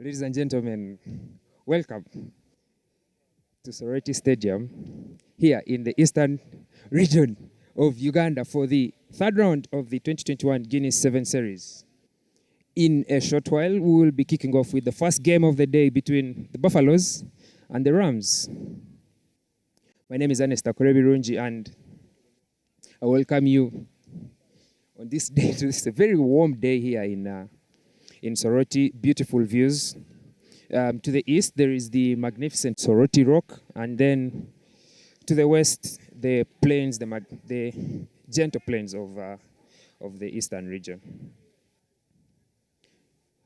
Ladies and gentlemen, welcome to Soroti Stadium here in the eastern region of Uganda for the third round of the 2021 Guinness Sevens Series. In a short while, we will be kicking off with the first game of the day between the Buffaloes and the Rams. My name is Ernest Akorebirungi, and I welcome you on this day. It's a very warm day here in Soroti. Beautiful views. To the east, there is the magnificent Soroti Rock, and then to the west, the plains, the gentle plains of the eastern region.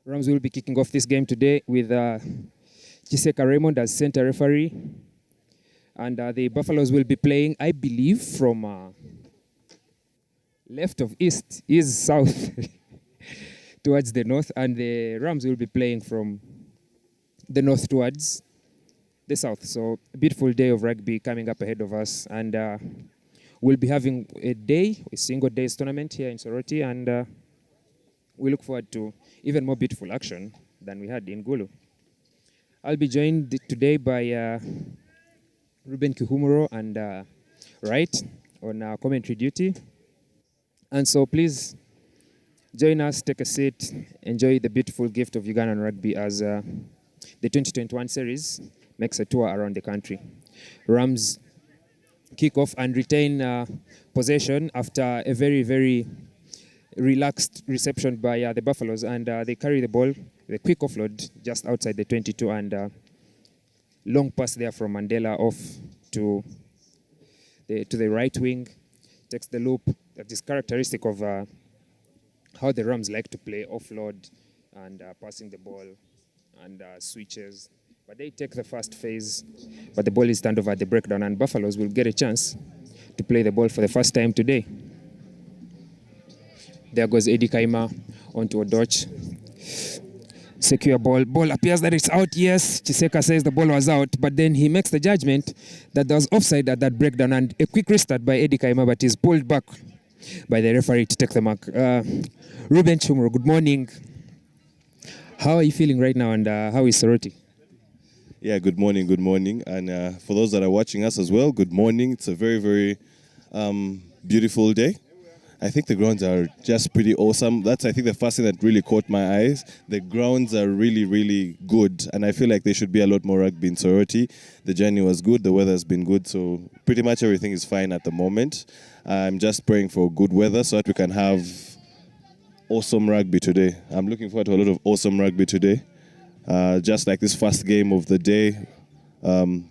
Rams will be kicking off this game today with Chiseka Raymond as center referee, and the Buffaloes will be playing, I believe, from left of east is south towards the north, and the Rams will be playing from the north towards the south. So a beautiful day of rugby coming up ahead of us, and we'll be having a single day's tournament here in Soroti, and we look forward to even more beautiful action than we had in Gulu. I'll be joined today by Ruben Kihumuro and Wright on commentary duty. And so please join us, take a seat, enjoy the beautiful gift of Ugandan rugby as the 2021 series makes a tour around the country. Rams kick off and retain possession after a very, very relaxed reception by the Buffaloes, and they carry the ball, the quick offload just outside the 22, and long pass there from Mandela off to the right wing, takes the loop. That is characteristic of how the Rams like to play, offload and passing the ball and switches. But they take the first phase, but the ball is turned over at the breakdown, and Buffaloes will get a chance to play the ball for the first time today. There goes Eddie Kaima onto a dodge. Secure ball. Ball appears that it's out. Yes, Chiseka says the ball was out, but then he makes the judgment that there was offside at that breakdown, and a quick restart by Eddie Kaima, but he's pulled back by the referee to take the mark. Ruben Chumro, good morning. How are you feeling right now, and how is Soroti? Yeah, good morning. And for those that are watching us as well, good morning. It's a very, very beautiful day. I think the grounds are just pretty awesome. That's, I think, the first thing that really caught my eyes. The grounds are really, really good, and I feel like there should be a lot more rugby in Soroti. The journey was good, the weather's been good, so pretty much everything is fine at the moment. I'm just praying for good weather so that we can have awesome rugby today. I'm looking forward to a lot of awesome rugby today. Just like this first game of the day,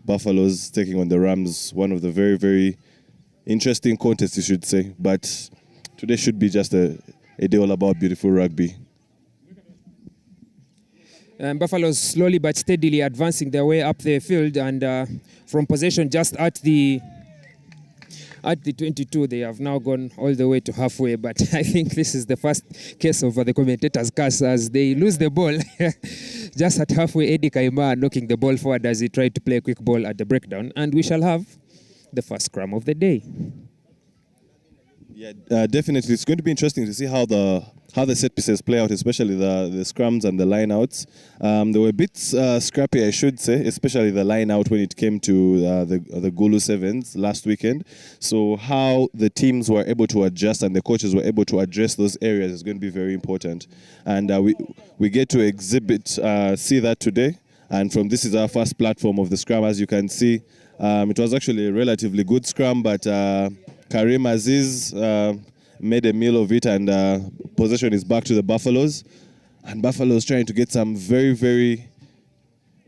Buffaloes taking on the Rams, one of the very, very interesting contests, you should say, but today should be just a day all about beautiful rugby. Buffaloes slowly but steadily advancing their way up the field, and from possession just at the 22, they have now gone all the way to halfway. But I think this is the first case of the commentator's curse as they lose the ball just at halfway. Eddie Kaima knocking the ball forward as he tried to play a quick ball at the breakdown, and we shall have the first scrum of the day. Yeah, definitely. It's going to be interesting to see how the set pieces play out, especially the scrums and the line-outs. They were a bit scrappy, I should say, especially the line-out when it came to the Gulu Sevens last weekend. So how the teams were able to adjust and the coaches were able to address those areas is going to be very important. And we get to see that today. And from this is our first platform of the scrum, as you can see. It was actually a relatively good scrum, but Karim Aziz made a meal of it, and possession is back to the Buffaloes. And Buffaloes trying to get some very, very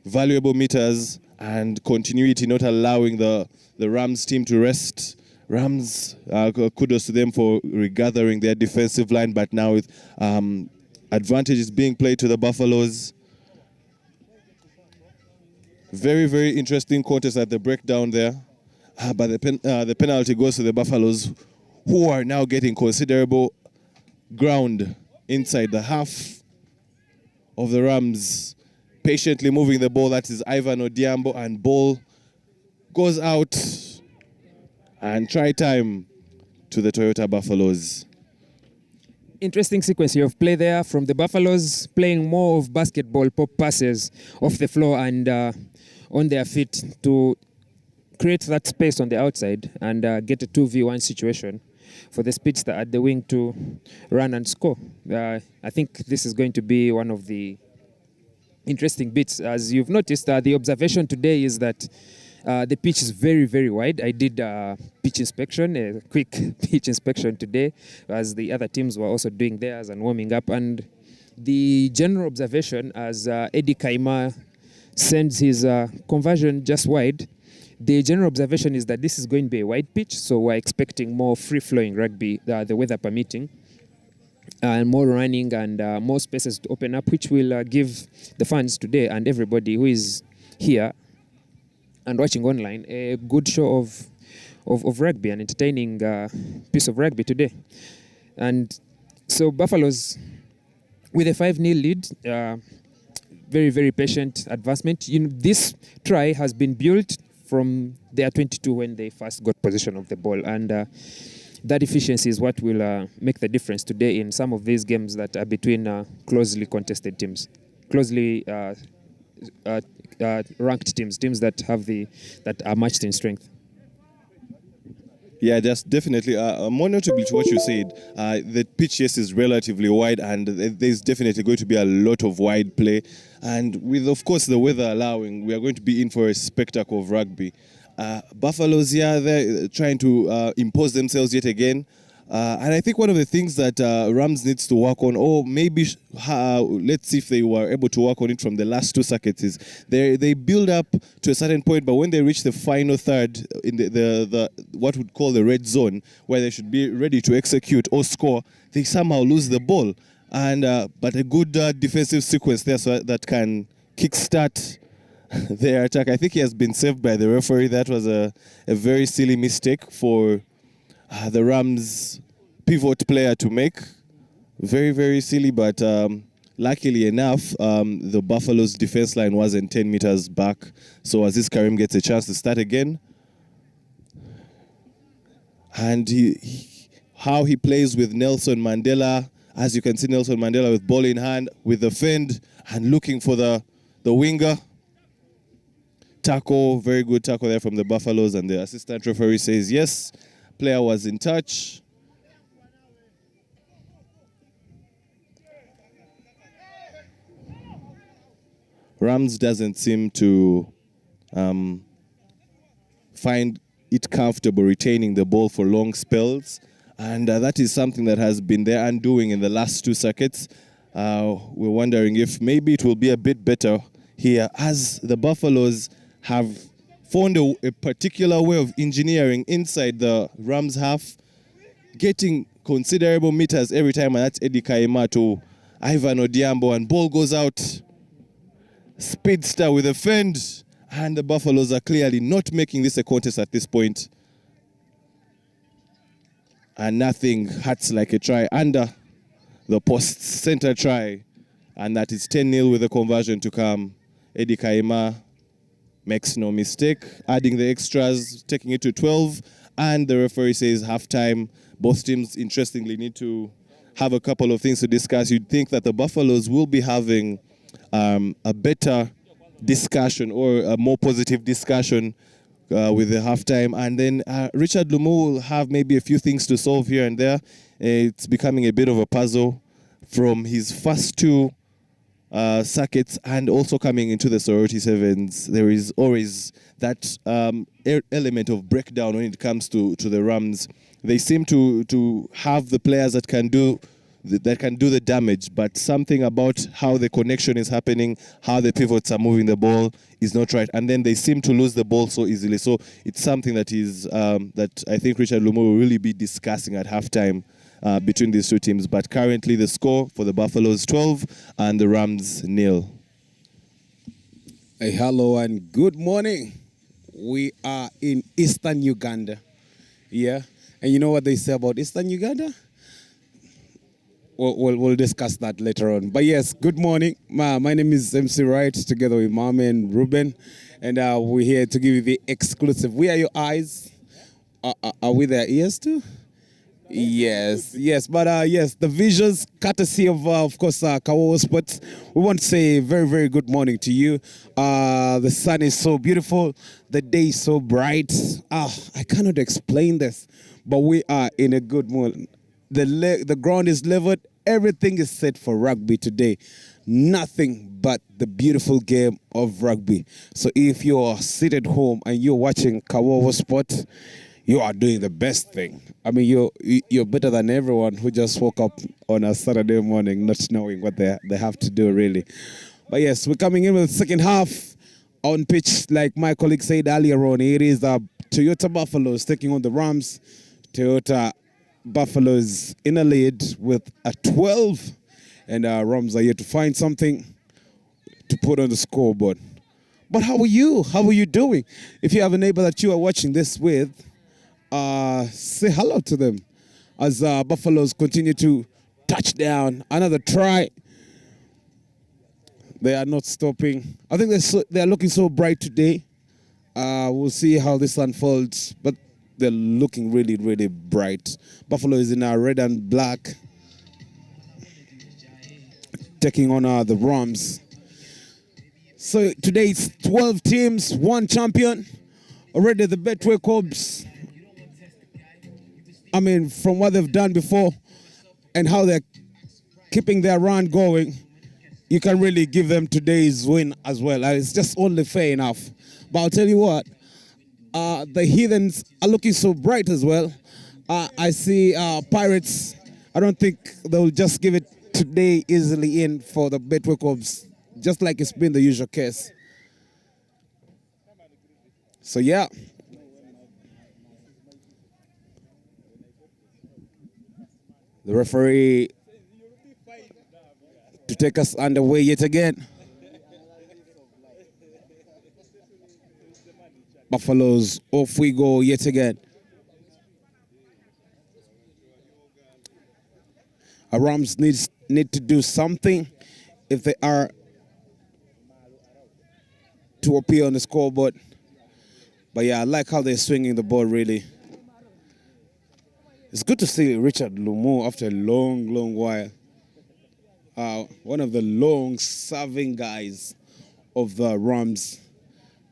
valuable meters and continuity, not allowing the Rams team to rest. Rams, kudos to them for regathering their defensive line, but now with advantage is being played to the Buffaloes. Very, very interesting contest at the breakdown there. But the penalty goes to the Buffaloes, who are now getting considerable ground inside the half of the Rams. Patiently moving the ball, that is Ivan Odiambo, and ball goes out. And try time to the Toyota Buffaloes. interesting sequence here of play there from the Buffaloes, playing more of basketball pop passes off the floor and on their feet to create that space on the outside and get a 2v1 situation for the speedster at the wing to run and score. I think this is going to be one of the interesting bits. As you've noticed, the observation today is that the pitch is very, very wide. I did pitch inspection, a quick pitch inspection today, as the other teams were also doing theirs and warming up. And the general observation, as Eddie Kaima sends his conversion just wide, the general observation is that this is going to be a wide pitch, so we're expecting more free-flowing rugby, the weather permitting, and more running and more spaces to open up, which will give the fans today and everybody who is here and watching online a good show of rugby, an entertaining piece of rugby today. And so Buffaloes, with a 5-0 lead, very, very patient advancement. This try has been built from their 22 when they first got possession of the ball. And that efficiency is what will make the difference today in some of these games that are between closely contested teams, closely ranked teams that are matched in strength. Yeah, that's definitely more notably to what you said. The pitch, yes, is relatively wide, and there's definitely going to be a lot of wide play. And with, of course, the weather allowing, we are going to be in for a spectacle of rugby. Buffaloes, yeah, they're trying to impose themselves yet again. And I think one of the things that Rams needs to work on, or maybe let's see if they were able to work on it from the last two circuits, is they build up to a certain point, but when they reach the final third in the what would call the red zone, where they should be ready to execute or score, they somehow lose the ball. And but a good defensive sequence there, so that can kickstart their attack. I think he has been saved by the referee. That was a very silly mistake for the Rams pivot player to make. Very, very silly, but luckily enough, the Buffalo's defense line wasn't 10 meters back. So Aziz Karim gets a chance to start again. And how he plays with Nelson Mandela. As you can see, Nelson Mandela with ball in hand, with the fend, and looking for the winger. Tackle, very good tackle there from the Buffaloes, and the assistant referee says yes. Player was in touch. Rams doesn't seem to find it comfortable retaining the ball for long spells, and that is something that has been their undoing in the last two circuits. We're wondering if maybe it will be a bit better here, as the Buffaloes have found a particular way of engineering inside the Rams half, getting considerable meters every time, and that's Eddie Kaima to Ivan Odiambo, and ball goes out. Speedster with a fend, and the Buffaloes are clearly not making this a contest at this point. And nothing hurts like a try under the post, center try, and that is 10-0 with the conversion to come. Eddie Kaima makes no mistake, adding the extras, taking it to 12, and the referee says halftime. Both teams, interestingly, need to have a couple of things to discuss. You'd think that the Buffaloes will be having a better discussion or a more positive discussion with the halftime, and then Richard Lumu will have maybe a few things to solve here and there. It's becoming a bit of a puzzle from his first two circuits, and also coming into the Soroti Sevens. There is always that element of breakdown when it comes to the Rams. They seem to have the players that can do the damage, but something about how the connection is happening, how the pivots are moving the ball is not right, and then they seem to lose the ball so easily. So it's something that is that I think Richard Lumu will really be discussing at halftime between these two teams. But currently the score for the Buffaloes 12 and the Rams 0. Hey, hello and good morning. We are in Eastern Uganda. Yeah, and you know what they say about Eastern Uganda? We'll discuss that later on. But yes, good morning. My name is MC Wright, together with Mama and Ruben, and we're here to give you the exclusive. We are your eyes. Are we their ears too? Yes. But yes, the visuals, courtesy of course, Kawowo Sports. We want to say very, very good morning to you. The sun is so beautiful. The day is so bright. I cannot explain this, but we are in a good mood. The ground is leveled. Everything is set for rugby today. Nothing but the beautiful game of rugby. So if you are seated home and you're watching Kawowo Sport, you are doing the best thing. I mean, you're better than everyone who just woke up on a Saturday morning not knowing what they have to do, really. But yes, we're coming in with the second half on pitch, like my colleague said earlier on. It is the Toyota Buffaloes taking on the Rams. Toyota Buffaloes in a lead with a 12, and Rams are here to find something to put on the scoreboard. But how are you? How are you doing? If you have a neighbor that you are watching this with, say hello to them as Buffaloes continue to touch down. Another try. They are not stopping. I think they are looking so bright today. We'll see how this unfolds, but they're looking really, really bright. Buffalo is in red and black, taking on the Rams. So today it's 12 teams, 1 champion. Already the Betway Cubs, I mean, from what they've done before and how they're keeping their run going, you can really give them today's win as well. It's just only fair enough. But I'll tell you what, the Heathens are looking so bright as well. I see Pirates. I don't think they'll just give it today easily in for the Betway Cubs, just like it's been the usual case. So yeah. The referee to take us underway yet again. Buffaloes, off we go yet again. Our Rams need to do something if they are to appear on the scoreboard. But yeah, I like how they're swinging the ball, really. It's good to see Richard Lumu after a long, long while. One of the long-serving guys of the Rams.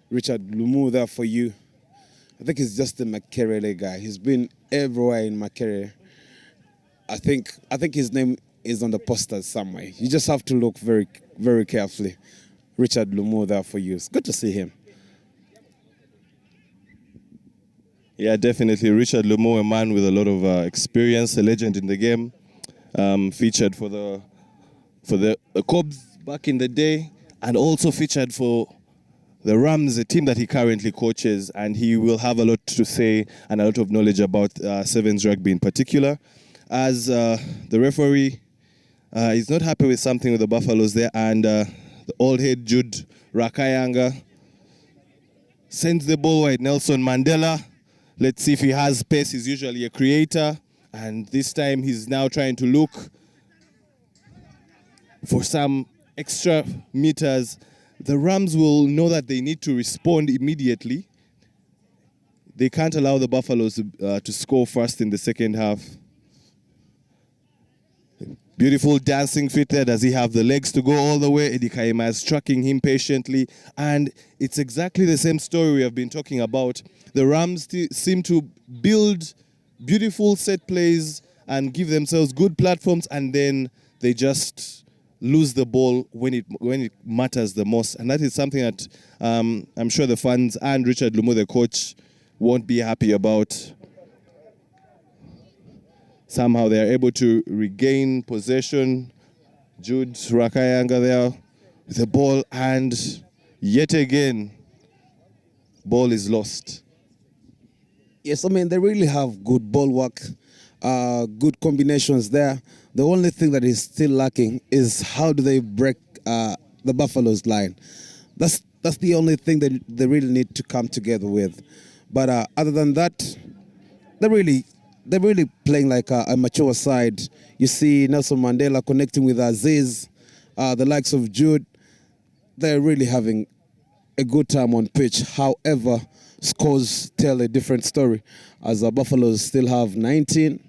Richard Lumu there for you. I think he's just a Makerere guy. He's been everywhere in Makerere. I think his name is on the posters somewhere. You just have to look very, very carefully. Richard Lumu there for you. It's good to see him. Yeah, definitely. Richard Lumo, a man with a lot of experience, a legend in the game, featured for the Cubs back in the day, and also featured for the Rams, a team that he currently coaches, and he will have a lot to say and a lot of knowledge about Sevens rugby in particular. As the referee is not happy with something with the Buffaloes there, and the old head Jude Rakayanga sends the ball wide. Nelson Mandela. Let's see if he has pace. He's usually a creator. And this time he's now trying to look for some extra meters. The Rams will know that they need to respond immediately. They can't allow the Buffaloes to score first in the second half. Beautiful dancing fit there. Does he have the legs to go all the way? Eddie Kaima is tracking him patiently. And it's exactly the same story we have been talking about. The Rams seem to build beautiful set plays and give themselves good platforms, and then they just lose the ball when it matters the most. And that is something that I'm sure the fans and Richard Lumu, the coach, won't be happy about. Somehow they are able to regain possession. Jude Rakayanga there with the ball, and yet again, ball is lost. Yes, I mean, they really have good ball work, good combinations there. The only thing that is still lacking is how do they break the Buffaloes line. That's the only thing that they really need to come together with. But other than that, they're really playing like a mature side. You see Nelson Mandela connecting with Aziz, the likes of Jude. They're really having a good time on pitch. However, scores tell a different story, as the Buffaloes still have 19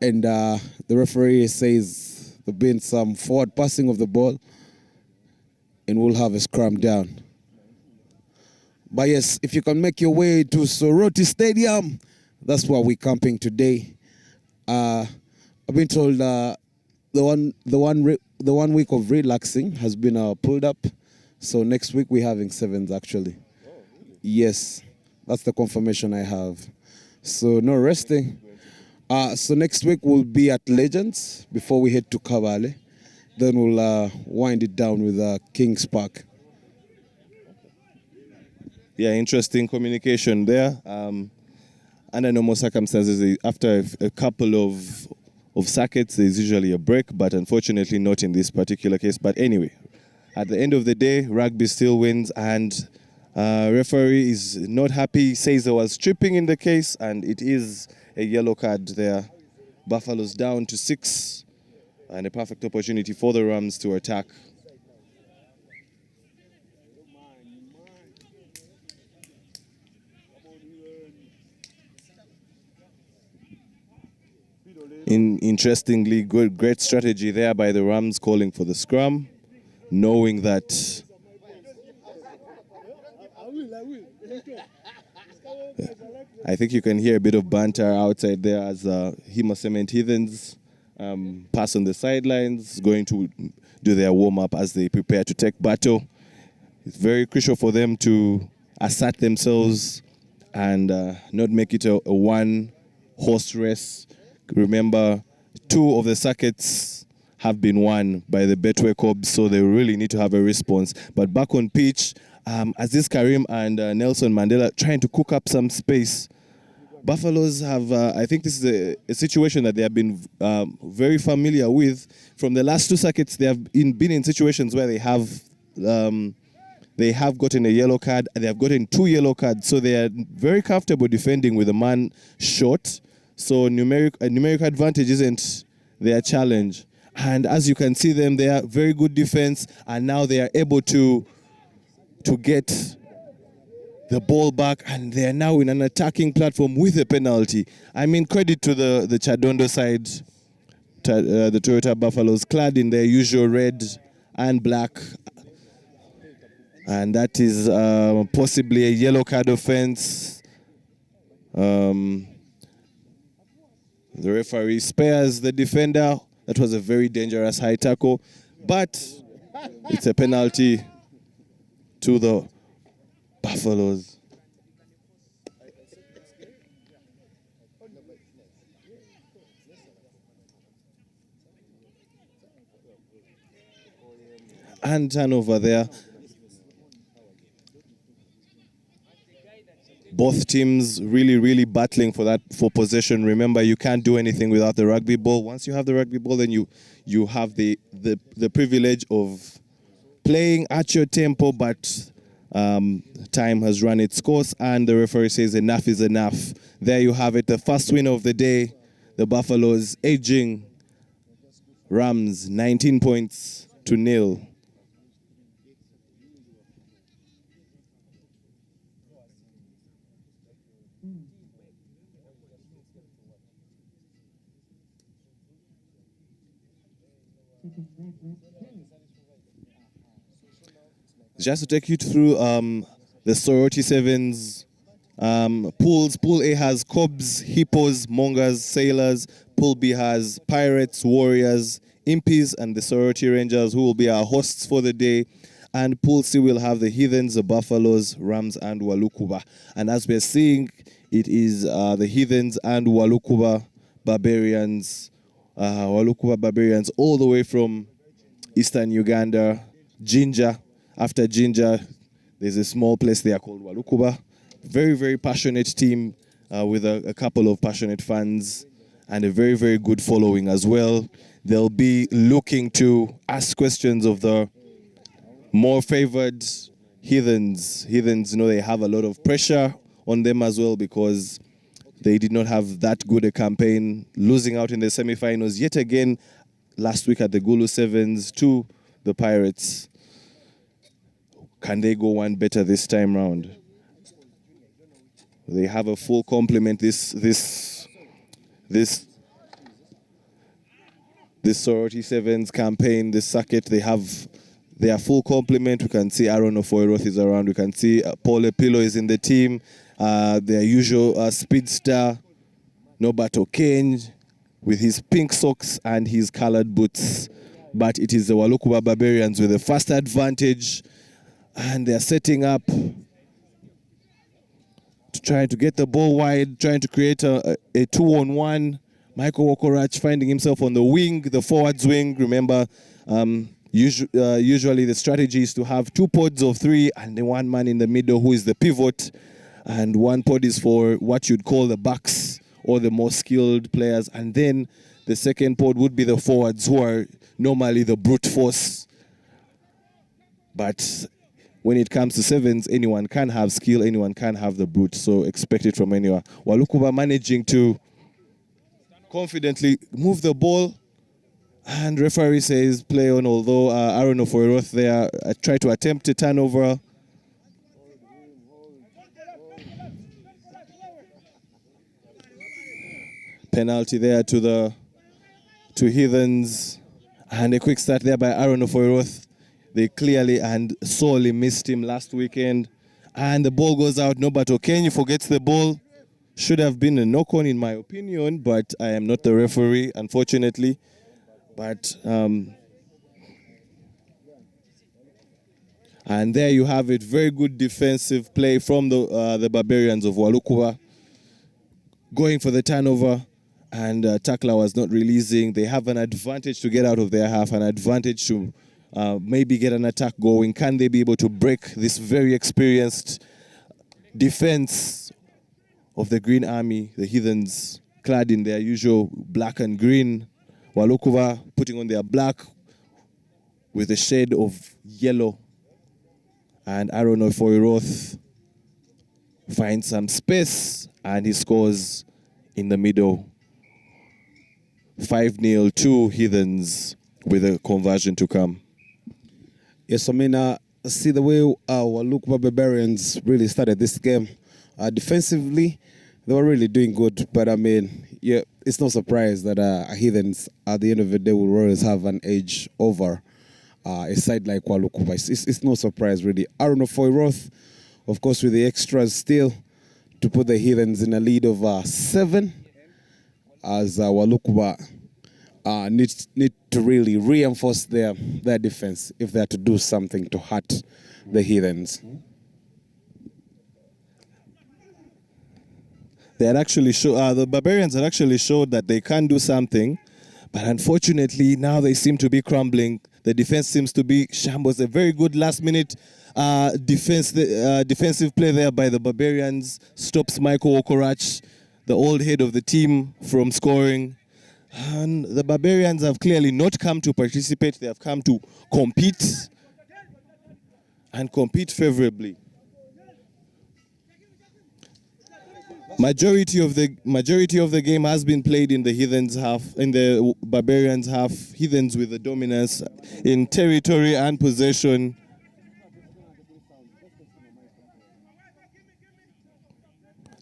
and the referee says there'll be some forward passing of the ball, and we'll have a scrum down. But yes, if you can make your way to Soroti Stadium, that's where we're camping today. I've been told the one week of relaxing has been pulled up, so next week we're having sevens actually. Yes, that's the confirmation I have. So no resting. So next week we'll be at Legends before we head to Kawowo. Then we'll wind it down with Kings Park. Yeah, interesting communication there. Under normal circumstances, after a couple of circuits, there's usually a break, but unfortunately not in this particular case. But anyway, at the end of the day, rugby still wins, and referee is not happy, says there was tripping in the case, and it is a yellow card there. Buffalo's down to 6, and a perfect opportunity for the Rams to attack. Interestingly, great strategy there by the Rams, calling for the scrum, knowing that I think you can hear a bit of banter outside there as Hema Cement Heathens pass on the sidelines, going to do their warm-up as they prepare to take battle. It's very crucial for them to assert themselves and not make it a one-horse race. Remember, 2 of the circuits have been won by the Betway Cobs, so they really need to have a response. But back on pitch, Aziz Karim and Nelson Mandela trying to cook up some space. Buffaloes have, I think this is a situation that they have been very familiar with. From the last 2 circuits, they have been in situations where they have gotten a yellow card, and they have gotten 2 yellow cards, so they are very comfortable defending with a man short. So numeric advantage isn't their challenge. And as you can see them, they are very good defense, and now they are able to get the ball back, and they are now in an attacking platform with a penalty. I mean, credit to the Chadondo side, the Toyota Buffaloes, clad in their usual red and black. And that is possibly a yellow card offense. The referee spares the defender. That was a very dangerous high tackle, but it's a penalty to the Buffaloes. And turnover there. Both teams really battling for possession. Remember, you can't do anything without the rugby ball. Once you have the rugby ball, then you have the privilege of playing at your tempo, but time has run its course, and the referee says enough is enough. There you have it, the first win of the day. The Buffaloes edging Rams 19 points to 0. Just to take you through the Soroti Sevens pools. Pool A has Cobs, Hippos, Mongers, Sailors. Pool B has Pirates, Warriors, Impies, and the Soroti Rangers, who will be our hosts for the day. And Pool C will have the Heathens, the Buffaloes, Rams, and Walukuba. And as we're seeing, it is the Heathens and Walukuba Barbarians. Walukuba Barbarians all the way from eastern Uganda. Jinja. After Jinja, there's a small place there called Walukuba. Very passionate team with a couple of passionate fans and a very good following as well. They'll be looking to ask questions of the more favored Heathens. Heathens, they have a lot of pressure on them as well because they did not have that good a campaign, losing out in the semi-finals yet again last week at the Guinness Sevens to the Pirates. Can they go one better this time round? They have a full complement this this Soroti Sevens campaign, this circuit, they have their full complement. We can see Aaron Ofoiroth is around. We can see Paul Epilo is in the team. Their usual speedster, Nobato Kane, with his pink socks and his colored boots. But it is the Walukuba Barbarians with the first advantage. And they're setting up to try to get the ball wide, trying to create a 2-on-1. Michael Wokorach finding himself on the wing, the forwards wing. Remember, usually the strategy is to have 2 pods of 3 and then 1 man in the middle who is the pivot. And 1 pod is for what you'd call the backs or the more skilled players. And then the second pod would be the forwards who are normally the brute force. But when it comes to sevens, anyone can have skill, anyone can have the brute, so expect it from anyone. Walukuba managing to confidently move the ball, and referee says play on, although Aaron Ofoiroth there tried to attempt a turnover. Penalty there to Heathens, and a quick start there by Aaron Ofoiroth. They clearly and sorely missed him last weekend. And the ball goes out. Nobato Kenyi forgets the ball. Should have been a knock-on in my opinion, but I am not the referee, unfortunately. But and there you have it. Very good defensive play from the Barbarians of Walukuba. Going for the turnover, and Takla was not releasing. They have an advantage to get out of their half, an advantage to maybe get an attack going. Can they be able to break this very experienced defense of the Green Army, the Heathens, clad in their usual black and green? Walukuba putting on their black with a shade of yellow. And Aaron Ofoiroth finds some space and he scores in the middle. 5-0 to Heathens with a conversion to come. Yes, I mean, see the way Walukuba Barbarians really started this game. Defensively, they were really doing good. But, I mean, yeah, it's no surprise that Heathens, at the end of the day, will always have an edge over a side like Walukuba. It's no surprise, really. Aaron Ofoiroth, of course, with the extras still, to put the Heathens in a lead of 7, as Walukuba need to really reinforce their defense if they are to do something to hurt the Heathens. They had actually the Barbarians had actually showed that they can do something, but unfortunately now they seem to be crumbling. The defense seems to be shambles. A very good last-minute defensive play there by the Barbarians stops Michael Wokorach, the old head of the team, from scoring. And the Barbarians have clearly not come to participate. They have come to compete and compete favorably. Majority of the game has been played in the Heathens half, in the Barbarians half. Heathens with the dominance in territory and possession.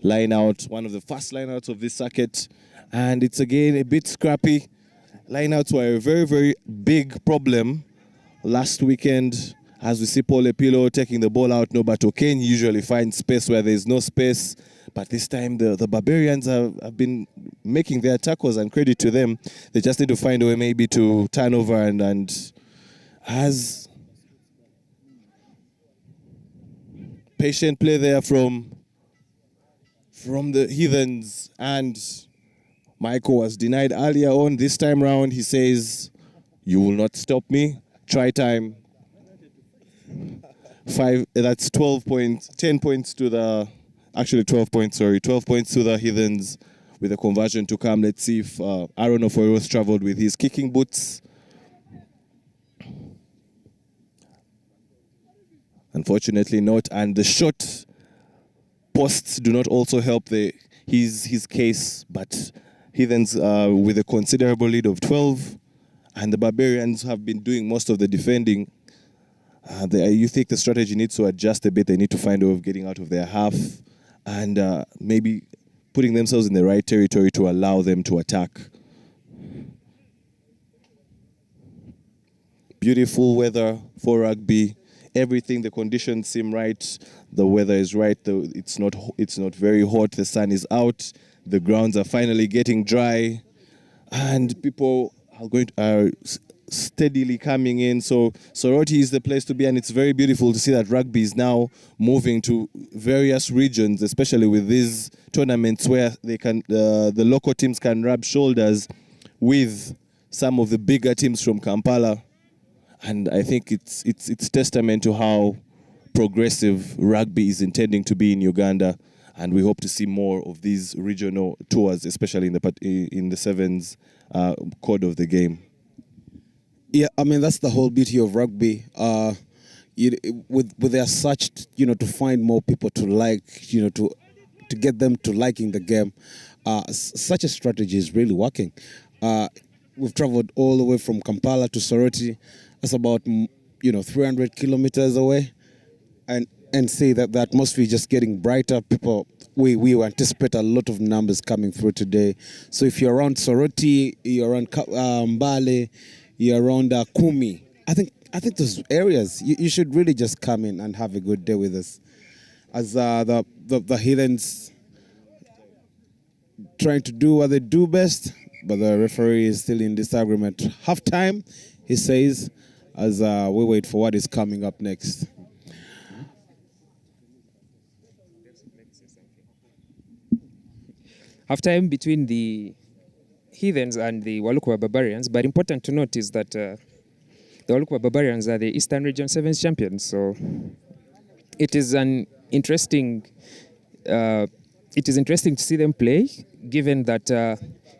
Line out, one of the first lineouts of this circuit. And it's again a bit scrappy. Lineouts were a very, very big problem last weekend. As we see Paul Epilo taking the ball out, Nobato Kane usually finds space where there's no space. But this time the Barbarians have been making their tackles, and credit to them. They just need to find a way maybe to turn over and as patient play there from the Heathens, and Michael was denied earlier on. This time round, he says, "You will not stop me." Try time. 5. That's 12 points. 10 points to the. Actually, 12 points. Sorry, 12 points to the Heathens with a conversion to come. Let's see if Aaron Ofoiroth traveled with his kicking boots. Unfortunately, not. And the shot posts do not also help his case, but Heathens with a considerable lead of 12, and the Barbarians have been doing most of the defending. You think the strategy needs to adjust a bit. They need to find a way of getting out of their half and maybe putting themselves in the right territory to allow them to attack. beautiful weather for rugby. Everything, the conditions seem right. The weather is right. It's not very hot. The sun is out. The grounds are finally getting dry, and people are steadily coming in. So Soroti is the place to be, and it's very beautiful to see that rugby is now moving to various regions, especially with these tournaments where the local teams can rub shoulders with some of the bigger teams from Kampala. And I think it's testament to how progressive rugby is intending to be in Uganda, and we hope to see more of these regional tours, especially in the sevens code of the game. Yeah, I mean that's the whole beauty of rugby. With as such, to find more people to like, to get them to liking the game. Such a strategy is really working. We've traveled all the way from Kampala to Soroti. That's about 300 kilometers away, and see that the atmosphere is just getting brighter. People, we anticipate a lot of numbers coming through today. So if you're around Soroti, you're around Mbale, you're around Kumi, I think those areas you should really just come in and have a good day with us, as the Heathens trying to do what they do best, but the referee is still in disagreement. Half time, he says, as we wait for what is coming up next. Halftime between the Heathens and the Walukwa Barbarians, but important to note is that the Walukwa Barbarians are the Eastern Region Sevens champions. So it is interesting to see them play, given that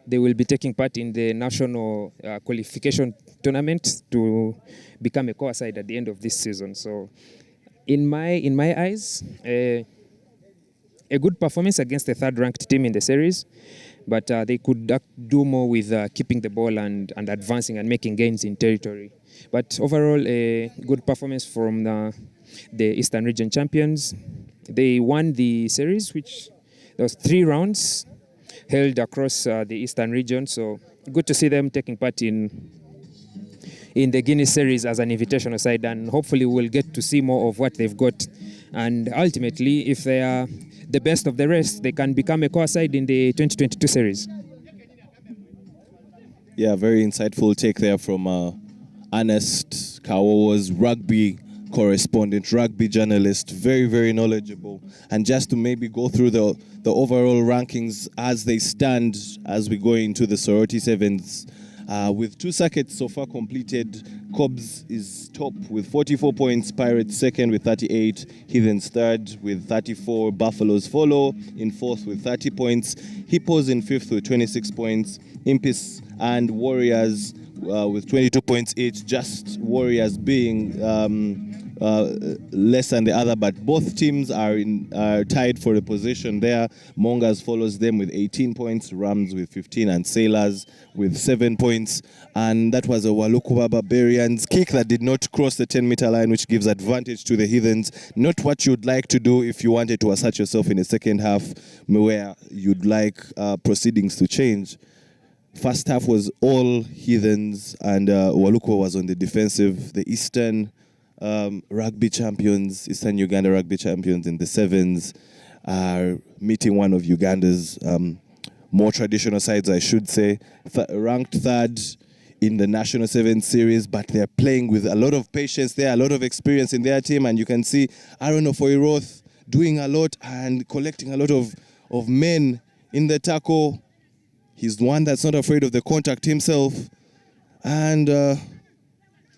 they will be taking part in the national qualification tournament to become a core side at the end of this season. So in my eyes, a good performance against the third-ranked team in the series, but they could do more with keeping the ball and advancing and making gains in territory. But overall, a good performance from the Eastern Region champions. They won the series, which there was 3 rounds held across the Eastern Region. So good to see them taking part in the Guinness Series as an invitational side, and hopefully we'll get to see more of what they've got. And ultimately, if they are the best of the rest, they can become a core side in the 2022 series. Yeah, very insightful take there from Ernest, Kawowo's rugby correspondent, rugby journalist, very, very knowledgeable. And just to maybe go through the overall rankings as they stand as we go into the Soroti Sevens. With 2 circuits so far completed, Cobbs is top with 44 points, Pirates second with 38, Heathens third with 34, Buffaloes follow in fourth with 30 points, Hippos in fifth with 26 points, Impis and Warriors with 22 points each, just Warriors being less than the other, but both teams are tied for a position there. Mongas follows them with 18 points, Rams with 15, and Sailors with 7 points. And that was a Walukwa Barbarians kick that did not cross the 10-meter line, which gives advantage to the Heathens. Not what you'd like to do if you wanted to assert yourself in the second half, where you'd like proceedings to change. First half was all Heathens, and Walukwa was on the defensive. The Eastern rugby champions, Eastern Uganda rugby champions in the sevens, are meeting one of Uganda's more traditional sides, I should say, ranked third in the National Sevens Series, but they're playing with a lot of patience there, a lot of experience in their team, and you can see Aaron Ofoiroth doing a lot and collecting a lot of men in the tackle. He's the one that's not afraid of the contact himself, and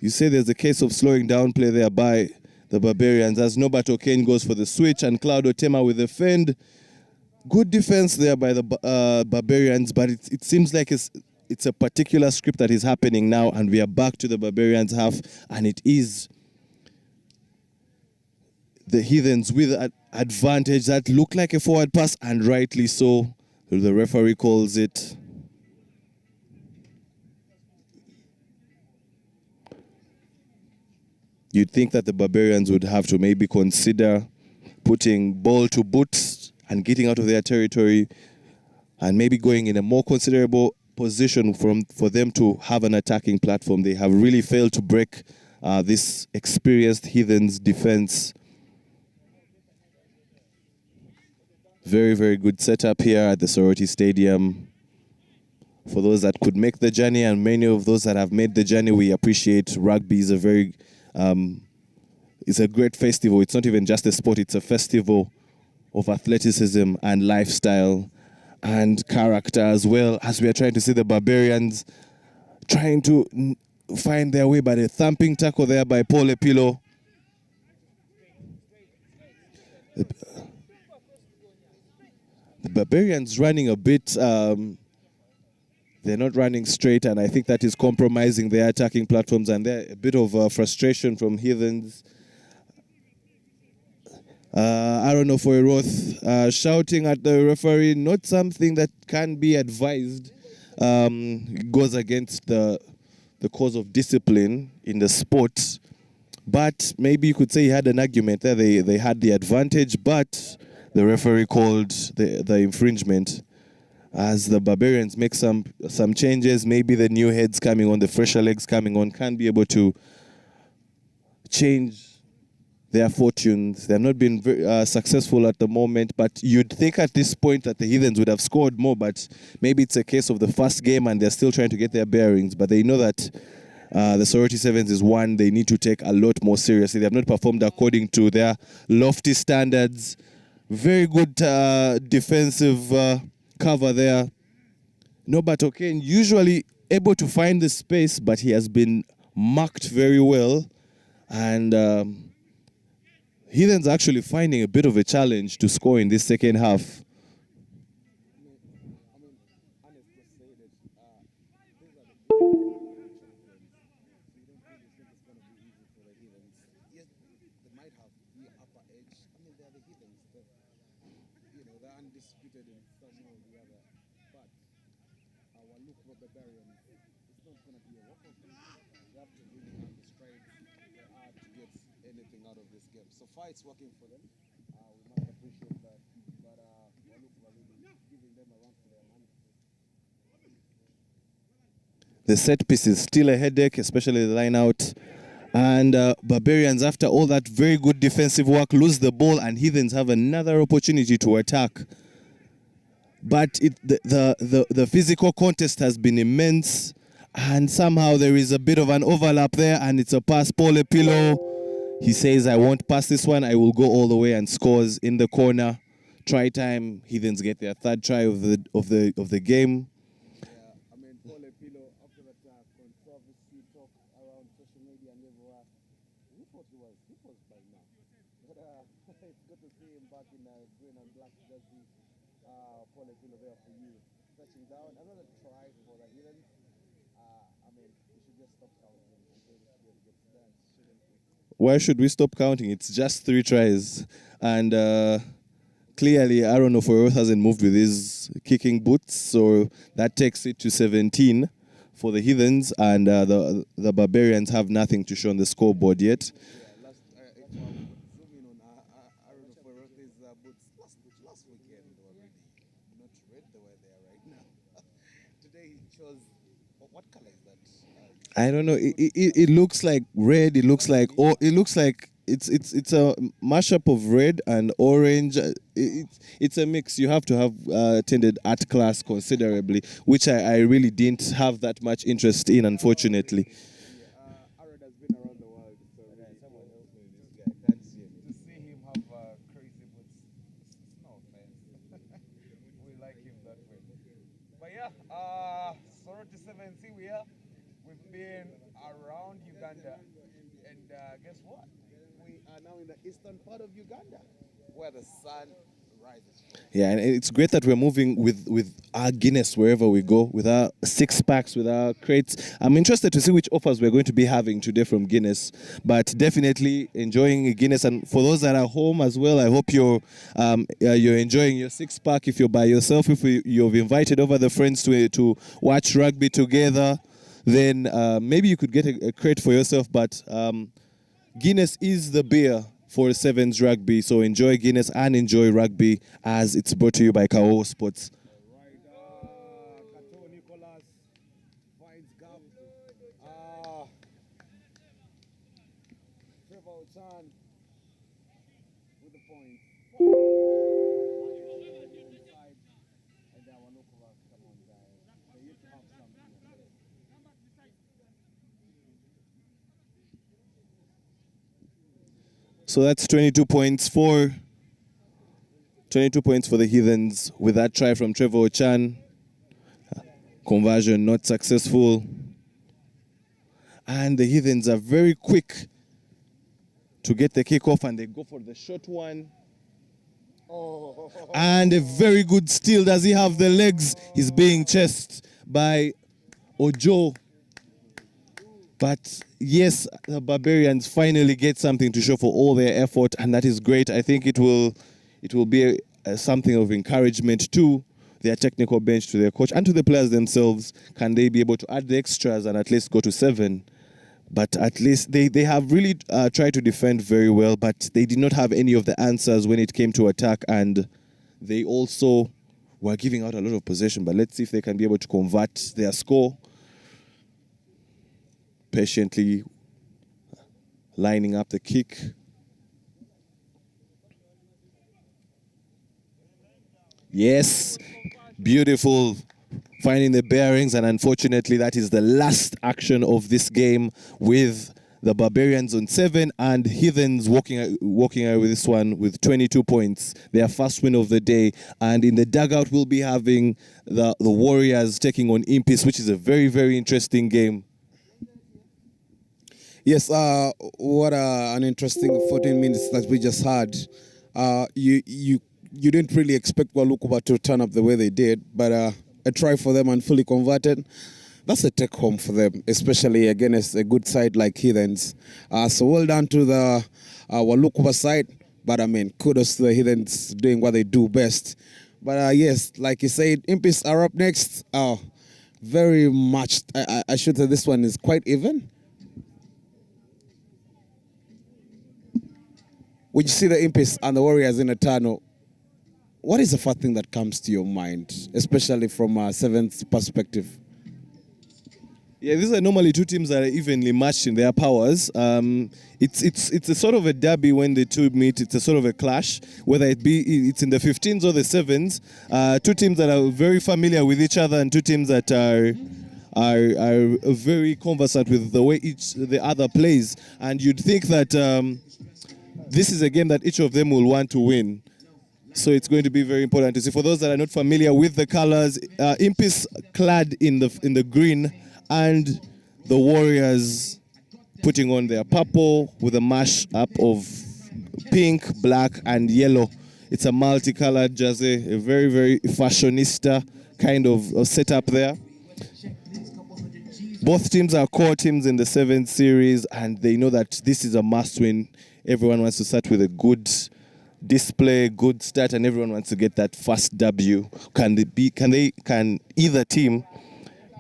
you say there's a case of slowing down play there by the Barbarians as Norbert O'Kane goes for the switch and Cloud Otema with the fend. Good defense there by the Barbarians, but it seems like it's a particular script that is happening now, and we are back to the Barbarians half, and it is the Heathens with an advantage that looked like a forward pass, and rightly so. The referee calls it. You'd think that the Barbarians would have to maybe consider putting ball to boots and getting out of their territory and maybe going in a more considerable position for them to have an attacking platform. They have really failed to break this experienced Heathens defense. Very, very good setup here at the Soroti Stadium. For those that could make the journey, and many of those that have made the journey, we appreciate. Rugby is a very, it's a great festival. It's not even just a sport, it's a festival of athleticism and lifestyle and character, as well as we are trying to see the Barbarians trying to find their way by the thumping tackle there by Paul Epilo. The Barbarians running a bit, they're not running straight, and I think that is compromising their attacking platforms, and there's a bit of frustration from Heathens. I don't know, for Roth shouting at the referee, not something that can be advised. It goes against the cause of discipline in the sport. But maybe you could say he had an argument there. They had the advantage, but the referee called the infringement. As the Barbarians make some changes, maybe the new heads coming on, the fresher legs coming on, can be able to change their fortunes. They have not been very successful at the moment, but you'd think at this point that the Heathens would have scored more, but maybe it's a case of the first game and they're still trying to get their bearings. But they know that the Soroti Sevens is one they need to take a lot more seriously. They have not performed according to their lofty standards. Very good defensive cover there. Norbert O'Kane usually able to find the space, but he has been marked very well. And Heathens actually finding a bit of a challenge to score in this second half. So far, it's working for them. We must appreciate that. But we're really giving them a run for their money. The set piece is still a headache, especially the line out. And Barbarians, after all that very good defensive work, lose the ball, and Heathens have another opportunity to attack. But the physical contest has been immense, and somehow there is a bit of an overlap there, and it's a pass. Paul Epilo, he says, I won't pass this one, I will go all the way, and scores in the corner. Try time, Heathens get their third try of the game. Yeah, I mean, Paul Epilo, after that controversy talk around social media and everywhere, who thought he was by now. But it's good to see him back in green and black jersey. Paul Epilo there for you. Touching down, another try for the Heathens. I mean, we should just stop counting until this game gets done, shouldn't we? Why should we stop counting? It's just 3 tries. And clearly, Aaron Oforoth hasn't moved with his kicking boots, so that takes it to 17 for the Heathens, and the Barbarians have nothing to show on the scoreboard yet. Yeah, zoom in on Aaron Oforoth's boots. Last weekend, they were really not red the way they are right now. Today, he chose, what color is that? I don't know. It looks like red. It looks like it's a mashup of red and orange. It's a mix. You have to have attended art class considerably, which I really didn't have that much interest in, unfortunately. Yeah, Aaron has been around the world, so someone else knows this guy. Can't see him. To see him have crazy boots, it's no offense. We like him that way. But yeah, Soroti 7C, we've been around Uganda, and guess what? We are now in the eastern part of Uganda, where the sun rises. Yeah, and it's great that we're moving with our Guinness wherever we go, with our 6-packs, with our crates. I'm interested to see which offers we're going to be having today from Guinness, but definitely enjoying Guinness. And for those that are home as well, I hope you're enjoying your 6-pack. If you're by yourself, if you've invited over the friends to watch rugby together, then maybe you could get a crate for yourself. But Guinness is the beer for Sevens Rugby, so enjoy Guinness and enjoy rugby, as it's brought to you by Kawowo Sports. Right, Kato Nicholas So that's 22 points for the Heathens with that try from Trevor Ochan. Conversion not successful. And the Heathens are very quick to get the kickoff, and they go for the short one. And a very good steal. Does he have the legs? He's being chased by Ojo. But yes, the Barbarians finally get something to show for all their effort, and that is great. I think it will be something of encouragement to their technical bench, to their coach, and to the players themselves. Can they be able to add the extras and at least go to 7? But at least they have really tried to defend very well, but they did not have any of the answers when it came to attack, and they also were giving out a lot of possession. But let's see if they can be able to convert their score. Patiently lining up the kick. Yes, beautiful. Finding the bearings, and unfortunately that is the last action of this game, with the Barbarians on 7 and Heathens walking out with this one with 22 points. Their first win of the day. And in the dugout we'll be having the Warriors taking on Impis, which is a very, very interesting game. Yes, what an interesting 14 minutes that we just had. You didn't really expect Walukuba to turn up the way they did, but a try for them and fully converted. That's a take home for them, especially against a good side like Heathens. So well done to the Walukuba side, but I mean, kudos to the Heathens doing what they do best. But yes, like you said, Impis are up next. Very much, I should say this one is quite even. When you see the Impis and the Warriors in a tunnel, what is the first thing that comes to your mind, especially from a 7th perspective? Yeah, these are normally two teams that are evenly matched in their powers. It's a sort of a derby when the two meet. It's a sort of a clash, whether it's in the 15s or the 7s. Two teams that are very familiar with each other, and two teams that are very conversant with the way the other plays. And you'd think that this is a game that each of them will want to win. So it's going to be very important to see. For those that are not familiar with the colors, Impis clad in the green, and the Warriors putting on their purple with a mash up of pink, black, and yellow. It's a multicolored jersey, a very, very fashionista kind of setup there. Both teams are core teams in the Sevens Series, and they know that this is a must-win. Everyone wants to start with a good display, good start, and everyone wants to get that first W. Can either team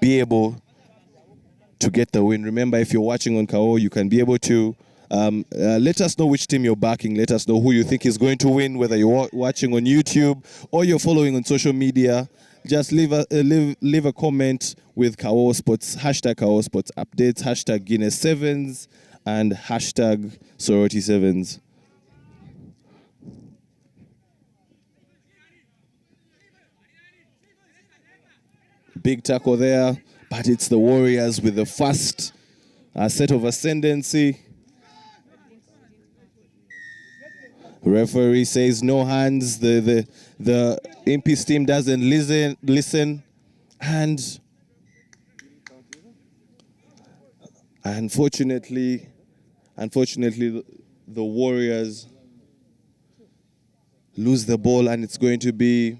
be able to get the win? Remember, if you're watching on Kawowo, you can be able to let us know which team you're backing. Let us know who you think is going to win, whether you're watching on YouTube or you're following on social media. Just leave a comment with Kawowo Sports, hashtag Kawowo Sports updates, hashtag Guinness Sevens, and hashtag Soroti Sevens. Big tackle there, but it's the Warriors with the first set of ascendancy. Referee says no hands. The Impis team doesn't listen, and unfortunately, the Warriors lose the ball, and it's going to be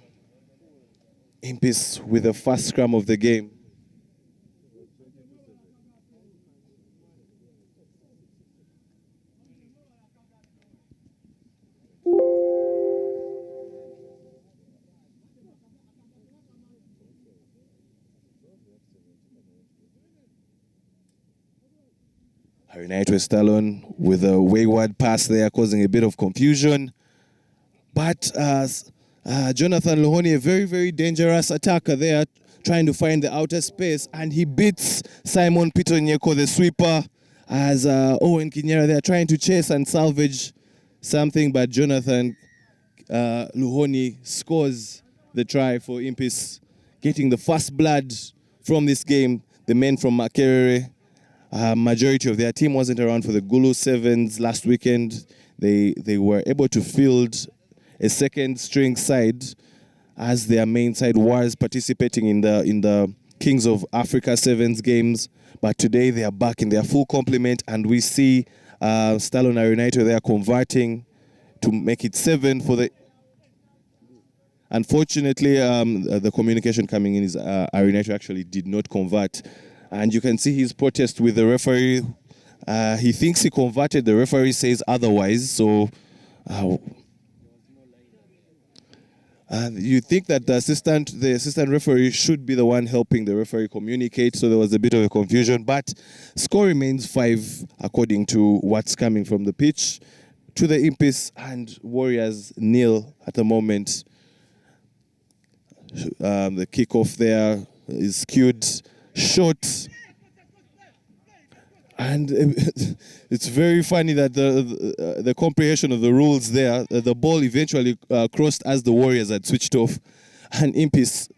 Impis with the first scrum of the game. Harinaitwe Stallone with a wayward pass there, causing a bit of confusion. But Jonathan Luhoni, a very, very dangerous attacker there, trying to find the outer space, and he beats Simon Pitonyeko, the sweeper, as Owen Kinyera there trying to chase and salvage something, but Jonathan Luhoni scores the try for Impis, getting the first blood from this game. The men from Makerere, majority of their team wasn't around for the Gulu Sevens last weekend. they were able to field a second string side as their main side was participating in the Kings of Africa Sevens games. But today they are back in their full complement, and we see Stallone Arinaito there converting to make it 7 for the. Unfortunately, the communication coming in is Arinaito actually did not convert, and you can see his protest with the referee. He thinks he converted. The referee says otherwise. So. You think that the assistant referee should be the one helping the referee communicate, so there was a bit of a confusion, but score remains 5 according to what's coming from the pitch to the Impis, and Warriors 0 at the moment. The kickoff there is skewed short. And it's very funny that the comprehension of the rules there, the ball eventually crossed as the Warriors had switched off, and Impis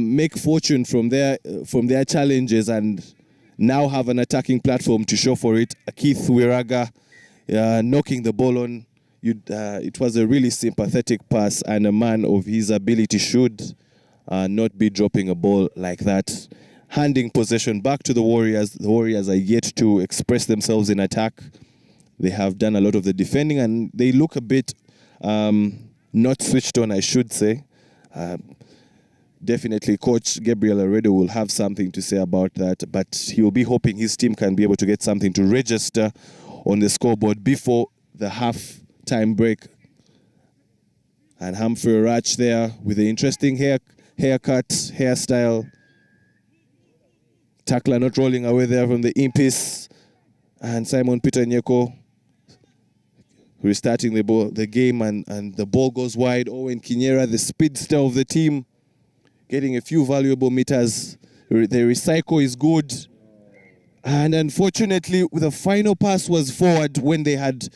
make fortune from their challenges and now have an attacking platform to show for it. Keith Wiraga knocking the ball on. It was a really sympathetic pass, and a man of his ability should not be dropping a ball like that. Handing possession back to the Warriors. The Warriors are yet to express themselves in attack. They have done a lot of the defending, and they look a bit not switched on, I should say. Definitely, Coach Gabriel Aredo will have something to say about that, but he'll be hoping his team can be able to get something to register on the scoreboard before the half-time break. And Humphrey Rach there with the interesting hairstyle. Tackler not rolling away there from the Impis, and Simon Peter Nyeko restarting the game, and the ball goes wide. Owen Kinyera, the speedster of the team, getting a few valuable meters. The recycle is good, and unfortunately the final pass was forward when they had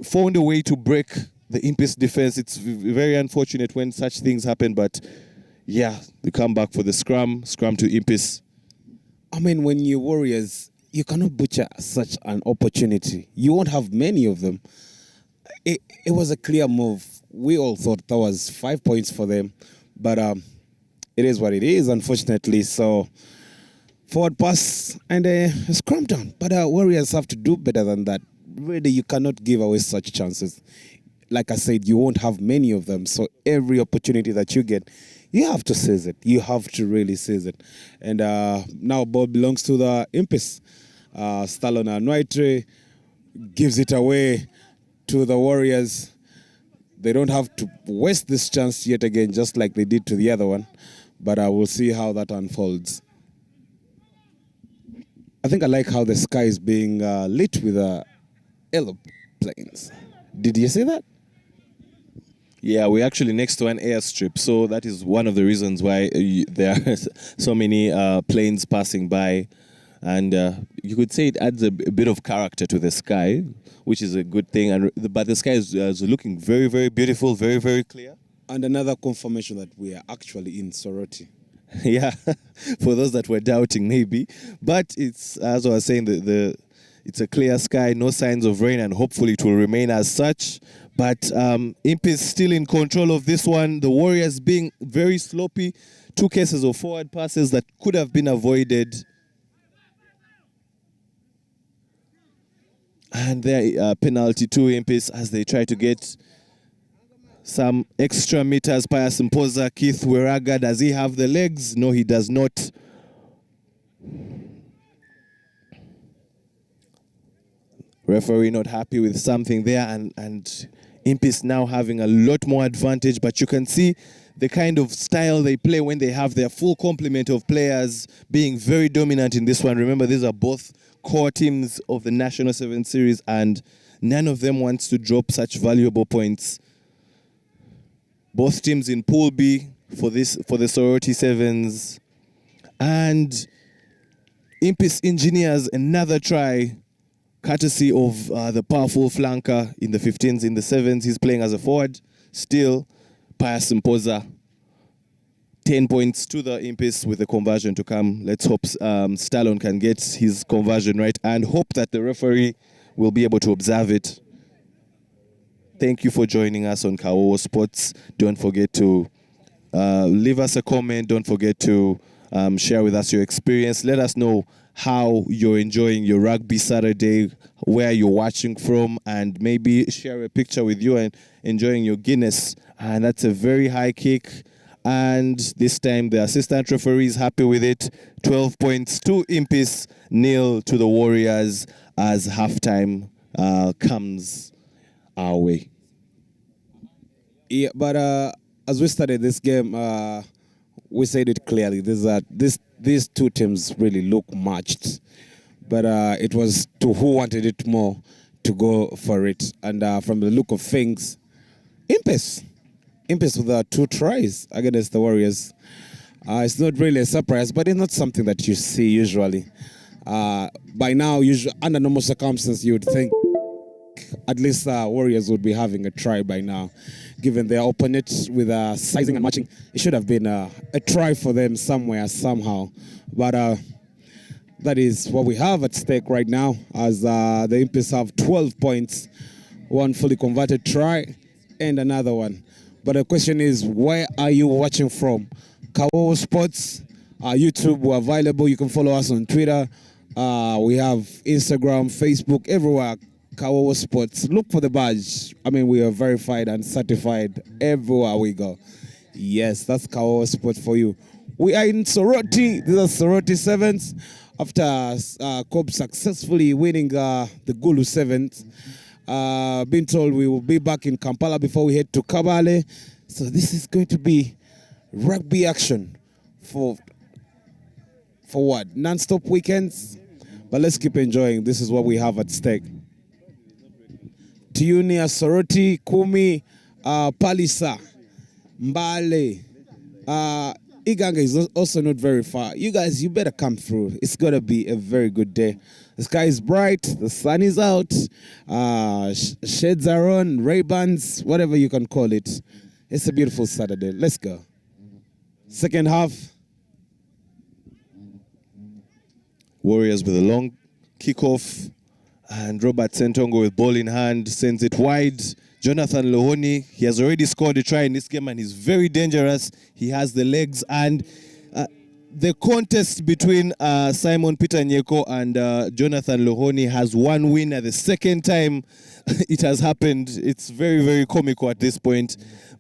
found a way to break the Impis defense. It's very unfortunate when such things happen, but yeah, they come back for the scrum to Impis. I mean, when you're Warriors, you cannot butcher such an opportunity. You won't have many of them. It was a clear move. We all thought that was 5 points for them, but it is what it is, unfortunately. So, forward pass and a scrum down. But Warriors have to do better than that. Really, you cannot give away such chances. Like I said, you won't have many of them. So, every opportunity that you get, you have to seize it. You have to really seize it. And now ball belongs to the Impis. Stallone Arinaito gives it away to the Warriors. They don't have to waste this chance yet again, just like they did to the other one. But we'll see how that unfolds. I think I like how the sky is being lit with aeroplanes. Did you see that? Yeah, we're actually next to an airstrip, so that is one of the reasons why there are so many planes passing by. And you could say it adds a bit of character to the sky, which is a good thing. But the sky is looking very, very beautiful, very, very clear. And another confirmation that we are actually in Soroti. Yeah, for those that were doubting, maybe. But it's, as I was saying, it's a clear sky, no signs of rain, and hopefully it will remain as such. But Imp is still in control of this one. The Warriors being very sloppy. 2 cases of forward passes that could have been avoided. And their penalty to Impis as they try to get some extra meters. Pius Mpoza, Keith Wiraga, does he have the legs? No, he does not. Referee not happy with something there, and Impis now having a lot more advantage, but you can see the kind of style they play when they have their full complement of players being very dominant in this one. Remember, these are both core teams of the National Sevens Series, and none of them wants to drop such valuable points. Both teams in Pool B for the Soroti Sevens. And Impis engineers another try, courtesy of the powerful flanker in the 15s, in the 7s. He's playing as a forward. Still, Pius Mpoza, 10 points to the Impis with the conversion to come. Let's hope Stallone can get his conversion right and hope that the referee will be able to observe it. Thank you for joining us on Kawowo Sports. Don't forget to leave us a comment. Don't forget to share with us your experience. Let us know how you're enjoying your rugby Saturday, where you're watching from, and maybe share a picture with you and enjoying your Guinness. And that's a very high kick. And this time the assistant referee is happy with it. 12 points to Impis, 0 to the Warriors as halftime comes our way. Yeah, but as we started this game, we said it clearly. These two teams really look matched, but it was to who wanted it more to go for it. And from the look of things, Impis with 2 tries against the Warriors. It's not really a surprise, but it's not something that you see usually. By now, under normal circumstances, you would think at least Warriors would be having a try by now, given their opponents with sizing and matching. It should have been a try for them somewhere, somehow. But that is what we have at stake right now, as the Impis have 12 points, 1 fully converted try, and another one. But the question is, where are you watching from? Kawowo Sports, YouTube, we're available. You can follow us on Twitter. We have Instagram, Facebook, everywhere. Kawowo Sports. Look for the badge. I mean, we are verified and certified everywhere we go. Yes, that's Kawowo Sports for you. We are in Soroti. These are Soroti Sevens. After Cobb successfully winning the Gulu Sevens, been told we will be back in Kampala before we head to Kabale. So this is going to be rugby action for what? Non-stop weekends? But let's keep enjoying. This is what we have at stake. Tiunia, Soroti, Kumi, Palisa, Mbale, Iganga is also not very far. You guys, you better come through. It's going to be a very good day. The sky is bright, the sun is out, shades are on, Ray-Bans, whatever you can call it. It's a beautiful Saturday. Let's go. Second half. Warriors with a long kickoff, and Robert Sentongo with ball in hand sends it wide. Jonathan Lohoni, he has already scored a try in this game and he's very dangerous. He has the legs, and the contest between Simon Peter Nyeko and Jonathan Lohoni has one winner. The second time it has happened. It's very, very comical at this point.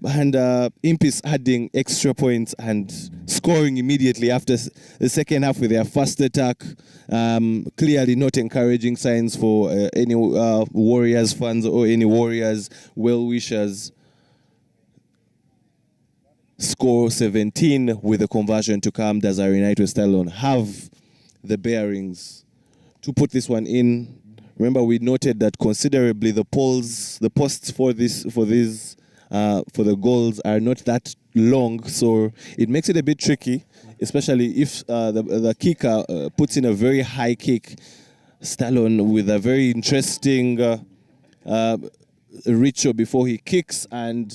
And Impis adding extra points and scoring immediately after the second half with their first attack. Clearly not encouraging signs for any Warriors fans or any Warriors well-wishers. Score 17 with a conversion to come. Desiree Knight-Westalon have the bearings to put this one in. Remember, we noted that considerably the posts for the goals are not that long, so it makes it a bit tricky, especially if the kicker puts in a very high kick. Stallone with a very interesting ritual before he kicks, and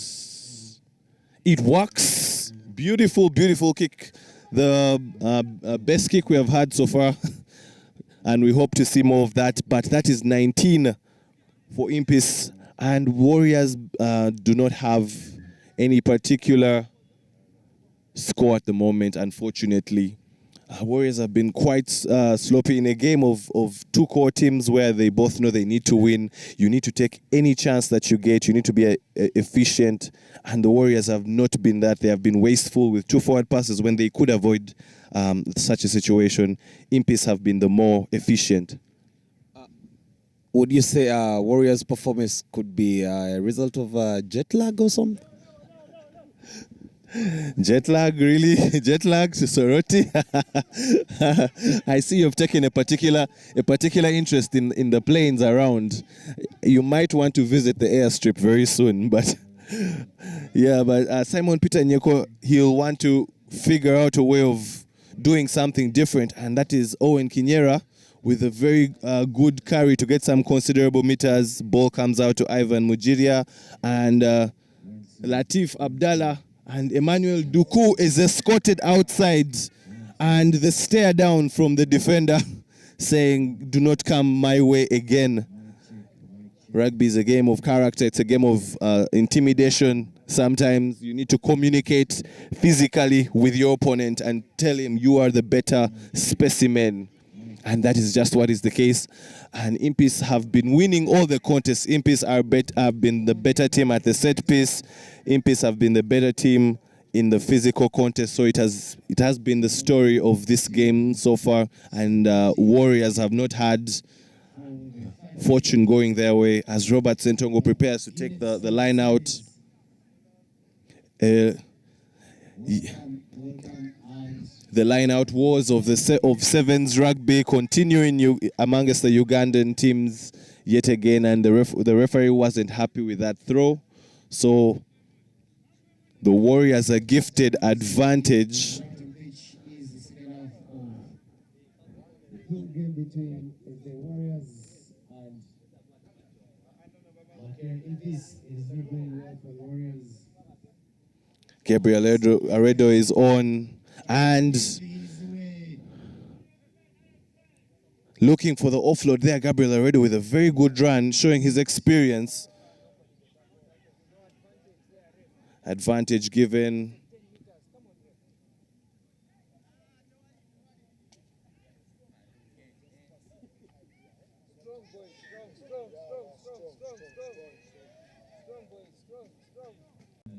it works. Beautiful, beautiful kick. The best kick we have had so far, and we hope to see more of that. But that is 19 for Impis, and Warriors do not have any particular score at the moment, unfortunately. Warriors have been quite sloppy in a game of two core teams where they both know they need to win. You need to take any chance that you get. You need to be efficient. And the Warriors have not been that. They have been wasteful with 2 forward passes when they could avoid such a situation. Impis have been the more efficient. Would you say Warriors' performance could be a result of jet lag or something? Jet lag, really? Jet lag to Soroti? I see you've taken a particular interest in the planes around. You might want to visit the airstrip very soon, but yeah, but Simon Peter Nyeko, he'll want to figure out a way of doing something different, and that is Owen Kinyera with a very good carry to get some considerable meters. Ball comes out to Ivan Mujiria, and Latif Abdallah and Emmanuel Duku is escorted outside, and the stare down from the defender saying, "Do not come my way again." Rugby is a game of character. It's a game of intimidation. Sometimes you need to communicate physically with your opponent and tell him you are the better specimen. And that is just what is the case. And Impis have been winning all the contests. Impis have been the better team at the set piece. Impis have been the better team in the physical contest. So it has been the story of this game so far. And Warriors have not had fortune going their way as Robert Sentongo prepares to take the line out. The line-out wars of sevens rugby continuing amongst the Ugandan teams yet again, and the referee wasn't happy with that throw. So the Warriors are gifted advantage. Gabriel Aredo is on. And looking for the offload there, Gabriel Aredo with a very good run, showing his experience. Advantage given.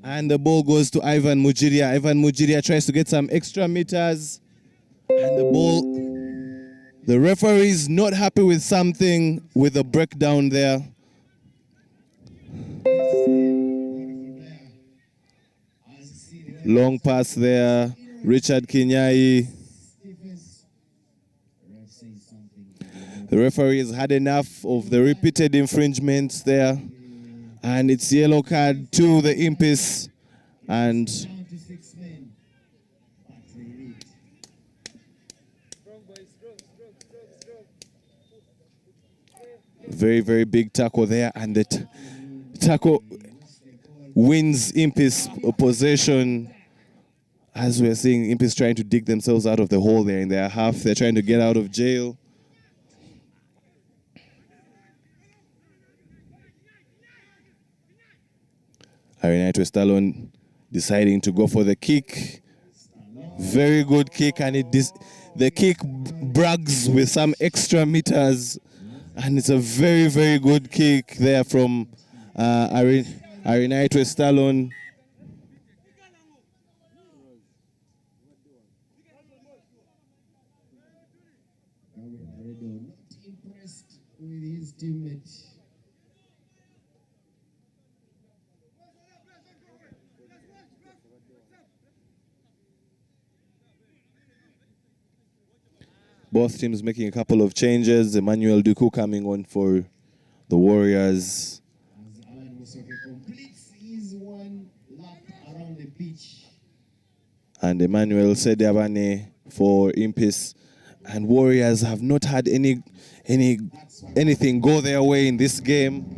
And the ball goes to Ivan Mujiria. Ivan Mujiria tries to get some extra meters. And the referee is not happy with something with the breakdown there. Long pass there. Richard Kinyai. The referee has had enough of the repeated infringements there. And it's yellow card to the Impis. And very, very big tackle there. And the tackle wins Impis possession. As we're seeing, Impis trying to dig themselves out of the hole there in their half. They're trying to get out of jail. Arinite Stallone deciding to go for the kick. Very good kick, and the kick brags with some extra meters. And it's a very, very good kick there from Arinite Stallone. Impressed with his teammate. Both teams making a couple of changes. Emmanuel Duku coming on for the Warriors. As Alan Musoke completes his one lap around the pitch. And Emmanuel Sediabane for Impis. And Warriors have not had anything go their way in this game.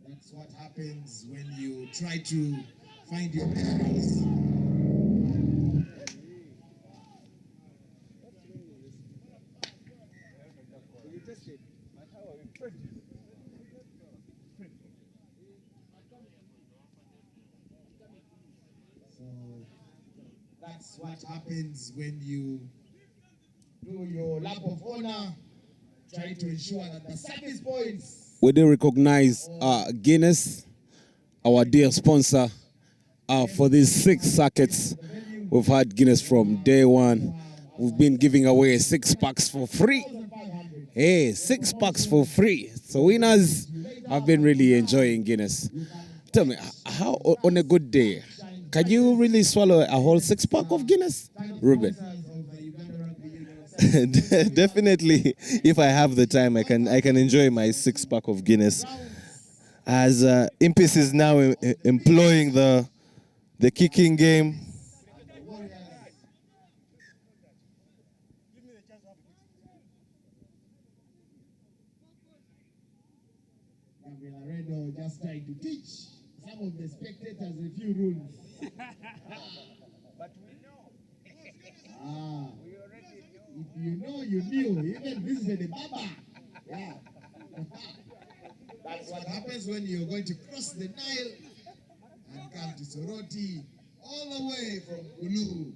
That's what happens when you try to find your enemies. So that's what happens when you do your lap of honor, try to ensure that the service points. We do recognize Guinness, our dear sponsor, for these 6 circuits. We've had Guinness from day one. We've been giving away 6 packs for free. Hey, 6 packs for free. So winners have been really enjoying Guinness. Tell me, how on a good day, can you really swallow a whole 6-pack of Guinness, Ruben? Definitely, if I have the time, I can enjoy my 6-pack of Guinness. As Impis is now employing the kicking game. Gabriel Aredo just trying to teach some of the spectators a few rules. But we know. If you know, you knew. Even visited the Baba. Yeah. That's what happens when you're going to cross the Nile and come to Soroti, all the way from Ulu.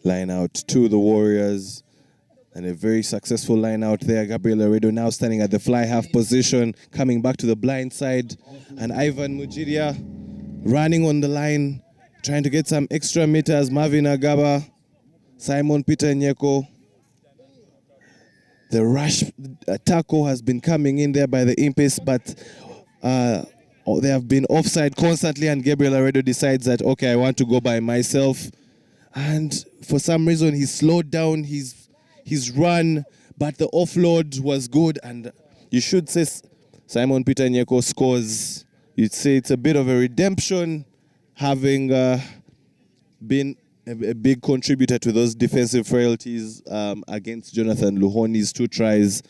Line out to the Warriors. And a very successful line out there. Gabriel Laredo now standing at the fly half position, coming back to the blind side. And Ivan Mujiria running on the line, trying to get some extra meters. Marvin Agaba, Simon Peter Nyeko. The rush tackle has been coming in there by the Impis, but they have been offside constantly, and Gabriel Laredo decides that, okay, I want to go by myself. And for some reason, he slowed down his run, but the offload was good, and you should say Simon Peter Nyeko scores. You'd say it's a bit of a redemption, having been a big contributor to those defensive frailties against Jonathan Luhoni's 2 tries.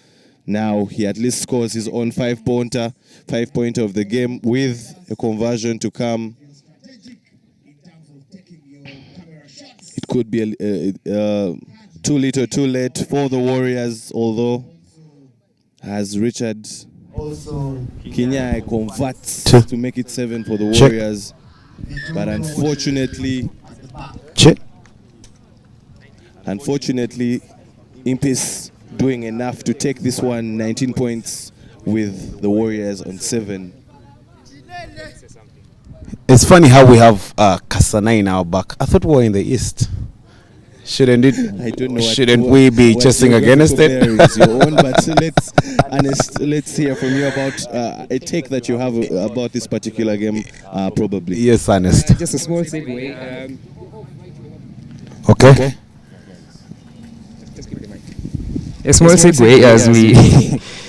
Now he at least scores his own 5-pointer of the game with a conversion to come. It could be too little, too late for the Warriors, although as Richard Kinyai converts to make it 7 for the Warriors. But unfortunately, Impis doing enough to take this one, 19 points with the Warriors on 7. It's funny how we have Kasana in our back. I thought we were in the East. Shouldn't it? I don't know. Shouldn't we be chasing against it? Is your own, but let's hear from you about a take that you have about this particular game, probably. Yes, Ernest. Just a small segue. Okay. Just give me the mic. A small segue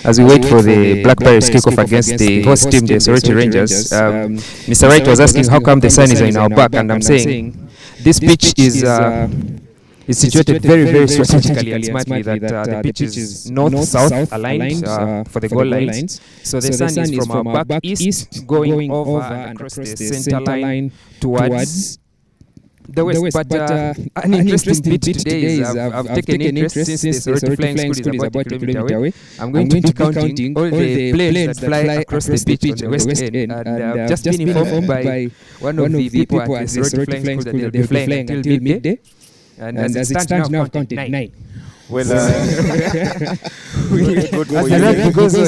as we wait for the Black Pirates kickoff against the host team, the Soroti Rangers. Mr. Wright was asking how come the sun is in our back, and I'm saying this pitch is situated very, very strategically and smartly, that the pitch is north-south aligned for the goal lines. So the sun is from our back east going over and across the center line towards the west. But an interesting bit today is I've taken interest since the Soroti Flying School is about a kilometer away. I'm going to be counting all the planes that fly across the pitch on the west end. And I've just been informed by one of the people at the Soroti Flying School that they'll be flying until midday. And as it stands now, I've counted 9. Well, as the rugby goes on,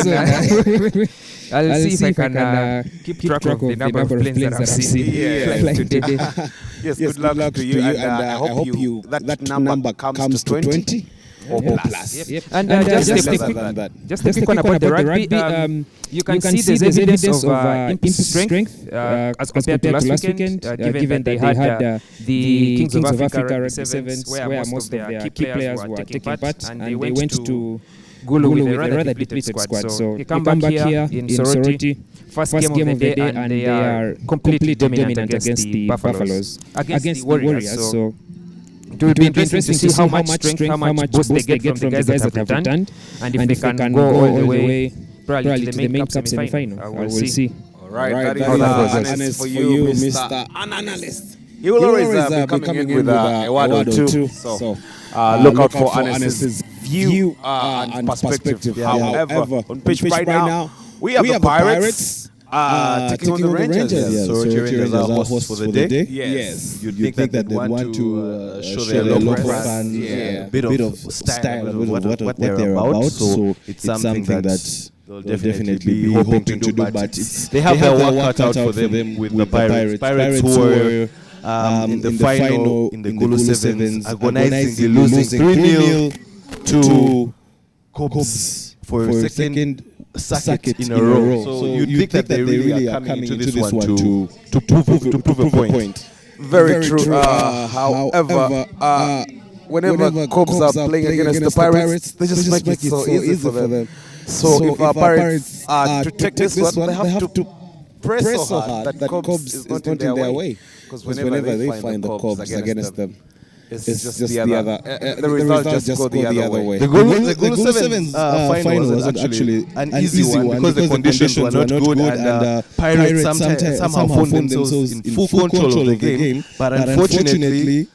I'll see if I can keep track of the number of planes that I've seen flying today. Yes, good luck to you, and I hope you that number comes to 20 or plus. Yep. And just a quick one about the rugby. You can see there's evidence of Imp's strength as compared to last weekend, given they had the Kings of Africa Rugby Sevens, where most of their key players were taking part, and they went to Gulu with a rather depleted squad. So they come back here in Soroti, first game of the day, and they are completely dominant against the Buffaloes, against the Warriors. So it will be interesting to see how much strength, how much boost they get from the guys that have returned, and if they can go all the way probably to the main cup semi-final. We'll see. All right, that is analyst for you, Mr. Analyst. He will always be coming in with a word or two. So look out for Ernest's view and perspective. However, on pitch right now, we have the Pirates taking on the Rangers. Soroti Rangers are hosts for the day. Yes. You'd think that they want to show their local fans a bit of style of what they're about. So it's something that they'll definitely be hoping to do, but they have their work cut out for them with the Pirates. Pirates who were in the final in the Guinness Sevens, agonizingly losing 3-0 to Cobs for a second circuit in a row. So you'd think that they really are coming into this one to prove a point. Very true. However, whenever Cobs are playing against the Pirates, they just make it so easy for them. So if our Pirates are to take this one, they have to press so hard that Cobs is not in their way. Because whenever they find the Cobs against them, it's just the other. The result just go the other way. The Guinness Sevens final was actually an easy one because the conditions were not good, and Pirates somehow found themselves in full control of the game. But unfortunately,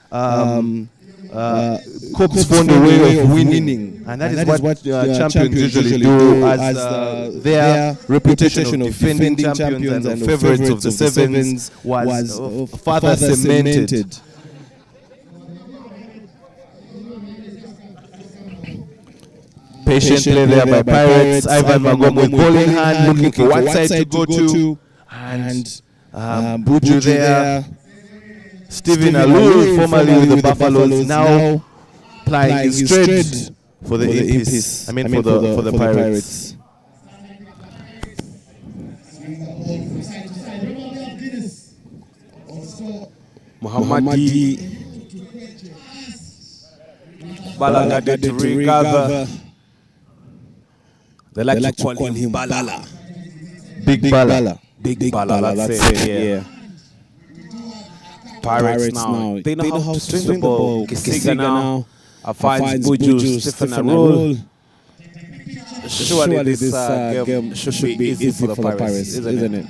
Cops found a way of winning, and that is what champions usually do, as their reputation of defending champions and favorites of the Sevens was further cemented. Patient play there by Pirates. Ivan Magom with ball in hand, looking for one side to go to, and Buju there. Stephen Alul, formerly with the Buffaloes, now plying his trade for the Impis. I mean for the Pirates. Muhammadi Balagade to recover. They like to call him Bala. Big Bala. Big Bala, that's it, yeah. Pirates now. They know how to swing the ball. Kisiga now finds Buju, Stephen Arul. Surely this game should be easy for the Pirates, isn't it?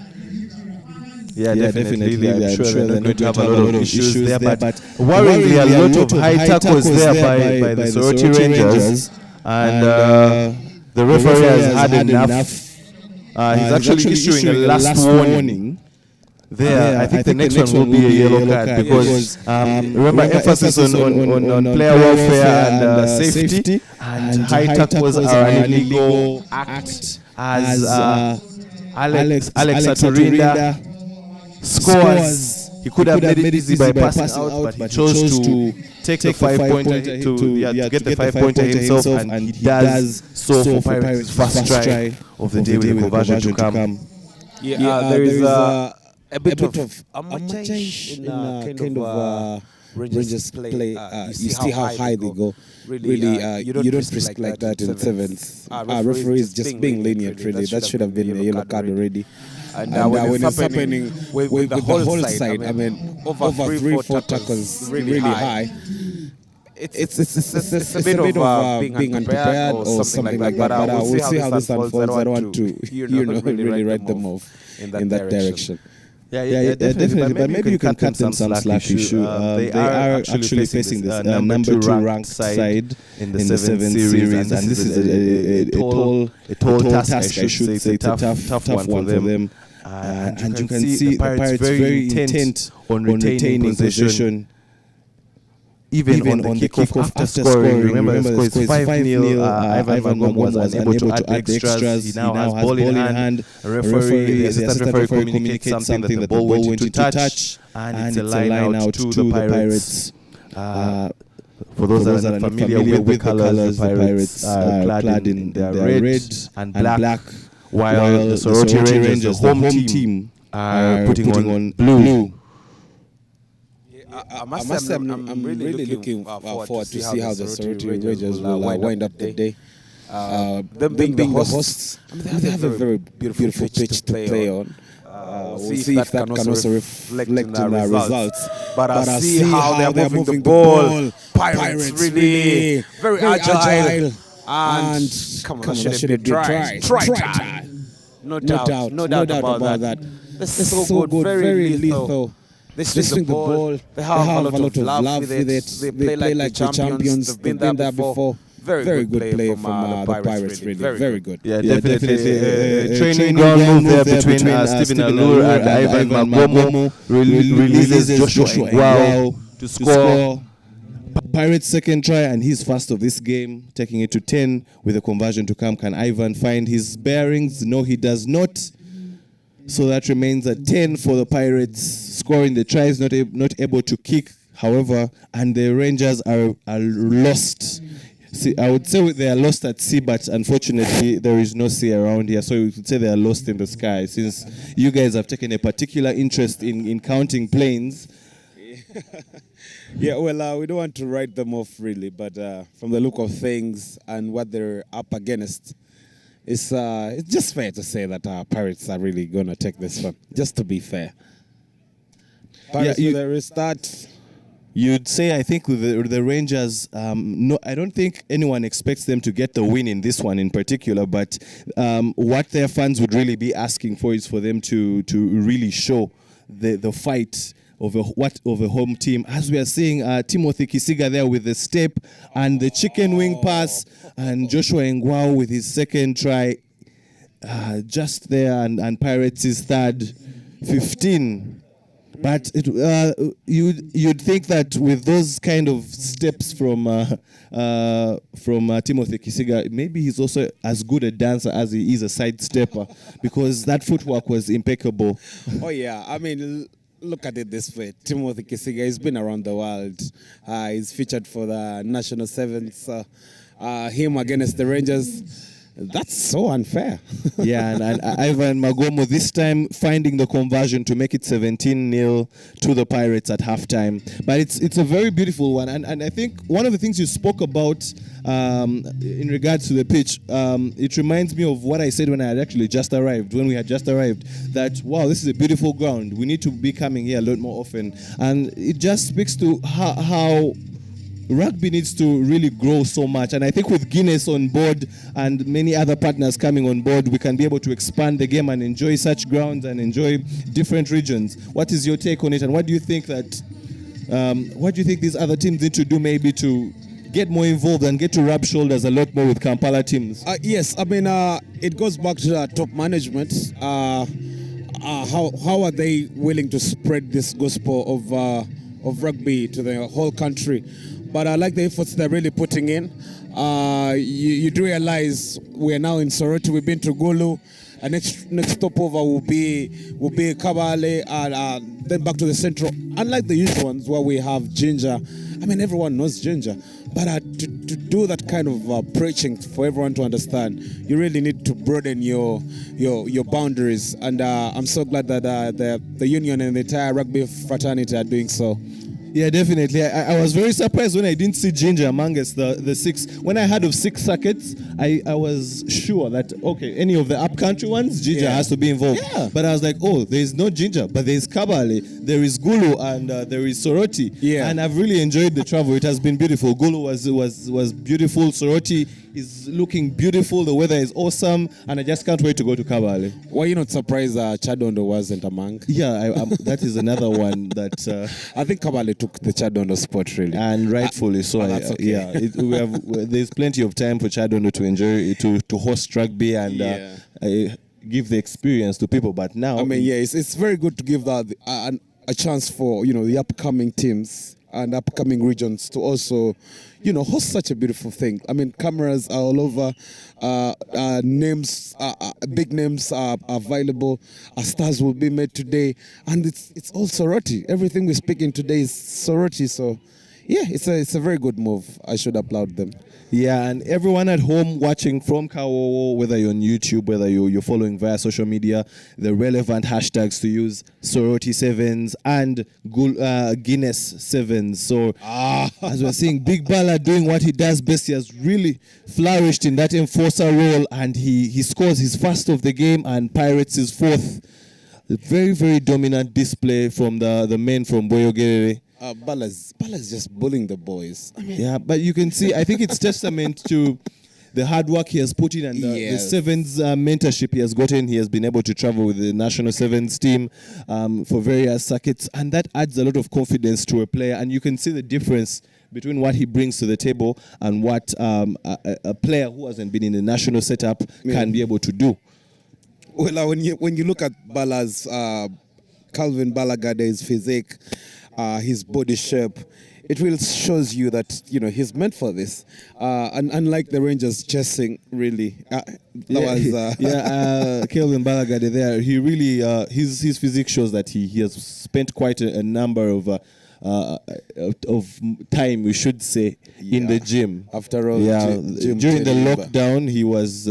Yeah, definitely. I'm sure they're going to have a lot of issues there, but worryingly, a lot of high tackles there by the Soroti Rangers, and the referee has had enough. He's actually issuing a last warning there. I think the next one will be a yellow card because remember, emphasis on player welfare and safety, and high tackles are an illegal act, as Alex Aturinda scores. He could have made it easy by passing out, but he chose to take the 5-pointer to get the 5-pointer himself, and he does so for Pirates' first try of the day with the conversion to come. There is a bit of a change in kind of Rangers play. You see how high they go. Really, you don't risk like that in sevens. Referees just being lenient, really. That should have been a yellow card already. And when it's happening with the whole side, I mean, over 3-4 tackles really high. It's a bit of being unprepared or something like that. But we'll see how this unfolds. I don't want to really write them off in that direction. Yeah, definitely. But maybe you can cut them some slack issue. They are actually facing this number 2 ranked side in the Sevens Series, and this is a tall task, I should say. It's a tough one for them. And you can see the Pirates very intent on retaining possession, even on the kickoff after scoring. Remember, the score is 5-0. Ivan Magom was unable to add extras. He now has ball in hand. The assistant referee communicates something that the ball went into touch, and it's a line out to the Pirates. For those that are not familiar with the colors, the Pirates are clad in their red and black, while the Soroti Rangers, the home team, are putting on blue. I must say, I'm really looking forward to see how the Soroti Rangers will wind up the day. Them being the hosts, they have a very beautiful pitch to play on. We'll see if that can also reflect in the results. But I see how they're moving the ball. Pirates really very agile. And come on, should it be try time. No doubt about that. This is so good, very lethal. They swing the ball. They have a lot of love with it. They play like the champions. They've been there before. Very good play from the Pirates, really. Very good. Yeah, definitely. Training ground move there between Stephen Alur and Ivan Magom releases Joshua Wow to score. Pirates' second try and his first of this game, taking it to 10 with a conversion to come. Can Ivan find his bearings? No, he does not. So that remains at 10 for the Pirates. Scoring the tries, not able to kick, however, and the Rangers are lost. See, I would say they are lost at sea, but unfortunately there is no sea around here, so you could say they are lost in the sky, since you guys have taken a particular interest in counting planes. Yeah, well, we don't want to write them off, really, but from the look of things and what they're up against, it's just fair to say that Pirates are really going to take this one, just to be fair. Pirates with a restart. You'd say, I think, with the Rangers, no, I don't think anyone expects them to get the win in this one in particular, but what their fans would really be asking for is for them to really show the fight of a home team. As we are seeing Timothy Kisiga there with the step and the chicken wing pass, and Joshua Ngwao with his second try, just there, and Pirates is third, 15. But you'd think that with those kind of steps from Timothy Kisiga, maybe he's also as good a dancer as he is a side stepper, because that footwork was impeccable. Oh yeah, I mean, look at it this way. Timothy Kisiga, he's been around the world. He's featured for the national sevens. Him against the Rangers. That's so unfair. Yeah, and Ivan Magomo this time finding the conversion to make it 17-0 to the Pirates at halftime. But it's a very beautiful one, and I think one of the things you spoke about in regards to the pitch, it reminds me of what I said when we had just arrived, that wow, this is a beautiful ground. We need to be coming here a lot more often, and it just speaks to how rugby needs to really grow so much. And I think with Guinness on board and many other partners coming on board, we can be able to expand the game and enjoy such grounds and enjoy different regions. What is your take on it, and what do you think these other teams need to do maybe to get more involved and get to rub shoulders a lot more with Kampala teams? Yes, I mean, it goes back to top management. How are they willing to spread this gospel of rugby to the whole country? But I like the efforts they're really putting in. You do realize we are now in Soroti. We've been to Gulu. And next stopover will be Kabale, and then back to the central. Unlike the usual ones where we have Ginger, I mean, everyone knows Ginger. But to do that kind of preaching for everyone to understand, you really need to broaden your boundaries. And I'm so glad that the union and the entire rugby fraternity are doing so. Yeah, definitely. I was very surprised when I didn't see Ginger amongst the six. When I heard of 6 circuits, I was sure that, okay, any of the upcountry ones, Ginger has to be involved. Yeah. But I was like, oh, there's no Ginger, but there's Kabale, there is Gulu, and there is Soroti. Yeah. And I've really enjoyed the travel. It has been beautiful. Gulu was beautiful. Soroti is looking beautiful. The weather is awesome, and I just can't wait to go to Kabale. Why are you not surprised Chadondo wasn't among? Yeah, that is another one that... I think Kabale took the Chadondo spot, really. And rightfully so. That's okay. Yeah, there's plenty of time for Chadondo to enjoy, to host rugby and give the experience to people. But now... I mean, yeah, it's very good to give that a chance for, the upcoming teams and upcoming regions to also... host such a beautiful thing. I mean, cameras are all over. Names, big names are available. Stars will be made today, and it's all Soroti. Everything we're speaking today is Soroti. So, yeah, it's a very good move. I should applaud them. Yeah, and everyone at home watching from Kawowo, whether you're on YouTube, whether you're following via social media, the relevant hashtags to use: Soroti Sevens and Guinness Sevens. So as we're seeing, Big Bala doing what he does best. He has really flourished in that enforcer role, and he scores his first of the game, and Pirates his fourth. A very, very dominant display from the men from Boyogerere. Bala's just bullying the boys. I mean, yeah, but you can see, I think it's testament to the hard work he has put in and the sevens mentorship he has gotten. He has been able to travel with the national sevens team for various circuits, and that adds a lot of confidence to a player. And you can see the difference between what he brings to the table and what a player who hasn't been in the national setup can be able to do. Well, when you look at Bala's Calvin Balagade's physique, his body shape, it really shows you that he's meant for this. And unlike the Rangers chasing, really, Calvin Balagade there, he really his physique shows that he has spent quite a number of time, we should say, in the gym. After all, during the lockdown, he was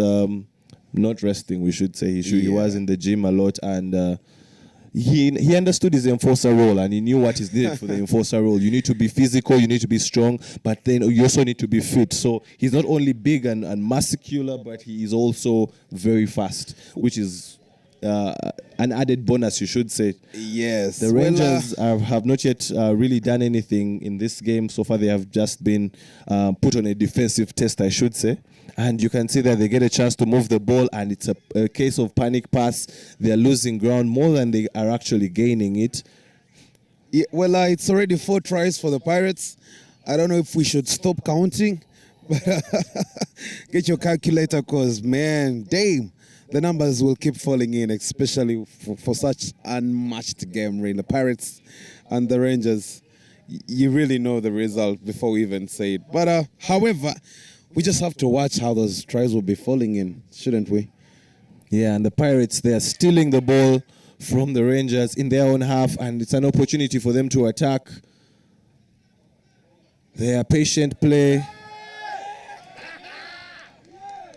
not resting. We should say he was in the gym a lot, and. He understood his enforcer role, and he knew what is needed for the enforcer role. You need to be physical, you need to be strong, but then you also need to be fit. So he's not only big and muscular, but he is also very fast, which is an added bonus, you should say. Yes. The Rangers have not yet really done anything in this game. So far, they have just been put on a defensive test, I should say. And you can see that they get a chance to move the ball, and it's a case of panic pass. They are losing ground more than they are actually gaining it. Yeah, well, it's already 4 tries for the Pirates. I don't know if we should stop counting, but get your calculator because, man, damn, the numbers will keep falling in, especially for such unmatched game, really. The Pirates and the Rangers, you really know the result before we even say it. But, however, we just have to watch how those tries will be falling in, shouldn't we? Yeah, and the Pirates, they are stealing the ball from the Rangers in their own half, and it's an opportunity for them to attack. Their patient play.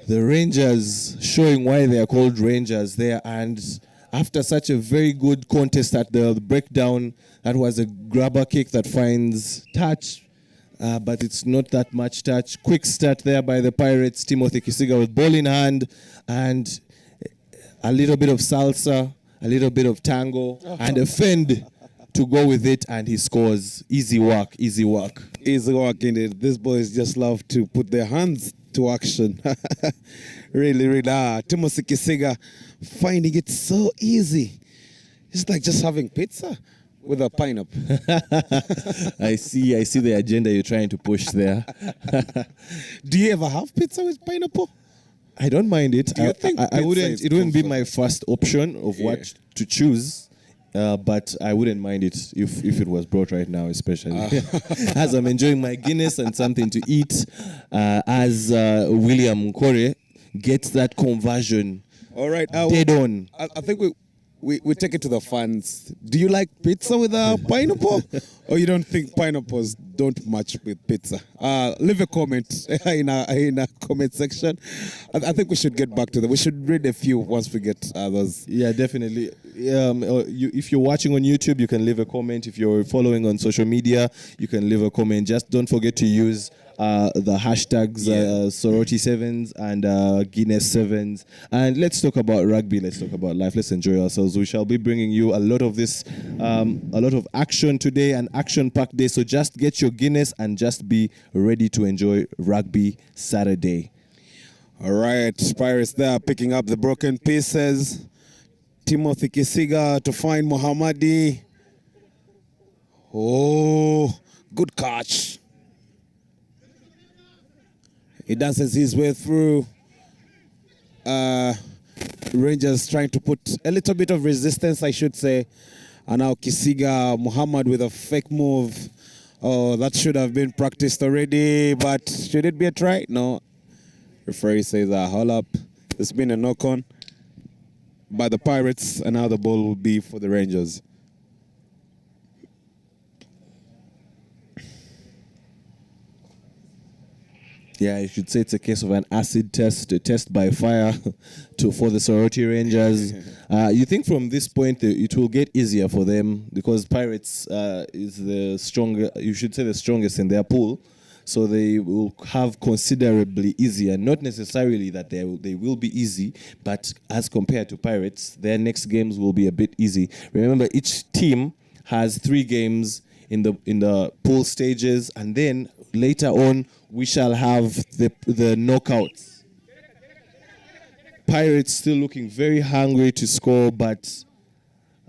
The Rangers showing why they are called Rangers there, and after such a very good contest at the breakdown, that was a grabber kick that finds touch, but it's not that much touch. Quick start there by the Pirates. Timothy Kisiga with ball in hand, and a little bit of salsa, a little bit of tango, and a fend to go with it, and he scores. Easy work, easy work. Easy work indeed. These boys just love to put their hands to action. Really, really. Timothy Kisiga finding it so easy. It's like just having pizza with a pineapple. I see the agenda you're trying to push there. Do you ever have pizza with pineapple? I don't mind it. Do you think I wouldn't. It wouldn't be comfort? my first option of what to choose. But I wouldn't mind it if it was brought right now, especially as I'm enjoying my Guinness and something to eat. As William Nkore gets that conversion. All right, dead on. I think we take it to the fans. Do you like pizza with a pineapple, or you don't think pineapples don't match with pizza? Leave a comment in a comment section. I think we should get back to that. We should read a few once we get those. Yeah, definitely. If you're watching on YouTube, you can leave a comment. If you're following on social media, you can leave a comment. Just don't forget to use the hashtags Soroti Sevens and Guinness Sevens. And let's talk about rugby. Let's talk about life. Let's enjoy ourselves. We shall be bringing you a lot of this, a lot of action today, an action-packed day. So just get your Guinness and just be ready to enjoy Rugby Saturday. All right, Pirates there picking up the broken pieces. Timothy Kisiga to find Mohammadi. Oh, good catch. He dances his way through. Rangers trying to put a little bit of resistance, I should say. And now Kisiga, Muhammad with a fake move. Oh, that should have been practiced already, but should it be a try? No. Referee says, hold up. There's been a knock-on by the Pirates, and now the ball will be for the Rangers. Yeah, you should say it's a case of an acid test, a test by fire for the Soroti Rangers. You think from this point it will get easier for them because Pirates is the stronger, you should say the strongest in their pool. So they will have considerably easier, not necessarily that they will be easy, but as compared to Pirates, their next games will be a bit easy. Remember, each team has 3 games in the pool stages, and then later on we shall have the knockouts. Pirates still looking very hungry to score, but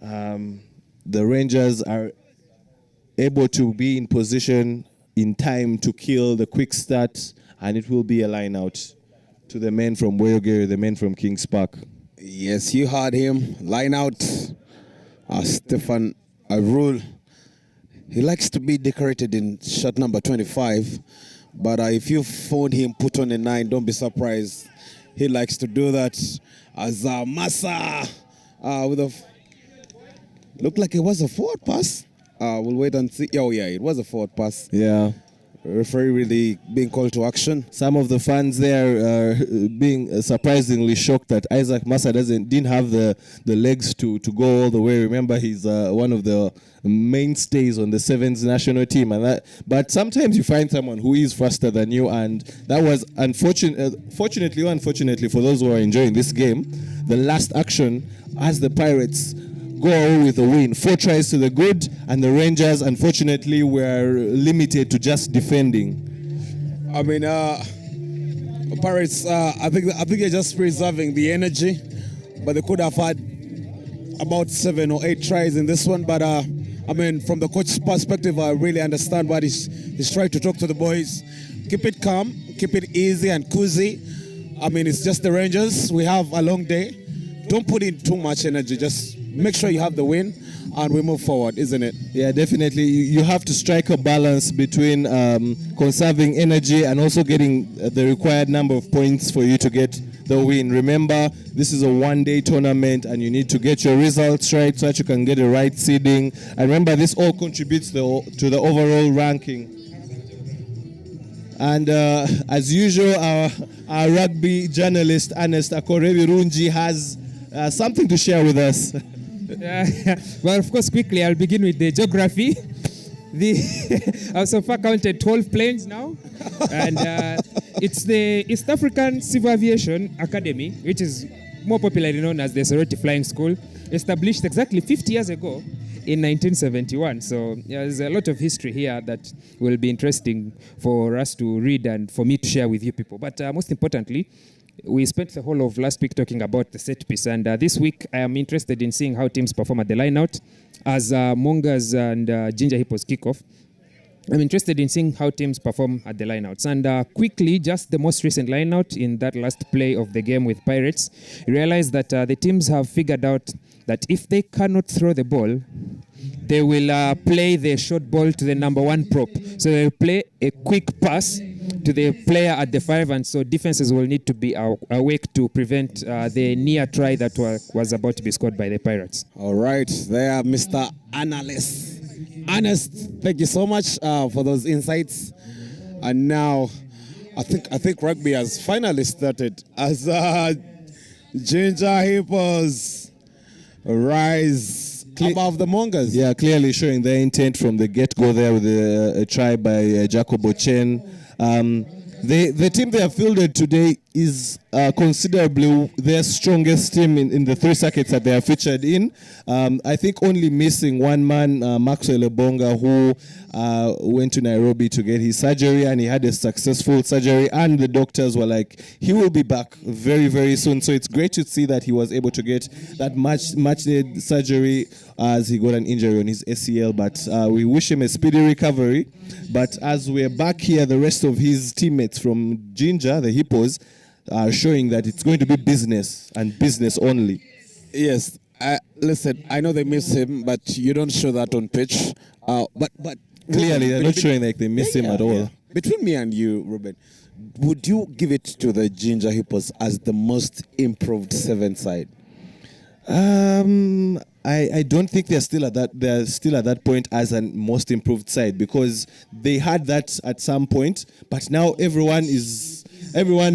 the Rangers are able to be in position in time to kill the quick start, and it will be a line out to the men from Weyogere, the men from Kings Park. Yes, you heard him. Line out. Stefan Arul. He likes to be decorated in shirt number 25, but if you found him put on a 9, don't be surprised. He likes to do that. As Massa with a looked like it was a forward pass. We'll wait and see. Oh yeah, it was a forward pass. Yeah. Referee really being called to action. Some of the fans there being surprisingly shocked that Isaac Massa didn't have the legs to go all the way. Remember, he's one of the mainstays on the Sevens national team, but sometimes you find someone who is faster than you, and that was fortunately or unfortunately for those who are enjoying this game, the last action as the Pirates go away with a win. 4 tries to the good, and the Rangers, unfortunately, were limited to just defending. I mean, Pirates, I think they're just preserving the energy, but they could have had about 7 or 8 tries in this one, but I mean, from the coach's perspective, I really understand what he's trying to talk to the boys. Keep it calm, keep it easy and cozy. I mean, it's just the Rangers. We have a long day. Don't put in too much energy. Just make sure you have the win and we move forward, isn't it? Yeah, definitely. You have to strike a balance between conserving energy and also getting the required number of points for you to get the win. Remember, this is a one-day tournament and you need to get your results right so that you can get the right seeding. And remember, this all contributes to the overall ranking. And as usual, our rugby journalist, Ernest Akorevirunji, has something to share with us. Well, of course, quickly, I'll begin with the geography. I've so far counted 12 planes now. And it's the East African Civil Aviation Academy, which is more popularly known as the Soroti Flying School, established exactly 50 years ago in 1971. So there's a lot of history here that will be interesting for us to read and for me to share with you people. But most importantly, we spent the whole of last week talking about the set piece, and this week I am interested in seeing how teams perform at the line-out as Mongas and Ginger Hippos kick off. I'm interested in seeing how teams perform at the lineouts. And quickly, just the most recent lineout in that last play of the game with Pirates, you realize that the teams have figured out that if they cannot throw the ball, they will play the short ball to the number one prop. So they'll play a quick pass to the player at the 5, and so defenses will need to be awake to prevent the near try that was about to be scored by the Pirates. All right, there, Mr. Analyst. Ernest, thank you so much for those insights. And now, I think rugby has finally started as Ginger Hippos rise above the Mongas. Yeah, clearly showing their intent from the get-go there with a try by Jacobo Chen. The team they have fielded today is considerably their strongest team in the 3 circuits that they are featured in. I think only missing one man, Maxwell Ebonga, who went to Nairobi to get his surgery, and he had a successful surgery, and the doctors were like, he will be back very, very soon. So it's great to see that he was able to get that much needed surgery as he got an injury on his ACL, but we wish him a speedy recovery. But as we're back here, the rest of his teammates from Ginger, the Hippos, are showing that it's going to be business and business only. Yes. Listen, I know they miss him, but you don't show that on pitch. But clearly, they're not showing like they miss him at all. Yeah. Between me and you, Ruben, would you give it to the Ginger Hippos as the most improved 7 side? I don't think they're still at that point as a most improved side, because they had that at some point, but now everyone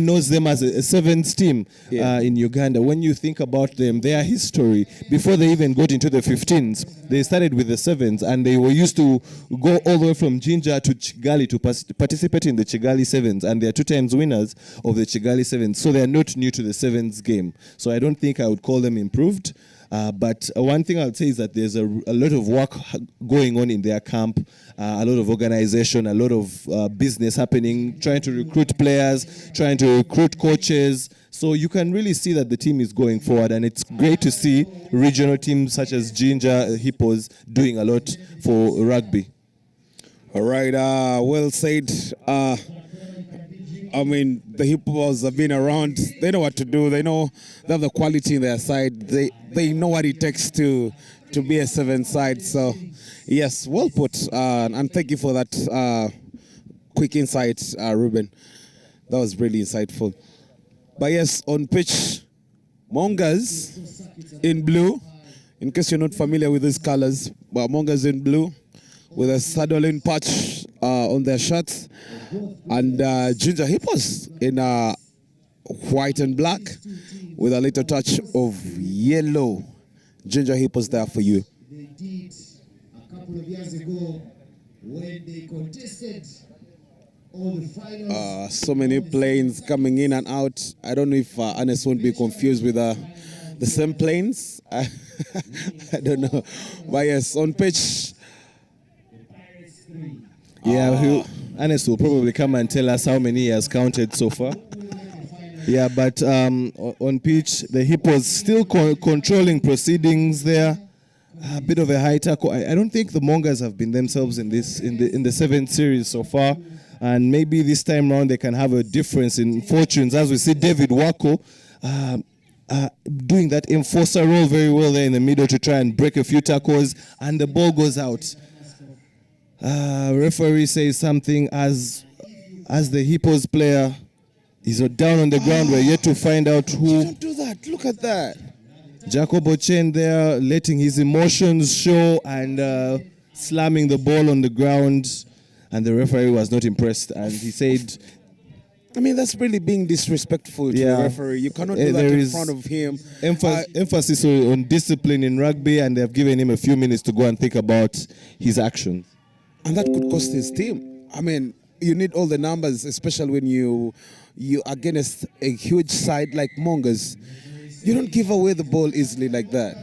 knows them as a sevens team in Uganda. When you think about them, their history, before they even got into the 15s, they started with the sevens, and they were used to go all the way from Ginger to Chigali to participate in the Chigali Sevens, and they're 2 times winners of the Chigali Sevens. So they're not new to the sevens game. So I don't think I would call them improved. But one thing I would say is that there's a lot of work going on in their camp, a lot of organization, a lot of business happening, trying to recruit players, trying to recruit coaches. So you can really see that the team is going forward, and it's great to see regional teams such as Ginger Hippos doing a lot for rugby. All right, well said. I mean, the Hippos have been around. They know what to do. They know they have the quality in their side. They know what it takes to be a 7 side. So, yes, well put. And thank you for that quick insight, Ruben. That was really insightful. But yes, on pitch, Mongas in blue. In case you're not familiar with these colors, but Mongas in blue with a saddling patch on their shirts, and Ginger Hippos in white and black with a little touch of yellow. Ginger Hippos there for you. They did a couple of years ago when they contested all the finals. So many planes coming in and out. I don't know if Ernest won't be confused with the same planes. I don't know. But yes, on pitch. Yeah, Ernest will probably come and tell us how many he has counted so far. Yeah, but on pitch, the Hippos still controlling proceedings there. a bit of a high tackle. I don't think the Mongas have been themselves in the Sevens Series so far, and maybe this time round they can have a difference in fortunes as we see David Wako doing that enforcer role very well there in the middle to try and break a few tackles, and the ball goes out. Referee says something as the Hippos player is down on the ground. We're yet to find out who. Don't do that. Look at that. Jacob Ochen there letting his emotions show and slamming the ball on the ground, and the referee was not impressed, and he said, I mean, that's really being disrespectful to the referee. You cannot do that in front of him. Emphasis on discipline in rugby, and they have given him a few minutes to go and think about his actions. And that could cost his team. I mean, you need all the numbers, especially when you against a huge side like Mongas. You don't give away the ball easily like that.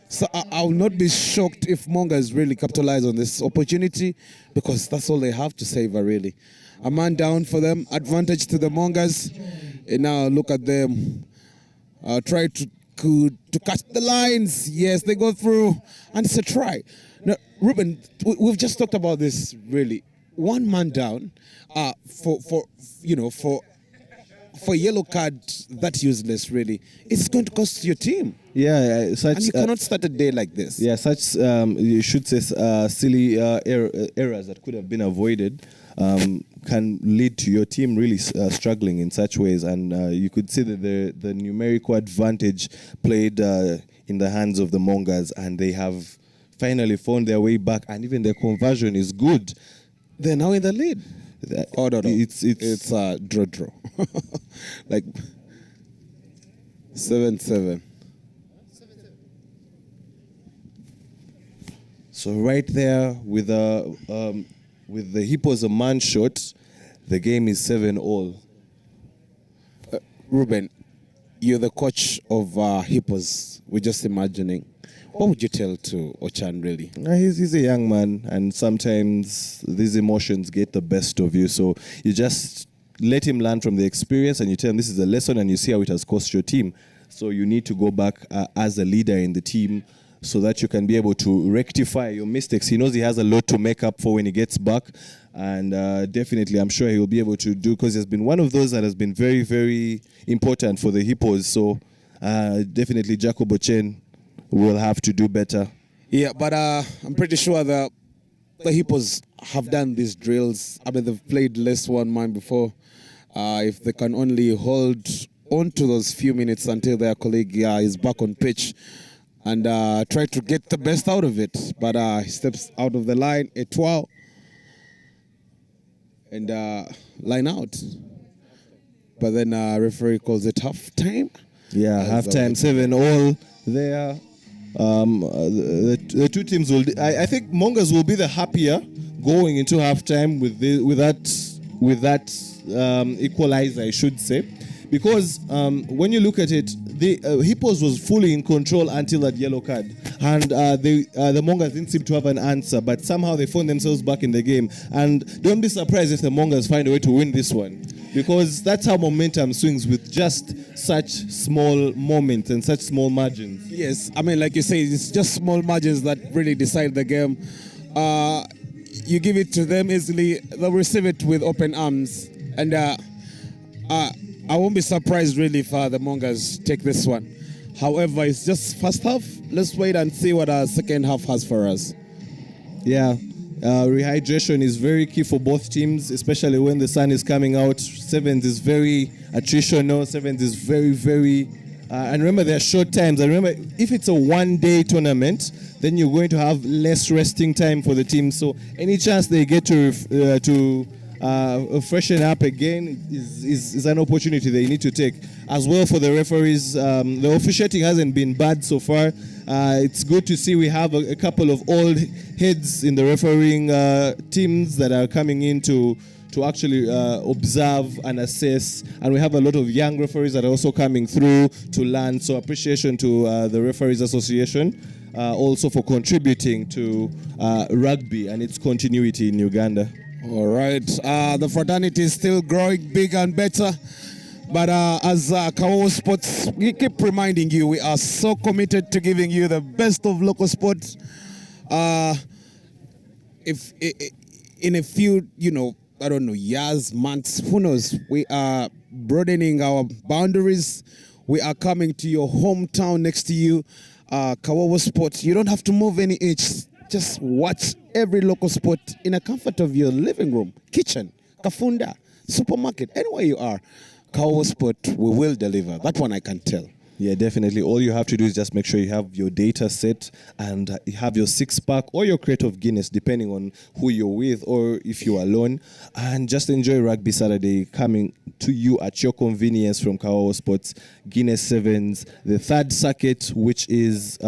So I will not be shocked if Mongas really capitalize on this opportunity, because that's all they have to savor, really. A man down for them, advantage to the Mongas. And now look at them. Try to catch the lines. Yes, they go through, and it's a try. Now, Ruben, we've just talked about this, really. One man down for yellow card, that's useless, really. It's going to cost your team. Yeah, and you cannot start a day like this. Yeah, such you should say silly errors that could have been avoided can lead to your team really struggling in such ways, and you could see that the numerical advantage played in the hands of the Mongas, and they have finally found their way back, and even their conversion is good. They're now in the lead. Oh no, it's draw. Like 7-7. So right there with the Hippos a man shot, the game is 7-all. Ruben, you're the coach of Hippos. We're just imagining. What would you tell to Ochan, really? He's a young man, and sometimes these emotions get the best of you. So you just let him learn from the experience, and you tell him this is a lesson, and you see how it has cost your team. So you need to go back as a leader in the team so that you can be able to rectify your mistakes. He knows he has a lot to make up for when he gets back, and definitely I'm sure he will be able to do, because he's been one of those that has been very, very important for the Hippos. So definitely Jacob Ochen will have to do better. Yeah, but I'm pretty sure that the Hippos have done these drills. I mean, they've played less one man before. If they can only hold on to those few minutes until their colleague is back on pitch and try to get the best out of it. But he steps out of the line, a twirl, and line out. But then referee calls it half time. Yeah, half time, 7-all there. The two teams will. I think Mongas will be the happier going into halftime with that equalizer, I should say, because when you look at it, the Hippos was fully in control until that yellow card, and the Mongas didn't seem to have an answer, but somehow they found themselves back in the game. And don't be surprised if the Mongas find a way to win this one, because that's how momentum swings with just such small moments and such small margins. Yes, I mean, like you say, it's just small margins that really decide the game. You give it to them easily, they'll receive it with open arms. And I won't be surprised really if the Mongas take this one. However, it's just first half. Let's wait and see what our second half has for us. Yeah. Rehydration is very key for both teams, especially when the sun is coming out. Sevens is very attritional. Sevens is very, very... and remember, there are short times. And remember, if it's a one-day tournament, then you're going to have less resting time for the team. So any chance they get to freshen up again is an opportunity they need to take. As well for the referees, the officiating hasn't been bad so far. It's good to see we have a couple of old heads in the refereeing teams that are coming in to actually observe and assess, and we have a lot of young referees that are also coming through to learn. So appreciation to the Referees Association also for contributing to rugby and its continuity in Uganda. All right, the fraternity is still growing bigger and better. But as Kawowo Sports, we keep reminding you, we are so committed to giving you the best of local sports. If in a few, I don't know, years, months, who knows, we are broadening our boundaries. We are coming to your hometown next to you, Kawowo Sports. You don't have to move any inch. Just watch every local sport in the comfort of your living room, kitchen, kafunda, supermarket, anywhere you are. Kawowo Sport, we will deliver. That one I can tell. Yeah, definitely. All you have to do is just make sure you have your data set and you have your six-pack or your crate of Guinness, depending on who you're with or if you're alone. And just enjoy Rugby Saturday coming to you at your convenience from Kawowo Sports, Guinness Sevens, the third circuit, which is...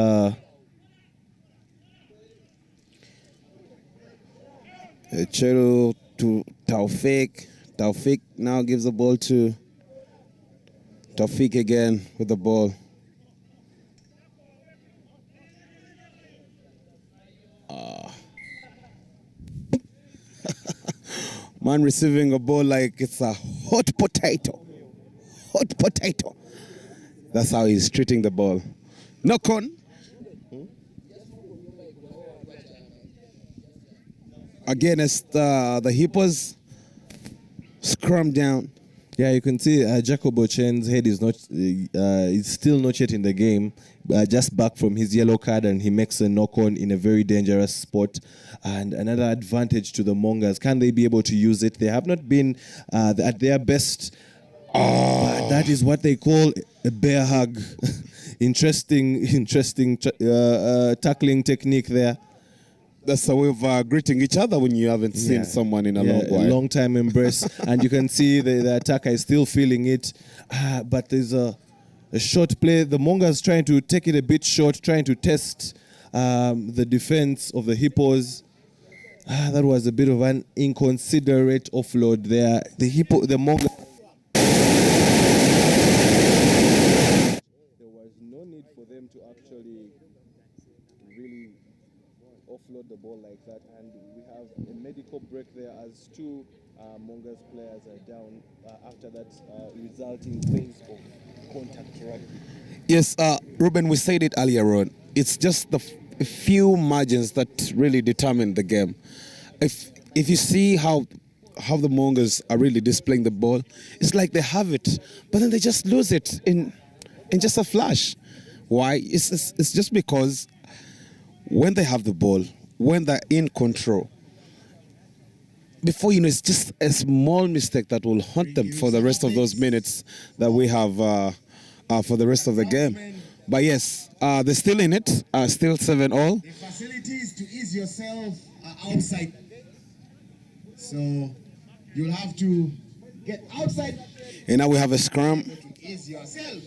Chero to Taufik. Taufik now gives the ball to Taufik again with the ball. Man receiving a ball like it's a hot potato. Hot potato. That's how he's treating the ball. Knock on. Against the Hippos. Scrum down. Yeah, you can see Jacobo Chen's head is not, is still not yet in the game. Just back from his yellow card, and he makes a knock-on in a very dangerous spot. And another advantage to the Mongers. Can they be able to use it? They have not been at their best. But that is what they call a bear hug. interesting tackling technique there. That's a way of greeting each other when you haven't seen someone in a long while. Long time embrace. And you can see the attacker is still feeling it. But there's a short play. The Mongers trying to take it a bit short, trying to test the defense of the Hippos. That was a bit of an inconsiderate offload there. The Mongers... There was no need for them to actually really offload the ball like that, and we have a medical break there as two Mongers players are down after that resulting phase of contact rugby. Yes, Ruben, we said it earlier on. It's just the few margins that really determine the game. If you see how the Mongers are really displaying the ball, it's like they have it, but then they just lose it in just a flash. Why? It's just because when they have the ball, when they're in control, before you know, it's just a small mistake that will haunt them for the rest of those minutes that we have for the rest of the game. But yes, they're still in it, still 7-all. The facilities to ease yourself are outside. So you'll have to get outside. And now we have a scrum. To ease yourself.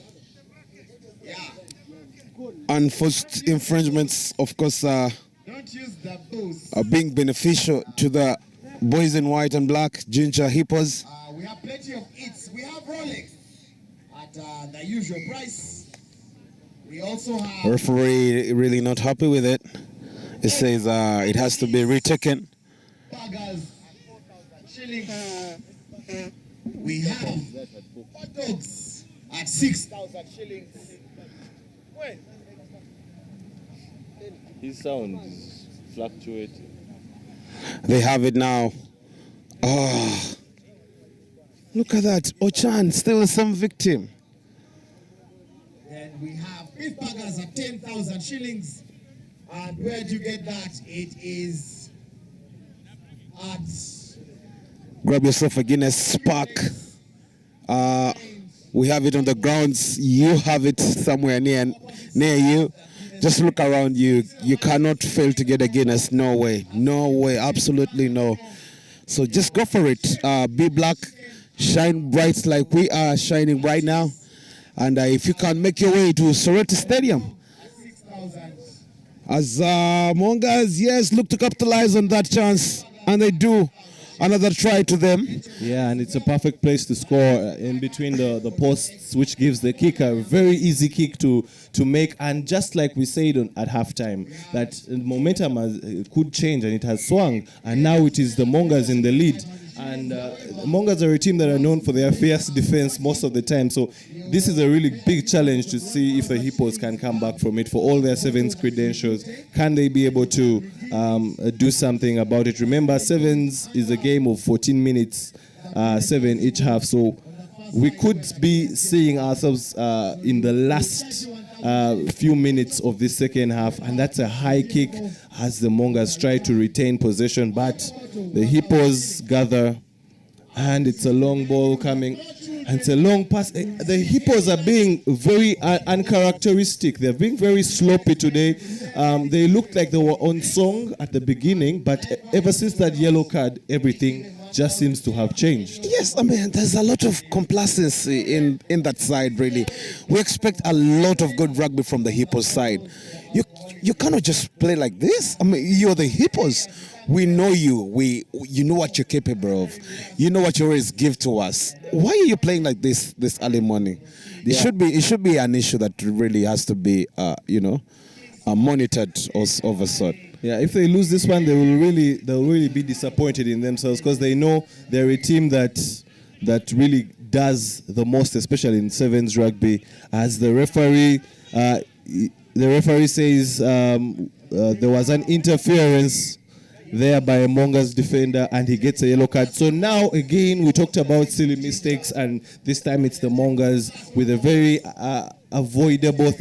Yeah. Unforced infringements, of course, Don't use the booze. are being beneficial to the boys in white and black, ginger hippos. We have plenty of eats. We have Rolex at the usual price. We also have... Referee really not happy with it. It says it has to be retaken. Burgers, shillings. We have hot dogs at 6,000 shillings. When? His sound is fluctuating. They have it now. Oh, look at that. Ochan, still some victim. Then we have beef burgers at 10,000 shillings. And where do you get that? It is at... Grab yourself a Guinness Spark. We have it on the grounds. You have it somewhere near you. Just look around you. You cannot fail to get a Guinness. No way. No way. Absolutely no. So just go for it. Be black. Shine bright like we are shining right now. And if you can make your way to Soroti Stadium. As Mongers, yes, look to capitalize on that chance. And they do. Another try to them. Yeah, and it's a perfect place to score in between the posts, which gives the kicker a very easy kick to make. And just like we said at halftime, that momentum could change and it has swung. And now it is the Mongers in the lead. And Mongas are a team that are known for their fierce defense most of the time. So this is a really big challenge to see if the Hippos can come back from it. For all their sevens credentials, can they be able to do something about it? Remember, sevens is a game of 14 minutes, 7 each half. So we could be seeing ourselves in the last few minutes of this second half, and that's a high kick as the Mongas try to retain possession, but the Hippos gather, and it's a long ball coming, and it's a long pass. The Hippos are being very uncharacteristic. They're being very sloppy today. They looked like they were on song at the beginning, but ever since that yellow card, everything just seems to have changed. Yes, I mean, there's a lot of complacency in that side, really. We expect a lot of good rugby from the Hippos side. You cannot just play like this. I mean, you're the Hippos. We know you. You know what you're capable of. You know what you always give to us. Why are you playing like this early morning? It should be an issue that really has to be, monitored of a sort. Yeah, if they lose this one, they'll really be disappointed in themselves, because they know they're a team that really does the most, especially in sevens rugby. As the referee says, there was an interference there by a Mongas defender, and he gets a yellow card. So now again, we talked about silly mistakes, and this time it's the Mongas with a very avoidable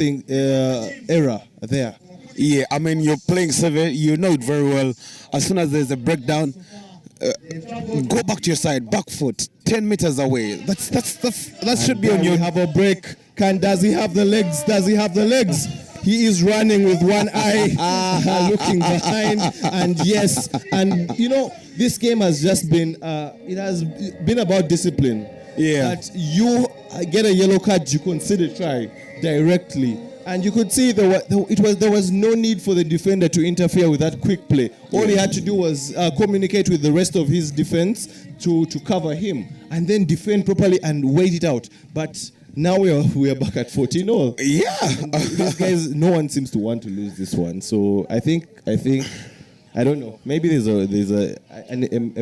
error there. Yeah, I mean, you're playing seven, you know it very well. As soon as there's a breakdown, go back to your side, back foot, 10 meters away. That should be on you. Have a break. Does he have the legs? Does he have the legs? He is running with one eye, looking behind, and yes, and this game has just been, it has been about discipline. Yeah. That you get a yellow card, you consider try directly. And you could see there was no need for the defender to interfere with that quick play. All he had to do was communicate with the rest of his defense to cover him, and then defend properly and wait it out. But now we are back at 14-0. Yeah, these guys, no one seems to want to lose this one. So I think I don't know. Maybe there's a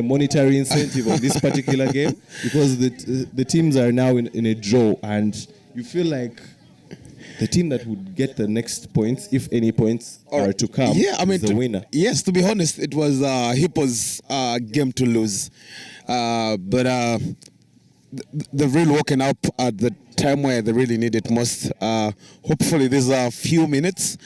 monetary incentive on this particular game, because the teams are now in a draw, and you feel like the team that would get the next points, if any points are to come, is the winner. Yes, to be honest, it was Hippo's game to lose. But they've really woken up at the time where they really need it most. Hopefully, there's a few minutes.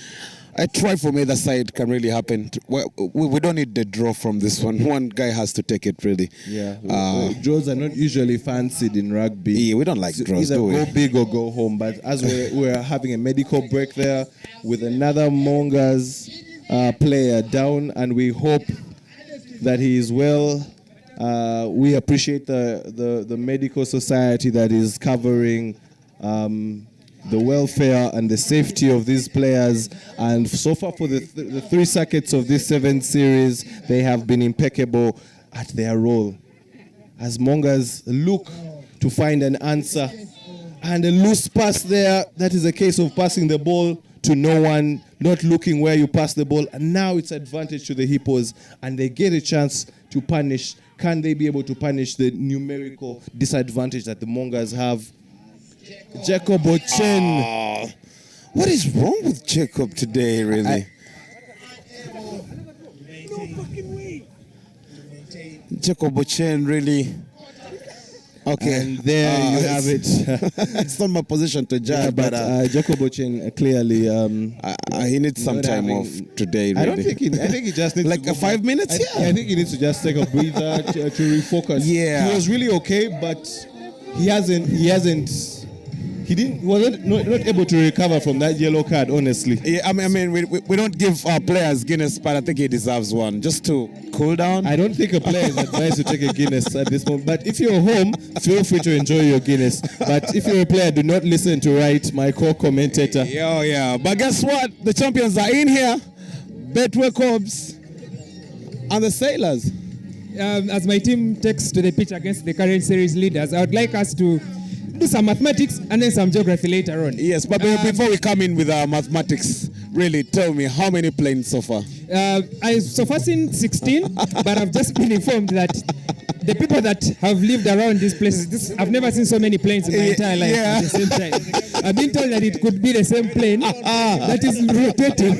A try from either side can really happen. We don't need the draw from this one. One guy has to take it, really. Yeah, draws are not usually fancied in rugby. Yeah, we don't like draws, do we? Either go big or go home. But as we're having a medical break there with another Mongas player down, and we hope that he is well. We appreciate the medical society that is covering the welfare and the safety of these players, and so far for the 3 circuits of this 7th series, they have been impeccable at their role. As Mongas look to find an answer, and a loose pass there, that is a case of passing the ball to no one, not looking where you pass the ball, and now it's advantage to the Hippos, and they get a chance to punish. Can they be able to punish the numerical disadvantage that the Mongas have? Jacob Ochen. What is wrong with Jacob today, really? Jacob Ochen, really? Okay. And there you have it. It's not my position to judge, but Jacob Ochen clearly he needs some time off today, really. I think he just needs like to 5 minutes. I think he needs to just take a breather to refocus. Yeah. He was really okay, but he wasn't able to recover from that yellow card, honestly. Yeah, I mean, we don't give our players Guinness, but I think he deserves one just to cool down. I don't think a player is advised to take a Guinness at this moment. But if you're home, feel free to enjoy your Guinness. But if you're a player, do not listen to Wright, my co-commentator. Yeah. But guess what? The champions are in here. Betway Cobs and the Sailors. As my team takes to the pitch against the current series leaders, I would like us to do some mathematics and then some geography later on. Yes, but before we come in with our mathematics, really tell me, how many planes so far? I've so far seen 16, but I've just been informed that the people that have lived around these places, I've never seen so many planes in my entire life at the same time. I've been told that it could be the same plane that is rotating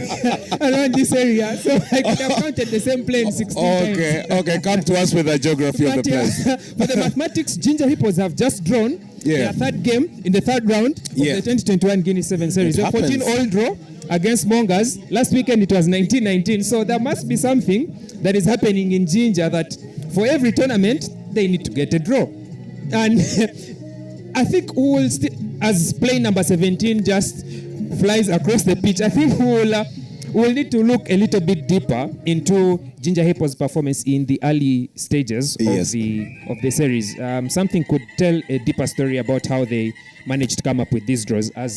around this area. So I could have counted the same plane 16 times. Okay, come to us with the geography of the place. For the mathematics, Ginger Hippos have just drawn their third game in the third round of the 2021 Guinness Sevens Series. So 14-all draw against Mongers. Last weekend it was 19-19. So there must be something that is happening in Ginger that for every tournament they need to get a draw. And I think we will as plane number 17 just flies across the pitch, I think we'll need to look a little bit deeper into Ginger Hippos' performance in the early stages of the series. Something could tell a deeper story about how they managed to come up with these draws as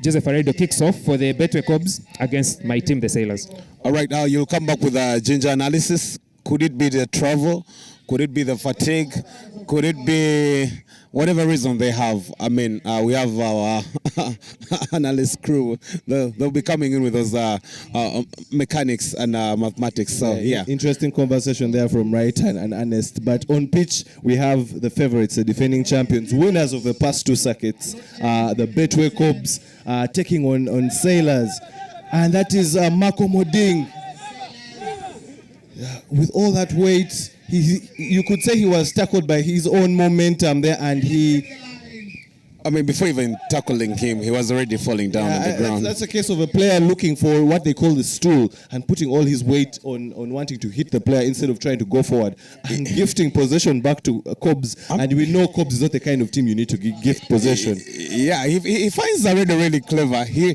Joseph Aredo kicks off for the Betway Cobs against my team, the Sailors. All right, you'll come back with a Ginger analysis. Could it be the travel? Could it be the fatigue? Could it be whatever reason they have? I mean, we have our analyst crew. They'll be coming in with those mechanics and mathematics. So, yeah. Interesting conversation there from Raitan and Ernest. But on pitch, we have the favorites, the defending champions, winners of the past two circuits, the Betway Cobs taking on Sailors. And that is Marco Moding. With all that weight, you could say he was tackled by his own momentum there, and before even tackling him, he was already falling down on the ground. That's a case of a player looking for what they call the stool and putting all his weight on wanting to hit the player instead of trying to go forward and gifting possession back to Cobs. And we know Cobs is not the kind of team you need to gift possession. Yeah, he finds Aredo really clever. He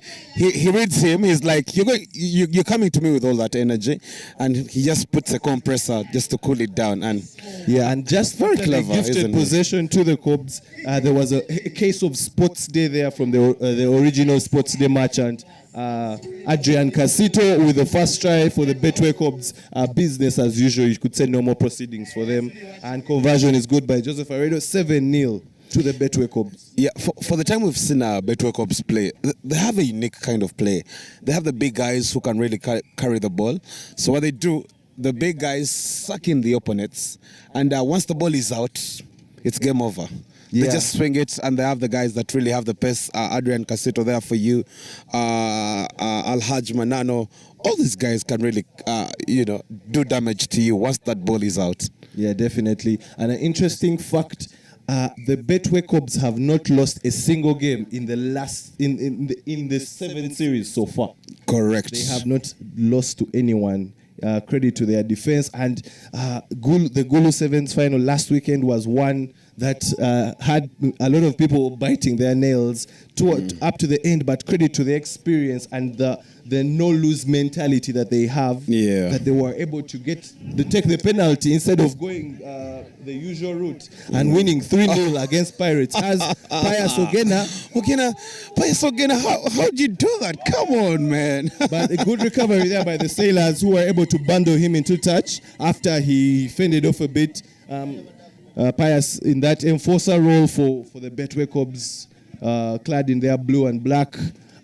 reads him. He's like, you're coming to me with all that energy, and he just puts a compressor just to cool it down. And just very clever. Gifted possession to the Cobs. There was a case of Sports Day there from the original Sports Day merchant. Adrian Casito with the first try for the Betway Cobs. Business as usual. You could say no more proceedings for them. And conversion is good by Joseph Aredo. 7-0 to the Betway Cobs. Yeah, for the time we've seen Betway Cobs play, they have a unique kind of play. They have the big guys who can really carry the ball. So what they do, the big guys suck in the opponents. And once the ball is out, it's game over. They just swing it, and they have the guys that really have the pace. Adrian Casito there for you, Alhaj Manano. All these guys can really, do damage to you once that ball is out. Yeah, definitely. And an interesting fact: the Betway Cobs have not lost a single game in the in the 7 series so far. Correct. They have not lost to anyone. Credit to their defense. And the Gulu Sevens final last weekend was one that had a lot of people biting their nails up to the end, but credit to the experience and the no-lose mentality that they have, that they were able to take the penalty instead of going the usual route and winning 3-0 against Pirates. As Pius Ogena, how'd you do that? Come on, man. But a good recovery there by the Sailors, who were able to bundle him into touch after he fended off a bit. Pius in that enforcer role for the Betway Cobs, clad in their blue and black,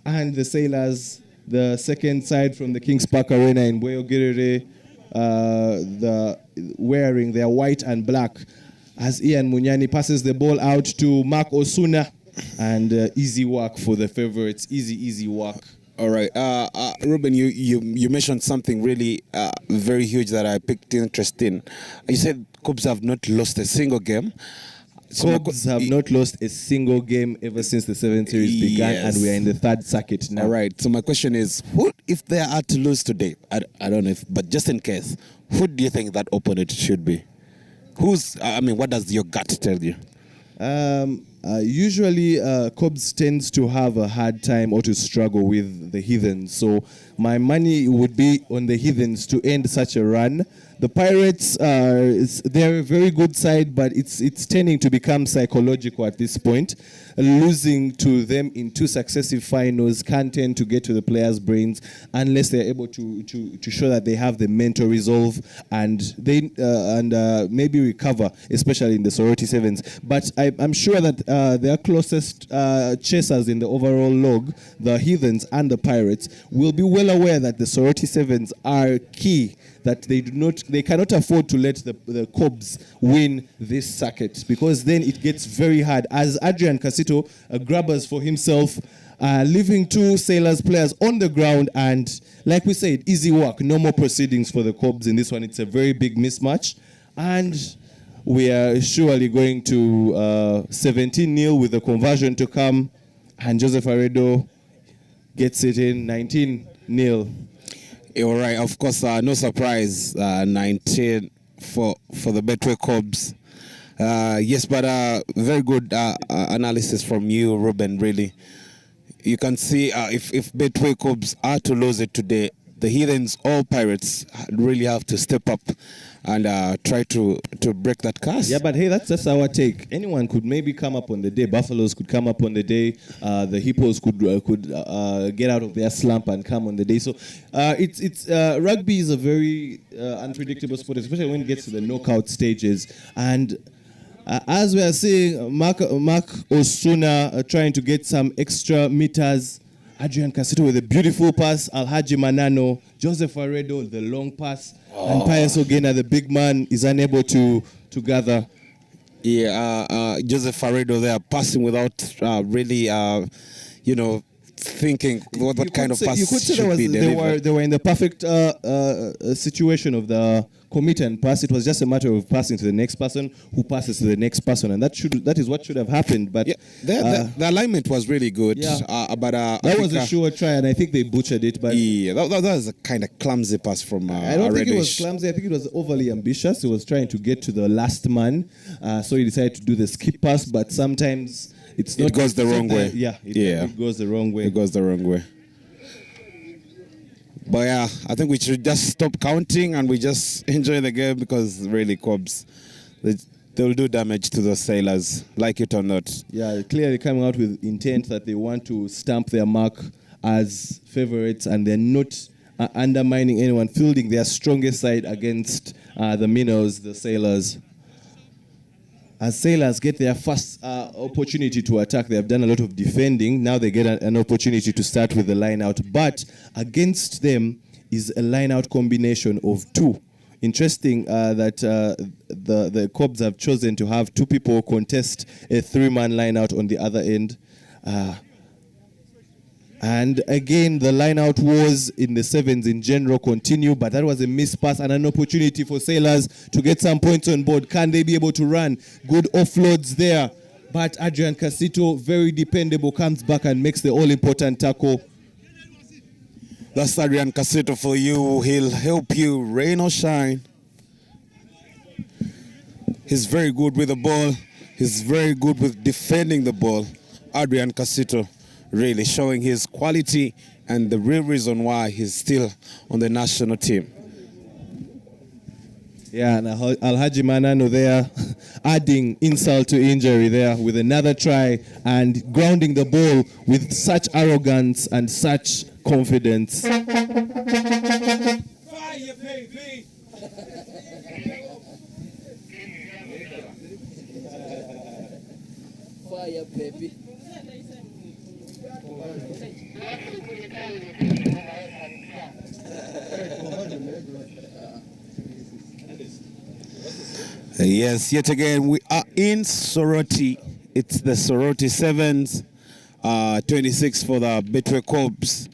and the Sailors, the second side from the Kings Park Arena in Boyogirere, wearing their white and black, as Ian Munyani passes the ball out to Mark Osuna, and easy work for the favorites, easy work. All right, Ruben, you mentioned something really very huge that I picked interest in. You said Cobs have not lost a single game. Cobs have not lost a single game ever since the 7th series began, and we are in the 3rd circuit now. All right, so my question is, who, if they are to lose today, I don't know, but just in case, who do you think that opponent should be? What does your gut tell you? Usually, Cobs tends to have a hard time or to struggle with the Heathens. So my money would be on the Heathens to end such a run. The Pirates, they're a very good side, but it's tending to become psychological at this point. losing to them in 2 successive finals can tend to get to the players' brains unless they're able to show that they have the mental resolve and maybe recover, especially in the Soroti Sevens. But I'm sure that their closest chasers in the overall log, the Heathens and the Pirates, will be well aware that the Soroti Sevens are key, that they cannot afford to let the Cobs win this circuit, because then it gets very hard. As Adrian Casito grabbers for himself, leaving 2 Sailors players on the ground, and like we said, easy work, no more proceedings for the Cobs in this one. It's a very big mismatch, and we are surely going to 17-0 with the conversion to come, and Joseph Aredo gets it in 19-0. All right, of course, no surprise, 19 for the Betway Cobs. Yes, but very good analysis from you, Ruben, really. You can see if Betway Cobs are to lose it today, the Heathens or Pirates really have to step up and try to break that curse. Yeah, but hey, that's our take. Anyone could maybe come up on the day. Buffaloes could come up on the day. The Hippos could get out of their slump and come on the day. So it's rugby is a very unpredictable sport, especially when it gets to the knockout stages. And as we are seeing, Mark Osuna trying to get some extra meters. Adrian Casito with a beautiful pass. Alhaji Manano, Joseph Aredo, the long pass. And Pius Ogena, the big man, is unable to gather. Yeah, Joseph Aredo there passing without really, thinking what kind of pass you could say should be delivered. they were in the perfect situation of the commit and pass. It was just a matter of passing to the next person who passes to the next person, and that is what should have happened. But yeah, the alignment was really good. Yeah. But that was a sure try, and I think they butchered it. But yeah, that was a kind of clumsy pass from I don't think Reddish. it was clumsy. I think it was overly ambitious. He was trying to get to the last man, so he decided to do the skip pass. But sometimes it goes the wrong way. Yeah, it goes the wrong way. It goes the wrong way. But yeah, I think we should just stop counting and we just enjoy the game, because really Cobs, they'll do damage to the Sailors, like it or not. Yeah, clearly coming out with intent that they want to stamp their mark as favorites, and they're not undermining anyone, fielding their strongest side against the minnows, the Sailors. As Sailors get their first opportunity to attack, they have done a lot of defending. Now they get an opportunity to start with the line out. But against them is a line out combination of 2. Interesting that the Cobs have chosen to have 2 people contest a 3-man line out on the other end. And again, the line-out wars in the Sevens in general continue, but that was a missed pass and an opportunity for Sailors to get some points on board. Can they be able to run? Good offloads there. But Adrian Casito, very dependable, comes back and makes the all-important tackle. That's Adrian Casito for you. He'll help you, rain or shine. He's very good with the ball. He's very good with defending the ball. Adrian Casito. Really showing his quality and the real reason why he's still on the national team. Yeah, and Alhaji Manano there adding insult to injury there with another try and grounding the ball with such arrogance and such confidence. Fire, baby! Fire, baby. Yes, yet again we are in Soroti. It's the Soroti Sevens, 26 for the Betway Cobs.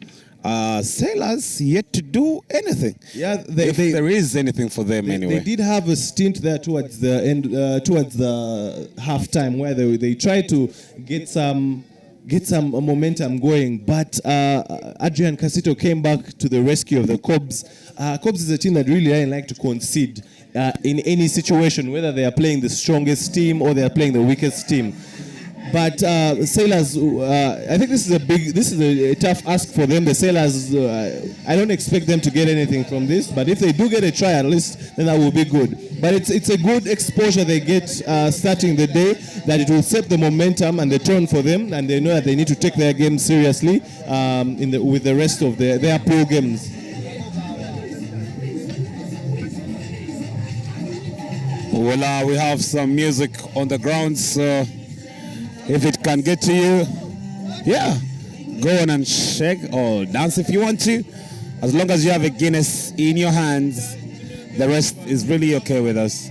Sailors yet to do anything. Yeah, if there is anything for them anyway. They did have a stint there towards the end, towards the halftime, where they tried to get some momentum going, but Adrian Casito came back to the rescue of the Cobs. Cobs is a team that really doesn't like to concede in any situation, whether they are playing the strongest team or they are playing the weakest team. But Sailors, I think this is a tough ask for them. The Sailors, I don't expect them to get anything from this, but if they do get a try at least, then that will be good. But it's a good exposure they get starting the day, that it will set the momentum and the tone for them, and they know that they need to take their game seriously with the rest of their pool games. Well, we have some music on the ground, so if it can get to you, yeah, go on and shake or dance if you want to. As long as you have a Guinness in your hands, the rest is really okay with us.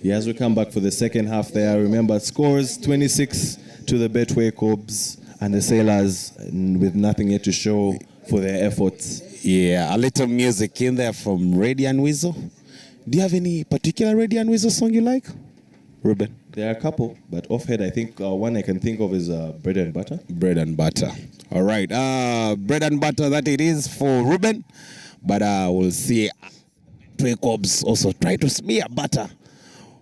Yeah, as we come back for the second half there, remember scores 26 to the Betway Cobs and the Sailors with nothing yet to show for their efforts. Yeah, a little music in there from Radiant Weasel. Do you have any particular Radiant Weasel song you like, Ruben? There are a couple, but offhand I think one I can think of is Bread and Butter. Bread and Butter. All right, Bread and Butter that it is for Ruben, but we'll see Betway Cobs also try to smear butter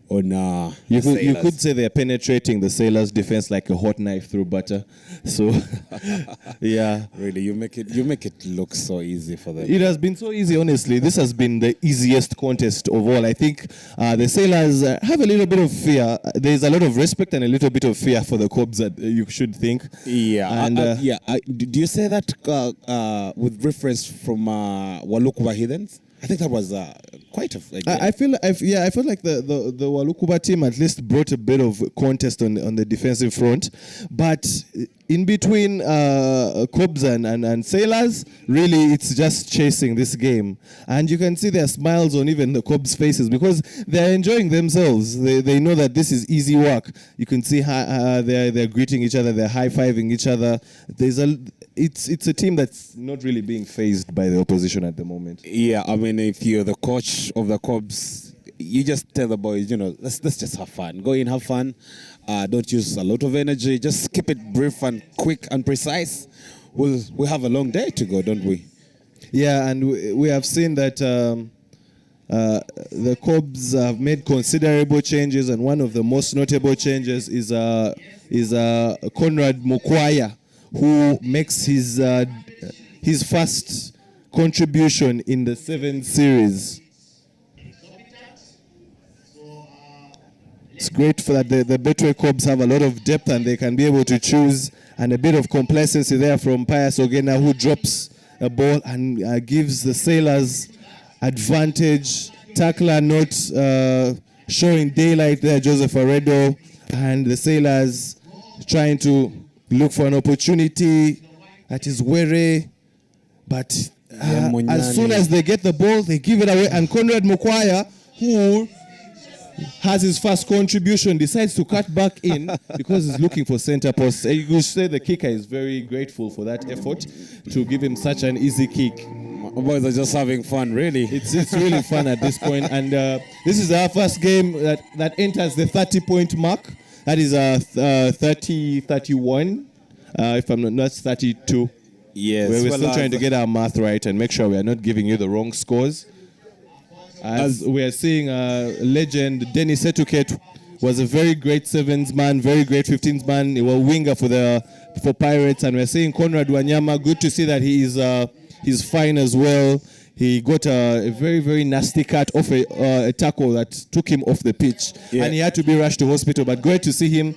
on you could say they're penetrating the Sailors' defense like a hot knife through butter. So, yeah. Really, you make it look so easy for them. It has been so easy, honestly. This has been the easiest contest of all. I think the Sailors have a little bit of fear. There's a lot of respect and a little bit of fear for the Cobs that you should think. Yeah. And do you say that with reference from Walukuba Heathens? I think that was quite a. I feel like the Walukuba team at least brought a bit of contest on the defensive front, but in between Cobs and Sailors, really it's just chasing this game, and you can see their smiles on even the Cobs' faces because they're enjoying themselves. They know that this is easy work. You can see how they're greeting each other, they're high-fiving each other. It's a team that's not really being fazed by the opposition at the moment. Yeah, I mean, if you're the coach of the Cobs, you just tell the boys, let's just have fun. Go in, have fun. Don't use a lot of energy. Just keep it brief and quick and precise. We have a long day to go, don't we? Yeah, and we have seen that the Cobs have made considerable changes, and one of the most notable changes is Conrad Mukwaya, who makes his first contribution in the Sevens Series. It's great for that the Betway Cobs have a lot of depth and they can be able to choose, and a bit of complacency there from Pius Ogena, who drops a ball and gives the Sailors advantage. Tackler not showing daylight there, Joseph Aredo, and the Sailors trying to look for an opportunity that is wary, but as soon as they get the ball, they give it away. And Conrad Mukwaya, who has his first contribution, decides to cut back in because he's looking for center post. You could say the kicker is very grateful for that effort to give him such an easy kick. Boys are just having fun, really. It's really fun at this point. And this is our first game that enters the 30-point mark. That is 30-31, if I'm not 32. Yes. We're still trying to get our math right and make sure we are not giving you the wrong scores. As we are seeing legend Dennis Etuket was a very great sevens man, very great 15s man. He was a winger for Pirates, and we're seeing Conrad Wanyama. Good to see that he's fine as well. He got a very, very nasty cut off a tackle that took him off the pitch, and he had to be rushed to hospital. But great to see him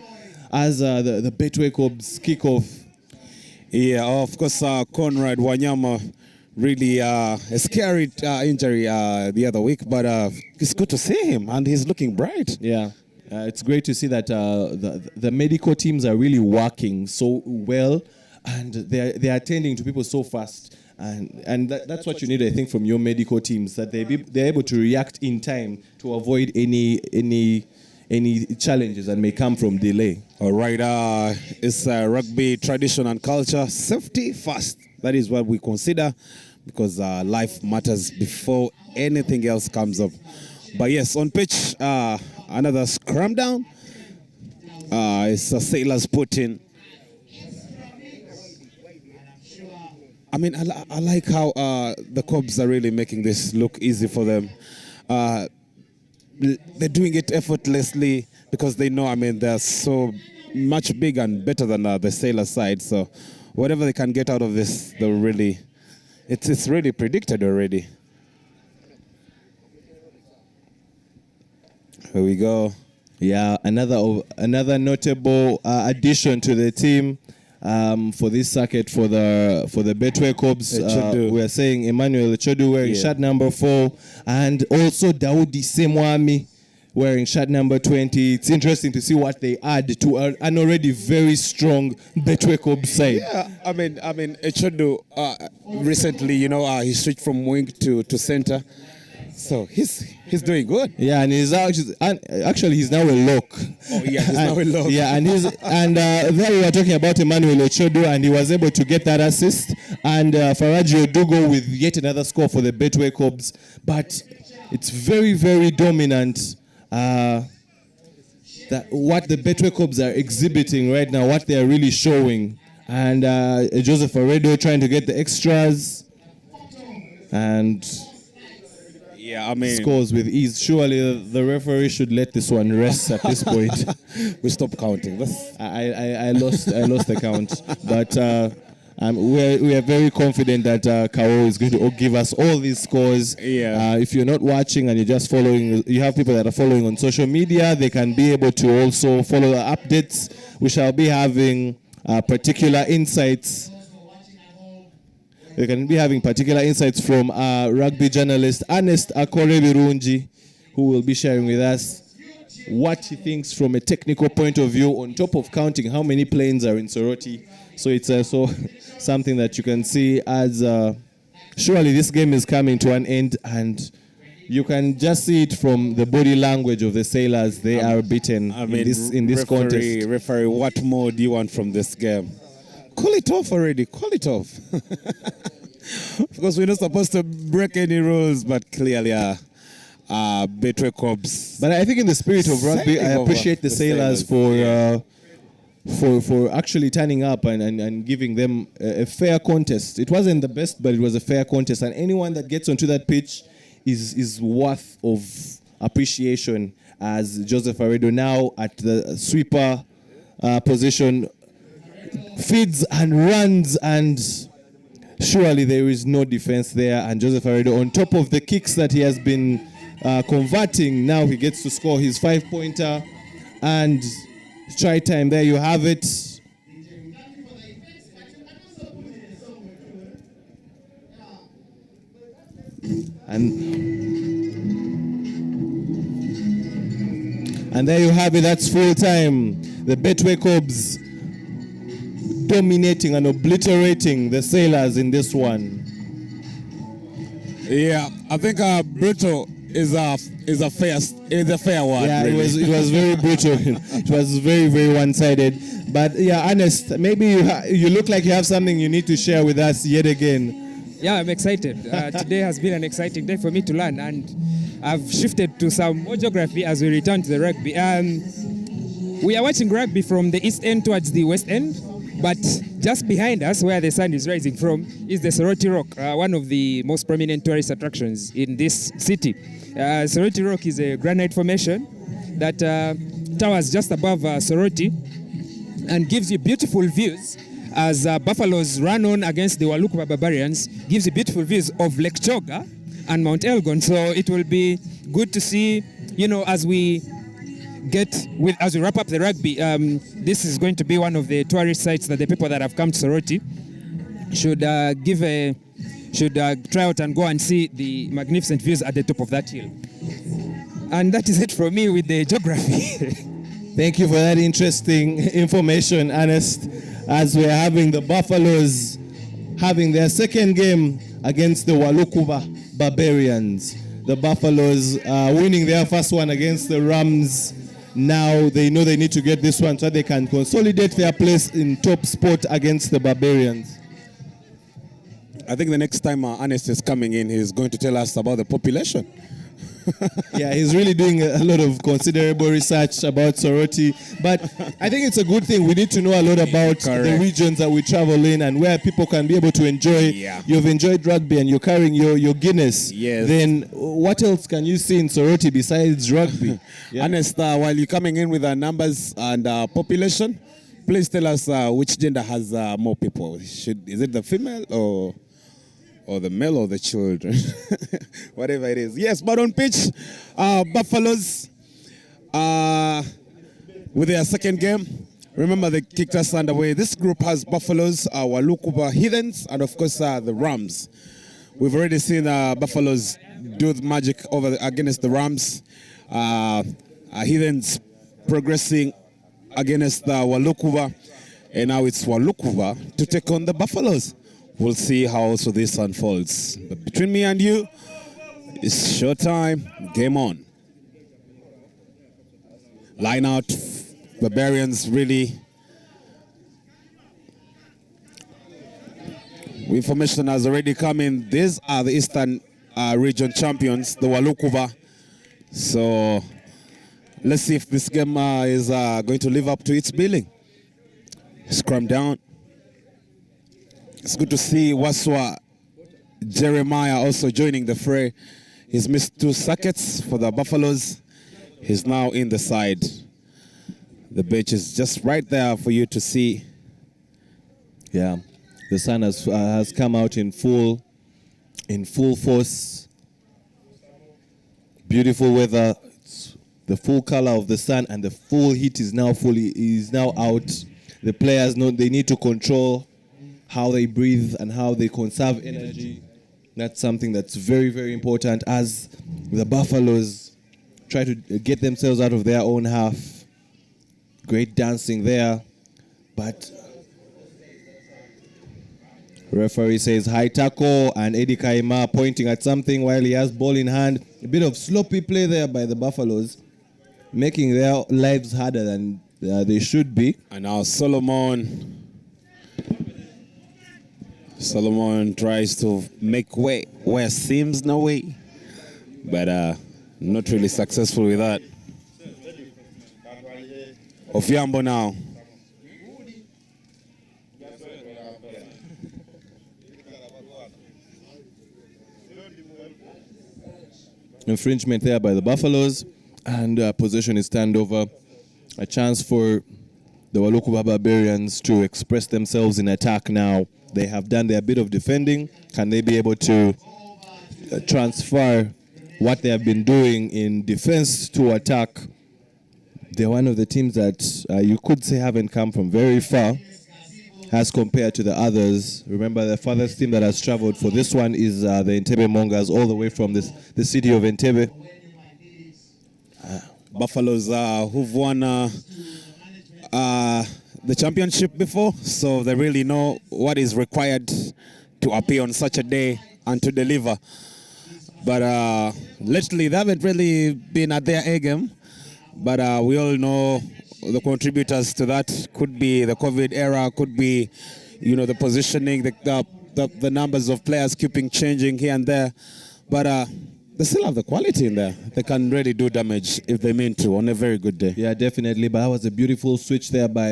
as the Betway Cobs kick off. Yeah, of course, Conrad Wanyama, really a scary injury the other week, but it's good to see him, and he's looking bright. Yeah, it's great to see that the medical teams are really working so well, and they're attending to people so fast. And that's what you need, I think, from your medical teams, that they're able to react in time to avoid any challenges that may come from delay. All right, it's rugby tradition and culture. Safety first. That is what we consider. because life matters before anything else comes up. But yes, on pitch, another scrum down. It's a Sailors put in. I mean, I like how the Cobs are really making this look easy for them. They're doing it effortlessly because they know, I mean, they're so much bigger and better than the Sailor side. So whatever they can get out of this, they'll really, it's really predicted already. Here we go. Yeah, another notable addition to the team for this circuit for the Betway Cobs. We are saying Emmanuel Chodu wearing shirt number 4, and also Daudi Semwami wearing shirt number 20. It's interesting to see what they add to an already very strong Betway Cobs side. Yeah, I mean, Chodu recently, he switched from wing to center. So he's doing good. Yeah, and he's actually he's now a lock. Oh yeah, he's now a lock. Yeah, and there we were talking about Emmanuel Ochodo, and he was able to get that assist. And Faraji Odugo with yet another score for the Betway Cobs. But it's very, very dominant. That what the Betway Cobs are exhibiting right now, what they are really showing. And Joseph Aredo trying to get the extras. And yeah, I mean, scores with ease. Surely the referee should let this one rest at this point. We stop counting. I lost the count, but we are very confident that Kawowo is going to give us all these scores. Yeah. If you're not watching and you're just following, you have people that are following on social media. They can be able to also follow the updates. We shall be having particular insights. We can be having particular insights from rugby journalist Ernest Akore Birungi, who will be sharing with us what he thinks from a technical point of view, on top of counting how many planes are in Soroti. So it's also something that you can see as surely this game is coming to an end, and you can just see it from the body language of the Sailors. They are beaten in this contest. Referee, what more do you want from this game? Call it off already. Call it off. Because we're not supposed to break any rules, but clearly Betway Cobs. But I think in the spirit of rugby, I appreciate the Sailors for actually turning up and giving them a fair contest. It wasn't the best, but it was a fair contest. And anyone that gets onto that pitch is worth of appreciation, as Joseph Aredo now at the sweeper position feeds and runs, and surely there is no defense there. And Joseph Aredo, on top of the kicks that he has been converting, now he gets to score his 5-pointer. And try time, there you have it. And there you have it, that's full time. The Betway Cobs dominating and obliterating the Sailors in this one. Yeah, I think brutal is a fair word. Yeah, really. it was very brutal. It was very, very one-sided. But yeah, Ernest, maybe you look like you have something you need to share with us yet again. Yeah, I'm excited. Today has been an exciting day for me to learn, and I've shifted to some more geography as we return to the rugby. We are watching rugby from the east end towards the west end. But just behind us, where the sun is rising from, is the Soroti Rock, one of the most prominent tourist attractions in this city. Soroti Rock is a granite formation that towers just above Soroti and gives you beautiful views as buffaloes run on against the Walukuba barbarians, gives you beautiful views of Lake Choga and Mount Elgon. So it will be good to see, as we wrap up the rugby, this is going to be one of the tourist sites that the people that have come to Soroti should try out and go and see the magnificent views at the top of that hill. And that is it from me with the geography. Thank you for that interesting information, Ernest, as we're having the Buffaloes having their second game against the Walukuba Barbarians. The Buffaloes winning their first one against the Rams. Now they know they need to get this one so they can consolidate their place in top spot against the Barbarians. I think the next time Ernest is coming in, he's going to tell us about the population. Yeah, he's really doing a lot of considerable research about Soroti. But I think it's a good thing. We need to know a lot about the regions that we travel in and where people can be able to enjoy. Yeah. You've enjoyed rugby and you're carrying your Guinness. Yes. Then what else can you see in Soroti besides rugby? Yeah. Ernest, while you're coming in with our numbers and population, please tell us which gender has more people. Is it the female or the male or the children? Whatever it is. Yes, but on pitch, Buffaloes with their second game. Remember, they kicked us underway. This group has Buffaloes, Walukuba Heathens, and of course the Rams. We've already seen Buffaloes do the magic against the Rams. Heathens progressing against Walukuba, and now it's Walukuba to take on the Buffaloes. We'll see how also this unfolds. But between me and you, it's showtime. Game on. Line out. Barbarians really. Information has already come in. These are the Eastern region champions, the Walukuba. So let's see if this game is going to live up to its billing. Scrum down. It's good to see Waswa Jeremiah also joining the fray. He's missed 2 circuits for the Buffaloes. He's now in the side. The bench is just right there for you to see. Yeah, the sun has come out in full force. Beautiful weather. It's the full color of the sun and the full heat is now out. The players know they need to control how they breathe and how they conserve energy. That's something that's very, very important as the Buffaloes try to get themselves out of their own half. Great dancing there, but referee says high tackle and Eddie Kaima pointing at something while he has ball in hand. A bit of sloppy play there by the Buffaloes, making their lives harder than they should be. And now Solomon tries to make way where seems no way, but not really successful with that. Ofiambo now. Infringement there by the Buffaloes, and possession is turned over. A chance for the Walukuba Barbarians to express themselves in attack now. They have done their bit of defending. Can they be able to transfer what they have been doing in defense to attack? They're one of the teams that you could say haven't come from very far as compared to the others. Remember, the farthest team that has traveled for this one is the Entebbe Mongas, all the way from the city of Entebbe. Buffaloes who've won the championship before, so they really know what is required to appear on such a day and to deliver. But lately, they haven't really been at their A game. But we all know the contributors to that. Could be the COVID era, could be, the positioning, the numbers of players keeping changing here and there. But they still have the quality in there. They can really do damage if they mean to on a very good day. Yeah, definitely. But that was a beautiful switch there by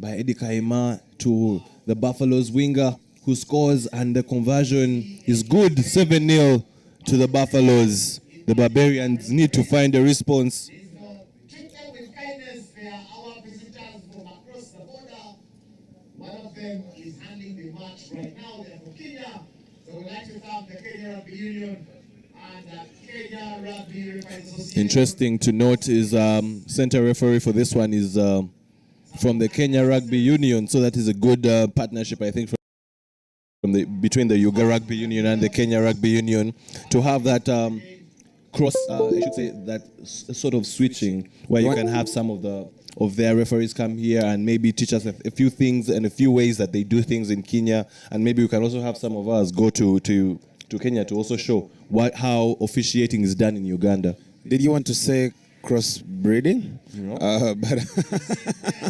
Eddie Kaima to the Buffaloes winger who scores, and the conversion is good. 7-0 to the Buffaloes. The Barbarians need to find a response. Treat them with kindness. They are our visitors from across the border. One of them is handling the match right now. They are from Kenya. So we'd like to thank the Kenya Rugby Union and Kenya Rugby Referees Association. Interesting to note is center referee for this one is from the Kenya Rugby Union. So that is a good partnership, I think, between the Uganda Rugby Union and the Kenya Rugby Union to have that cross, I should say, that sort of switching where you can have some of their referees come here and maybe teach us a few things and a few ways that they do things in Kenya, and maybe we can also have some of us go to Kenya to also show how officiating is done in Uganda. Did you want to say crossbreeding. No. But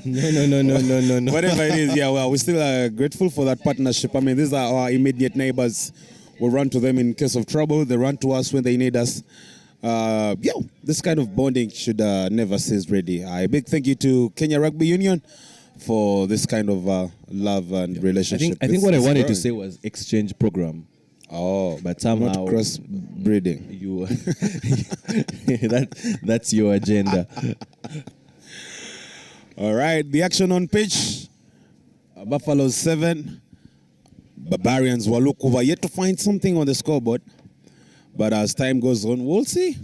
No. whatever it is, yeah, well, we're still grateful for that partnership. I mean, these are our immediate neighbors. We run to them in case of trouble. They run to us when they need us. This kind of bonding should never cease, really. A big thank you to Kenya Rugby Union for this kind of love and relationship. I think what I wanted to say was exchange program. Oh, But somehow not crossbreeding. you that's your agenda. All right, the action on pitch. Buffaloes 7. Barbarians Walukuva yet to find something on the scoreboard. But as time goes on, we'll see.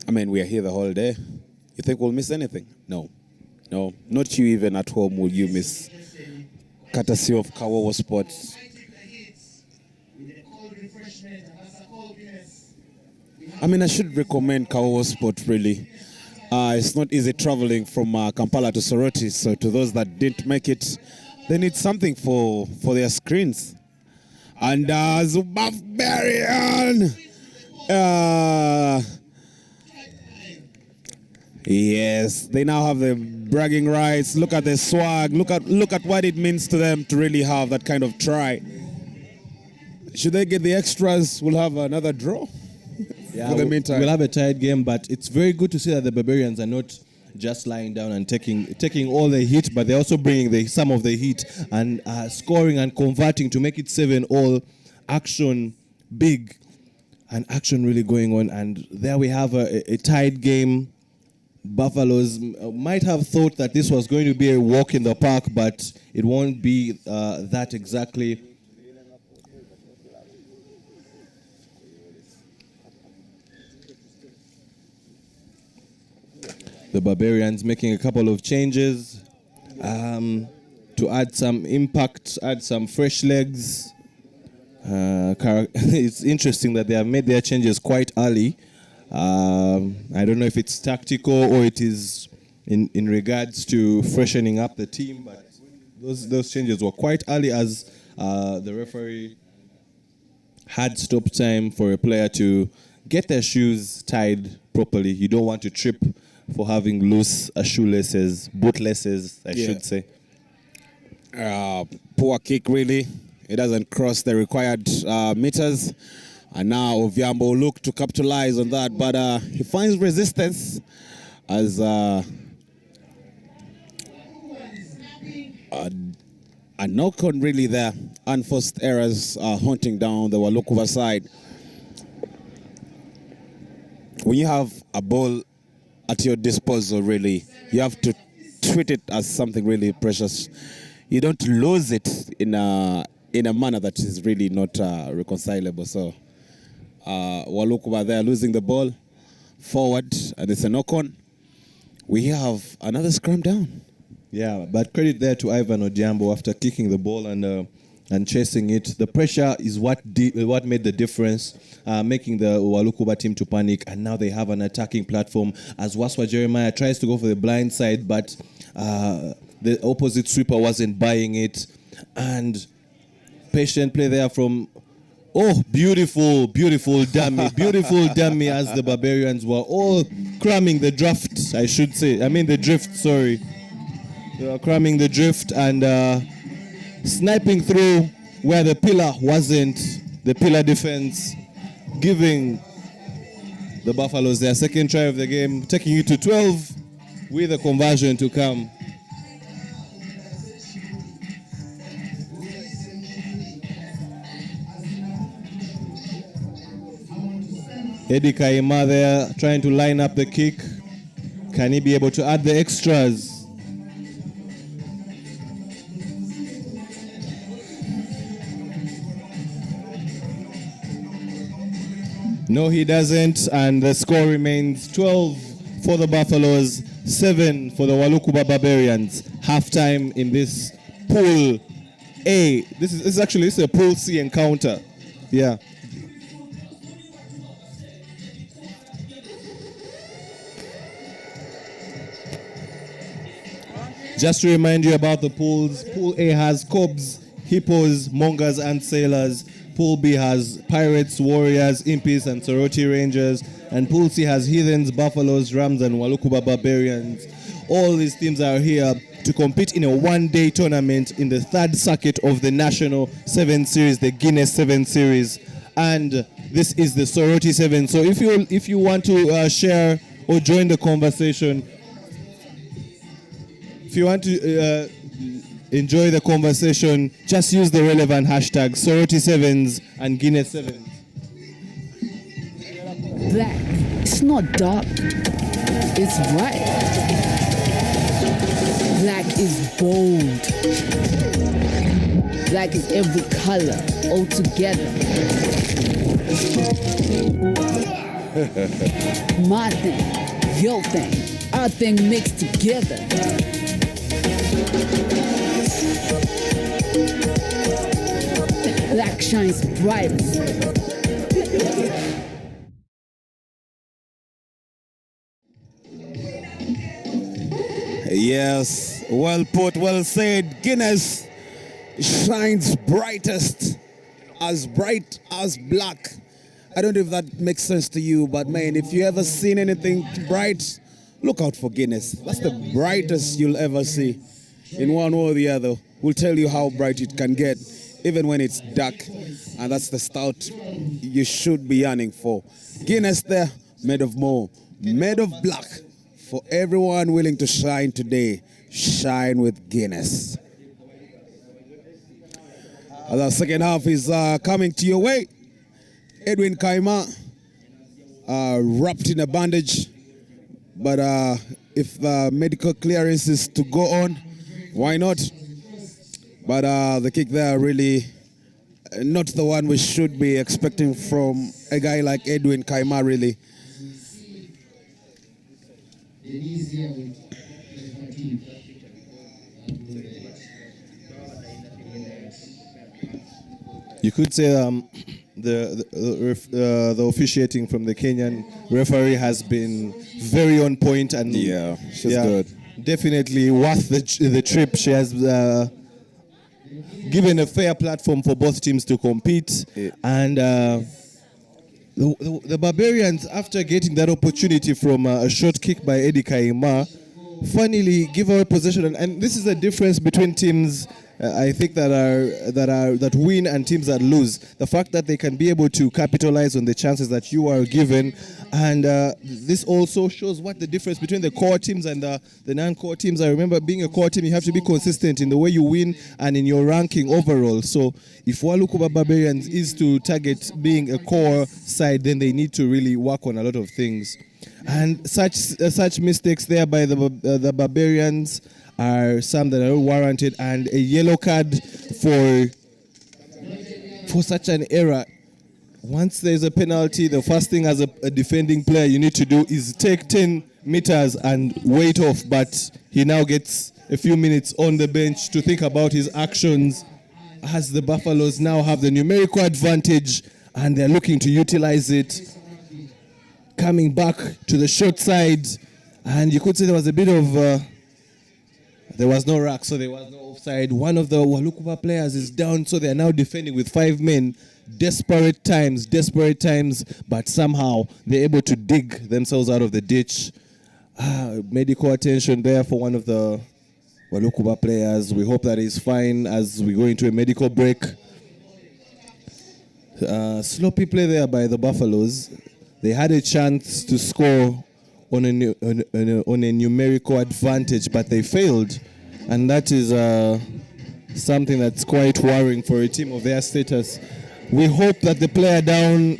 I mean, we are here the whole day. You think we'll miss anything? No. No, not you even at home will you miss. Courtesy of Kawowo Sports. I mean, I should recommend Kawowo Sport, really. It's not easy traveling from Kampala to Soroti, so to those that didn't make it, they need something for their screens. And Barbarian! Yes, they now have the bragging rights. Look at the swag. Look at what it means to them to really have that kind of try. Should they get the extras, we'll have another draw. Yeah, for the meantime. We'll have a tight game, but it's very good to see that the Barbarians are not just lying down and taking all the heat, but they're also bringing some of the heat and scoring and converting to make it 7-all. Action big and action really going on. And there we have a tight game. Buffaloes might have thought that this was going to be a walk in the park, but it won't be that exactly. The Barbarians making a couple of changes to add some impact, add some fresh legs. It's interesting that they have made their changes quite early. I don't know if it's tactical or it is in regards to freshening up the team, but those changes were quite early as the referee had stop time for a player to get their shoes tied properly. You don't want to trip for having loose shoelaces, bootlaces, I should say. Poor kick, really. It doesn't cross the required meters. And now Oviambo will look to capitalize on that, but he finds resistance as a knock on really there. Unforced errors hunting down the Walukuva side. When you have a ball at your disposal, really, you have to treat it as something really precious. You don't lose it in a manner that is really not reconcilable. So Walukuva there losing the ball forward, and it's a knock-on. We have another scrum down. Yeah, but credit there to Ivan Odiambo after kicking the ball and chasing it. The pressure is what made the difference, making the Walukuva team to panic, and now they have an attacking platform as Waswa Jeremiah tries to go for the blind side, but the opposite sweeper wasn't buying it. And patient play there from, beautiful dummy, beautiful dummy, as the Barbarians were all cramming the draft, I should say. I mean the drift, sorry. They were cramming the drift and sniping through where the pillar wasn't, the pillar defense, giving the Buffaloes their second try of the game, taking it to 12 with a conversion to come. Eddie Kaima there trying to line up the kick. Can he be able to add the extras? No, he doesn't, and the score remains 12 for the Buffaloes, 7 for the Walukuva Barbarians. Halftime in this Pool A. This is actually a Pool C encounter. Yeah. Just to remind you about the pools, Pool A has Cobs, Hippos, Mongas, and Sailors. Pool B has Pirates, Warriors, Impis, and Soroti Rangers. And Pool C has Heathens, Buffaloes, Rams, and Walukuba Barbarians. All these teams are here to compete in a one-day tournament in the third circuit of the National Sevens Series, the Guinness Sevens Series. And this is the Soroti Sevens. So if you want to share or join the conversation, if you want to enjoy the conversation, just use the relevant hashtag Soroti Sevens and Guinness Sevens. Black. It's not dark. It's bright. Black is bold. Black is every color all together. My thing, your thing, our thing mixed together. Black shines brightest. Yes, well put, well said. Guinness shines brightest, as bright as black. I don't know if that makes sense to you, but man, if you ever seen anything bright, look out for Guinness. That's the brightest you'll ever see. In one way or the other, we'll tell you how bright it can get, even when it's dark. And that's the stout you should be yearning for. Guinness there, made of more, made of black. For everyone willing to shine today, shine with Guinness. As our second half is coming to your way, Edwin Kaima wrapped in a bandage, but if the medical clearance is to go on, why not? But the kick there really not the one we should be expecting from a guy like Edwin Kaima, really. You could say the officiating from the Kenyan referee has been very on point, and she's good. Definitely worth the trip. She has given a fair platform for both teams to compete, and the Barbarians, after getting that opportunity from a short kick by Eddie Kaima, finally give away possession. And this is the difference between teams, I think, that win and teams that lose. The fact that they can be able to capitalize on the chances that you are given, and this also shows what the difference between the core teams and the non-core teams. I remember, being a core team, you have to be consistent in the way you win and in your ranking overall. So if Walukuba Barbarians is to target being a core side, then they need to really work on a lot of things. And such mistakes there by the Barbarians are some that are warranted, and a yellow card for such an error. Once there's a penalty, the first thing as a defending player you need to do is take 10 meters and wait off, but he now gets a few minutes on the bench to think about his actions, as the Buffaloes now have the numerical advantage and they're looking to utilize it. Coming back to the short side, and you could say there was a bit of there was no rack, so there was no offside. One of the Walukuba players is down, so they are now defending with 5 men. Desperate times, but somehow they're able to dig themselves out of the ditch. Medical attention there for one of the Walukuba players. We hope that he's fine as we go into a medical break. Sloppy play there by the Buffaloes. They had a chance to score on a numerical advantage, but they failed. And that is something that's quite worrying for a team of their status. We hope that the player down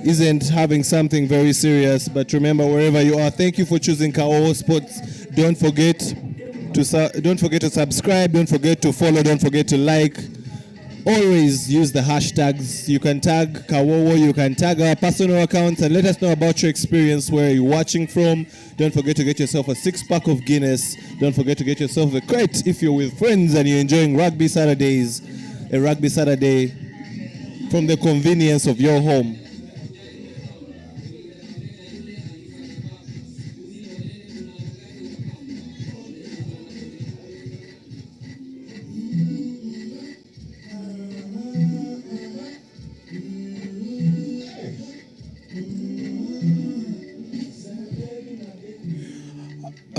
isn't having something very serious, but remember, wherever you are, thank you for choosing Kawowo Sports. Don't forget to subscribe, don't forget to follow, don't forget to like. Always use the hashtags. You can tag Kawowo, you can tag our personal accounts, and let us know about your experience, where you're watching from. Don't forget to get yourself a 6-pack of Guinness. Don't forget to get yourself a crate if you're with friends and you're enjoying Rugby Saturdays. A Rugby Saturday from the convenience of your home.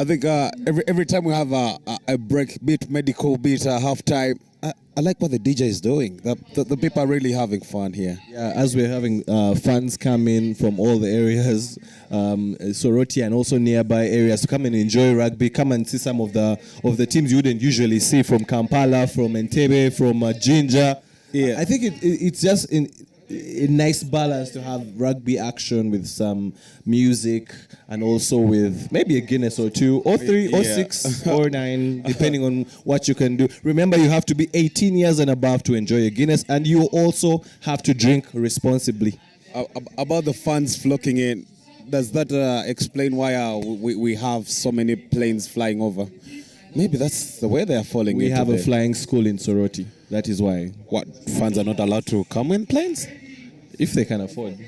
I think every time we have a break beat, medical beat, halftime, I like what the DJ is doing. The people are really having fun here. Yeah, as we're having fans come in from all the areas, Soroti and also nearby areas to come and enjoy rugby, come and see some of the teams you wouldn't usually see from Kampala, from Entebbe, from Jinja. Yeah. I think it's just a nice balance to have rugby action with some music and also with maybe a Guinness or two or three or six or nine, depending on what you can do. Remember, you have to be 18 years and above to enjoy a Guinness, and you also have to drink responsibly. About the fans flocking in, does that explain why we have so many planes flying over? Maybe that's the way they are falling. We have a today. flying school in Soroti. That is why. What, fans are not allowed to come in planes? If they can afford.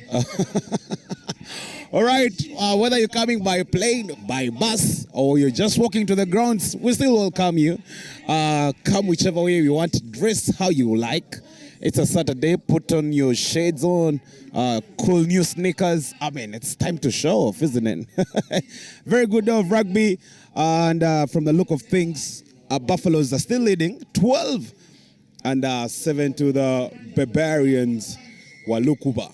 All right, whether you're coming by plane, by bus, or you're just walking to the grounds, we still welcome you. Come whichever way you want, dress how you like. It's a Saturday, put on your shades on, cool new sneakers. I mean, it's time to show off, isn't it? Very good day of rugby, and from the look of things, Buffaloes are still leading 12 and 7 to the Barbarians, Walukuba.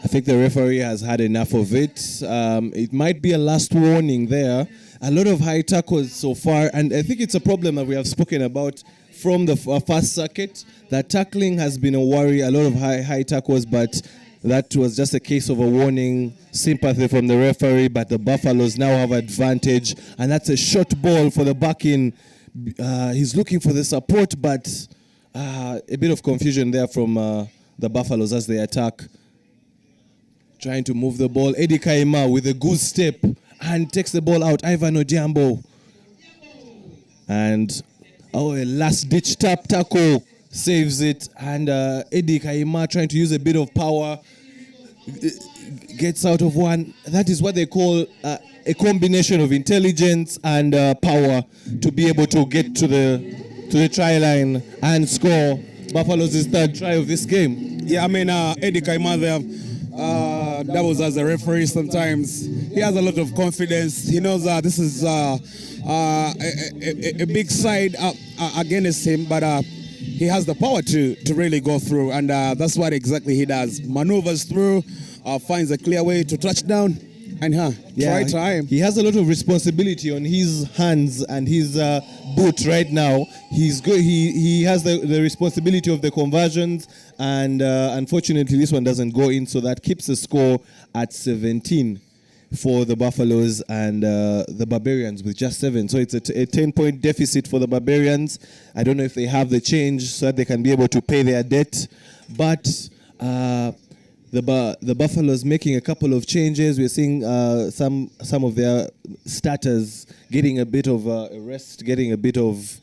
I think the referee has had enough of it. It might be a last warning there. A lot of high tackles so far, and I think it's a problem that we have spoken about from the first circuit. That tackling has been a worry, a lot of high tackles, but that was just a case of a warning, sympathy from the referee, but the Buffaloes now have advantage, and that's a short ball for the back in. He's looking for the support, but a bit of confusion there from the Buffaloes as they attack. Trying to move the ball. Eddie Kaima with a good step and takes the ball out. Ivan Odiambo. And a last-ditch tackle saves it. And Eddie Kaima trying to use a bit of power. Gets out of one. That is what they call a combination of intelligence and power to be able to get to the try line and score Buffalo's third try of this game. Yeah, I mean, Eddie Kaima there doubles as a referee sometimes. He has a lot of confidence. He knows this is a big side against him, but he has the power to really go through, and that's what exactly he does. Maneuvers through, finds a clear way to touchdown, and try time. He has a lot of responsibility on his hands and his boot right now. He's good. He has the responsibility of the conversions, and unfortunately this one doesn't go in, so that keeps the score at 17 for the Buffaloes and the Barbarians with just 7. So it's a 10-point deficit for the Barbarians. I don't know if they have the change so that they can be able to pay their debt, but the Buffaloes making a couple of changes. We're seeing some of their starters getting a bit of a rest, getting a bit of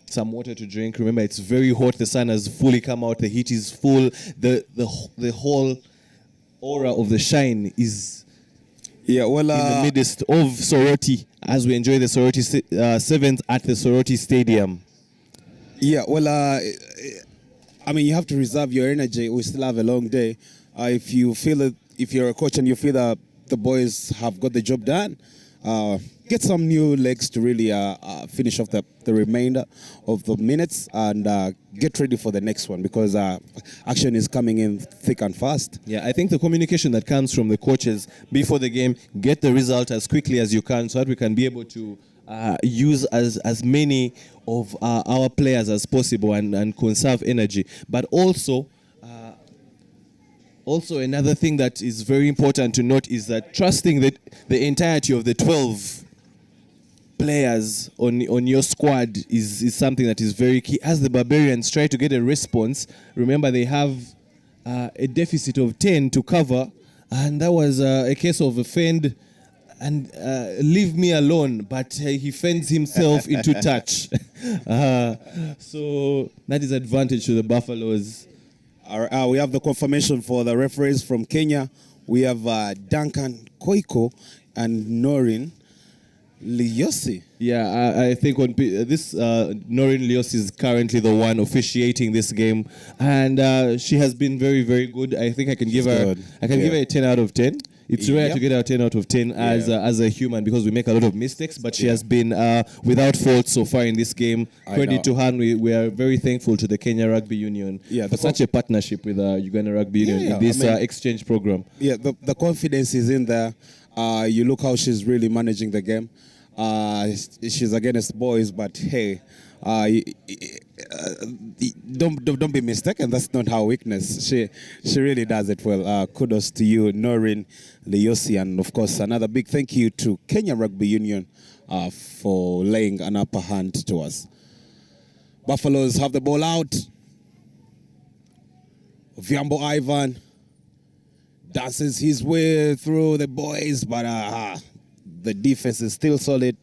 some water to drink. Remember, it's very hot. The sun has fully come out. The heat is full. The whole aura of the shine is in the midst of Soroti as we enjoy the Soroti Sevens at the Soroti Stadium. Yeah, well, I mean, you have to reserve your energy. We still have a long day. If you feel it, if you're a coach and you feel that the boys have got the job done, get some new legs to really finish off the remainder of the minutes and get ready for the next one, because action is coming in thick and fast. Yeah, I think the communication that comes from the coaches before the game, get the result as quickly as you can so that we can be able to use as many of our players as possible and conserve energy. But also another thing that is very important to note is that trusting the entirety of the 12 players on your squad is something that is very key. As the Barbarians try to get a response, remember they have a deficit of 10 to cover, and that was a case of a fend and leave me alone, but he fends himself into touch. So that is advantage to the Buffaloes. We have the confirmation for the referees from Kenya. We have Duncan Koiko and Norin Liosi. Yeah, I think on this Norin Liosi is currently the one officiating this game, and she has been very, very good. I think I can give her a 10 out of 10. It's rare to get a 10 out of 10 as a human because we make a lot of mistakes, but she has been without fault so far in this game. Credit to her, and we are very thankful to the Kenya Rugby Union for such a partnership with Uganda Rugby Union in this exchange program. Yeah, the confidence is in there. You look how she's really managing the game. She's against boys, but hey, don't be mistaken. That's not her weakness. She really does it well. Kudos to you, Noreen Leosi, and of course another big thank you to Kenya Rugby Union for laying an upper hand to us. Buffaloes have the ball out. Vyambo Ivan dances his way through the boys, but the defense is still solid.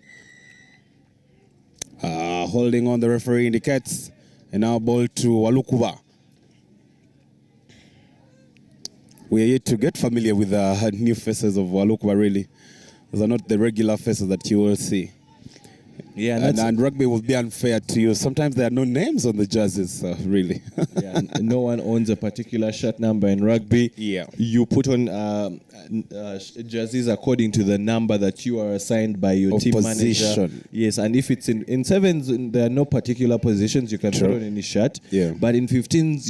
Holding on, the referee indicates. And now ball to Walukuba. We are yet to get familiar with the new faces of Walukuba, really. Those are not the regular faces that you will see. Yeah, and rugby will be unfair to you. Sometimes there are no names on the jerseys, really. Yeah, no one owns a particular shirt number in rugby. Yeah. You put on jerseys according to the number that you are assigned by your team manager. Yes, and if it's in sevens, there are no particular positions. You can put on any shirt. Yeah. But in 15s,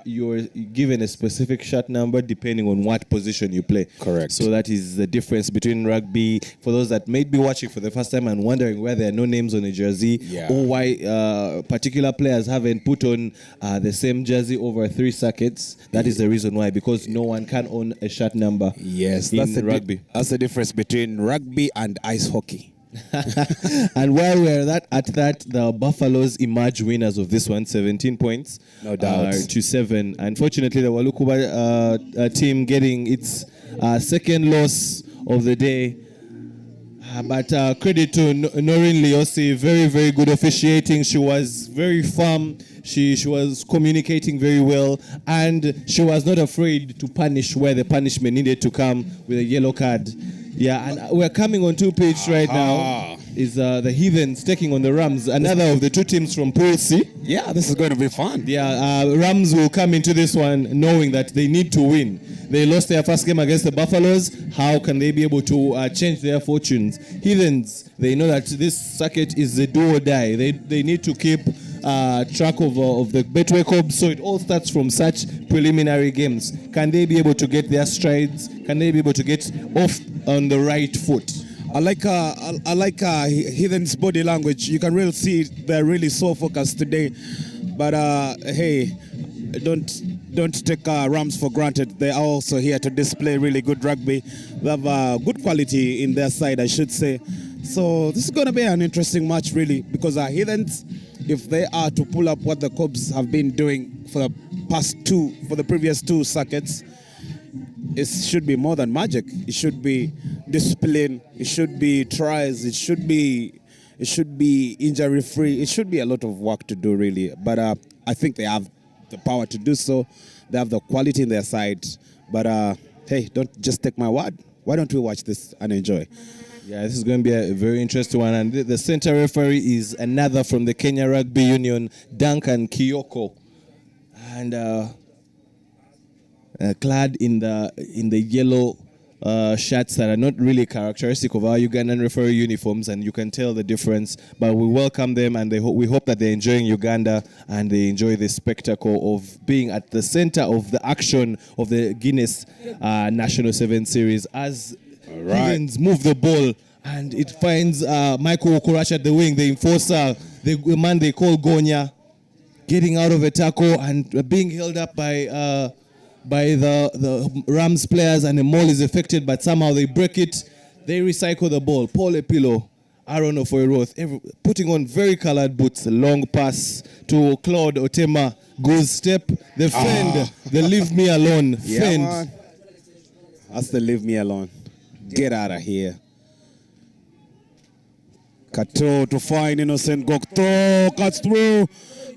you're given a specific shirt number depending on what position you play. Correct. So that is the difference between rugby. For those that may be watching for the first time and wondering why there are no names on a jersey, or why particular players haven't put on the same jersey over 3 circuits, that is the reason why, because no one can own a shirt number. Yes, that's rugby. That's the difference between rugby and ice hockey. And while we're at that, the Buffaloes emerge winners of this one, 17 points. No doubt. To 7. Unfortunately, the Walukuba team getting its second loss of the day. But credit to Noreen Leosi, very, very good officiating. She was very firm. She was communicating very well, and she was not afraid to punish where the punishment needed to come with a yellow card. Yeah, and we're coming on 2 page right now. Is the Heathens taking on the Rams, another of the 2 teams from Pool C. Yeah, this is going to be fun. Yeah, Rams will come into this one knowing that they need to win. They lost their first game against the Buffaloes. How can they be able to change their fortunes? Heathens, they know that this circuit is a do or die. They need to keep track of the Betway Cup, so it all starts from such preliminary games. Can they be able to get their strides? Can they be able to get off on the right foot? I like Heathen's body language. You can really see they're really so focused today. But hey, don't take Rams for granted. They are also here to display really good rugby. They have good quality in their side, I should say. So this is going to be an interesting match, really, because Heathens, if they are to pull up what the Cubs have been doing for the previous 2 circuits, it should be more than magic. It should be discipline. It should be tries. It should be injury free. It should be a lot of work to do, really. But I think they have the power to do so. They have the quality in their side. But hey, don't just take my word. Why don't we watch this and enjoy? Yeah, this is going to be a very interesting one. And the center referee is another from the Kenya Rugby Union, Duncan Kiyoko. And clad in the yellow shirts that are not really characteristic of our Ugandan referee uniforms, and you can tell the difference. But we welcome them, and we hope that they're enjoying Uganda and they enjoy the spectacle of being at the center of the action of the Guinness National Sevens Series as Higgins move the ball. And it finds Michael Okorachi at the wing, the enforcer, the man they call Gonya, getting out of a tackle and being held up by the Rams players, and the maul is affected, but somehow they break it. They recycle the ball. Paul Epilo, Aaron Ofoiroth, putting on very colored boots. Long pass to Claude Otema. Goose step. The fend. The leave me alone. Fend. Man. That's the leave me alone. Get out of here. Kato to find Innocent Gokto. Cuts through.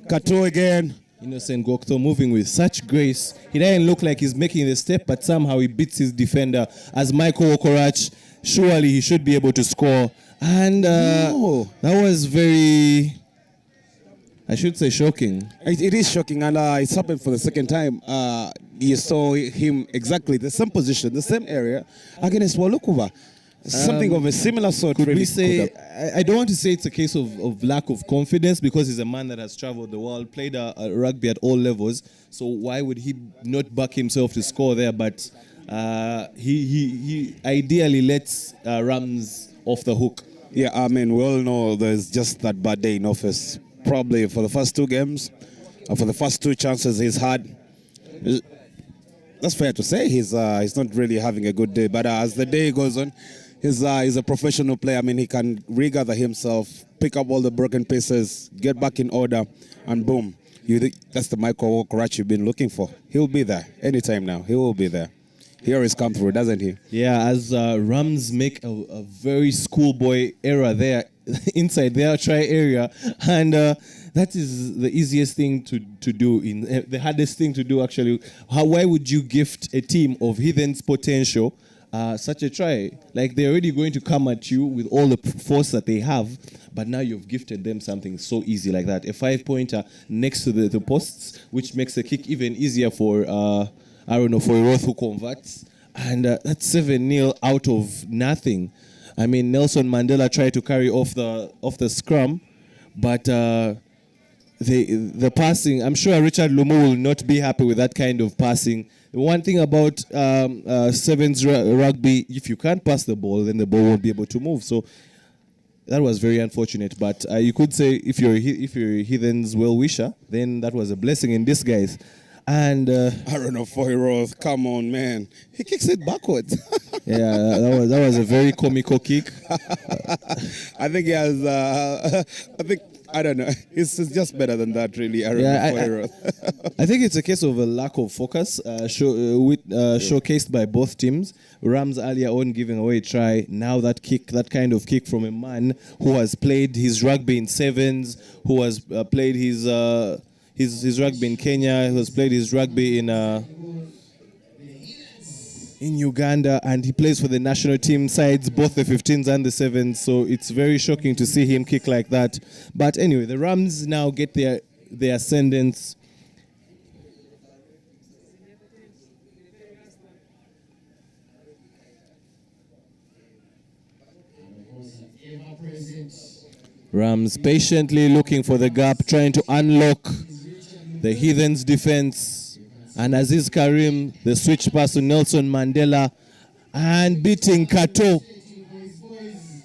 Kato again. Innocent Gokto moving with such grace. He doesn't look like he's making the step, but somehow he beats his defender. As Michael Okorachi, surely he should be able to score. And that was very I should say shocking. It is shocking, and it's happened for the second time. You saw him exactly the same position, the same area against Walukova. Something of a similar sort. Could really we say, I don't want to say it's a case of lack of confidence, because he's a man that has traveled the world, played rugby at all levels, so why would he not back himself to score there? But he ideally lets Rams off the hook. Yeah, I mean, we all know there's just that bad day in office. Probably for the first two games, for the first two chances he's had. That's fair to say. He's not really having a good day. But as the day goes on, he's a professional player. I mean, he can regather himself, pick up all the broken pieces, get back in order, and boom. That's the Michael Okarachi you've been looking for. He'll be there anytime now. He will be there. He always comes through, doesn't he? Yeah, as Rams make a very schoolboy error there inside their try area, and that is the easiest thing to do, the hardest thing to do actually. Why would you gift a team of Heathens' potential such a try? Like, they're already going to come at you with all the force that they have, but now you've gifted them something so easy like that. A 5-pointer next to the posts, which makes the kick even easier for for Roth, who converts. And that's 7-0 out of nothing. I mean, Nelson Mandela tried to carry off the scrum, but the passing, I'm sure Richard Lumu will not be happy with that kind of passing. The one thing about Sevens rugby, if you can't pass the ball, then the ball won't be able to move. So that was very unfortunate. But you could say, if you're a Heathens well-wisher, then that was a blessing in disguise. And I don't know, Roth, come on, man. He kicks it backwards. Yeah, that was a very comical kick. I think he has, I don't know. It's just better than that, really. I think it's a case of a lack of focus, showcased by both teams. Rams earlier on giving away a try. Now that kind of kick from a man who has played his rugby in sevens, who has played his rugby in Kenya, who has played his rugby in Uganda, and he plays for the national team sides, both the 15s and the 7s, so it's very shocking to see him kick like that. But anyway, the Rams now get their ascendance. Rams patiently looking for the gap, trying to unlock the Heathens' defense. And Aziz Karim, the switch pass to Nelson Mandela, and beating Kato.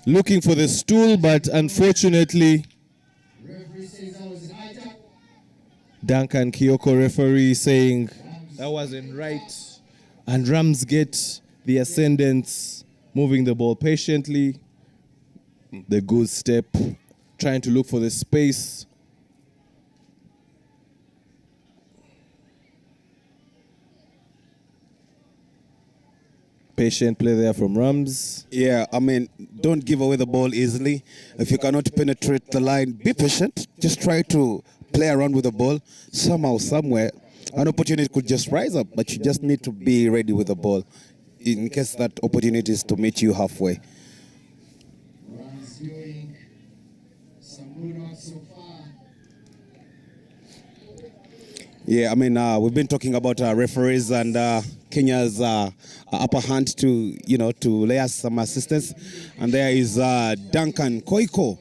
Looking for the stool, but unfortunately, Duncan Kyoko, referee, saying that wasn't right. And Rams get the ascendance, moving the ball patiently. The good step, trying to look for the space. Patient play there from Rams. Yeah, I mean, don't give away the ball easily. If you cannot penetrate the line, be patient. Just try to play around with the ball. Somehow, somewhere, an opportunity could just rise up, but you just need to be ready with the ball in case that opportunity is to meet you halfway. Rams doing some good work so far. Yeah, I mean, we've been talking about referees and Kenya's upper hand to lay us some assistance. And there is Duncan Koiko,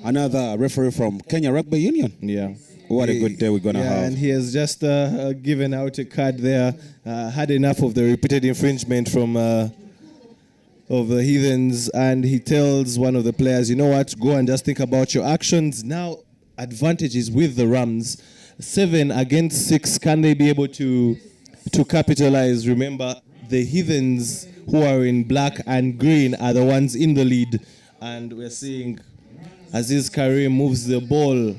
another referee from Kenya Rugby Union. Yeah. What a good day we're going to have. And he has just given out a card there. Had enough of the repeated infringement from of the Heathens. And he tells one of the players, you know what, go and just think about your actions. Now, advantages with the Rams. 7 against 6, can they be able to capitalize? Remember, the Heathens, who are in black and green, are the ones in the lead. And we're seeing Aziz Karim moves the ball,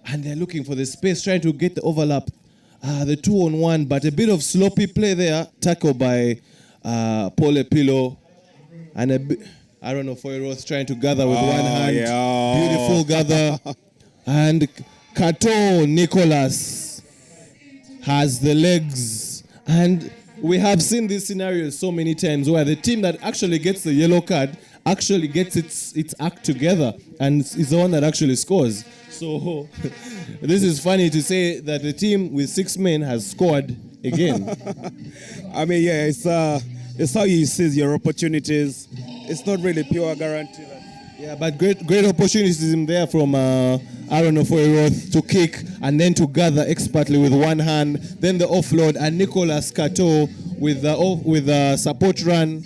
and they're looking for the space, trying to get the overlap. The 2-on-1, but a bit of sloppy play there, tackled by Paul Epilo. And I don't know, Foyroth trying to gather with one hand. Yeah. Beautiful gather. And Kato Nicholas has the legs, and we have seen this scenario so many times where the team that actually gets the yellow card actually gets its act together and is the one that actually scores. So this is funny to say that the team with 6 men has scored again. I mean, yeah, it's how you seize your opportunities. It's not really pure guarantee. Yeah, but great opportunities in there from Aaron Ofoiroth to kick and then to gather expertly with one hand. Then the offload, and Nicolas Cato with the support run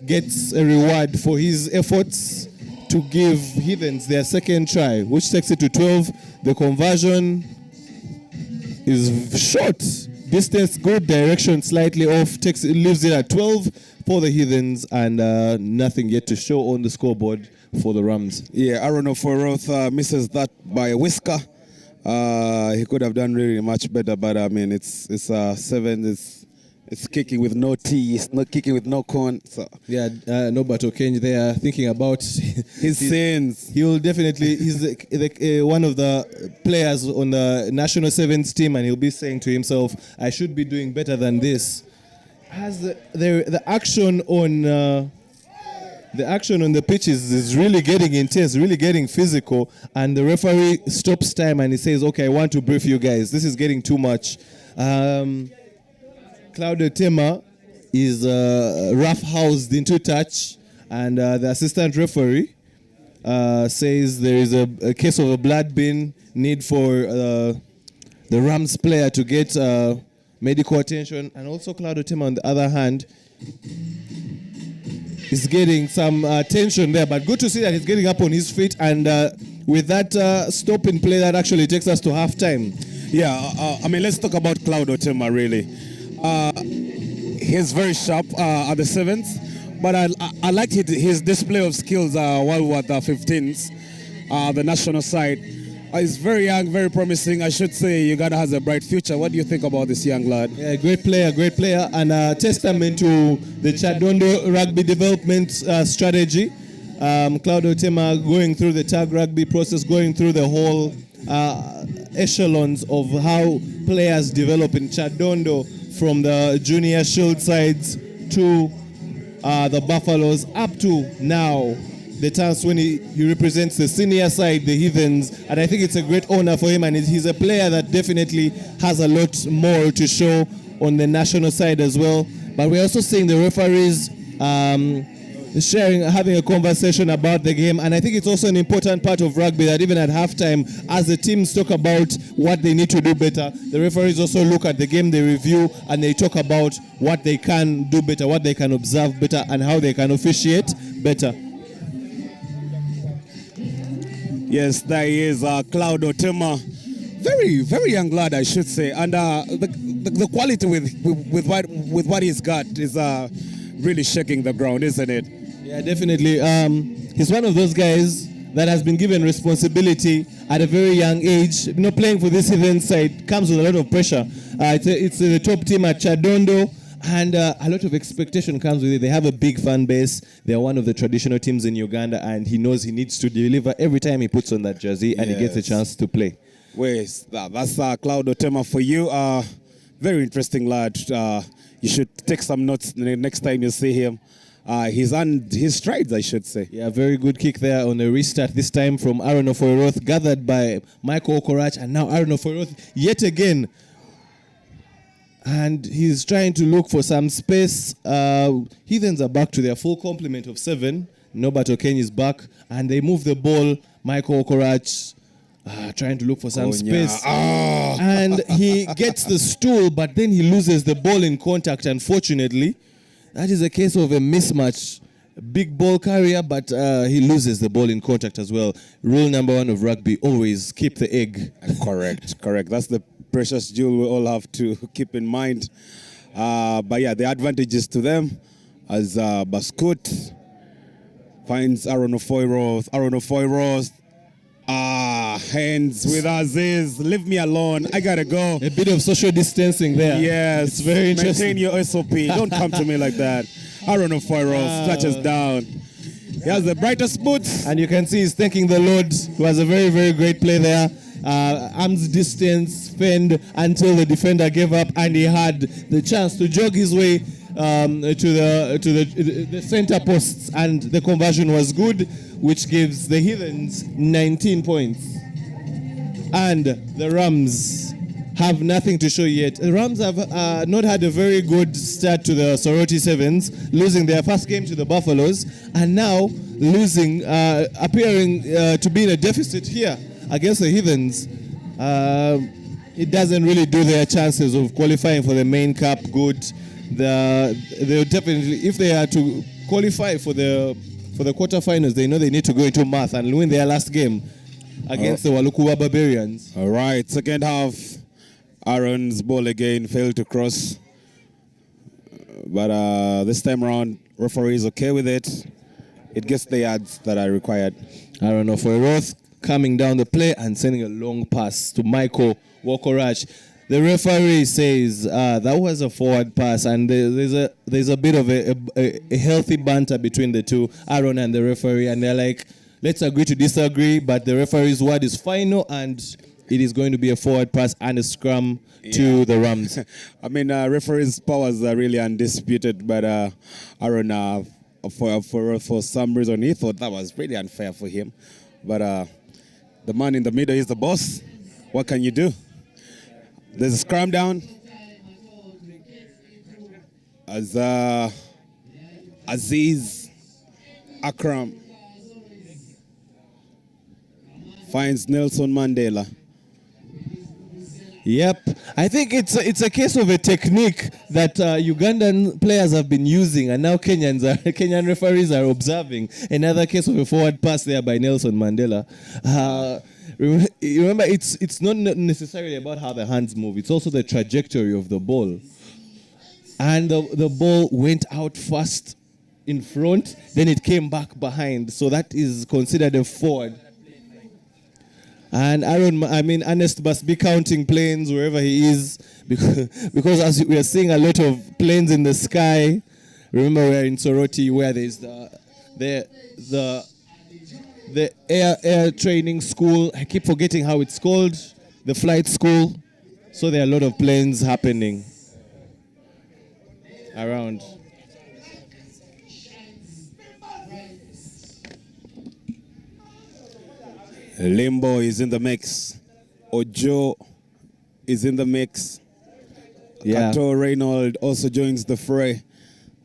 gets a reward for his efforts to give Heathens their second try, which takes it to 12. The conversion is short. Distance, good, direction slightly off. Leaves it at 12 for the Heathens, and nothing yet to show on the scoreboard for the Rams. Yeah, Aaron Ofoiroth misses that by a whisker. He could have done really much better, but I mean, it's 7. It's kicking with no tea. It's not kicking with no corn. So yeah, Norbert Okeny there thinking about his sins. He will definitely. He's one of the players on the national sevens team, and he'll be saying to himself, "I should be doing better than this." As the action on the pitches is really getting intense, really getting physical, and the referee stops time and he says, "Okay, I want to brief you guys. This is getting too much." Claudio Tema is rough-housed into touch, and the assistant referee says there is a case of a blood bin, need for the Rams player to get medical attention, and also Claudio Tema, on the other hand, is getting some attention there. But good to see that he's getting up on his feet, and with that stop in play, that actually takes us to halftime. Yeah, I mean, let's talk about Claudio Tema, really. He's very sharp at the sevens, but I liked his display of skills while we were at the 15s, the national side. He's very young, very promising. I should say Uganda has a bright future. What do you think about this young lad? Yeah, great player, and a testament to the Chadondo rugby development strategy. Claudio Tema going through the tag rugby process, going through the whole echelons of how players develop in Chadondo, from the junior shield sides to the Buffaloes, up to now the times when he represents the senior side, the Heathens, and I think it's a great honor for him, and he's a player that definitely has a lot more to show on the national side as well. But we're also seeing the referees having a conversation about the game, and I think it's also an important part of rugby that even at halftime, as the teams talk about what they need to do better, the referees also look at the game, they review, and they talk about what they can do better, what they can observe better, and how they can officiate better. Yes, there is Claudio Tema, very, very young lad, I should say, and the quality with what he's got is really shaking the ground, isn't it? Yeah, definitely. He's one of those guys that has been given responsibility at a very young age. You know, playing for this event side comes with a lot of pressure. It's the top team at Chadondo, and a lot of expectation comes with it. They have a big fan base. They're one of the traditional teams in Uganda, and he knows he needs to deliver every time he puts on that jersey, and he gets a chance to play. Wait, that's Claudio Tema for you. Very interesting lad. You should take some notes the next time you see him. He's on his strides, I should say. Yeah, very good kick there on the restart, this time from Aaron Ofoiroth, gathered by Michael Okorach, and now Aaron Ofoiroth yet again. And he's trying to look for some space. Heathens are back to their full complement of 7. Norbert Okeny is back, and they move the ball. Michael Okorach trying to look for some space. And he gets the stool, but then he loses the ball in contact, unfortunately. That is a case of a mismatch. Big ball carrier, but he loses the ball in contact as well. Rule number 1 of rugby, always keep the egg. Correct. That's the precious jewel we all have to keep in mind. But yeah, the advantages to them as Baskut finds Aaron Ofoiroth. Hands with Aziz. Leave me alone. I gotta go. A bit of social distancing there. Yes. It's very interesting. Maintain your SOP. Don't come to me like that. Aaron Ofoiroth touches down. He has the brightest boots. And you can see he's thanking the Lord, who has a very, very great play there. Arms distance, fend until the defender gave up, and he had the chance to jog his way the center posts, and the conversion was good, which gives the Heathens 19 points. And the Rams have nothing to show yet. The Rams have not had a very good start to the Soroti Sevens, losing their first game to the Buffaloes, and now losing, appearing to be in a deficit here against the Heathens. It doesn't really do their chances of qualifying for the main cup good. They'll definitely, if they are to qualify for the quarterfinals, they know they need to go into Math and win their last game against the Walukuwa Barbarians. All right, second half, Aaron's ball again failed to cross. But this time around, referee is okay with it. It gets the yards that are required. Aaron Oforoth coming down the play and sending a long pass to Michael Wokorach. The referee says that was a forward pass, and there's a bit of a healthy banter between the two, Aaron and the referee, and they're like, let's agree to disagree, but the referee's word is final, and it is going to be a forward pass and a scrum to the Rams. I mean, referee's powers are really undisputed, but Aaron, for some reason, he thought that was really unfair for him. But the man in the middle is the boss. What can you do? There's a scrum down. As Aziz Akram finds Nelson Mandela. Yep, I think it's a case of a technique that Ugandan players have been using, and now Kenyan referees are observing. Another case of a forward pass there by Nelson Mandela. Remember, it's not necessarily about how the hands move; it's also the trajectory of the ball. And the ball went out first in front, then it came back behind, so that is considered a forward. And Ernest must be counting planes wherever he is, because as we are seeing a lot of planes in the sky. Remember, we're in Soroti, where there's the air training school. I keep forgetting how it's called, the flight school. So there are a lot of planes happening around. Limbo is in the mix. Ojo is in the mix. Yeah. Kato Reynolds also joins the fray.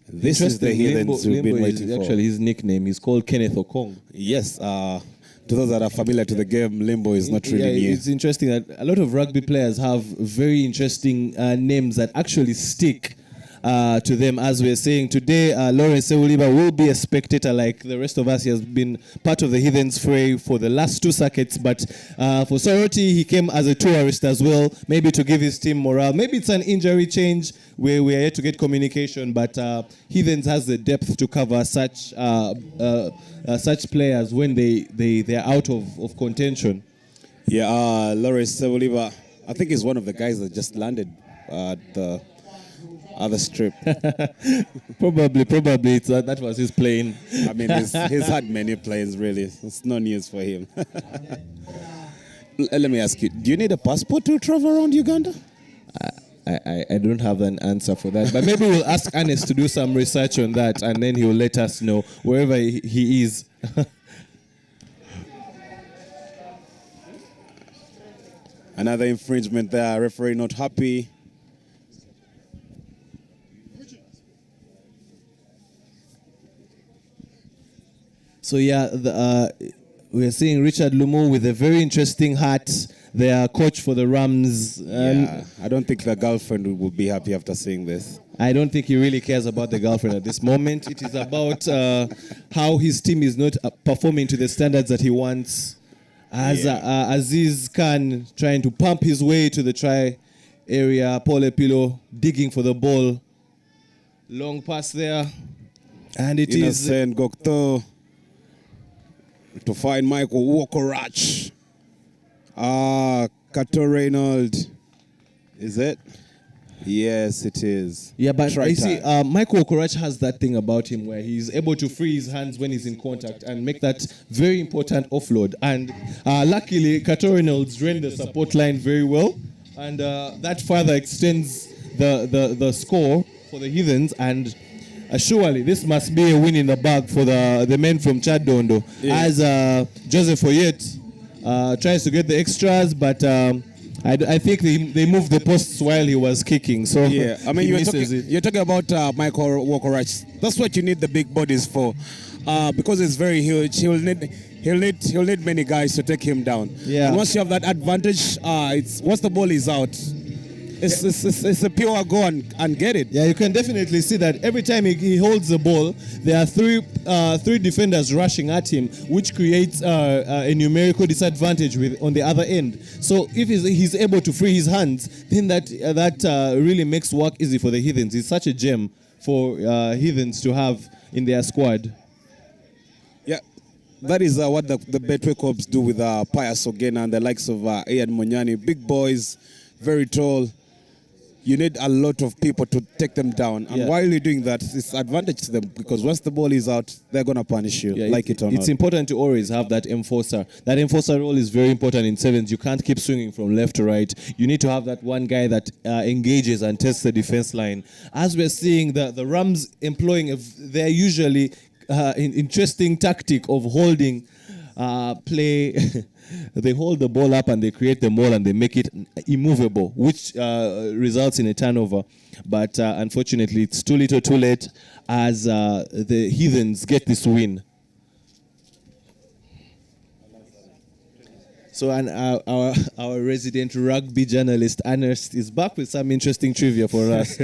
This is the Heathens we've been waiting for. Actually, his nickname is called Kenneth Okong. Yes, to those that are familiar to the game, Limbo is not really new. It's interesting that a lot of rugby players have very interesting names that actually stick to them. As we're saying today, Lawrence Sewuliba will be a spectator like the rest of us. He has been part of the Heathens fray for the last two circuits, but for Soroti, he came as a tourist as well, maybe to give his team morale. Maybe it's an injury change where we are yet to get communication, but Heathens has the depth to cover such players when they're out of contention. Yeah, Lawrence Sewuliba, I think he's one of the guys that just landed at the other strip. Probably that was his plane. I mean, he's had many planes, really. It's no news for him. Let me ask you, do you need a passport to travel around Uganda? I don't have an answer for that, but maybe we'll ask Ernest to do some research on that, and then he'll let us know wherever he is. Another infringement there, referee not happy. So yeah, we're seeing Richard Lumu with a very interesting hat. Their coach for the Rams. Yeah, I don't think the girlfriend will be happy after seeing this. I don't think he really cares about the girlfriend at this moment. It is about how his team is not performing to the standards that he wants. As Aziz Khan trying to pump his way to the try area, Paul Epilo digging for the ball. Long pass there. And it is Innocent Gokto to find Michael Wokorach. Kato Reynolds. Is it? Yes, it is. Yeah, but you see, Michael Wokorach has that thing about him where he's able to free his hands when he's in contact and make that very important offload. And luckily, Kato Reynolds ran the support line very well. And that further extends the score for the Heathens, and surely this must be a win in the bag for the men from Chadondo. Yeah. As Joseph Oyet tries to get the extras, but I think they moved the posts while he was kicking. So yeah, I mean you're talking about Michael Walker-Rice. That's what you need the big bodies for, because it's very huge. He'll need many guys to take him down. Yeah. And once you have that advantage, it's once the ball is out, it's a pure go and get it. Yeah, you can definitely see that every time he holds the ball, there are three defenders rushing at him, which creates a numerical disadvantage on the other end. So if he's able to free his hands, then that really makes work easy for the Heathens. It's such a gem for Heathens to have in their squad. Yeah, that is what the Betway Corps do with Pius Ogena and the likes of Ian Munyani. Big boys, very tall. You need a lot of people to take them down. And while you're doing that, it's advantage to them, because once the ball is out, they're going to punish you, like it or not. It's important to always have that enforcer. That enforcer role is very important in sevens. You can't keep swinging from left to right. You need to have that one guy that engages and tests the defense line. As we're seeing, the Rams employing their usually interesting tactic of holding play. They hold the ball up and they create the ball and they make it immovable, which results in a turnover. But unfortunately, it's too little too late, as the Heathens get this win. So our resident rugby journalist, Ernest, is back with some interesting trivia for us.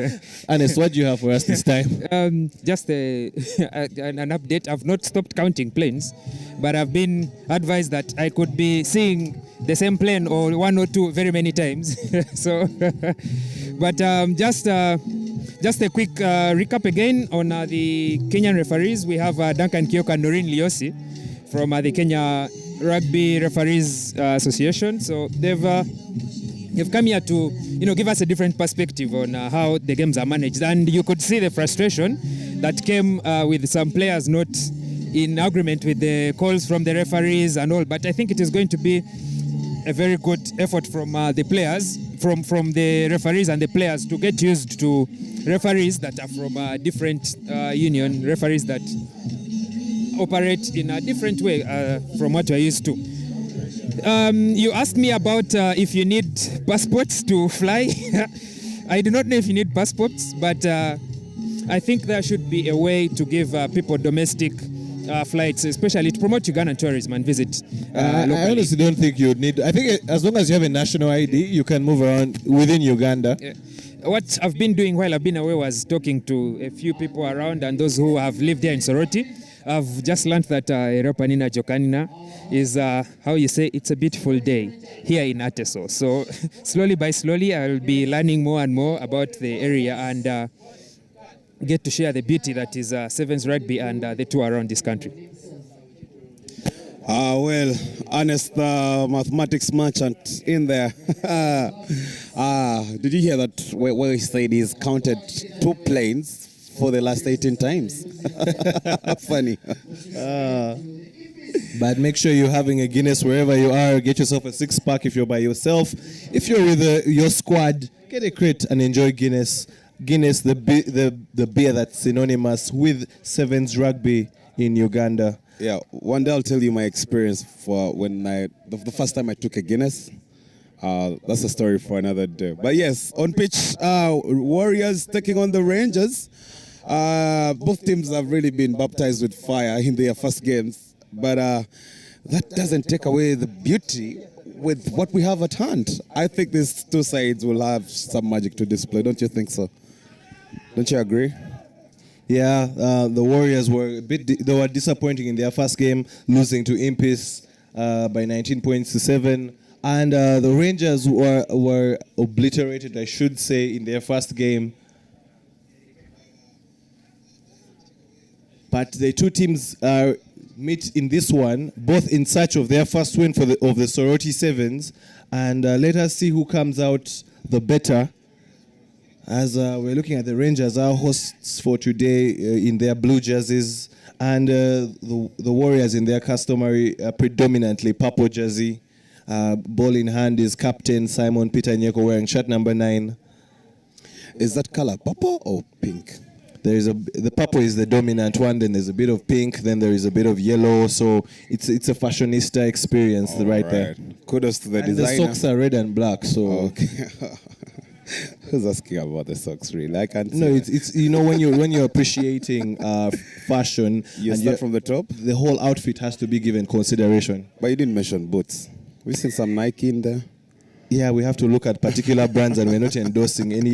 Ernest, what do you have for us this time? Just an update. I've not stopped counting planes, but I've been advised that I could be seeing the same plane or one or two very many times. So, but just a quick recap again on the Kenyan referees. We have Duncan Kioka and Noreen Liosi from the Kenya Rugby Referees Association. So they've come here to give us a different perspective on how the games are managed, and you could see the frustration that came with some players not in agreement with the calls from the referees and all. But I think it is going to be a very good effort from the players, from the referees and the players, to get used to referees that are from a different union, referees that operate in a different way from what we're used to. You asked me about if you need passports to fly. I do not know if you need passports, but I think there should be a way to give people domestic flights, especially to promote Ugandan tourism and visit locally. I honestly don't think you would need. I think as long as you have a national ID, you can move around within Uganda. What I've been doing while I've been away was talking to a few people around, and those who have lived here in Soroti. I've just learned that Eropanina Jokanina is, how you say, it's a beautiful day here in Ateso. So slowly by slowly, I'll be learning more and more about the area and get to share the beauty that is sevens rugby and the two around this country. Well, honest mathematics merchant in there. Did you hear that where he said he's counted 2 planes for the last 18 times? Funny. But make sure you're having a Guinness wherever you are. Get yourself a 6-pack if you're by yourself. If you're with your squad, get a crate and enjoy Guinness. Guinness, the beer that's synonymous with sevens rugby in Uganda. Yeah, one day I'll tell you my experience for when the first time I took a Guinness. That's a story for another day. But yes, on pitch, Warriors taking on the Rangers. Both teams have really been baptized with fire in their first games. But that doesn't take away the beauty with what we have at hand. I think these two sides will have some magic to display. Don't you think so? Don't you agree? Yeah, the Warriors were they were disappointing in their first game, losing to Impis by 19 points to 7. And the Rangers were obliterated, I should say, in their first game. But the two teams meet in this one, both in search of their first win of the Soroti Sevens. And let us see who comes out the better. As we're looking at the Rangers, our hosts for today in their blue jerseys, and the Warriors in their customary predominantly purple jersey. Ball in hand is Captain Simon Peter Nyeko wearing shirt number 9. Is that color purple or pink? The purple is the dominant one. Then there's a bit of pink. Then there is a bit of yellow. So it's a fashionista experience right there. Kudos to the And designer. the socks are red and black. So Okay. Who's asking about the socks? Really, I can't. no, see it's when you're appreciating fashion. You and start from the top, the whole outfit has to be given consideration. but you didn't mention boots. We seen some Nike in there. Yeah, we have to look at particular brands, and we're not endorsing any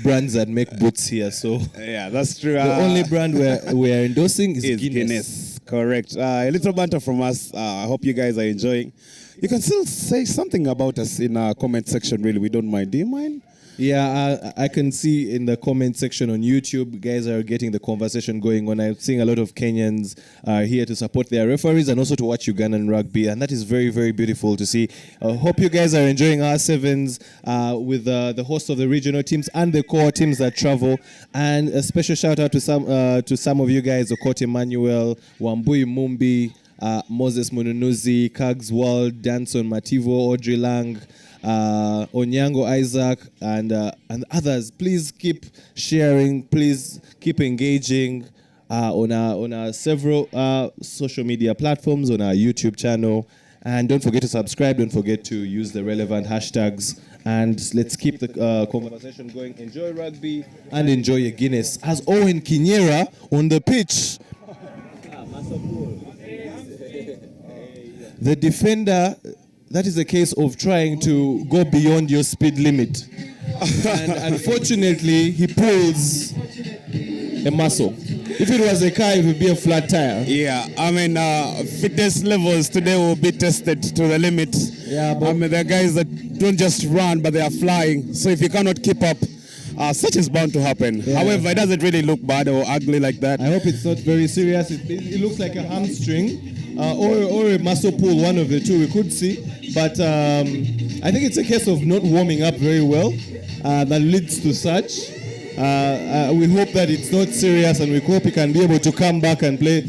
brands that make boots here. So Yeah, that's true. the only brand we're endorsing is is Guinness. Correct. A little banter from us. I hope you guys are enjoying. You can still say something about us in our comment section, really. We don't mind. Do you mind? Yeah, I can see in the comment section on YouTube, guys are getting the conversation going on. I'm seeing a lot of Kenyans here to support their referees and also to watch Ugandan rugby, and that is very, very beautiful to see. Hope you guys are enjoying our sevens with the host of the regional teams and the core teams that travel. And a special shout out to some of you guys: Okot Emmanuel, Wambui Mumbi, Moses Mununuzi, Kags World, Danson Mativo, Audrey Lang, Onyango Isaac, and others. Please keep sharing. Please keep engaging on our several social media platforms, on our YouTube channel, and don't forget to subscribe. Don't forget to use the relevant hashtags, and let's keep the conversation going. Enjoy rugby and enjoy your Guinness. As Owen Kinyera on the pitch, the defender. That is a case of trying to go beyond your speed limit. And unfortunately, he pulls a muscle. If it was a car, it would be a flat tire. Yeah, I mean, fitness levels today will be tested to the limit. Yeah, but I mean, there are guys that don't just run, but they are flying. So if you cannot keep up, such is bound to happen. Yeah. However, it doesn't really look bad or ugly like that. I hope it's not very serious. It looks like a hamstring or a muscle pull, one of the two we could see. But I think it's a case of not warming up very well that leads to such. We hope that it's not serious, and we hope he can be able to come back and play.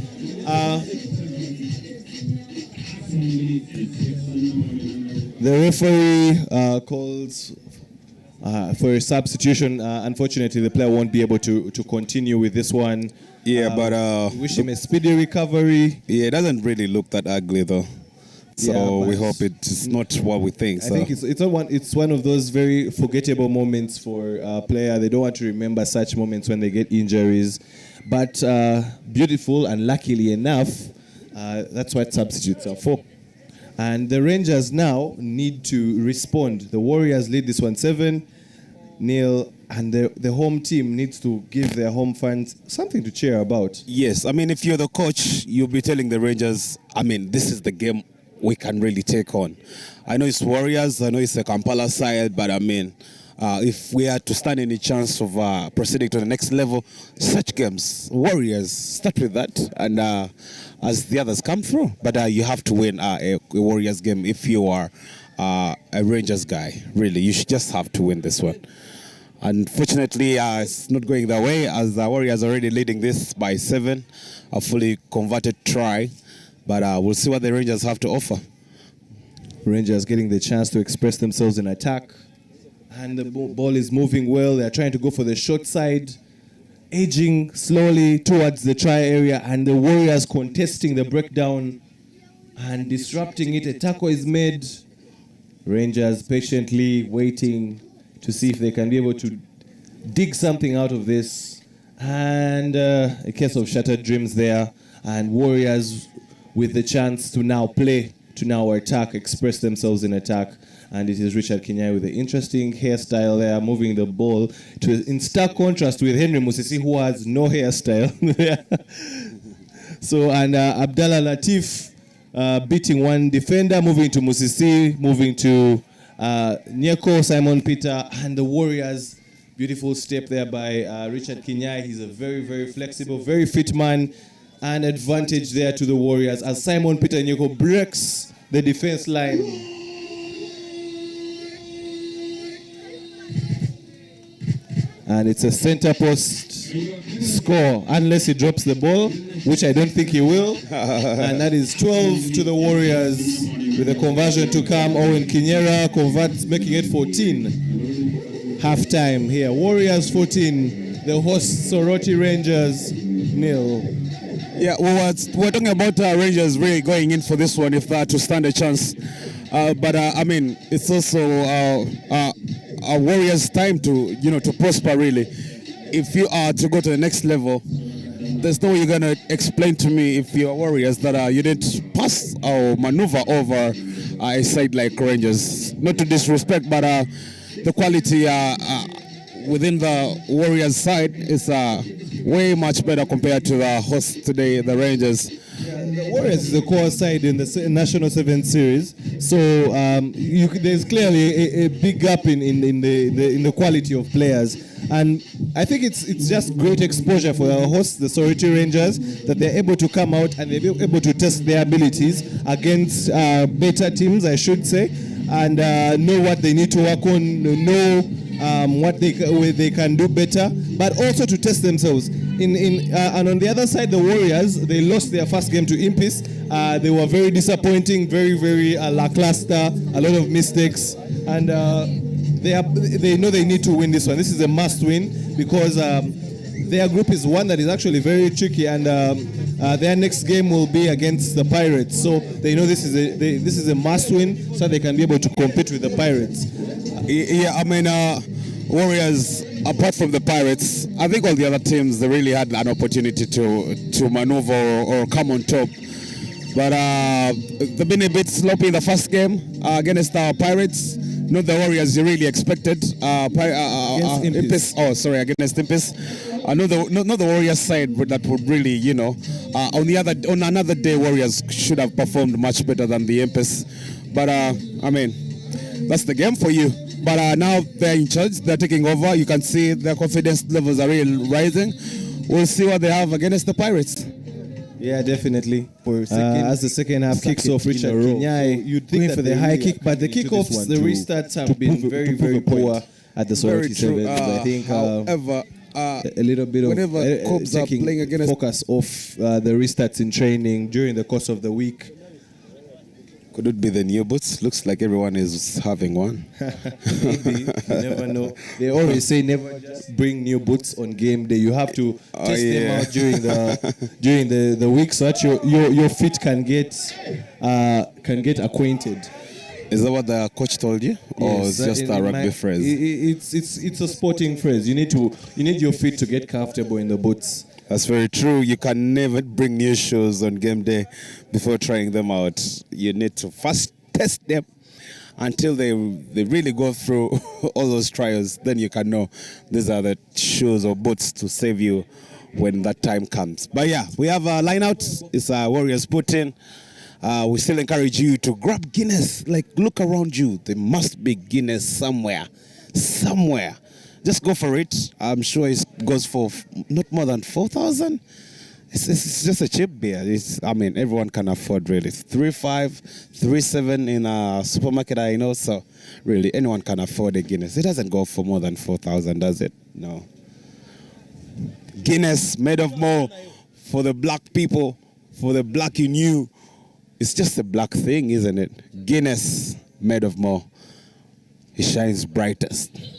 The referee calls for a substitution. Unfortunately, the player won't be able to continue with this one. Yeah, but wish him a speedy recovery. yeah, it doesn't really look that ugly though. So Yeah, we but- hope it's not what we think. I So. think it's one of those very forgettable moments for a player. They don't want to remember such moments when they get injuries. But beautiful, and luckily enough, that's what substitutes are for. And the Rangers now need to respond. The Warriors lead this one 7-0, and the home team needs to give their home fans something to cheer about. Yes, I mean, if you're the coach, you'll be telling the Rangers, I mean, this is the game we can really take on. I know it's Warriors, I know it's a Kampala side, but I mean, if we are to stand any chance of proceeding to the next level, such games, Warriors, start with that, and as the others come through. But you have to win a Warriors game if you are a Rangers guy, really. You should just have to win this one. Unfortunately, it's not going that way, as the Warriors are already leading this by 7, a fully converted try. But we'll see what the Rangers have to offer. Rangers getting the chance to express themselves in attack. And the ball is moving well. They're trying to go for the short side, edging slowly towards the try area, and the Warriors contesting the breakdown and disrupting it. A tackle is made. Rangers patiently waiting to see if they can be able to dig something out of this. And a case of shattered dreams there. And Warriors with the chance to now play, to now attack, express themselves in attack. And it is Richard Kinyai with the interesting hairstyle there, moving the ball in stark contrast with Henry Musisi, who has no hairstyle. So, and Abdallah Latif beating one defender, moving to Musisi, moving to Nyeko, Simon Peter, and the Warriors. Beautiful step there by Richard Kinyai. He's a very, very flexible, very fit man. An advantage there to the Warriors as Simon Peter Nyeko breaks the defense line. And it's a center post score, unless he drops the ball, which I don't think he will. And that is 12 to the Warriors with a conversion to come. Owen Kinyera converts, making it 14. halftime here. Warriors 14, the hosts Soroti Rangers 0. Yeah, we're talking about Rangers really going in for this one if they are to stand a chance. But I mean, it's also a Warriors' time to prosper really. If you are to go to the next level, there's no way you're gonna explain to me if you're Warriors that you didn't pass or maneuver over a side like Rangers. Not to disrespect, but the quality within the Warriors side is way much better compared to the host today, the Rangers. The Warriors is the core side in the National Sevens Series, so there's clearly a big gap in the quality of players, and I think it's just great exposure for our hosts, the Soroti Rangers, that they're able to come out and they're able to test their abilities against better teams, I should say, and know what they need to work on, know what they can do better, but also to test themselves. And on the other side, the Warriors, they lost their first game to Impis. They were very disappointing, very, very lackluster, a lot of mistakes, and they know they need to win this one. This is a must-win because their group is one that is actually very tricky, and their next game will be against the Pirates. So they know this is a must-win, so they can be able to compete with the Pirates. Yeah, I mean, Warriors, apart from the Pirates, I think all the other teams, they really had an opportunity to maneuver or come on top. But they've been a bit sloppy in the first game against our Pirates. Not the Warriors you really expected. Against Impis. Not the Warriors side that would really, on another day, Warriors should have performed much better than the Impis. But I mean, that's the game for you. But now they're in charge, they're taking over. You can see their confidence levels are really rising. We'll see what they have against the Pirates. Yeah, definitely. As the second half kicks off, Richard Kinyai, so you'd think for the high kick, but the kickoffs, the restarts have been very, very poor at the Soroti Sevens. I think however, a little bit of taking focus off the restarts in training during the course of the week. Could it be the new boots? Looks like everyone is having one. Maybe, you never know. They always say never just bring new boots on game day. You have to test them out during the week so that your feet can get acquainted. Is that what the coach told you, or is just a rugby phrase? It's a sporting phrase. You need your feet to get comfortable in the boots. That's very true. You can never bring new shoes on game day before trying them out. You need to first test them until they really go through all those trials. Then you can know these are the shoes or boots to save you when that time comes. But yeah, we have a line out. It's Warriors put in. We still encourage you to grab Guinness. Like, look around you. There must be Guinness somewhere. Just go for it. I'm sure it goes for not more than 4,000. It's just a cheap beer. Everyone can afford really. 3.5, 3.7 in a supermarket, I know. So really, anyone can afford a Guinness. It doesn't go for more than 4,000, does it? No. Guinness made of more for the black people, for the black in you. It's just a black thing, isn't it? Guinness made of more. It shines brightest.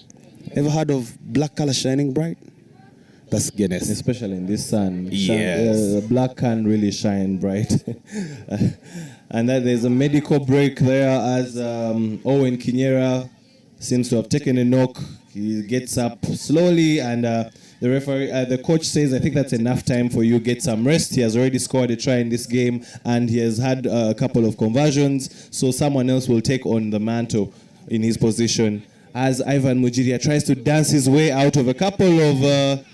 Ever heard of black color shining bright? That's Guinness. Especially in this sun. Yes. Black can really shine bright. And then there's a medical break there as Owen Kinyera seems to have taken a knock. He gets up slowly and the referee, the coach says, I think that's enough time for you. Get some rest. He has already scored a try in this game and he has had a couple of conversions. So someone else will take on the mantle in his position. As Ivan Mujiria tries to dance his way out of a couple of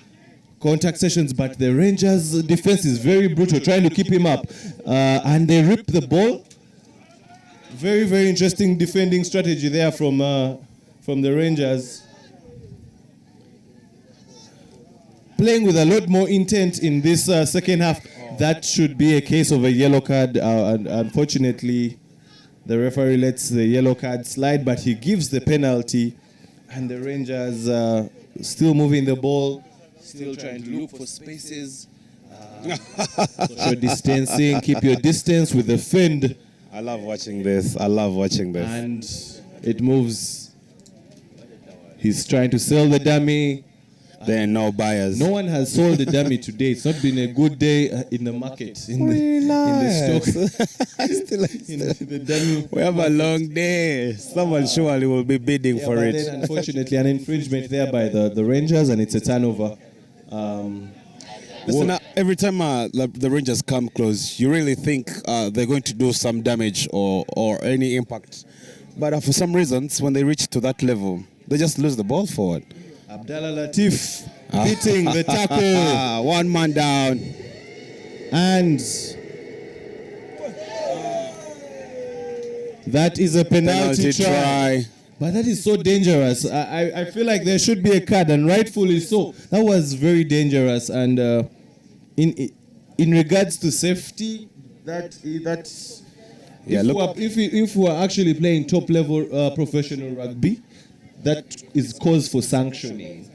contact sessions, but the Rangers' defense is very brutal, trying to keep him up. And they rip the ball. Very, very interesting defending strategy there from the Rangers. Playing with a lot more intent in this second half. That should be a case of a yellow card. And unfortunately, the referee lets the yellow card slide, but he gives the penalty. And the Rangers still moving the ball, still trying to look for spaces. Social distancing, keep your distance with the fend. I love watching this. And it moves. He's trying to sell the dummy. There are no buyers. No one has sold the dummy today. It's not been a good day in the market, in the stock. The dummy. We have a long day. Someone surely will be bidding for but it. Then, unfortunately, an infringement there by the Rangers, and it's a turnover. Listen, every time the Rangers come close, you really think they're going to do some damage or any impact. But for some reasons, when they reach to that level, they just lose the ball forward. Abdallah Latif hitting the tackle. One man down. And that is a penalty try. But that is so dangerous. I feel like there should be a card, and rightfully so. That was very dangerous. And in regards to safety, that's if we are actually playing top level professional rugby, that is cause for sanctioning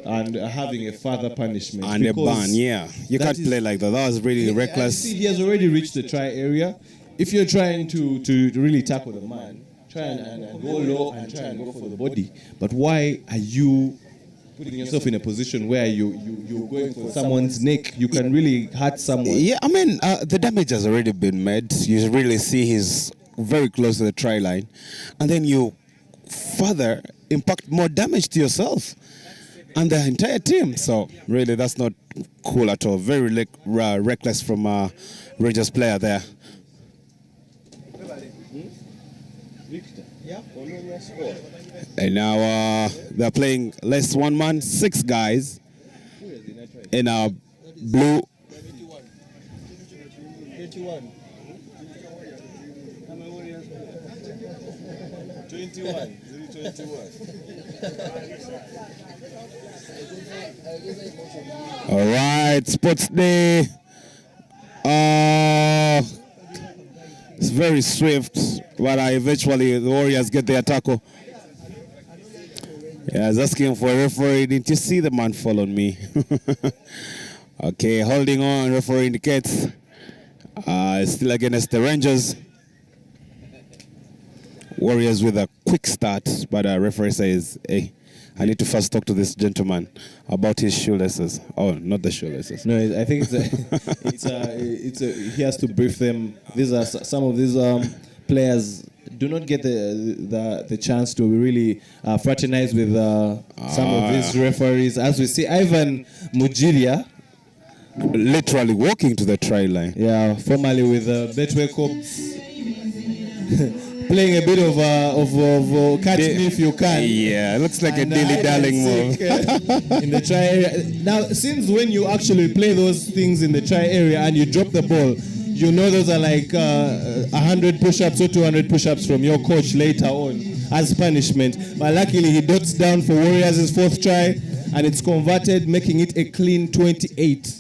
and having a further punishment. And a ban, yeah. You can't play like that. That was really reckless. See, he has already reached the try area. If you're trying to really tackle the man, try and go low and try and go for the body. But why are you putting yourself in a position where you're going for someone's neck? You can really hurt someone. Yeah, I mean, the damage has already been made. You really see he's very close to the try line. And then you further impact more damage to yourself and the entire team. So really, that's not cool at all. Very reckless from a Rangers player there. And now they're playing less one man, 6 guys in a blue. 21. All right, sports day. It's very swift, but eventually the Warriors get their tackle. Yeah, I was asking for a referee. Didn't you see the man fall on me? Okay, holding on. Referee indicates still against the Rangers. Warriors with a quick start, but referee says, hey, I need to first talk to this gentleman about his shoelaces. Oh, not the shoelaces. No, I think he has to brief them. These are some of these players do not get the chance to really fraternize with some of these referees. As we see, Ivan Mujiria literally walking to the try line. Yeah, formerly with Betway Cops. Playing a bit of catch me if you can. Yeah, it looks like a dilly-dallying move. In the try area. Now, since when you actually play those things in the try area and you drop the ball, you know those are like 100 push-ups or 200 push-ups from your coach later on as punishment. But luckily, he dots down for Warriors' 4th try, and it's converted, making it a clean 28.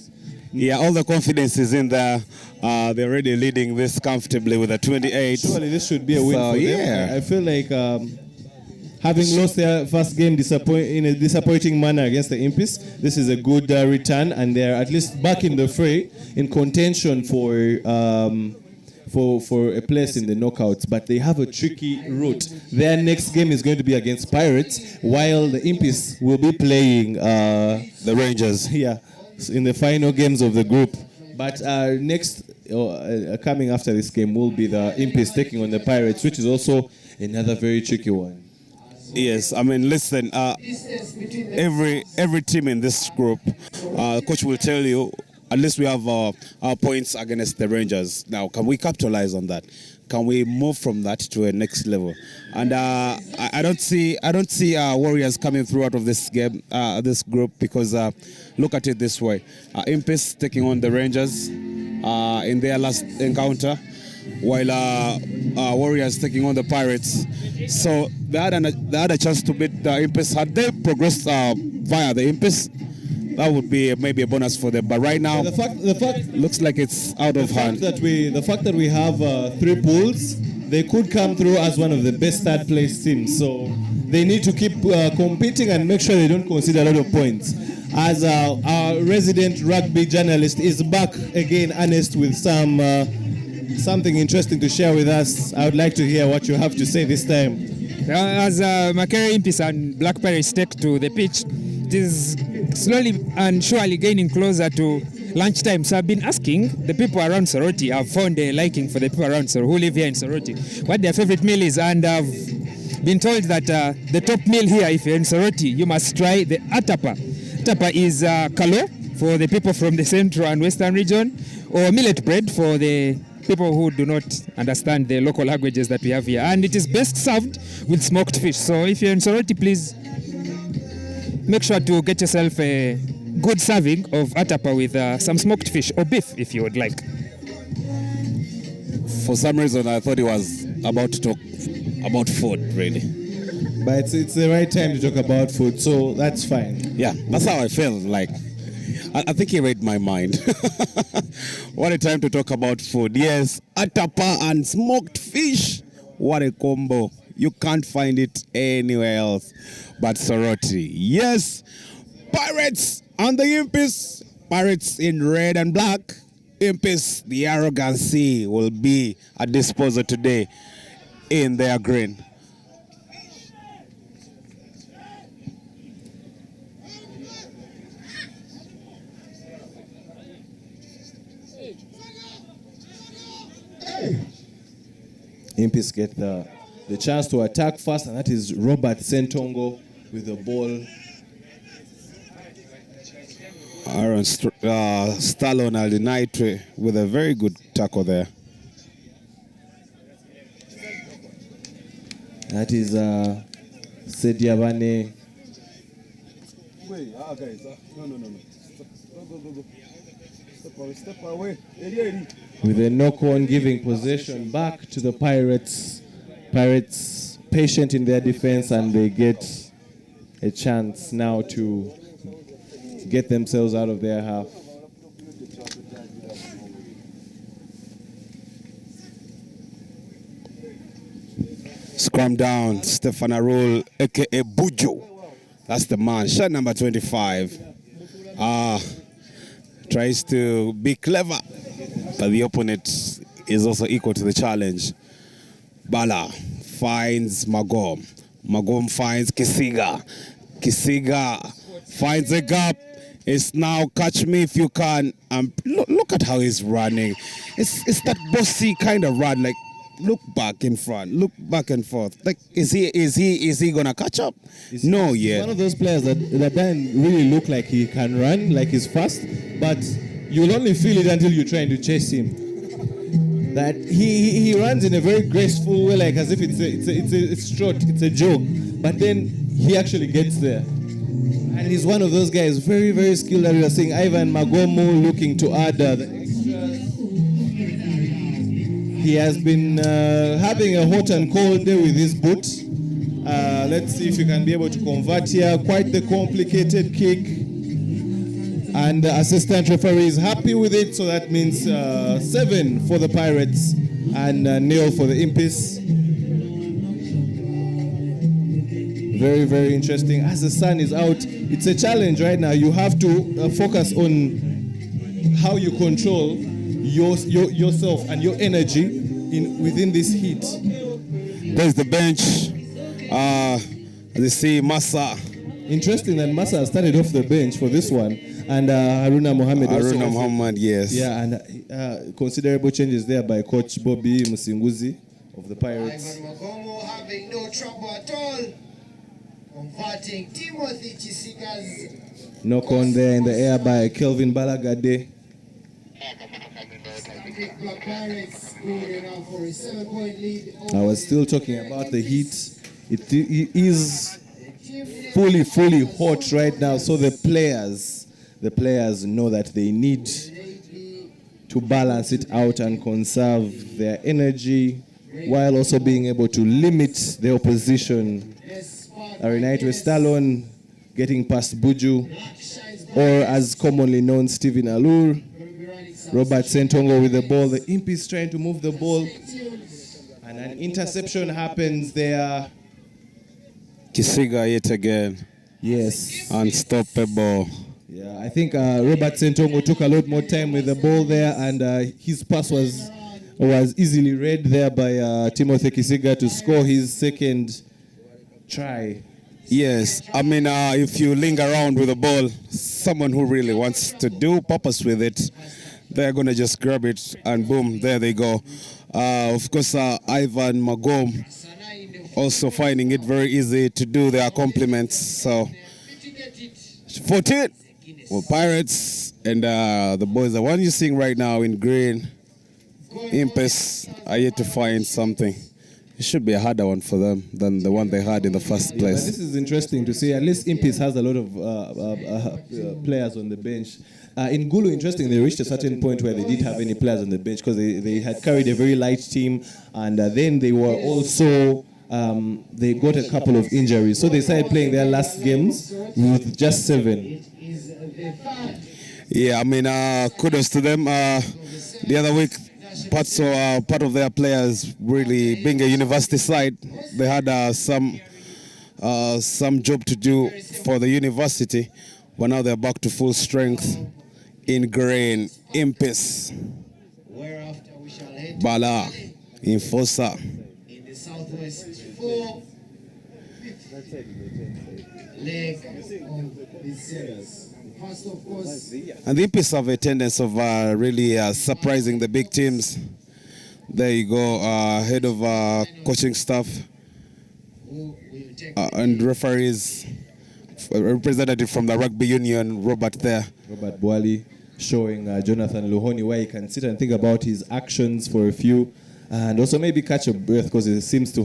Yeah, all the confidence is in there. They're already leading this comfortably with a 28. Surely this should be a win for them. I feel like having lost their first game in a disappointing manner against the Impis, this is a good return, and they're at least back in the fray, in contention for a place in the knockouts. But they have a tricky route. Their next game is going to be against Pirates, while the Impis will be playing the Rangers. Yeah, in the final games of the group. But next, coming after this game, will be the Impis taking on the Pirates, which is also another very tricky one. Yes, I mean, listen, every team in this group, coach will tell you, at least we have our points against the Rangers. Now, can we capitalize on that? Can we move from that to a next level? And I don't see Warriors coming through out of this game, this group, because look at it this way: Impis taking on the Rangers in their last encounter, while Warriors taking on the Pirates. So they had a chance to beat the Impis. Had they progressed via the Impis, that would be maybe a bonus for them. But right now, the fact looks like it's out of hand. The fact that we have 3 pools, they could come through as one of the best third place teams. So they need to keep competing and make sure they don't concede a lot of points. As our resident rugby journalist is back again, Ernest, with something interesting to share with us. I would like to hear what you have to say this time. As Makerere Impis and Black Pirates take to the pitch, it is slowly and surely gaining closer to lunchtime. So I've been asking the people around Soroti, I've found a liking for the people around Soroti who live here in Soroti, what their favorite meal is, and I've been told that the top meal here, if you're in Soroti, you must try the atapa. Atapa is kalo for the people from the central and western region, or millet bread for the people who do not understand the local languages that we have here. And it is best served with smoked fish. So if you're in Soroti, please make sure to get yourself a good serving of atapa with some smoked fish or beef if you would like. For some reason, I thought he was about to talk about food, really. But it's the right time to talk about food, so that's fine. Yeah, that's how I feel. Like, I think he read my mind. What a time to talk about food. Yes, atapa and smoked fish. What a combo. You can't find it anywhere else but Soroti. Yes, Pirates and the Impis. Pirates in red and black. Impis, the arrogancy will be at disposal today in their green. Impis get the chance to attack first, and that is Robert Sentongo with the ball. Aaron Stallone Aldinaitre with a very good tackle there. That is Sediabane. Wait, guys, no. Go. Step away. With a knock-on, giving possession back to the Pirates. Pirates patient in their defense, and they get a chance now to get themselves out of their half. Scrum down, Stefan Arul, a.k.a. Bujo. That's the man. Shot number 25. Tries to be clever, but the opponent is also equal to the challenge. Bala finds Magom. Magom finds Kisiga. Kisiga finds a gap. It's now catch me if you can. Look at how he's running. It's that bossy kind of run, like look back in front, look back and forth. Like is he gonna catch up? No, he's one of those players that doesn't really look like he can run, like he's fast, but you'll only feel it until you're trying to chase him. That he runs in a very graceful way, like as if it's a strut, it's a joke, but then he actually gets there. And he's one of those guys, very, very skilled, that we are seeing. Ivan Magomo looking to add the extras. He has been having a hot and cold day with his boot. Let's see if he can be able to convert here. Quite the complicated kick. And the assistant referee is happy with it, so that means 7 for the Pirates and 0 for the Impis. Very, very interesting. As the sun is out, it's a challenge right now. You have to focus on how you control yourself and your energy within this heat. There's the bench. Let's see, Massa. Interesting that Massa started off the bench for this one, and Haruna Mohammed also. Haruna Mohammed, yes. Yeah, and considerable changes there by Coach Bobby Musinguzi of the Pirates. Ivan Magomo having no trouble at all, converting Timothy Chisiga's knock on there in the air by Kelvin Balagade. Black Pirates good enough for a 7-point lead. I was still talking about the heat. It is fully hot right now, so the players know that they need to balance it out and conserve their energy while also being able to limit the opposition. Arinaitre Stallone getting past Buju, or as commonly known, Stephen Allure. Robert Sentongo with the ball. The Imp is trying to move the ball, and an interception happens there. Kisiga yet again. Yes. Unstoppable. Yeah, I think Robert Sentongo took a lot more time with the ball there, and his pass was easily read there by Timothy Kisiga to score his second try. Yes, I mean, if you linger around with the ball, someone who really wants to do purpose with it, they're going to just grab it and boom, there they go. Of course, Ivan Magom also finding it very easy to do their compliments. So, 14 for Pirates, and the boys, the one you're seeing right now in green, Impes, are yet to find something. It should be a harder one for them than the one they had in the first place. This is interesting to see. At least Impis has a lot of players on the bench. In Gulu, interesting, they reached a certain point where they didn't have any players on the bench because they had carried a very light team, and then they were also they got a couple of injuries. So they started playing their last games with just 7. Yeah, I mean, kudos to them. The other week, part of their players really being a university side, they had some job to do for the university, but now they're back to full strength in green. Impis, Bala, Infosa. In the southwest 4 leg of this series. First, of course, and the Impis have a tendency of really surprising the big teams. There you go, head of coaching staff and referees, representative from the rugby union, Robert Boali, showing Jonathan Luhoni where he can sit and think about his actions for a few, and also maybe catch a breath because he seems to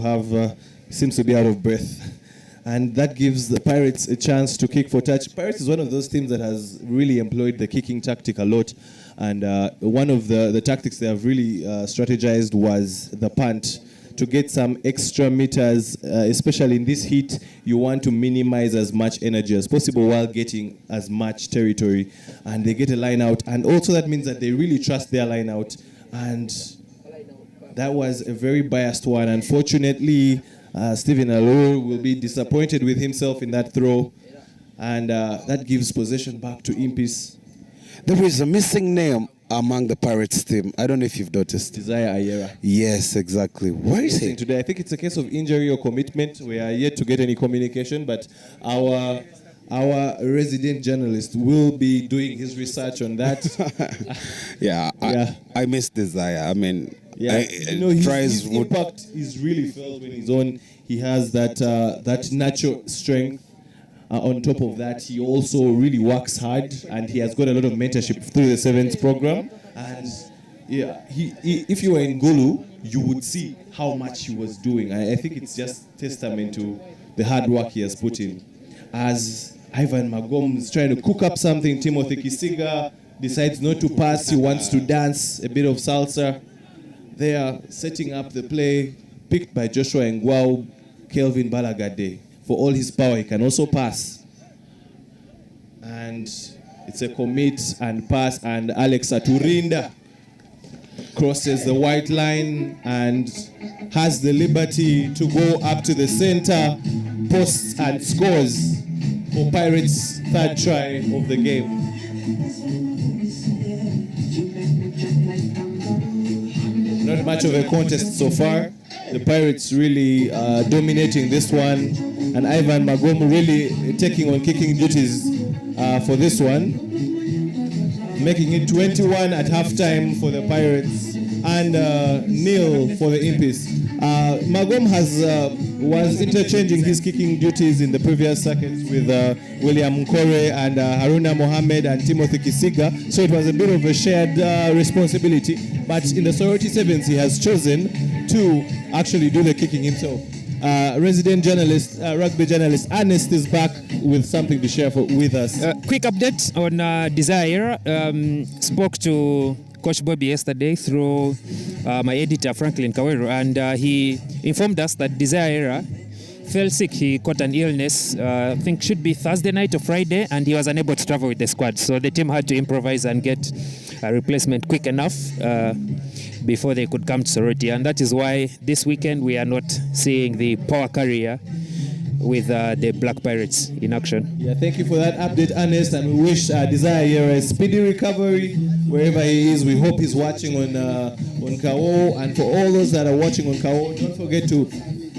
be out of breath. And that gives the Pirates a chance to kick for touch. Pirates is one of those teams that has really employed the kicking tactic a lot. And one of the tactics they have really strategized was the punt. To get some extra meters, especially in this heat, you want to minimize as much energy as possible while getting as much territory. And they get a line out. And also that means that they really trust their line out. And that was a very biased one. Unfortunately, Stephen Alur will be disappointed with himself in that throw, and that gives possession back to Impis. There is a missing name among the Pirates team. I don't know if you've noticed. Desire Ayera. Yes, exactly. Where is he today? I think it's a case of injury or commitment. We are yet to get any communication, but our resident journalist will be doing his research on that. I miss Desire. I mean, his impact is really felt when he's on. He has that natural strength. On top of that, he also really works hard, and he has got a lot of mentorship through the Sevens program. And if you were in Gulu, you would see how much he was doing. I think it's just testament to the hard work he has put in. As Ivan Magom is trying to cook up something, Timothy Kisiga decides not to pass. He wants to dance a bit of salsa. They are setting up the play, picked by Joshua Ngwao, Kelvin Balagade. For all his power, he can also pass. And it's a commit and pass, and Alex Aturinda crosses the white line and has the liberty to go up to the center, posts and scores for Pirates' third try of the game. Not much of a contest so far. The Pirates really dominating this one, and Ivan Magom really taking on kicking duties for this one, making it 21 at halftime for the Pirates and nil for the Impis. Magom was interchanging his kicking duties in the previous circuits with William Nkore and Haruna Mohammed and Timothy Kisiga, so it was a bit of a shared responsibility. But in the Soroti Sevens, he has chosen to actually do the kicking himself. Resident journalist, rugby journalist, Ernest is back with something to share with us. Quick update on Desire. Spoke to Coach Bobby yesterday through my editor, Franklin Kawowo, and he informed us that Desire fell sick. He caught an illness, I think should be Thursday night or Friday, and he was unable to travel with the squad. So the team had to improvise and get a replacement quick enough before they could come to Soroti. And that is why this weekend we are not seeing the power carrier with the Black Pirates in action. Yeah, thank you for that update, Ernest, and we wish Desire a speedy recovery wherever he is. We hope he's watching on Kawowo, and for all those that are watching on Kawowo, don't forget to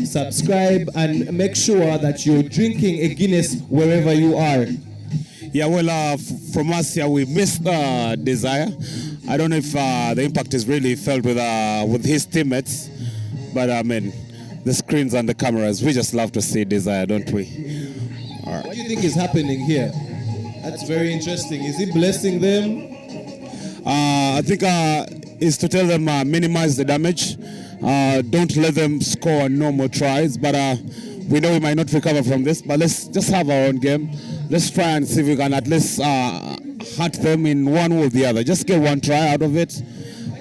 subscribe, and make sure that you're drinking a Guinness wherever you are. Yeah, well, from us here, we missed Desire. I don't know if the impact is really felt with his teammates, but I mean, the screens and the cameras, we just love to see Desire, don't we? What do you think is happening here? That's very interesting. Is he blessing them? I think is to tell them minimize the damage. Don't let them score no more tries. But we know we might not recover from this. But let's just have our own game. Let's try and see if we can at least hurt them in one or the other. Just get one try out of it.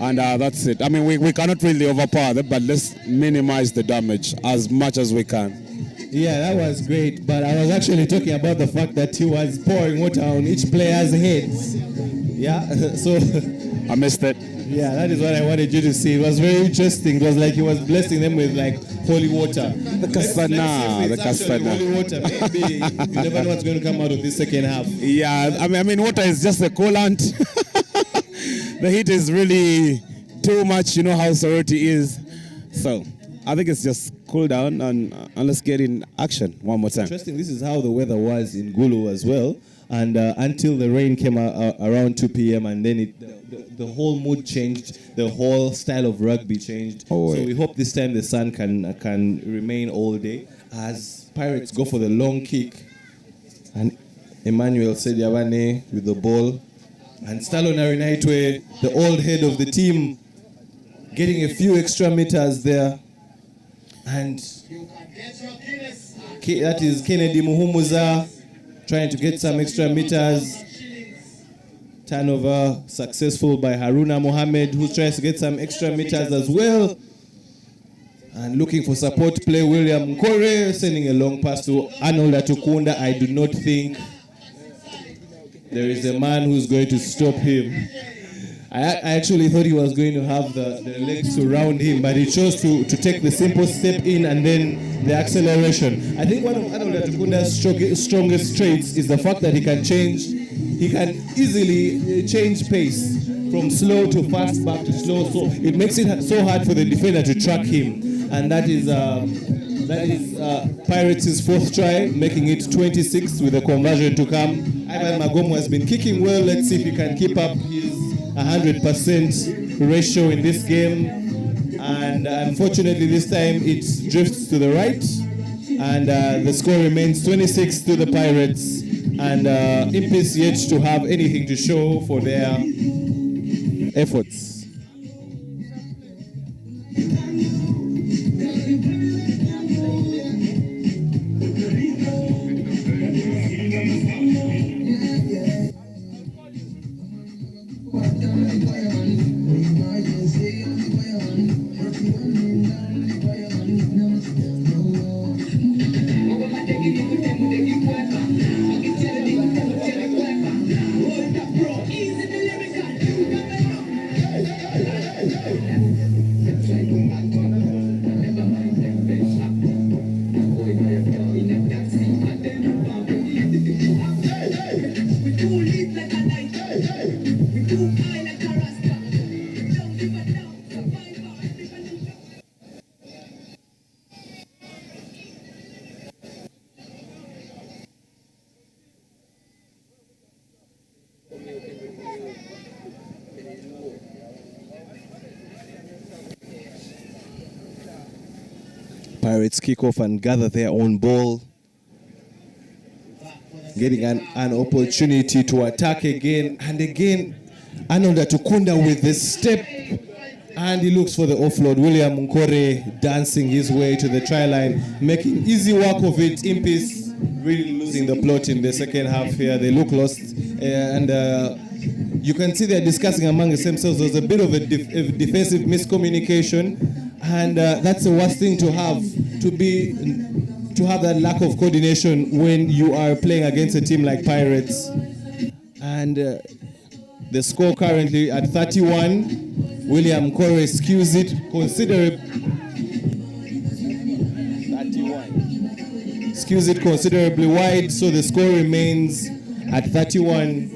And that's it. I mean, we cannot really overpower them, but let's minimize the damage as much as we can. Yeah, that was great. But I was actually talking about the fact that he was pouring water on each player's heads. Yeah, so I missed it. Yeah, that is what I wanted you to see. It was very interesting. It was like he was blessing them with like holy water. The Kasana, the Kasana. Holy water. Maybe you never know what's going to come out of this second half. Yeah, I mean, water is just a coolant. The heat is really too much. You know how Soroti is. So I think it's just cool down and let's get in action one more time. Interesting. This is how the weather was in Gulu as well. And until the rain came around 2 p.m. and then the whole mood changed, the whole style of rugby changed. Oh, so we hope this time the sun can remain all day as Pirates go for the long kick. And Emmanuel Sediawane with the ball. And Stalo Narinaitwe, the old head of the team, getting a few extra meters there. And that is Kennedy Muhumuza trying to get some extra meters. Turnover successful by Haruna Mohammed, who tries to get some extra meters as well. And looking for support play, William Nkore sending a long pass to Arnold Atukunda. I do not think there is a man who's going to stop him. I actually thought he was going to have the legs to round him, but he chose to take the simple step in and then the acceleration. I think one of Arnold Atukunda's strongest traits is the fact that he can easily change pace from slow to fast, back to slow. So it makes it so hard for the defender to track him. And that is Pirates' fourth try, making it 26 with a conversion to come. Ivan Magomo has been kicking well. Let's see if he can keep up his 100% ratio in this game. And unfortunately this time it drifts to the right. And the score remains 26 to the Pirates. And Impis yet to have anything to show for their efforts. Pirates kick off and gather their own ball, getting an opportunity to attack again and again. Arnold Atukunda with the step, and he looks for the offload. William Nkore dancing his way to the try line, making easy work of it. Impis really losing the plot in the second half here. They look lost, and you can see they're discussing among themselves. There's a bit of a defensive miscommunication. And that's the worst thing to have that lack of coordination when you are playing against a team like Pirates. And the score currently at 31. William Nkore skews it considerably. 31. Skews it considerably wide, so the score remains at 31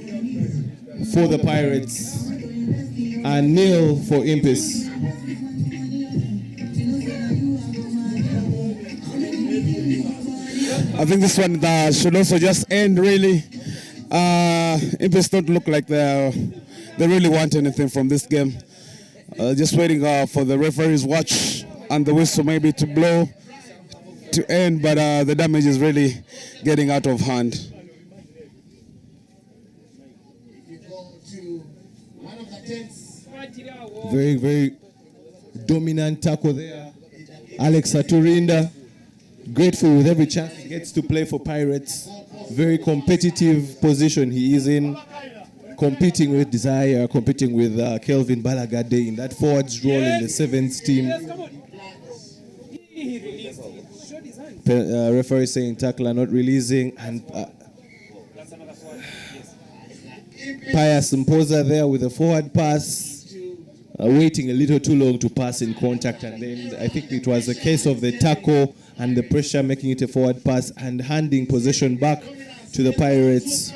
for the Pirates and 0 for Impis. I think this one should also just end, really. Impes don't look like they really want anything from this game. Just waiting for the referee's watch and the whistle maybe to blow to end, but the damage is really getting out of hand. Very, very dominant tackle there. Alex Aturinda, grateful with every chance he gets to play for Pirates. Very competitive position he is in, competing with Desire, competing with Kelvin Balagade in that forwards role in the sevens team. Referee saying tackler not releasing, and Pius Mpoza there with a forward pass. Waiting a little too long to pass in contact, and then I think it was a case of the tackle and the pressure making it a forward pass and handing possession back to the Pirates.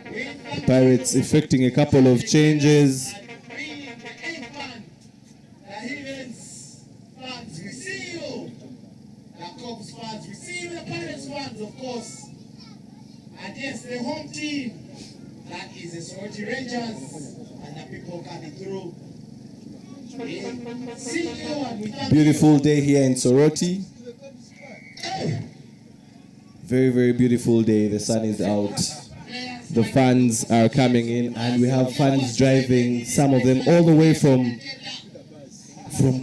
The Pirates effecting a couple of changes. And yes, the home team. That is the Soroti Rangers, and the people coming through. Beautiful day here in Soroti. Very, very beautiful day. The sun is out. The fans are coming in, and we have fans driving, some of them all the way from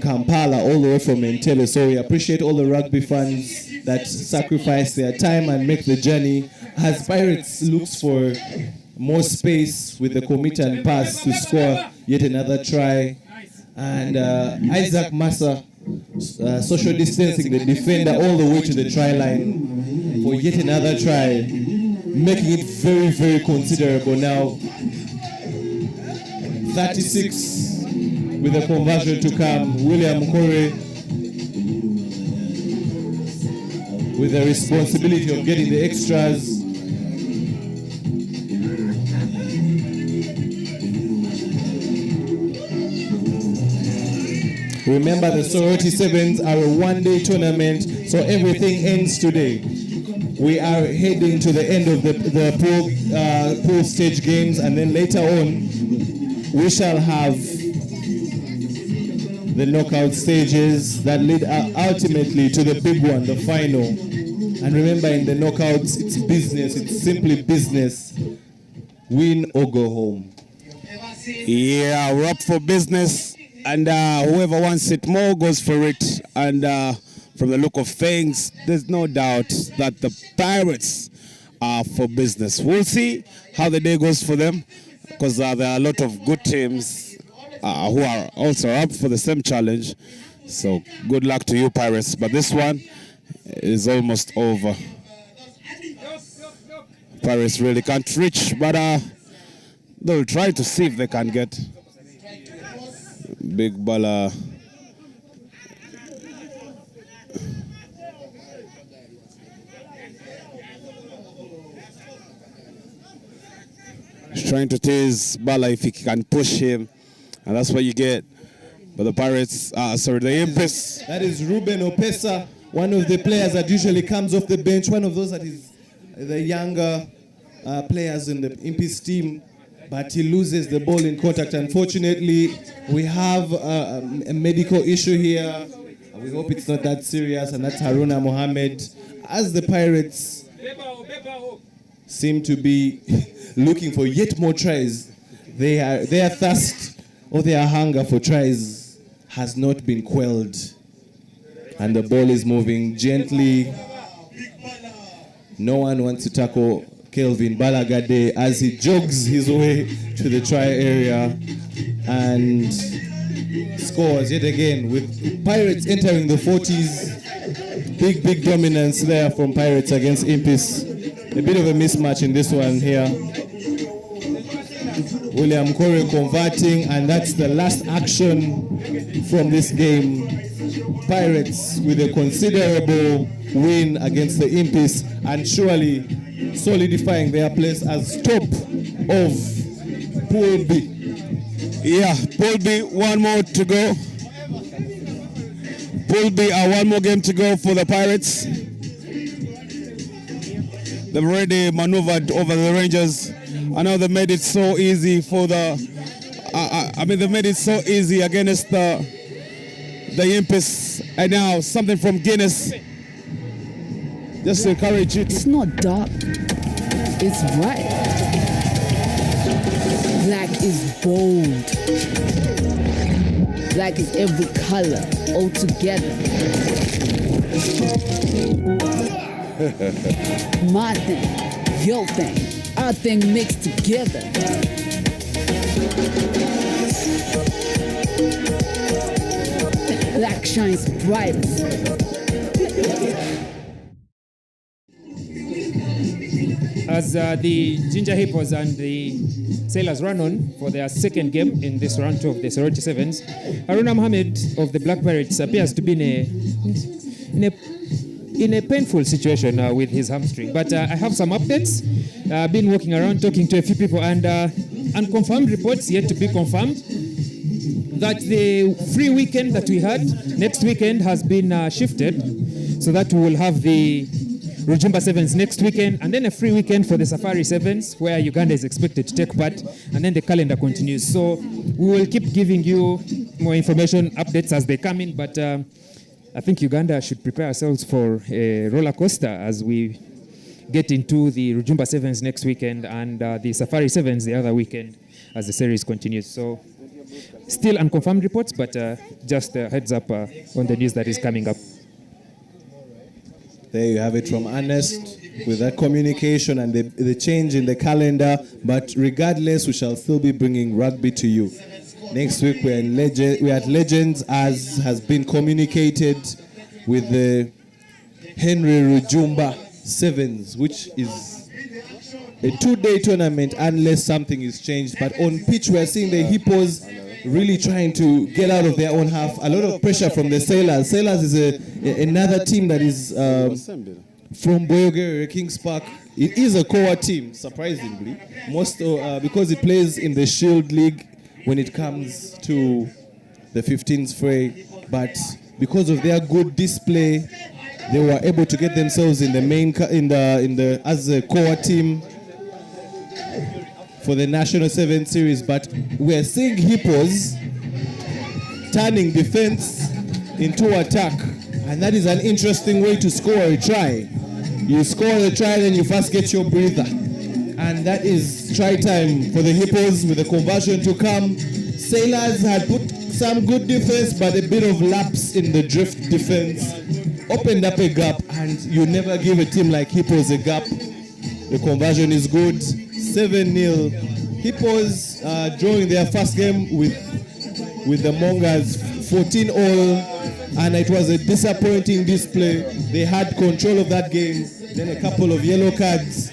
Kampala, all the way from Entebbe. So we appreciate all the rugby fans that sacrifice their time and make the journey as Pirates looks for more space with the commit and pass to score yet another try. And Isaac Massa social distancing the defender all the way to the try line for yet another try, making it very, very considerable now. 36 with a conversion to come. William Corey with the responsibility of getting the extras. Remember, the Soroti Sevens are a one-day tournament, so everything ends today. We are heading to the end of the pool stage games, and then later on, we shall have the knockout stages that lead ultimately to the big one, the final. And remember, in the knockouts, it's business. It's simply business. Win or go home. Yeah, we're up for business. And whoever wants it more goes for it. And from the look of things, there's no doubt that the Pirates are for business. We'll see how the day goes for them, because there are a lot of good teams who are also up for the same challenge. So good luck to you, Pirates. But this one is almost over. Pirates really can't reach, but they'll try to see if they can get big baller. He's trying to tease Bala if he can push him, and that's what you get. But the Pirates, the Impes. That is Ruben Opesa, one of the players that usually comes off the bench, one of those that is the younger players in the Impes team. But he loses the ball in contact. Unfortunately, we have a medical issue here. We hope it's not that serious, and that's Haruna Mohammed. As the Pirates seem to be looking for yet more tries, their thirst or their hunger for tries has not been quelled. And the ball is moving gently. No one wants to tackle Kelvin Balagade as he jogs his way to the try area and scores yet again, with Pirates entering the 40s. Big dominance there from Pirates against Impis. A bit of a mismatch in this one here. William Corey converting, and that's the last action from this game. Pirates with a considerable win against the Impis, and surely solidifying their place as top of Pool B. Yeah, Pool B, one more to go. Pool B, one more game to go for the Pirates. They've already maneuvered over the Rangers. I know they made it so easy for the. They made it so easy against the Impis. And now something from Guinness. Just to encourage you. It's not dark. It's bright. Black is bold. Black is every color all together. My thing, your thing, our thing mixed together. Black shines brightest. As the Ginger Hippos and the Sailors run on for their second game in this round 2 of the Soroti Sevens, Haruna Mohammed of the Black Pirates appears to be in a painful situation with his hamstring. But I have some updates. I've been walking around talking to a few people, and unconfirmed reports yet to be confirmed that the free weekend that we had next weekend has been shifted, so that we will have the Rujumba Sevens next weekend, and then a free weekend for the Safari Sevens, where Uganda is expected to take part, and then the calendar continues. So we will keep giving you more information, updates as they come in, but I think Uganda should prepare ourselves for a roller coaster as we get into the Rujumba Sevens next weekend and the Safari Sevens the other weekend as the series continues. So still unconfirmed reports, but just a heads up on the news that is coming up. There you have it from Ernest with that communication and the change in the calendar. But regardless, we shall still be bringing rugby to you. Next week we're at Legends, as has been communicated, with the Henry Rujumba Sevens, which is a 2-day tournament unless something is changed. But on pitch we're seeing the Hippos really trying to get out of their own half. A lot of pressure from the Sailors. Sailors is another team that is from Boyogere, Kings Park. It is a core team, surprisingly, because it plays in the Shield League when it comes to the 15th fray. But because of their good display, they were able to get themselves in the main as a core team for the National Sevens Series. But we're seeing Hippos turning defense into attack, and that is an interesting way to score a try. You score the try, then you first get your breather, and that is try time for the Hippos with the conversion to come. Sailors had put some good defense, but a bit of lapse in the drift defense opened up a gap, and you never give a team like Hippos a gap. The conversion is good. 7-0. Hippos drawing their first game with the Mongers 14-all, and it was a disappointing display. They had control of that game. Then a couple of yellow cards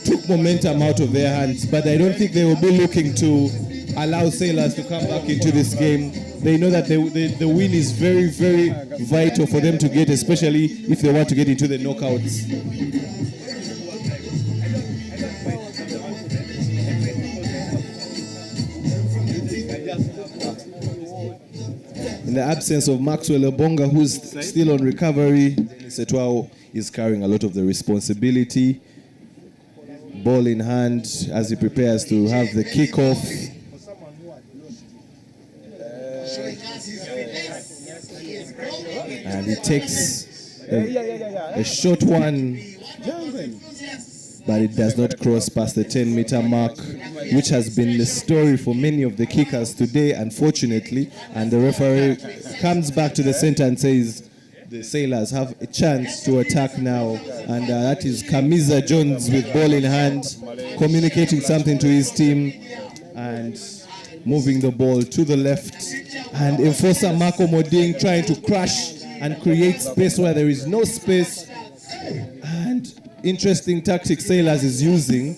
took momentum out of their hands, but I don't think they will be looking to allow Sailors to come back into this game. They know that the win is very, very vital for them to get, especially if they want to get into the knockouts. In the absence of Maxwell Obonga, who's still on recovery, Setwao is carrying a lot of the responsibility. Ball in hand as he prepares to have the kickoff. And he takes a short one, but it does not cross past the 10-meter mark, which has been the story for many of the kickers today, unfortunately. And the referee comes back to the center and says the Sailors have a chance to attack now. And that is Kamiza Jones with ball in hand, communicating something to his team and moving the ball to the left. And enforcer Marco Moding trying to crash and create space where there is no space. And interesting tactic Sailors is using,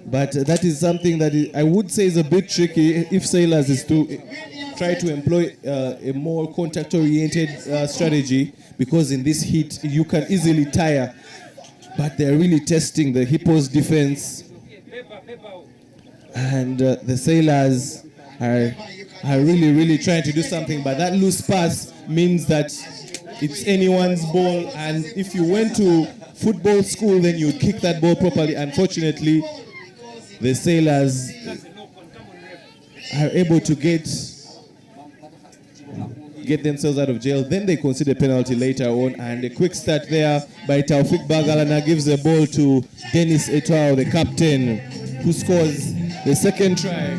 but that is something that I would say is a bit tricky if Sailors is to try to employ a more contact-oriented strategy, because in this heat you can easily tire, but they're really testing the Hippos defense. And the Sailors are really trying to do something, but that loose pass means that it's anyone's ball, and if you went to football school, then you'd kick that ball properly. Unfortunately, the Sailors are able to get themselves out of jail. Then they concede a penalty later on, and a quick start there by Taufik Bagalana gives the ball to Dennis Etao, the captain, who scores the second try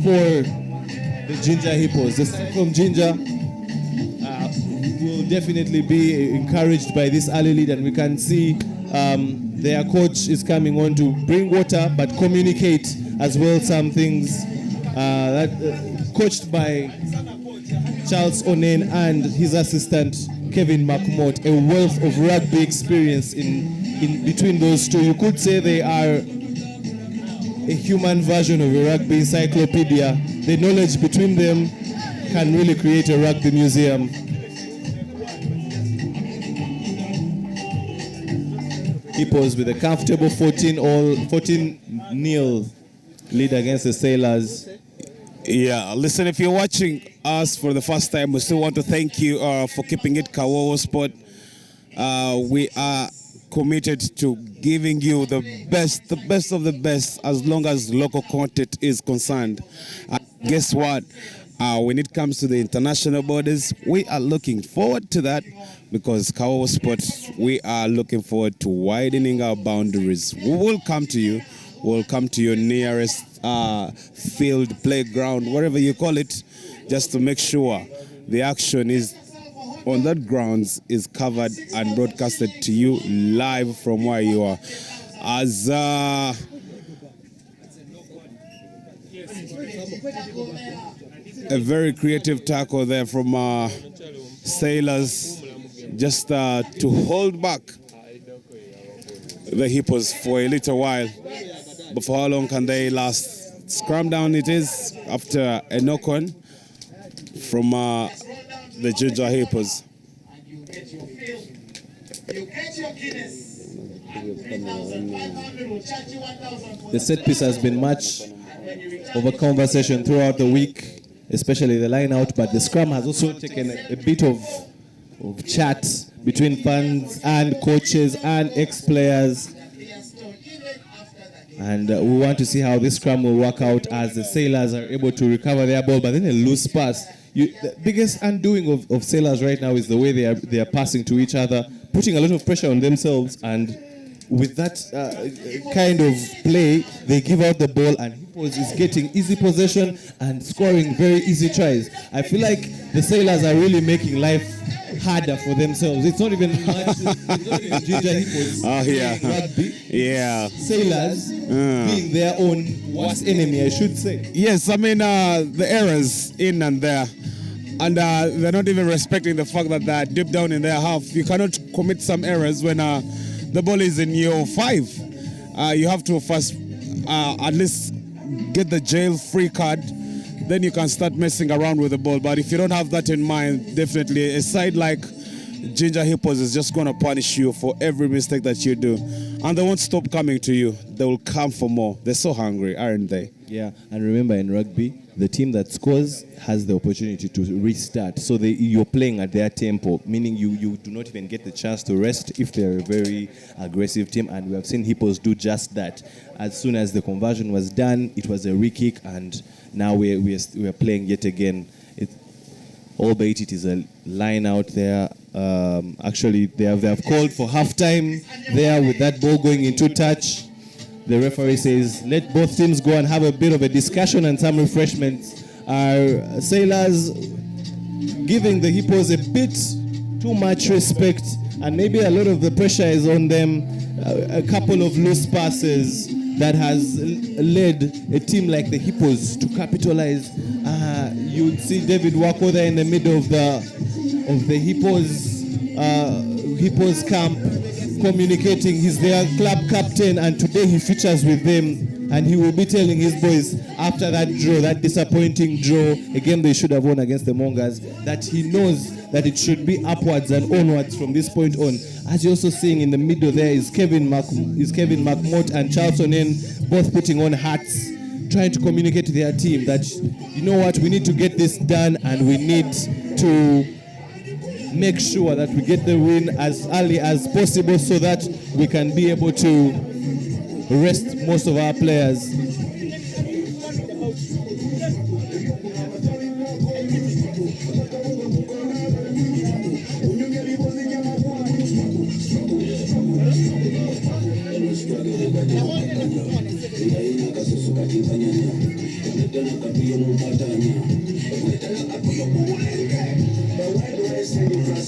for the Ginger Hippos. The start from Ginger will definitely be encouraged by this early lead, and we can see their coach is coming on to bring water but communicate as well some things. Coached by Charles Onen and his assistant Kevin McMott, a wealth of rugby experience in between those two. You could say they are a human version of a rugby encyclopedia. The knowledge between them can really create a rugby museum. Hippos with a comfortable 14-0 lead against the Sailors. Yeah, listen, if you're watching us for the first time, we still want to thank you for keeping it Kawowo Sport. We are committed to giving you the best of the best as long as local content is concerned. Guess what? When it comes to the international borders, we are looking forward to that because Kawowo Sports, we are looking forward to widening our boundaries. We will come to you. We'll come to your nearest field, playground, whatever you call it, just to make sure the action is on that grounds is covered and broadcasted to you live from where you are. As a very creative tackle there from Sailors, just to hold back the Hippos for a little while. But for how long can they last? Scrum down it is after a knock-on from the Ginger Hippos. You get your Guinness. 3,500 will charge you 1,000. The set piece has been much of a conversation throughout the week, especially the line out, but the scrum has also taken a bit of chat between fans and coaches and ex-players. And we want to see how this scrum will work out as the Sailors are able to recover their ball, but then a loose pass. The biggest undoing of Sailors right now is the way they are passing to each other, putting a lot of pressure on themselves, and with that kind of play, they give out the ball, and Hippos is getting easy possession and scoring very easy tries. I feel like the Sailors are really making life harder for themselves. It's not even much. It's not even Ginger Hippos. Oh yeah, rugby. Yeah. Sailors being their own worst enemy, I should say. Yes, I mean the errors in and there, and they're not even respecting the fact that they're deep down in their half. You cannot commit some errors when the ball is in your 5. You have to first at least get the jail-free card. Then you can start messing around with the ball. But if you don't have that in mind, definitely a side like Ginger Hippos is just going to punish you for every mistake that you do. And they won't stop coming to you. They will come for more. They're so hungry, aren't they? Yeah, and remember in rugby, the team that scores has the opportunity to restart. So you're playing at their tempo, meaning you do not even get the chance to rest if they're a very aggressive team. And we have seen Hippos do just that. As soon as the conversion was done, it was a re-kick, and now we are playing yet again. Albeit it is a line out there. Actually, they have called for halftime there with that ball going into touch. The referee says, let both teams go and have a bit of a discussion and some refreshments. Our Sailors giving the Hippos a bit too much respect, and maybe a lot of the pressure is on them. A couple of loose passes that has led a team like the Hippos to capitalize. You'd see David Wako there in the middle of the Hippos camp, communicating. He's their club captain, and today he features with them, and he will be telling his boys after that draw, that disappointing draw, a game they should have won against the Mongas, that he knows that it should be upwards and onwards from this point on. As you're also seeing in the middle there is Kevin McMott and Charles Onen, both putting on hats trying to communicate to their team that, you know what, we need to get this done and we need to make sure that we get the win as early as possible so that we can be able to rest most of our players.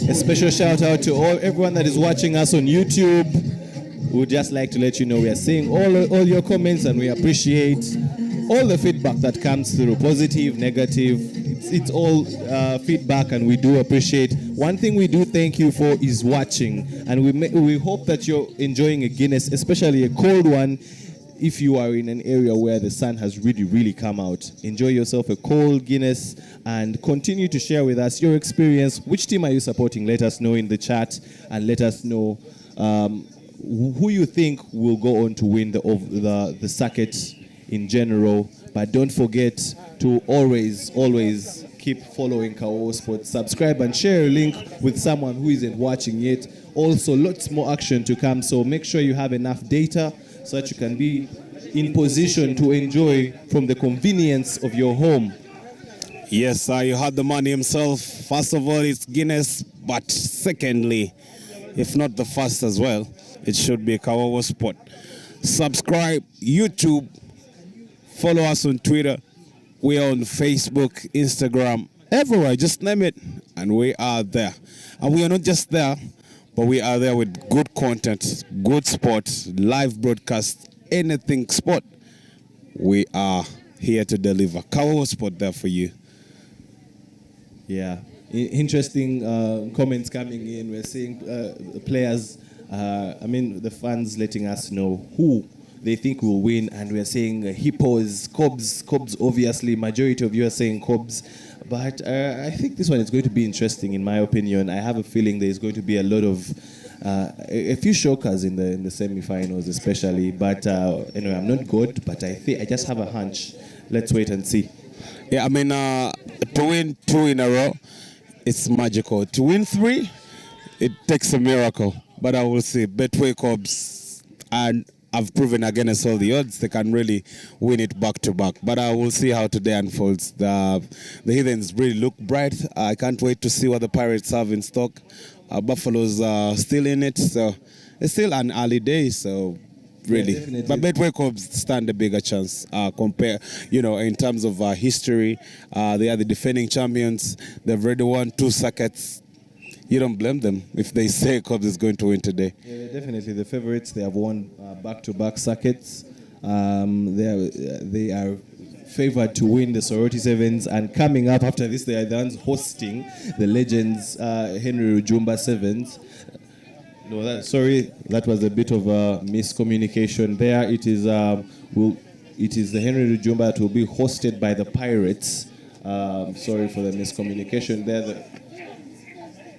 A special shout out to everyone that is watching us on YouTube. We would just like to let you know we are seeing all your comments and we appreciate all the feedback that comes through, positive, negative. It's all feedback and we do appreciate. One thing we do thank you for is watching, and we hope that you're enjoying a Guinness, especially a cold one. If you are in an area where the sun has really come out, enjoy yourself a cold Guinness and continue to share with us your experience. Which team are you supporting? Let us know in the chat and let us know who you think will go on to win the circuit in general. But don't forget to always keep following Kawowo Sports. Subscribe and share a link with someone who isn't watching yet. Also, lots more action to come, so make sure you have enough data so that you can be in position to enjoy from the convenience of your home. Yes, you heard the man himself. First of all, it's Guinness, but secondly, if not the first as well, it should be Kawowo Sport. Subscribe, YouTube, follow us on Twitter. We are on Facebook, Instagram, everywhere, just name it, and we are there. And we are not just there, but we are there with good content, good sport, live broadcast, anything sport. We are here to deliver. Kawowo Sport there for you. Yeah, interesting comments coming in. We're seeing players, the fans letting us know who they think will win, and we're saying Hippos, Cobs, obviously, majority of you are saying Cobs. But I think this one is going to be interesting, in my opinion. I have a feeling there's going to be a lot of, a few shockers in the semi-finals especially. But anyway, I'm not good, but I just have a hunch. Let's wait and see. Yeah, to win 2 in a row, it's magical. To win 3, it takes a miracle. But I will see. Betway Cobs, and I've proven against all the odds they can really win it back to back. But I will see how today unfolds. The Heathens really look bright. I can't wait to see what the Pirates have in stock. Buffalo's still in it, so it's still an early day. So really, yeah, but Betway Cobs stand a bigger chance. In terms of history, they are the defending champions. They've already won 2 circuits. You don't blame them if they say Cobs is going to win today. Yeah, definitely the favorites. They have won back-to-back circuits. They are favored to win the Soroti Sevens, and coming up after this, they are the ones hosting the Legends Henry Rujumba Sevens. No, that was a bit of a miscommunication there. It is the Henry Rujumba that will be hosted by the Pirates. Sorry for the miscommunication there.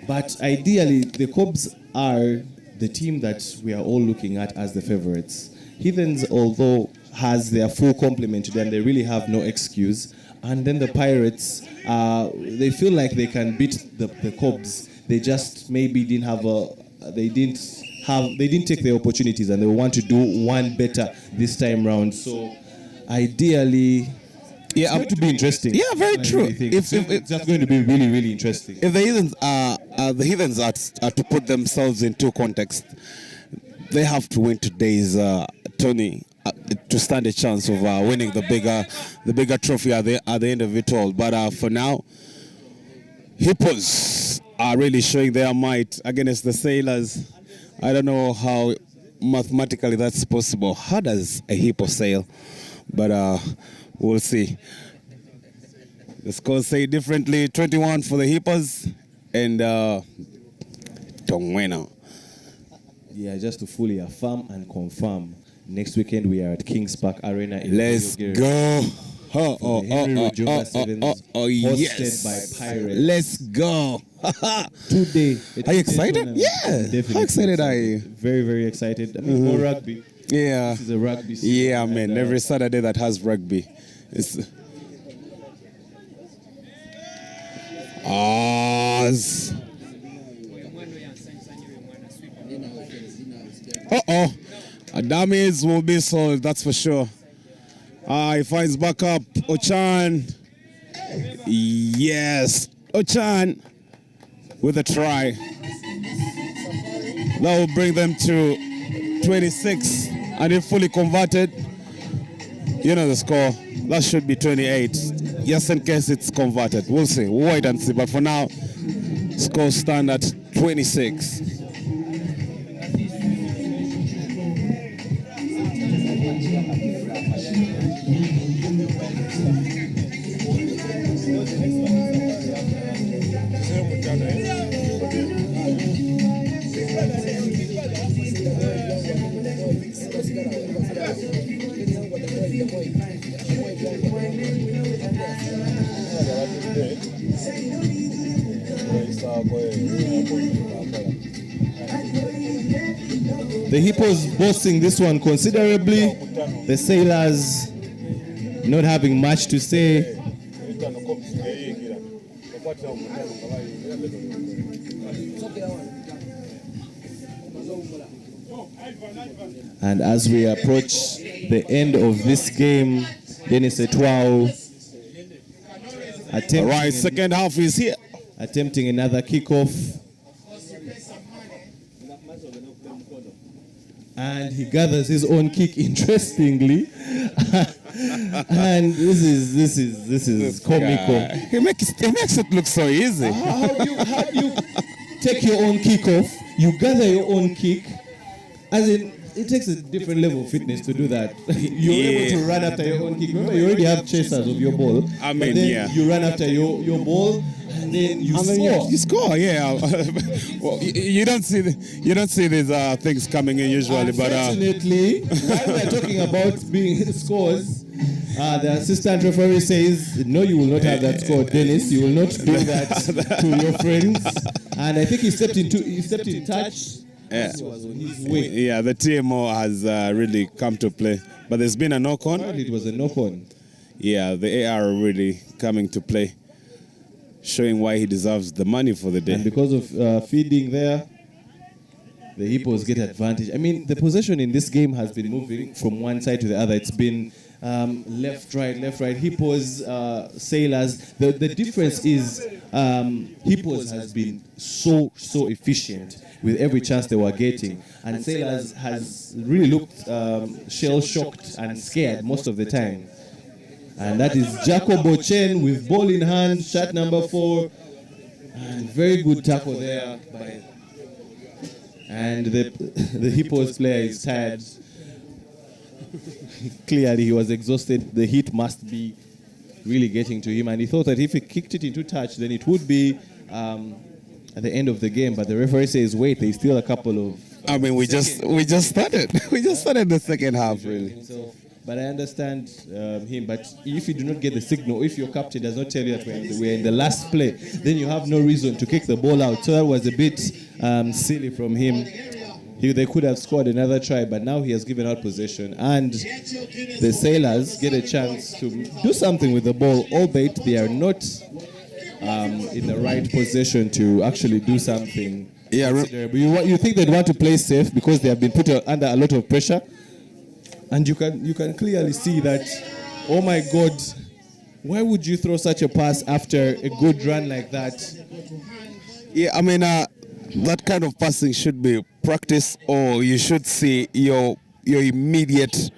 But ideally, the Cobs are the team that we are all looking at as the favorites. Heathens, although has their full complement to them, they really have no excuse. And then the Pirates, they feel like they can beat the Cobs. They just maybe didn't take the opportunities, and they want to do one better this time round. So ideally, it's going to be interesting. Yeah, very true. It's just going to be really interesting. If the Heathens are to put themselves into context, they have to win today's tourney to stand a chance of winning the bigger trophy at the end of it all. But for now, Hippos are really showing their might against the Sailors. I don't know how mathematically that's possible. How does a hippo sail? But we'll see. The scores say differently. 21 for the Hippos and Tongwena. Yeah, just to fully affirm and confirm, next weekend we are at Kings Park Arena in Let's go. Hosted by Pirates. Let's go. Today. Are you excited? Yeah. Definitely How excited are you? Very excited. More rugby. Yeah. This is a rugby season. Yeah, man. Every Saturday that has rugby. It's... Uh-oh. Damage will be solved, that's for sure. He finds back up. Ochan. Yes. Ochan with a try. That will bring them to 26. And if fully converted, you know the score. That should be 28. Just in case it's converted. We'll see. We'll wait and see. But for now, score stand at 26. The Hippos boasting this one considerably. The Sailors not having much to say. And as we approach the end of this game, Guinness Etwao attempting, All right, second half is here. Attempting another kickoff. And he gathers his own kick, interestingly. And this is comical. He makes it look so easy. How do you take your own kick off? You gather your own kick. As in, it takes a different level of fitness to do that. You're able to run after your own kick. Remember, you already have chasers of your ball. I mean, yeah. You run after your ball, and then you score. You score, yeah. Well, you don't see these things coming in usually, but unfortunately, while we're talking about being scores, the assistant referee says, "No, you will not have that score, Dennis. You will not do that to your friends." And I think he stepped in touch. Yeah. Was on his way. Yeah, the TMO has really come to play. But there's been a knock-on. It was a knock-on. Yeah, the AR really coming to play, showing why he deserves the money for the day. And because of feeding there, the Hippos get advantage. I mean, the possession in this game has been moving from one side to the other. It's been left, right. Hippos, Sailors. The difference is Hippos has been so efficient with every chance they were getting. And Sailors has really looked shell-shocked and scared most of the time. And that is Jacobo Chen with ball in hand, shot number 4. And very good tackle there. And the Hippos player is tired. Clearly he was exhausted. The heat must be really getting to him. And he thought that if he kicked it into touch, then it would be at the end of the game. But the referee says, wait, there's still a couple of... I mean, we just started. We just started the second half, really. So, but I understand him. But if you do not get the signal, if your captain does not tell you that we're in the last play, then you have no reason to kick the ball out. So that was a bit silly from him. They could have scored another try, but now he has given out possession. And the Sailors get a chance to do something with the ball, albeit they are not in the right position to actually do something. Yeah, you think they'd want to play safe because they have been put under a lot of pressure, and you can clearly see that. Oh my God, why would you throw such a pass after a good run like that? Yeah, I mean that kind of passing should be practiced, or you should see your immediate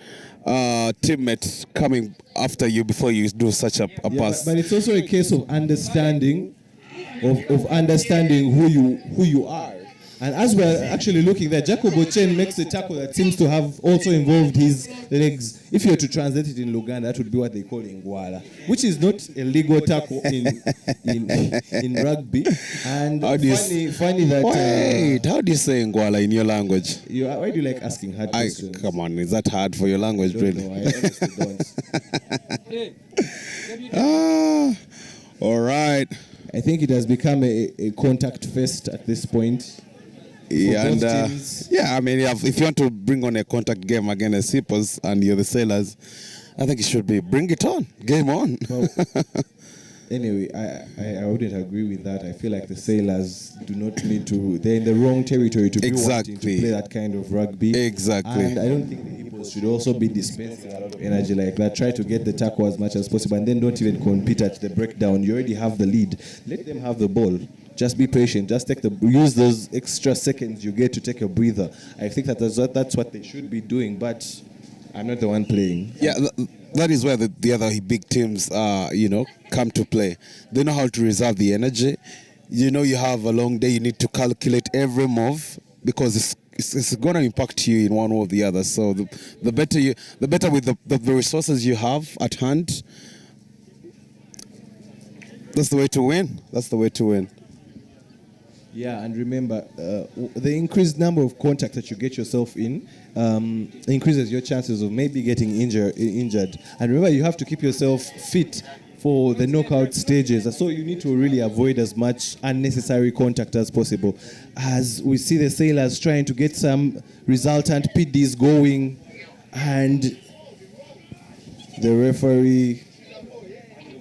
teammate coming after you before you do such a pass. But it's also a case of understanding, of understanding who you are. And as we're actually looking there, Jacobo Chen makes a tackle that seems to have also involved his legs. If you were to translate it in Luganda, that would be what they call Ngwala, which is not a legal tackle in rugby. And funny that... Wait, how do you say Ngwala in your language? Why do you like asking hard questions? Come on, is that hard for your language, really? No, I honestly don't. All right. I think it has become a contact fest at this point. Yeah, both and teams. yeah, I mean, if you want to bring on a contact game against Hippos and you're the Sailors, I think it should be bring it on, game on. Well, anyway, I wouldn't agree with that. I feel like the Sailors do not need to. They're in the wrong territory to be wanting to play that kind of rugby. Exactly. And I don't think the Hippos should also be dispensing a lot of energy like that. Try to get the tackle as much as possible, and then don't even compete at the breakdown. You already have the lead. Let them have the ball. Just be patient. Just use those extra seconds you get to take a breather. I think that's what they should be doing. But I'm not the one playing. Yeah, that is where the other big teams, come to play. They know how to reserve the energy. You know, you have a long day. You need to calculate every move because it's going to impact you in one way or the other. So the better with the resources you have at hand. That's the way to win. That's the way to win. Yeah, and remember, the increased number of contacts that you get yourself in increases your chances of maybe getting injured. And remember, you have to keep yourself fit for the knockout stages. So you need to really avoid as much unnecessary contact as possible. As we see the Sailors trying to get some resultant PDs going, and the referee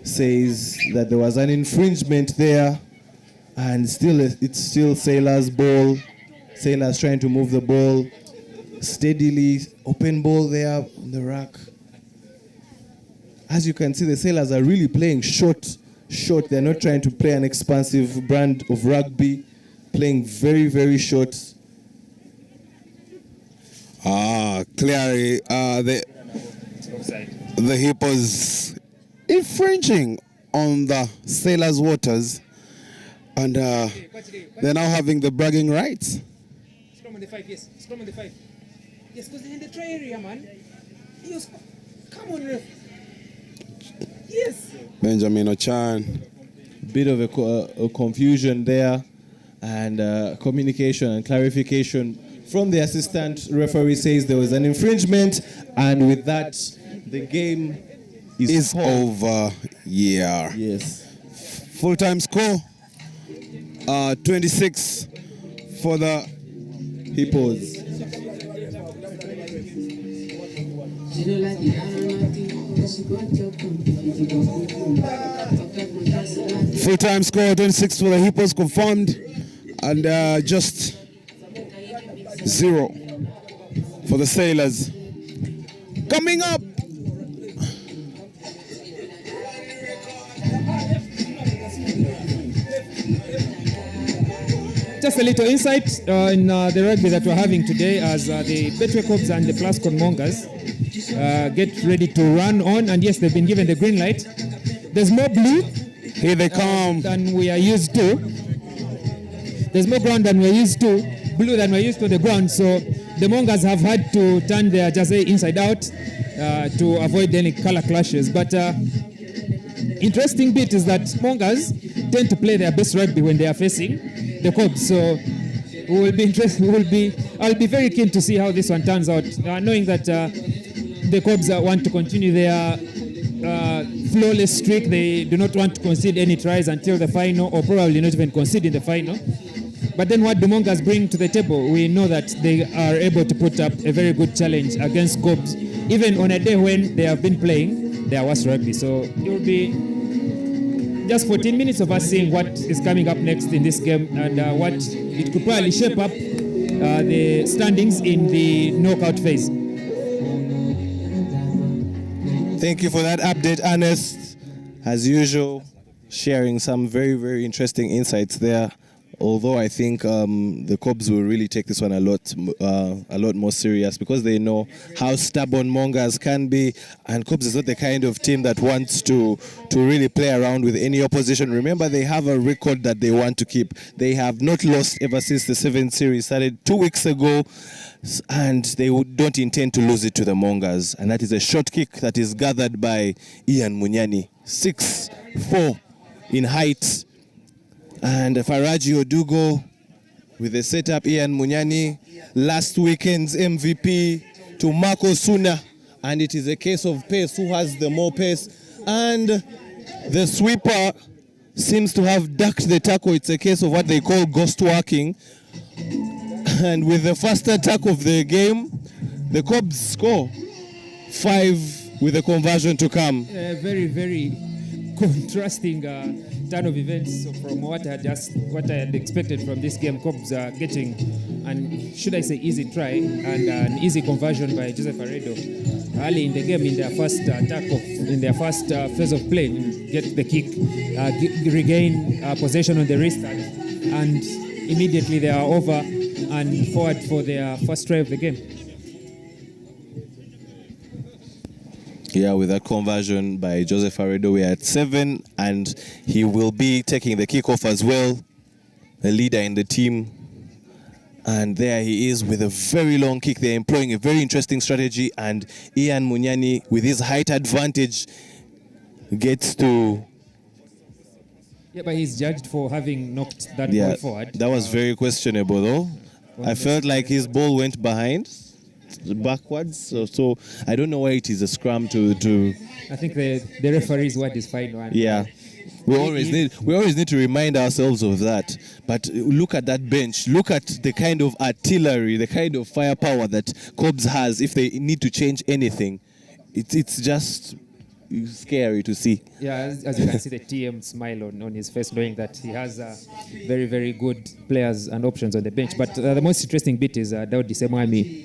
says that there was an infringement there. And it's still Sailors' ball. Sailors trying to move the ball steadily. Open ball there on the rack. As you can see, the Sailors are really playing short. They're not trying to play an expansive brand of rugby. Playing very, very short. Clearly, the Hippos infringing on the Sailors' waters. And they're now having the bragging rights. Scrum on the 5, yes. Scrum on the 5. Yes, because they're in the try area, man. Yes. Come on, ref. Yes. Benjamin Ochan. Bit of a confusion there, and communication and clarification from the assistant referee says there was an infringement, and with that, the game is over. Yeah. Yes. Full-time score. 26 for the Hippos. Full-time score 26 for the Hippos confirmed, and just 0 for the Sailors. Coming up. Just a little insight in the rugby that we're having today as the Betway Cobs and the Plascon Mongers get ready to run on. And yes, they've been given the green light. There's more blue. Here they come. Than we are used to. There's more ground than we're used to. Blue than we're used to the ground. So the Mongers have had to turn their jersey inside out to avoid any color clashes. But interesting bit is that Mongers tend to play their best rugby when they are facing the Cobs. So I'll be very keen to see how this one turns out, knowing that the Cobs want to continue their flawless streak. They do not want to concede any tries until the final, or probably not even concede in the final. But then what the Mongers bring to the table, we know that they are able to put up a very good challenge against Cobs, even on a day when they have been playing their worst rugby. So it will be just 14 minutes of us seeing what is coming up next in this game, and what it could probably shape up the standings in the knockout phase. Thank you for that update, Ernest. As usual, sharing some very, very interesting insights there. Although I think the Cobs will really take this one a lot more serious, because they know how stubborn Mongers can be, and Cobs is not the kind of team that wants to really play around with any opposition. Remember, they have a record that they want to keep. They have not lost ever since the Sevens Series started 2 weeks ago, and they don't intend to lose it to the Mongers. And that is a short kick that is gathered by Ian Munyani, 6'4" in height. And Faraji Odugo with the setup, Ian Munyani, last weekend's MVP to Marco Suna. And it is a case of pace, who has the more pace. And the sweeper seems to have ducked the tackle. It's a case of what they call ghost working. And with the first attack of the game, the Cobs score 5 with a conversion to come. Very, very contrasting turn of events from what I had expected from this game. Cobs are getting should I say easy try and an easy conversion by Joseph Aredo early in the game in their first in their first phase of play. Get the kick, regain possession on the restart, and immediately they are over and forward for their first try of the game. Yeah, with that conversion by Joseph Aredo, we are at 7, and he will be taking the kickoff as well, the leader in the team. And there he is with a very long kick. They're employing a very interesting strategy, and Ian Munyani, with his height advantage, gets to... Yeah, but he's judged for having knocked that ball forward. That was very questionable, though. I felt like his ball went backwards, so I don't know why it is a scrum to. I think the referee's word is final. Yeah, we always need to remind ourselves of that. But look at that bench. Look at the kind of artillery, the kind of firepower that Cobs has. If they need to change anything, it's just scary to see. Yeah, as you can see the TM smile on his face, knowing that he has very, very good players and options on the bench. But the most interesting bit is Daudi Semwami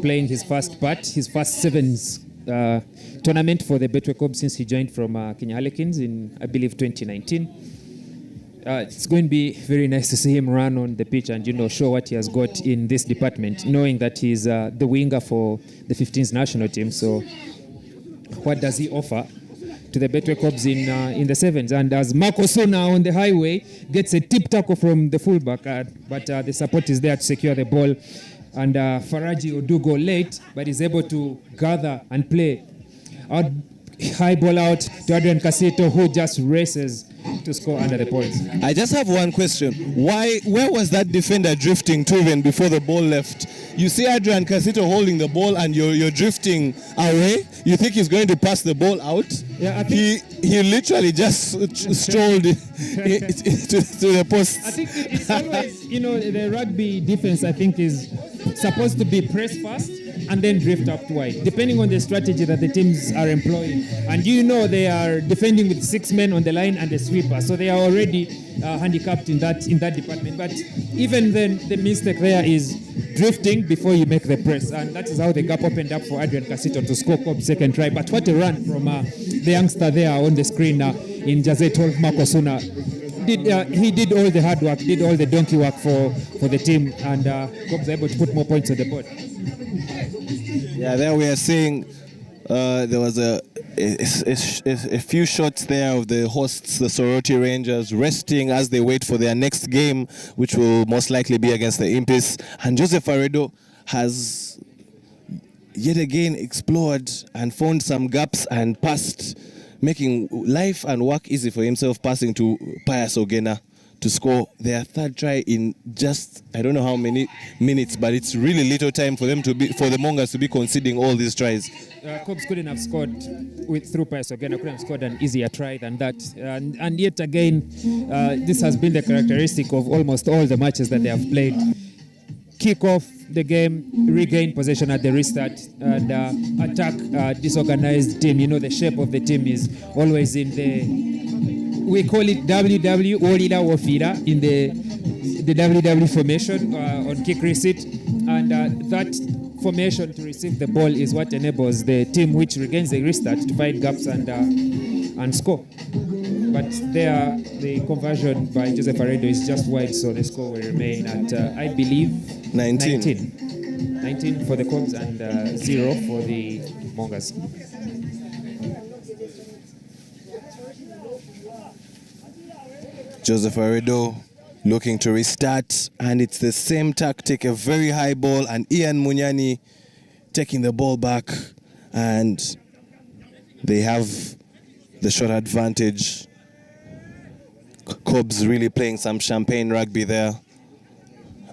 playing his first sevens tournament for the Betway Cobs since he joined from Kenya Harlequins in, I believe, 2019. It's going to be very nice to see him run on the pitch and show what he has got in this department, knowing that he's the winger for the 15s national team. So what does he offer to the Betway Cobs in the sevens? And as Marco Sona on the highway gets a tip tackle from the fullback, but the support is there to secure the ball. And Faraji Odugo late, but is able to gather and play. High ball out to Adrian Casito, who just races to score under the points. I just have one question. Where was that defender drifting to even before the ball left? You see Adrian Casito holding the ball and you're drifting away. You think he's going to pass the ball out? Yeah, I think he literally just strolled to the post. I think it's always, the rugby defense, I think, is supposed to be press fast and then drift up wide, depending on the strategy that the teams are employing. And they are defending with 6 men on the line and a sweeper, so they are already handicapped in that department. But even then, the mistake there is drifting before you make the press, and that is how the gap opened up for Adrian Casito to score Cob's second try. But what a run from the youngster there on the screen in Jazet Marco Sona. He did all the hard work, did all the donkey work for the team, and Cobs are able to put more points on the board. Yeah, there we are seeing there was a few shots there of the hosts, the Soroti Rangers, resting as they wait for their next game, which will most likely be against the Impis. And Joseph Aredo has yet again explored and found some gaps and passed, making life and work easy for himself, passing to Pius Ogena to score their third try in just, I don't know how many minutes, but it's really little time for the Mongas to be conceding all these tries. Cobs couldn't have scored through Pius Ogena, couldn't have scored an easier try than that. And yet again, this has been the characteristic of almost all the matches that they have played. Kick off the game, regain possession at the restart, and attack disorganized team. The shape of the team is always in we call it WW, Warida Wafira, in the WW formation on kick receipt. And that formation to receive the ball is what enables the team which regains the restart to find gaps and score. But there, the conversion by Joseph Aredo is just wide, so the score will remain at, I believe, 19 for the Cobs and 0 for the Mongas. Joseph Aredo looking to restart, and it's the same tactic, a very high ball, and Ian Munyani taking the ball back, and they have the shot advantage. Cobs really playing some champagne rugby there.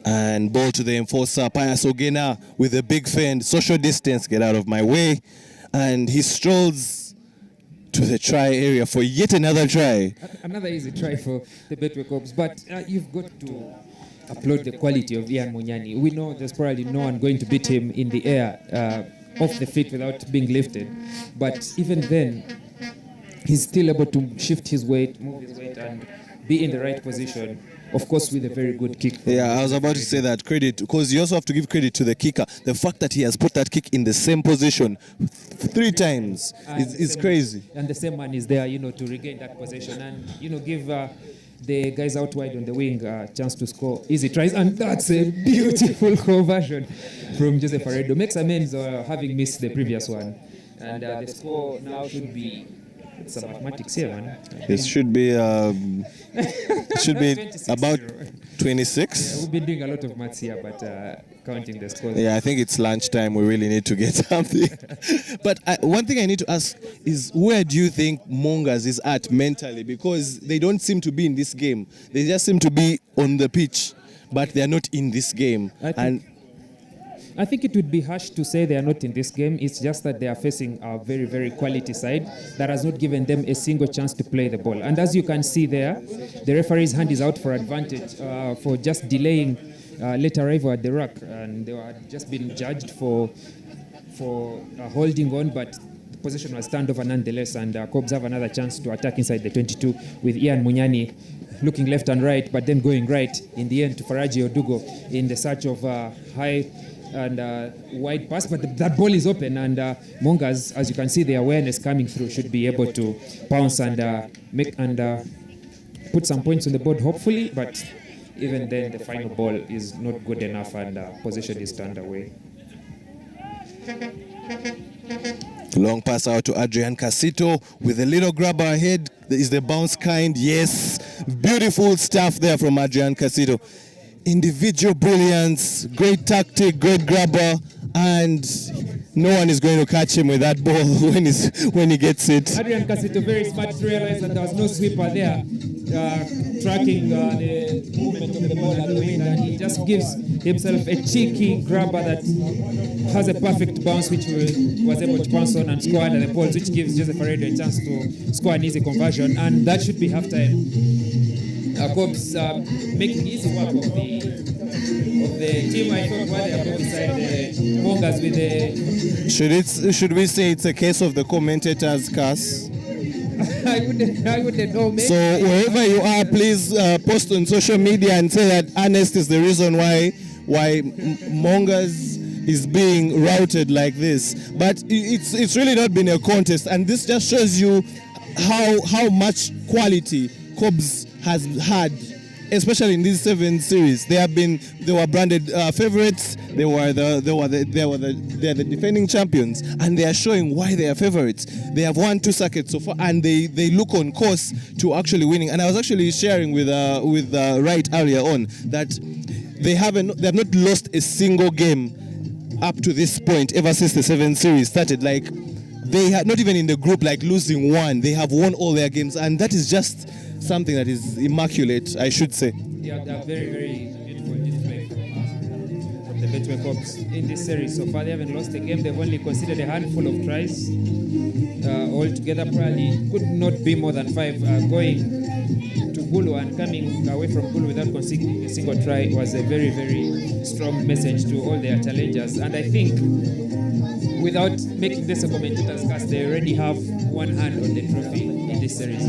And ball to the enforcer, Pius Ogena with a big fend, social distance, get out of my way. And he strolls to the try area for yet another try. Another easy try for the Betway Cobs, but you've got to applaud the quality of Ian Munyani. We know there's probably no one going to beat him in the air, off the feet without being lifted. But even then, he's still able to shift his weight, move his weight, and be in the right position. Of course, with a very good kick. Yeah, I was about to say that credit, because you also have to give credit to the kicker. The fact that he has put that kick in the same position 3 times is crazy. And the same man is there, to regain that possession and, give the guys out wide on the wing a chance to score easy tries. And that's a beautiful conversion from Joseph Aredo. Makes amends having missed the previous one. And the score now should be... Some mathematics here, man. It should be about 26. Yeah, we've been doing a lot of maths here, but counting the scores. Yeah, I think it's lunchtime. We really need to get something. But one thing I need to ask is, where do you think Mongas is at mentally? Because they don't seem to be in this game. They just seem to be on the pitch, but they are not in this game. I think it would be harsh to say they are not in this game. It's just that they are facing a very, very quality side that has not given them a single chance to play the ball. And as you can see there, the referee's hand is out for advantage for just delaying late arrival at the ruck. And they were just being judged for holding on, but the position was turned over nonetheless. And Cobs have another chance to attack inside the 22 with Ian Munyani looking left and right, but then going right in the end to Faraji Odugo in the search of high and wide pass, but that ball is open, and Mongas, as you can see, the awareness coming through, should be able to pounce and put some points on the board, hopefully. But even then, the final ball is not good enough, and possession is turned away. Long pass out to Adrian Casito with a little grabber ahead. Is the bounce kind? Yes. Beautiful stuff there from Adrian Casito. Individual brilliance, great tactic, great grabber, and no one is going to catch him with that ball when he gets it. Adrian Casito very smart to realize that there was no sweeper there tracking the movement of the ball at the wing, and he just gives himself a cheeky grabber that has a perfect bounce, which was able to bounce on and score under the poles, which gives Joseph Aredo a chance to score an easy conversion, and that should be halftime. Cobs making easy work of the team. I thought while they are beside the Mongas with the... Should we say it's a case of the commentators' curse? I wouldn't know. Maybe. So wherever you are, please post on social media and say that Ernest is the reason why Mongas is being routed like this. But it's really not been a contest, and this just shows you how much quality Cobs has had, especially in this 7 series. They were branded favorites. They're the defending champions, and they are showing why they are favorites. They have won 2 circuits so far, and they look on course to actually winning. And I was actually sharing with Wright earlier on that they have not lost a single game up to this point ever since the 7 series started. Like, they had not even in the group like losing one. They have won all their games, and that is just something that is immaculate, I should say. Yeah, they are very, very beautiful display from the Betway Cobs in this series. So far, they haven't lost a game. They've only conceded a handful of tries. Altogether, probably could not be more than 5. Going to Gulu and coming away from Gulu without conceding a single try was a very, very strong message to all their challengers. And I think, without making this a commentator's cast, they already have one hand on the trophy in this series.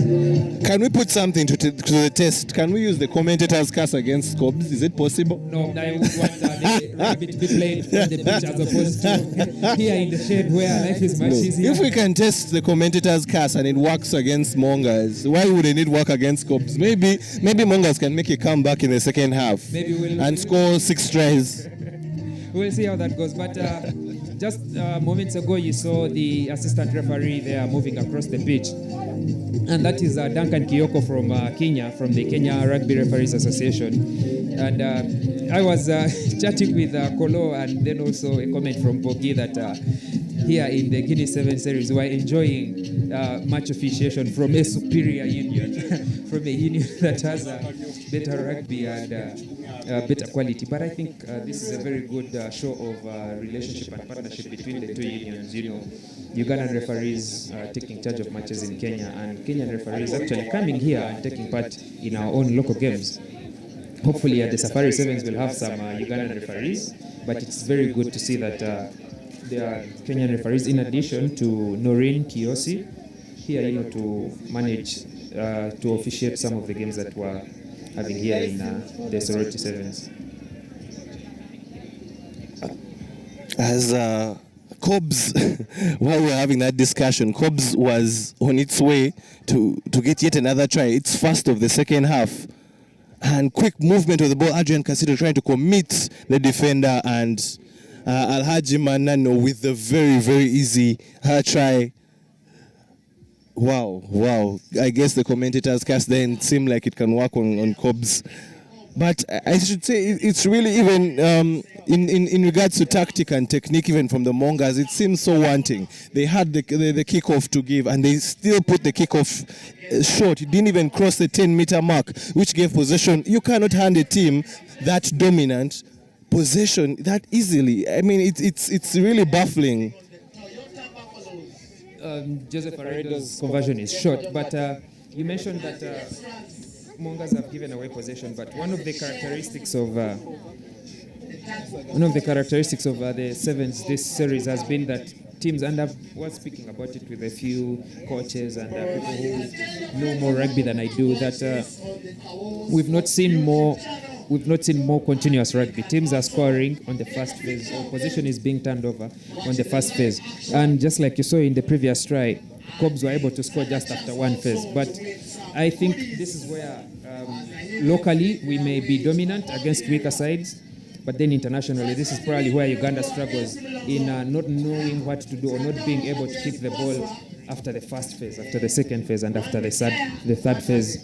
Can we put something to the test? Can we use the commentator's cast against Cobs? Is it possible? No, I would want the rugby to be played on the beach as opposed to here in the shade where life is much easier. If we can test the commentator's cast and it works against Mongas, why wouldn't it work against Cobs? Maybe Mongas can make a comeback in the second half and score 6 tries. We'll see how that goes. But just moments ago, you saw the assistant referee there moving across the pitch. And that is Duncan Kioko from Kenya, from the Kenya Rugby Referees Association. And I was chatting with Kolo, and then also a comment from Bogi that here in the Guinness Sevens Series, we're enjoying match officiation from a superior union, from a union that has better rugby and better quality. But I think this is a very good show of relationship and partnership between the 2 unions. You know, Ugandan referees taking charge of matches in Kenya, and Kenyan referees actually coming here and taking part in our own local games. hopefully at the Safari Sevens we'll have some Ugandan referees, but it's very good to see that there are Kenyan referees in addition to Noreen Kiyosi here, to manage to officiate some of the games that we're having here in the Soroti Sevens. As Cobbs, while we're having that discussion, Cobbs was on its way to get yet another try. It's first of the second half. And quick movement of the ball, Adrian Casito trying to commit the defender, and Alhaji Manano with the very, very easy try. Wow. I guess the commentators cast then seem like it can work on Cobbs. But I should say it's really even in regards to tactic and technique, even from the Mongas, it seems so wanting. They had the kickoff to give, and they still put the kickoff short. It didn't even cross the 10-meter mark, which gave possession. You cannot hand a team that dominant possession that easily. I mean, it's really baffling. Joseph Aredo's conversion is short, but you mentioned that Mongas have given away possession, but one of the characteristics of the Sevens this series has been that teams, and I was speaking about it with a few coaches and people who know more rugby than I do, that we've not seen more continuous rugby. Teams are scoring on the first phase, or possession is being turned over on the first phase, and just like you saw in the previous try, Cobs were able to score just after one phase. But I think this is where locally we may be dominant against weaker sides, but then internationally this is probably where Uganda struggles in not knowing what to do, or not being able to keep the ball after the first phase, after the second phase, and after the third phase.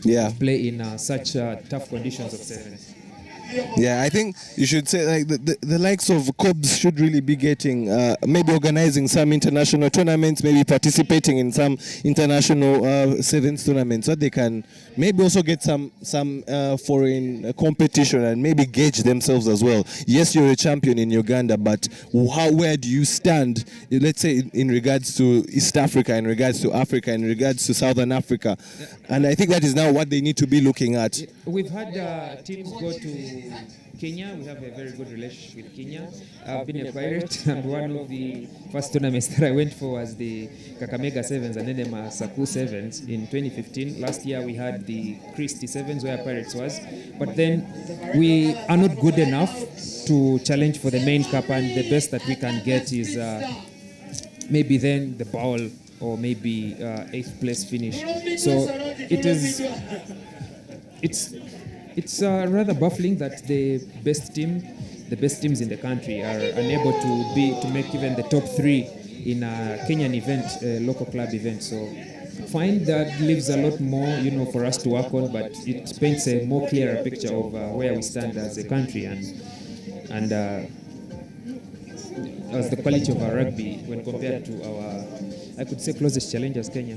Yeah, play in such tough conditions of sevens. Yeah, I think you should say like the likes of Cobs should really be getting maybe organizing some international tournaments, maybe participating in some international sevens tournaments, so they can maybe also get some foreign competition and maybe gauge themselves as well. Yes, you're a champion in Uganda, but where do you stand? Let's say in regards to East Africa, in regards to Africa, in regards to Southern Africa, and I think that is now what they need to be looking at. We've had teams go to Kenya. We have a very good relationship with Kenya. I've been a pirate, and one of the first tournaments that I went for was the Kakamega Sevens and then the Masaku Sevens in 2015. Last year we had the Christie Sevens where Pirates was, but then we are not good enough to challenge for the main cup, and the best that we can get is maybe then the bowl, or maybe 8th place finish. So it's rather baffling that the best teams in the country are unable to make even the top 3 in a Kenyan event, a local club event. So find that leaves a lot more, for us to work on, but it paints a more clearer picture of where we stand as a country and as the quality of our rugby when compared to our, I could say, closest challengers, Kenya.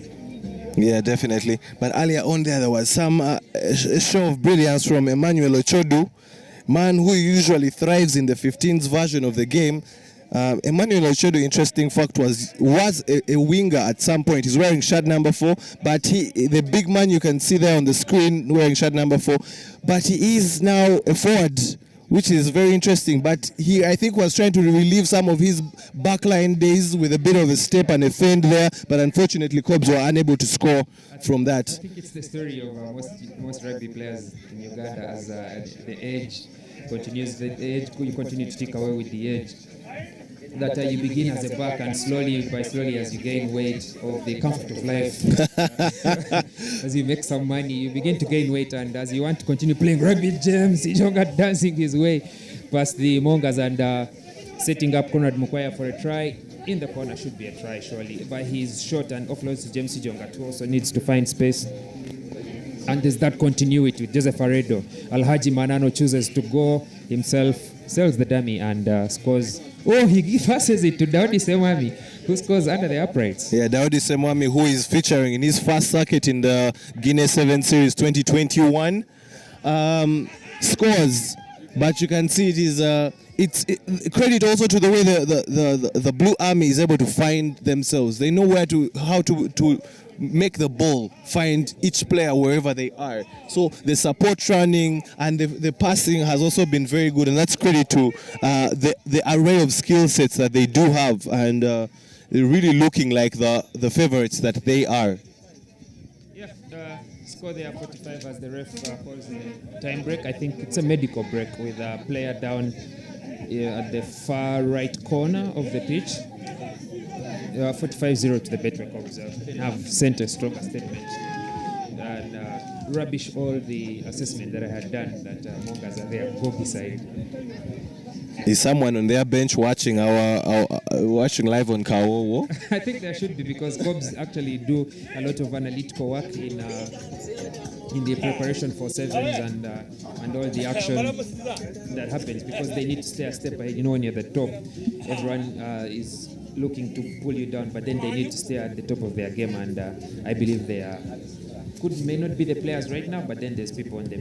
Yeah, definitely. But earlier on there was some show of brilliance from Emmanuel Ochodu, man who usually thrives in the 15s version of the game. Emmanuel Ochodu, interesting fact, was a winger at some point. He's wearing shirt number 4, but the big man you can see there on the screen wearing shirt number 4, but he is now a forward, which is very interesting. But he, I think, was trying to relieve some of his backline days with a bit of a step and a fend there, but unfortunately Cobs were unable to score from that. I think it's the story of most rugby players in Uganda as the age continues. You continue to take away with the age. That you begin as a back, and slowly as you gain weight of the comfort of life, as you make some money, you begin to gain weight, and as you want to continue playing rugby, James Ijonga dancing his way past the Mongas and setting up Conrad Mukwaya for a try. In the corner should be a try, surely, but he's short and offloads to James Ijonga, who also needs to find space. And there's that continuity with Joseph Aredo. Alhaji Manano chooses to go himself, sells the dummy and scores. Oh, he passes it to Daudi Semwami, who scores under the uprights. Yeah, Daudi Semwami, who is featuring in his first circuit in the Guinness Sevens Series 2021, scores. But you can see it is it's credit also to the way the Blue Army is able to find themselves. They know how to make the ball find each player wherever they are. So the support running and the passing has also been very good, and that's credit to the array of skill sets that they do have, and they're really looking like the favorites that they are. Yeah, score there 45 as the ref calls the time break. I think it's a medical break with a player down at the far right corner of the pitch. 45-0 to the Betway Cubs. Have sent a stronger statement and rubbish all the assessment that I had done that Mongas are there, go beside. Is someone on their bench watching our watching live on Kawowo? I think there should be, because Cubs actually do a lot of analytical work in the preparation for sevens and all the action that happens, because they need to stay a step ahead. You know, when you're at the top, everyone is looking to pull you down, but then they need to stay at the top of their game, and I believe they may not be the players right now, but then there's people in the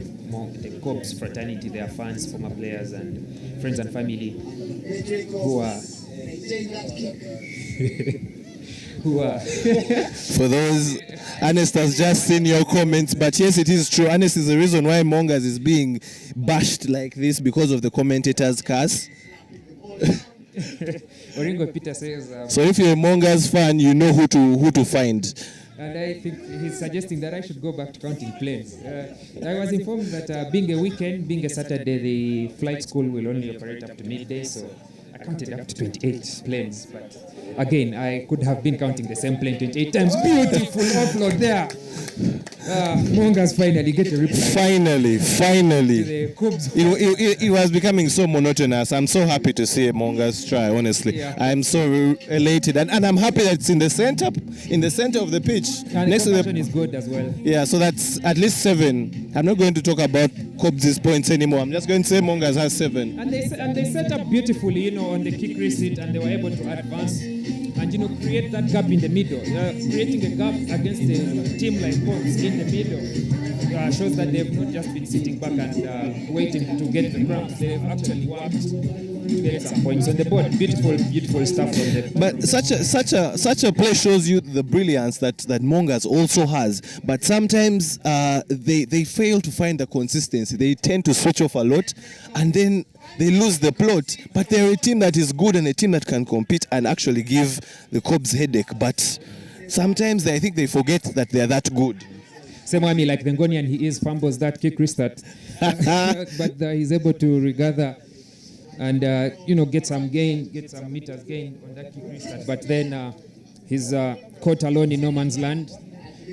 Cubs fraternity, their fans, former players, and friends and family who are For those, Ernest has just seen your comments, but yes, it is true. Ernest is the reason why Mongas is being bashed like this, because of the commentators' curse. Oringo Peter says. So if you're a Mongas fan, you know who to find. And I think he's suggesting that I should go back to counting planes. I was informed that being a weekend, being a Saturday, the flight school will only operate up to midday, so I counted up to 28 planes. But again, I could have been counting the same plane 28 times. Beautiful upload there. Mongas finally get a reply. Finally. It was becoming so monotonous. I'm so happy to see Mongas try, honestly. Yeah. I'm so elated. And I'm happy that it's in the center of the pitch. And the conversion is good as well. Yeah, so that's at least 7. I'm not going to talk about Cubs' points anymore. I'm just going to say Mongas has 7. And they set up beautifully, on the kick receipt, and they were able to advance and create that gap in the middle. Creating a gap against a team like Cubs in the middle shows that they've not just been sitting back and waiting to get the cramps. They've actually worked to get some points on the board. Beautiful stuff from them. But such a play shows you the brilliance that Mongas also has. But sometimes they fail to find the consistency. They tend to switch off a lot, and then they lose the plot. But they're a team that is good and a team that can compete and actually give the Cubs headache. But sometimes I think they forget that they're that good. Same way, like the Ngonian, he fumbles that kick restart, but he's able to regather and get some meters gain on that kick restart. But then he's caught alone in no man's land.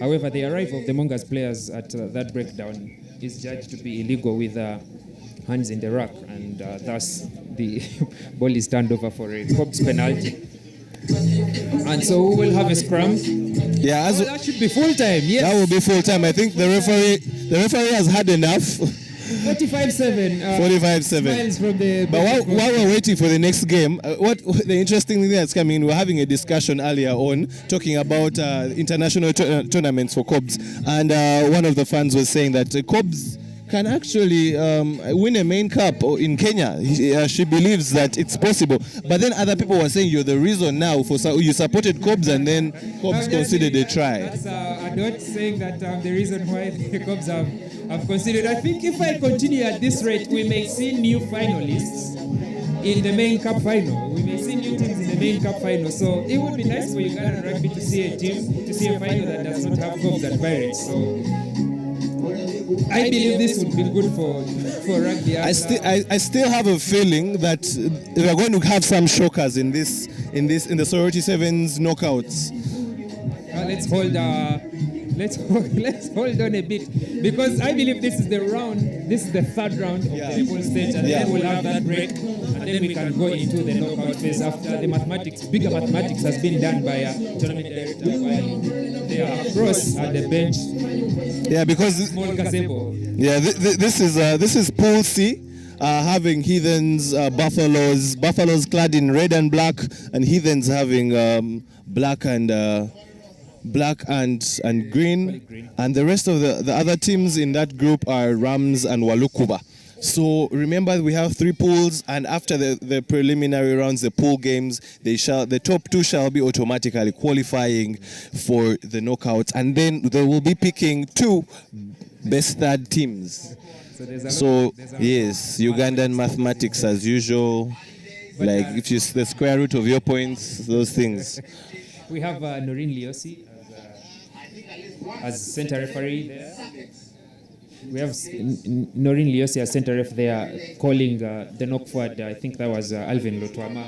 However, the arrival of the Mongas players at that breakdown is judged to be illegal with hands in the rack, and thus the ball is turned over for a Cubs penalty. And so we will have a scrum. Yeah, that should be full time. Yes, that will be full time. I think the referee has had enough. 45-7. 45-7. Smiles from the. But while we're waiting for the next game, what the interesting thing that's coming, we're having a discussion earlier on talking about international tournaments for Cubs, and one of the fans was saying that Cubs can actually win a main cup in Kenya. She believes that it's possible. But then other people were saying you're the reason now you supported Cubs and then Cubs considered a try. That's I'm not saying that the reason why the Cubs have considered. I think if I continue at this rate, we may see new finalists in the main cup final. We may see new teams in the main cup final. So it would be nice for Uganda rugby to see a final that does not have Cubs and Pirates. So I believe this would be good for rugby. I still have a feeling that we are going to have some shockers in the Soroti Sevens knockouts. Let's hold on a bit, because I believe this is the third round of the full stage, and then we'll have that break, and then we can go into the knockout phase after the bigger mathematics has been done by a tournament director while they are across at the bench. Yeah, because small gazebo. Yeah, this is Pool C. Having Heathens, Buffaloes clad in red and black, and Heathens having black and green, and the rest of the other teams in that group are Rams and Walukuba. So remember, we have 3 pools, and after the preliminary rounds, the pool games, the top 2 shall be automatically qualifying for the knockouts, and then they will be picking 2 best third teams. So yes, Ugandan mathematics as usual, like which is the square root of your points, those things. We have Noreen Liosi as center referee there. We have Noreen Liosi as center ref there, calling the knock forward. I think that was Alvin Lotwama.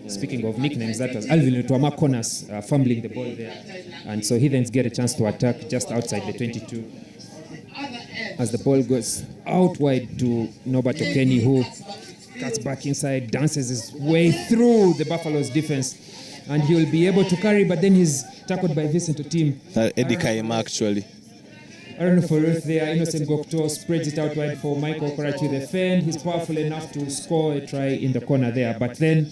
Speaking of nicknames, that was Alvin Lotwama corners fumbling the ball there. And so Heathens get a chance to attack just outside the 22. As the ball goes out wide to Norbert Okeni, who cuts back inside, dances his way through the Buffaloes defense. And he will be able to carry, but then he's tackled by Vincent Otim. Eddie Kaima, actually. I don't know for Ruth there. Innocent Gokto spreads it out wide for Michael Korach with the fend. He's powerful enough to score a try in the corner there. But then,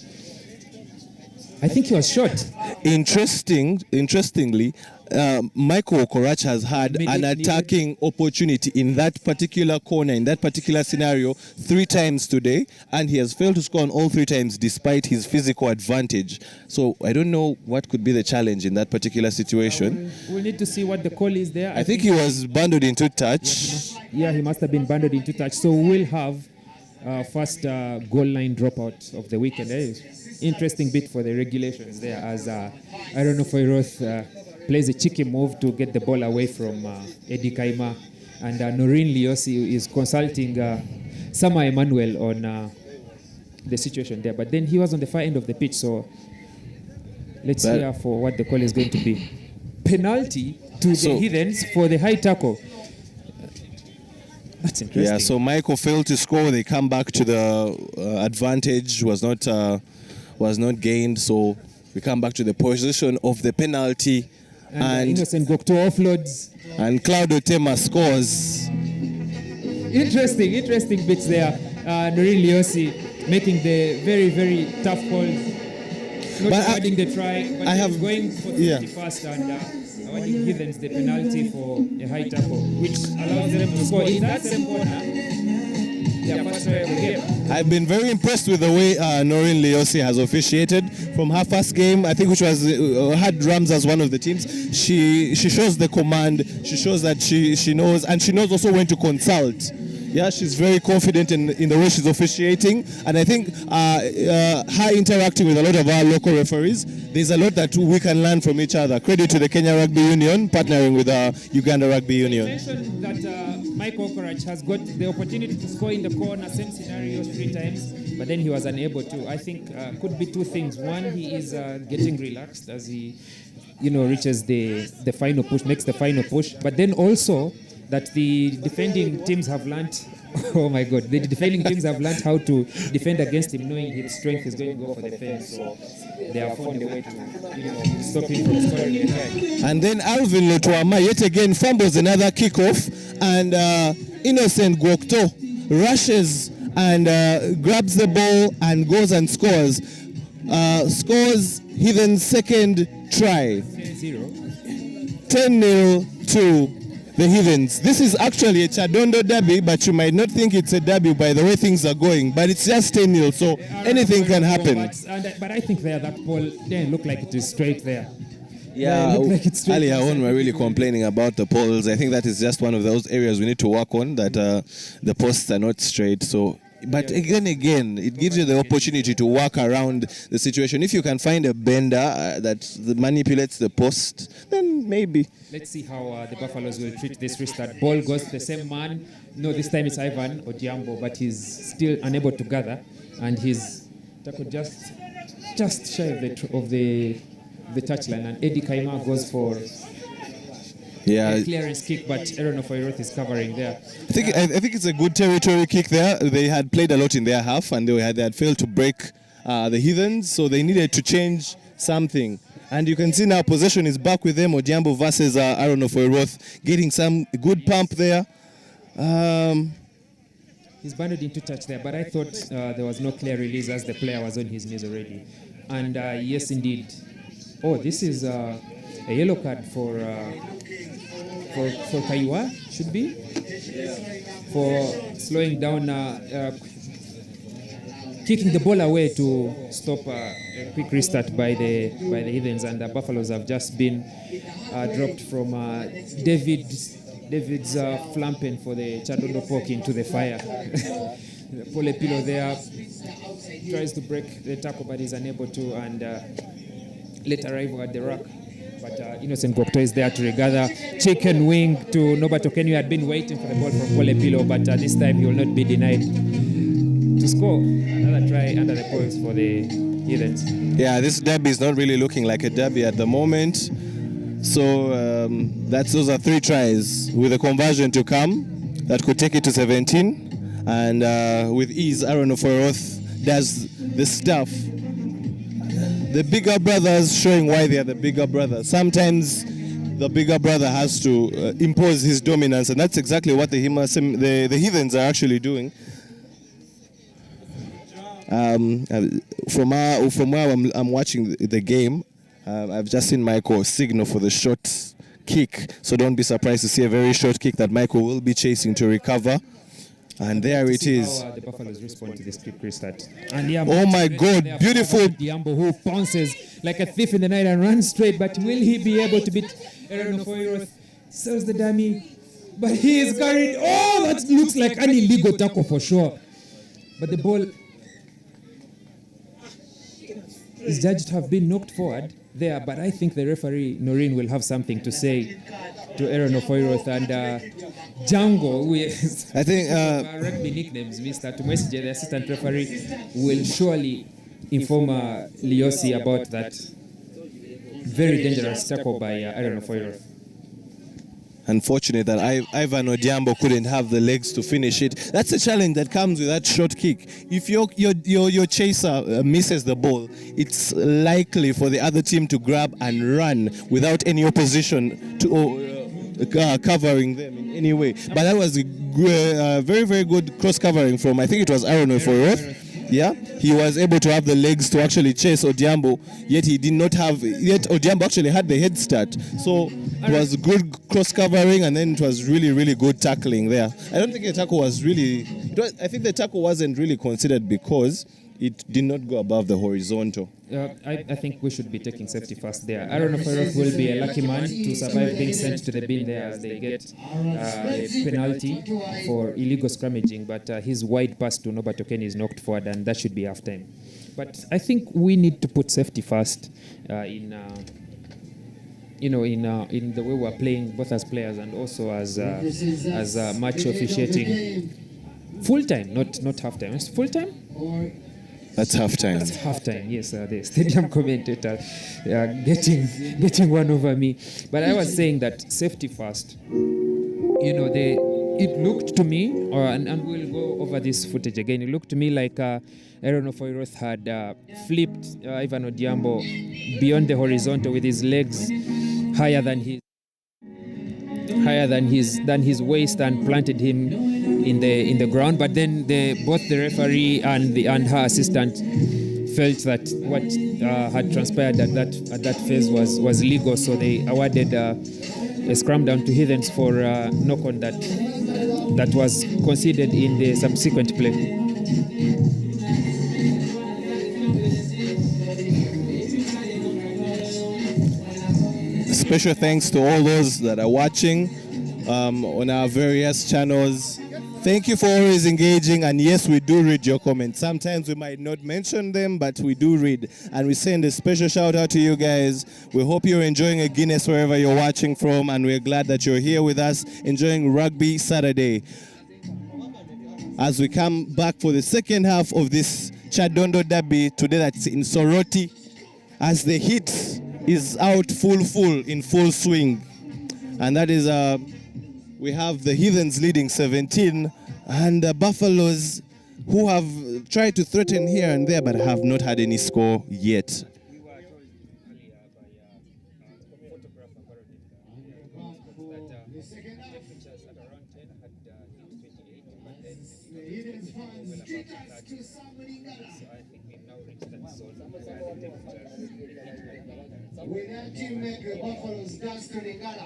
I think he was shot. Interestingly, Michael Korach has had an attacking opportunity in that particular corner, in that particular scenario, 3 times today, and he has failed to score on all 3 times despite his physical advantage. So I don't know what could be the challenge in that particular situation. We'll need to see what the call is there. I think he was bundled into touch. Yeah, he must have been bundled into touch. So we'll have first goal line dropout of the weekend. Interesting bit for the regulations there, as I don't know for Roth plays a cheeky move to get the ball away from Eddie Kaima, and Noreen Liosi is consulting Sama Emmanuel on the situation there. But then he was on the far end of the pitch, so let's hear for what the call is going to be. Penalty to the Heathens for the high tackle. That's interesting. Yeah, so Michael failed to score. They come back to the advantage was not gained. So we come back to the position of the penalty. And Innocent Gokto offloads. And Claudio Tema scores. Interesting bits there. Noreen Liosi making the very, very tough calls. Not adding the try, but going for 51st and awarding Heathens the penalty for a high tackle, which allows them to score in that same corner. I've been very impressed with the way Noreen Liosi has officiated from her first game, I think, which was had Rams as one of the teams. She shows the command. She shows that she knows, and she knows also when to consult. Yeah, she's very confident in the way she's officiating, and I think her interacting with a lot of our local referees, there's a lot that we can learn from each other. Credit to the Kenya Rugby Union partnering with Uganda Rugby Union. You mentioned that Michael Korach has got the opportunity to score in the corner, same scenario 3 times, but then he was unable to. I think could be 2 things. One, he is getting relaxed as he, reaches the final push, makes the final push, but then also that the defending teams have learned, oh my God, the defending teams have learned how to defend against him, knowing his strength is going to go for the fence. So they have found a way to, stop him from scoring the try. And then Alvin Lotwama yet again fumbles another kickoff, and Innocent Gokto rushes and grabs the ball and goes and scores. Scores Heathen's second try. 10-0 to the Heathens. This is actually a Chadondo derby, but you might not think it's a derby by the way things are going. But it's just 10-0, so anything can happen. But I think that ball didn't look like it is straight there. Yeah, earlier on we're really complaining about the poles. I think that is just one of those areas we need to work on, that the posts are not straight. So, but again, it gives you the opportunity to work around the situation. If you can find a bender that manipulates the post, then maybe. Let's see how the Buffaloes will treat this restart. Ball goes to the same man. No, this time it's Ivan Odiambo, but he's still unable to gather, and he's tackled just shy of the touchline. And Eddie Kaima goes for a clearance kick, but Aaron Ofoiroth is covering there. I think it's a good territory kick there. They had played a lot in their half, and they had failed to break the Heathens, so they needed to change something. And you can see now possession is back with them. Odiambo versus Aaron Ofoiroth, getting some good pump there. He's banded into touch there, but I thought there was no clear release as the player was on his knees already. And yes, indeed. Oh, this is a yellow card for Kaiwa, should be. for slowing down, kicking the ball away to stop a quick restart by the Heathens, and the Buffaloes have just been dropped from David's flamping for the Chadondo Pork into the fire. Pole Pillow there tries to break the tackle, but is unable to, and late arrival at the ruck. But Innocent Gokto is there to regather. Chicken wing to Norbert Okenyu, had been waiting for the ball from Pole Pillow, but this time he will not be denied to score another try under the points for the Heathens. Yeah, this derby is not really looking like a derby at the moment. So those are 3 tries with a conversion to come that could take it to 17. And with ease, Aaron Oforoth does the stuff. The bigger brothers showing why they are the bigger brother. Sometimes the bigger brother has to impose his dominance, and that's exactly what the Heathens are actually doing. From where I'm watching the game, I've just seen Michael signal for the short kick, so don't be surprised to see a very short kick that Michael will be chasing to recover. And there it is. How the Buffaloes respond to this quick restart. And oh my God, beautiful. Diambo, who bounces like a thief in the night and runs straight, but will he be able to beat Aaron Ofoiro? Sells the dummy, but he is carried. Oh, that looks like an illegal tackle for sure. But the ball is judged to have been knocked forward there, but I think the referee, Noreen, will have something to say to Aaron Ofoiro and Django. I think rugby nicknames, Mr. Tumwesije, the assistant referee, will surely inform Liosi about that very dangerous tackle by Aaron Ofoiro. Unfortunate that Ivan Odiambo couldn't have the legs to finish it. That's a challenge that comes with that short kick. If your chaser misses the ball, it's likely for the other team to grab and run without any opposition to covering them in any way. But that was a very, very good cross covering from, I think it was Aaron Oforoth. Yeah, he was able to have the legs to actually chase Odiambo, yet he did not have, yet Odiambo actually had the head start. So it was good cross covering, and then it was really, really good tackling there. I don't think the tackle was really, I think the tackle wasn't really considered because it did not go above the horizontal. I think we should be taking safety first there. Aaron Ofoiro will be a lucky man to survive being sent to the bin there as they get a penalty for illegal scrummaging, but his wide pass to Norbert Okenyu is knocked forward, and that should be half time. But I think we need to put safety first in the way we're playing, both as players and also as match officiating. Full time, not half time. It's full time. That's halftime. That's halftime. Yes, the stadium commentator getting one over me. But I was saying that safety first. It looked to me, and we'll go over this footage again. It looked to me like Aaron Ofoiro had flipped Ivan Odiambo beyond the horizontal with his legs higher than his waist and planted him in the ground. But then both the referee and her assistant felt that what had transpired at that phase was legal, so they awarded a scrum down to Heathens for a knock-on that was conceded in the subsequent play. Special thanks to all those that are watching on our various channels. Thank you for always engaging, and yes, we do read your comments. Sometimes we might not mention them, but we do read, and we send a special shout out to you guys. We hope you're enjoying a Guinness wherever you're watching from, and we're glad that you're here with us enjoying Rugby Saturday. As we come back for the second half of this Chadondo derby today, that's in Soroti, as the heat is out in full swing, and that is we have the Heathens leading 17, and the Buffaloes who have tried to threaten here and there but have not had any score yet.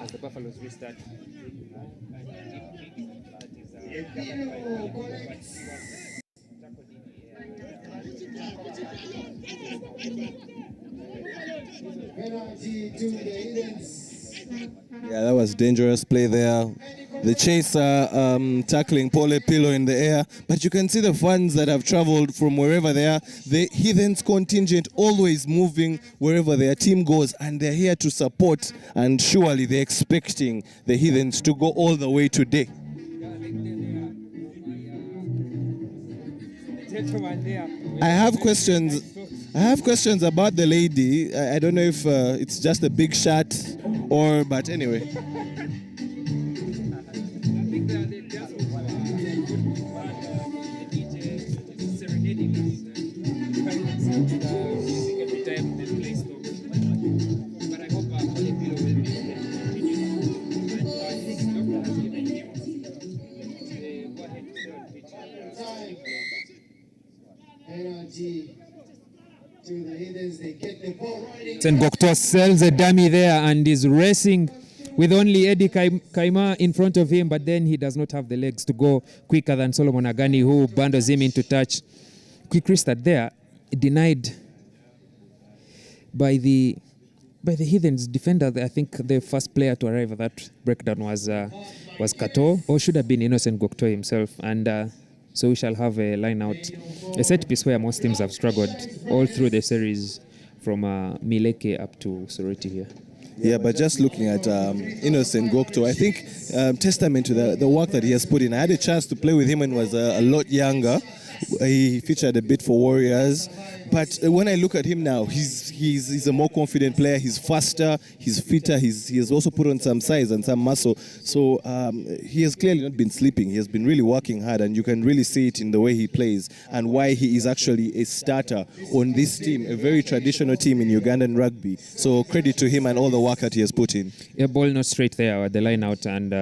As the Buffaloes restart. Yeah, that was dangerous play there. The chaser tackling Pole Pillow in the air. But you can see the fans that have traveled from wherever they are. The Heathens contingent always moving wherever their team goes, and they're here to support. And surely they're expecting the Heathens to go all the way today. I have questions about the lady. I don't know if it's just a big shot but anyway. And Gokto sells a dummy there and is racing with only Eddie Kaima in front of him, but then he does not have the legs to go quicker than Solomon Agani, who bundles him into touch. Quick restart there, denied by the Heathens defender. I think the first player to arrive at that breakdown was Kato, or should have been Innocent Gokto himself, and so we shall have a line out, a set piece where most teams have struggled all through the series, from Mileke up to Soroti here. Yeah, but just looking at Innocent Gokto, I think testament to the work that he has put in. I had a chance to play with him when he was a lot younger. He featured a bit for Warriors. But when I look at him now, he's a more confident player. He's faster, he's fitter. He has also put on some size and some muscle. So he has clearly not been sleeping. He has been really working hard, and you can really see it in the way he plays and why he is actually a starter on this team, a very traditional team in Ugandan rugby. So credit to him and all the work that he has put in. A ball not straight there at the line out, and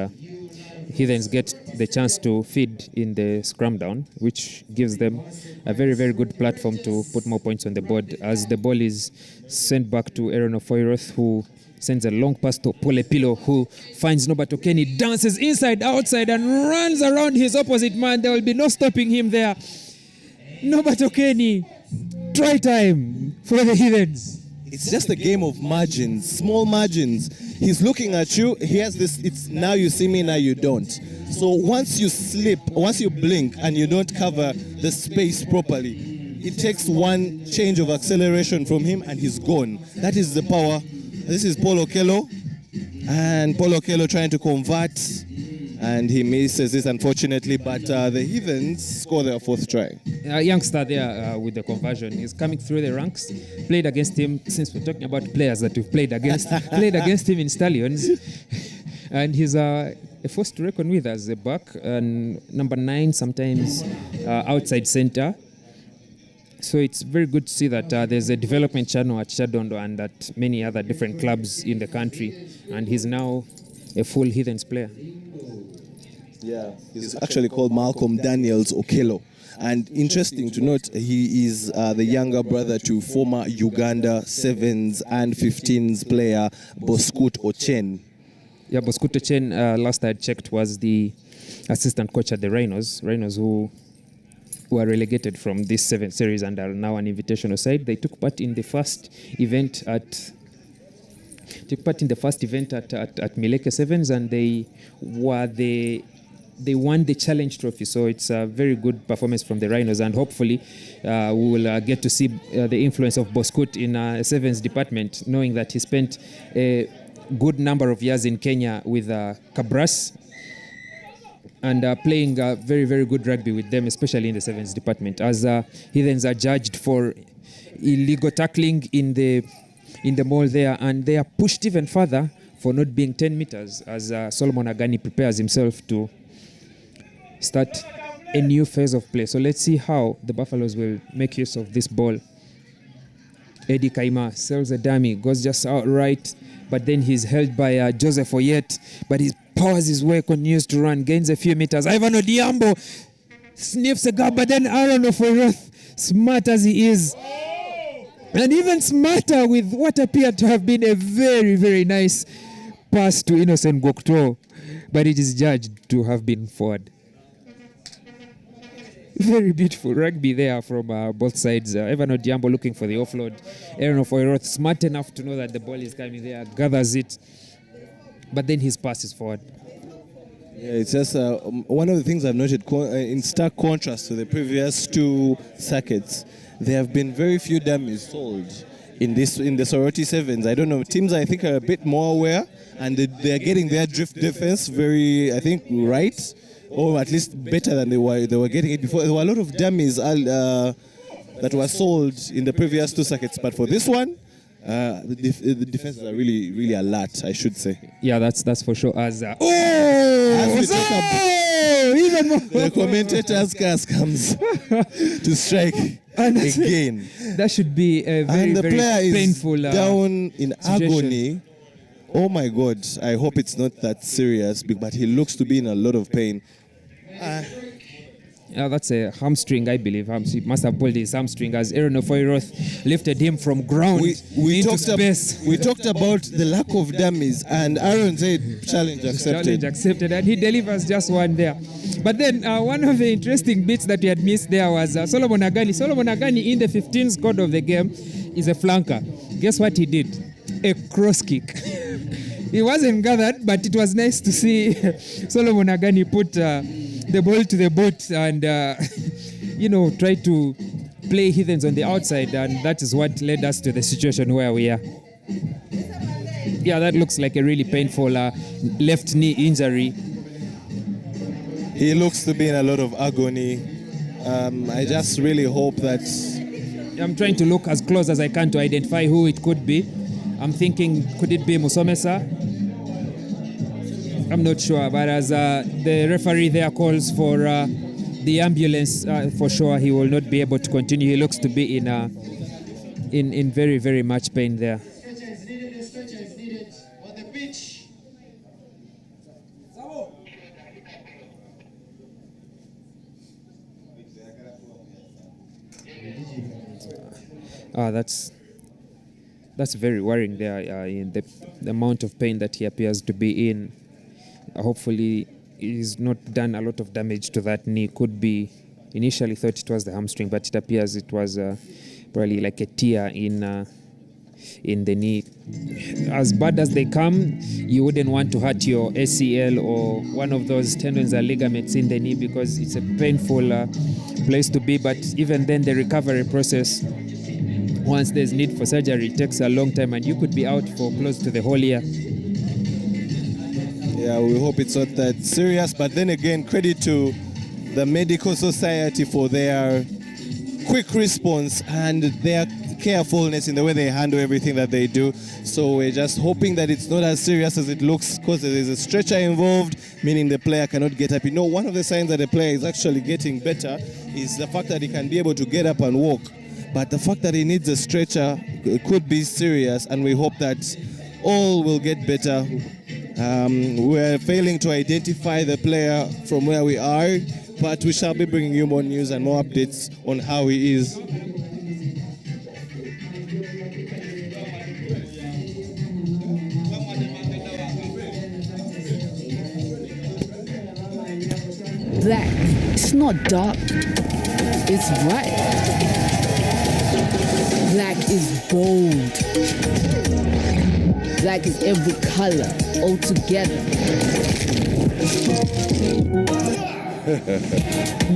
Heathens get the chance to feed in the scrum down, which gives them a very, very good platform to put more points on the board, as the ball is sent back to Aaron Ofoiroth, who sends a long pass to Pole Pillow, who finds Nobato Kenny, dances inside, outside, and runs around his opposite man. There will be no stopping him there. Nobato Kenny, try time for the Heathens. It's just a game of margins, small margins. He's looking at you. He has this, it's now you see me, now you don't. So once you slip, once you blink and you don't cover the space properly, it takes one change of acceleration from him and he's gone. That is the power. This is Paul Okello. And Paul Okello trying to convert. And he misses this, unfortunately, but the Heathens score their fourth try. A youngster there with the conversion. He's coming through the ranks. Played against him, since we're talking about players that we've played against, played against him in Stallions. And he's a force to reckon with as a back, and number 9, sometimes outside center. So it's very good to see that there's a development channel at Shadondo and at many other different clubs in the country. And he's now a full Heathens player. Yeah, he's actually called Malcolm Daniels Okello. And interesting to note, he is the younger brother to former Uganda 7s and 15s player Boskut Ochen. Yeah, Boskut Ochen, last I checked, was the assistant coach at the Rhinos who were relegated from this 7th series and are now an invitational side. They took part in the first event at Mileke Sevens, and they won the Challenge Trophy. So it's a very good performance from the Rhinos, and hopefully we will get to see the influence of Boskut in Sevens department, knowing that he spent a good number of years in Kenya with Kabras and playing very, very good rugby with them, especially in the Sevens department, as Heathens are judged for illegal tackling in the mall there, and they are pushed even further for not being 10 meters as Solomon Agani prepares himself to start a new phase of play. So let's see how the Buffaloes will make use of this ball. Eddie Kaima sells a dummy, goes just outright, but then he's held by Joseph Oyet, but he powers his way, continues to run, gains a few meters. Ivan Odiambo sniffs a gap, but then Aaron Ofoiroth, smart as he is, and even smarter with what appeared to have been a very, very nice pass to Innocent Gokto, but it is judged to have been forward. Very beautiful rugby there from both sides. Evan Odiambo looking for the offload. Aaron Ofoyoroth smart enough to know that the ball is coming there, gathers it, but then his pass is forward. Yeah, it's just one of the things I've noted in stark contrast to the previous two circuits. There have been very few dummies sold in the Soroti Sevens. I don't know, teams I think are a bit more aware, and they're getting their drift defense very, I think, right, or at least better than they were getting it before. There were a lot of dummies that were sold in the previous two circuits, but for this one, the defenses are really, really alert, I should say. Yeah, that's for sure. Even more. The commentator's cast comes to strike again. That should be a very, and the very player painful is down in situation. agony. Oh my God! I hope it's not that serious, but he looks to be in a lot of pain. Yeah, that's a hamstring, I believe. He must have pulled his hamstring as Aaron Ofoyoroth lifted him from ground into space. We talked about the lack of dummies, and Aaron said challenge accepted. Challenge accepted, and he delivers just one there. But then one of the interesting bits that we had missed there was Solomon Agani. Solomon Agani in the 15th squad of the game is a flanker. Guess what he did? A cross kick. He wasn't gathered, but it was nice to see Solomon Agani put the ball to the boot and, try to play heathens on the outside, and that is what led us to the situation where we are. Yeah, that looks like a really painful left knee injury. He looks to be in a lot of agony. I just really hope that... I'm trying to look as close as I can to identify who it could be. I'm thinking, could it be Musomesa? I'm not sure, but as the referee there calls for the ambulance, for sure he will not be able to continue. He looks to be in very, very much pain there. Stretcher is needed on the pitch. That's very worrying there in the amount of pain that he appears to be in. Hopefully he's not done a lot of damage to that knee. Could be, initially thought it was the hamstring, but it appears it was probably like a tear in the knee. As bad as they come, you wouldn't want to hurt your ACL or one of those tendons or ligaments in the knee because it's a painful place to be. But even then, the recovery process, once there's need for surgery, takes a long time, and you could be out for close to the whole year. Yeah, we hope it's not that serious. But then again, credit to the medical society for their quick response and their carefulness in the way they handle everything that they do. So we're just hoping that it's not as serious as it looks, because there is a stretcher involved, meaning the player cannot get up. You know, one of the signs that the player is actually getting better is the fact that he can be able to get up and walk. But the fact that he needs a stretcher could be serious, and we hope that all will get better. We're failing to identify the player from where we are, but we shall be bringing you more news and more updates on how he is. Black, it's not dark, it's bright. Black is bold. Black is every color, all together.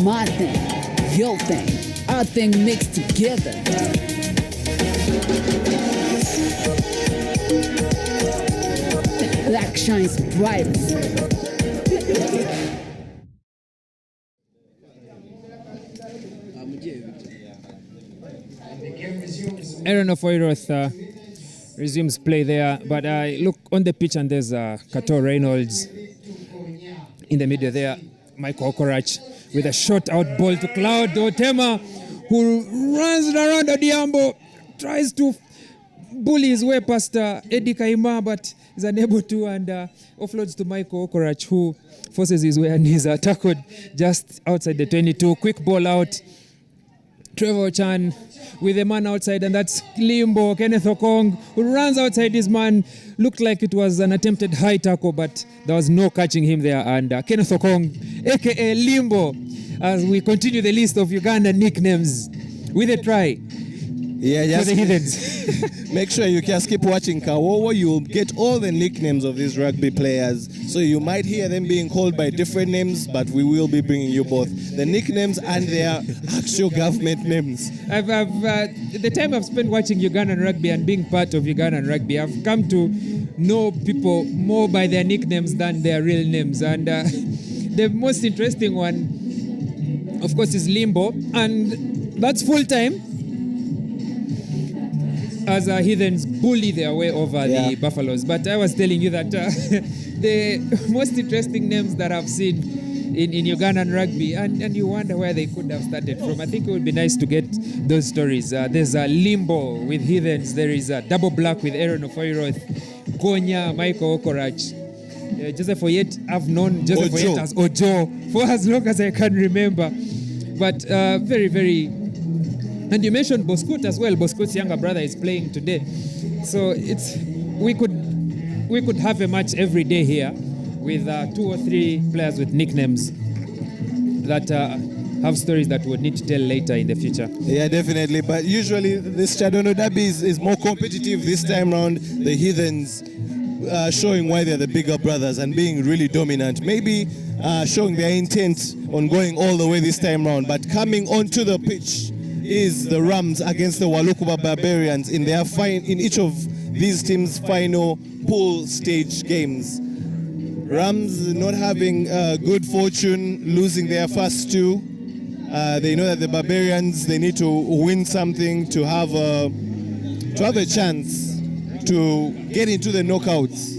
My thing, your thing, our thing mixed together. Black shines brightest. Aaron Ofoyoroth resumes play there, but look on the pitch and there's Kato Reynolds in the middle there. Michael Okorach with a shot out ball to Cloud Otema, who runs around Odiambo, tries to bully his way past Eddie Kaima, but is unable to, and offloads to Michael Okorach, who forces his way and is tackled just outside the 22. Quick ball out. Trevor Chan with a man outside, and that's Limbo, Kenneth Okong, who runs outside his man. Looked like it was an attempted high tackle, but there was no catching him there. And Kenneth Okong, a.k.a. Limbo, as we continue the list of Ugandan nicknames with a try. Yeah, For the heathens. make sure you just keep watching Kawowo. You'll get all the nicknames of these rugby players. So you might hear them being called by different names, but we will be bringing you both the nicknames and their actual government names. The time I've spent watching Ugandan rugby and being part of Ugandan rugby, I've come to know people more by their nicknames than their real names. And the most interesting one, of course, is Limbo, and that's full time. As heathens bully their way over the buffaloes. But I was telling you that the most interesting names that I've seen in Ugandan rugby, and you wonder where they could have started from. I think it would be nice to get those stories. There's a Limbo with heathens. There is a Double Black with Aaron Ofoiroth, Konya, Michael Okorach. Joseph Oyet, I've known Joseph Oyet as Ojo for as long as I can remember. But very, very... And you mentioned Boskut as well. Boskut's younger brother is playing today. So we could have a match every day here with 2 or 3 players with nicknames that have stories that we'll need to tell later in the future. Yeah, definitely. But usually this Chadono Derby is more competitive this time round. The heathens showing why they're the bigger brothers and being really dominant. Maybe showing their intent on going all the way this time round. But coming onto the pitch is the Rams against the Walukuba Barbarians in each of these teams' final pool stage games. Rams not having good fortune, losing their first 2. They know that the Barbarians, they need to win something to have a chance to get into the knockouts.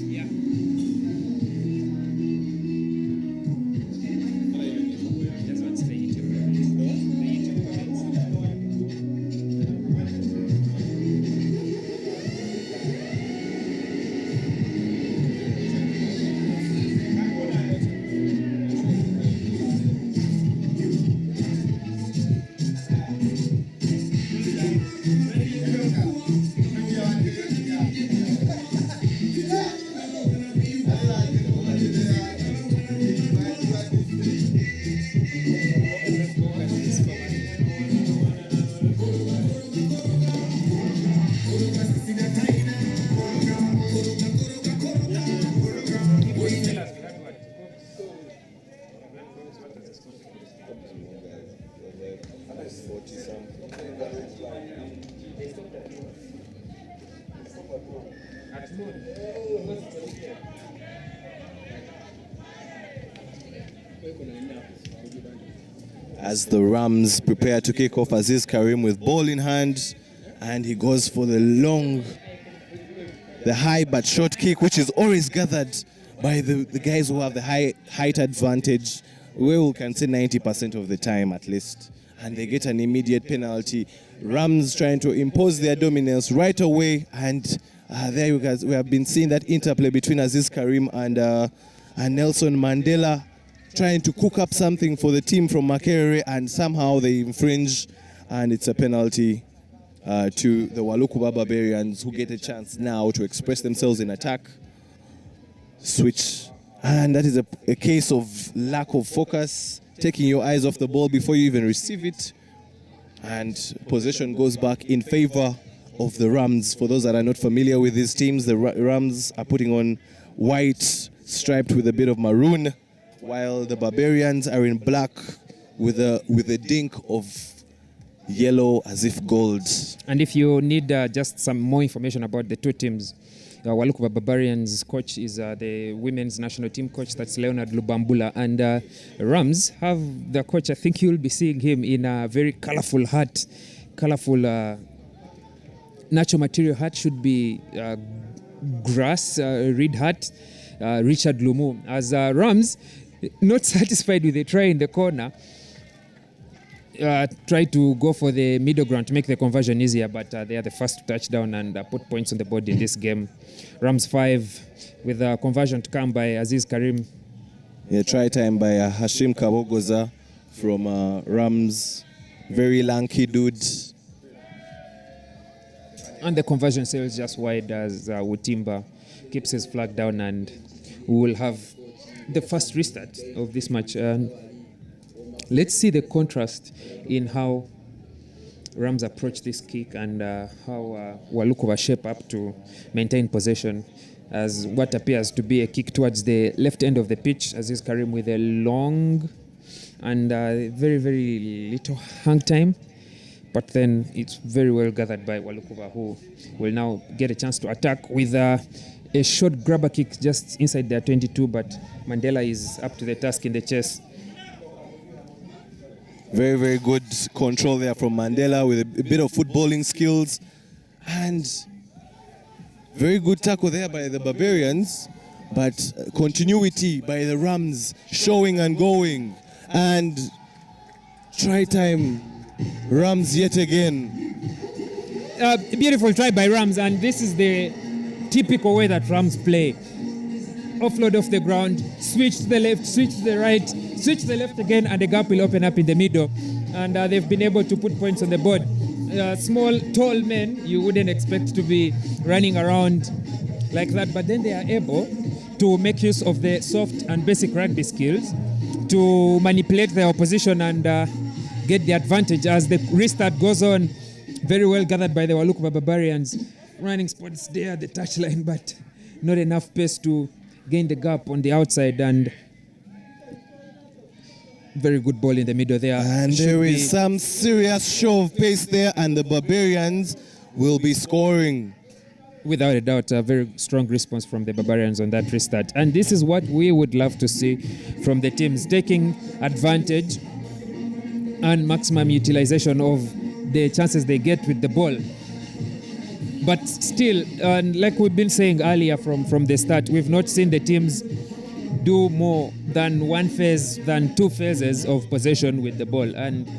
As the Rams prepare to kick off, Aziz Karim with ball in hand, and he goes for the high but short kick, which is always gathered by the guys who have the height advantage. We can say 90% of the time at least, and they get an immediate penalty. Rams trying to impose their dominance right away, and there you guys, we have been seeing that interplay between Aziz Karim and Nelson Mandela, trying to cook up something for the team from Makerere, and somehow they infringe, and it's a penalty to the Walukuba Barbarians, who get a chance now to express themselves in attack. Switch, and that is a case of lack of focus, taking your eyes off the ball before you even receive it, and possession goes back in favor of the Rams. For those that are not familiar with these teams, the Rams are putting on white striped with a bit of maroon, while the Barbarians are in black with a dink of yellow as if gold. And if you need just some more information about the two teams, Walukuba Barbarians coach is the women's national team coach, that's Leonard Lubambula, and Rams have the coach, I think you'll be seeing him in a very colorful hat, natural material hat, should be grass, reed hat, Richard Lumu. As Rams, not satisfied with the try in the corner, try to go for the middle ground to make the conversion easier, but they are the first to touch down and put points on the board in this game. Rams 5 with a conversion to come by Aziz Karim. Yeah, try time by Hashim Kabogoza from Rams, very lanky dude. And the conversion sails just wide as Wutimba keeps his flag down, and we will have the first restart of this match. let's see the contrast in how Rams approach this kick and how Walukova shape up to maintain possession as what appears to be a kick towards the left end of the pitch. Aziz Karim with a long and very, very little hang time. But then it's very well gathered by Walukova, who will now get a chance to attack with a short grabber kick just inside their 22, but Mandela is up to the task in the chase. Very, very good control there from Mandela with a bit of footballing skills. And very good tackle there by the Barbarians, but continuity by the Rams showing and going. And try time, Rams yet again. Beautiful try by Rams, and this is the typical way that Rams play. Offload off the ground, switch to the left, switch to the right, switch to the left again, and the gap will open up in the middle. And they've been able to put points on the board. Small, tall men, you wouldn't expect to be running around like that, but then they are able to make use of the soft and basic rugby skills to manipulate their opposition and get the advantage as the restart goes on. Very well gathered by the Walukova Barbarians. Running spots there at the touchline, but not enough pace to gain the gap on the outside, and very good ball in the middle there. And there is some serious show of pace there, and the Barbarians will be scoring. Without a doubt, a very strong response from the Barbarians on that restart. And this is what we would love to see from the teams, taking advantage and maximum utilization of the chances they get with the ball. But still, like we've been saying earlier from the start, we've not seen the teams do more than one phase, than two phases of possession with the ball. And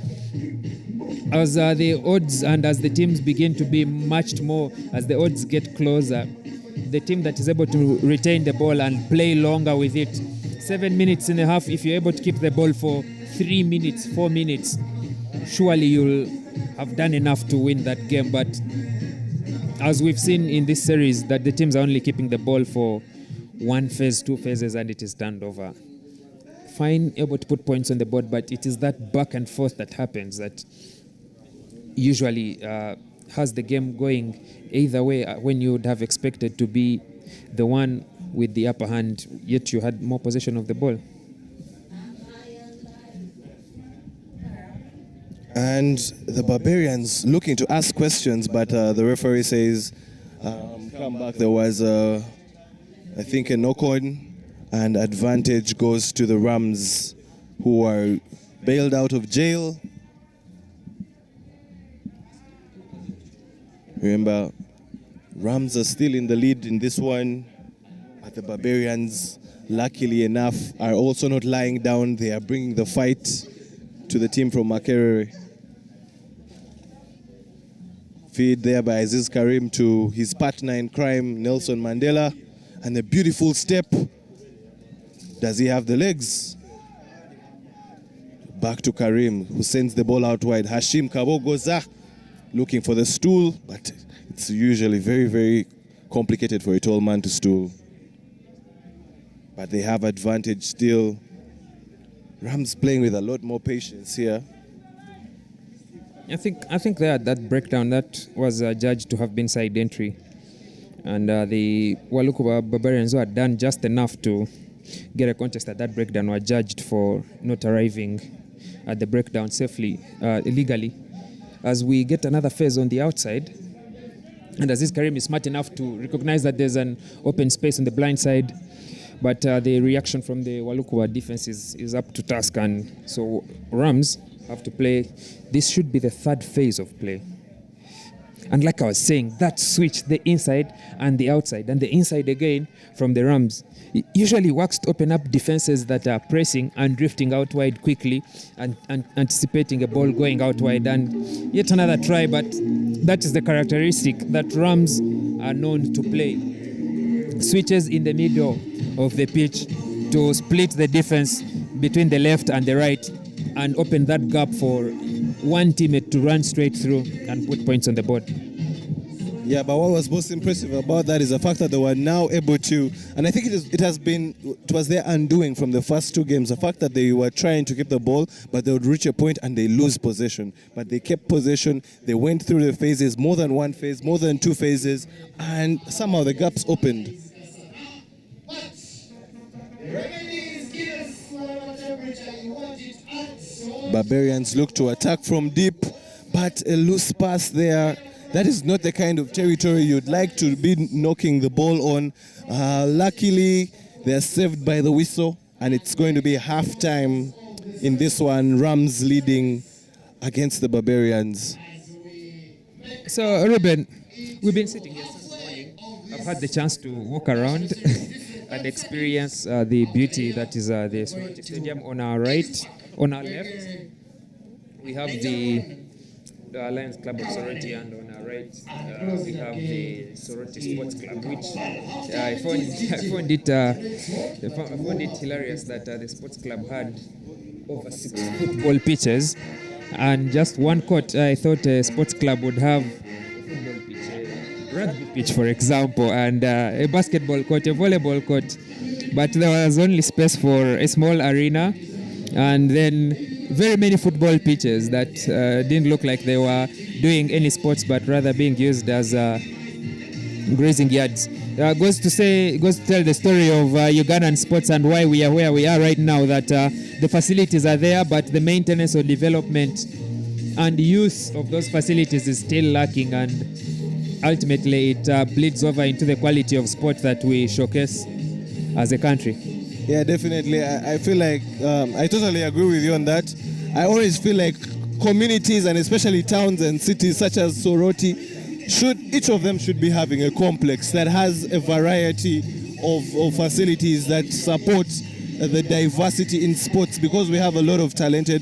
as the odds and as the teams begin to be matched more, as the odds get closer, the team that is able to retain the ball and play longer with it, 7 minutes and a half, if you're able to keep the ball for 3 minutes, 4 minutes, surely you'll have done enough to win that game. But as we've seen in this series, that the teams are only keeping the ball for one phase, two phases, and it is turned over. Fine, able to put points on the board, but it is that back and forth that happens that usually has the game going either way when you would have expected to be the one with the upper hand, yet you had more possession of the ball. And the Barbarians looking to ask questions, but the referee says, come back. There was, I think, a knock-on, and advantage goes to the Rams, who are bailed out of jail. Remember, Rams are still in the lead in this one, but the Barbarians, luckily enough, are also not lying down. They are bringing the fight to the team from Makerere. Feed there by Aziz Karim to his partner in crime, Nelson Mandela. And a beautiful step. Does he have the legs? Back to Karim, who sends the ball out wide. Hashim Kawowo goes looking for the stool, but it's usually very, very complicated for a tall man to stool. But they have advantage still. Rams playing with a lot more patience here. I think that breakdown, that was judged to have been side entry. And the Walukova Barbarians, who had done just enough to get a contest at that breakdown, were judged for not arriving at the breakdown safely, illegally. As we get another phase on the outside, and Aziz Karim is smart enough to recognize that there's an open space on the blind side, but the reaction from the Walukova defense is up to task, and so Rams have to play. This should be the third phase of play. And like I was saying, that switch, the inside and the outside, and the inside again from the Rams, usually works to open up defenses that are pressing and drifting out wide quickly and anticipating a ball going out wide. And yet another try, but that is the characteristic that Rams are known to play. Switches in the middle of the pitch to split the defense between the left and the right and open that gap for one teammate to run straight through and put points on the board. Yeah, but what was most impressive about that is the fact that they were now able to, and I think it was their undoing from the first two games, the fact that they were trying to keep the ball, but they would reach a point and they lose possession. But they kept possession, they went through the phases, more than one phase, more than two phases, and somehow the gaps opened. Barbarians look to attack from deep, but a loose pass there. That is not the kind of territory you'd like to be knocking the ball on. Luckily, they're saved by the whistle, and it's going to be halftime in this one. Rams leading against the Barbarians. So, Ruben, we've been sitting here since morning. I've had the chance to walk around and experience the beauty that is the Soroti Stadium. On our right, on our left, we have the Lions Club of Soroti, and on our right, we have the Soroti Sports Club, which I found it hilarious that the sports club had over 6 football pitches, and just one court. I thought a sports club would have a football pitch, a rugby pitch, for example, and a basketball court, a volleyball court, but there was only space for a small arena, and then very many football pitches that didn't look like they were doing any sports, but rather being used as grazing yards. Goes to tell the story of Ugandan sports and why we are where we are right now, that the facilities are there, but the maintenance or development and use of those facilities is still lacking, and ultimately it bleeds over into the quality of sport that we showcase as a country. Yeah, definitely. I feel like I totally agree with you on that. I always feel like communities, and especially towns and cities such as Soroti, each of them should be having a complex that has a variety of facilities that support the diversity in sports, because we have a lot of talented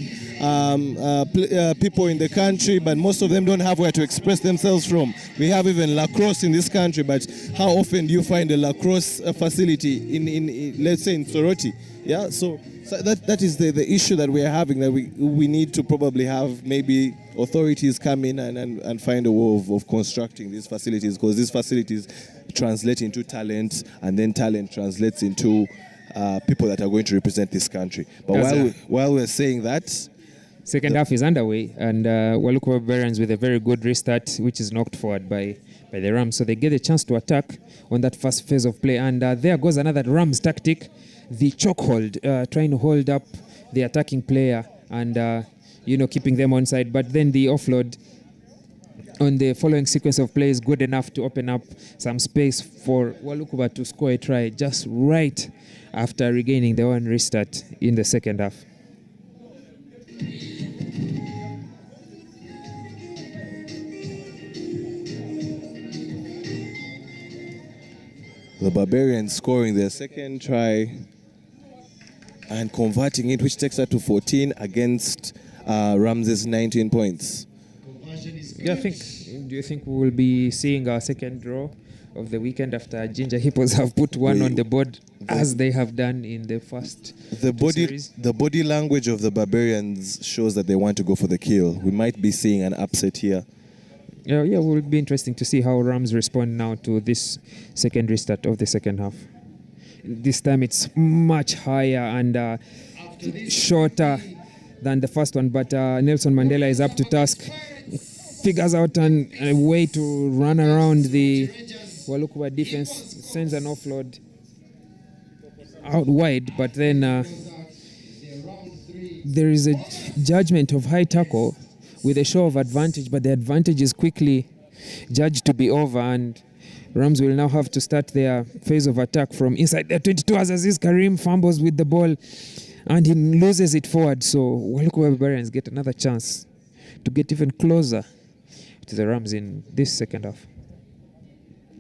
people in the country, but most of them don't have where to express themselves from. We have even lacrosse in this country, but how often do you find a lacrosse facility in let's say in Soroti? Yeah, so that is the issue that we are having, that we need to probably have maybe authorities come in and find a way of constructing these facilities, because these facilities translate into talent, and then talent translates into people that are going to represent this country. But while we're saying that, second half is underway, and Waluku Barbarians with a very good restart, which is knocked forward by the Rams. So they get a chance to attack on that first phase of play, and there goes another Rams tactic, the chokehold, trying to hold up the attacking player and keeping them on side. But then the offload on the following sequence of plays good enough to open up some space for Walukuba to score a try just right after regaining the one restart in the second half. The Barbarians scoring their second try and converting it, which takes us to 14 against Rams's 19 points. Do you think we will be seeing our second draw of the weekend after Ginger Hippos have put one on the board as they have done in the first series? The body language of the Barbarians shows that they want to go for the kill. We might be seeing an upset here. Yeah, it will be interesting to see how Rams respond now to this second restart of the second half. This time it's much higher and shorter than the first one, but Nelson Mandela is up to task. Figures out a way to run around the Walukuba defense, sends an offload out wide, but then there is a judgment of high tackle with a show of advantage, but the advantage is quickly judged to be over, and Rams will now have to start their phase of attack from inside their 22 as Aziz Karim fumbles with the ball and he loses it forward. So Walukuba Barbarians get another chance to get even closer to the Rams in this second half.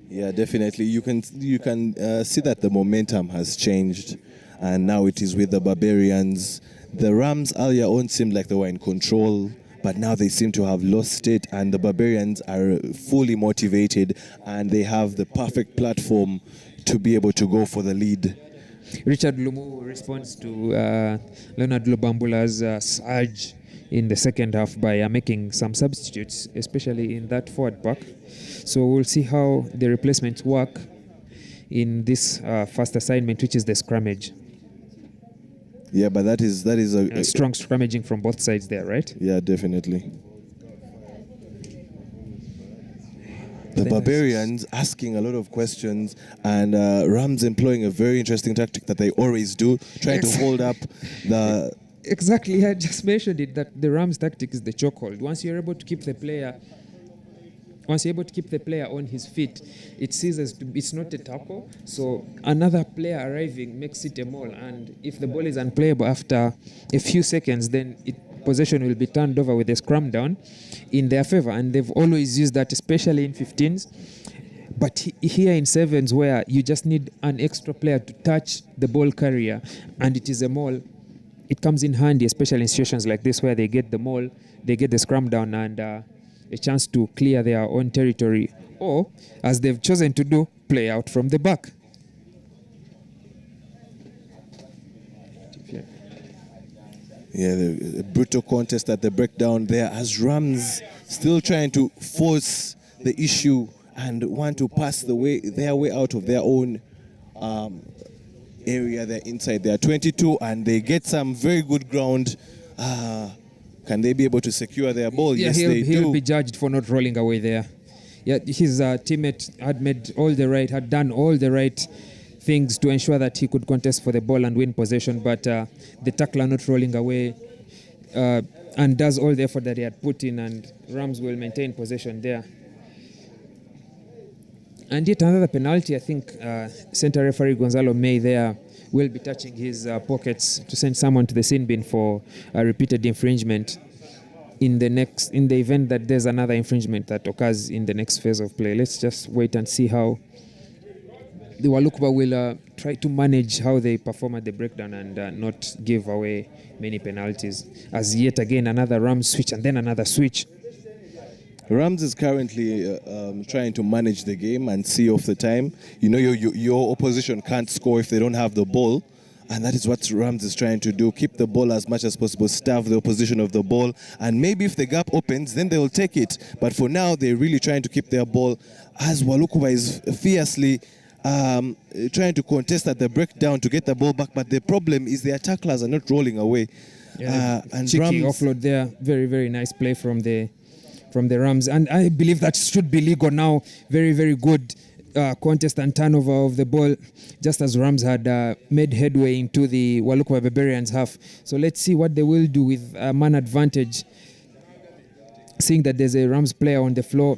Yeah, definitely. You can see that the momentum has changed, and now it is with the Barbarians. The Rams earlier on seemed like they were in control, but now they seem to have lost it, and the Barbarians are fully motivated, and they have the perfect platform to be able to go for the lead. Richard Lumu responds to Leonard Lubambula's surge in the second half by making some substitutes, especially in that forward pack. So we'll see how the replacements work in this first assignment, which is the scrummage. Yeah, but that is a strong scrummaging from both sides there, right? Yeah, definitely. The Barbarians asking a lot of questions, and Rams employing a very interesting tactic that they always do, trying to hold up the... Exactly, I just mentioned it, that the Rams tactic is the chokehold. Once you're able to keep the player on his feet, it sees as it's not a tackle, so another player arriving makes it a maul, and if the ball is unplayable after a few seconds, then possession will be turned over with a scrum down in their favor, and they've always used that, especially in 15s. But here in sevens, where you just need an extra player to touch the ball carrier, and it is a maul, it comes in handy, especially in situations like this where they get the maul, they get the scrum down, and a chance to clear their own territory, or, as they've chosen to do, play out from the back. Yeah, the brutal contest at the breakdown there, as Rams still trying to force the issue and want to pass their way out of their own area. They're inside their 22, and they get some very good ground. Can they be able to secure their ball? Yeah, yes, they do. He'll be judged for not rolling away there. Yeah, his teammate had done all the right things to ensure that he could contest for the ball and win possession, but the tackler not rolling away and does all the effort that he had put in, and Rams will maintain possession there. And yet another penalty. I think center referee Gonzalo May there will be touching his pockets to send someone to the sin bin for a repeated infringement in the event that there's another infringement that occurs in the next phase of play. Let's just wait and see how the Walukuba will try to manage how they perform at the breakdown and not give away many penalties. As yet again another Rams switch and then another switch. Rams is currently trying to manage the game and see off the time. You know, your opposition can't score if they don't have the ball, and that is what Rams is trying to do. Keep the ball as much as possible, starve the opposition of the ball, and maybe if the gap opens, then they will take it. But for now, they're really trying to keep their ball, as Walukuba is fiercely trying to contest at the breakdown to get the ball back. But the problem is their tacklers are not rolling away. Yeah, and cheeky offload there. Very, very nice play from the Rams, and I believe that should be legal now. Very, very good contest and turnover of the ball, just as Rams had made headway into the Walukuba Barbarians half. So let's see what they will do with man advantage, seeing that there's a Rams player on the floor.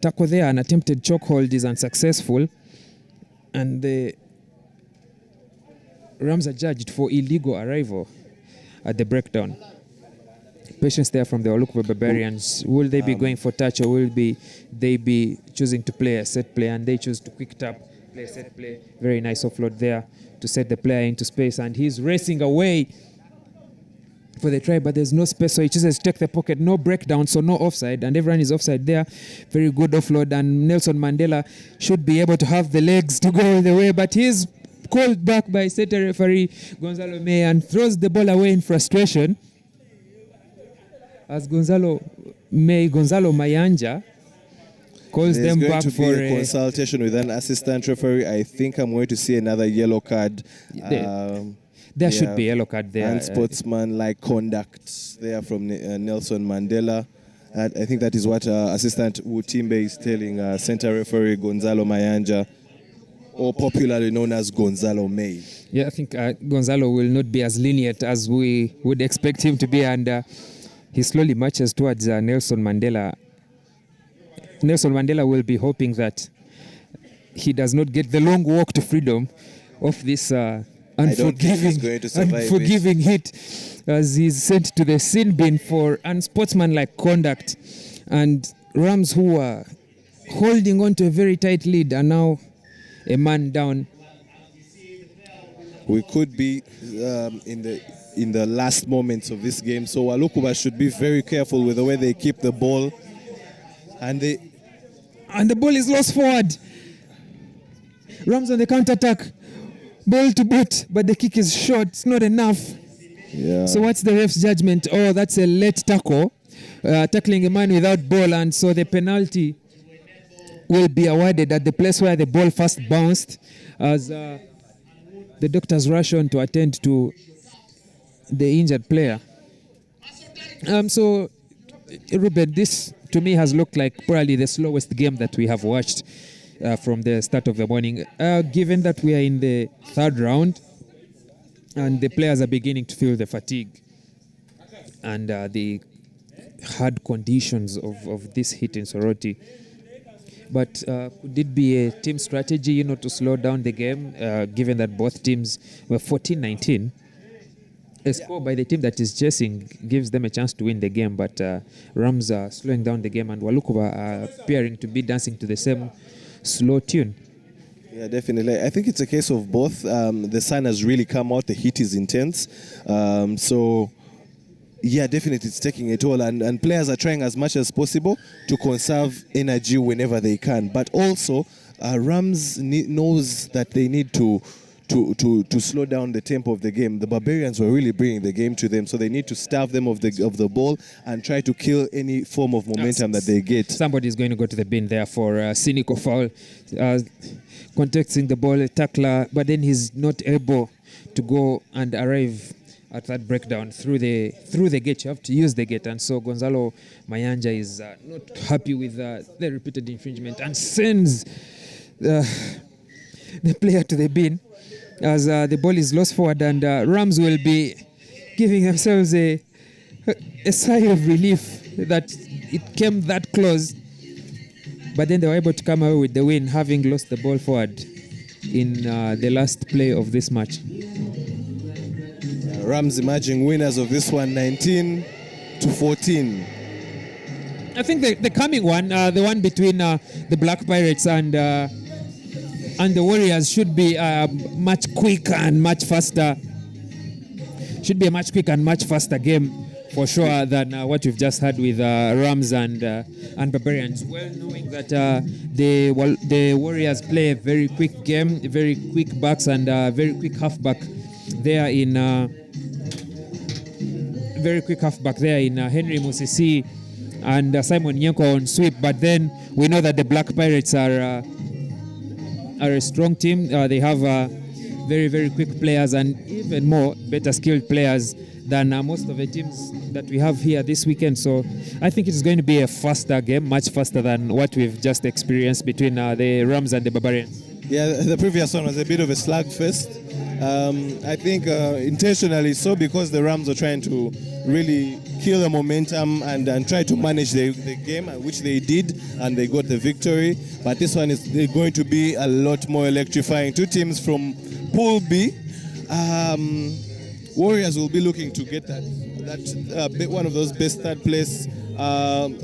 Tackle there, an attempted chokehold is unsuccessful, and the Rams are judged for illegal arrival at the breakdown. Patience there from the Walukuba Barbarians. Will they be going for touch, or will they be choosing to play a set play, and they choose to quick tap, play a set play? Very nice offload there to set the player into space, and he's racing away for the try, but there's no space, so he chooses to take the pocket. No breakdown, so no offside, and everyone is offside there. Very good offload, and Nelson Mandela should be able to have the legs to go all the way, but he's called back by center referee Gonzalo May and throws the ball away in frustration. As Gonzalo Mayanja calls them back for a consultation with an assistant referee. I think I'm going to see another yellow card. There should be a yellow card there. And sportsman-like conduct there from Nelson Mandela. I think that is what Assistant Wutimbe is telling center referee Gonzalo Mayanja, or popularly known as Gonzalo May. Yeah, I think Gonzalo will not be as lenient as we would expect him to be, and he slowly marches towards Nelson Mandela. Nelson Mandela will be hoping that he does not get the long walk to freedom of this unforgiving hit, as he's sent to the sin bin for unsportsmanlike conduct. And Rams, who are holding on to a very tight lead, are now a man down. We could be in the last moments of this game, so Walukuba should be very careful with the way they keep the ball. And the ball is lost forward. Rams on the counter-attack. Ball to boot, but the kick is short. It's not enough. Yeah. So what's the ref's judgment? Oh, that's a late tackle, tackling a man without ball, and so the penalty will be awarded at the place where the ball first bounced, as the doctors rush on to attend to the injured player. So, Ruben, this to me has looked like probably the slowest game that we have watched from the start of the morning. Given that we are in the third round and the players are beginning to feel the fatigue and the hard conditions of this heat in Soroti. But could it be a team strategy, to slow down the game, given that both teams were 14-19? A score by the team that is chasing gives them a chance to win the game, but Rams are slowing down the game, and Walukova are appearing to be dancing to the same slow tune. Yeah, definitely. I think it's a case of both. The sun has really come out. The heat is intense. Yeah, definitely it's taking a toll, and players are trying as much as possible to conserve energy whenever they can. But also, Rams knows that they need to slow down the tempo of the game. The Barbarians were really bringing the game to them, so they need to starve them of the ball and try to kill any form of momentum that they get. Somebody is going to go to the bin there for a cynical foul, contesting the ball, a tackler, but then he's not able to go and arrive at that breakdown through the gate. You have to use the gate, and so Gonzalo Mayanja is not happy with the repeated infringement and sends the player to the bin as the ball is lost forward, and Rams will be giving themselves a sigh of relief that it came that close, but then they were able to come away with the win, having lost the ball forward in the last play of this match. Rams emerging winners of this one, 19-14. I think the coming one, the one between the Black Pirates and the Warriors, should be much quicker and much faster. Should be a much quicker and much faster game for sure than what we've just had with Rams and Barbarians. Well, knowing that the Warriors play a very quick game, very quick backs and very quick halfback there in Henry Musisi and Simon Nyeko on sweep. But then we know that the Black Pirates are a strong team. They have very, very quick players and even more better skilled players than most of the teams that we have here this weekend. So I think it's going to be a faster game, much faster than what we've just experienced between the Rams and the Barbarians. Yeah, the previous one was a bit of a slugfest. I think intentionally so, because the Rams are trying to really kill the momentum and try to manage the game, which they did, and they got the victory. But this one is going to be a lot more electrifying. Two teams from Pool B. Warriors will be looking to get that one of those best third place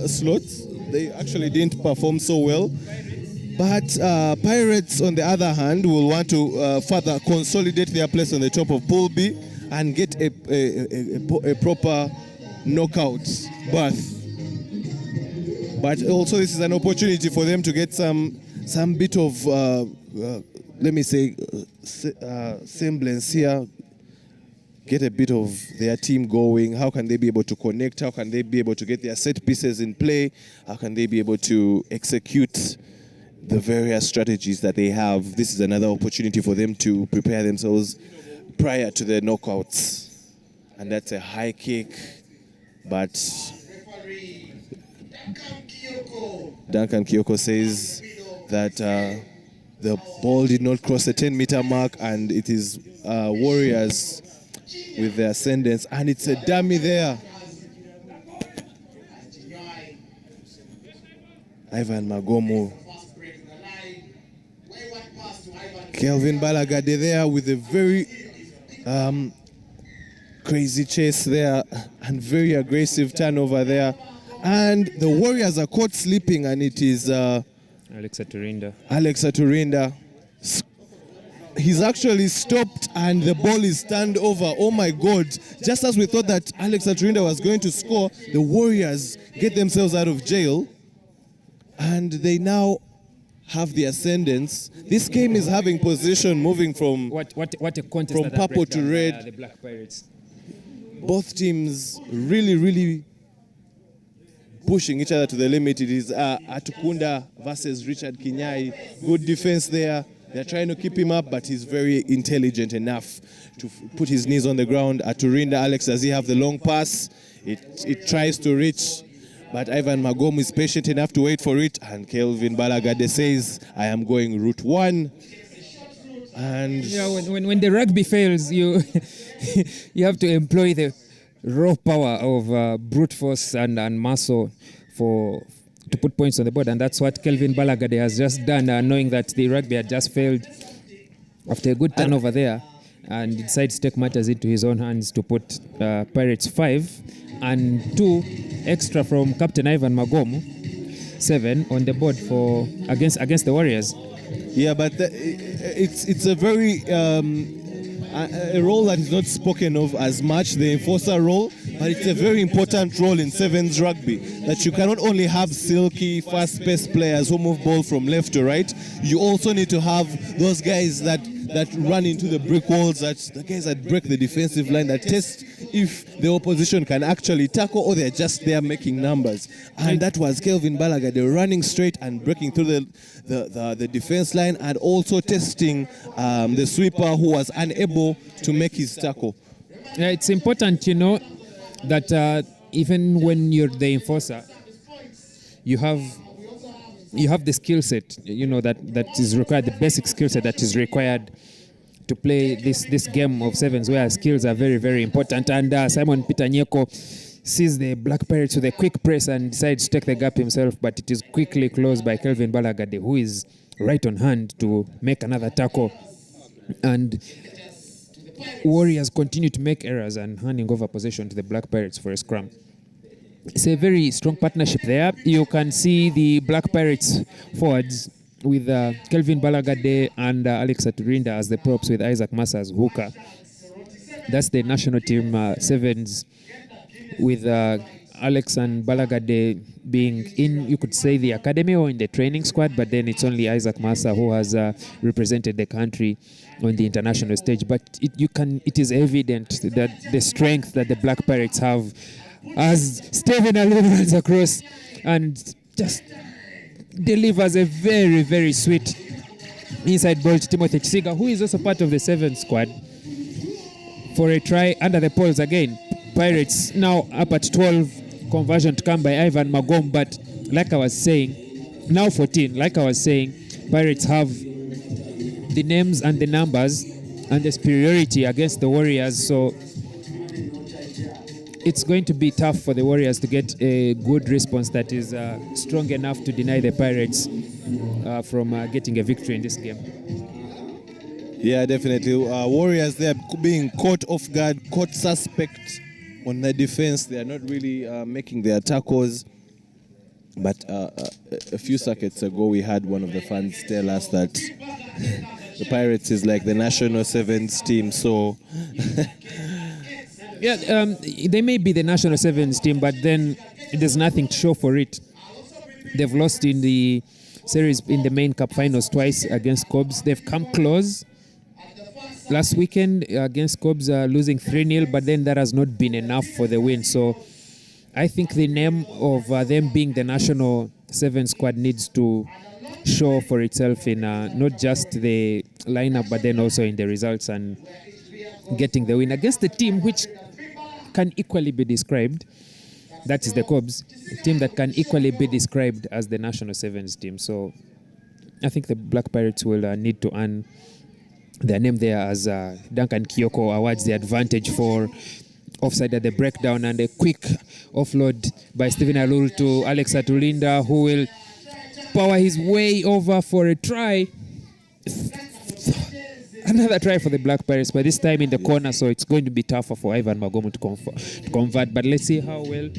slots. They actually didn't perform so well. But Pirates, on the other hand, will want to further consolidate their place on the top of Pool B and get a proper knockout berth. But also, this is an opportunity for them to get some bit of, let me say, semblance here. Get a bit of their team going. How can they be able to connect? How can they be able to get their set pieces in play? How can they be able to execute the various strategies that they have? This is another opportunity for them to prepare themselves prior to the knockouts. And that's a high kick, but Duncan Kyoko says that the ball did not cross the 10-meter mark, and it is Warriors with their ascendance, and it's a dummy there. Ivan Magomo. Kelvin Balagade there with a very crazy chase there and very aggressive turnover there. And the Warriors are caught sleeping, and it is Alexa Turinda. He's actually stopped and the ball is turned over. Oh my God. Just as we thought that Alexa Turinda was going to score, the Warriors get themselves out of jail and they now have the ascendance. This game is having possession moving from what a contest from purple to red. The Black Pirates. both teams really pushing each other to the limit. It is Atukunda versus Richard Kinyai. Good defense there. They're trying to keep him up, but he's very intelligent enough to put his knees on the ground. Aturinda, Alex, does he have the long pass? It tries to reach, but Ivan Magom is patient enough to wait for it. And Kelvin Balagade says, I am going route one. And when the rugby fails, you you have to employ the raw power of brute force and muscle to put points on the board, and that's what Kelvin Balagade has just done, knowing that the rugby had just failed after a good turnover there, and he decides to take matters into his own hands to put Pirates 5 and 2 extra from Captain Ivan Magomu, 7 on the board for against the Warriors. Yeah, but it's a very a role that is not spoken of as much, the enforcer role, but it's a very important role in sevens rugby, that you cannot only have silky, fast-paced players who move ball from left to right, you also need to have those guys that run into the brick walls, the guys that break the defensive line, that test if the opposition can actually tackle or they're just there making numbers. And that was Kelvin Balagade running straight and breaking through the defense line, and also testing the sweeper who was unable to make his tackle. Yeah, it's important, that even when you're the enforcer, you have the skill set, that is required, the basic skill set that is required to play this game of sevens, where skills are very, very important. And Simon Pitanyeko sees the Black Pirates with a quick press and decides to take the gap himself, but it is quickly closed by Kelvin Balagade, who is right on hand to make another tackle. And Warriors continue to make errors and handing over possession to the Black Pirates for a scrum. It's a very strong partnership there. You can see the Black Pirates forwards with Kelvin Balagade and Alex Aturinda as the props, with Isaac Massa as hooker. That's the national team sevens, with Alex and Balagade being in, you could say, the academy or in the training squad, but then it's only Isaac Massa who has represented the country on the international stage. But it is evident that the strength that the Black Pirates have, as Stephen Allen runs across and just delivers a very, very sweet inside ball to Timothy Chisiga, who is also part of the sevens squad, for a try under the poles again. Pirates now up at 12, conversion to come by Ivan Magom, but like I was saying, now 14, like I was saying, Pirates have the names and the numbers and the superiority against the Warriors, so it's going to be tough for the Warriors to get a good response that is strong enough to deny the Pirates from getting a victory in this game. Yeah, definitely. Warriors, they are being caught off guard, caught suspect on the defense. They are not really making their tackles. But a few circuits ago, we had one of the fans tell us that the Pirates is like the national sevens team. So, yeah, they may be the national sevens team, but then there's nothing to show for it. They've lost in the series, in the main cup finals twice against Cobs. They've come close last weekend against Cobs, losing 3-0, but then that has not been enough for the win. So I think the name of them being the national seven squad needs to show for itself in not just the lineup, but then also in the results and getting the win against the team which can equally be described, that is the Cobs, a team that can equally be described as the national sevens team. So I think the Black Pirates will need to earn their name there, as Duncan Kyoko awards the advantage for offside at the breakdown, and a quick offload by Stephen Alul to Alex Atulinda, who will power his way over for a try. Another try for the Black Pirates, but this time in the corner, so it's going to be tougher for Ivan Magomo to convert. But let's see how well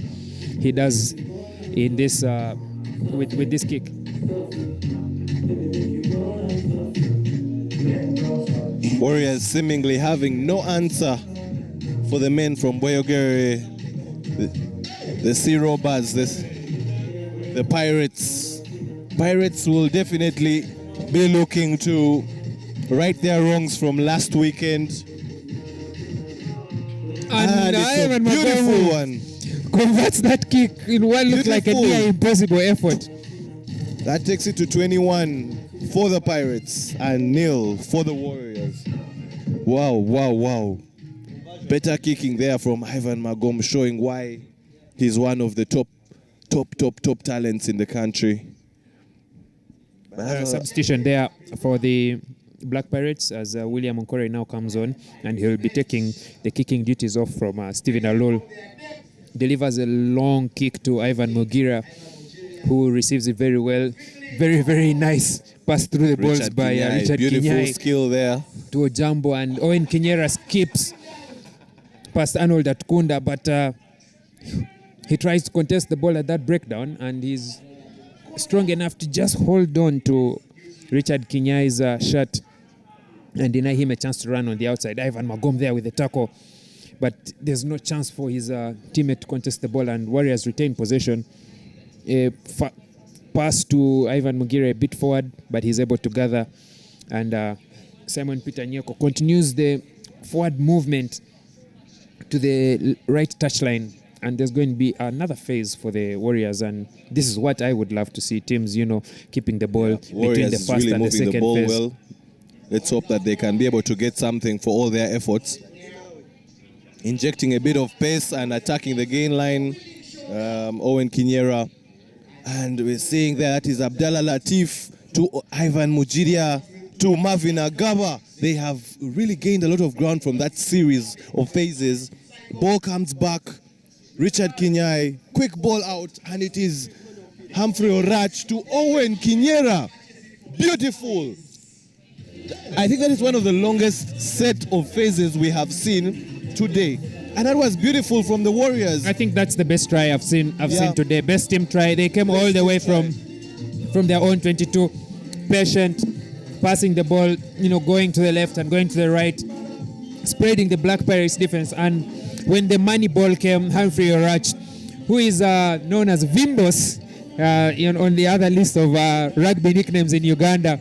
he does in this with this kick. Warriors seemingly having no answer for the men from Boyogere, the Sea Robbers, the Pirates. Pirates will definitely be looking to right their wrongs from last weekend. And it's a beautiful one. Converts that kick in what looks like a near impossible effort. That takes it to 21 for the Pirates and 0 for the Warriors. Wow, wow, wow. Better kicking there from Ivan Magom, showing why he's one of the top talents in the country. Substitution there for the Black Pirates as William Onkore now comes on, and he'll be taking the kicking duties off from Stephen Alol. Delivers a long kick to Ivan Mugira, who receives it very well. Very, very nice pass through the balls by Richard Beautiful Kinyai skill there. to Ojambo, and Owen Kinyera skips past Arnold Atkunda, but he tries to contest the ball at that breakdown, and he's strong enough to just hold on to Richard Kinyai's shot and deny him a chance to run on the outside. Ivan Magom there with the tackle, but there's no chance for his teammate to contest the ball, and Warriors retain possession. Pass to Ivan Mugira a bit forward, but he's able to gather, and Simon Peter Nyeko continues the forward movement to the right touchline, and there's going to be another phase for the Warriors, and this is what I would love to see, teams, keeping the ball between the first really and the moving second the ball phase. well. Let's hope that they can be able to get something for all their efforts. Injecting a bit of pace and attacking the gain line, Owen Kinyera. And we're seeing that is Abdallah Latif to Ivan Mujiria to Marvin Agaba. They have really gained a lot of ground from that series of phases. Ball comes back. Richard Kinyai, quick ball out, and it is Humphrey Orach to Owen Kinyera. Beautiful. I think that is one of the longest set of phases we have seen today. And that was beautiful from the Warriors. I think that's the best try I've seen today. Best team try. They came all the way from their own 22. Patient, passing the ball, going to the left and going to the right, spreading the Black Pirates defense. And when the money ball came, Humphrey Orach, who is known as Vimbos on the other list of rugby nicknames in Uganda,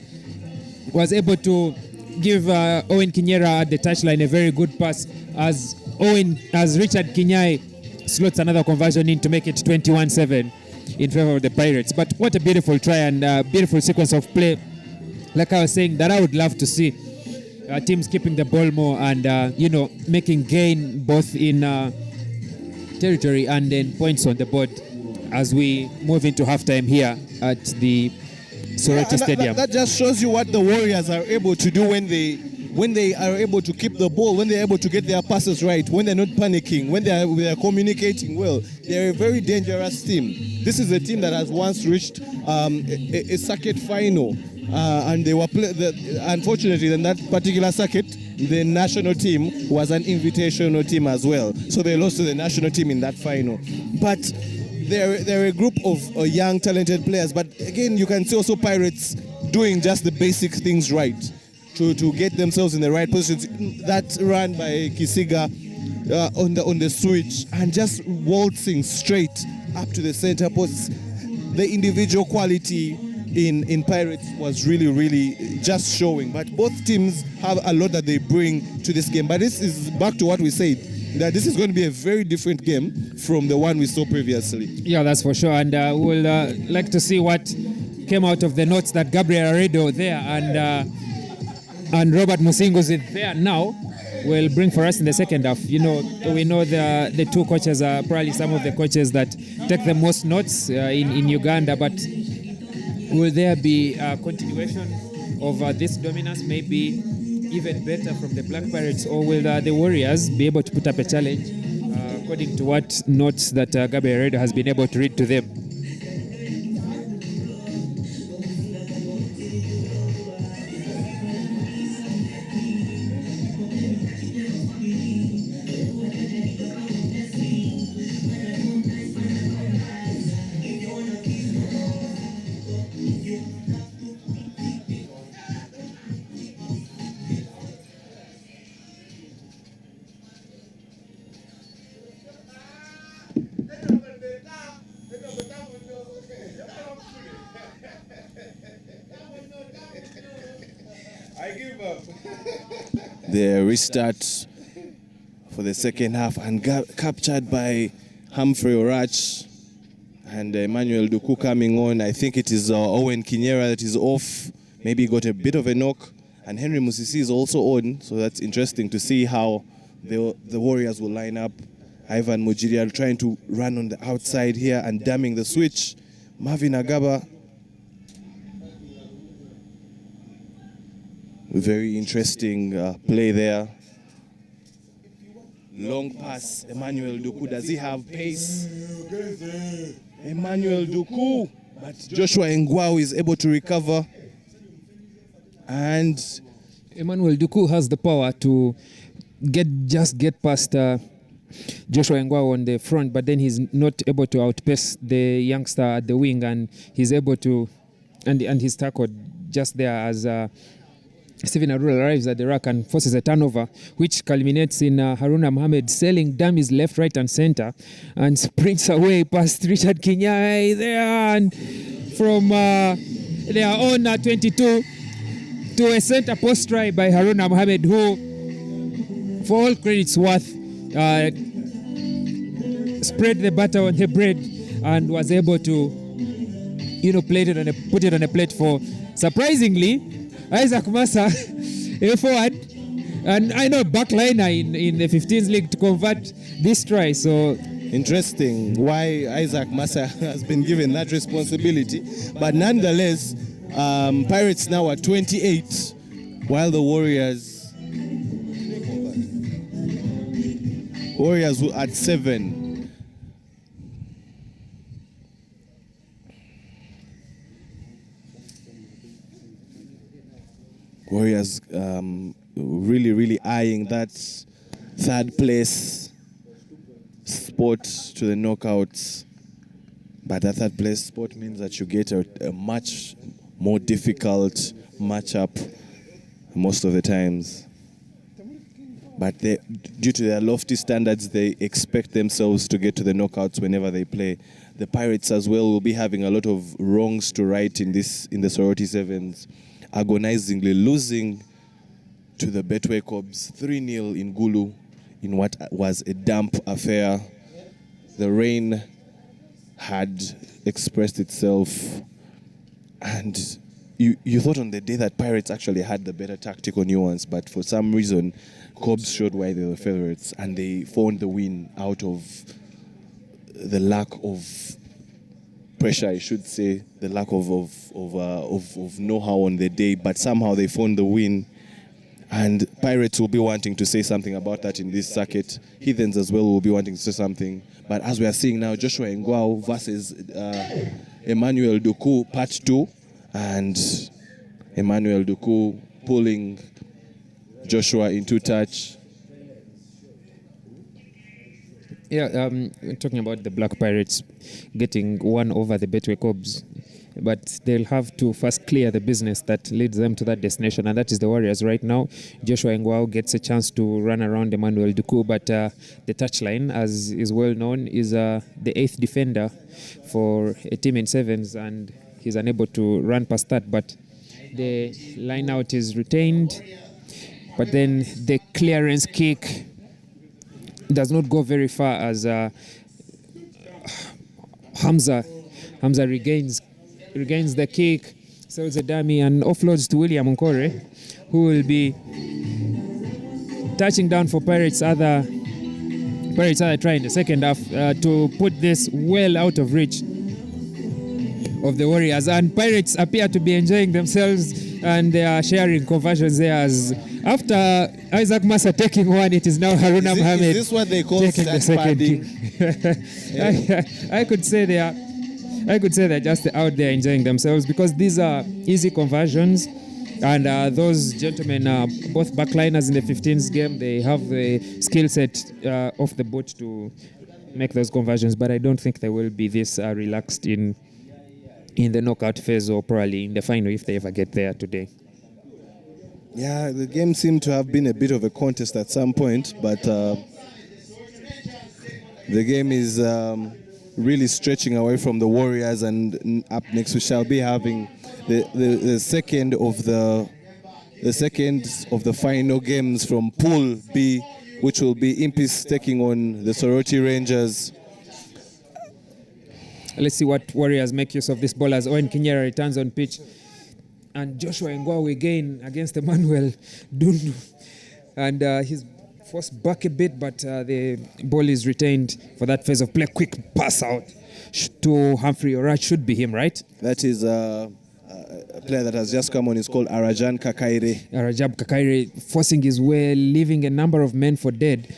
was able to give Owen Kinyera at the touchline a very good pass as Richard Kinyai slots another conversion in to make it 21-7 in favor of the Pirates. But what a beautiful try and beautiful sequence of play. Like I was saying, that I would love to see teams keeping the ball more and making gain both in territory and then points on the board as we move into halftime here at the Soroti Stadium. That just shows you what the Warriors are able to do when they are able to keep the ball, when they're able to get their passes right, when they're not panicking, when they are communicating well. They're a very dangerous team. This is a team that has once reached a circuit final, and they were unfortunately in that particular circuit, the national team was an invitational team as well. So they lost to the national team in that final. But they're a group of young, talented players. But again, you can see also Pirates doing just the basic things right to get themselves in the right positions. That run by Kisiga on the switch and just waltzing straight up to the center post. The individual quality in Pirates was really just showing. But both teams have a lot that they bring to this game. But this is back to what we said, that this is going to be a very different game from the one we saw previously. Yeah, that's for sure. And we'll like to see what came out of the notes that Gabriel Aredo there and Robert Musingo's there now will bring for us in the second half. We know the two coaches are probably some of the coaches that take the most notes in Uganda, but will there be a continuation of this dominance, maybe even better from the Black Pirates, or will the Warriors be able to put up a challenge according to what notes that Gabriel Aredo has been able to read to them? The restart for the second half and captured by Humphrey Orach and Emmanuel Duku coming on. I think it is Owen Kinyera that is off. Maybe got a bit of a knock. And Henry Musisi is also on, so that's interesting to see how the Warriors will line up. Ivan Mujirial trying to run on the outside here and damming the switch. Marvin Agaba. Very interesting play there. Long pass, Emmanuel Duku. Does he have pace? Emmanuel Duku. But Joshua Ngwao is able to recover. And Emmanuel Duku has the power to get past Joshua Ngwao on the front, but then he's not able to outpace the youngster at the wing, and he's able to, and he's tackled just there as Stephen Arul arrives at the rack and forces a turnover, which culminates in Haruna Mohammed selling dummies left, right, and center, and sprints away past Richard Kinyai there, and from their own 22 to a center post try by Haruna Mohammed, who, for all credits worth, spread the butter on the bread and was able to, put it on a plate for, surprisingly, Isaac Massa, a forward, and I know backliner in the 15s league to convert this try. So interesting why Isaac Massa has been given that responsibility. But nonetheless, Pirates now at 28, while the Warriors at 7. Warriors really eyeing that third place spot to the knockouts. But that third place spot means that you get a much more difficult matchup most of the times. But due to their lofty standards, they expect themselves to get to the knockouts whenever they play. The Pirates as well will be having a lot of wrongs to right in the Soroti Sevens, agonizingly losing to the Betway Cobs 3-0 in Gulu in what was a damp affair. The rain had expressed itself, and you thought on the day that Pirates actually had the better tactical nuance, but for some reason Cobs showed why they were favorites, and they found the win out of the lack of pressure, I should say, the lack of know-how on the day, but somehow they found the win. And Pirates will be wanting to say something about that in this circuit. Heathens as well will be wanting to say something. But as we are seeing now, Joshua Ngwao versus Emmanuel Duku, part 2. And Emmanuel Duku pulling Joshua into touch. Yeah, talking about the Black Pirates getting one over the Betway Cobs, but they'll have to first clear the business that leads them to that destination, and that is the Warriors right now. Joshua Ngwao gets a chance to run around Emmanuel Duku, but the touchline, as is well known, is the 8th defender for a team in sevens, and he's unable to run past that, but the line out is retained. But then the clearance kick does not go very far as Hamza regains the kick, sells a dummy and offloads to William Nkore, who will be touching down for Pirates other try in the second half to put this well out of reach of the Warriors. And Pirates appear to be enjoying themselves, and they are sharing conversions there, as after Isaac Massa taking one, it is now Haruna Mohammed. Is this what they call taking the second kick. I could say they're just out there enjoying themselves, because these are easy conversions, and those gentlemen are both backliners in the 15s game. They have the skill set off the boat to make those conversions, but I don't think they will be this relaxed in the knockout phase, or probably in the final if they ever get there today. Yeah, the game seemed to have been a bit of a contest at some point, but the game is really stretching away from the Warriors, and up next we shall be having the second of the final games from Pool B which will be Impis taking on the Soroti Rangers. Let's see what Warriors make use of this ball as Owen Kinyera returns on pitch. And Joshua Ngwawe again against Emmanuel Dundu. And he's forced back a bit, but the ball is retained for that phase of play. Quick pass out to Humphrey Orach. Should be him, right? That is a player that has just come on. He's called Arajan Kakaire. Arajab Kakaire forcing his way, leaving a number of men for dead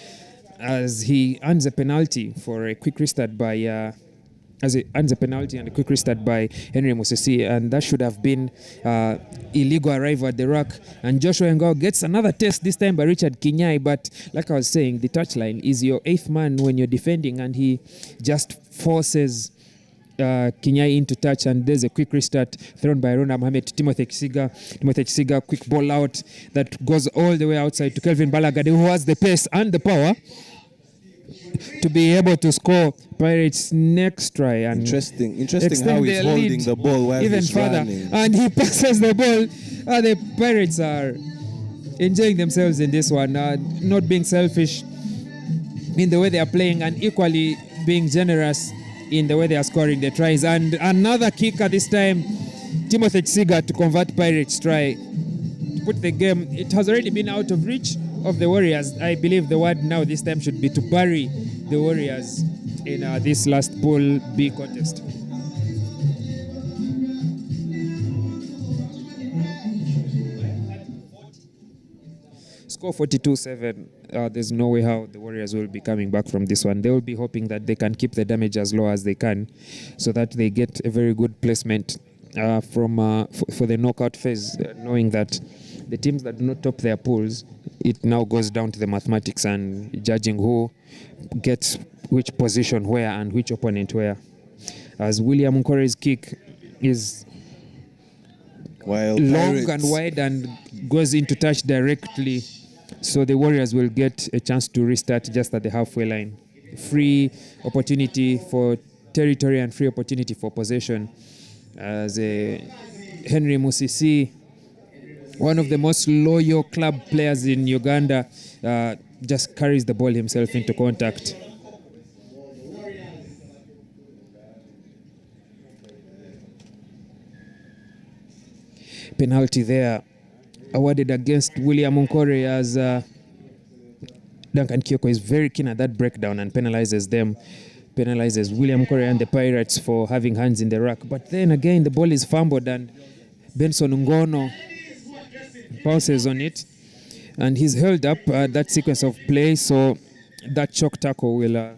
as he earns a penalty for a quick restart by... as he earns a penalty and a quick restart by Henry Musisi, and that should have been illegal arrival at the ruck. And Joshua Ngao gets another test, this time by Richard Kinyai, but like I was saying, the touchline is your eighth man when you're defending, and he just forces Kinyai into touch, and there's a quick restart thrown by Rona Mohamed to Timothy Kisiga. Timothy Kisiga, quick ball out that goes all the way outside to Kelvin Balagade, who has the pace and the power to be able to score Pirates' next try. And interesting how he's holding the ball while even he's further. running. And he passes the ball. The Pirates are enjoying themselves in this one, not being selfish in the way they are playing, and equally being generous in the way they are scoring the tries. And another kicker this time, Timothy Kisiga, to convert Pirates' try, to put the game. It has already been out of reach of the Warriors. I believe the word now this time should be to bury the Warriors in this last Pool B contest. Score 42-7. There's no way how the Warriors will be coming back from this one. They will be hoping that they can keep the damage as low as they can so that they get a very good placement for the knockout phase, knowing that the teams that do not top their pools, it now goes down to the mathematics and judging who gets which position where and which opponent where. As William Nkore's kick is long and wide and goes into touch directly, so the Warriors will get a chance to restart just at the halfway line. Free opportunity for territory and free opportunity for possession. As Henry Musisi, one of the most loyal club players in Uganda, just carries the ball himself into contact. Penalty there awarded against William Nkore, as Duncan Kyoko is very keen at that breakdown and penalizes William Nkore and the Pirates for having hands in the ruck. But then again, the ball is fumbled and Benson Ngono bounces on it, and he's held up that sequence of play, so that choke tackle will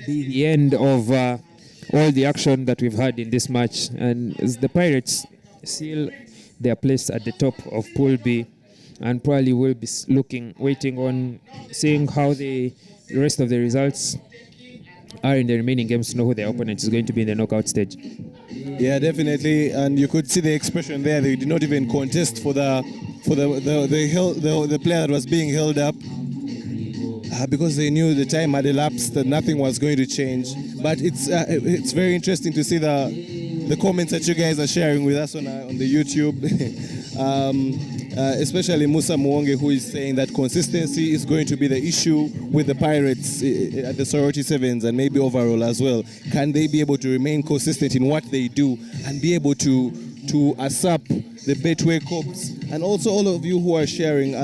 be the end of all the action that we've had in this match. And as the Pirates seal their place at the top of Pool B, and probably will be waiting on seeing how the rest of the results are in the remaining games to know who their opponent is going to be in the knockout stage. Yeah, definitely, and you could see the expression there. They did not even contest for the player that was being held up because they knew the time had elapsed, that nothing was going to change. But it's very interesting to see the comments that you guys are sharing with us on the YouTube. Especially Musa Muonge, who is saying that consistency is going to be the issue with the Pirates at the Soroti Sevens and maybe overall as well. Can they be able to remain consistent in what they do and be able to usurp the Betway Corps? And also all of you who are sharing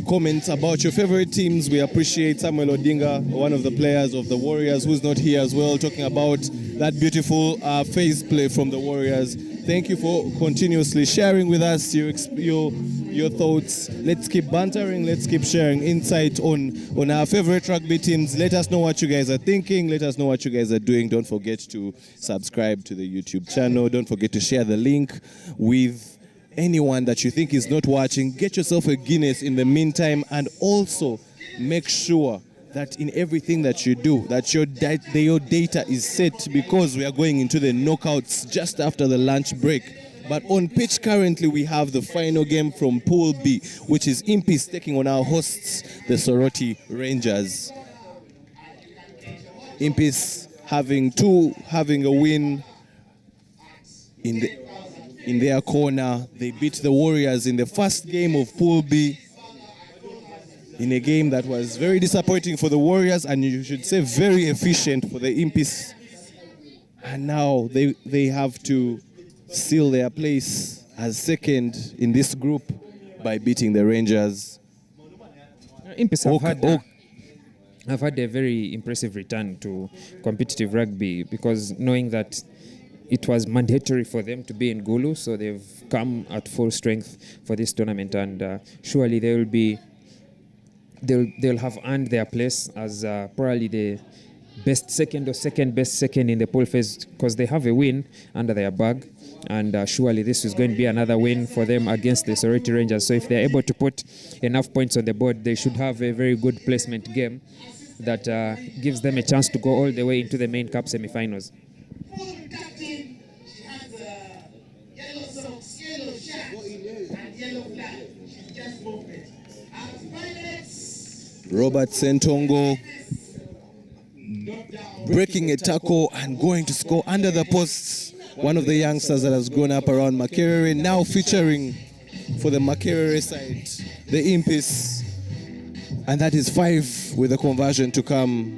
comments about your favorite teams. We appreciate Samuel Odinga, one of the players of the Warriors, who's not here as well, talking about that beautiful phase play from the Warriors. Thank you for continuously sharing with us your thoughts. Let's keep bantering. Let's keep sharing insight on our favorite rugby teams. Let us know what you guys are thinking. Let us know what you guys are doing. Don't forget to subscribe to the YouTube channel. Don't forget to share the link with anyone that you think is not watching. Get yourself a Guinness in the meantime, and also make sure that in everything that you do, that your data is set, because we are going into the knockouts just after the lunch break. But on pitch currently, we have the final game from Pool B, which is Impis taking on our hosts, the Soroti Rangers. Impis having a win in their corner. They beat the Warriors in the first game of Pool B. in a game that was very disappointing for the Warriors, and you should say very efficient for the Impies. And now they have to seal their place as second in this group by beating the Rangers. Impies have had a very impressive return to competitive rugby, because knowing that it was mandatory for them to be in Gulu, so they've come at full strength for this tournament, and surely they'll have earned their place as probably the best second or second best second in the pool phase, because they have a win under their bag, and surely this is going to be another win for them against the Soroti Rangers. So if they're able to put enough points on the board, they should have a very good placement game that gives them a chance to go all the way into the main cup semi-finals. Captain, she has yellow socks, yellow shirt, and yellow flag. She's just moved it. Robert Sentongo breaking a tackle and going to score under the posts. One of the youngsters that has grown up around Makerere, now featuring for the Makerere side, the Impies. And that is 5 with a conversion to come.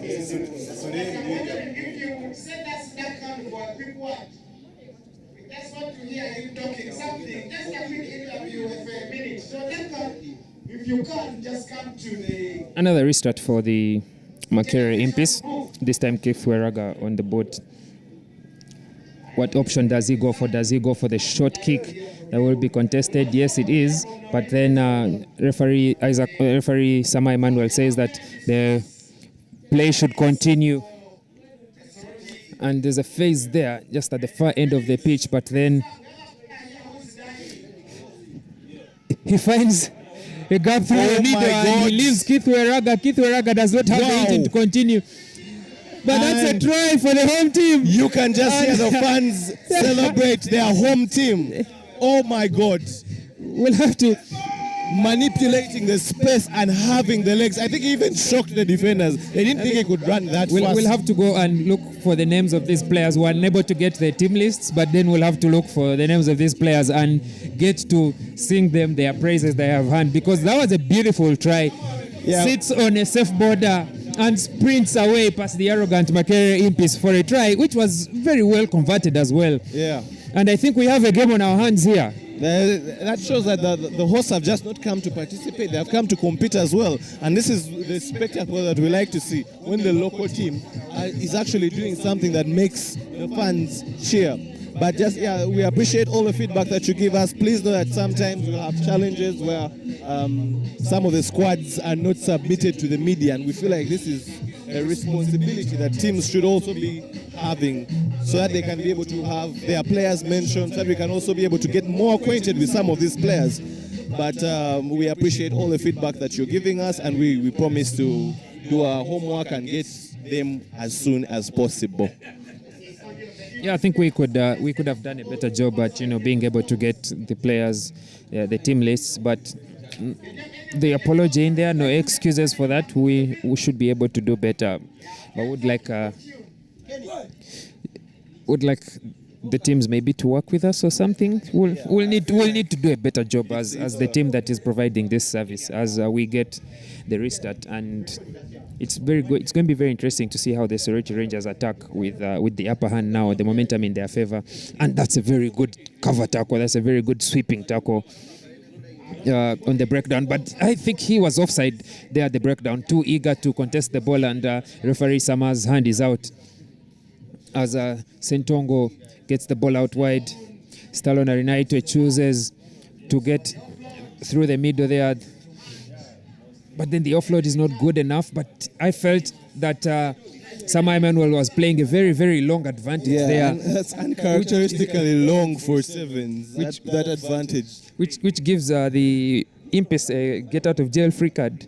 If you send us that kind for a quick watch, we just want to hear you talking something, just a quick interview for a minute. So if you can, just come to the... Another restart for the Makerere Impies. This time Keith Weraga on the boat. What option does he go for? Does he go for the short kick that will be contested? Yes, it is. But then referee Sama Emmanuel says that the play should continue. And there's a phase there just at the far end of the pitch, but then he finds a gap through the middle and he leaves Keith Weraga. Keith Weraga does not have the intent to continue. But that's a try for the home team. You can just hear the fans celebrate their home team. Oh my God. We'll have to... manipulating the space and having the legs. I think he even shocked the defenders. They didn't think he could run that fast. We'll have to go and look for the names of these players. We're unable to get the team lists, but then we'll have to look for the names of these players and get to sing them their praises they have had, because that was a beautiful try. Yeah. Sits on a safe border and sprints away past the arrogant Makerere Impies for a try, which was very well converted as well. Yeah. And I think we have a game on our hands here. That shows that the hosts have just not come to participate, they have come to compete as well. And this is the spectacle that we like to see, when the local team is actually doing something that makes the fans cheer. But we appreciate all the feedback that you give us. Please know that sometimes we'll have challenges where some of the squads are not submitted to the media, and we feel like this is a responsibility that teams should also be having, so that they can be able to have their players mentioned, so that we can also be able to get more acquainted with some of these players. But we appreciate all the feedback that you're giving us, and we promise to do our homework and get them as soon as possible. Yeah, I think we could have done a better job at being able to get the players, the team lists, but the apology in there, no excuses for that. We should be able to do better. But would like the teams maybe to work with us or something. We'll need to do a better job as the team that is providing this service as we get the restart. And it's very good. It's going to be very interesting to see how the Soroti Rangers attack with the upper hand now, the momentum in their favor. And that's a very good cover tackle. That's a very good sweeping tackle on the breakdown. But I think he was offside there at the breakdown, too eager to contest the ball, and referee Sama's hand is out as Sentongo gets the ball out wide. Stalon Arinaitwe chooses to get through the middle there, but then the offload is not good enough. But I felt that Sam Emmanuel was playing a very, very long advantage there. And that's uncharacteristically long for sevens, that advantage. Which gives the Impis a get-out-of-jail-free card.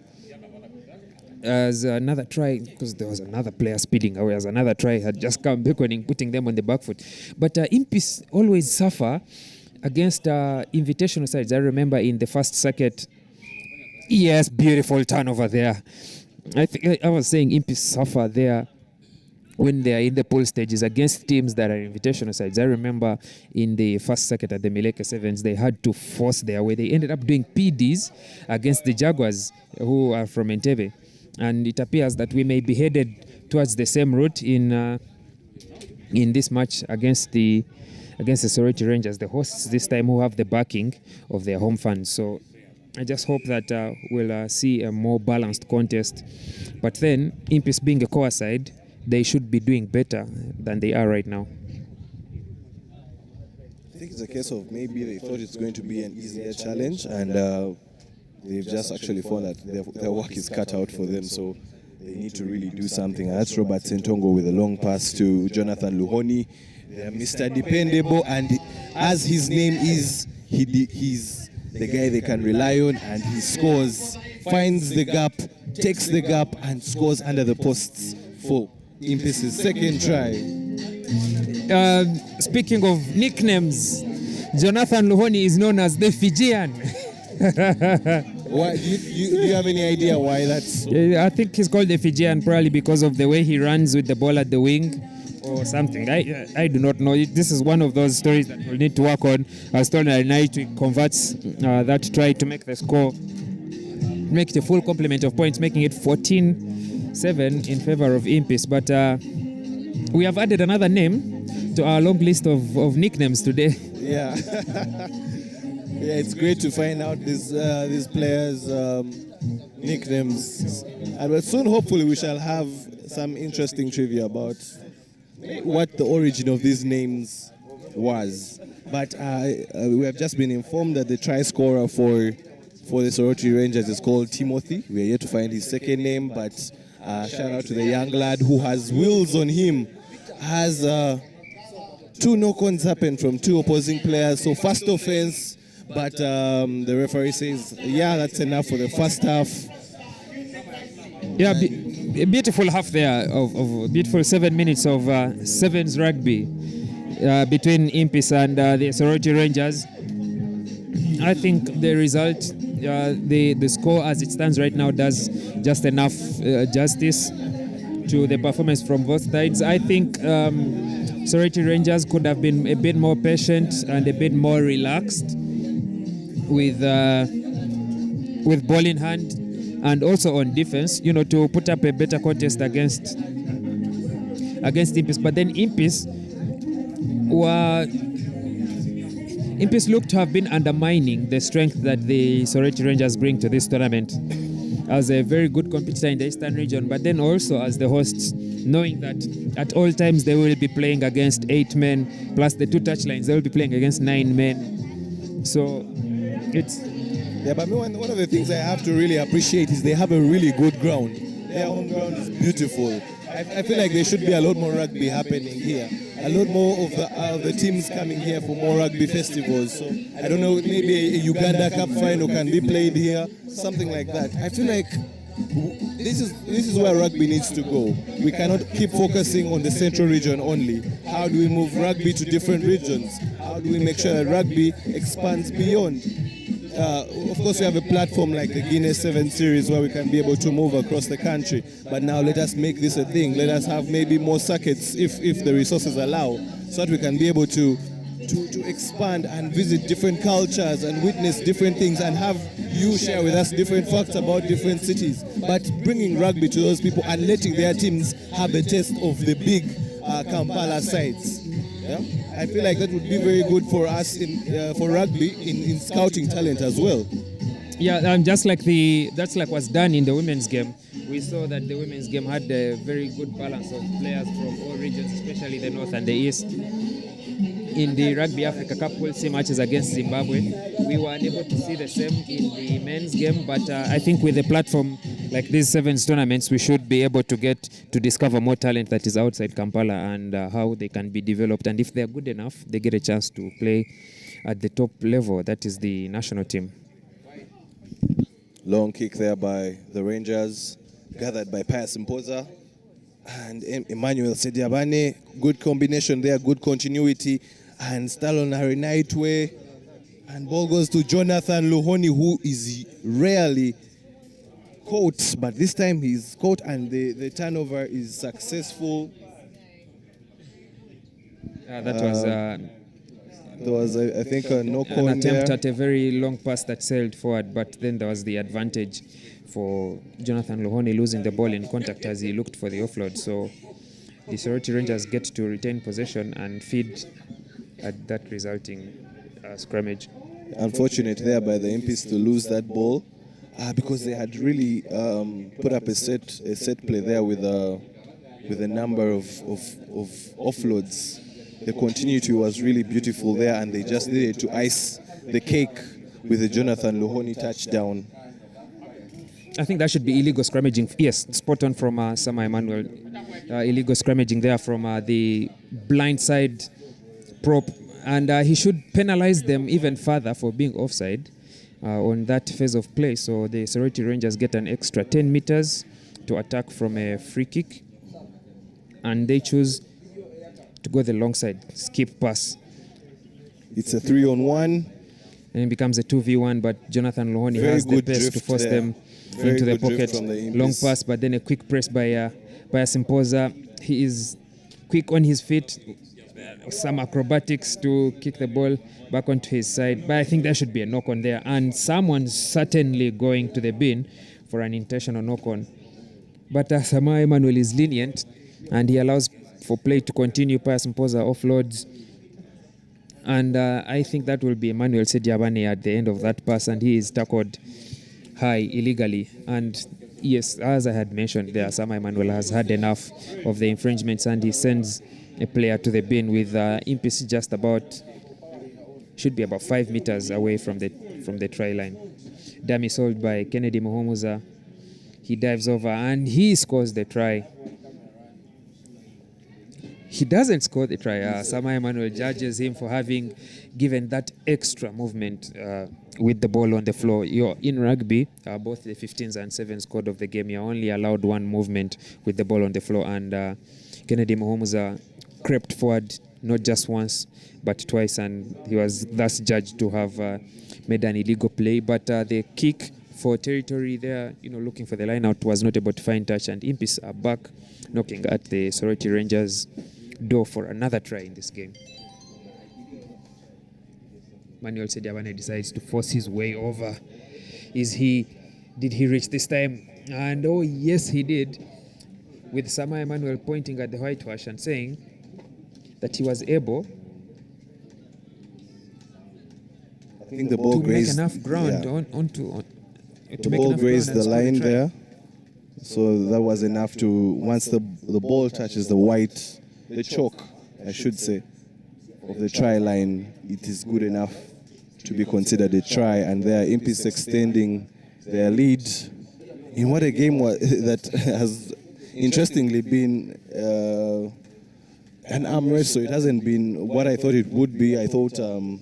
As another try, because there was another player speeding away, as another try had just come beckoning, putting them on the back foot. But Impis always suffer against invitational sides. I remember in the first circuit, yes, beautiful turnover there. I was saying Impis suffer there when they are in the pool stages against teams that are invitational sides. I remember in the first circuit at the Mileke Sevens, they had to force their way. They ended up doing PDs against the Jaguars, who are from Entebbe. And it appears that we may be headed towards the same route in this match against the Soroti Rangers, the hosts this time, who have the backing of their home fans. So I just hope that we'll see a more balanced contest. But then, Impis being a core side, they should be doing better than they are right now. I think it's a case of maybe they thought it's going to be an easier challenge, and they've just actually found that their work is cut out for them, so they need to really do something. That's Robert Sentongo with a long pass to Jonathan Luhoni, Mr. Dependable, and as his name is, he's the guy they can rely on, and he scores, finds the gap, takes the gap, and scores under the posts for Impis' second try. Speaking of nicknames, Jonathan Luhoni is known as the Fijian. Why, do you have any idea why that's so? I think he's called the Fijian probably because of the way he runs with the ball at the wing or something. I do not know. This is one of those stories that we'll need to work on. As Tony Knight converts that try to make the score, make the full complement of points, making it 14-7 in favor of Impis. But we have added another name to our long list of nicknames today. Yeah. Yeah, it's great to find out these players' nicknames. And soon, hopefully, we shall have some interesting trivia about what the origin of these names was. But we have just been informed that the try scorer for the Soroti Rangers is called Timothy. We are yet to find his second name, but shout out to the young lad who has wheels on him. Has 2 knock-ons happened from 2 opposing players. So first offense. But the referee says, yeah, that's enough for the first half. Yeah, a beautiful half there of beautiful 7 minutes of sevens rugby between Impis and the Soroti Rangers. I think the result, the score as it stands right now, does just enough justice to the performance from both sides. I think Soroti Rangers could have been a bit more patient and a bit more relaxed with ball in hand and also on defense, to put up a better contest against Impis. But then Impis looked to have been undermining the strength that the Soroti Rangers bring to this tournament as a very good competitor in the Eastern region, but then also as the hosts, knowing that at all times they will be playing against 8 men, plus the 2 touchlines, they will be playing against 9 men. So it's... Yeah, but one of the things I have to really appreciate is they have a really good ground. Their home ground is beautiful. I feel like there should be a lot more rugby happening here. A lot more of the teams coming here for more rugby festivals. So I don't know, maybe a Uganda Cup final can be played here, something like that. I feel like this is where rugby needs to go. We cannot keep focusing on the central region only. How do we move rugby to different regions? How do we make sure that rugby expands beyond? Of course, we have a platform like the Guinness Sevens Series where we can be able to move across the country. But now let us make this a thing. Let us have maybe more circuits if the resources allow, so that we can be able to expand and visit different cultures and witness different things and have you share with us different facts about different cities. But bringing rugby to those people and letting their teams have a taste of the big Kampala sites. Yeah? I feel like that would be very good for us for rugby in scouting talent as well. Yeah, just like what's done in the women's game. We saw that the women's game had a very good balance of players from all regions, especially the north and the east. In the Rugby Africa Cup Pool C matches against Zimbabwe, we were unable to see the same in the men's game, but I think with the platform like these sevens tournaments, we should be able to get to discover more talent that is outside Kampala and how they can be developed. And if they're good enough, they get a chance to play at the top level. That is the national team. Long kick there by the Rangers, gathered by Pius Mpoza and Emmanuel Sediabane. Good combination there, good continuity. And Stalon Harinaitwe. And ball goes to Jonathan Luhoni, who is rarely caught, but this time he's caught and the turnover is successful. There was, I think, a knock-on an attempt at a very long pass that sailed forward, but then there was the advantage for Jonathan Luhoni losing the ball in contact as he looked for the offload. So the Soroti Rangers get to retain possession and feed at that resulting scrummage. Unfortunate there by the Impies to lose that ball because they had really put up a set play there with a number of offloads. The continuity was really beautiful there, and they just needed to ice the cake with the Jonathan Luhoni touchdown. I think that should be illegal scrummaging. Yes, spot on from Sama Emmanuel. Illegal scrummaging there from the blind side prop. And he should penalize them even further for being offside on that phase of play. So the Soroti Rangers get an extra 10 meters to attack from a free kick. And they choose to go the long side, skip pass. It's a 3-on-1. And it becomes a 2v1, but Jonathan Luhoni has the pace to force them into the pocket. Long pass, but then a quick press by Simpoza. He is quick on his feet. Some acrobatics to kick the ball back onto his side. But I think there should be a knock-on there. And someone's certainly going to the bin for an intentional knock-on. But Sama Emmanuel is lenient, and he allows for play to continue. Pius Mpoza offloads. And I think that will be Emmanuel Sediabane at the end of that pass, and he is tackled high illegally. And yes, as I had mentioned there, Sama Emmanuel has had enough of the infringements, and he sends a player to the bin with Impis just about, should be about 5 meters away from the try line. Dummy sold by Kennedy Muhomuza. He dives over and he scores the try. He doesn't score the try. Sama Emmanuel judges him for having given that extra movement with the ball on the floor. In rugby, both the 15s and 7s code of the game, you're only allowed one movement with the ball on the floor. And Kennedy Muhomuza crept forward not just once, but twice. And he was thus judged to have made an illegal play. But the kick for territory there, looking for the line out, was not able to find touch. And Impis are back knocking at the Soroti Rangers' door for another try in this game. Manuel Sediabane decides to force his way over. Did he reach this time? And oh yes, he did, with Sama Emmanuel pointing at the whitewash and saying that he was able I think the ball to grazed, make enough ground the ball grazed the line there. So that was enough to, once the ball touches the chalk, I should say, of the try line, it is good enough to be considered a try. And there, Impis extending their lead in what a game that has interestingly been an arm wrestle. So it hasn't been what I thought it would be. I thought the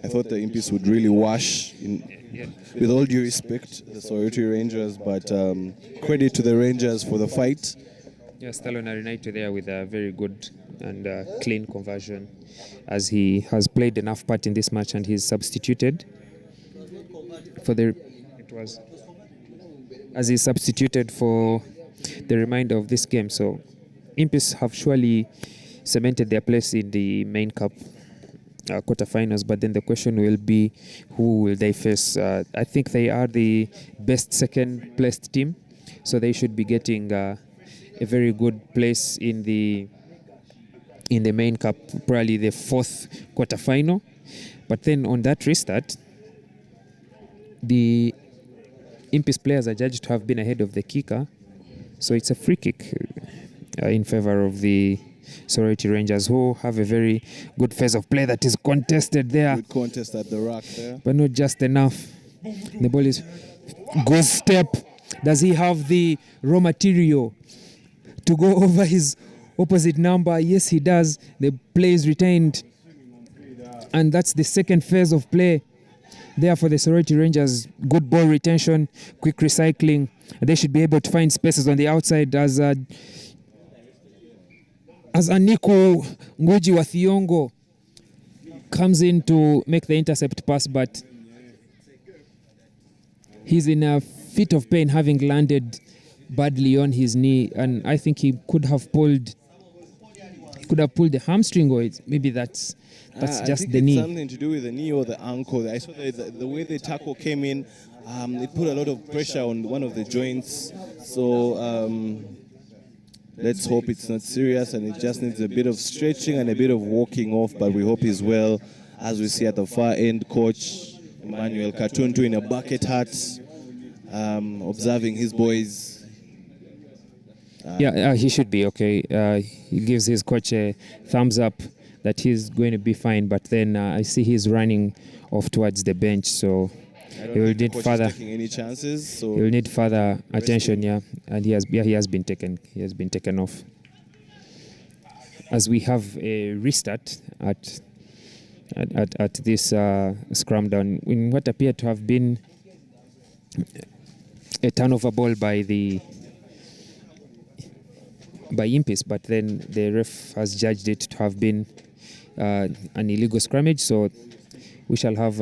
Impis would really wash, with all due respect, the Soroti Rangers, but credit to the Rangers for the fight. Yes, Talon Arinaito there with a very good and clean conversion, as he has played enough part in this match, and he's substituted for the remainder of this game. So Impis have surely cemented their place in the main cup quarterfinals, but then the question will be, who will they face? I think they are the best second placed team, so they should be getting a very good place in the main cup, probably the fourth quarterfinal. But then on that restart, the Impis players are judged to have been ahead of the kicker, so it's a free kick in favor of the Soroti Rangers, who have a very good phase of play that is contested there. Good contest at the rack there. But not just enough. The ball is good step. Does he have the raw material to go over his opposite number? Yes, he does. The play is retained. And that's the second phase of play there for the Soroti Rangers. Good ball retention, quick recycling. They should be able to find spaces on the outside as Aniku Nguji wa Thiongo comes in to make the intercept pass, but he's in a fit of pain, having landed badly on his knee, and I think he could have pulled the hamstring, or maybe that's just the knee. It's something to do with the knee or the ankle. I saw the way the tackle came in, it put a lot of pressure on one of the joints. So let's hope it's not serious and it just needs a bit of stretching and a bit of walking off, but we hope he's well. As we see at the far end, Coach Emmanuel Katuntu in a bucket hat, observing his boys. He should be okay. He gives his coach a thumbs up that he's going to be fine, but then I see he's running off towards the bench, so he will need further taking any chances. So he will need further attention, and he has been taken. He has been taken off. As we have a restart at this scrum down in what appeared to have been a turnover ball by Impis, but then the ref has judged it to have been an illegal scrummage, so we shall have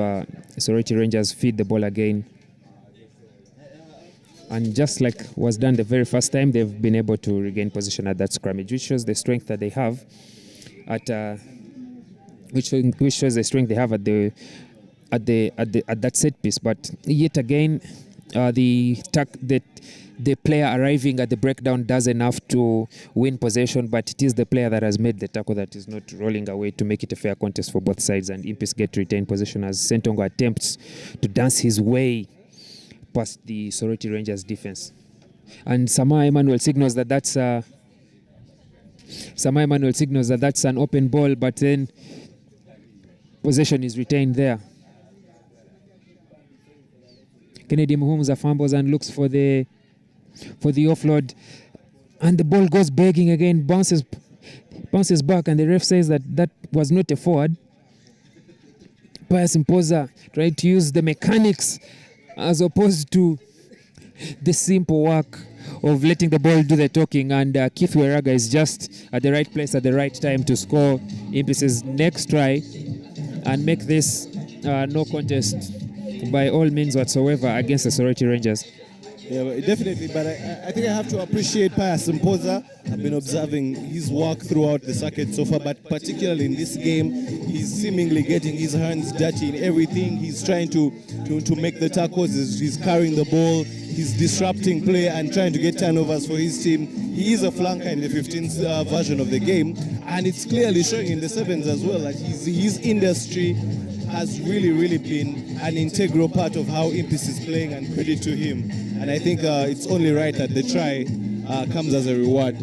Soroti Rangers feed the ball again. And just like was done the very first time, they've been able to regain position at that scrummage, which shows the strength that they have at which shows the strength they have at that set piece. But yet again, the player arriving at the breakdown does enough to win possession, but it is the player that has made the tackle that is not rolling away to make it a fair contest for both sides, and Impis get to retain possession as Sentongo attempts to dance his way past the Soroti Rangers defense. And Sama Emmanuel signals that that's an open ball, but then possession is retained there. Kennedy Muhumuza fumbles and looks for the offload, and the ball goes begging again, bounces back, and the ref says that was not a forward. Pius Mpoza tried to use the mechanics as opposed to the simple work of letting the ball do the talking, and Keith Weraga is just at the right place at the right time to score Impis's next try and make this no contest by all means whatsoever against the Soroti Rangers. Yeah, definitely, but I think I have to appreciate Pius Mpoza. I've been observing his work throughout the circuit so far, but particularly in this game, he's seemingly getting his hands dirty in everything. He's trying to make the tackles, he's carrying the ball, he's disrupting play and trying to get turnovers for his team. He is a flanker in the 15th version of the game, and it's clearly showing in the sevens as well that his industry has really been an integral part of how Impis is playing, and credit to him. And I think it's only right that the try comes as a reward.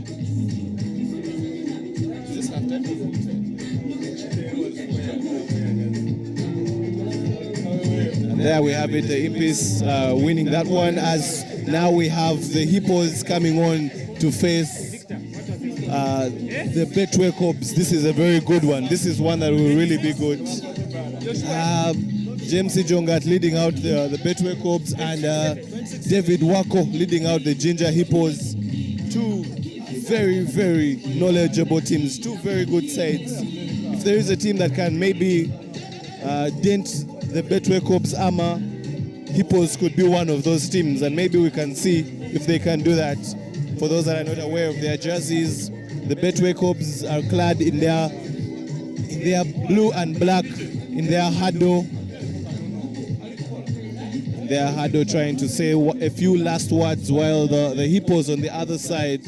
And there we have it, the Impis winning that one, as now we have the Hippos coming on to face the Betway Corps. This is a very good one. This is one that will really be good. James Jongat leading out the Betway Corps, and David Wako leading out the Ginger Hippos. Two very knowledgeable teams, two very good sides. If there is a team that can maybe dent the Betway Corps armor, Hippos could be one of those teams, and maybe we can see if they can do that. For those that are not aware of their jerseys, the Betway Corps are clad in their blue and black, in their huddle. Their huddle trying to say a few last words, while the Hippos on the other side,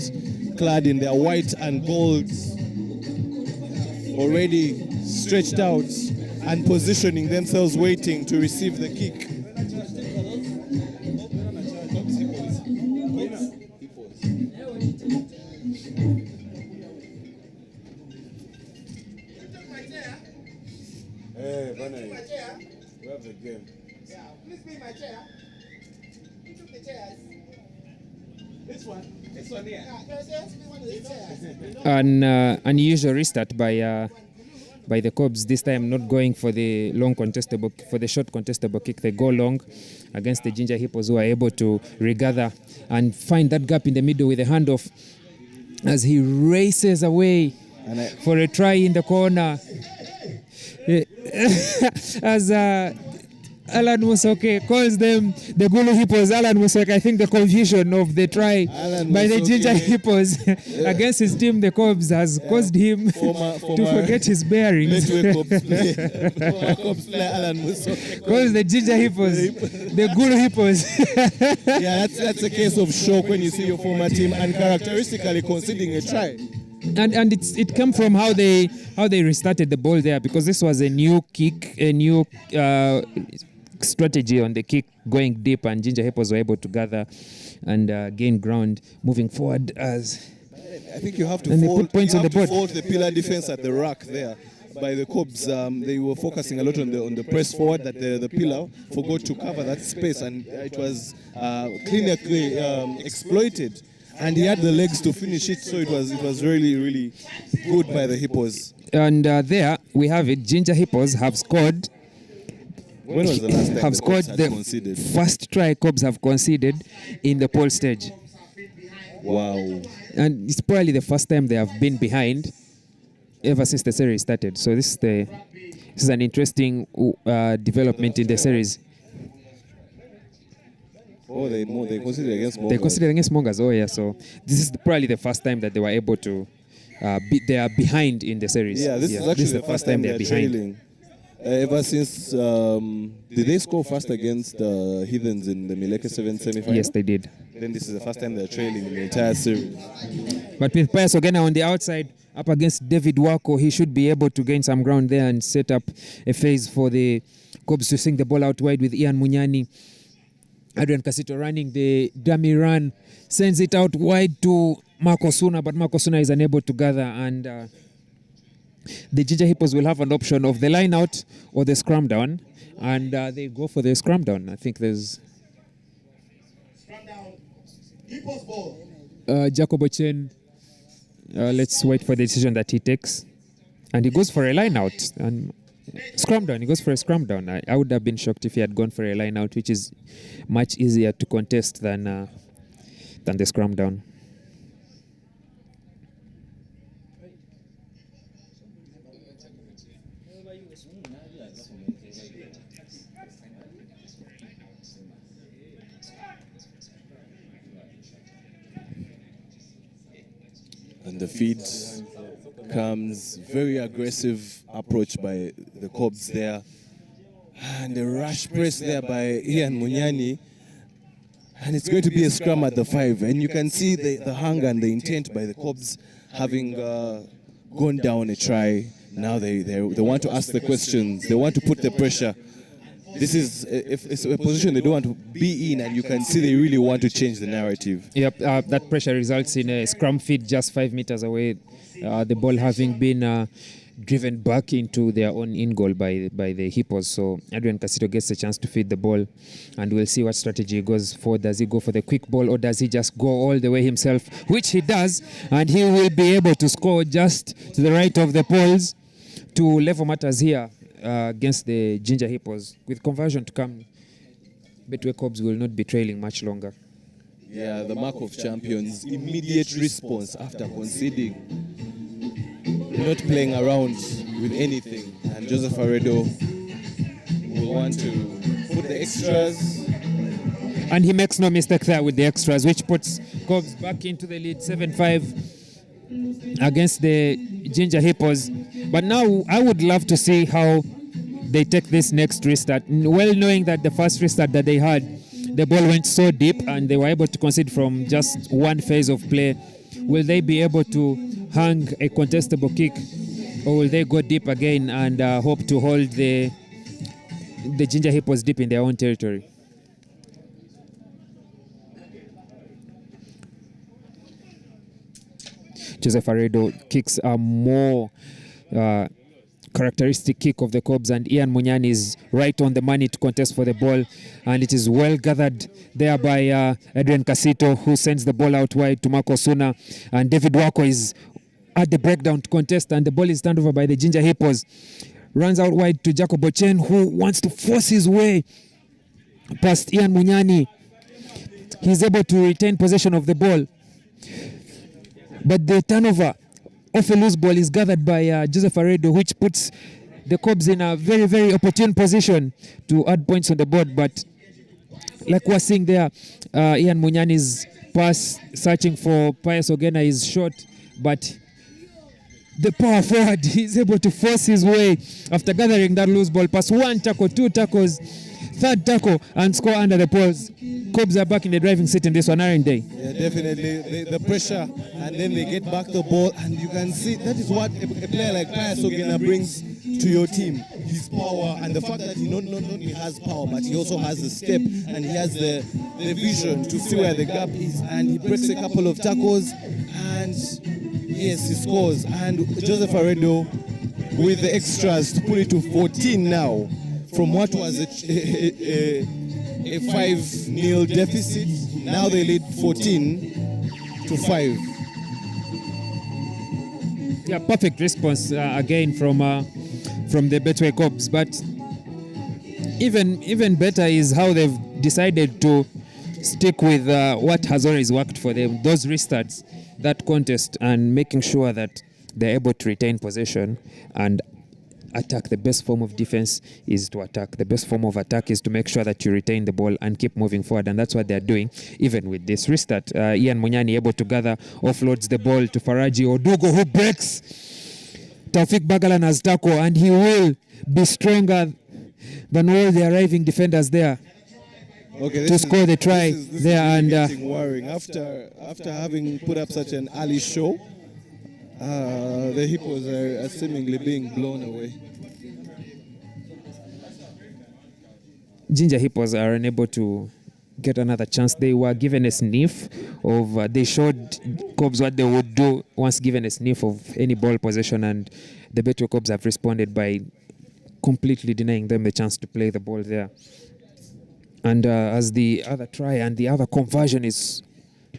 clad in their white and gold, already stretched out and positioning themselves, waiting to receive the kick. Hey, Bunny, we have the game. Yeah, please be my chair. You took the chairs. An unusual restart by the Cobs. This time not going for the short contestable kick. They go long against the Ginger Hippos, who are able to regather and find that gap in the middle with a handoff as he races away for a try in the corner. As Alan Musoke calls them the Gulu Hippos. Alan Musoke, I think the confusion of the try by the Ginger Hippos against his team, the Cobs, has caused him to forget his bearings. Former Cobs player Alan Musoke Calls the Ginger Hippos the Gulu Hippos. Yeah, that's a case of shock when you see your former team uncharacteristically conceding a try. And it came from how they restarted the ball there, because this was a new kick, a new strategy on the kick, going deep, and Ginger Hippos were able to gather and gain ground moving forward. As I think you have to fault the pillar defense at the rack there by the Cobs. They were focusing a lot on the press forward, that the pillar forgot to cover that space, and it was clinically exploited. And he had the legs to finish it, so it was really, really good by the Hippos. And there we have it. Ginger Hippos have scored. When was the last time have scored the conceded? First try Cobs have conceded in the poll stage. Wow. And it's probably the first time they have been behind ever since the series started. So this is an interesting development in the series. Oh, they conceded against Mongas. They conceded against Mongas. Oh yeah. So this is probably the first time that they were able to they are behind in the series. Yeah, this is actually the first time they're trailing. Ever since, did they score first against Heathens in the Guinness Sevens semi-final? Yes, they did. Then this is the first time they're trailing in the entire series. But with Pius Ogena on the outside, up against David Wako, he should be able to gain some ground there and set up a phase for the Cobs to sing the ball out wide with Ian Munyani. Adrian Casito running the dummy run, sends it out wide to Marco Suna, but Marco Suna is unable to gather, and the Ginger Hippos will have an option of the line out or the scrum down, and they go for the scrum down. I think there's Scrum down. Hippos ball. Jacobo Chen. Let's wait for the decision that he takes, and he goes for a line out and scrum down. He goes for a scrum down. I would have been shocked if he had gone for a line out, which is much easier to contest than the scrum down. And the feed comes, very aggressive approach by the Cobs there. And the rush press there by Ian Munyani. And it's going to be a scrum at the 5. And you can see the hunger and the intent by the Cobs, having gone down a try. Now they want to ask the questions. They want to put the pressure. This is it's a position they don't want to be in, and you can see they really want to change the narrative. Yep, that pressure results in a scrum feed just 5 meters away. The ball having been driven back into their own in goal by the Hippos. So Adrian Casito gets a chance to feed the ball, and we'll see what strategy he goes for. Does he go for the quick ball, or does he just go all the way himself, which he does, and he will be able to score just to the right of the poles to level matters here against the Ginger Hippos. With conversion to come, Betway Cobs will not be trailing much longer. Yeah, the mark of champions, immediate response after conceding. Not playing around with anything. And Joseph Aredo will want to put the extras. And he makes no mistake there with the extras, which puts Cobs back into the lead 7-5 against the Ginger Hippos. But now I would love to see how they take this next restart, well knowing that the first restart that they had, the ball went so deep and they were able to concede from just one phase of play. Will they be able to hang a contestable kick, or will they go deep again and hope to hold the Ginger Hippos deep in their own territory? Joseph Aredo kicks are more characteristic kick of the Cobs, and Ian Munyani is right on the money to contest for the ball, and it is well gathered there by Adrian Casito, who sends the ball out wide to Marco Suna, and David Wako is at the breakdown to contest, and the ball is turned over by the Ginger Hippos. Runs out wide to Jacob Ochen, who wants to force his way past Ian Munyani. He's able to retain possession of the ball, but the turnover off a loose ball is gathered by Joseph Aredo, which puts the Cobs in a very, very opportune position to add points on the board. But like we're seeing there, Ian Munyani's pass searching for Pius Ogena is short, but the power forward is able to force his way after gathering that loose ball pass. 1 tackle, 2 tackles, 3rd tackle, and score under the poles. Cobs are back in the driving seat in this one, aren't they? Yeah, definitely. The pressure, and then they get back the ball, and you can see that is what a player like Pius Ogena brings to your team. His power, and the fact that he not only has power, but he also has the step, and he has the vision to see where the gap is, and he breaks a couple of tackles, and yes, he scores. And Joseph Aredo with the extras to put it to 14 now, from what was a 5-0 deficit. Now they lead 14-5. Yeah, perfect response again from the Betway Cobs. But even better is how they've decided to stick with what has always worked for them. Those restarts, that contest, and making sure that they're able to retain possession and attack. The best form of defense is to attack. The best form of attack is to make sure that you retain the ball and keep moving forward, and that's what they're doing even with this restart. Ian Munyani able to gather, offloads the ball to Faraji Odugo, who breaks Taufik Bagalana's tackle, and he will be stronger than all the arriving defenders there to score the try there. And worrying after having put up such an early show, the Hippos are seemingly being blown away. Ginger Hippos are unable to get another chance. They were given a sniff of, they showed Cobs what they would do once given a sniff of any ball possession, and the Betway Cobs have responded by completely denying them the chance to play the ball there. And as the other try and the other conversion is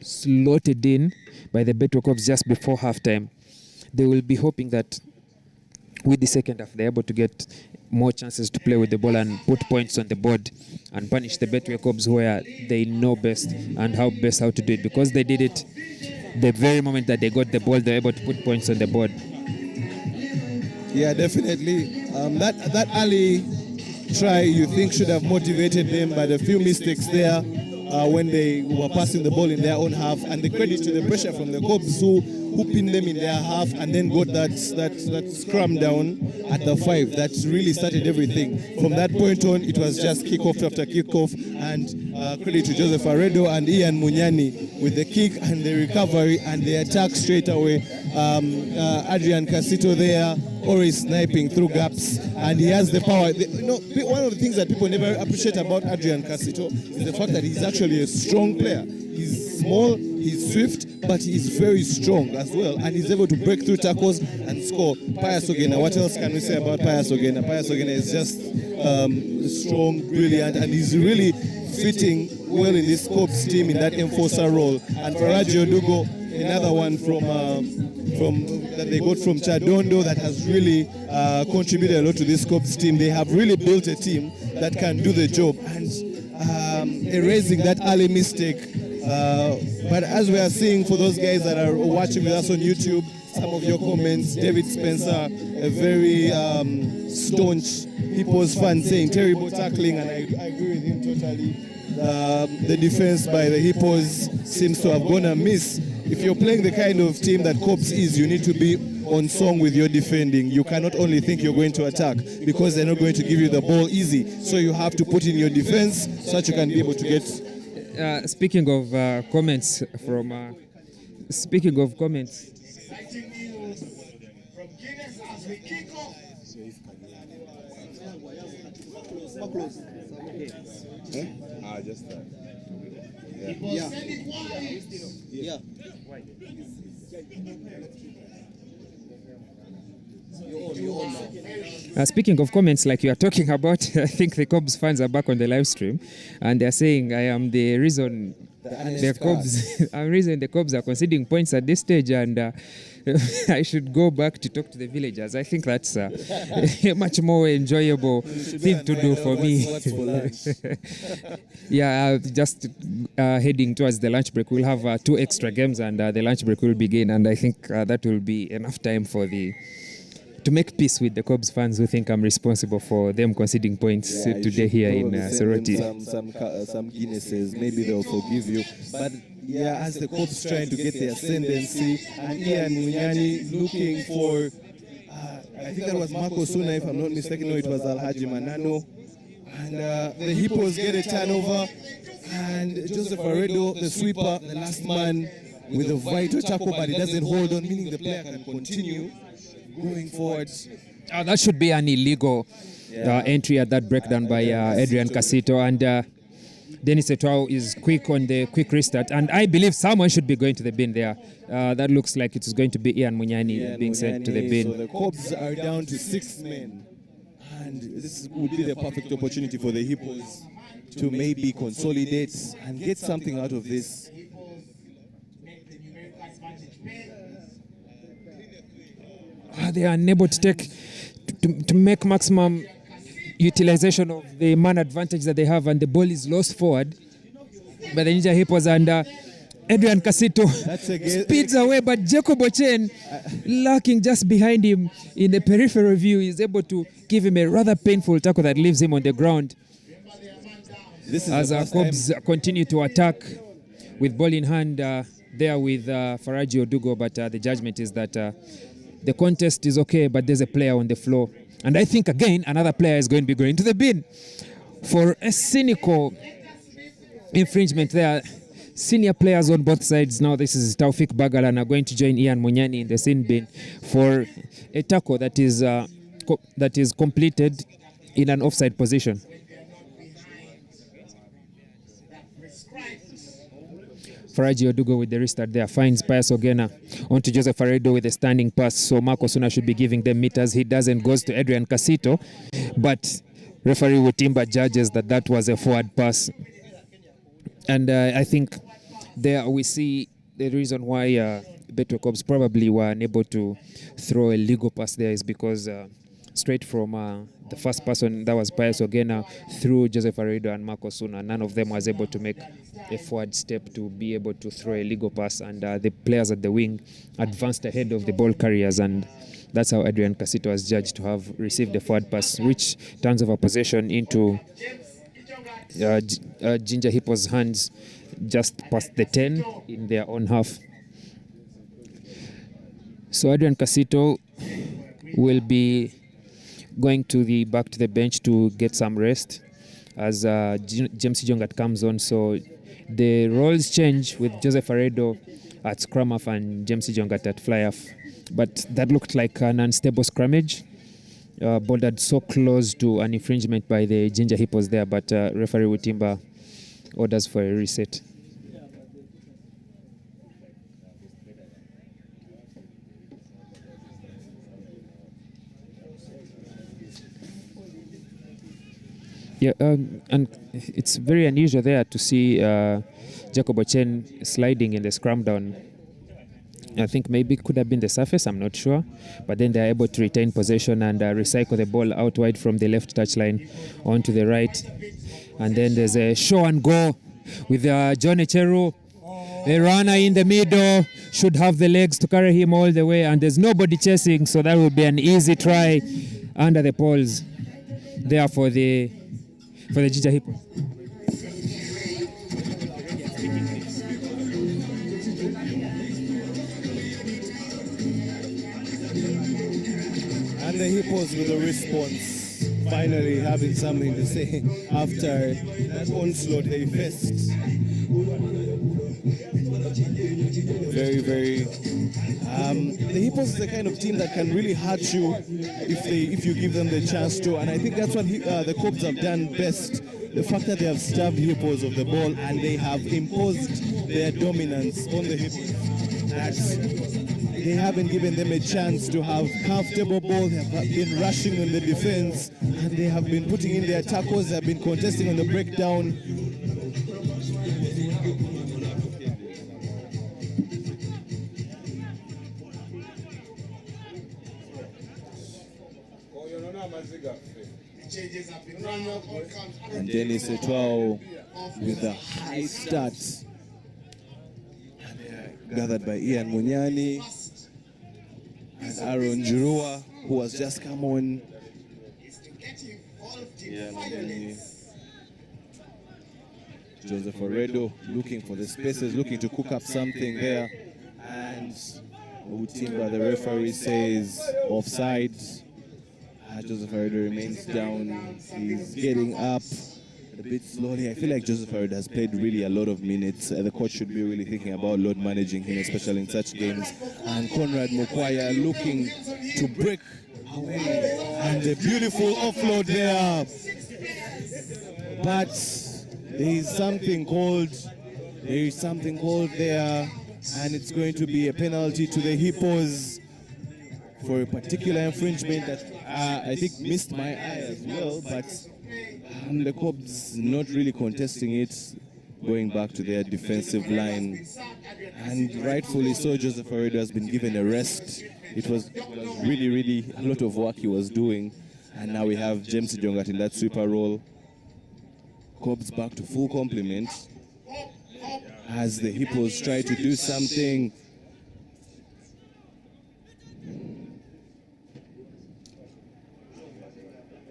slotted in by the Betway Cobs just before halftime, they will be hoping that with the second half they're able to get more chances to play with the ball and put points on the board and punish the Betway Cobs where they know best and how to do it, because they did it the very moment that they got the ball. They're able to put points on the board. Yeah, definitely. That early try you think should have motivated them, but a few mistakes there when they were passing the ball in their own half, and the credit to the pressure from the Cobs who pinned them in their half and then got that scrum down at the 5. That really started everything. From that point on, it was just kickoff after kickoff, and credit to Joseph Aredo and Ian Munyani with the kick and the recovery and the attack straight away. Adrian Casito there, always sniping through gaps, and he has the power. One of the things that people never appreciate about Adrian Casito is the fact that he's actually a strong player. He's small, he's swift, but he's very strong as well, and he's able to break through tackles and score. Pius Ogena, what else can we say about Pius Ogena? Pius Ogena is just strong, brilliant, and he's really fitting well in this Cobs team in that enforcer role. And Faraji Odugo, another one from that they got from Chadondo, that has really contributed a lot to this Cobs team. They have really built a team that can do the job, and erasing that early mistake. But as we are seeing, for those guys that are watching with us on YouTube, some of your comments, David Spencer, a very staunch Hippos fan, saying terrible tackling, and I agree with him totally. The defense by the Hippos seems to have gone amiss. If you're playing the kind of team that Cobs is, you need to be on song with your defending. You cannot only think you're going to attack, because they're not going to give you the ball easy. So you have to put in your defense so that you can be able to get. Speaking of comments from exciting news from Guinness as we kick off. Just that. Yeah. Send it wide. Yeah. Speaking of comments, like you are talking about, I think the Cubs fans are back on the live stream, and they're saying I am the reason the Cubs. I'm reason the Cubs are conceding points at this stage, and I should go back to talk to the villagers. I think that's a much more enjoyable thing to do for me. Yeah, just heading towards the lunch break. We'll have 2 extra games, and the lunch break will begin, and I think that will be enough time to make peace with the Cubs fans who think I'm responsible for them conceding points today here in Soroti. Some Guinnesses, maybe they'll forgive you. But yeah, as the Cubs trying to get the ascendancy, and Ian Munyani looking for, I think that was Marco Suna, if I'm not mistaken, no, it was Alhaji Manano. And the Hippos get a turnover, and Joseph Aredo, the sweeper, the last man with a vital tackle, but he doesn't hold on, meaning the player can continue going forward. That should be an illegal entry at that breakdown by Adrian Casito, and Dennis Eto'o is quick on the quick restart, and I believe someone should be going to the bin there. That looks like it is going to be Ian Munyani being sent to the bin. So the Cubs are down to 6 men, and this would be the perfect opportunity for the Hippos to maybe consolidate and get something out of this. They are unable to take to make maximum utilization of the man advantage that they have, and the ball is lost forward by the Ninja Hippos, and Adrian Casito speeds away, but Jacob Ochen, lurking just behind him in the peripheral view, is able to give him a rather painful tackle that leaves him on the ground. As our Cubs continue to attack with ball in hand there with Faraji Odugo, but the judgment is that the contest is okay, but there's a player on the floor. And I think, again, another player is going to be going to the bin for a cynical infringement there. Senior players on both sides now. This is Taufik Bagalan are going to join Ian Munyani in the sin bin for a tackle that is completed in an offside position. Faraji Odugo with the restart there finds Pius Ogena onto Joseph Aredo with a standing pass. So Marco Suna should be giving them meters. He doesn't, goes to Adrian Casito, but referee Wutimba judges that was a forward pass. And I think there we see the reason why Beto Cubs probably were unable to throw a legal pass there is because straight from the first person, that was Pius Ogena, through Joseph Aredo and Marco Suna, none of them was able to make a forward step to be able to throw a legal pass, and the players at the wing advanced ahead of the ball carriers, and that's how Adrian Casito was judged to have received the forward pass, which turns over possession into Ginger Hippo's hands just past the 10 in their own half. So Adrian Casito will be going back to the bench to get some rest as James Jongat comes on. So the roles change with Joseph Aredo at scrum half and James Jongat at fly half. But that looked like an unstable scrummage, bordered so close to an infringement by the Ginger Hippos there, but referee Wutimba orders for a reset. Yeah, and it's very unusual there to see Jacob Ochen sliding in the scrum down. I think maybe it could have been the surface, I'm not sure. But then they're able to retain possession and recycle the ball out wide from the left touchline onto the right. And then there's a show and go with John Echeru. A runner in the middle should have the legs to carry him all the way, and there's nobody chasing, so that will be an easy try under the poles there for the Ginger Hippo. And the Hippos with a response, finally having something to say after that onslaught they faced. Very, very. The Hippos is the kind of team that can really hurt you if you give them the chance to, and I think that's what the Cubs have done best. The fact that they have starved Hippos of the ball and they have imposed their dominance on the Hippos. they haven't given them a chance to have comfortable ball. They have been rushing on the defense, and they have been putting in their tackles. They have been contesting on the breakdown. And Guinness Sevens with a high start. Gathered by Ian Munyani and Aaron Jurua, who has just come on. Joseph Oredo looking for the spaces, looking to cook up something there. And Utimba, the referee, says offside. Joseph Oredo remains down. He's getting up a bit slowly. I feel like Joseph Oredo has played really a lot of minutes. The coach should be really thinking about load managing him, especially in such games. And Conrad Mokwaya looking to break away. And a beautiful offload there. But there is something called there, and it's going to be a penalty to the Hippos for a particular infringement that I think missed my eye as well, but the Cobs not really contesting it, going back to their defensive line. And rightfully so, Joseph Oredo has been given a rest. It was really, really a lot of work he was doing. And now we have James Jongat in that sweeper role. Cobs back to full complement as the Hippos try to do something.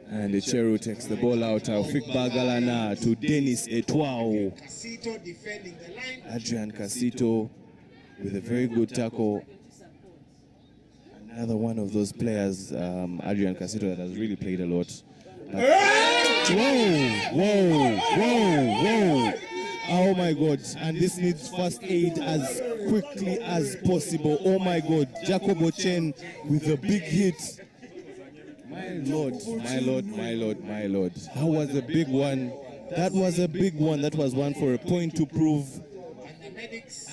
And the Cheru takes the ball out. Taufik Bagalana to Dennis Etwao. Adrian Casito with a very good tackle. Another one of those players, Adrian Casito, that has really played a lot. Whoa. Oh my God. And this needs first aid as quickly as possible. Oh my God. Jacob Ochen with a big hit. My Lord. That was a big one. That was one for a point to prove.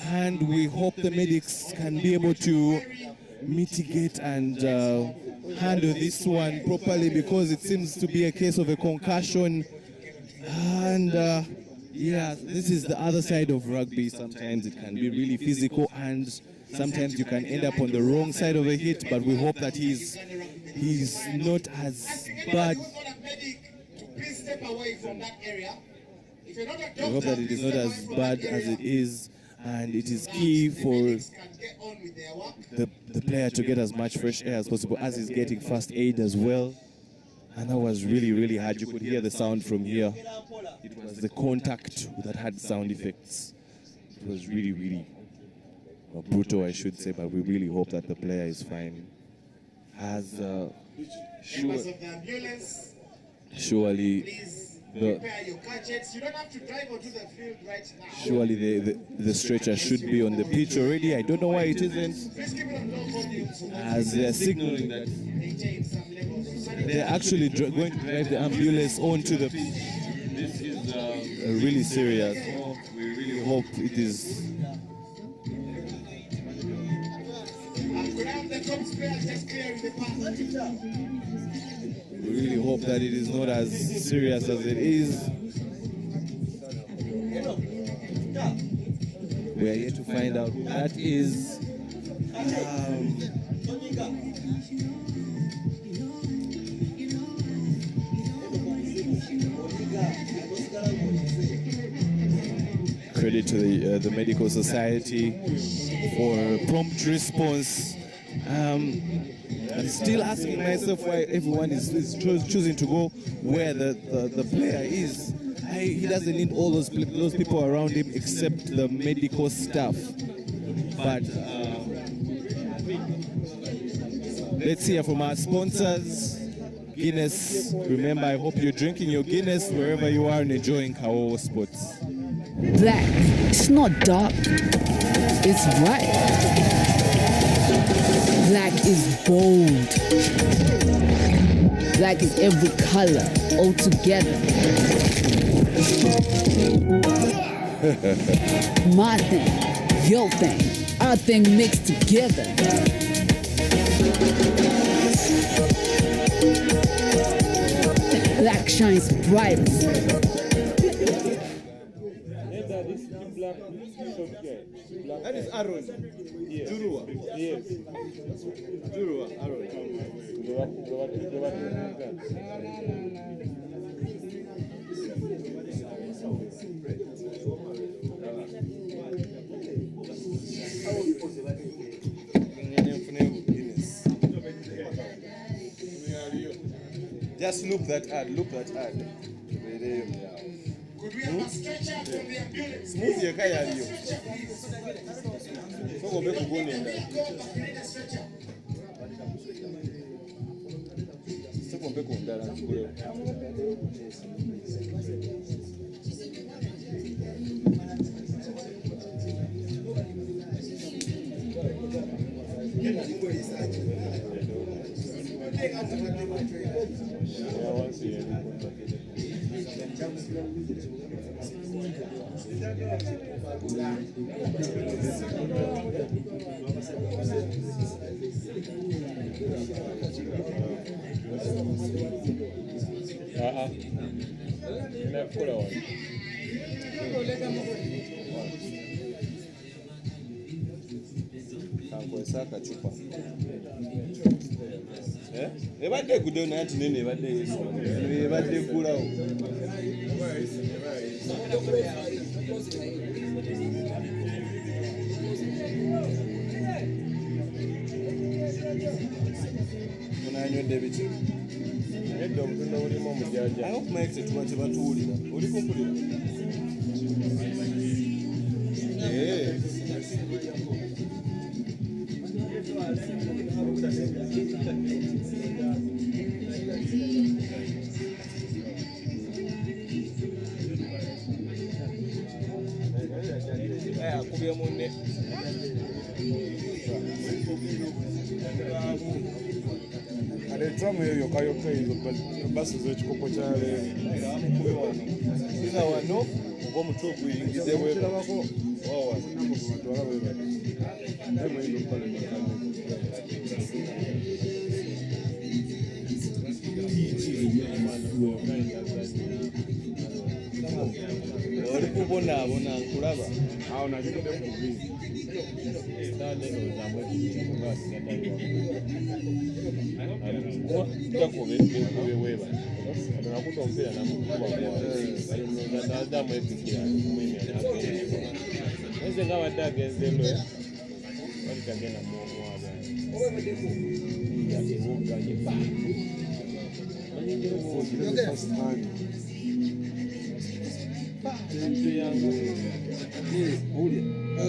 And we hope the medics can be able to mitigate and handle this one properly, because it seems to be a case of a concussion. And yeah, this is the other side of rugby. Sometimes it can be really physical, and sometimes you can end up on the wrong side of a hit, but we hope that he's not as bad. We hope that it is not as bad as it is, and it is key for the player to get as much fresh air as possible, as he's getting first aid as well. And that was really, really hard. You could hear the sound from here. It was the contact that had sound effects. It was really, really brutal, I should say, but we really hope that the player is fine. As surely the stretcher should be on the pitch already. I don't know why it isn't, as they're signaling that they're actually going to drive the ambulance onto the pitch. This is really serious. We really hope it is. We really hope that it is not as serious as it is. We are yet to find out who that is. Credit to the medical society for prompt response. I'm still asking myself why everyone is choosing to go where the player is. He doesn't need all those people around him except the medical staff. But let's hear from our sponsors. Guinness. Remember, I hope you're drinking your Guinness wherever you are and enjoying Kawowo Sports. Black, it's not dark, it's bright. Black is bold. Black is every color, all together. My thing, your thing. Our thing mixed together. Black shines brightest. That is Aaron. Yes. Jurua. Yes. Jurua, Aaron. Just look that ad. Look that ad. Could we have a stretcher from the ambulance? Smooth your kaya aliyo. So go back to go in there. So go back on that. Chupa. Ebadde gude na ati nene ebadde yeso. Ebadde kulawo. Unanywedde biki? Edda obutono bulimu omujaja. I hope Mike tetuba tebatuwulira. Oli kumpulira? Akubye munne. Ate drum eyo yokayoka ezo basi z'ekikopo kya leero. Sina wano oba omutwe oguyingize bwebako. Oli kubonaabona nkulaba. Awo nagende ku bbiiri.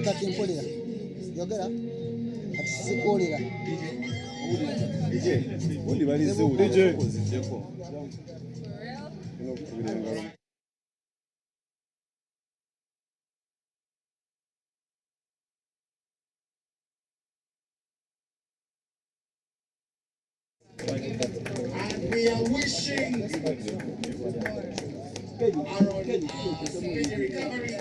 Kati mpulira yogera ati sikuwulira undi balize ulikozijeko And we are wishing Aaron speedy recovery.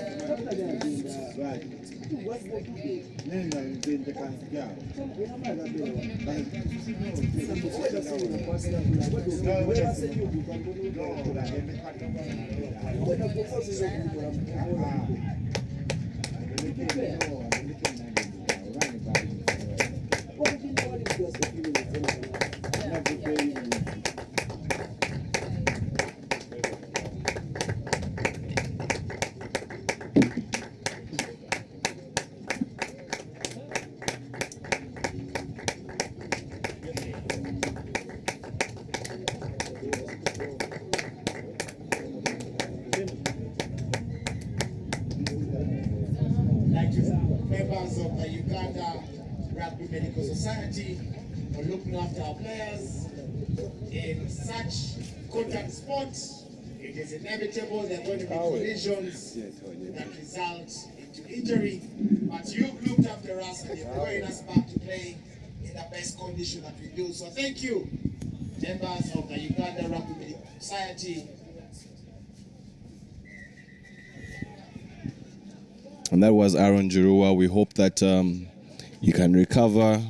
Members of the Uganda Rugby Medical Society for looking after our players in such contact sports. It is inevitable there are going to be collisions that result into injury, but you've looked after us and you're bringing us back to play in the best condition that we do. So thank you, members of the Uganda Rugby Medical Society. And that was Aaron Jirua. We hope that you can recover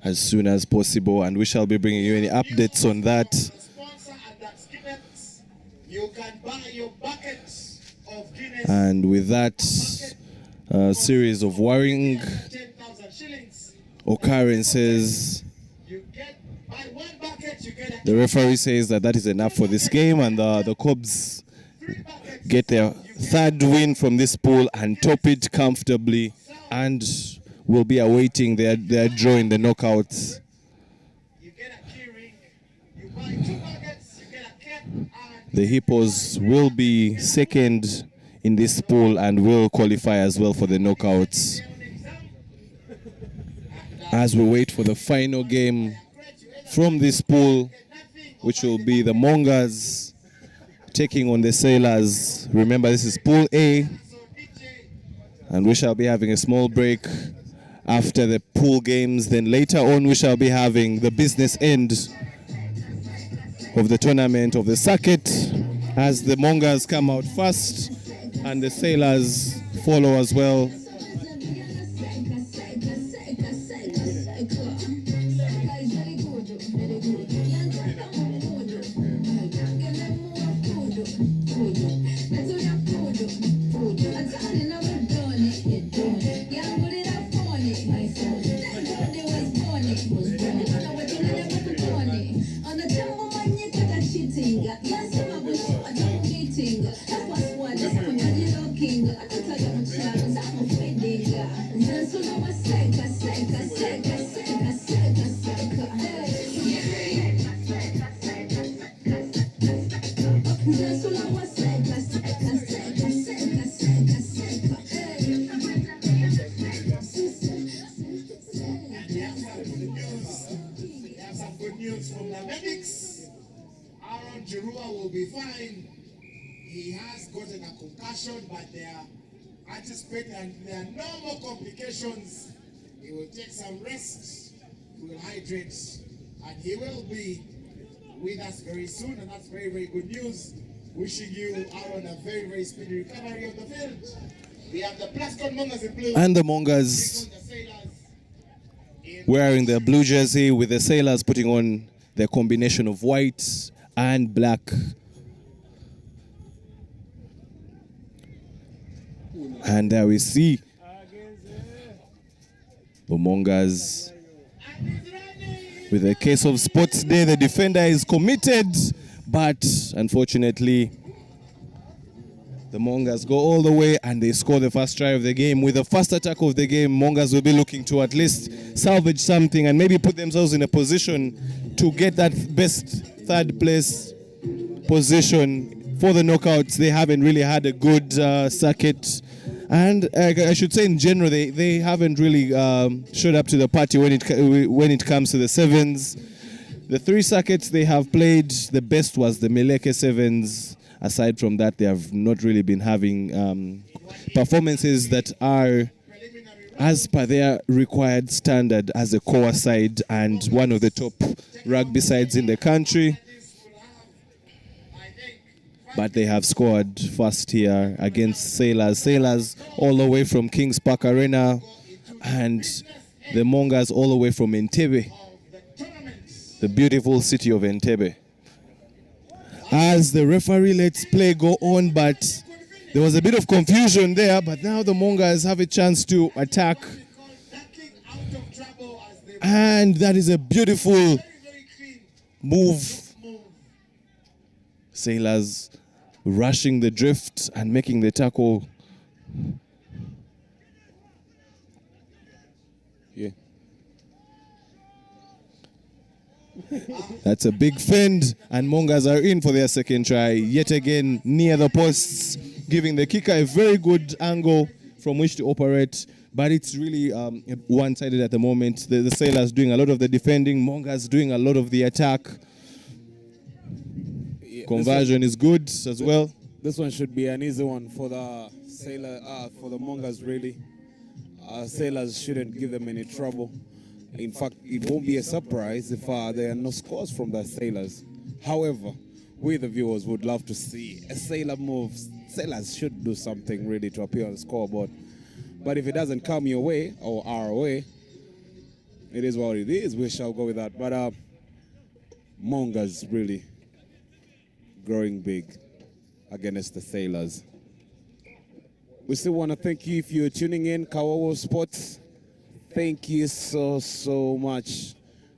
as soon as possible, and we shall be bringing you any updates on that. You can buy your buckets of Guinness. And with that series of worrying occurrences, the referee says that is enough for this game, and the Cobs get their third win from this pool and top it comfortably, and will be awaiting their draw in the knockouts. The Hippos will be second in this pool and will qualify as well for the knockouts. As we wait for the final game from this pool, which will be the Mongas taking on the Sailors. Remember, this is Pool A, and we shall be having a small break after the pool games. Then later on, we shall be having the business end of the tournament, of the circuit, as the Mongas come out first and the Sailors follow as well. Will be fine. He has gotten a concussion, but they are anticipating, and there are no more complications. He will take some rest, he will hydrate, and he will be with us very soon, and that's very, very good news. Wishing you Aaron a very, very speedy recovery on the field. We have the Plascon Mongas in blue. And the Mongas wearing their blue jersey, with the Sailors putting on their combination of white and black. And there we see the Mongas with a case of sports day. The defender is committed, but unfortunately the Mongas go all the way and they score the first try of the game. With the first attack of the game, Mongas will be looking to at least salvage something and maybe put themselves in a position to get that best third place position for the knockouts. They haven't really had a good circuit, and I should say in general they haven't really showed up to the party when it comes to the sevens. The three circuits they have played, the best was the Meleke Sevens. Aside from that, they have not really been having performances that are as per their required standard as a core side and one of the top rugby sides in the country. But they have scored first here against Sailors. Sailors all the way from Kings Park Arena, and the Mongas all the way from Entebbe, the beautiful city of Entebbe. As the referee lets play go on, but there was a bit of confusion there, but now the Mongas have a chance to attack. And that is a beautiful move. Sailors rushing the drift and making the tackle. Yeah. That's a big fend, and Mongas are in for their second try. Yet again, near the posts, giving the kicker a very good angle from which to operate. But it's really one-sided at the moment. The Sailors doing a lot of the defending, Mongas doing a lot of the attack. Conversion is good as well. This one should be an easy one for the for the Mongas, really. Sailors shouldn't give them any trouble. In fact, it won't be a surprise if there are no scores from the Sailors. However, we the viewers would love to see a Sailor move. Sailors should do something really to appear on the scoreboard. But if it doesn't come your way or our way, It is what it is. We shall go with that. But Monga's really growing big against the Sailors. We still want to thank you if you're tuning in, Kawowo Sports. Thank you so much.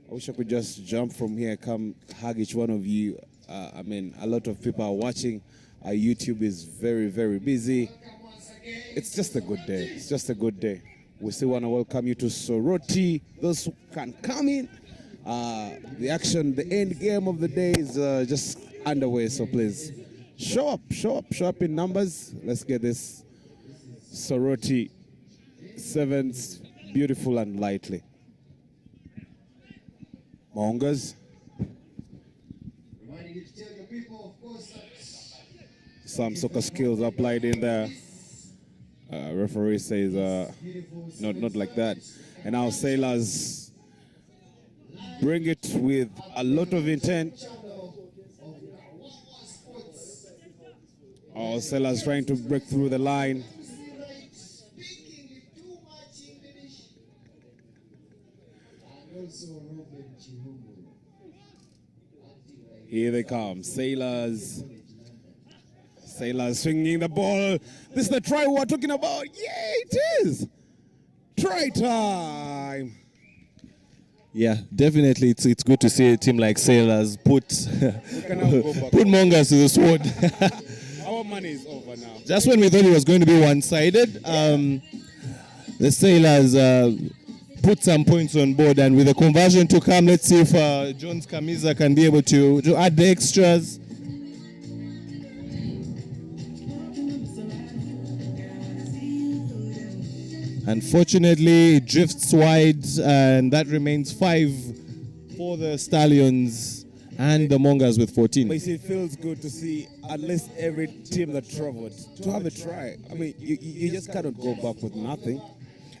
I wish I could just jump from here, come hug each one of you. I mean, a lot of people are watching. Our YouTube is very, very busy. It's just a good day. It's just a good day. We still want to welcome you to Soroti. Those who can come in. The action, the end game of the day is just underway. So please, show up in numbers. Let's get this Soroti Sevens beautiful and lightly. Mongas. Some soccer skills applied in there. Referee says not like that. And our Sailors bring it with a lot of intent. Our Sailors trying to break through the line. Here they come, Sailors. Sailors swinging the ball. This is the try we're talking about. Yeah, it is. Try time. Yeah, definitely. It's good to see a team like Sailors put Mongas to the sword. Our money is over now. Just when we thought it was going to be one-sided, the Sailors put some points on board, and with the conversion to come, let's see if Jones Kamiza can be able to add the extras. Unfortunately, it drifts wide, and that remains 5 for the Stallions and the Mongas with 14. But it feels good to see at least every team that traveled to have a try. I mean, you just cannot go back with nothing.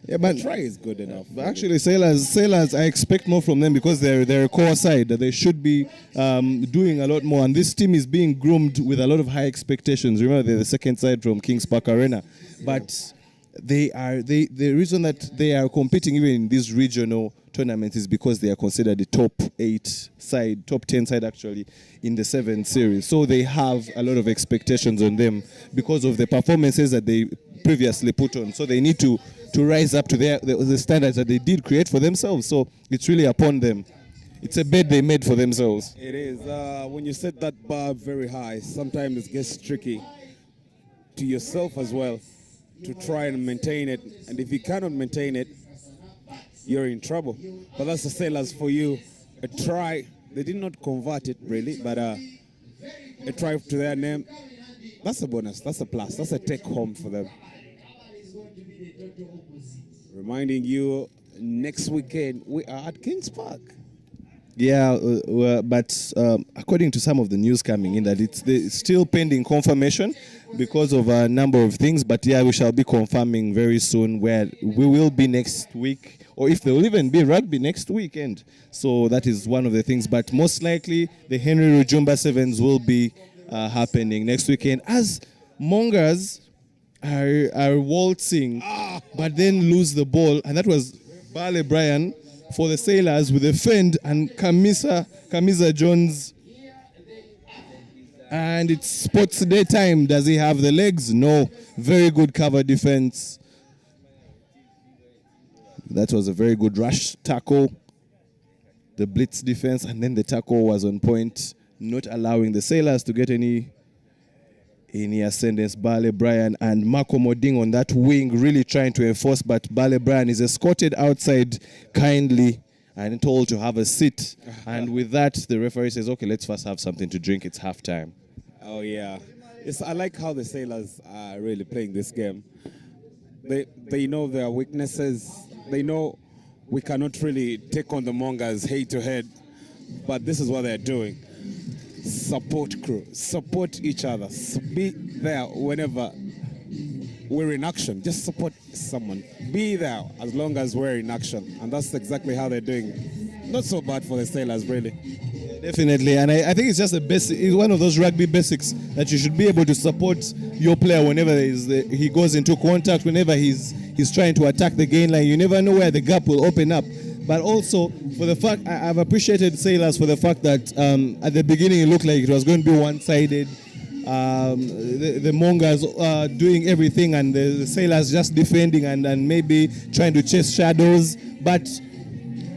Yeah, but the try is good enough. But actually, Sailors, I expect more from them because they're a core side. They should be doing a lot more. And this team is being groomed with a lot of high expectations. Remember, they're the second side from Kings Park Arena. But the reason that they are competing even in this regional tournament is because they are considered the top 8 side, top 10 side actually, in the Sevens Series. So they have a lot of expectations on them because of the performances that they previously put on. So they need to rise up to the standards that they did create for themselves. So it's really upon them. It's a bed they made for themselves. It is. When you set that bar very high, sometimes it gets tricky to yourself as well to try and maintain it. And if you cannot maintain it, you're in trouble. But that's the Sailors for you. A try. They did not convert it really, but a try to their name. That's a bonus. That's a plus. That's a take home for them. Reminding you, next weekend we are at Kings Park. Yeah, but according to some of the news coming in, that it's still pending confirmation because of a number of things. But yeah, we shall be confirming very soon where we will be next week, or if there will even be rugby next weekend. So that is one of the things. But most likely, the Henry Rujumba Sevens will be happening next weekend, as Mongas are waltzing, but then lose the ball, and that was Bale Brian for the Sailors with a fend and Kamisa Jones. And it's Sports Day time. Does he have the legs? No. Very good cover defense. That was a very good rush tackle. The blitz defense, and then the tackle was on point, not allowing the Sailors to get any ascendance. Bale Brian and Marco Moding on that wing really trying to enforce, but Bale Brian is escorted outside kindly and told to have a seat. And with that, the referee says, okay, let's first have something to drink. It's halftime. Oh, yeah. I like how the Sailors are really playing this game. They know their weaknesses. They know we cannot really take on the Mongas head-to-head, but this is what they're doing. Support crew, support each other, be there whenever we're in action. Just support someone, be there as long as we're in action, and that's exactly how they're doing. Not so bad for the Sailors, really. Definitely, and I think it's just it's one of those rugby basics that you should be able to support your player whenever he goes into contact, whenever he's trying to attack the gain line. You never know where the gap will open up. but also for the fact I've appreciated Sailors for the fact that at the beginning it looked like it was going to be one-sided. The Mongas doing everything and the Sailors just defending and maybe trying to chase shadows, but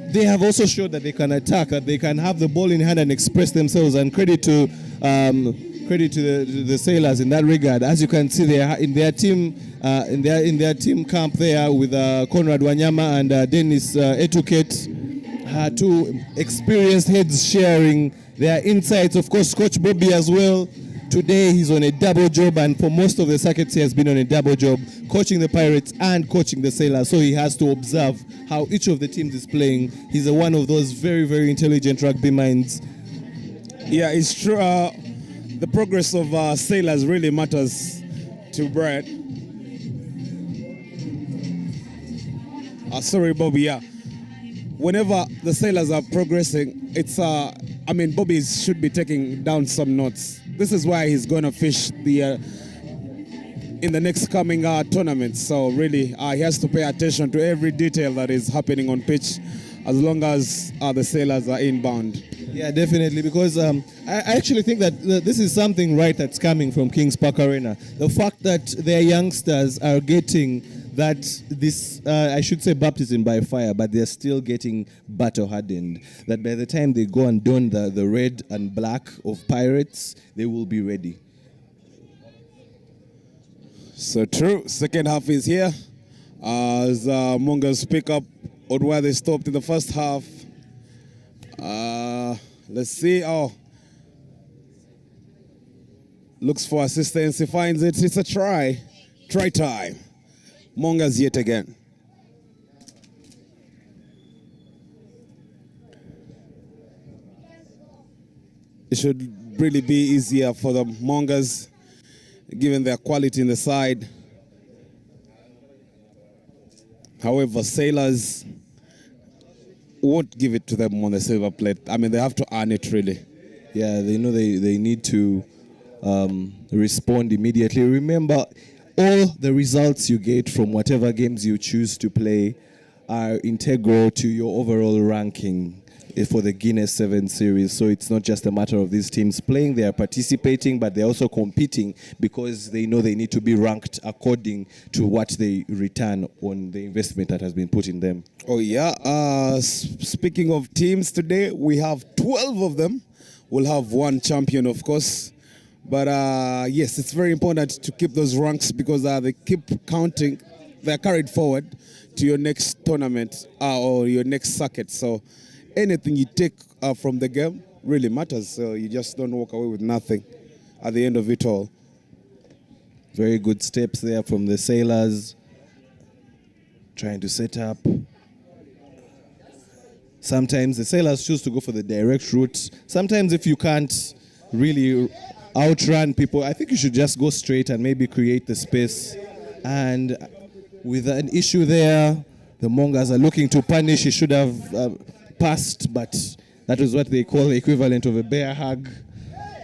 they have also showed that they can attack, that they can have the ball in hand and express themselves. And credit to the Sailors in that regard. As you can see, they are in their team team camp there with Conrad Wanyama and Dennis Etuket, two experienced heads sharing their insights. Of course, Coach Bobby as well. Today he's on a double job, and for most of the circuits he has been on a double job, coaching the Pirates and coaching the Sailors. So he has to observe how each of the teams is playing. He's one of those very, very intelligent rugby minds. Yeah, it's true. The progress of Sailors really matters to Brad. Sorry, Bobby. Yeah, whenever the Sailors are progressing, it's Bobby should be taking down some notes. This is why he's going to fish in the next coming tournament. So really, he has to pay attention to every detail that is happening on pitch, as long as the Sailors are inbound. Yeah, definitely, because I actually think that this is something right that's coming from Kings Park Arena. The fact that their youngsters are getting that I should say baptism by fire, but they're still getting battle hardened. That by the time they go and don the red and black of Pirates, they will be ready. So true. Second half is here. As Mongas pick up on where they stopped in the first half. Let's see. Looks for assistance. He finds it. It's a try. Try time. Mongas yet again. It should really be easier for the Mongas, given their quality in the side. However, Sailors won't give it to them on the silver plate. They have to earn it, really. Yeah, they know they need to respond immediately. Remember, all the results you get from whatever games you choose to play are integral to your overall ranking for the Guinness Sevens Series. So it's not just a matter of these teams playing, they are participating, but they're also competing because they know they need to be ranked according to what they return on the investment that has been put in them. Oh yeah, speaking of teams today, we have 12 of them. We'll have one champion, of course. But yes, it's very important to keep those ranks because they keep counting. They're carried forward to your next tournament or your next circuit. So anything you take from the game really matters. So you just don't walk away with nothing at the end of it all. Very good steps there from the Sailors. Trying to set up. Sometimes the Sailors choose to go for the direct route. Sometimes if you can't really outrun people, I think you should just go straight and maybe create the space. And with an issue there, the Mongas are looking to punish. He should have passed, but that was what they call the equivalent of a bear hug.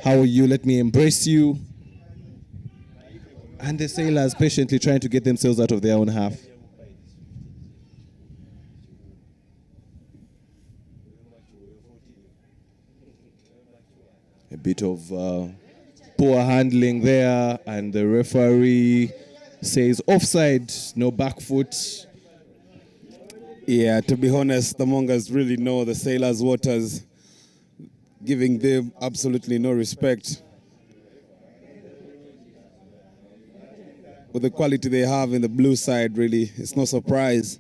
How are you? Let me embrace you. And the Sailors patiently trying to get themselves out of their own half. A bit of poor handling there, and the referee says offside, no back foot. Yeah, to be honest, the Mongas really know the Sailors' waters, giving them absolutely no respect. With the quality they have in the blue side, really, it's no surprise.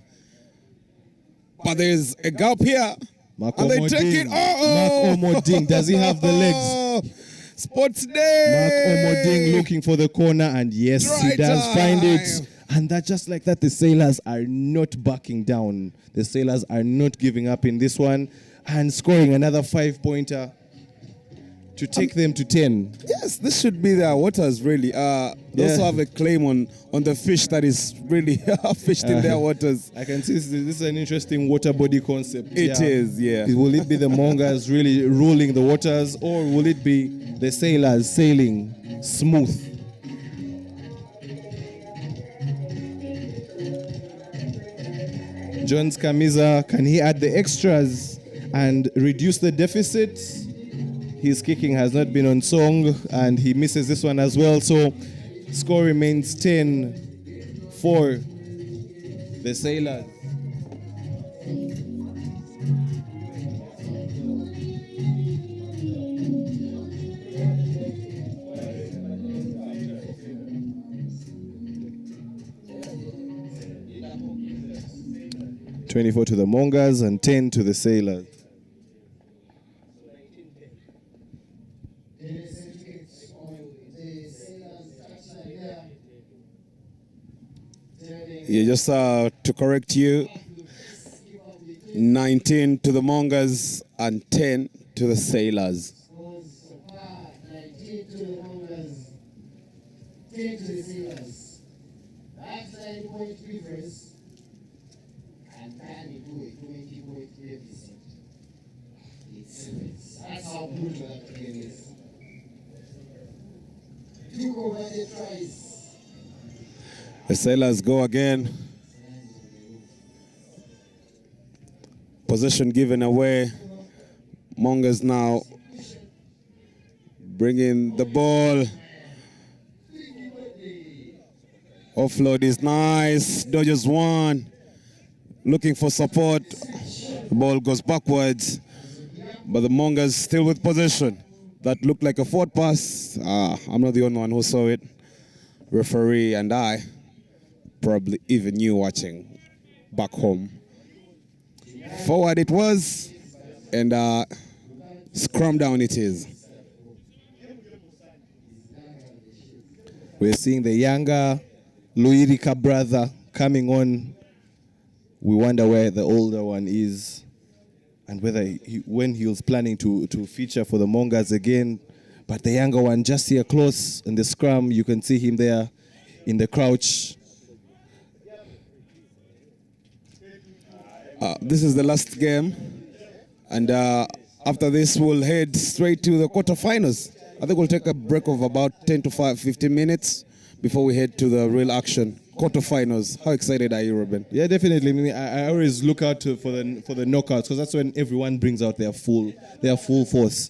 But there's a gap here. And they take it. Mark Omoding, does he have the legs? Sports Day. Mark Omoding looking for the corner, and yes, he does find it. And that just like that, the Sailors are not backing down. The Sailors are not giving up in this one and scoring another 5-pointer to take them to 10. Yes, this should be their waters, really. They also have a claim on the fish that is really fished in their waters. I can see this is an interesting water body concept. It is, yeah. Will it be the Mongas really ruling the waters, or will it be the Sailors sailing smooth? Jones Kamiza, can he add the extras and reduce the deficit? His kicking has not been on song, and he misses this one as well. So score remains 10 for the Sailors. $24 to the Mongas and 10 to the Sailors. Yeah, just to correct you, 19 to the Mongas and 10 to the Sailors. 19 to the Mongas, 10 to the Sailors. That's 9-point difference. And turn into a 20-point deficit. That's how brutal that game is. 2 converted tries. The Sailors go again. Possession given away. Mongas now bringing the ball. Offload is nice. Dodgers won. Looking for support. The ball goes backwards. But the Mongas still with possession. That looked like a forward pass. I'm not the only one who saw it. Referee and I, probably even you watching back home. Forward it was, and scrum down it is. We're seeing the younger Luirika brother coming on. We wonder where the older one is and whether when he was planning to feature for the Mongas again. But the younger one just here close in the scrum, you can see him there in the crouch. This is the last game, and after this we'll head straight to the quarterfinals. I think we'll take a break of about 10 to 15 minutes before we head to the real action. Quarterfinals. How excited are you, Ruben? Yeah, definitely. I mean, I always look out for the knockouts, because that's when everyone brings out their full force.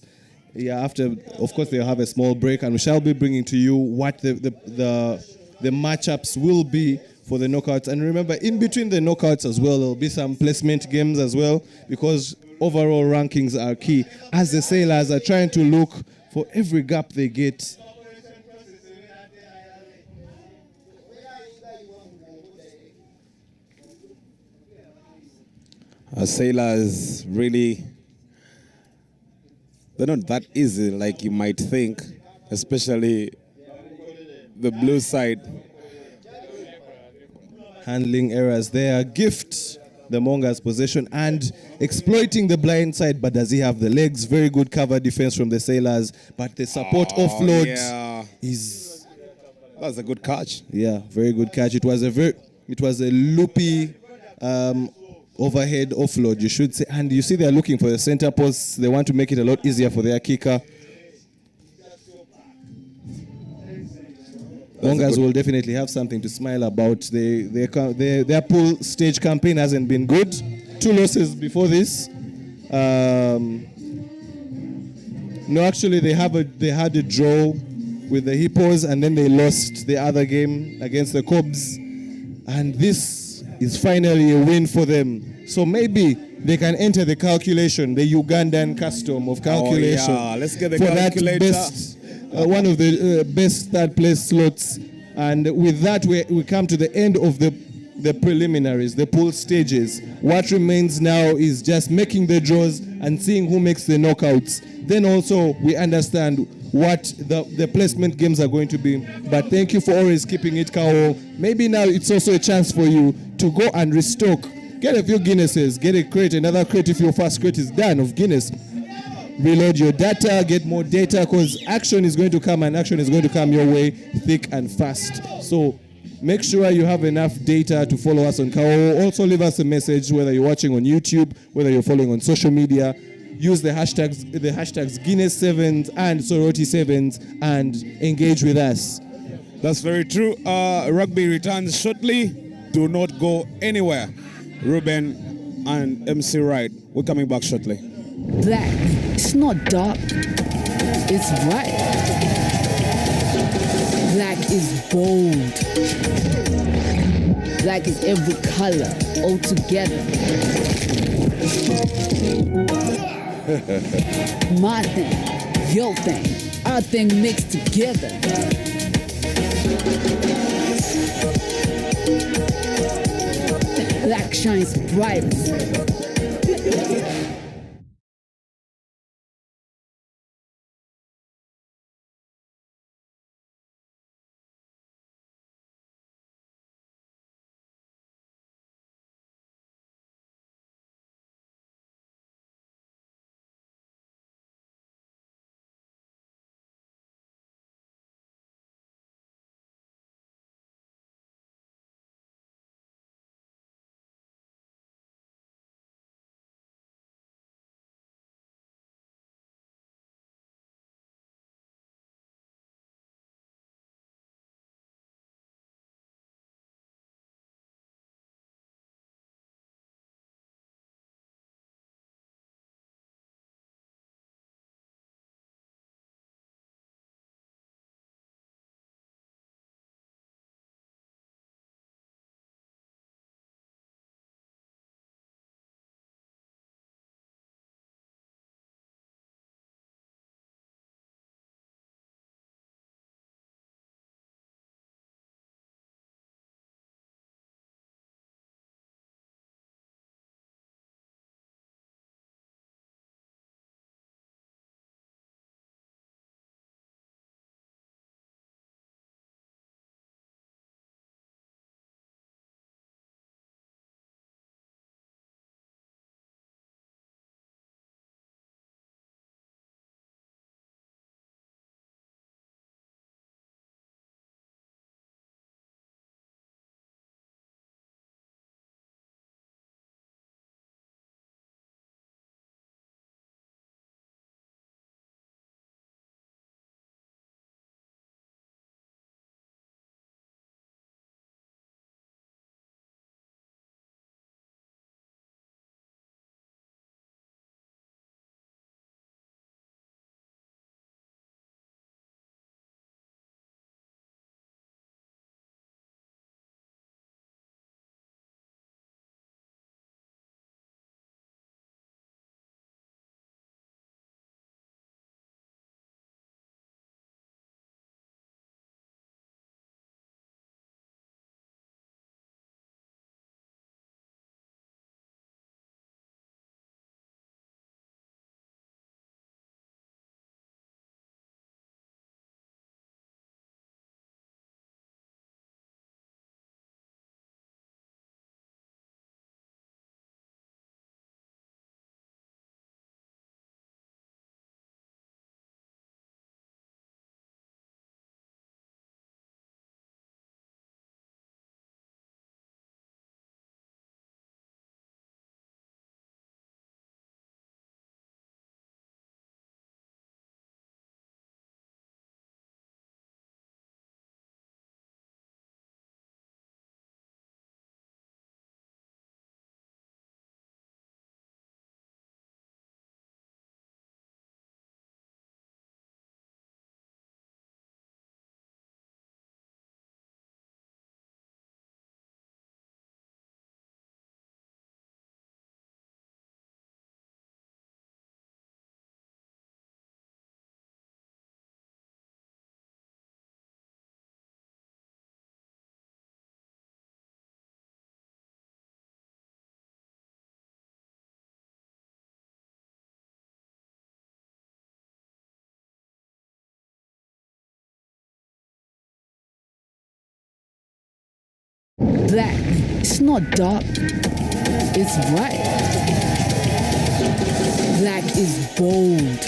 Yeah, after, of course, they'll have a small break, and we shall be bringing to you what the matchups will be for the knockouts. And remember, in between the knockouts as well, there'll be some placement games as well, because overall rankings are key, as the Sailors are trying to look for every gap they get. Sailors really, they're not that easy like you might think, especially the blue side. Handling errors there. Gift the Mongas possession and exploiting the blind side, but does he have the legs? Very good cover defense from the Sailors, but the support offload is... That's a good catch. Yeah, very good catch. It was a loopy overhead offload, you should say. And you see they're looking for the center post. They want to make it a lot easier for their kicker. Mongas will definitely have something to smile about. Their pool stage campaign hasn't been good. 2 losses before this. No, actually they had a draw with the Hippos, and then they lost the other game against the Cobs. And this is finally a win for them. So maybe they can enter the calculation, the Ugandan custom of calculation. Oh yeah, let's get the calculator. One of the best third place slots. And with that, we come to the end of the preliminaries, the pool stages. What remains now is just making the draws and seeing who makes the knockouts. Then also we understand what the placement games are going to be. But thank you for always keeping it, Kawowo. Maybe now it's also a chance for you to go and restock. Get a few Guinnesses, get a crate, another crate if your first crate is done of Guinness. Reload your data, get more data, because action is going to come, and action is going to come your way thick and fast. So make sure you have enough data to follow us on Kawowo. Also leave us a message, whether you're watching on YouTube, whether you're following on social media. Use the hashtags Guinness Sevens and Soroti Sevens and engage with us. That's very true. Rugby returns shortly. Do not go anywhere. Ruben, and MC Wright. We're coming back shortly. Black, it's not dark, it's bright. Black is bold. Black is every color, all together. My thing, your thing, our thing mixed together. Black shines brightest. Black, it's not dark, it's bright. Black is bold.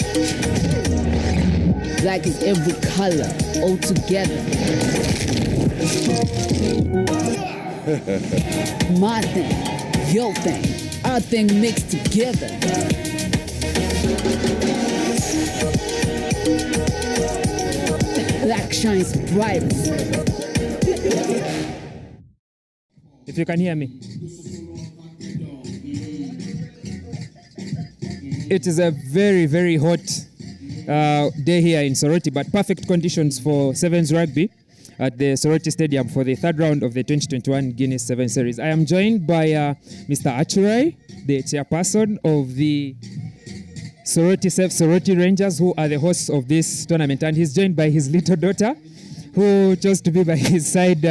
Black is every color, all together. My thing, your thing, our thing mixed together. Black shines brightest. If you can hear me. It is a very, very hot day here in Soroti, but perfect conditions for Sevens rugby at the Soroti Stadium for the third round of the 2021 Guinness Sevens Series. I am joined by Mr. Achurai, the chairperson of the Soroti Rangers, who are the hosts of this tournament, and he's joined by his little daughter, who chose to be by his side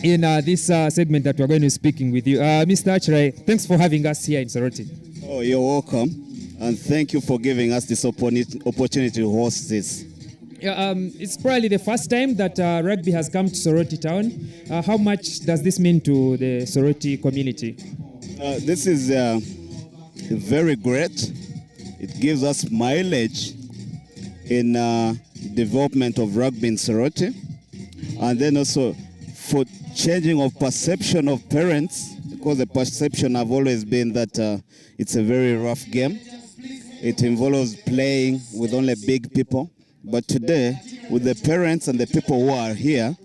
in this segment that we're going to be speaking with you. Mr. Achurai, thanks for having us here in Soroti. Oh, you're welcome, and thank you for giving us this opportunity to host this. Yeah, it's probably the first time that rugby has come to Soroti town. How much does this mean to the Soroti community? This is very great. It gives us mileage in development of rugby in Soroti, and then also for changing of perception of parents, because the perception have always been that it's a very rough game. It involves playing with only big people. But today, with the parents and the people who are here,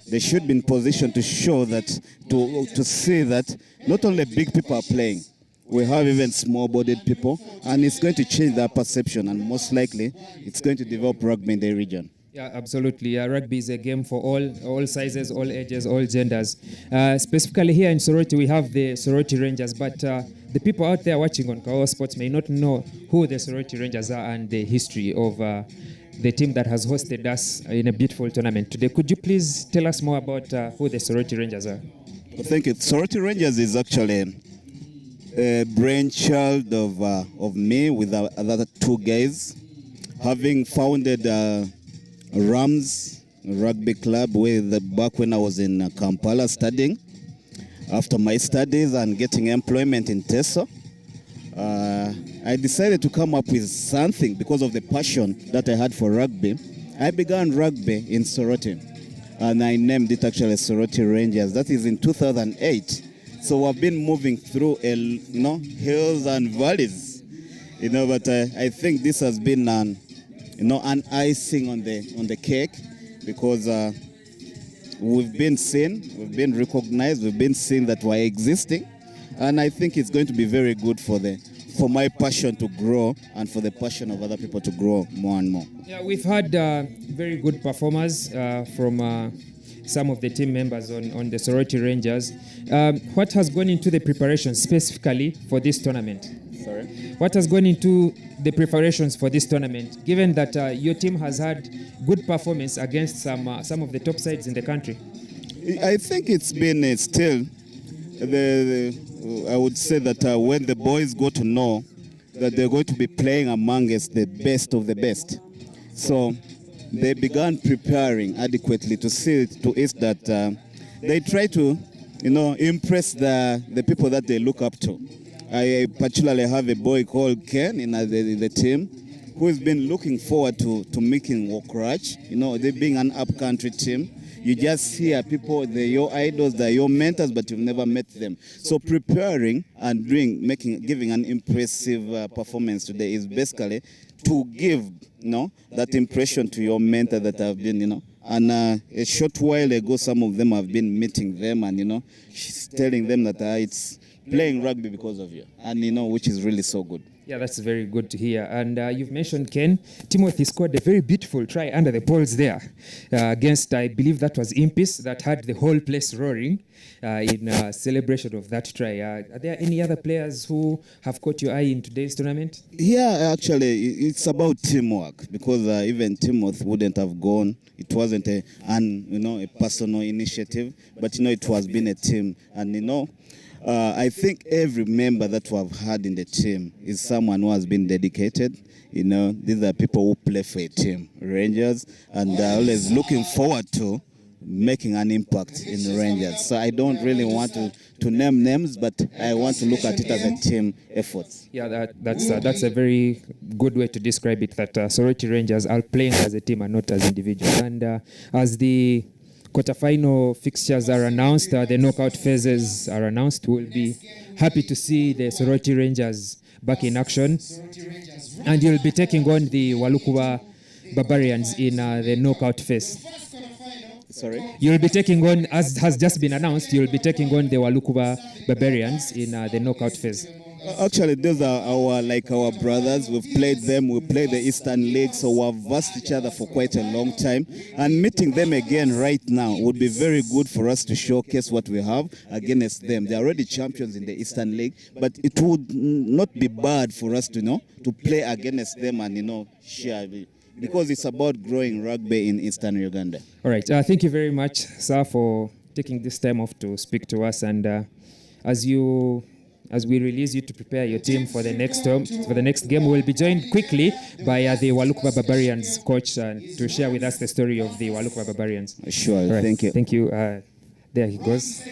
they should be in position to show that, to see that not only big people are playing, we have even small-bodied people, and it's going to change that perception, and most likely, it's going to develop rugby in the region. Yeah, absolutely. Rugby is a game for all sizes, all ages, all genders. Specifically here in Soroti, we have the Soroti Rangers, but the people out there watching on Kawowo Sports may not know who the Soroti Rangers are and the history of the team that has hosted us in a beautiful tournament today. Could you please tell us more about who the Soroti Rangers are? I think Soroti Rangers is actually a brainchild of me with other two guys, having founded Rams Rugby Club back when I was in Kampala studying. After my studies and getting employment in Teso, I decided to come up with something because of the passion that I had for rugby. I began rugby in Soroti, and I named it actually Soroti Rangers. That is in 2008. So I've been moving through hills and valleys, but I think this has been an icing on the cake, because we've been seen, we've been recognized, we've been seen that we're existing, and I think it's going to be very good for my passion to grow and for the passion of other people to grow more and more. Yeah, we've had very good performers from some of the team members on the Soroti Rangers. What has gone into the preparation specifically for this tournament? Sorry? What has gone into the preparations for this tournament, given that your team has had good performance against some of the top sides in the country? I think it's been still, I would say that when the boys go to know that they're going to be playing amongst the best of the best, so they began preparing adequately to see to it that they try to, impress the people that they look up to. I particularly have a boy called Ken in the team, who has been looking forward to making Wokrach. They being an up-country team, you just hear people, they're your idols, they're your mentors, but you've never met them. So preparing and giving an impressive performance today is basically to give that impression to your mentor that have been, and a short while ago, some of them have been meeting them and, she's telling them that it's playing rugby because of you, and which is really so good. Yeah, that's very good to hear. And you've mentioned Ken. Timothy scored a very beautiful try under the poles there against, I believe that was Impis, that had the whole place roaring in celebration of that try. Are there any other players who have caught your eye in today's tournament? Yeah, actually, it's about teamwork, because even Timothy wouldn't have gone. It wasn't a personal initiative, but it was been a team, and I think every member that we have had in the team is someone who has been dedicated. These are people who play for a team, Rangers, and are always looking forward to making an impact in the Rangers. So I don't really want to name names, but I want to look at it as a team effort. Yeah, that's a very good way to describe it, that Soroti Rangers are playing as a team and not as individuals. And as the quarterfinal fixtures are announced, the knockout phases are announced, we'll be happy to see the Soroti Rangers back in action. And you'll be taking on the Walukuba Barbarians in the knockout phase. Sorry? You'll be taking on, as has just been announced, you'll be taking on the Walukuba Barbarians in the knockout phase. Actually, those are our brothers. We've played them. We played the Eastern League, so we've versed each other for quite a long time. And meeting them again right now would be very good for us to showcase what we have against them. They're already champions in the Eastern League, but it would not be bad for us to to play against them and share. Because it's about growing rugby in Eastern Uganda. All right. Thank you very much, sir, for taking this time off to speak to us. And as we release you to prepare your team for the next game, we will be joined quickly by the Walukwa Barbarians coach to share with us the story of the Walukwa Barbarians. Sure. Right. Thank you. Thank you. There he goes.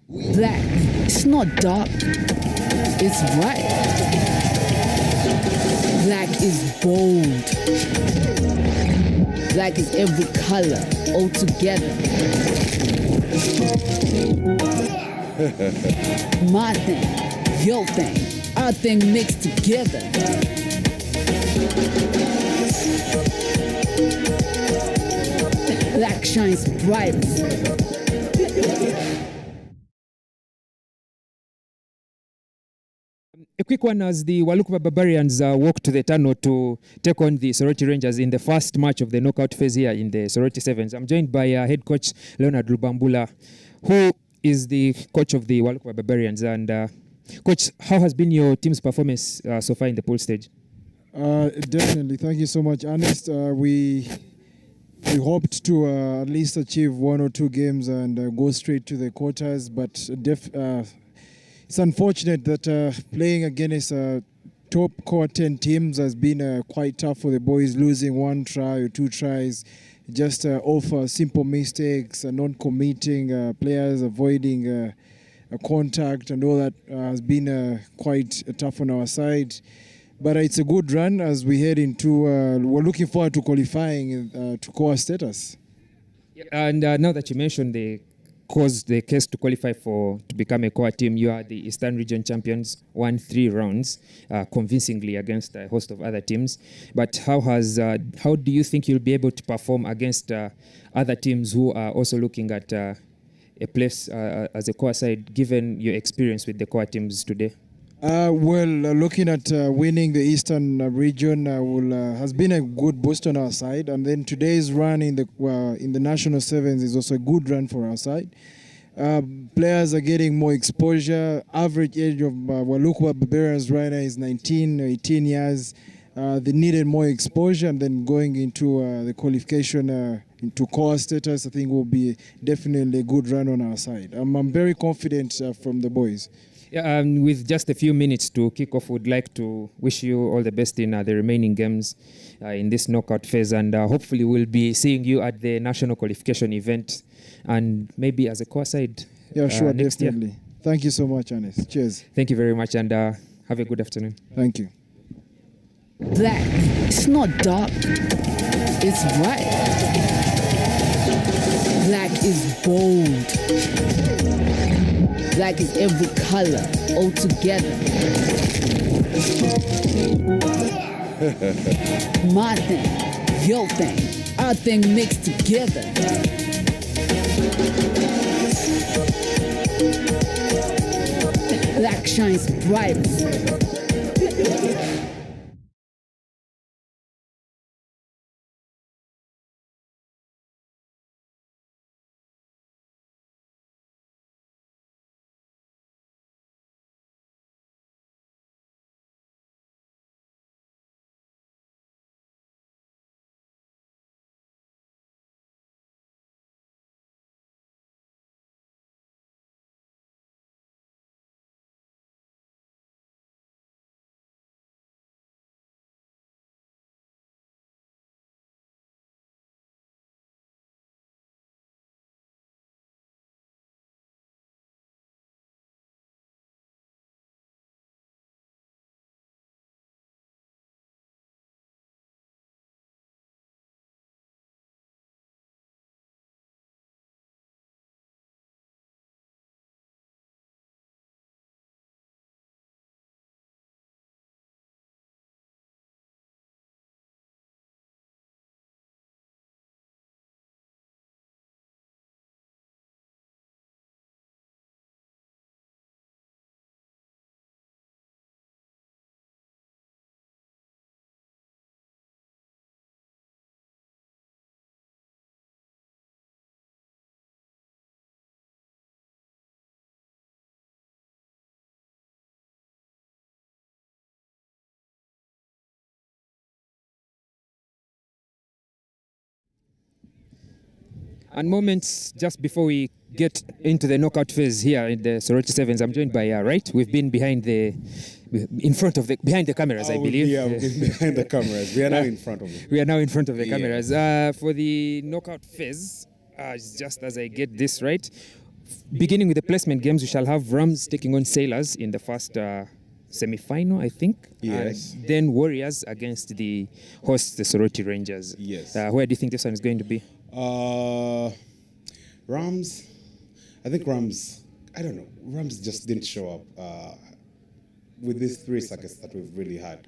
Black, it's not dark, it's bright. Black is bold. Black is every color all together. My thing, your thing, our thing mixed together. Black shines bright. A quick one as the Walukwa Barbarians walk to the tunnel to take on the Soroti Rangers in the first match of the knockout phase here in the Soroti Sevens. I'm joined by head coach Leonard Lubambula, who is the coach of the Walukwa Barbarians. And coach, how has been your team's performance so far in the pool stage? Definitely. Thank you so much, Ernest. We hoped to at least achieve 1 or 2 games and go straight to the quarters, but it's unfortunate that playing against top core 10 teams has been quite tough for the boys, losing 1 try or 2 tries, just off simple mistakes, non-committing, players avoiding a contact and all that has been quite tough on our side. But it's a good run as we head into, we're looking forward to qualifying to core status. Yeah, and now that you mentioned the case to qualify to become a core team, you are the Eastern Region champions, won 3 rounds convincingly against a host of other teams. But how do you think you'll be able to perform against other teams who are also looking at a place as a core side, given your experience with the core teams today? Looking at winning the Eastern region has been a good boost on our side, and then today's run in the National Sevens is also a good run for our side. Players are getting more exposure. Average age of Walukwa Barbarians right now is 19, 18 years. They needed more exposure, and then going into the qualification into core status, I think will be definitely a good run on our side. I'm very confident from the boys. Yeah, with just a few minutes to kick off, would like to wish you all the best in the remaining games in this knockout phase, and hopefully we'll be seeing you at the national qualification event and maybe as a core side. Yeah, sure, definitely. Year. Thank you so much, Ernest. Cheers. Thank you very much, and have a good afternoon. Thank you. Black, it's not dark, it's bright. Black is bold. Black is every color all together. My thing, your thing, our thing mixed together. Black shines bright. And moments just before we get into the knockout phase here in the Soroti Sevens, I'm joined by right. We've been behind the cameras, I believe. Yeah, we've been behind the cameras. We are now in front of them. We are now in front of the cameras. For the knockout phase, just as I get this right, beginning with the placement games, we shall have Rams taking on Sailors in the first semi-final, I think. Yes. Then Warriors against the hosts, the Soroti Rangers. Yes. Where do you think this one is going to be? Rams. I think Rams. I don't know. Rams just didn't show up with these three circuits that we've really had.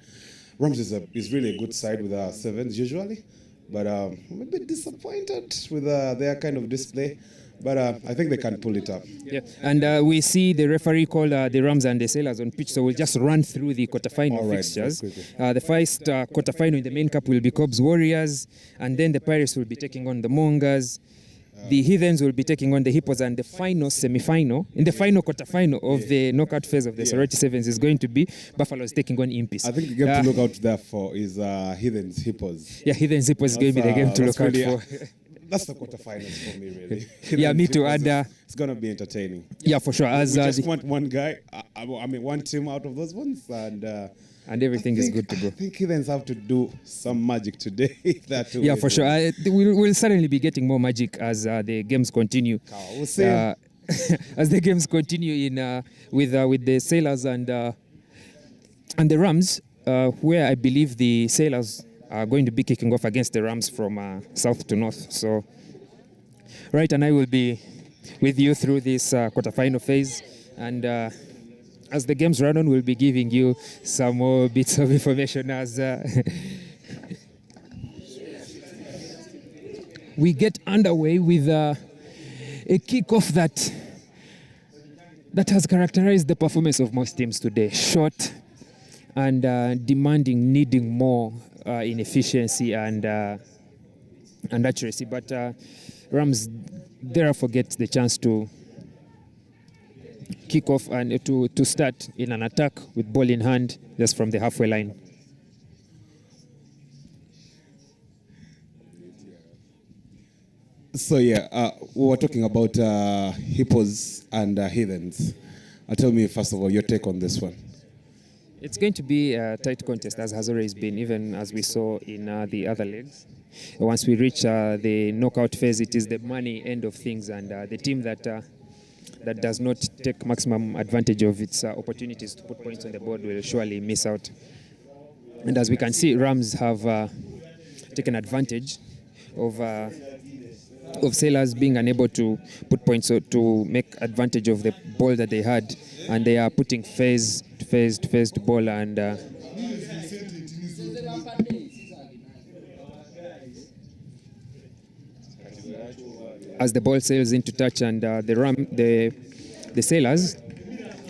Rams is really a good side with our sevens usually, but I'm a bit disappointed with their kind of display. But I think they can pull it up. Yeah, and we see the referee call the Rams and the Sailors on pitch, so we'll just run through the quarterfinal fixtures. The first quarterfinal in the main cup will be Cobbs Warriors, and then the Pirates will be taking on the Mongers. The Heathens will be taking on the Hippos, and the final semi-final, in the final quarterfinal of the knockout phase of the Soroti Sevens is going to be Buffaloes taking on Impis. I think the game to look out there for is Heathens Hippos. Yeah, Heathens Hippos is going to be the game to look out for. That's the quarterfinals for me, really. Yeah, me too. And it's going to be entertaining. Yeah, for sure. As we just want one guy, I mean one team out of those ones, and everything is good to go. I think Heathens have to do some magic today. Yeah, for sure. We'll certainly be getting more magic as the games continue. We'll see. As the games continue with the Sailors and the Rams, where I believe the Sailors are going to be kicking off against the Rams from south to north. So, right, and I will be with you through this quarterfinal phase, and as the games run on, we'll be giving you some more bits of information as we get underway with a kickoff that has characterized the performance of most teams today. Short and demanding, needing more in efficiency and accuracy. But Rams therefore get the chance to kick off and to start in an attack with ball in hand just from the halfway line. So yeah, we were talking about Hippos and Heathens. Tell me first of all your take on this one. It's going to be a tight contest, as has always been, even as we saw in the other legs. Once we reach the knockout phase, it is the money end of things, and the team that does not take maximum advantage of its opportunities to put points on the board will surely miss out. And as we can see, Rams have taken advantage of Sailors being unable to put points or to make advantage of the ball that they had, and they are putting phase to ball, and as the ball sails into touch, and the Sailors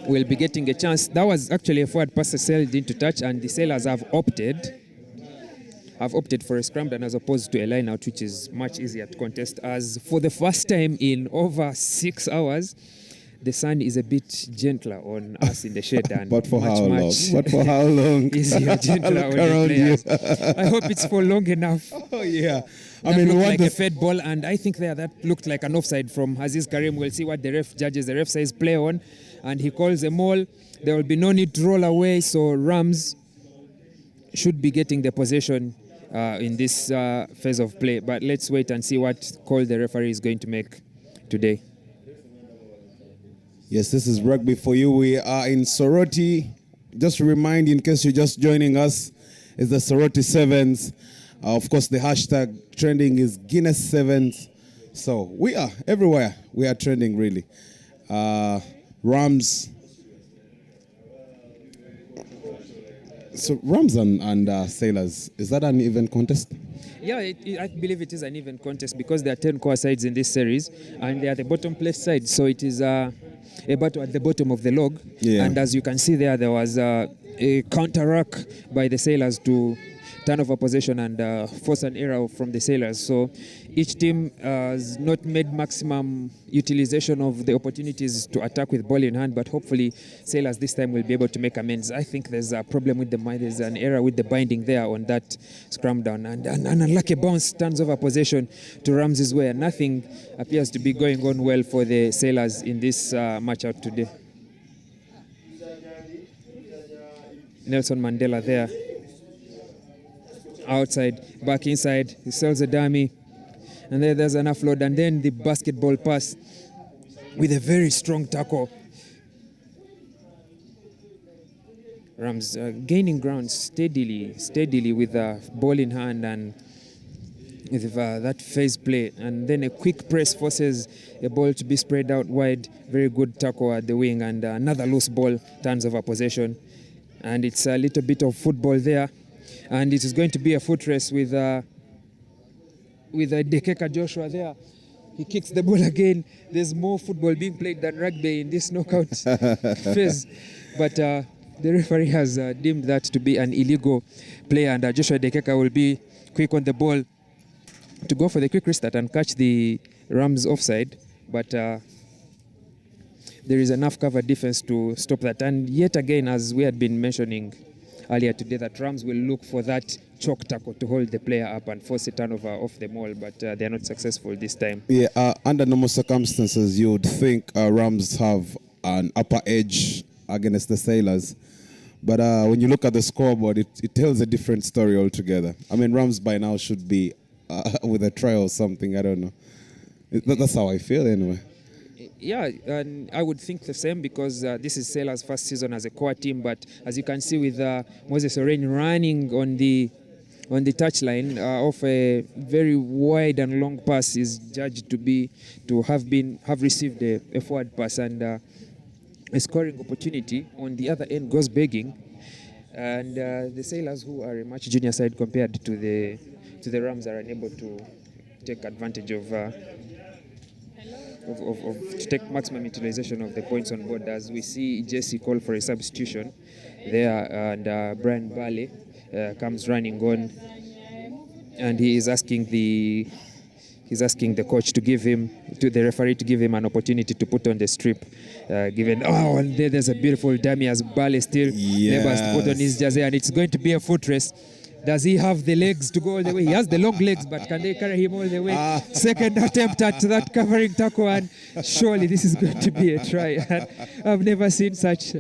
will be getting a chance. That was actually a forward pass sailed into touch, and the Sailors have opted for a scrum down as opposed to a line out, which is much easier to contest, as for the first time in over 6 hours, the sun is a bit gentler on us in the shade, and but for how long? But for how long? Easier, gentler on the players. I hope it's for long enough. Oh yeah, I mean, like a fed ball, and I think that looked like an offside from Aziz Karim. We'll see what the ref judges. The ref says play on, and he calls them all. There will be no need to roll away, so Rams should be getting the possession in this phase of play. But let's wait and see what call the referee is going to make today. Yes, this is rugby for you. We are in Soroti. Just to remind you, in case you're just joining us, it's the Soroti Sevens. Of course, the hashtag trending is Guinness Sevens. So we are everywhere. We are trending, really. Rams. So Rams and Sailors, is that an even contest? Yeah, I believe it is an even contest because there are 10 core sides in this series, and they are the bottom place side. So it is a battle at the bottom of the log. Yeah. And as you can see there was a counter-rack by the Sailors to turnover possession and force an error from the Sailors. So each team has not made maximum utilization of the opportunities to attack with ball in hand, but hopefully Sailors this time will be able to make amends. I think there's a problem with there's an error with the binding there on that scrum down, and an unlucky bounce turns over possession to Rams' way. Nothing appears to be going on well for the Sailors in this match out today. Nelson Mandela there. Outside, back inside, he sells a dummy. And then there's an offload. And then the basketball pass with a very strong tackle. Rams gaining ground steadily with the ball in hand and with that phase play. And then a quick press forces a ball to be spread out wide. Very good tackle at the wing. And another loose ball turns over possession. And it's a little bit of football there. And it is going to be a foot race with Dekeka Joshua there. He kicks the ball again. There's more football being played than rugby in this knockout phase. But the referee has deemed that to be an illegal play. And Joshua Dekeka will be quick on the ball to go for the quick restart and catch the Rams offside. But there is enough cover defense to stop that. And yet again, as we had been mentioning earlier today, that Rams will look for that choke tackle to hold the player up and force a turnover off the maul, but they are not successful this time. Yeah, under normal circumstances, you would think Rams have an upper edge against the Sailors. But when you look at the scoreboard, it tells a different story altogether. I mean, Rams by now should be with a try or something. I don't know. That's how I feel anyway. Yeah, and I would think the same because this is Sailors' first season as a core team. But as you can see with Moses Oreni running on the touchline off a very wide and long pass, is judged to have received a forward pass, and a scoring opportunity on the other end goes begging. And the Sailors, who are a much junior side compared to the Rams, are unable to take advantage of to take maximum utilization of the points on board, as we see Jesse call for a substitution there, and Brian Bale comes running on, and he is asking the coach to the referee to give him an opportunity to put on the strip, and there's a beautiful dummy as Bale still labors to put on his jersey, and it's going to be a foot race. Does he have the legs to go all the way? He has the long legs, but can they carry him all the way? Second attempt at that covering tackle, and surely this is going to be a try. And I've never seen such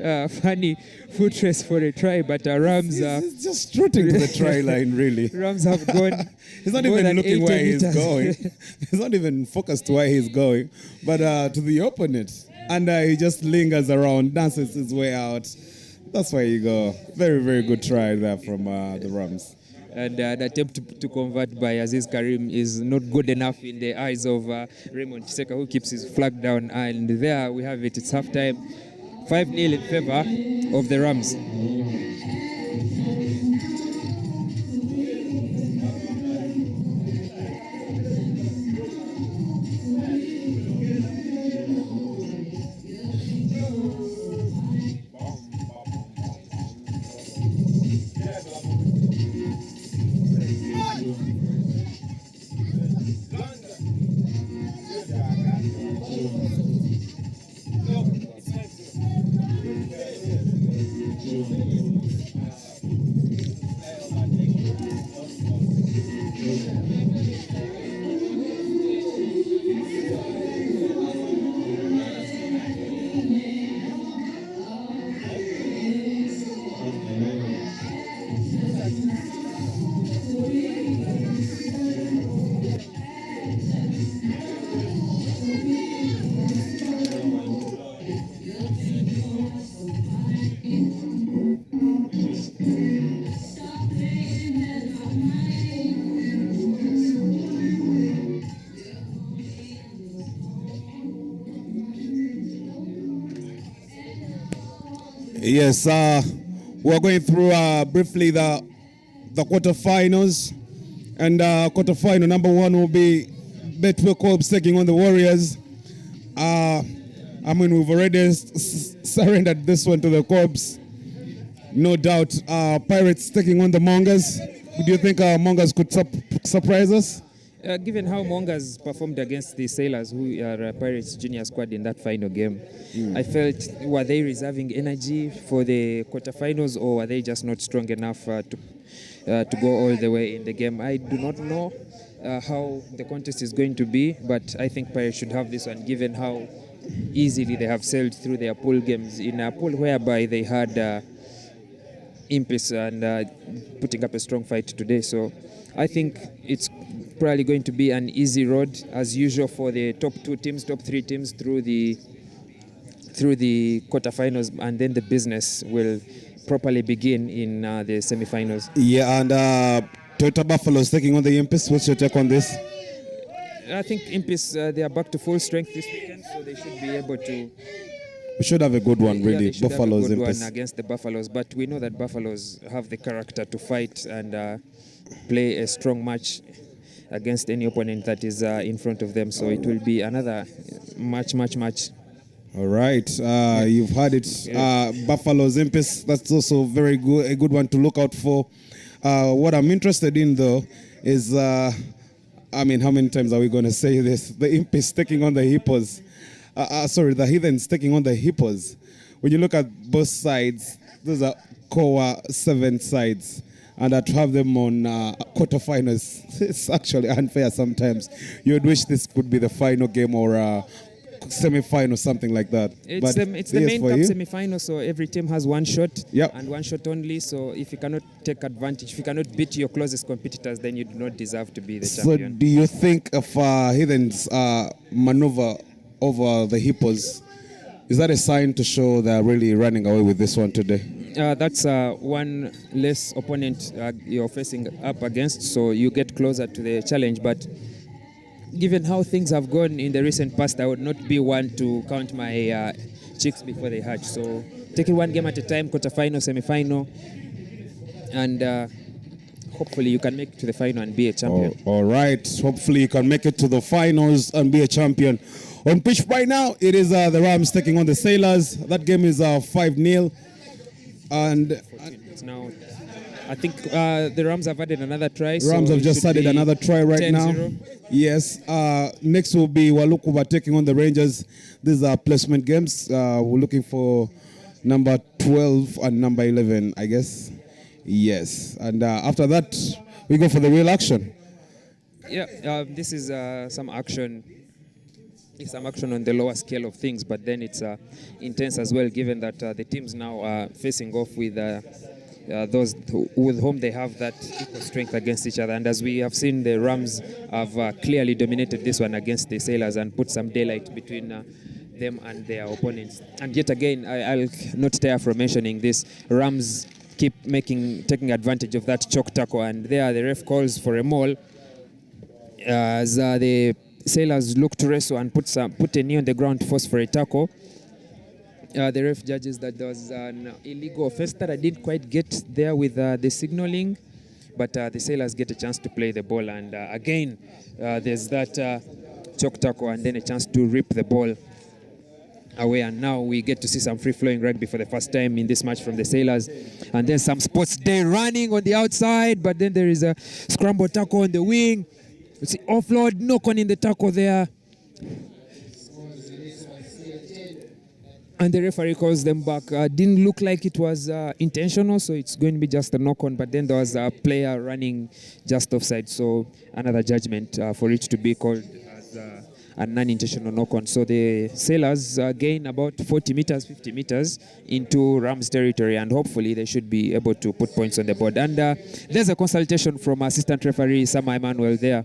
funny foot race for a try, but Rams... He's just strutting to the try line, really. Rams have gone... He's not even looking where he's going. He's not even focused where he's going, but to the opponent. And he just lingers around, dances his way out. That's where you go. Very, very good try there from the Rams. And an attempt to convert by Aziz Karim is not good enough in the eyes of Raymond Chiseka, who keeps his flag down. And there we have it. It's halftime. 5-0 in favor of the Rams. Yes, we're going through briefly the quarterfinals, and quarterfinal number one will be Betway Corps taking on the Warriors. I mean, we've already surrendered this one to the Corps. No doubt, Pirates taking on the Mongers. Do you think Mongas could surprise us? Given how Mongas performed against the Sailors, who are Pirates junior squad in that final game, I felt, were they reserving energy for the quarterfinals, or were they just not strong enough to go all the way in the game? I do not know how the contest is going to be, but I think Pirates should have this one, given how easily they have sailed through their pool games in a pool whereby they had Impis and putting up a strong fight today. So I think it's probably going to be an easy road as usual for the top 2 teams, top 3 teams through the quarterfinals, and then the business will properly begin in the semi-finals. Yeah, and Toyota Buffaloes taking on the Impis. What's your take on this? I think Impis, they are back to full strength this weekend, so they should be able to. We should have a good one, really. Yeah, Buffaloes, have a good Impis. one against the Buffaloes, but we know that Buffaloes have the character to fight and play a strong match against any opponent that is in front of them. So it will be another match. All right, you've heard it. Buffaloes, Impis, that's also very good, a good one to look out for. What I'm interested in, though, is, how many times are we going to say this? The Impis taking on the Hippos. The Heathens taking on the Hippos. When you look at both sides, those are core 7 sides. And to have them on quarterfinals, it's actually unfair sometimes. You would wish this could be the final game or semi-final, something like that. It's the main cup semi-final, so every team has one shot and one shot only. So if you cannot take advantage, if you cannot beat your closest competitors, then you do not deserve to be the champion. So do you think if Heathens maneuver over the Hippos, is that a sign to show they're really running away with this one today? That's one less opponent you're facing up against, so you get closer to the challenge. But given how things have gone in the recent past, I would not be one to count my chicks before they hatch. So taking one game at a time, quarterfinal, semi-final, and hopefully you can make it to the final and be a champion. All right, hopefully you can make it to the finals and be a champion. On pitch right now, it is the Rams taking on the Sailors. That game is 5-0. And it's now, I think the Rams have added another try. Rams have just added another try right now. Yes. Next will be Walukuba taking on the Rangers. These are placement games. We're looking for number 12 and number 11, I guess. Yes. And after that, we go for the real action. Yeah, this is some action. It's some action on the lower scale of things, but then it's intense as well, given that the teams now are facing off with those with whom they have that equal strength against each other. And as we have seen, the Rams have clearly dominated this one against the Sailors and put some daylight between them and their opponents. And yet again, I'll not tire from mentioning this. Rams keep taking advantage of that choke tackle, and there the ref calls for a maul as the Sailors look to wrestle and put a knee on the ground to force for a tackle. The ref judges that there was an illegal offense that I didn't quite get there with the signaling, but the Sailors get a chance to play the ball, and again there's that choke tackle and then a chance to rip the ball away, and now we get to see some free-flowing rugby for the first time in this match from the Sailors, and then some sports day running on the outside, but then there is a scramble tackle on the wing. You see offload, knock on in the tackle there. And the referee calls them back. Didn't look like it was intentional, so it's going to be just a knock-on, but then there was a player running just offside, so another judgment for it to be called as a non-intentional knock-on. So the Sailors gain about 40 meters, 50 meters into Rams territory, and hopefully they should be able to put points on the board. And there's a consultation from assistant referee Sam Emmanuel there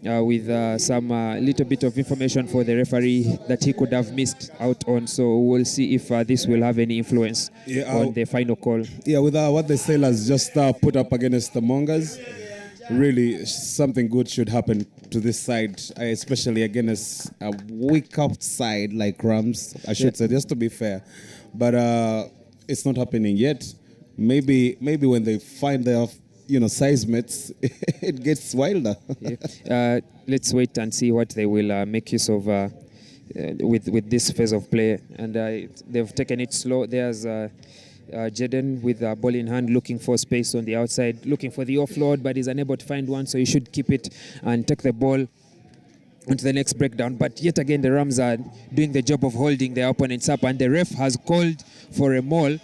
with some little bit of information for the referee that he could have missed out on. So we'll see if this will have any influence on the final call. Yeah, with what the Sailors just put up against the Mongas, really something good should happen to this side, especially against a weak outside like Rams, I should say, just to be fair. But it's not happening yet. Maybe when they find their size mates, it gets wilder. Let's wait and see what they will make use of with this phase of play. And they've taken it slow. There's Jaden with the ball in hand, looking for space on the outside, looking for the offload, but is unable to find one, so he should keep it and take the ball onto the next breakdown. But yet again, the Rams are doing the job of holding their opponents up, and the ref has called for a maul.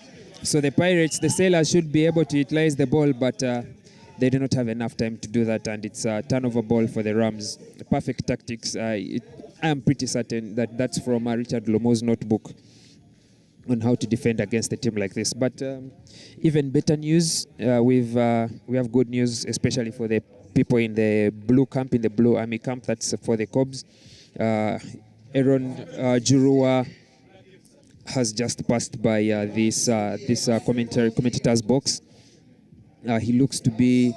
So the Pirates, the Sailors, should be able to utilize the ball, but they do not have enough time to do that, and it's a turnover ball for the Rams. Perfect tactics. I am pretty certain that that's from Richard Lomo's notebook on how to defend against a team like this. But even better news, we have good news, especially for the people in the blue camp, in the blue army camp. That's for the Cobs. Aaron Jurua has just passed by this commentator's box. He looks to be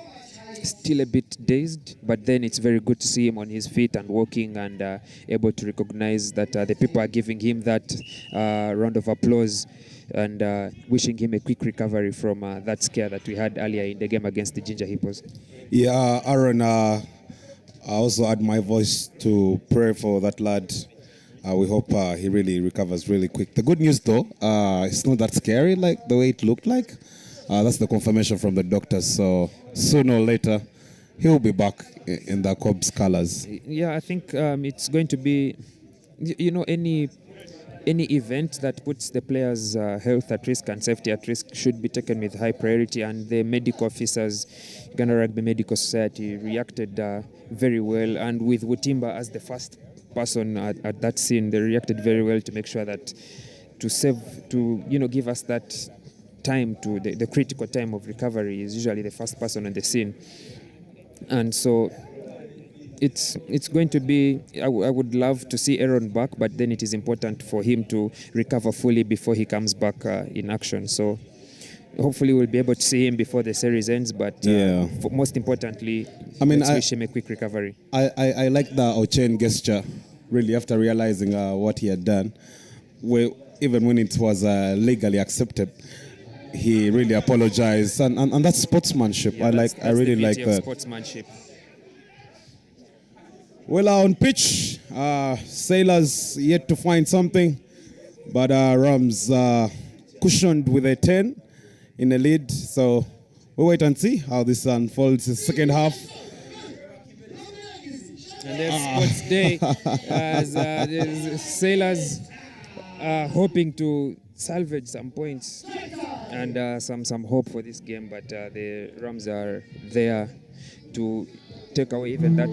still a bit dazed, but then it's very good to see him on his feet and walking and able to recognize that the people are giving him that round of applause and wishing him a quick recovery from that scare that we had earlier in the game against the Ginger Hippos. Yeah, Aaron, I also add my voice to pray for that lad. We hope he really recovers really quick. The good news, though, it's not that scary like the way it looked like. That's the confirmation from the doctors. So sooner or later, he'll be back in the Cobs colors. Yeah, I think it's going to be, any event that puts the players' health at risk and safety at risk should be taken with high priority. And the medical officers, Uganda Rugby Medical Society, reacted very well. And with Wutimba as the first person at that scene, they reacted very well to make sure that give us that time to the critical time of recovery is usually the first person on the scene. And so it's going to be, I would love to see Aaron back, but then it is important for him to recover fully before he comes back in action. So hopefully we'll be able to see him before the series ends, but most importantly, let's wish him a quick recovery. I like the Ochen gesture, really, after realizing what he had done. Even when it was legally accepted, he really apologized, and that's sportsmanship. Yeah, I really like that. Sportsmanship. Well, on pitch, Sailors yet to find something, but Rams cushioned with a 10 in the lead. So we'll wait and see how this unfolds the second half. And then Sports Day, as the Sailors are hoping to salvage some points and some hope for this game, but the Rams are there to take away even that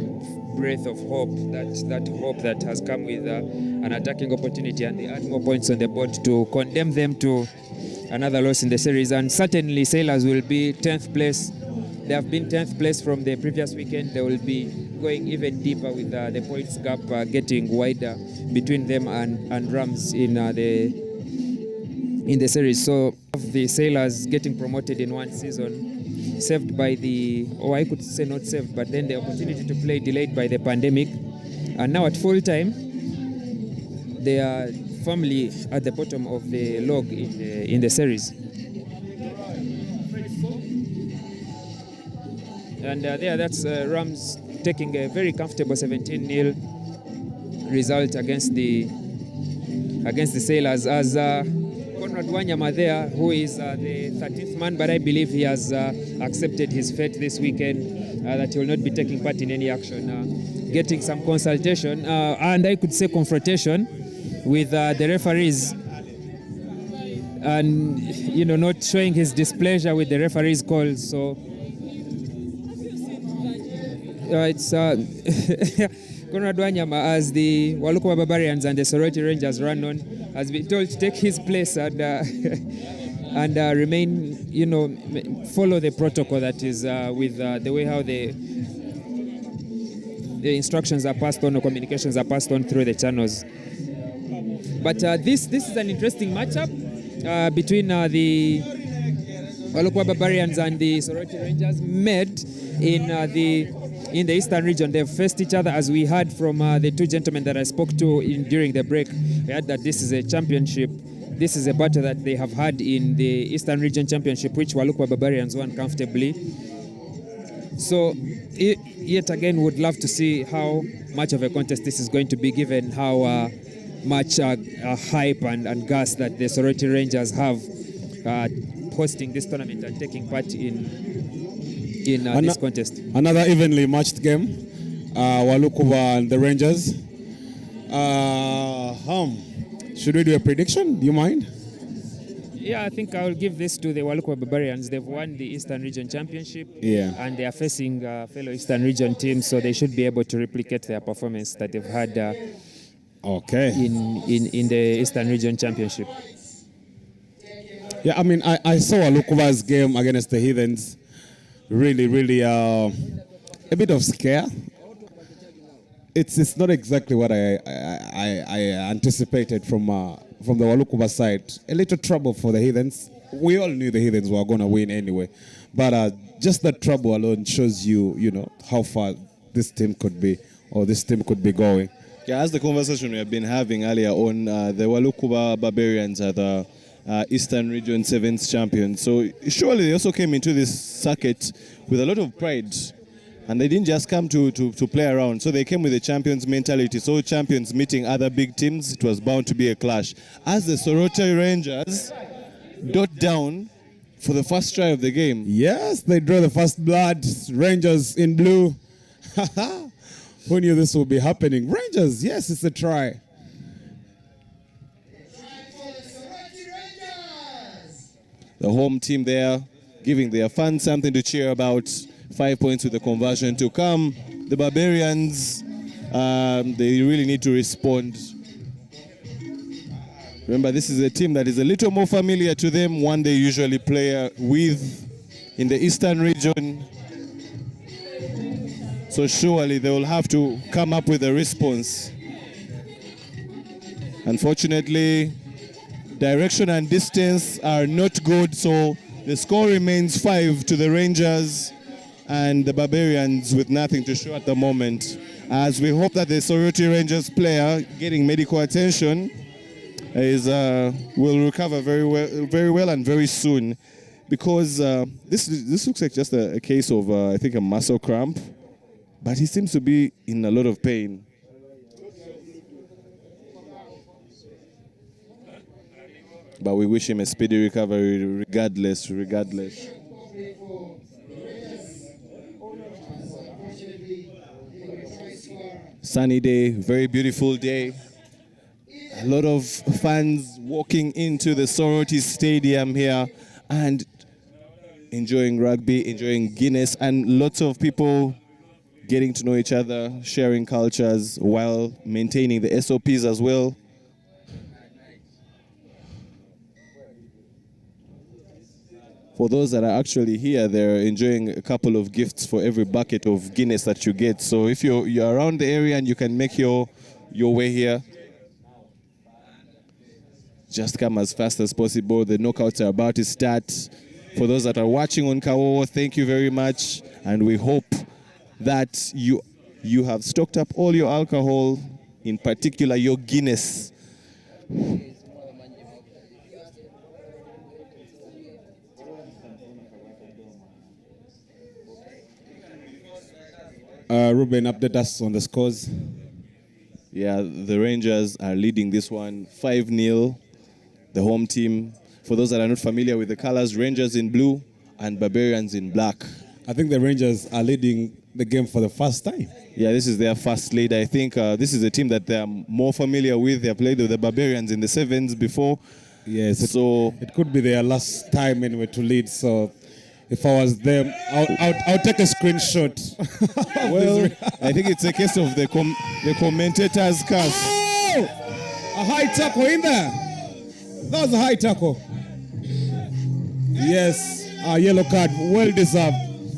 breath of hope, that hope that has come with an attacking opportunity, and they add more points on the board to condemn them to another loss in the series. And certainly Sailors will be 10th place. They have been 10th place from the previous weekend. They will be going even deeper with the points gap getting wider between them and Rams in the series. So the Sailors getting promoted in one season, saved by I could say not saved, but then the opportunity to play delayed by the pandemic. And now at full time, they are firmly at the bottom of the log in the series. And that's Rams taking a very comfortable 17-0 result against the Sailors, as Conrad Wanyama there, who is the 13th man, but I believe he has accepted his fate this weekend, that he will not be taking part in any action, getting some consultation, and I could say confrontation with the referees, and not showing his displeasure with the referees' calls. So it's Conrad Wanyama, as the Walukwa Barbarians and the Soroti Rangers run on, has been told to take his place and remain, follow the protocol that is with the way how the instructions are passed on, or communications are passed on through the channels. But this is an interesting matchup between the Walukwa Barbarians and the Soroti Rangers, met in the Eastern region. They've faced each other, as we heard from the two gentlemen that I spoke to during the break. We heard that this is a championship. This is a battle that they have had in the Eastern Region Championship, which Walukwa Barbarians won comfortably. So, yet again, would love to see how much of a contest this is going to be, given how much hype and gas that the Soroti Rangers have hosting this tournament and taking part in this contest. Another evenly matched game. Walukuba and the Rangers. Should we do a prediction? Do you mind? Yeah, I think I'll give this to the Walukuba Barbarians. They've won the Eastern Region Championship. Yeah. And they are facing fellow Eastern Region teams, so they should be able to replicate their performance that they've had in the Eastern Region Championship. Yeah, I mean, I saw Walukuba's game against the Heathens. Really, a bit of scare. It's not exactly what I anticipated from the Walukuba side. A little trouble for the Heathens. We all knew the Heathens were going to win anyway. But just the trouble alone shows you how far this team could be, or this team could be going. Yeah, as the conversation we have been having earlier on, the Walukuba Barbarians are the Eastern Region Sevens champions. So surely they also came into this circuit with a lot of pride. And they didn't just come to play around. So they came with a champions mentality. So champions meeting other big teams, it was bound to be a clash. As the Soroti Rangers dot down for the first try of the game. Yes, they draw the first blood. Rangers in blue. Who knew this would be happening? Rangers, yes, it's a try. The home team there giving their fans something to cheer about. 5 points with the conversion to come. The Barbarians, they really need to respond. Remember, this is a team that is a little more familiar to them, one they usually play with in the Eastern region. So surely they will have to come up with a response. Unfortunately, direction and distance are not good, so the score remains 5 to the Rangers. And the Barbarians with nothing to show at the moment. As we hope that the Soroti Rangers player getting medical attention will recover very well and very soon, because this looks like just a case of I think a muscle cramp, but he seems to be in a lot of pain. But we wish him a speedy recovery regardless. Sunny day, very beautiful day. A lot of fans walking into the Soroti Stadium here and enjoying rugby, enjoying Guinness, and lots of people getting to know each other, sharing cultures while maintaining the SOPs as well. For those that are actually here, they're enjoying a couple of gifts for every bucket of Guinness that you get. So if you're around the area and you can make your way here, just come as fast as possible. The knockouts are about to start. For those that are watching on Kawowo, thank you very much. And we hope that you have stocked up all your alcohol, in particular your Guinness. Ruben, update us on the scores. Yeah, the Rangers are leading this one 5-0, the home team. For those that are not familiar with the colors, Rangers in blue and Barbarians in black. I think the Rangers are leading the game for the first time. Yeah, this is their first lead. I think this is a team that they are more familiar with. They played with the Barbarians in the sevens before. Yes, so it could be their last time anyway to lead. So if I was them, I'll take a screenshot. Well, I think it's a case of the commentator's curse. Oh! A high tackle in there. That was a high tackle. Yes, a yellow card, well deserved.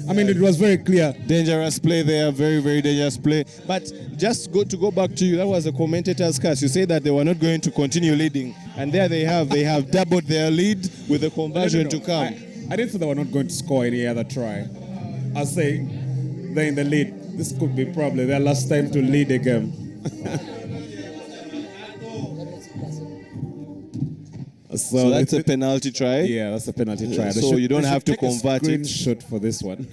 I mean, it was very clear. Dangerous play there, very, very dangerous play. But just to go back to you, that was a commentator's curse. You say that they were not going to continue leading, and there they have doubled their lead with the conversion to come. I didn't say they were not going to score any other try. I was saying they're in the lead. This could be probably their last time to lead a game. So that's a penalty try? Yeah, that's a penalty try. So you don't have to convert it. Screenshot for this one.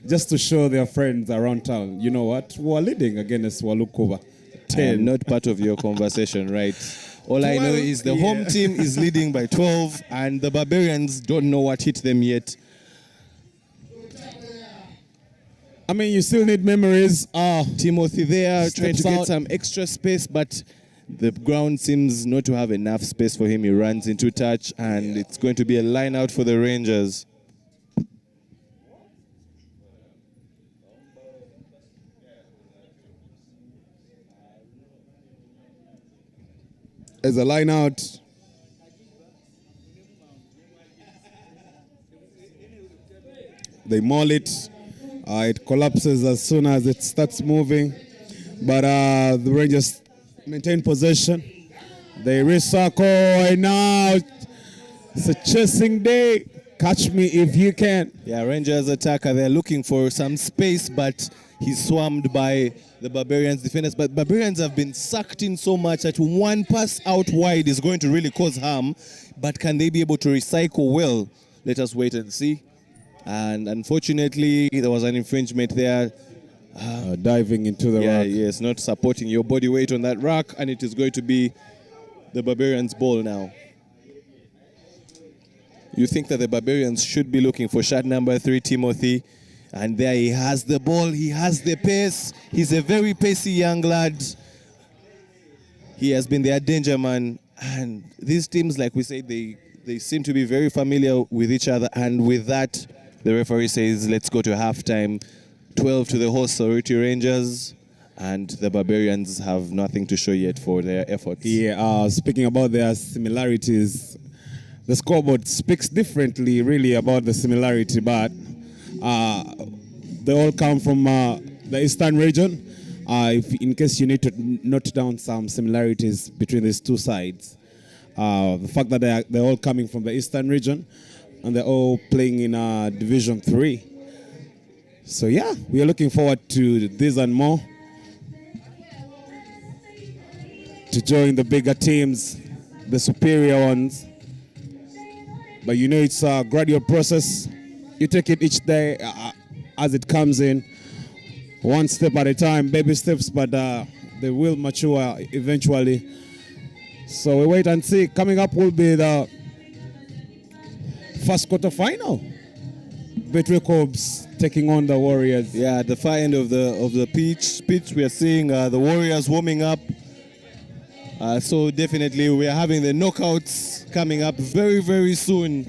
Just to show their friends around town, you know what? We're leading against Walukuba. I am not part of your conversation, right? All I know is the home team is leading by 12, and the Barbarians don't know what hit them yet. I mean, you still need memories. Timothy there trying to get some extra space, but the ground seems not to have enough space for him. He runs into touch, and it's going to be a line out for the Rangers. As a line out. They maul it. It collapses as soon as it starts moving. But the Rangers maintain possession. They recircle, and now it's a chasing day. Catch me if you can. Yeah, Rangers attacker, they're looking for some space, but he's swarmed by the Barbarians defenders. But Barbarians have been sucked in so much that one pass out wide is going to really cause harm. But can they be able to recycle well? Let us wait and see. And unfortunately, there was an infringement there. Diving into the rock. Yes, not supporting your body weight on that rock, and it is going to be the Barbarians' ball now. You think that the Barbarians should be looking for shot number 3, Timothy, and there he has the ball, he has the pace, he's a very pacey young lad. He has been their danger man, and these teams, like we said, they seem to be very familiar with each other, and with that, the referee says, let's go to halftime. 12 to the host Soroti Rangers, and the Barbarians have nothing to show yet for their efforts. Yeah, speaking about their similarities, the scoreboard speaks differently really about the similarity, but they all come from the Eastern region. In case you need to note down some similarities between these two sides, the fact that they're all coming from the Eastern region and they're all playing in Division 3. So yeah, we are looking forward to this and more. To join the bigger teams, the superior ones. But you know it's a gradual process. You take it each day as it comes in. One step at a time, baby steps, but they will mature eventually. So we wait and see. Coming up will be the first quarter final. Between Cobs taking on the Warriors. Yeah, at the far end of the pitch we are seeing the Warriors warming up. So definitely we are having the knockouts coming up very, very soon.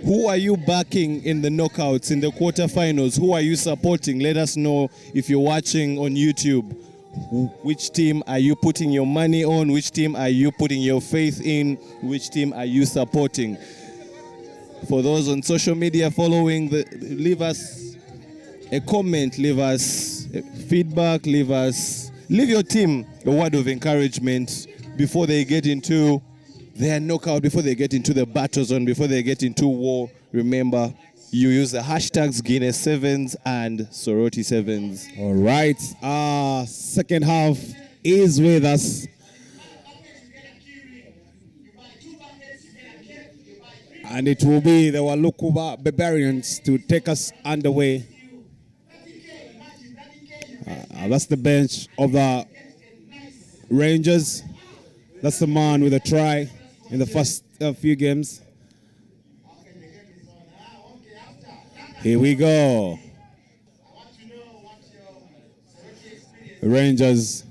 Who are you backing in the knockouts, in the quarterfinals? Who are you supporting? Let us know if you're watching on YouTube. Which team are you putting your money on? Which team are you putting your faith in? Which team are you supporting? For those on social media following, leave us a comment, leave us feedback, leave your team a word of encouragement before they get into their knockout, before they get into the battle zone, before they get into war. Remember, you use the hashtags Guinness Sevens and Soroti Sevens. All right, second half is with us. And it will be the Walukuba Barbarians to take us underway. That's the bench of the Rangers. That's the man with a try in the first few games. Here we go. Rangers.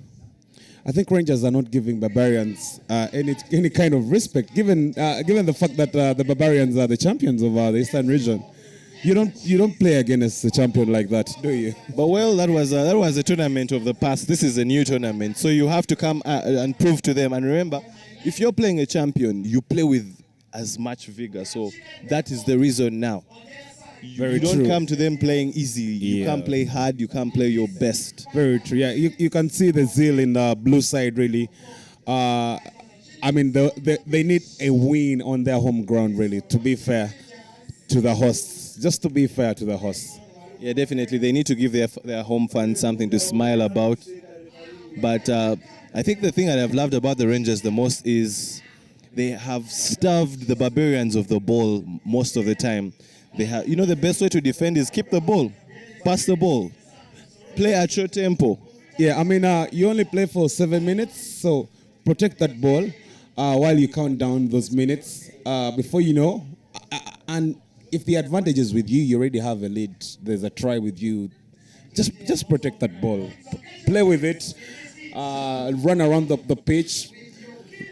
I think Rangers are not giving Barbarians any kind of respect, given the fact that the Barbarians are the champions of the Eastern region. You don't play against the champion like that, do you? But well, that was a tournament of the past. This is a new tournament, so you have to come and prove to them. And remember, if you're playing a champion, you play with as much vigor. So that is the reason now. You don't come to them playing easy. You can't play hard. You can't play your best. Very true. Yeah, you can see the zeal in the blue side, really. I mean, they need a win on their home ground, really, to be fair to the hosts. Just to be fair to the hosts. Yeah, definitely. They need to give their home fans something to smile about. But I think the thing that I've loved about the Rangers the most is they have starved the Barbarians of the ball most of the time. They have, the best way to defend is keep the ball, pass the ball. play at your tempo. Yeah, I mean, you only play for 7 minutes, so protect that ball while you count down those minutes. Before you know, and if the advantage is with you, you already have a lead. There's a try with you. Just protect that ball. Play with it. Run around the pitch.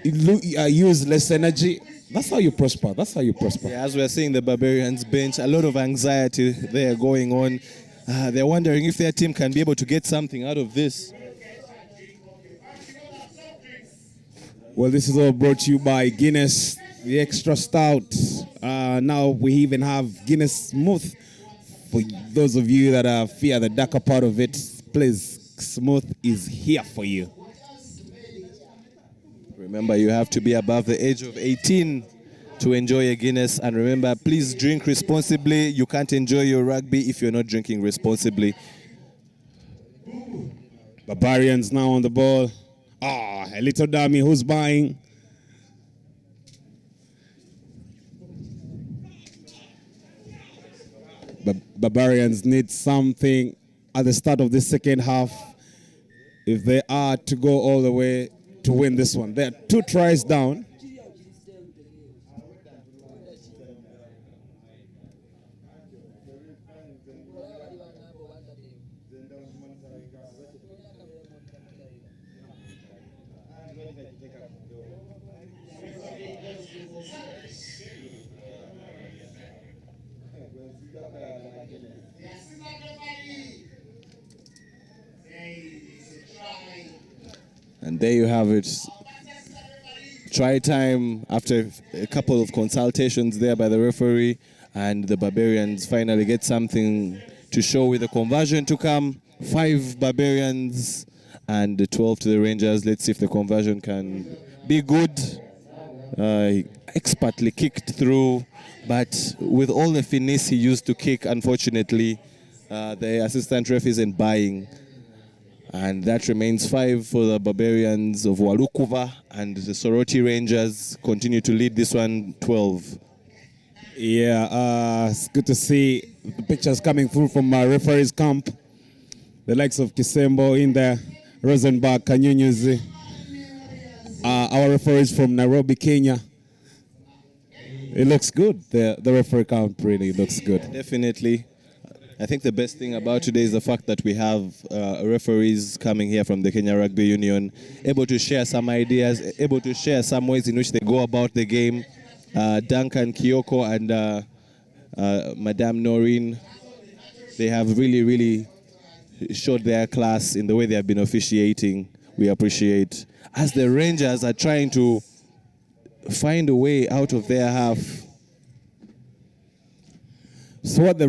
Use less energy. That's how you prosper. That's how you prosper. Yeah, as we're seeing the Barbarians bench, a lot of anxiety there going on. They're wondering if their team can be able to get something out of this. Well, this is all brought to you by Guinness, the extra stout. Now we even have Guinness Smooth. For those of you that fear the darker part of it, please, Smooth is here for you. Remember, you have to be above the age of 18 to enjoy a Guinness. And remember, please drink responsibly. You can't enjoy your rugby if you're not drinking responsibly. Barbarians now on the ball. A little dummy who's buying. Barbarians need something at the start of the second half if they are to go all the way to win this one. They're 2 tries down. And there you have it. Try time after a couple of consultations there by the referee, and the Barbarians finally get something to show with the conversion to come. 5 Barbarians and 12 to the Rangers. Let's see if the conversion can be good. Expertly kicked through, but with all the finesse he used to kick, unfortunately, the assistant ref isn't buying. And that remains 5 for the Barbarians of Walukuva, and the Soroti Rangers continue to lead this one 12. Yeah, it's good to see the pictures coming through from my referee's camp. The likes of Kisembo in there, Rosenberg, Kanyunyuzi. Our referees from Nairobi, Kenya. It looks good. The referee camp really looks good. Definitely. I think the best thing about today is the fact that we have referees coming here from the Kenya Rugby Union, able to share some ideas, able to share some ways in which they go about the game. Duncan Kioko and Madame Noreen, they have really showed their class in the way they have been officiating. We appreciate. As the Rangers are trying to find a way out of their half. So what the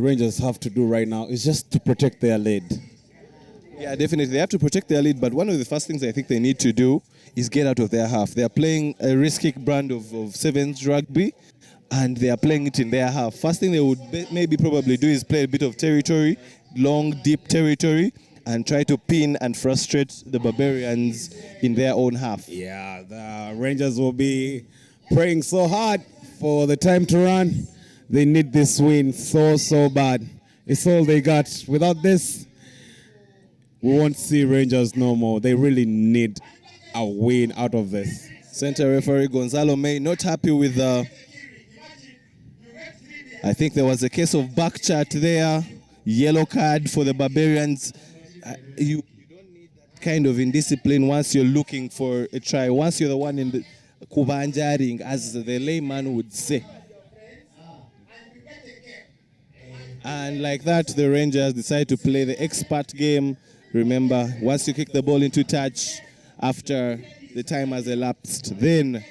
Rangers have to do right now is just to protect their lead. Yeah, definitely. They have to protect their lead, but one of the first things I think they need to do is get out of their half. They are playing a risky brand of sevens rugby, and they are playing it in their half. First thing they would maybe probably do is play a bit of territory, long, deep territory, and try to pin and frustrate the Barbarians in their own half. Yeah, the Rangers will be praying so hard for the time to run. They need this win so bad. It's all they got. Without this, we won't see Rangers no more. They really need a win out of this. Center referee Gonzalo May not happy with the... I think there was a case of back chat there. Yellow card for the Barbarians. You don't need that kind of indiscipline once you're looking for a try. Once you're the one in the kubanjaring, as the layman would say. And like that, the Rangers decide to play the expert game. Remember, once you kick the ball into touch, after the time has elapsed, then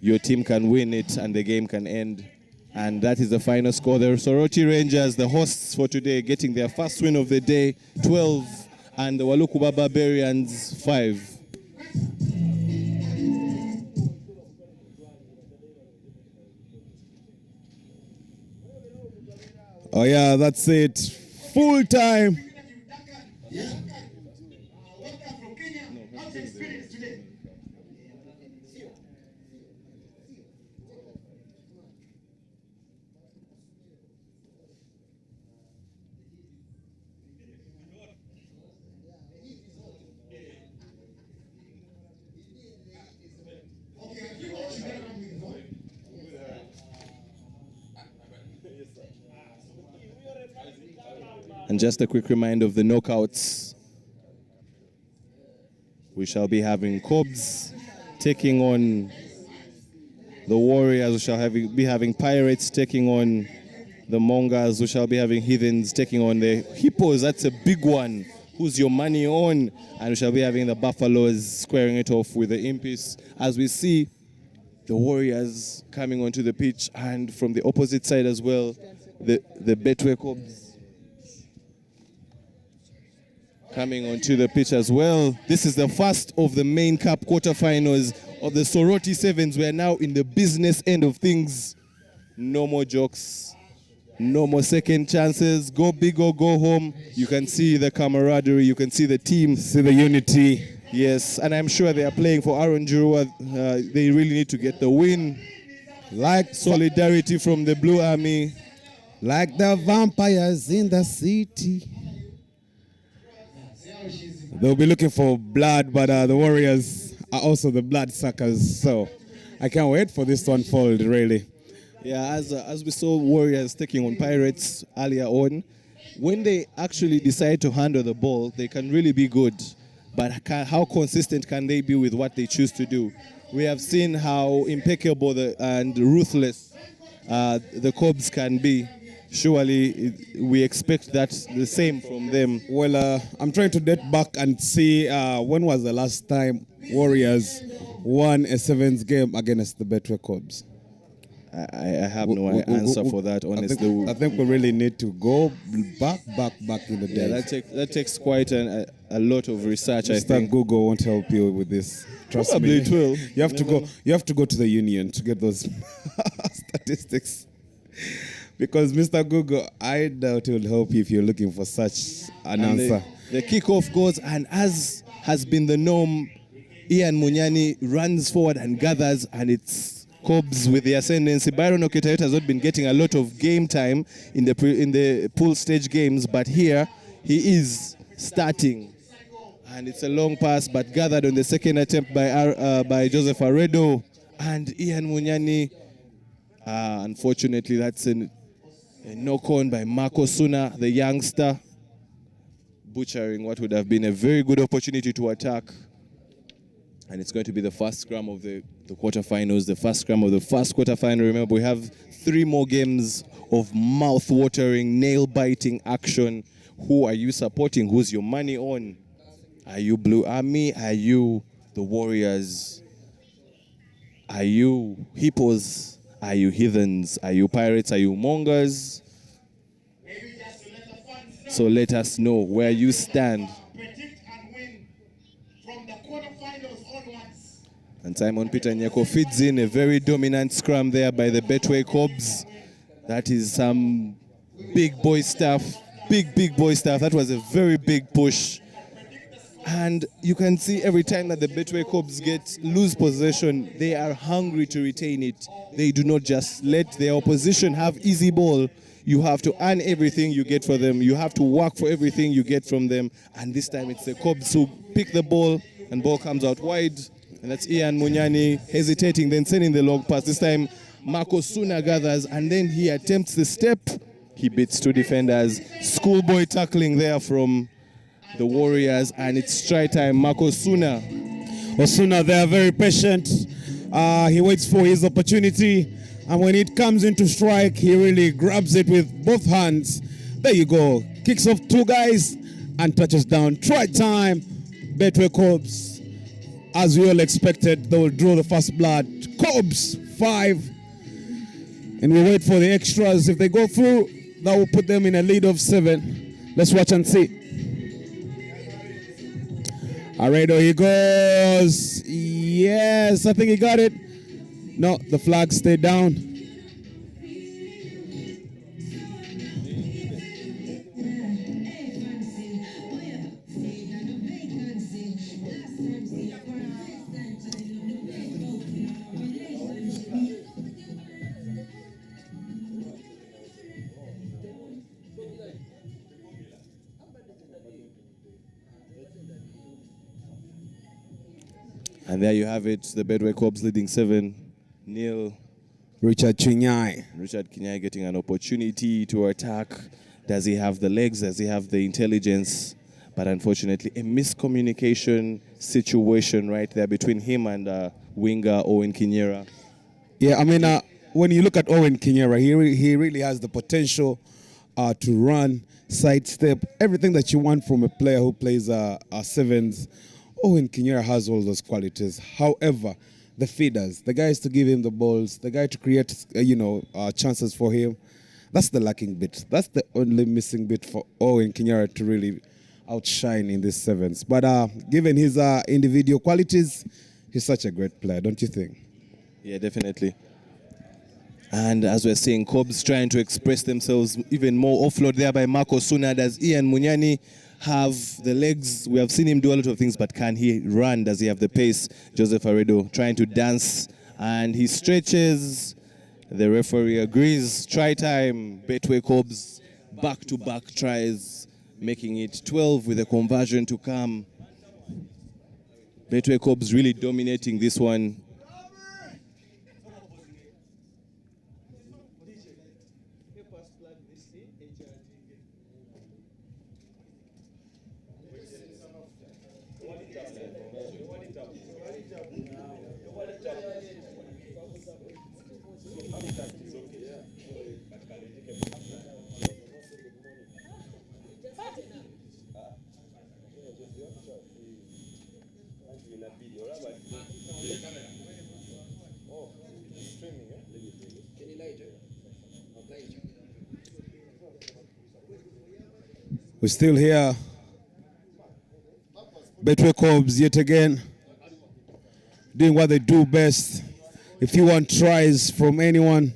your team can win it and the game can end. And that is the final score. The Soroti Rangers, the hosts for today, getting their first win of the day, 12, and the Walukuba Barbarians, 5. Oh yeah, that's it. Full time. And just a quick reminder of the knockouts. We shall be having Cobs taking on the Warriors. We shall be having Pirates taking on the Mongas. We shall be having Heathens taking on the Hippos. That's a big one. Who's your money on? And we shall be having the Buffaloes squaring it off with the Impis. As we see the Warriors coming onto the pitch, and from the opposite side as well, the Betway Cobs coming onto the pitch as well. This is the first of the main cup quarterfinals of the Soroti Sevens. We are now in the business end of things. No more jokes. No more second chances. Go big or go home. You can see the camaraderie. You can see the team. See the unity. Yes, and I'm sure they are playing for Aaron Jurua. They really need to get the win. Like solidarity from the Blue Army. Like the vampires in the city. They'll be looking for blood, but the Warriors are also the blood suckers. So I can't wait for this to unfold, really. Yeah, as we saw Warriors taking on Pirates earlier on, when they actually decide to handle the ball, they can really be good. But how consistent can they be with what they choose to do? We have seen how impeccable and ruthless the Cobs can be. Surely we expect that the same from them. Well, I'm trying to date back and see when was the last time Warriors won a sevens game against the Betway Cobs. I have no answer for that, honestly. I think we really need to go back in the day. Yeah, that takes quite a lot of research. I think Google won't help you with this. Trust Probably me. It will. You have to go to the union to get those statistics. Because Mr. Google, I doubt it will help you if you're looking for such an answer. The kickoff goes, and as has been the norm, Ian Munyani runs forward and gathers, and it's Cobs with the ascendancy. Byron Oketayota has not been getting a lot of game time in the pool stage games, but here he is starting. And it's a long pass, but gathered on the second attempt by Joseph Aredo. And Ian Munyani, unfortunately, that's a knock-on by Marco Suna, the youngster, butchering what would have been a very good opportunity to attack. And it's going to be the first scrum of the quarterfinals, the first scrum of the first quarterfinal. Remember, we have 3 more games of mouth-watering, nail-biting action. Who are you supporting? Who's your money on? Are you Blue Army? Are you the Warriors? Are you Hippos? Are you Heathens? Are you Pirates? Are you Mongas? So let us know where you stand. And Simon Peter Nyako feeds in a very dominant scrum there by the Betway Cobs. That is some big boy stuff. Big boy stuff. That was a very big push. And you can see every time that the Betway Cobs lose possession, they are hungry to retain it. They do not just let their opposition have easy ball. You have to earn everything you get for them. You have to work for everything you get from them. And this time it's the Cobs who pick the ball, and ball comes out wide. And that's Ian Munyani hesitating, then sending the long pass. This time Marco Suna gathers, and then he attempts the step. He beats 2 defenders. Schoolboy tackling there from the Warriors, and it's try time. Marco Suna. Osuna, they are very patient. He waits for his opportunity, and when it comes into strike, he really grabs it with both hands. There you go. Kicks off 2 guys and touches down. Try time. Betway Cobs. As we all expected, they will draw the first blood. Cobs 5. And we wait for the extras. If they go through, that will put them in a lead of 7. Let's watch and see. Aredo, he goes. Yes, I think he got it. No, the flag stayed down. And there you have it, the Betway Cobs leading 7-0. Richard Kinyai getting an opportunity to attack. Does he have the legs? Does he have the intelligence? But unfortunately, a miscommunication situation right there between him and winger Owen Kinyera. Yeah, I mean, when you look at Owen Kinyera, he really has the potential to run, sidestep, everything that you want from a player who plays sevens. Owen Kinyera has all those qualities. However, the feeders, the guys to give him the balls, the guy to create, chances for him, that's the lacking bit. That's the only missing bit for Owen Kinyera to really outshine in this sevens. But given his individual qualities, he's such a great player, don't you think? Yeah, definitely. And as we're seeing, Cobs trying to express themselves even more. Offload there by Marco Suna. Does Ian Munyani have the legs? We have seen him do a lot of things, but can he run? Does he have the pace? Joseph Aredo trying to dance, and he stretches. The referee agrees. Try time. Betway Cobs back-to-back tries, making it 12 with a conversion to come. Betway Cobs really dominating this one. We're still here. Betway Cobs yet again doing what they do best. If you want tries from anyone,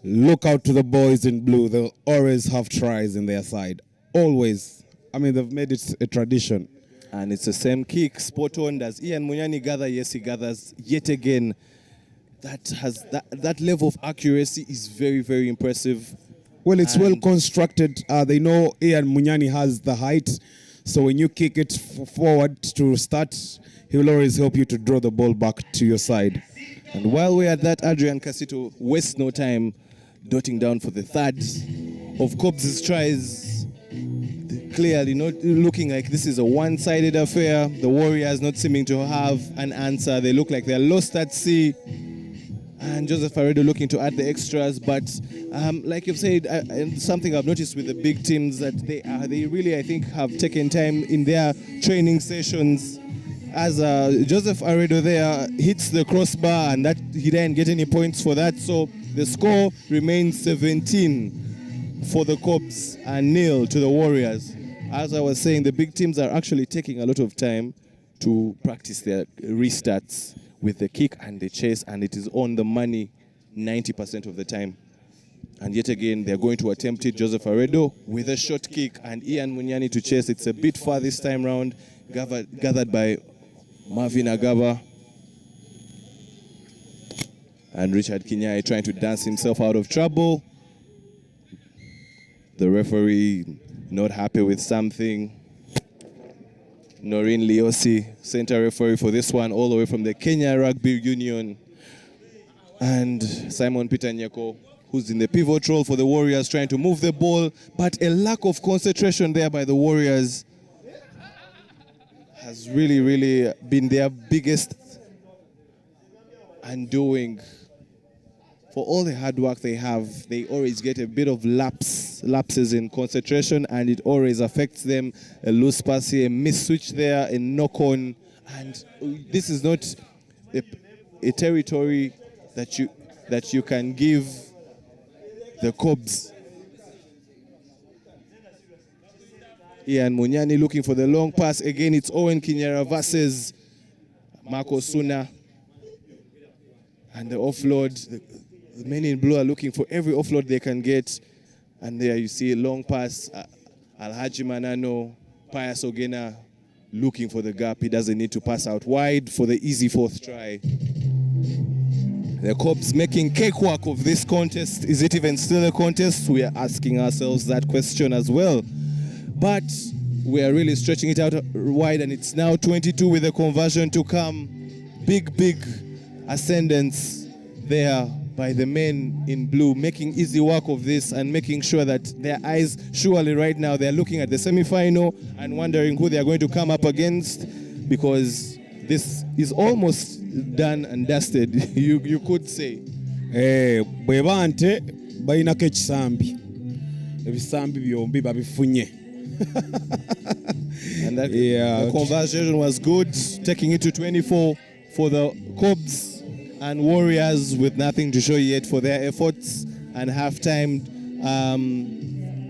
look out to the boys in blue. They'll always have tries in their side. Always. I mean, they've made it a tradition. And it's the same kick, spot on. Does Ian Munyani gather? Yes, he gathers yet again. That level of accuracy is very, very impressive. Well, it's well constructed. They know Ian Munyani has the height. So when you kick it forward to start, he will always help you to draw the ball back to your side. And while we're at that, Adrian Casito wastes no time dotting down for the third of Cobs' tries. Clearly not looking like this is a one-sided affair. The Warriors not seeming to have an answer. They look like they're lost at sea. And Joseph Aredo looking to add the extras, but like you've said, and something I've noticed with the big teams that they really, I think, have taken time in their training sessions. As Joseph Aredo there hits the crossbar, and that he didn't get any points for that, so the score remains 17 for the Cobs and 0 to the Warriors. As I was saying, the big teams are actually taking a lot of time to practice their restarts with the kick and the chase, and it is on the money 90% of the time. And yet again, they're going to attempt it. Joseph Aredo with a short kick, and Ian Munyani to chase. It's a bit far this time round, gathered by Marvin Agaba. And Richard Kinyai trying to dance himself out of trouble. The referee not happy with something. Noreen Liosi, center referee for this one, all the way from the Kenya Rugby Union. And Simon Peter Nyeko, who's in the pivot role for the Warriors, trying to move the ball, but a lack of concentration there by the Warriors has really, really been their biggest undoing. For all the hard work they have, they always get a bit of lapses in concentration, and it always affects them. A loose pass here, a miss switch there, a knock-on. And this is not a territory that you can give the Cobs. Ian Munyani looking for the long pass. Again, it's Owen Kinyera versus Marco Suna. And the offload. The men in blue are looking for every offload they can get. And there you see a long pass. Alhaji Manano, Pius Ogena looking for the gap. He doesn't need to pass out wide for the easy fourth try. The Cobs making cakewalk of this contest. Is it even still a contest? We are asking ourselves that question as well. But we are really stretching it out wide, and it's now 22 with a conversion to come. Big ascendance there by the men in blue, making easy work of this and making sure that their eyes, surely right now, they're looking at the semi-final and wondering who they are going to come up against, because this is almost done and dusted, you could say. Bwebante bayinako ekisambi ebisambi byombi babifunye. And that, the conversion was good, taking it to 24 for the Cobs, and Warriors with nothing to show yet for their efforts. And halftime,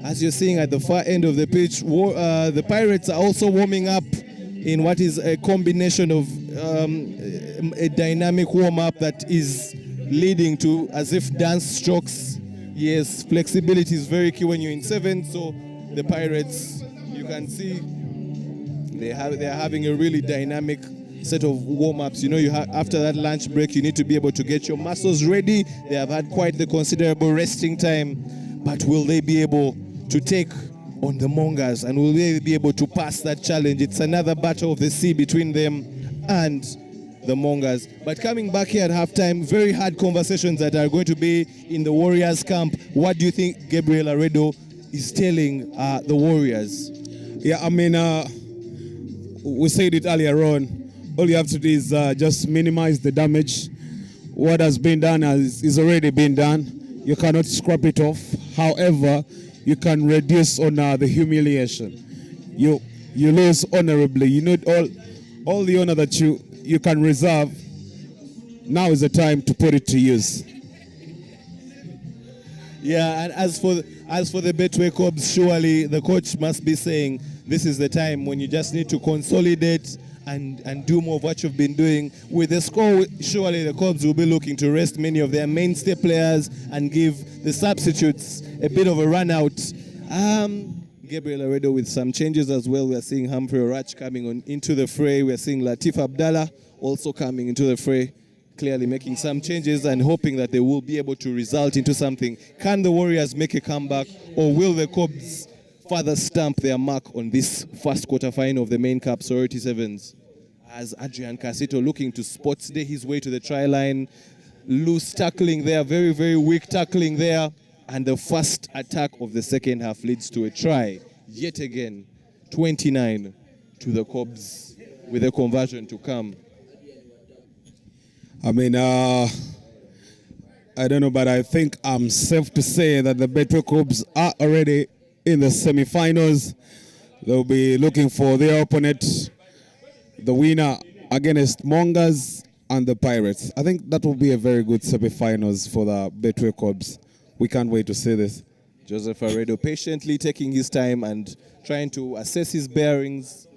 as you're seeing at the far end of the pitch, the Pirates are also warming up in what is a combination of a dynamic warm-up that is leading to as if dance strokes. Yes, flexibility is very key when you're in seven. So the Pirates, you can see they are having a really dynamic set of warm-ups. You know, after that lunch break, you need to be able to get your muscles ready. They have had quite the considerable resting time, but will they be able to take on the Mongas, and will they be able to pass that challenge? It's another battle of the sea between them and the Mongas. But coming back here at halftime, very hard conversations that are going to be in the Warriors camp. What do you think Gabriel Aredo is telling the Warriors? Yeah, I mean, we said it earlier on. All you have to do is just minimize the damage. What has been done is already been done. You cannot scrap it off. However, you can reduce on the humiliation. You lose honorably. You need all the honor that you can reserve. Now is the time to put it to use. Yeah, and as for the Betway Cobs, surely the coach must be saying this is the time when you just need to consolidate and do more of what you've been doing. With the score, surely the Cobs will be looking to rest many of their mainstay players and give the substitutes a bit of a run out. Gabriel Aredo with some changes as well. We are seeing Humphrey Orach coming into the fray. We are seeing Latif Abdallah also coming into the fray, clearly making some changes and hoping that they will be able to result into something. Can the Warriors make a comeback, or will the Cobs further stamp their mark on this first quarterfinal of the main cup, Soroti Sevens? As Adrian Casito looking to spot stay his way to the try line. Loose tackling there, very, very weak tackling there. And the first attack of the second half leads to a try. Yet again, 29 to the Cobs with a conversion to come. I mean, I don't know, but I think I'm safe to say that the Betway Cobs are already in the semi-finals. They'll be looking for their opponent, the winner against Mongas and the Pirates. I think that will be a very good semi-finals for the Betway Cobs. We can't wait to see this. Joseph Aredo patiently taking his time and trying to assess his bearings.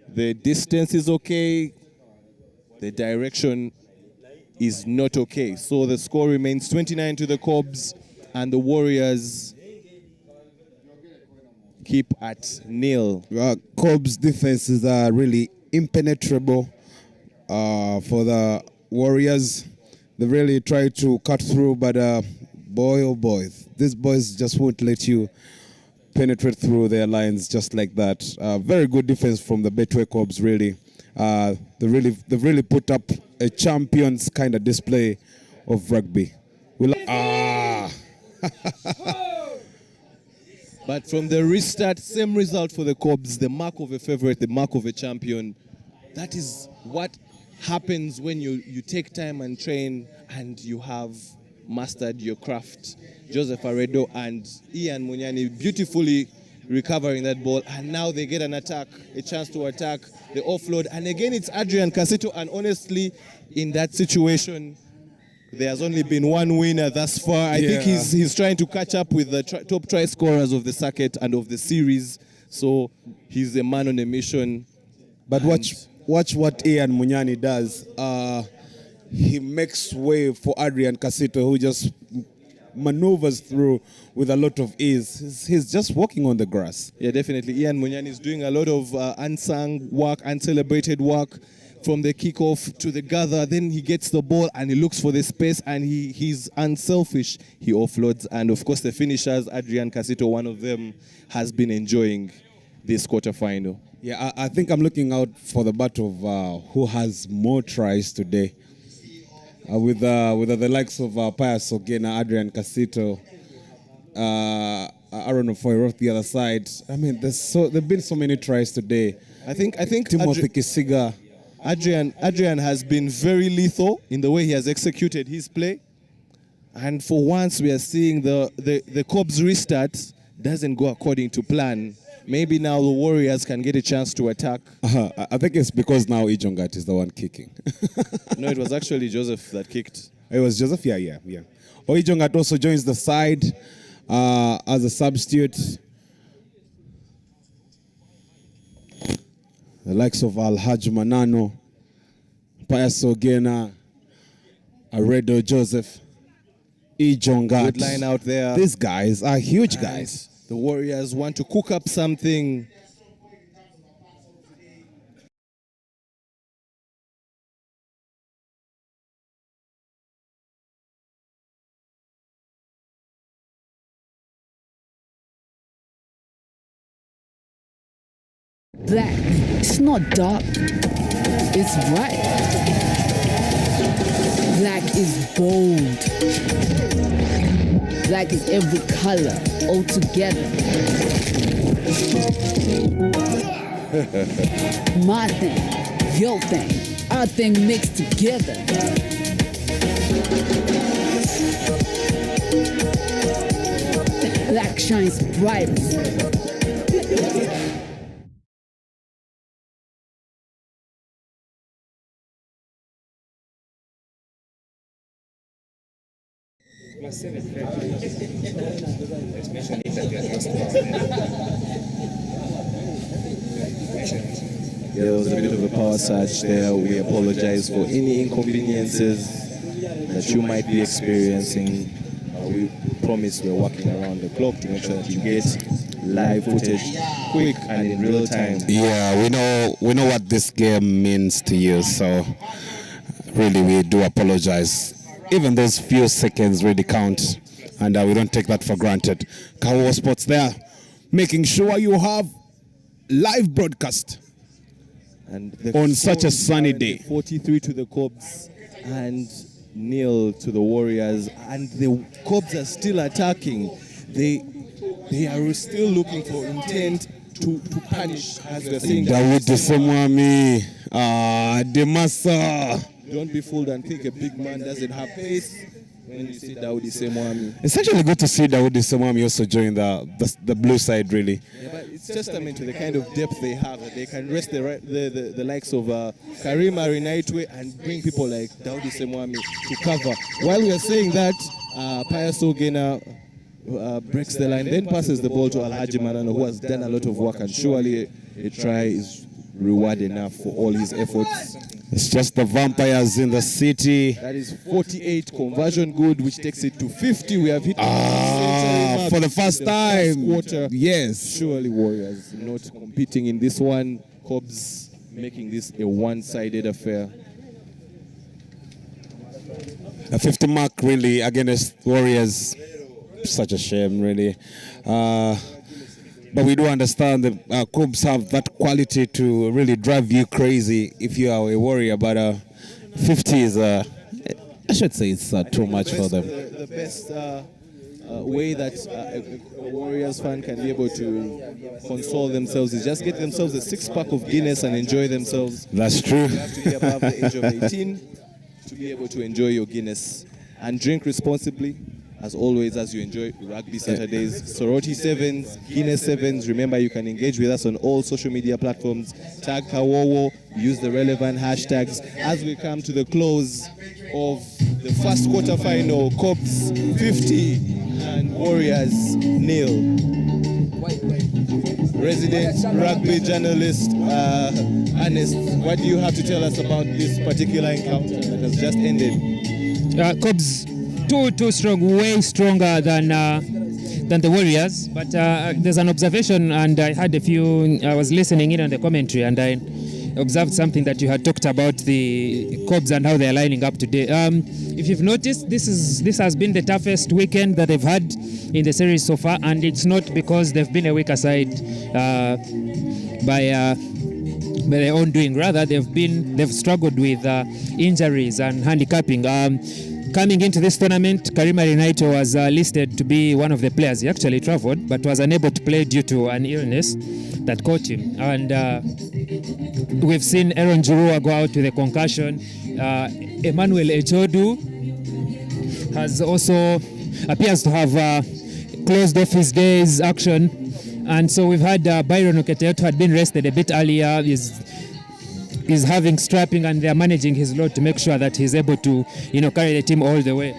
The distance is okay. The direction is not okay. So the score remains 29 to the Cobs, and the Warriors keep at 0. Cobs' defense is really impenetrable for the Warriors. They really try to cut through, but boy, oh boy, these boys just won't let you penetrate through their lines just like that. Very good defense from the Betway Cobs, really. They've really put up a champions kind of display of rugby. But from the restart, same result for the Cobs, the mark of a favorite, the mark of a champion. That is what happens when you take time and train and you have mastered your craft. Joseph Aredo and Ian Munyani beautifully recovering that ball, and now they get an attack, a chance to attack, the offload, and again it's Adrian Casito, and honestly, in that situation, there has only been one winner thus far. I think he's trying to catch up with the top try scorers of the circuit and of the series, so he's a man on a mission. But watch what Ian Munyani does. He makes way for Adrian Casito, who just maneuvers through with a lot of ease. He's just walking on the grass. Yeah, definitely. Ian Munyani is doing a lot of unsung work, uncelebrated work, from the kickoff to the gather. Then he gets the ball and he looks for the space, and he's unselfish. He offloads, and of course the finishers, Adrian Casito, one of them, has been enjoying this quarterfinal. Yeah, I think I'm looking out for the battle of who has more tries today. with the likes of Pius Ogena, Adrian Casito, Aaron Ofoy off the other side. I mean, there've been so many tries today. I think Timothy Kisiga. Adrian has been very lethal in the way he has executed his play. And for once, we are seeing the Cobs restart doesn't go according to plan. Maybe now the Warriors can get a chance to attack. I think it's because now Ijongat is the one kicking. No, it was actually Joseph that kicked. It was Joseph? Yeah. Oh, Ijongat also joins the side as a substitute. The likes of Alhaj Manano, Pius Ogena, Aredo Joseph, Ijongat. Good line out there. These guys are huge guys. The Warriors want to cook up something. Black, it's not dark, it's bright. Black is bold. Black is every color, all together. My thing, your thing, our thing mixed together. Black shines brightest. There was a bit of a power surge there. We apologize for any inconveniences that you might be experiencing. We promise we're working around the clock to make sure that you get live footage quick and in real time. Yeah, we know what this game means to you, so really we do apologize. Even those few seconds really count, and we don't take that for granted. Kawowo Sports there, making sure you have live broadcast and on such a sunny day. 43 to the Cobs and 0 to the Warriors, and the Cobs are still attacking. They are still looking for intent to punish, as we're saying. Dawood Semwami, Demasa. Don't be fooled and think a big man doesn't have pace when you see Dawood Semwami. It's actually good to see Dawood Semwami also join the blue side, really. Yeah, but it's testament to the kind of depth they have, that they can rest the likes of Karim Arinaitwe and bring people like Dawood Semwami to cover. While we are saying that, Pius Ogena breaks the line, then passes the ball to Alhaji Manano, who has done a lot of work, and surely a try is reward enough for all his efforts. It's just the vampires in the city. That is 48 conversion good, which takes it to 50. We have hit for the first time. Quarter. Yes. Surely Warriors not competing in this one. Cobs making this a one-sided affair. A 50 mark really against Warriors. Such a shame, really. But we do understand that Cobs have that quality to really drive you crazy if you are a Warrior. But 50 is, I should say, it's too much for them. The best way that a Warriors fan can be able to console themselves is just get themselves a 6-pack of Guinness and enjoy themselves. That's true. You have to be above the age of 18 to be able to enjoy your Guinness. And drink responsibly. As always, as you enjoy Rugby Saturdays, Soroti Sevens, Guinness Sevens. Remember, you can engage with us on all social media platforms. Tag Kawowo, use the relevant hashtags. As we come to the close of the first quarter-final, Cobs 50 and Warriors 0. Resident rugby journalist Ernest, what do you have to tell us about this particular encounter that has just ended? Cobs too strong, way stronger than the Warriors. But there's an observation, and I had I was listening in on the commentary, and observed something that you had talked about, the Cobs and how they are lining up today. If you've noticed, this has been the toughest weekend that they've had in the series so far, and it's not because they've been a weaker side by their own doing. Rather, they've struggled with injuries and handicapping. Coming into this tournament, Karima Renaito was listed to be one of the players. He actually traveled, but was unable to play due to an illness that caught him. And we've seen Aaron Jurua go out with a concussion. Emmanuel Ejodu has also appears to have closed off his day's action. And so we've had Byron Oketeoto, who had been rested a bit earlier, is having strapping, and they're managing his load to make sure that he's able to, carry the team all the way.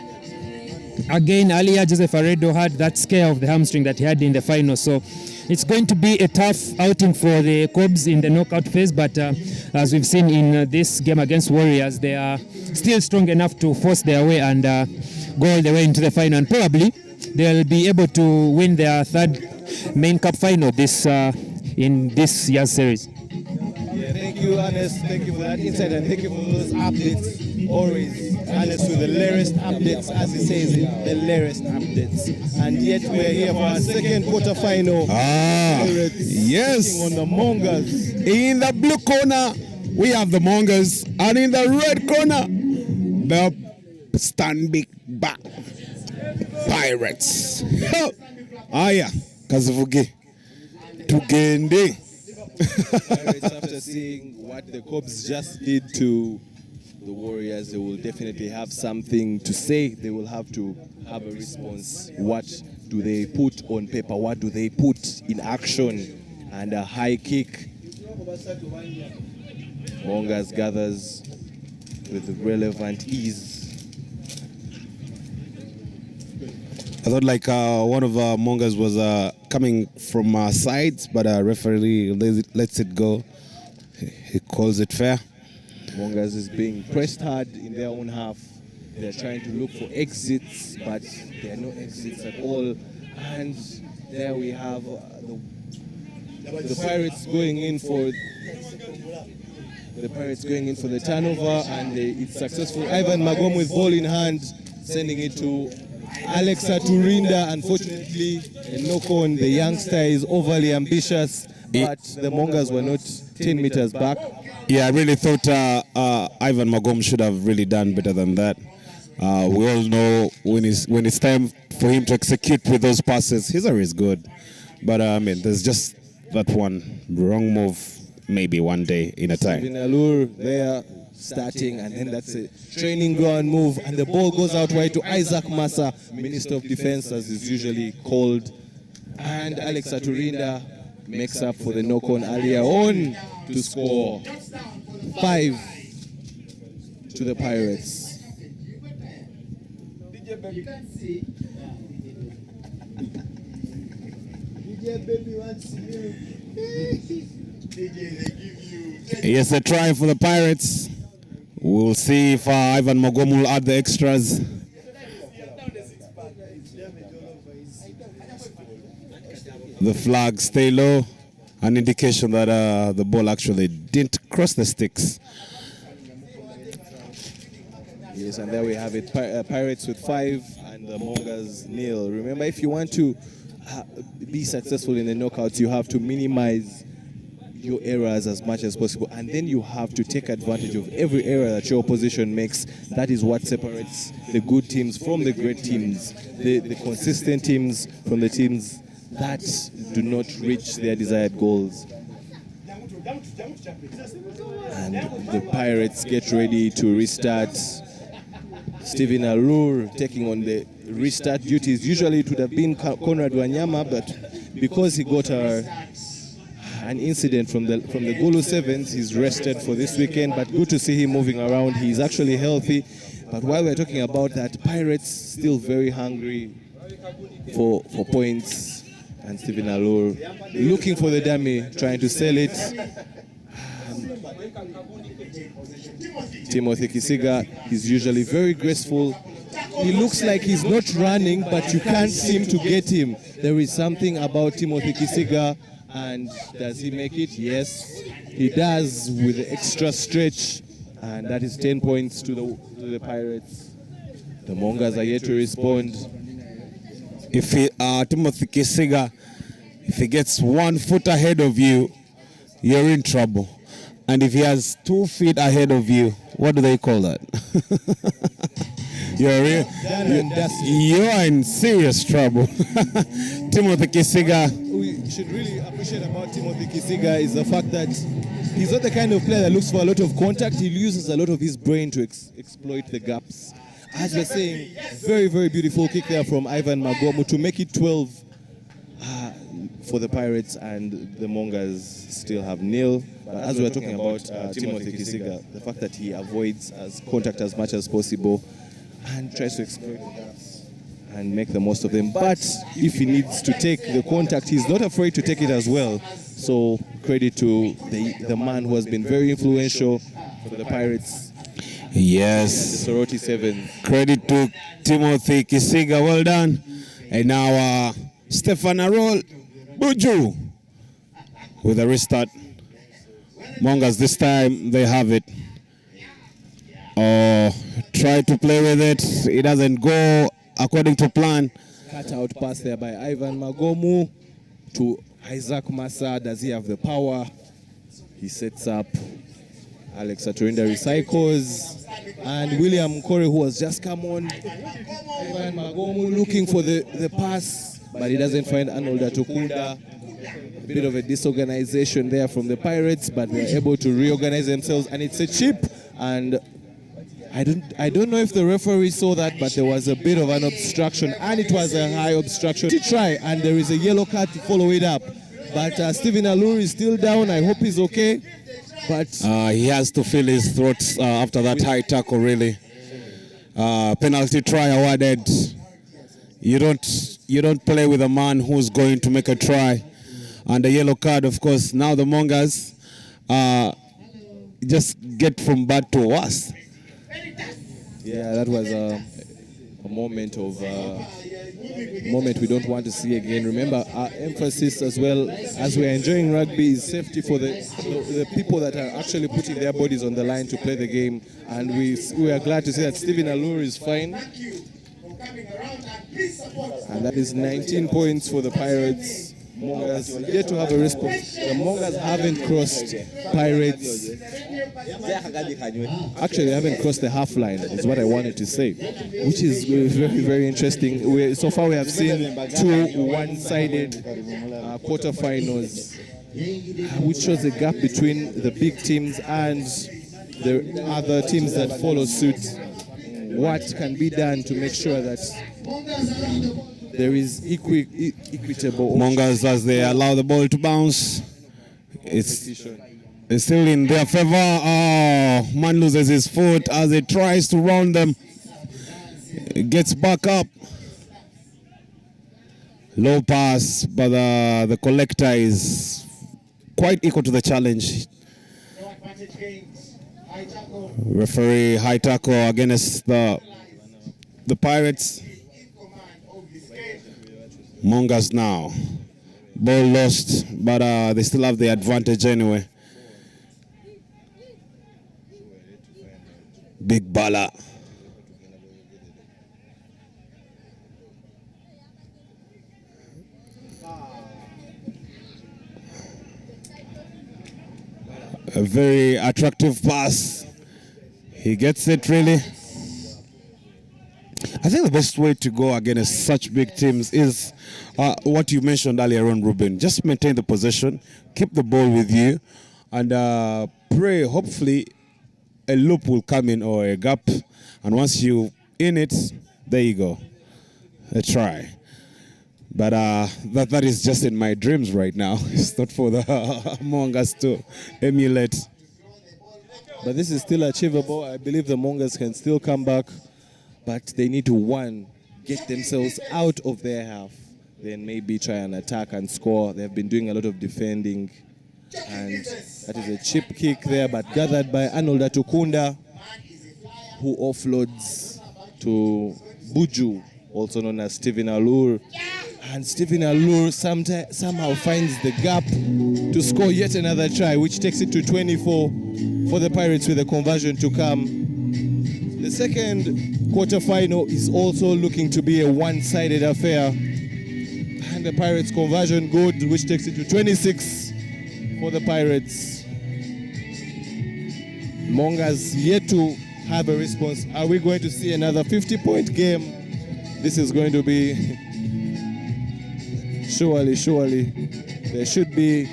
Again, earlier, Joseph Aredo had that scare of the hamstring that he had in the final. So it's going to be a tough outing for the Cobs in the knockout phase, but as we've seen in this game against Warriors, they are still strong enough to force their way and go all the way into the final, and probably they'll be able to win their third main cup final in this year's series. Yeah, thank you, Ernest. Thank you for that insight, and thank you for those updates. Always, Ernest, with the latest updates, as he says it, the latest updates. And yet we're here for our second quarterfinal. Yes. On the Mongers. In the blue corner, we have the Mongers, and in the red corner, the Stanbic Pirates. Aya, Kazivuge, Tugende. Pirates, after seeing what the Cobs just did to the Warriors, they will definitely have something to say. They will have to have a response. What do they put on paper? What do they put in action? And a high kick. Mongers gathers with relevant ease. I thought like one of our Mongers was coming from our sides, but referee lets it go. He calls it fair. Mongers is being pressed hard in their own half. They're trying to look for exits, but there are no exits at all. And there we have the Pirates going in for the turnover, and it's successful. Ivan Magom with ball in hand, sending it to Alexa Turinda. Unfortunately, a knock on. The youngster is overly ambitious, but the Mongers were not 10 meters back. Yeah, I really thought Ivan Magom should have really done better than that. We all know when it's time for him to execute with those passes, he's always good. But there's just that one wrong move, maybe one day in a time. Stephen Allure there starting, and then that's a training ground move, and the ball goes out wide to Isaac Massa, Minister of Defense as is usually called, and Alexa Turinda makes up for the knock-on earlier on to score 5 to the Pirates. Yes, a try for the Pirates. We'll see if Ivan Magom will add the extras. The flags stay low, an indication that the ball actually didn't cross the sticks. Yes, and there we have it. Pirates with 5 and the Mongers 0. Remember, if you want to be successful in the knockouts, you have to minimize your errors as much as possible, and then you have to take advantage of every error that your opposition makes. That is what separates the good teams from the great teams, the consistent teams from the teams that do not reach their desired goals. And the Pirates get ready to restart. Stephen Allure taking on the restart duties. Usually it would have been Conrad Wanyama, but because he got an incident from the Gulu Sevens, he's rested for this weekend, but good to see him moving around. He's actually healthy. But while we're talking about that, Pirates still very hungry for points, and Stephen Allure looking for the dummy, trying to sell it. Timothy Kisiga is usually very graceful. He looks like he's not running, but you can't seem to get him. There is something about Timothy Kisiga And does he make it? Yes, he does with the extra stretch. And that is 10 points to the Pirates. The Mongas are yet to respond. If Timothy Kisiga, if he gets 1 foot ahead of you, you're in trouble. And if he has 2 feet ahead of you, what do they call that? you're in serious trouble. Timothy Kisiga. We should really appreciate about Timothy Kisiga is the fact that he's not the kind of player that looks for a lot of contact. He uses a lot of his brain to exploit the gaps. As we're saying, very, very beautiful kick there from Ivan Magomu to make it 12 for the Pirates, and the Mongas still have nil. But as we're talking about Timothy Kisiga, the fact that he avoids contact as much as possible and tries to exploit the gaps and make the most of them. But if he needs to take the contact, he's not afraid to take it as well. So credit to the man who has been very influential for the Pirates. Yes. The Soroti Sevens. Credit to Timothy Kisiga. Well done. And now Stefan Arol Buju with a restart. Mongas this time they have it. Try to play with it. It doesn't go according to plan. Cut out pass there by Ivan Magomu to Isaac Massa. Does he have the power? He sets up. Alex Aturinda recycles. And William Corey, who has just come on. Ivan Magomu looking for the pass, but he doesn't find Arnold Atukunda. A bit of a disorganization there from the Pirates, but they're able to reorganize themselves, and it's a chip. And I don't know if the referee saw that, but there was a bit of an obstruction, and it was a high obstruction. To try, and there is a yellow card to follow it up. But Stephen Alur is still down. I hope he's okay. But he has to feel his throat after that high tackle, really. Penalty try awarded. You don't play with a man who's going to make a try. And the yellow card, of course, now the Mongas just get from bad to worse. Yeah, that was a moment we don't want to see again. Remember, our emphasis as well as we're enjoying rugby is safety for the people that are actually putting their bodies on the line to play the game. And we are glad to see that Stephen Alur is fine. And that is 19 points for the Pirates. Mongas yet to have a response. The Mongas haven't crossed Pirates. Actually, they haven't crossed the half line, is what I wanted to say, which is very, very interesting. So far, we have seen 2 one-sided quarterfinals, which shows a gap between the big teams and the other teams that follow suit. What can be done to make sure that there is equitable Mongas, as they allow the ball to bounce, it's still in their favor. Man loses his foot as he tries to round them. It gets back up. Low pass, but the collector is quite equal to the challenge. Referee high tackle against the Pirates. Mongas now. Ball lost, but they still have the advantage anyway. Big Bala. A very attractive pass. He gets it really. I think the best way to go against such big teams is what you mentioned earlier on, Ruben. Just maintain the possession, keep the ball with you, and pray hopefully a loop will come in or a gap. And once you in it, there you go. A try. But that is just in my dreams right now. It's not for the Mongas to emulate. But this is still achievable. I believe the Mongas can still come back. But they need to, get themselves out of their half. Then maybe try and attack and score. They've been doing a lot of defending. And that is a chip kick there, but gathered by Arnold Atukunda, who offloads to Buju, also known as Stephen Alur. And Stephen Allure somehow finds the gap to score yet another try, which takes it to 24 for the Pirates with a conversion to come. The second quarterfinal is also looking to be a one-sided affair. And the Pirates conversion good, which takes it to 26 for the Pirates. Mongas yet to have a response. Are we going to see another 50-point game? This is going to be surely there should be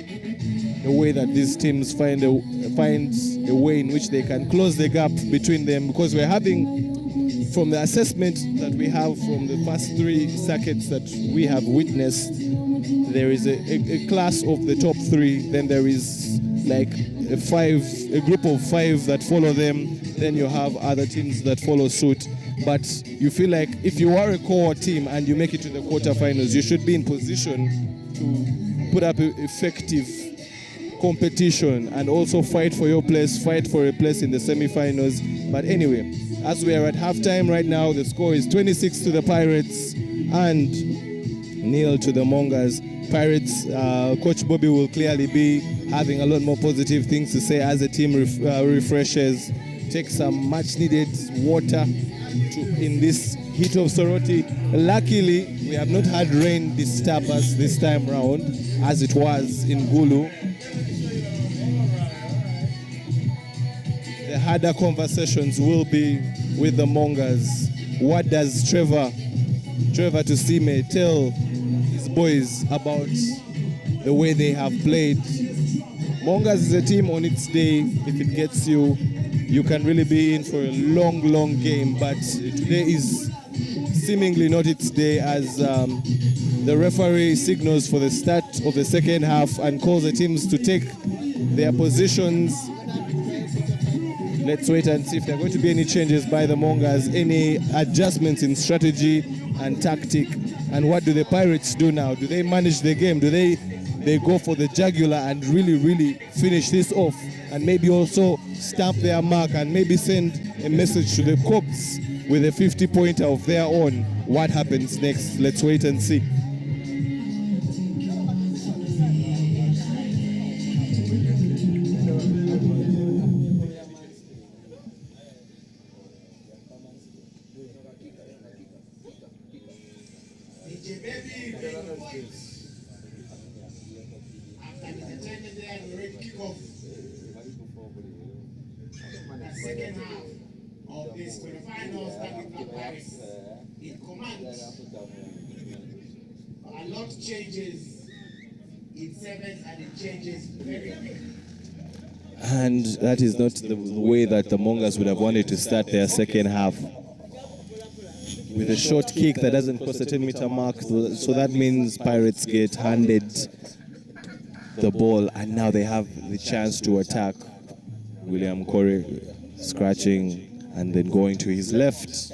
a way that these teams find a way in which they can close the gap between them, because we're having, from the assessment that we have from the first 3 circuits that we have witnessed, there is a class of the top 3, then there is like a group of 5 that follow them, then you have other teams that follow suit. But you feel like if you are a core team and you make it to the quarterfinals, you should be in position to put up effective competition and also fight for your place, fight for a place in the semifinals. But anyway, as we are at halftime right now, the score is 26 to the Pirates and 0 to the Mongas. Pirates, Coach Bobby will clearly be having a lot more positive things to say as the team refreshes, take some much needed water in this heat of Soroti. Luckily, we have not had rain disturb us this time round as it was in Gulu. The harder conversations will be with the Mongas. What does Trevor Tusime tell his boys about the way they have played? Mongas is a team on its day. If it gets you, you can really be in for a long game, but today is seemingly not its day, as the referee signals for the start of the second half and calls the teams to take their positions. Let's wait and see if there are going to be any changes by the Mongas, any adjustments in strategy and tactic, and what do the Pirates do now? Do they manage the game? Do they go for the jugular and really finish this off, and maybe also stamp their mark and maybe send a message to the Cops with a 50-pointer of their own? What happens next? Let's wait and see. Second half of this quarterfinals starting from Paris in command. A lot changes in sevens and it changes very quickly. And that is not the way that the Mongas would have wanted to start their second half. With a short kick that doesn't cross the 10-meter mark, so that means Pirates get handed the ball and now they have the chance to attack. William Corey scratching and then going to his left.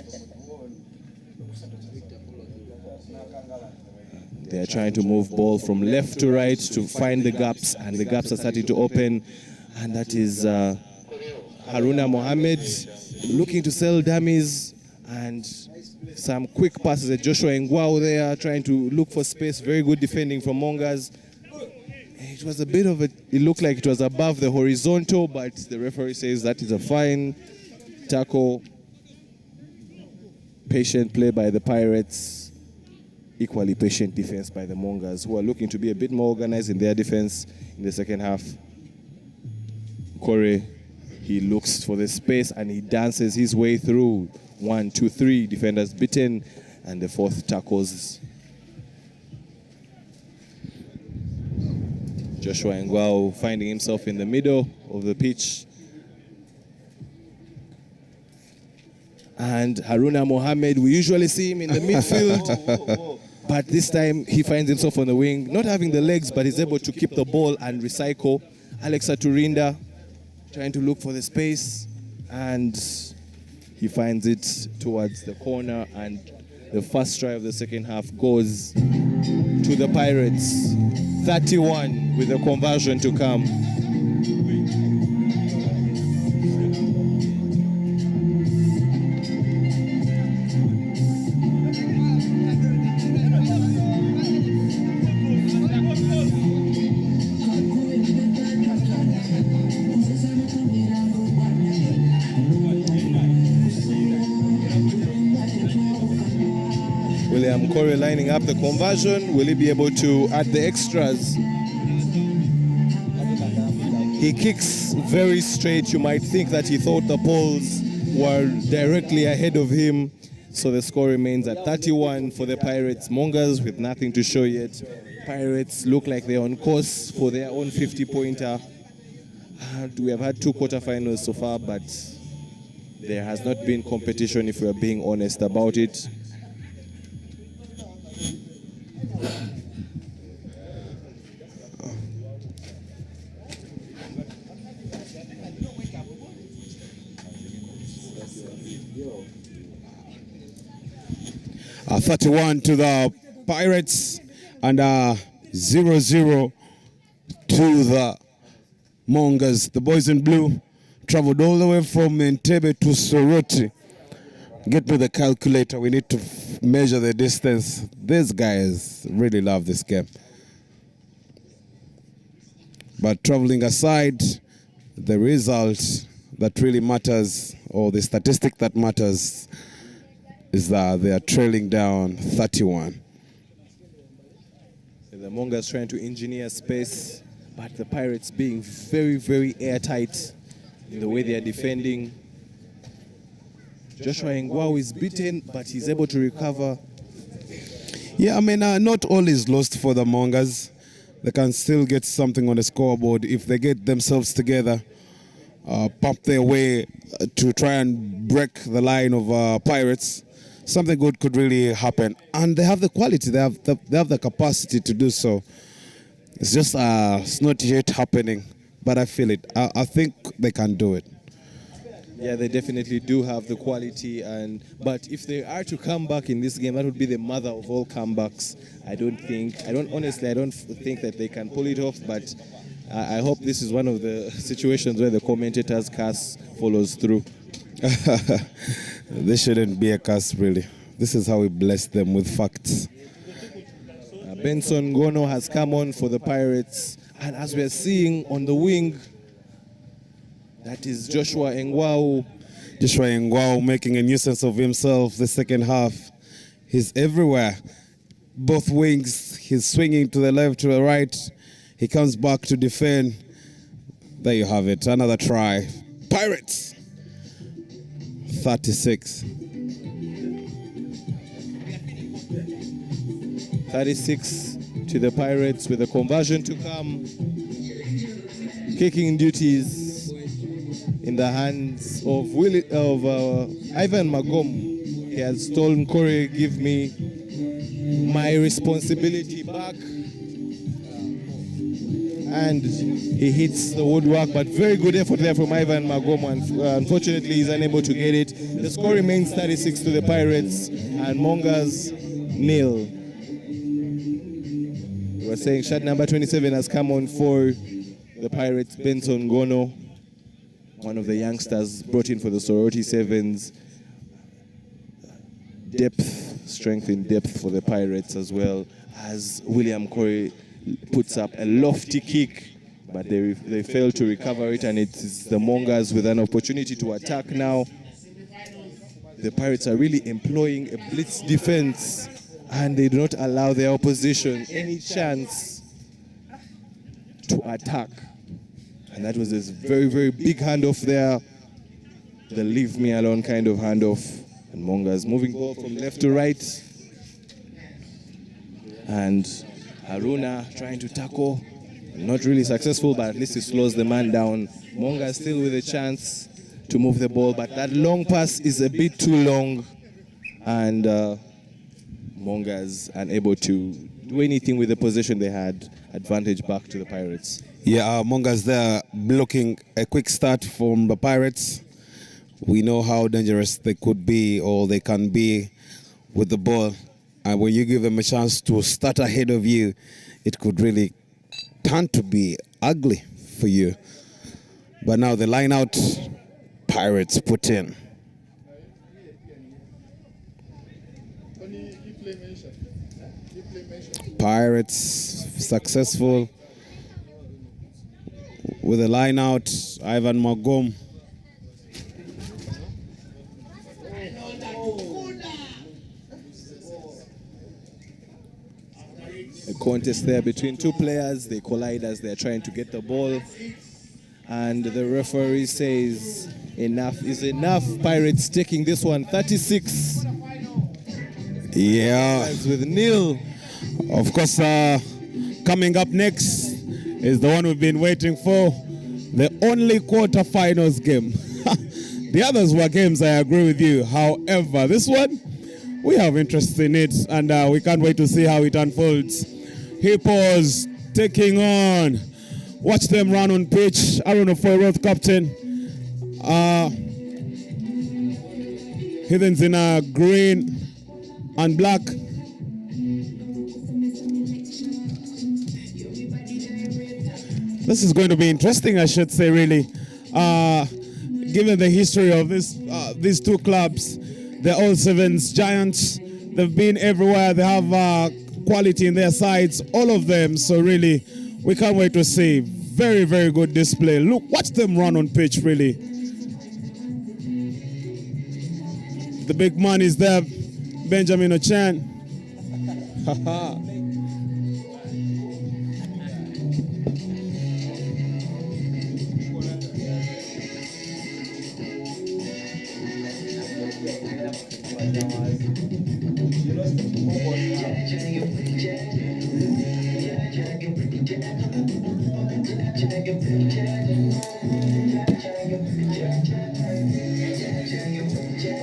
They are trying to move ball from left to right to find the gaps, and the gaps are starting to open, and that is Haruna Mohammed looking to sell dummies, and some quick passes at Joshua Ngwao there, trying to look for space. Very good defending from Mongas. It was a bit of it looked like it was above the horizontal, but the referee says that is a fine tackle. Patient play by the Pirates, equally patient defense by the Mongas, who are looking to be a bit more organized in their defense in the second half. Corey, he looks for the space and he dances his way through. 1, 2, 3 defenders beaten, and the fourth tackles. Joshua Ngwao finding himself in the middle of the pitch. And Haruna Mohammed, we usually see him in the midfield, but this time he finds himself on the wing, not having the legs, but he's able to keep the ball and recycle. Alex Aturinda trying to look for the space, and he finds it towards the corner, and the first try of the second half goes to the Pirates. 31 with a conversion to come. Nkore lining up the conversion. Will he be able to add the extras? He kicks very straight. You might think that he thought the poles were directly ahead of him. So the score remains at 31 for the Pirates. Mongas with nothing to show yet. Pirates look like they're on course for their own 50-pointer. We have had 2 quarterfinals so far, but there has not been competition if we are being honest about it. Uh, 31 to the Pirates and 0-0 to the Mongas. The boys in blue traveled all the way from Entebbe to Soroti. Get me the calculator. We need to measure the distance. These guys really love this game. But traveling aside, the result that really matters, or the statistic that matters, is that they are trailing down 31. The Mongas trying to engineer space, but the Pirates being very, very airtight in the way they are defending. Joshua Ngwao is beaten, but he's able to recover. Yeah, I mean, not all is lost for the Mongas. They can still get something on the scoreboard if they get themselves together, pump their way to try and break the line of Pirates. Something good could really happen, and they have the quality, they have the capacity to do so. It's just it's not yet happening, but I feel it. I think they can do it. Yeah, they definitely do have the quality, but if they are to come back in this game, that would be the mother of all comebacks. I don't think that they can pull it off, but I hope this is one of the situations where the commentator's curse follows through. This shouldn't be a curse, really. This is how we bless them with facts. Benson Gono has come on for the Pirates, and as we are seeing on the wing, that is Joshua Ngwao. Joshua Ngwao making a nuisance of himself the second half. He's everywhere. Both wings, he's swinging to the left, to the right. He comes back to defend. There you have it, another try. Pirates, 36. 36 to the Pirates with a conversion to come. Kicking duties in the hands of Ivan Magom. He has told Nkore, give me my responsibility back. And he hits the woodwork, but very good effort there from Ivan Magom. Unfortunately, he's unable to get it. The score remains 36 to the Pirates and Mongas 0. We were saying shot number 27 has come on for the Pirates, Benson Gono, one of the youngsters brought in for the Soroti Sevens. Strength in depth for the Pirates as well, as William Corey puts up a lofty kick, but they fail to recover it, and it's the Mongas with an opportunity to attack now. The Pirates are really employing a blitz defense, and they do not allow their opposition any chance to attack. And that was a very, very big handoff there. The leave me alone kind of handoff. And Mongas moving ball from left to right. And Haruna trying to tackle. Not really successful, but at least he slows the man down. Mongas still with a chance to move the ball, but that long pass is a bit too long. And Mongas unable to do anything with the possession they had. Advantage back to the Pirates. Yeah, Mongas there blocking a quick start from the Pirates. We know how dangerous they could be, or they can be, with the ball. And when you give them a chance to start ahead of you, it could really turn to be ugly for you. But now the line out, Pirates put in. Pirates successful with a line out, Ivan Magom. contest there between two players. They collide as they're trying to get the ball. And the referee says enough is enough. Pirates taking this one 36. Yeah. With nil. Of course, coming up next is the one we've been waiting for. The only quarterfinals game. The others were games, I agree with you. However, this one, we have interest in it, and we can't wait to see how it unfolds. Hippos taking on. Watch them run on pitch. Aaron Ofoyroth, captain. Heathens in green and black. This is going to be interesting, I should say, really. Given the history of these two clubs, they're all Sevens giants. They've been everywhere. They have quality in their sides, all of them. So really, we can't wait to see. Very, very good display. Look, watch them run on pitch, really. The big man is there, Benjamin Ochan.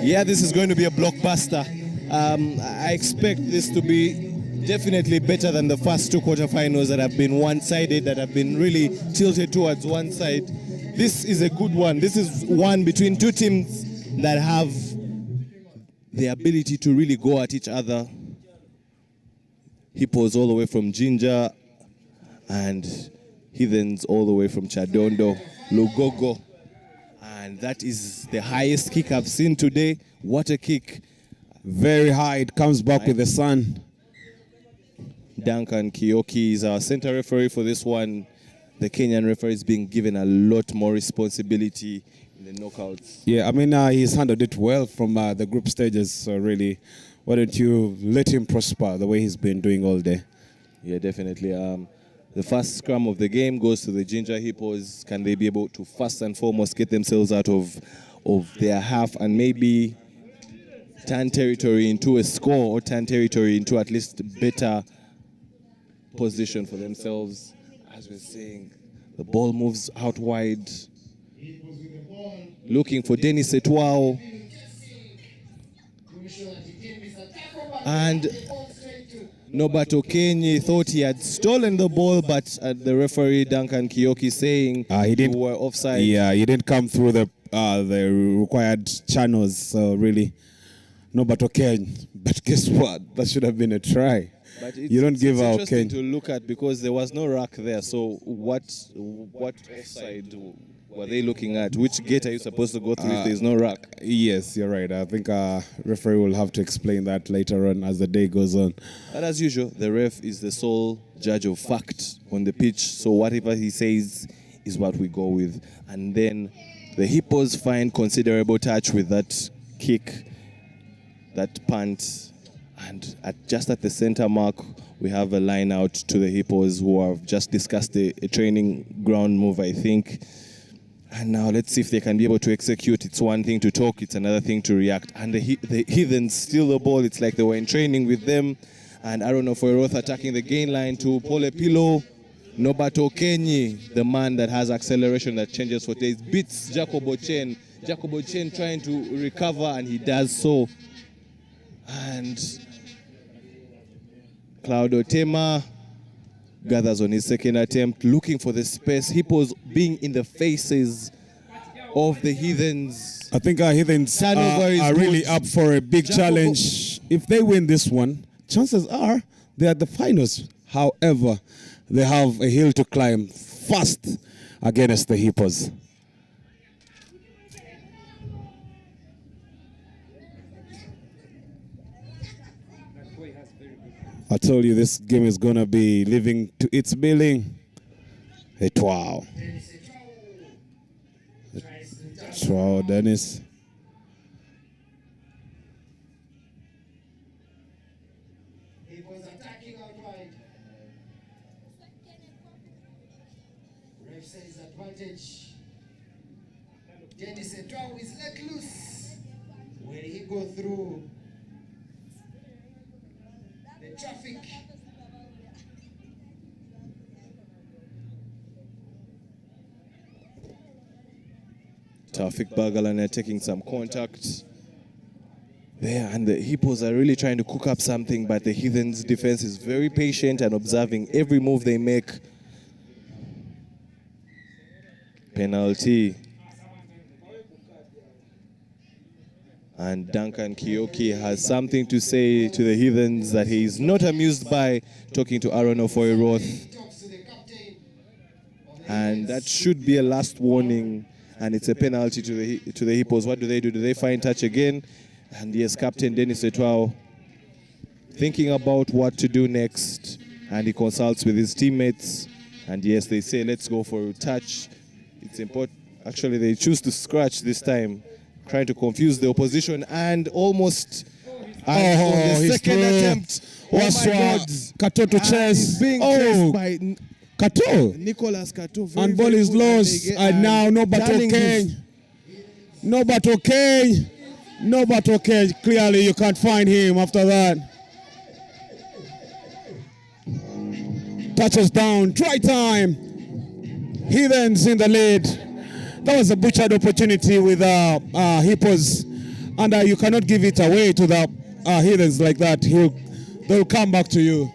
Yeah, this is going to be a blockbuster. I expect this to be definitely better than the first two quarterfinals that have been one-sided, that have been really tilted towards one side. This is a good one. This is one between two teams that have the ability to really go at each other. Hippos all the way from Jinja and Heathens all the way from Chadondo, Lugogo. And that is the highest kick I've seen today. What a kick. Very high. It comes back with the sun. Duncan Kiyoki is our center referee for this one. The Kenyan referee is being given a lot more responsibility in the knockouts. Yeah, I mean, he's handled it well from the group stages. So really, why don't you let him prosper the way he's been doing all day? Yeah, definitely. The first scrum of the game goes to the Ginger Hippos. Can they be able to first and foremost get themselves out of their half and maybe turn territory into a score or turn territory into at least better position for themselves? As we're saying, the ball moves out wide. Looking for Dennis Etwao. And Nobato Kenyi thought he had stolen the ball, but the referee Duncan Kiyoki saying you were offside. Yeah, he didn't come through the required channels. So really, Nobato Kenyi. But guess what? That should have been a try. But you don't give out interesting to look at because there was no rack there. So what offside were they looking at? Which gate are you supposed to go through if there's no rack? Yes, you're right. I think referee will have to explain that later on as the day goes on. And as usual, the ref is the sole judge of fact on the pitch. So whatever he says is what we go with. And then the Hippos find considerable touch with that kick, that punt. And just at the center mark, we have a line out to the Hippos who have just discussed a training ground move, I think. And now let's see if they can be able to execute. It's one thing to talk, it's another thing to react. And the Heathens steal the ball. It's like they were in training with them. And Aaron Ofoyroth attacking the gain line to Pole Pilo. Nobato Kenyi, the man that has acceleration that changes for days, beats Jacob Ochen. Jacob Ochen trying to recover, and he does so. And Claudio Tema gathers on his second attempt, looking for the space. Hippos being in the faces of the Heathens. I think our Heathens are really up for a big challenge. If they win this one, chances are they're at the finals. However, they have a hill to climb fast against the Hippos. I told you this game is going to be living to its billing. Wow. Wow, Dennis. Dennis Etwao is let loose. When he go through the traffic. Taufik Bagalana taking some contact there, and the Hippos are really trying to cook up something, but the Heathens' defense is very patient and observing every move they make. Penalty. And Duncan Kiyoki has something to say to the Heathens that he is not amused by, talking to Aaron Ofoyroth. And that should be a last warning, and it's a penalty to the Hippos. What do? Do they find touch again? And yes, Captain Dennis Etwao thinking about what to do next, and he consults with his teammates. And yes, they say, let's go for a touch. It's important. Actually, they choose to scratch this time, trying to confuse the opposition, and almost on the second attempt. Oh my God! Kato to chest. Being pressed by Kato. Nicholas Kato. And ball is lost. And now Nobato Kane. Nobato Kane. Nobato Kane. Clearly you can't find him after that. Touches down. Try time. Heathens in the lead. That was a butchered opportunity with Hippos. And you cannot give it away to the Heathens like that. They'll come back to you.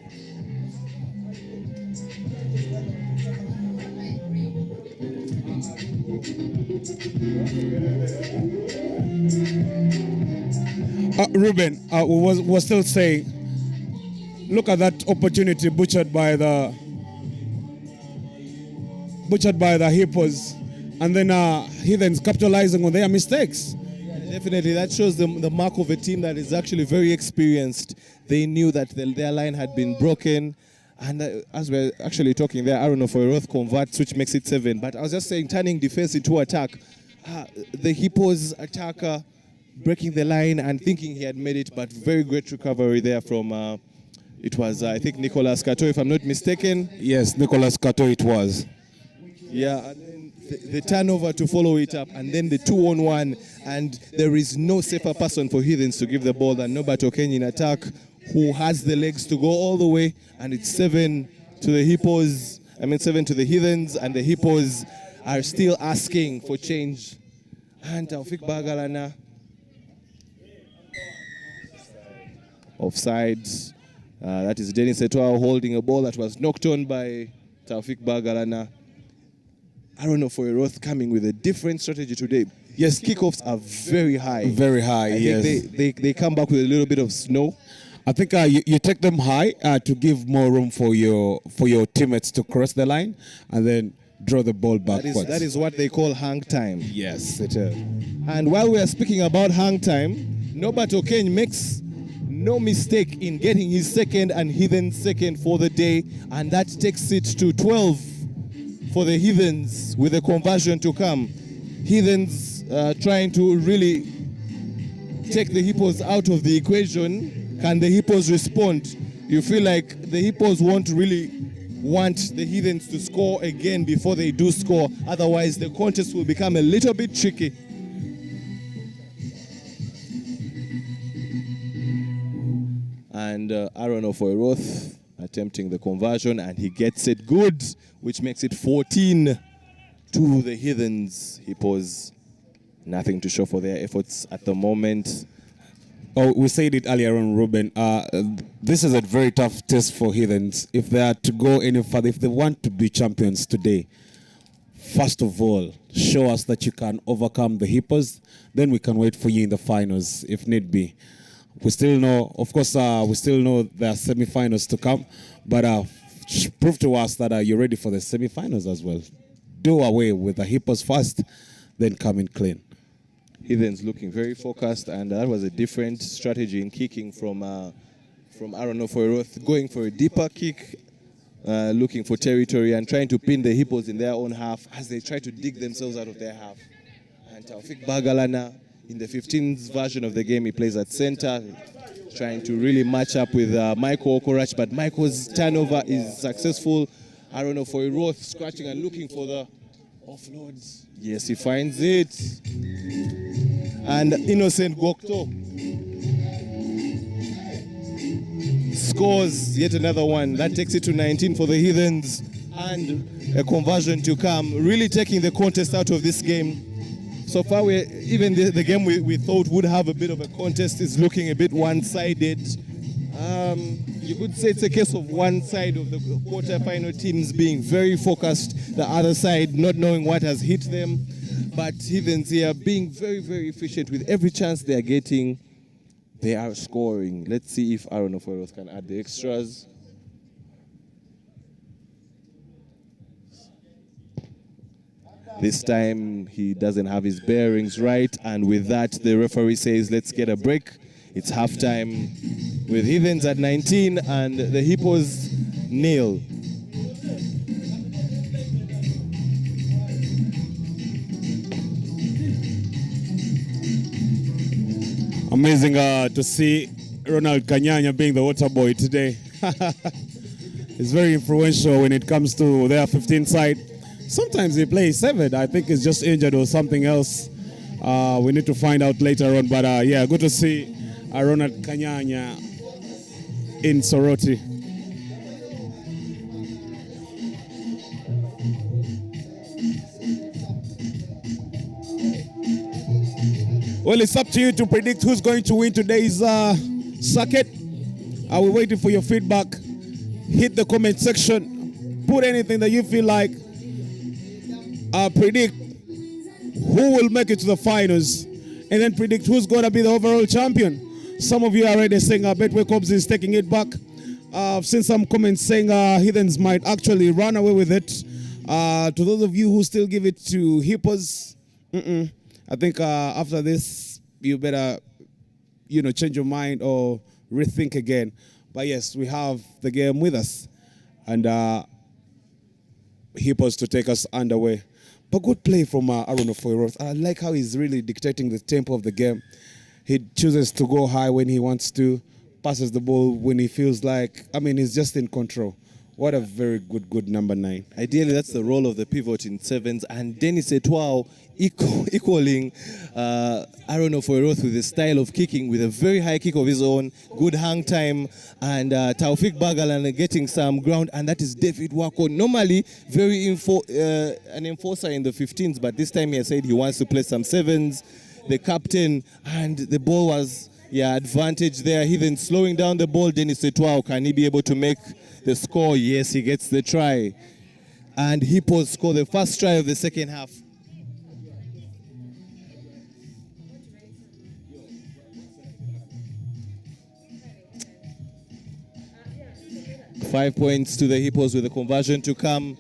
Ruben, was still saying, look at that opportunity butchered by the Hippos, and then Heathens capitalizing on their mistakes. Definitely, that shows the mark of a team that is actually very experienced. They knew that their line had been broken, and as we're actually talking there, Aaron Ofoyroth converts, which makes it 7. But I was just saying, turning defense into attack. The Hippos attacker breaking the line and thinking he had made it, but very great recovery there from, it was, I think, Nicholas Kato, if I'm not mistaken. Yes, Nicholas Kato it was. Yeah, and then the turnover to follow it up, and then the 2-on-1, and there is no safer person for Heathens to give the ball than Nobato Kane in attack, who has the legs to go all the way, and it's 7 to the Hippos, 7 to the Heathens, and the Hippos are still asking for change. And Taufik Bagalana, offside. That is Dennis Etwao holding a ball that was knocked on by Taufik Bagalana. I don't know, for Roth coming with a different strategy today. Yes, kickoffs are very high. Very high, yes. They come back with a little bit of snow. I think you take them high to give more room for your teammates to cross the line and then draw the ball backwards. That is what they call hang time. Yes, it is. And while we are speaking about hang time, Nobato Kane makes no mistake in getting his second and Heathens second for the day, and that takes it to 12 for the Heathens with a conversion to come. Heathens trying to really take the Hippos out of the equation. Can the Hippos respond? You feel like the Hippos won't really want the Heathens to score again before they do score. Otherwise, the contest will become a little bit tricky. And Aaron Ofoyroth attempting the conversion, and he gets it good, which makes it 14 to the Heathens. Hippos, nothing to show for their efforts at the moment. Oh, we said it earlier on, Ruben. This is a very tough test for Heathens. If they are to go any further, if they want to be champions today, first of all, show us that you can overcome the Hippos. Then we can wait for you in the finals, if need be. We still know, of course, we still know there are semi-finals to come, but prove to us that you're ready for the semi-finals as well. Do away with the Hippos first, then come in clean. Heathens looking very focused, and that was a different strategy in kicking from Aaron Ofoyroth, going for a deeper kick, looking for territory and trying to pin the Hippos in their own half as they try to dig themselves out of their half. And Taufik Bagalana, in the 15th version of the game, he plays at center, trying to really match up with Michael Okorach, but Michael's turnover is successful. Aaron Ofoyroth scratching and looking for the Offloads. Yes, he finds it. And Innocent Gokto scores yet another one. That takes it to 19 for the Heathens. And a conversion to come, really taking the contest out of this game. So far, even the game we thought would have a bit of a contest is looking a bit one-sided. You could say it's a case of one side of the quarter-final teams being very focused, the other side not knowing what has hit them. But Heathens here being very, very efficient with every chance they are getting. They are scoring. Let's see if Aaron Oforos can add the extras. This time he doesn't have his bearings right, and with that the referee says let's get a break. It's halftime with Heathens at 19 and the Hippos nil. Amazing to see Ronald Kanyanya being the water boy today. He's very influential when it comes to their 15 side. Sometimes he plays 7. I think he's just injured or something else. We need to find out later on. But yeah, good to see Ronald Kanyanya in Soroti. Well, it's up to you to predict who's going to win today's circuit. We're waiting for your feedback. Hit the comment section. Put anything that you feel like. Predict who will make it to the finals, and then predict who's going to be the overall champion. Some of you are already saying Betway Cubs is taking it back. I've seen some comments saying Heathens might actually run away with it. To those of you who still give it to Hippos, I think after this, you better, change your mind or rethink again. But yes, we have the game with us, and Hippos to take us underway. But good play from Aaron Oforos. I like how he's really dictating the tempo of the game. He chooses to go high when he wants to, passes the ball when he feels like, he's just in control. What a very good number 9. Ideally, that's the role of the pivot in sevens, and Dennis Etwao equaling Aaron Oforos with the style of kicking, with a very high kick of his own, good hang time, and Taufik Bagalan getting some ground, and that is David Wako. Normally, very an enforcer in the 15s, but this time he has said he wants to play some sevens. The captain, and the ball was, advantage there. He then slowing down the ball. Dennis Etwao, can he be able to make the score? Yes, he gets the try. And Hippos score the first try of the second half. Five points to the Hippos with the conversion to come.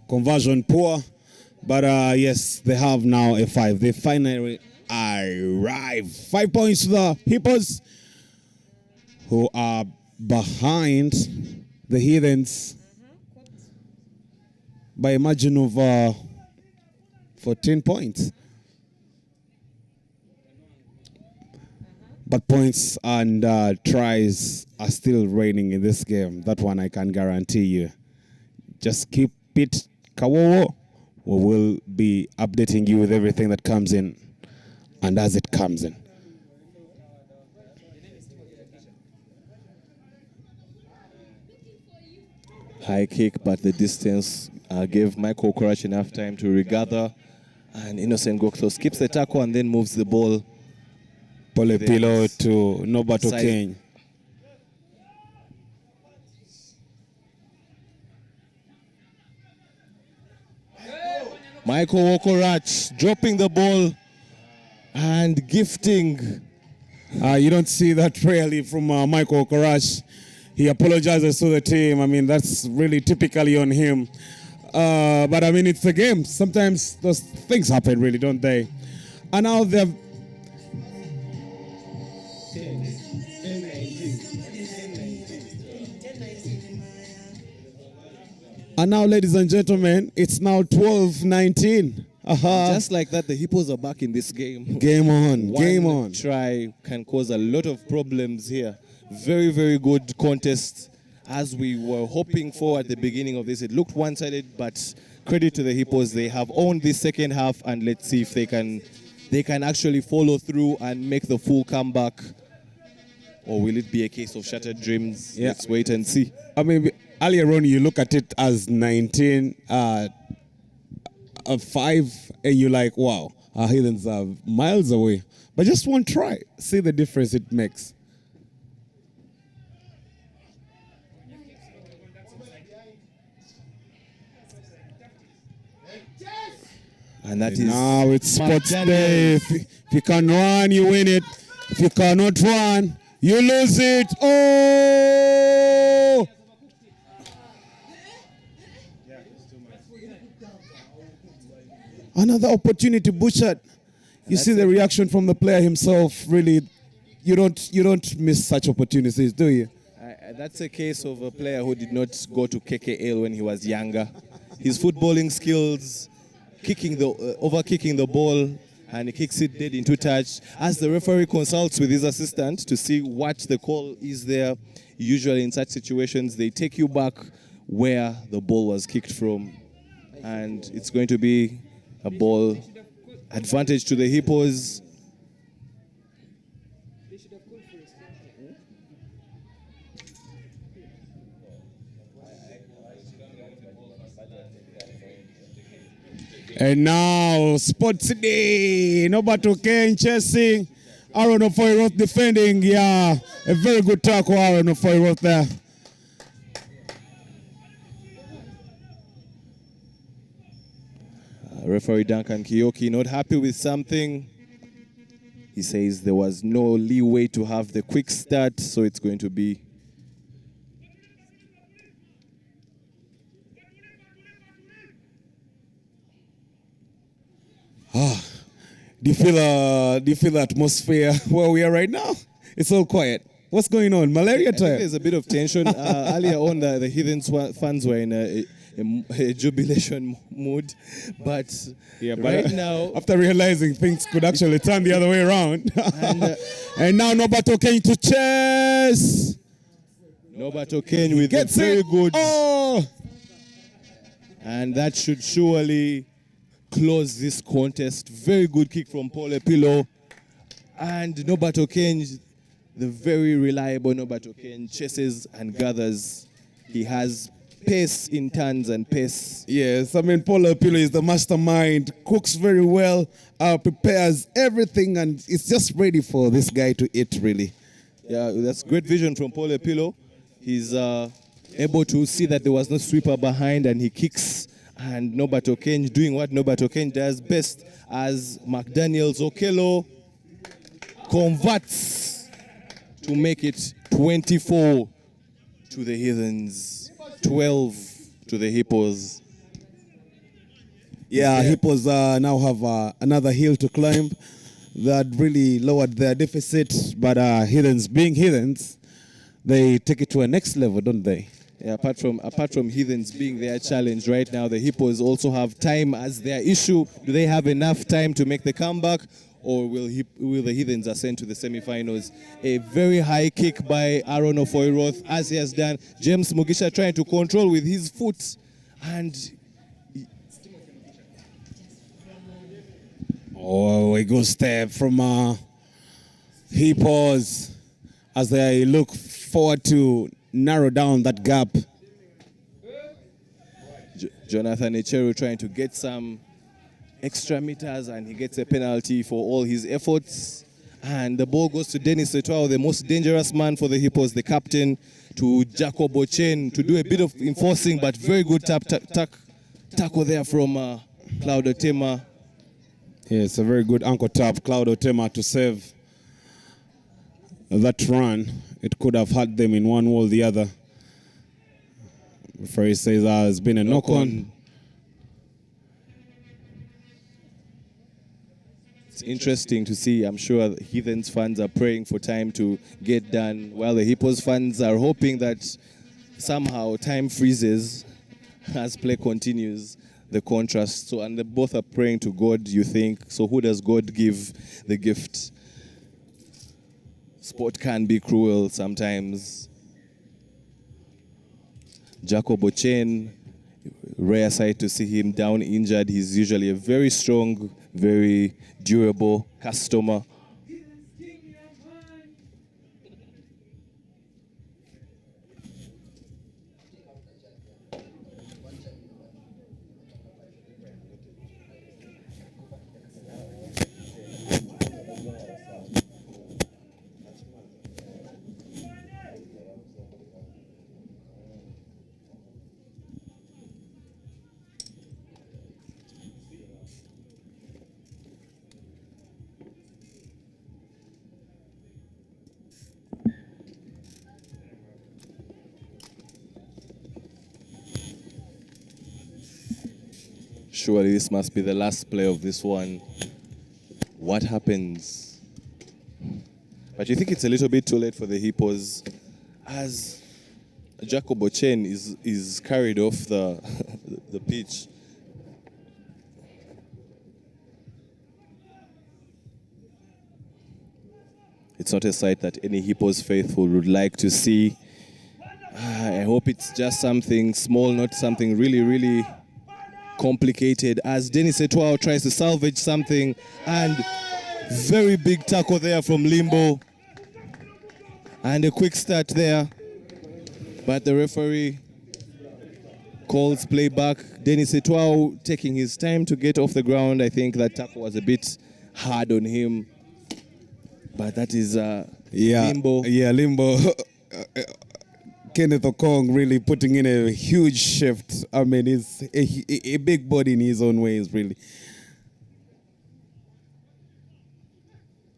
Conversion poor, but yes, they have now a 5. They finally arrive. 5 points to the Hippos, who are behind the Heathens by a margin of 14 points. But points and tries are still reigning in this game. That one I can guarantee you. Just keep it Kawowo. We will be updating you with everything that comes in and as it comes in. High kick, but the distance gave Michael Courage enough time to regather. And Innocent Gokso skips the tackle and then moves the ball. Pole Pilo to Nobato Kane. Michael Okorach dropping the ball and gifting. You don't see that rarely from Michael Okorach. He apologizes to the team. That's really typically on him. But it's the game. Sometimes those things happen, really, don't they? And now they've... And now, ladies and gentlemen, it's now 12-19. Just like that, the Hippos are back in this game. Game on, game One on. try can cause a lot of problems here. Very, very good contest. As we were hoping for at the beginning of this, it looked one-sided, but credit to the Hippos. They have owned this second half, and let's see if they can actually follow through and make the full comeback. Or will it be a case of shattered dreams? Yeah. Let's wait and see. I mean, earlier on, you look at it as 19, 5, and you're like, wow, our Heathens are miles away. But just one try, see the difference it makes. And that is now it's sports day. If you can run, you win it. If you cannot run, you lose it. Oh! Another opportunity butchered. You see the reaction from the player himself. Really, you don't miss such opportunities, do you? That's a case of a player who did not go to KKL when he was younger. His footballing skills, over-kicking the ball, and he kicks it dead into touch. As the referee consults with his assistant to see what the call is there, usually in such situations, they take you back where the ball was kicked from. And it's going to be a ball advantage to the Hippos. And now, sports day. Nobato Ken chasing. Aaron Ofoyroth defending. Yeah, a very good tackle, Aaron Ofoyroth there. Referee Duncan Kiyoki not happy with something. He says there was no leeway to have the quick start, so it's going to be Do you feel the atmosphere where we are right now? It's all quiet. What's going on? Malaria time? I think there's a bit of tension. Earlier on, the Heathens fans were in a jubilation mood, but right now, after realizing things could actually turn the other way around, and now Nobato Kane to chase. Nobato Kane with a very good, and that should surely close this contest. Very good kick from Paul Epilo, and Nobato Kane, the very reliable Nobato Kane, chases and gathers. He has pace in turns and pace. Yes, I mean, Paul Epilo is the mastermind, cooks very well, prepares everything, and it's just ready for this guy to eat, really. Yeah, that's great vision from Paul Epilo. He's able to see that there was no sweeper behind, and he kicks. And Nobato Kane doing what Nobato Kane does best, as McDaniels Okello converts to make it 24 to the Heathens, 12 to the Hippos. Yeah, Hippos now have another hill to climb. That really lowered their deficit, but Heathens being Heathens, they take it to a next level, don't they? Yeah, apart from Heathens being their challenge right now, the Hippos also have time as their issue. Do they have enough time to make the comeback, or will the Heathens ascend to the semi-finals? A very high kick by Aaron Ofoyroth, as he has done. James Mugisha trying to control with his foot, and a good step from Hippos as they look forward to narrow down that gap. Jonathan Echeru trying to get some extra meters, and he gets a penalty for all his efforts. And the ball goes to Dennis Etwao, the most dangerous man for the Hippos, the captain, to Jacob Ochen to do a bit of enforcing, but very good tackle there from Cloud Otema. Yeah, it's a very good ankle tap, Cloud Otema, to save that run. It could have had them in one way or the other. Referee says there's been a knock-on. It's interesting to see. I'm sure the Heathens fans are praying for time to get done, while the Hippos fans are hoping that somehow time freezes as play continues. the contrast. So, and they both are praying to God, you think. So who does God give the gift? Sport can be cruel sometimes. Jacob Ochen, rare sight to see him down injured. He's usually a very strong, very durable customer. Surely this must be the last play of this one. What happens? But you think it's a little bit too late for the Hippos, as Jacob Ochen is carried off the the pitch. It's not a sight that any Hippos faithful would like to see. I hope it's just something small, not something really, really complicated, as Dennis Etwao tries to salvage something, and very big tackle there from Limbo, and a quick start there, but the referee calls play back. Dennis Etwao taking his time to get off the ground. I think that tackle was a bit hard on him, but that is Limbo. Yeah, Limbo. Kenneth Okong really putting in a huge shift. I mean, he's a big body in his own ways, really.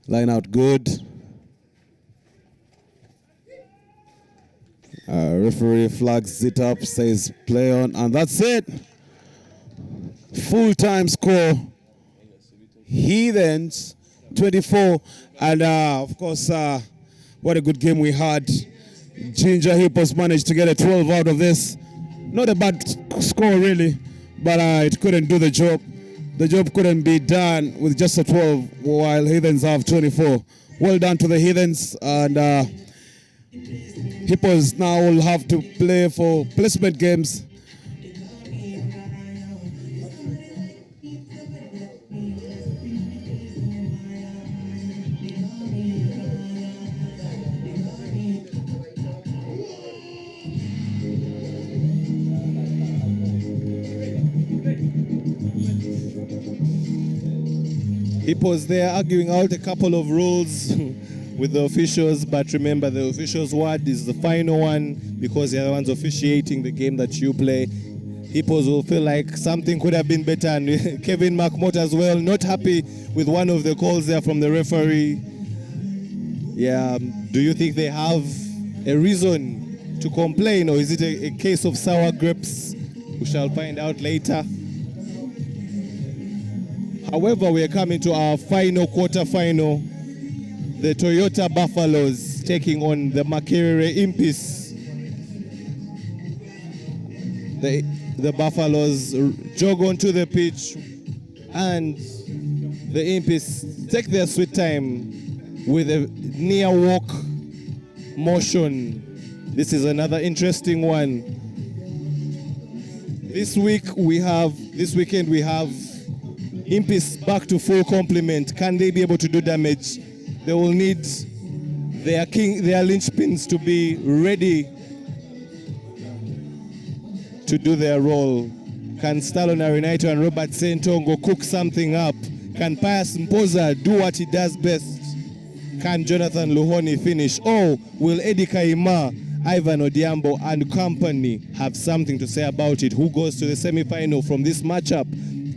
Line out good. Referee flags it up, says play on, and that's it. Full-time score. Heathens 24, and of course, what a good game we had. Ginger Hippos managed to get a 12 out of this. Not a bad score, really, but it couldn't do the job. The job couldn't be done with just a 12, while Heathens have 24. Well done to the Heathens, and Hippos now will have to play for placement games. Hippos there arguing out a couple of rules with the officials, but remember, the officials' word is the final one, because they're the ones officiating the game that you play. Hippos will feel like something could have been better, and Kevin McMott as well, not happy with one of the calls there from the referee. Yeah, do you think they have a reason to complain, or is it a case of sour grapes? We shall find out later. However, we are coming to our final quarter-final. The Toyota Buffaloes taking on the Makerere Impis. The Buffaloes jog onto the pitch, and the Impis take their sweet time with a near walk motion. This is another interesting one. This weekend we have Impis back to full complement. Can they be able to do damage? They will need their linchpins to be ready to do their role. Can Stalon Arenaito and Robert Sentongo cook something up? Can Pius Mpoza do what he does best? Can Jonathan Luhoni finish? Or will Eddie Kaima, Ivan Odiambo and company have something to say about it? Who goes to the semi-final from this matchup?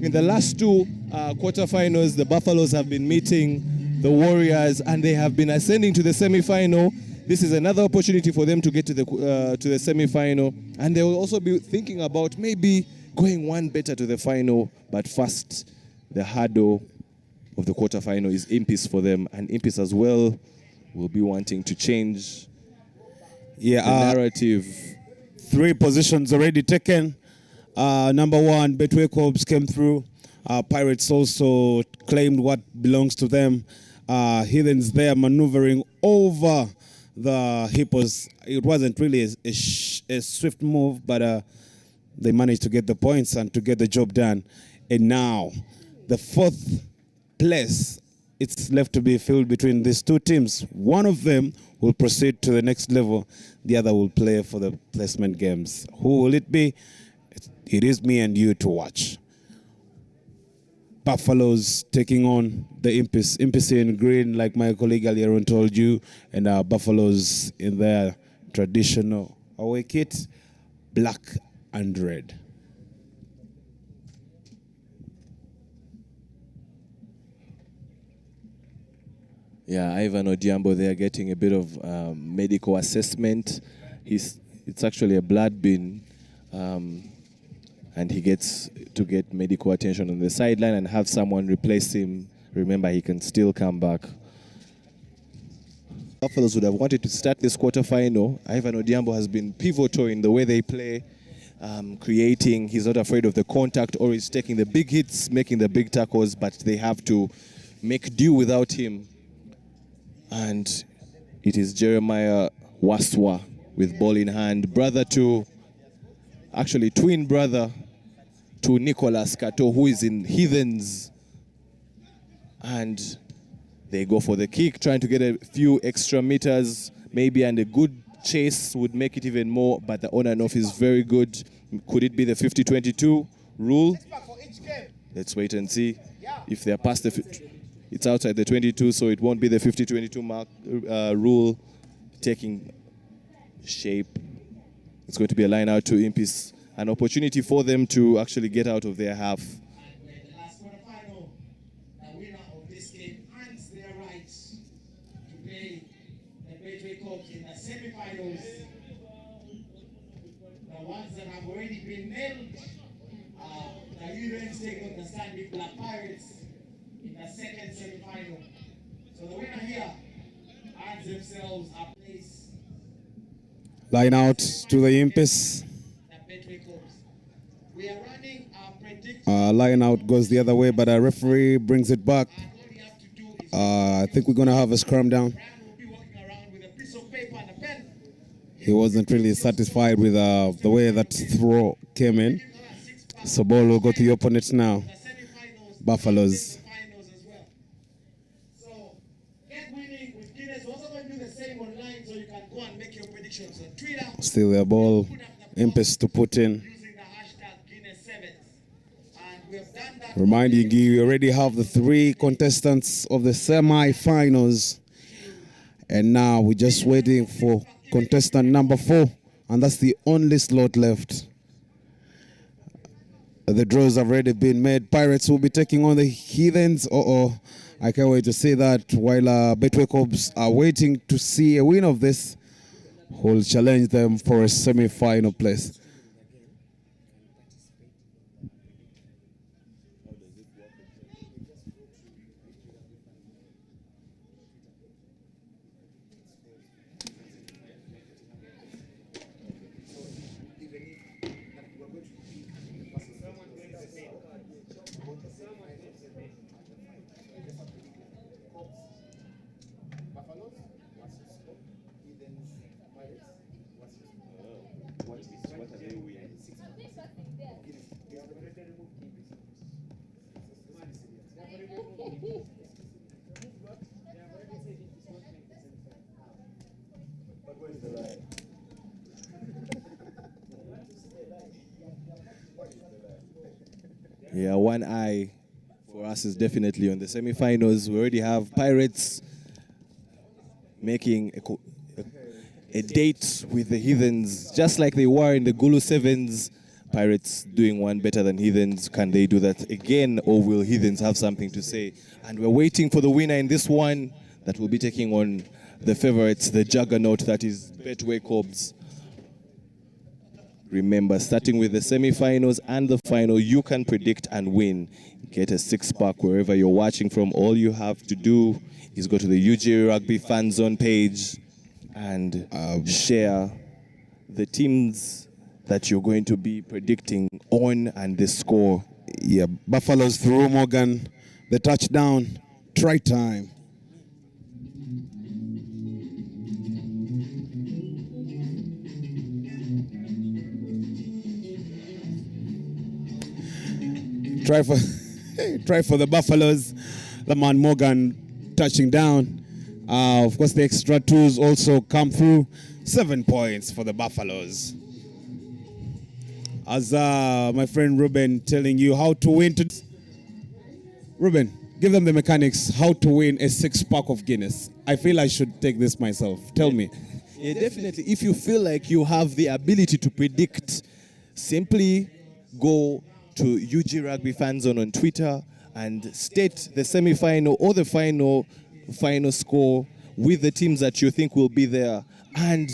In the last two quarterfinals, the Buffaloes have been meeting the Warriors, and they have been ascending to the semi-final. This is another opportunity for them to get to the semi-final, and they will also be thinking about maybe going one better to the final. But first, the hurdle of the quarterfinal is Impis for them, and Impis as well will be wanting to change the narrative. 3 positions already taken. Number one, Betway Corps came through. Pirates also claimed what belongs to them. Heathens there maneuvering over the Hippos. It wasn't really a swift move, but they managed to get the points and to get the job done. And now, the fourth place, it's left to be filled between these two teams. One of them will proceed to the next level. The other will play for the placement games. Who will it be? It is me and you to watch. Buffaloes taking on the Impis. Impis in green, like my colleague earlier on told you, and Buffaloes in their traditional away kit, black and red. Yeah, Ivan Odiambo, they are getting a bit of medical assessment. It's actually a blood bin, and he gets to get medical attention on the sideline and have someone replace him. Remember, he can still come back. Buffaloes would have wanted to start this quarterfinal. Ivan Odiambo has been pivotal in the way they play, creating. He's not afraid of the contact, or he's taking the big hits, making the big tackles, but they have to make do without him. And it is Jeremiah Waswa with ball in hand, twin brother to Nicolas Kato, who is in Heathens. And they go for the kick, trying to get a few extra meters, maybe, and a good chase would make it even more, but the on and off is very good. Could it be the 50-22 rule? Let's wait and see. If they're past it's outside the 22, so it won't be the 50-22 mark rule taking shape. It's going to be a line out to Impis, an opportunity for them to actually get out of their half. The last quarterfinal, the winner of this game earns their rights to play the Betway Cup in the semi-finals. The ones that have already been nailed, the Heathens take on the Stanley Black Pirates in the second semi-final. So the winner here earns themselves a place. Line out to the Impis. We are running our prediction. Line out goes the other way, but a referee brings it back. I think we're going to have a scrum down. He wasn't really satisfied with the way that throw came in. So ball will go to the opponents now. Buffaloes. So get winning with Guinness. We're also going to do the same online, so you can go and make your predictions on Twitter. Still the ball. Impis to put in. Using the hashtag Guinness Sevens. And we have done that. Reminding you, you already have the 3 contestants of the semi-finals. And now we're just waiting for contestant number 4. And that's the only slot left. The draws have already been made. Pirates will be taking on the Heathens. I can't wait to see that. While Betway Corps are waiting to see a win of this, who will challenge them for a semi-final place. Yeah, one eye for us is definitely on the semi-finals. We already have Pirates making a date with the Heathens, just like they were in the Guinness Sevens. Pirates doing one better than Heathens. Can they do that again, or will Heathens have something to say? And we're waiting for the winner in this one that will be taking on the favorites, the juggernaut that is Betway Corps. Remember, starting with the semi-finals and the final, you can predict and win. Get a 6-pack wherever you're watching from. All you have to do is go to the UG Rugby Fan Zone page and share the teams that you're going to be predicting on and the score. Yeah, Buffaloes through Morgan. The touchdown. Try time. Try for the Buffaloes. Lamar Morgan touching down. Of course, the extra twos also come through. 7 points for the Buffaloes. As my friend Ruben telling you how to win. Ruben, give them the mechanics, how to win a 6-pack of Guinness. I feel I should take this myself. Tell me. Yeah, definitely. If you feel like you have the ability to predict, simply go to UG Rugby Fan Zone on Twitter and state the semi-final or the final score with the teams that you think will be there, and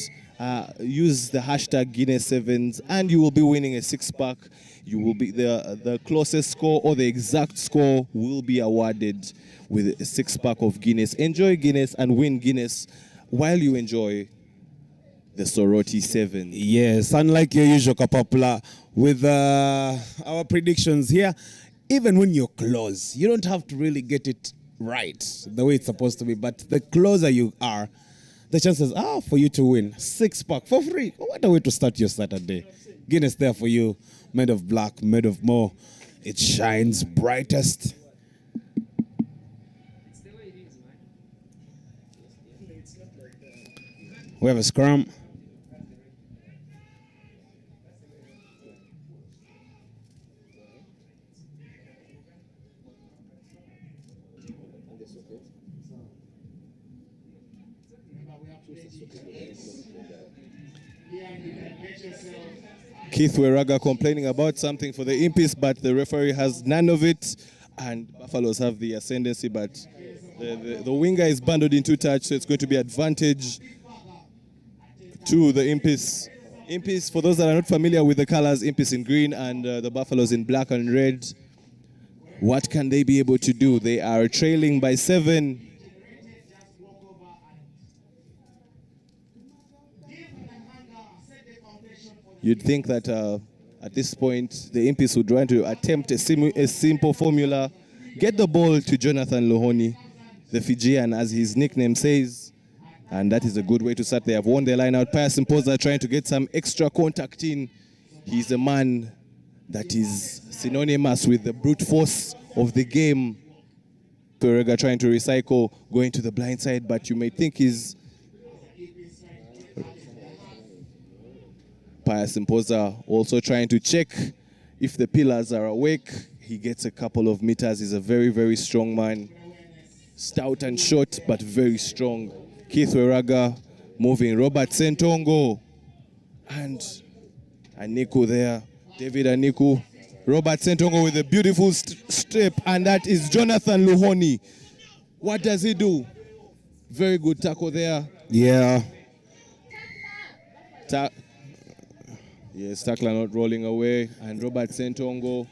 use the hashtag Guinness Sevens, and you will be winning a 6-pack. You will be the closest score or the exact score will be awarded with a 6-pack of Guinness. Enjoy Guinness and win Guinness while you enjoy the Soroti 7. Yes, unlike your usual Kapapula, with our predictions here, even when you're close, you don't have to really get it right the way it's supposed to be, but the closer you are, the chances are for you to win 6-pack for free. What a way to start your Saturday. Guinness there for you, made of black, made of more. It shines brightest. We have a scrum. Keith Weraga complaining about something for the Impis, but the referee has none of it, and Buffaloes have the ascendancy, but the winger is bundled into touch, so it's going to be advantage to the Impis. Impis, for those that are not familiar with the colors, Impis in green and the Buffaloes in black and red. What can they be able to do? They are trailing by 7. You'd think that at this point, the Impis would want to attempt a simple formula, get the ball to Jonathan Lohoni, the Fijian, as his nickname says, and that is a good way to start. They have won their line out. Pius Imposa trying to get some extra contact in. He's a man that is synonymous with the brute force of the game. Perega trying to recycle, going to the blind side, but you may think he's Pius Imposa also trying to check if the pillars are awake. He gets a couple of meters. He's a very, very strong man. Stout and short, but very strong. Keith Weraga moving. Robert Sentongo. And Aniku there. David Aniku. Robert Sentongo with a beautiful strip. And that is Jonathan Luhoni. What does he do? Very good tackle there. Yeah. Yes, tackler not rolling away, and Robert Sentongo.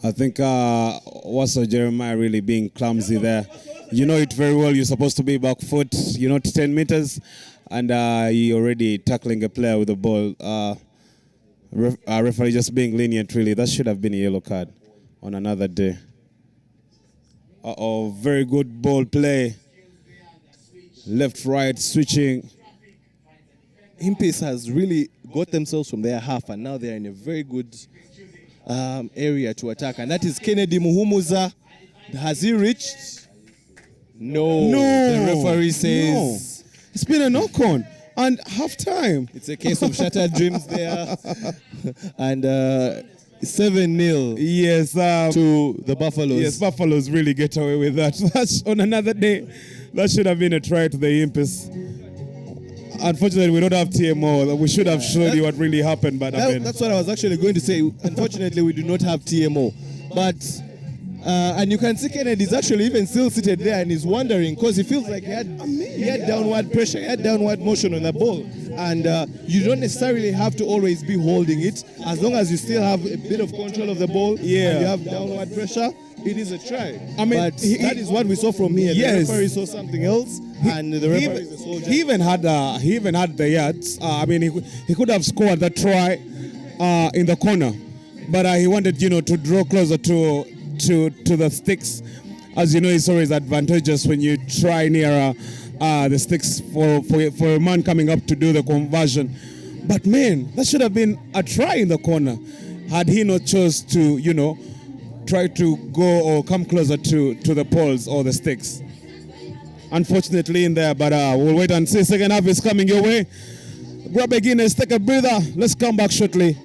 I think Wasso Jeremiah really being clumsy there. You know it very well, you're supposed to be back foot, 10 meters, and he already tackling a player with the ball. Referee just being lenient, really. That should have been a yellow card on another day. Very good ball play. Left, right, switching. Impis has really got themselves from their half, and now they're in a very good area to attack, and that is Kennedy Muhumuza. Has he reached? No. The referee says... No. It's been a knock-on, and half-time. It's a case of shattered dreams there. And 7-0 yes, to the Buffaloes. Yes, Buffaloes really get away with that. That's on another day. That should have been a try to the Impis. Unfortunately, we don't have TMO. We should have showed you what really happened. But that's what I was actually going to say. Unfortunately, we do not have TMO. But and you can see Kennedy's actually even still seated there, and he's wondering because he feels like he had downward pressure, he had downward motion on the ball. And you don't necessarily have to always be holding it. As long as you still have a bit of control of the ball, and you have downward pressure, it is a try. I mean, but that is what we saw from here. Yes. The referee saw something else, and the referee is a soldier. He even had the yards. I mean, he could have scored the try in the corner, but he wanted, to draw closer to the sticks. As you know, it's always advantageous when you try near the sticks for a man coming up to do the conversion. But man, that should have been a try in the corner had he not chose to, try to go or come closer to the poles or the sticks. Unfortunately in there, but we'll wait and see. Second half is coming your way. Grab a Guinness, take a breather. Let's come back shortly.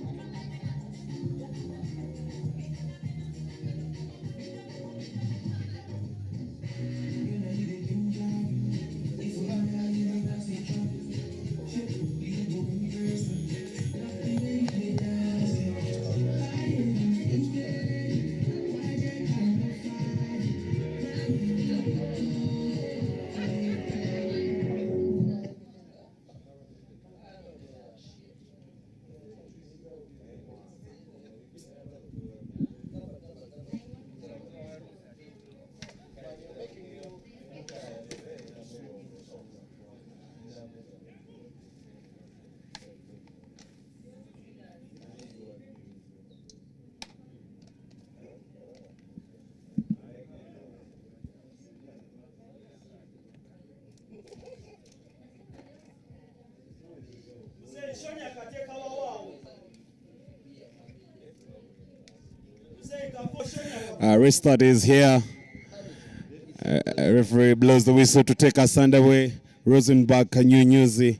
Restart is here. Referee blows the whistle to take us underway. Rosenberg, Kanyunyuzi.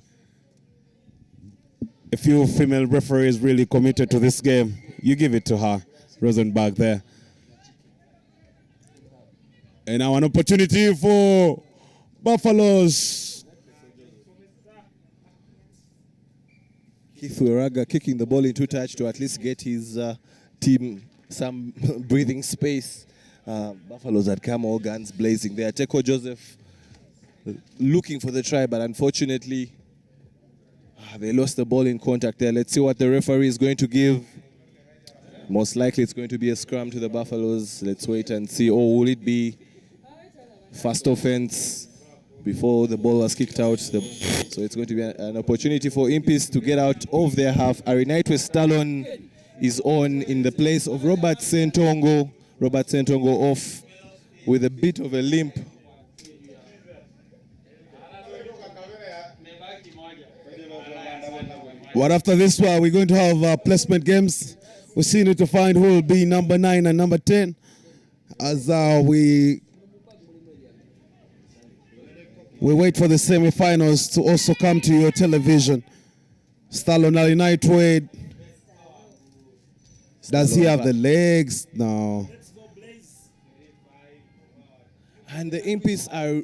A few female referees really committed to this game. You give it to her, Rosenberg there. And now an opportunity for Buffaloes. Keith Wiraga kicking the ball into touch to at least get his team some breathing space. Buffaloes had come all guns blazing there. Teko Joseph looking for the try, but unfortunately they lost the ball in contact there. Let's see what the referee is going to give. Most likely it's going to be a scrum to the Buffaloes. Let's wait and see. Or will it be first offense before the ball was kicked out? So it's going to be an opportunity for Impis to get out of their half. Arinaitwe Stallon is on in the place of Robert Sentongo. Robert Sentongo off with a bit of a limp. What after this one, we're going to have placement games. We still need to find who will be number 9 and number 10 as we wait for the semi-finals to also come to your television. Stallon Arinaitwe. Does he have the legs? No. And the Impis are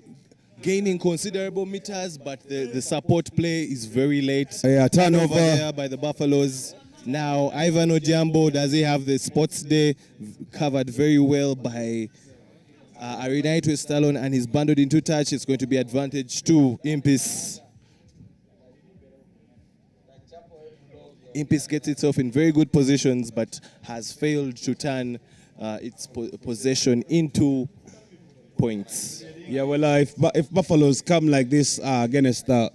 gaining considerable meters, but the support play is very late. Yeah, turnover there by the Buffaloes. Now, Ivan Odiambo, does he have the sports day covered very well by Arinaitwe Stallon, and he's bundled into touch. It's going to be advantage to Impis. Impis gets itself in very good positions, but has failed to turn its possession into points. Yeah, well, if Buffaloes come like this against to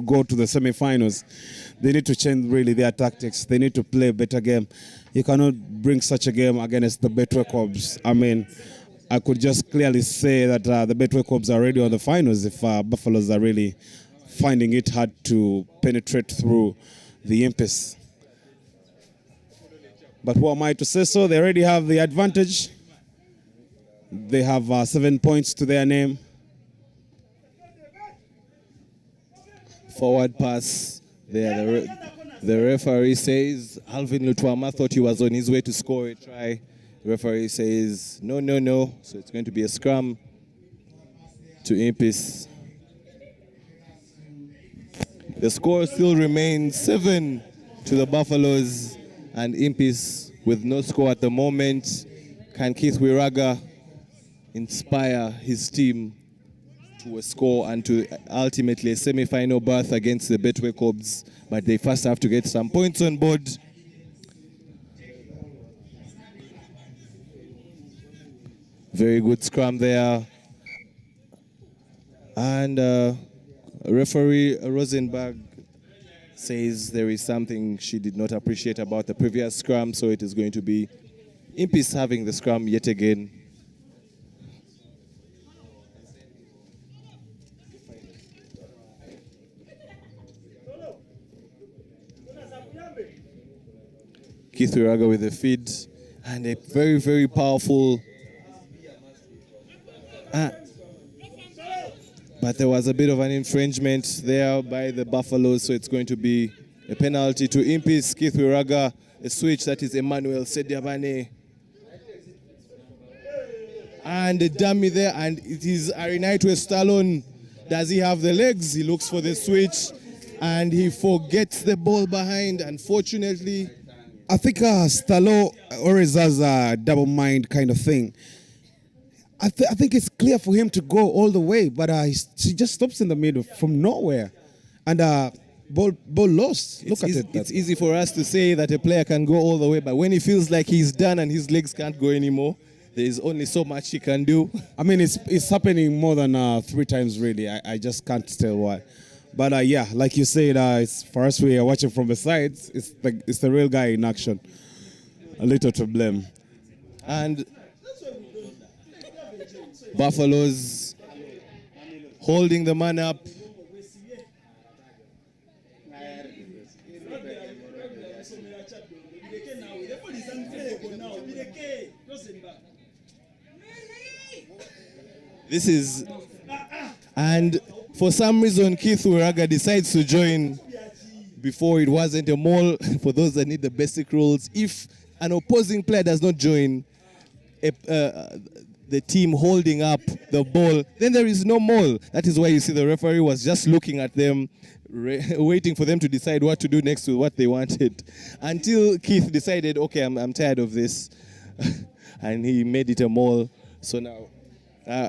go to the semi-finals, they need to change really their tactics. They need to play a better game. You cannot bring such a game against the Betway Cubs. I mean, I could just clearly say that the Betway Cubs are already on the finals if Buffaloes are really finding it hard to penetrate through the Impis. But who am I to say so? They already have the advantage. They have 7 points to their name. Forward pass there. The referee says Alvin Lutwama thought he was on his way to score a try. The referee says no, no, no. So it's going to be a scrum to Impis. The score still remains 7 to the Buffaloes, and Impis with no score at the moment. Can Keith Wiraga inspire his team to a score and to ultimately a semi-final berth against the Betway Cubs? But they first have to get some points on board. Very good scrum there. And referee Rosenberg says there is something she did not appreciate about the previous scrum, so it is going to be Impis having the scrum yet again. Keith Wiraga with the feed and a very, very powerful. But there was a bit of an infringement there by the Buffaloes, so it's going to be a penalty to Impis. Keith Wiraga, a switch, that is Emmanuel Sediabane. And a dummy there, and it is Arinaitwe Stallone. Does he have the legs? He looks for the switch, and he forgets the ball behind, unfortunately. I think Stallone always has a double mind kind of thing. I think it's clear for him to go all the way, but he just stops in the middle from nowhere. And ball lost. Look at it. It's easy for us to say that a player can go all the way, but when he feels like he's done and his legs can't go anymore, there is only so much he can do. I mean, it's happening more than 3 times, really. I just can't tell why. But yeah, like you said, it's, for us, we are watching from the sides. It's the real guy in action. A little to blame. And Buffaloes holding the man up. This is, and for some reason, Keith Wiraga decides to join. Before, it wasn't a maul. For those that need the basic rules, if an opposing player does not join the team holding up the ball, then there is no maul. That is why you see the referee was just looking at them, waiting for them to decide what to do next to what they wanted, until Keith decided, okay, I'm tired of this, and he made it a maul. So now,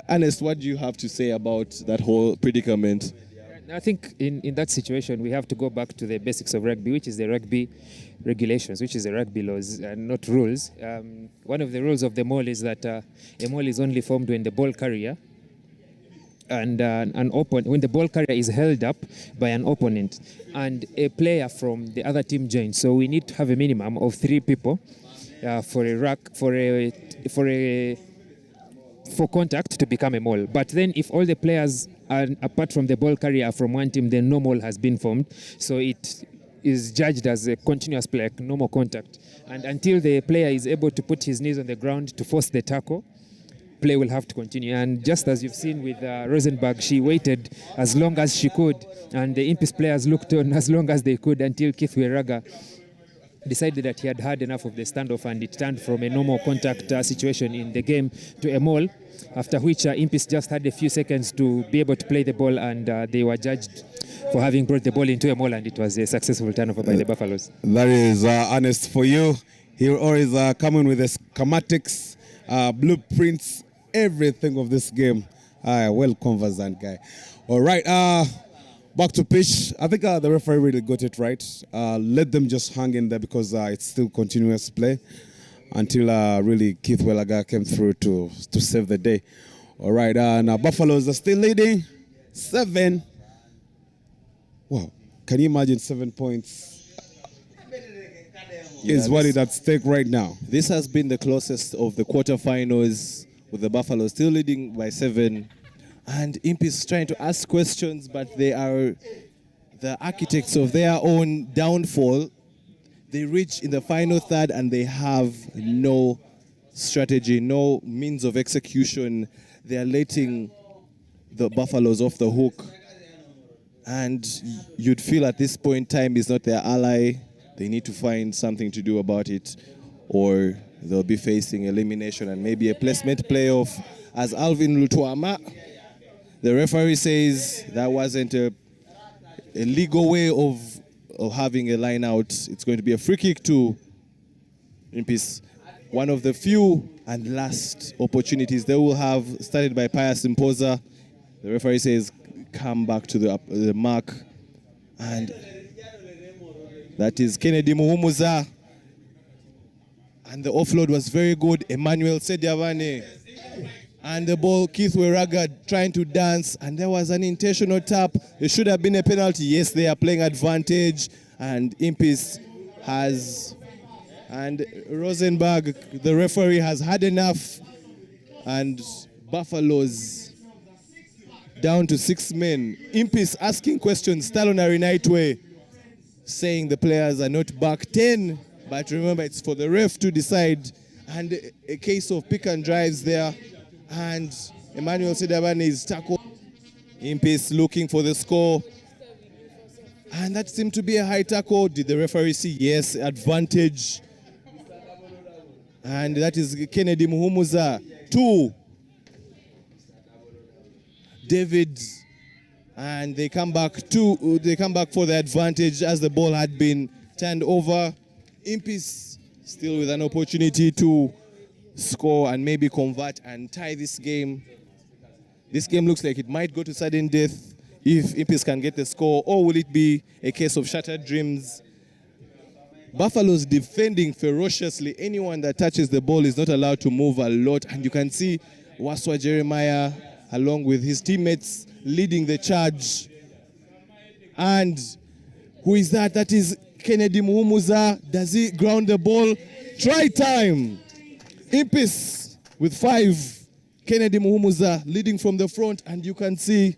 Ernest, what do you have to say about that whole predicament? I think in that situation, we have to go back to the basics of rugby, which is the rugby regulations, which is the rugby laws, and not rules. One of the rules of the maul is that a maul is only formed when the ball carrier and when the ball carrier is held up by an opponent and a player from the other team joins. So we need to have a minimum of 3 people for contact to become a maul. But then if all the players are, apart from the ball carrier, are from one team, then no maul has been formed. So it is judged as a continuous play, like normal contact. And until the player is able to put his knees on the ground to force the tackle, play will have to continue. And just as you've seen with Rosenberg, she waited as long as she could, and the Impis players looked on as long as they could until Keith Wiraga decided that he had had enough of the standoff, and it turned from a normal contact situation in the game to a maul, after which Impis just had a few seconds to be able to play the ball, and they were judged for having brought the ball into a maul, and it was a successful turnover by the Buffaloes. That is honest for you. He always coming with the schematics, blueprints, everything of this game. Well conversant guy. All right, back to pitch. I think the referee really got it right. Let them just hang in there because it's still continuous play until really Keith Wiraga came through to save the day. All right, now Buffaloes are still leading 7. Wow, can you imagine 7 points? Is what is at stake right now. This has been the closest of the quarterfinals, with the Buffaloes still leading by 7. And Impis trying to ask questions, but they are the architects of their own downfall. They reach in the final third and they have no strategy, no means of execution. They are letting the Buffaloes off the hook. And you'd feel at this point time is not their ally. They need to find something to do about it, or they'll be facing elimination and maybe a placement playoff. As Alvin Lutuama, the referee says that wasn't a legal way of having a line out. It's going to be a free kick to Impis. One of the few and last opportunities they will have, started by Pius Imposa. The referee says, come back to the mark. And that is Kennedy Muhumuza. And the offload was very good. Emmanuel Sediabane And the ball, Keith Weraga trying to dance, and there was an intentional tap. It should have been a penalty. Yes, they are playing advantage, and Impis has, and Rosenberg, the referee, has had enough, and Buffaloes down to 6 men. Impis asking questions, Talonari Nightway saying the players are not back 10, but remember it's for the ref to decide, and a case of pick and drives there. And Emmanuel Sidabani's tackle. Impis looking for the score. And that seemed to be a high tackle. Did the referee see? Yes, advantage. And that is Kennedy Muhumuza. 2. David. And they come back for the advantage as the ball had been turned over. Impis still with an opportunity to score and maybe convert and tie this game. This game looks like it might go to sudden death if Impis can get the score, or will it be a case of shattered dreams? Buffalo's defending ferociously. Anyone that touches the ball is not allowed to move a lot, and you can see Waswa Jeremiah along with his teammates leading the charge. And who is that? That is Kennedy Muhumuza. Does he ground the ball? Try time. Impis with 5. Kennedy Muhumuza leading from the front, and you can see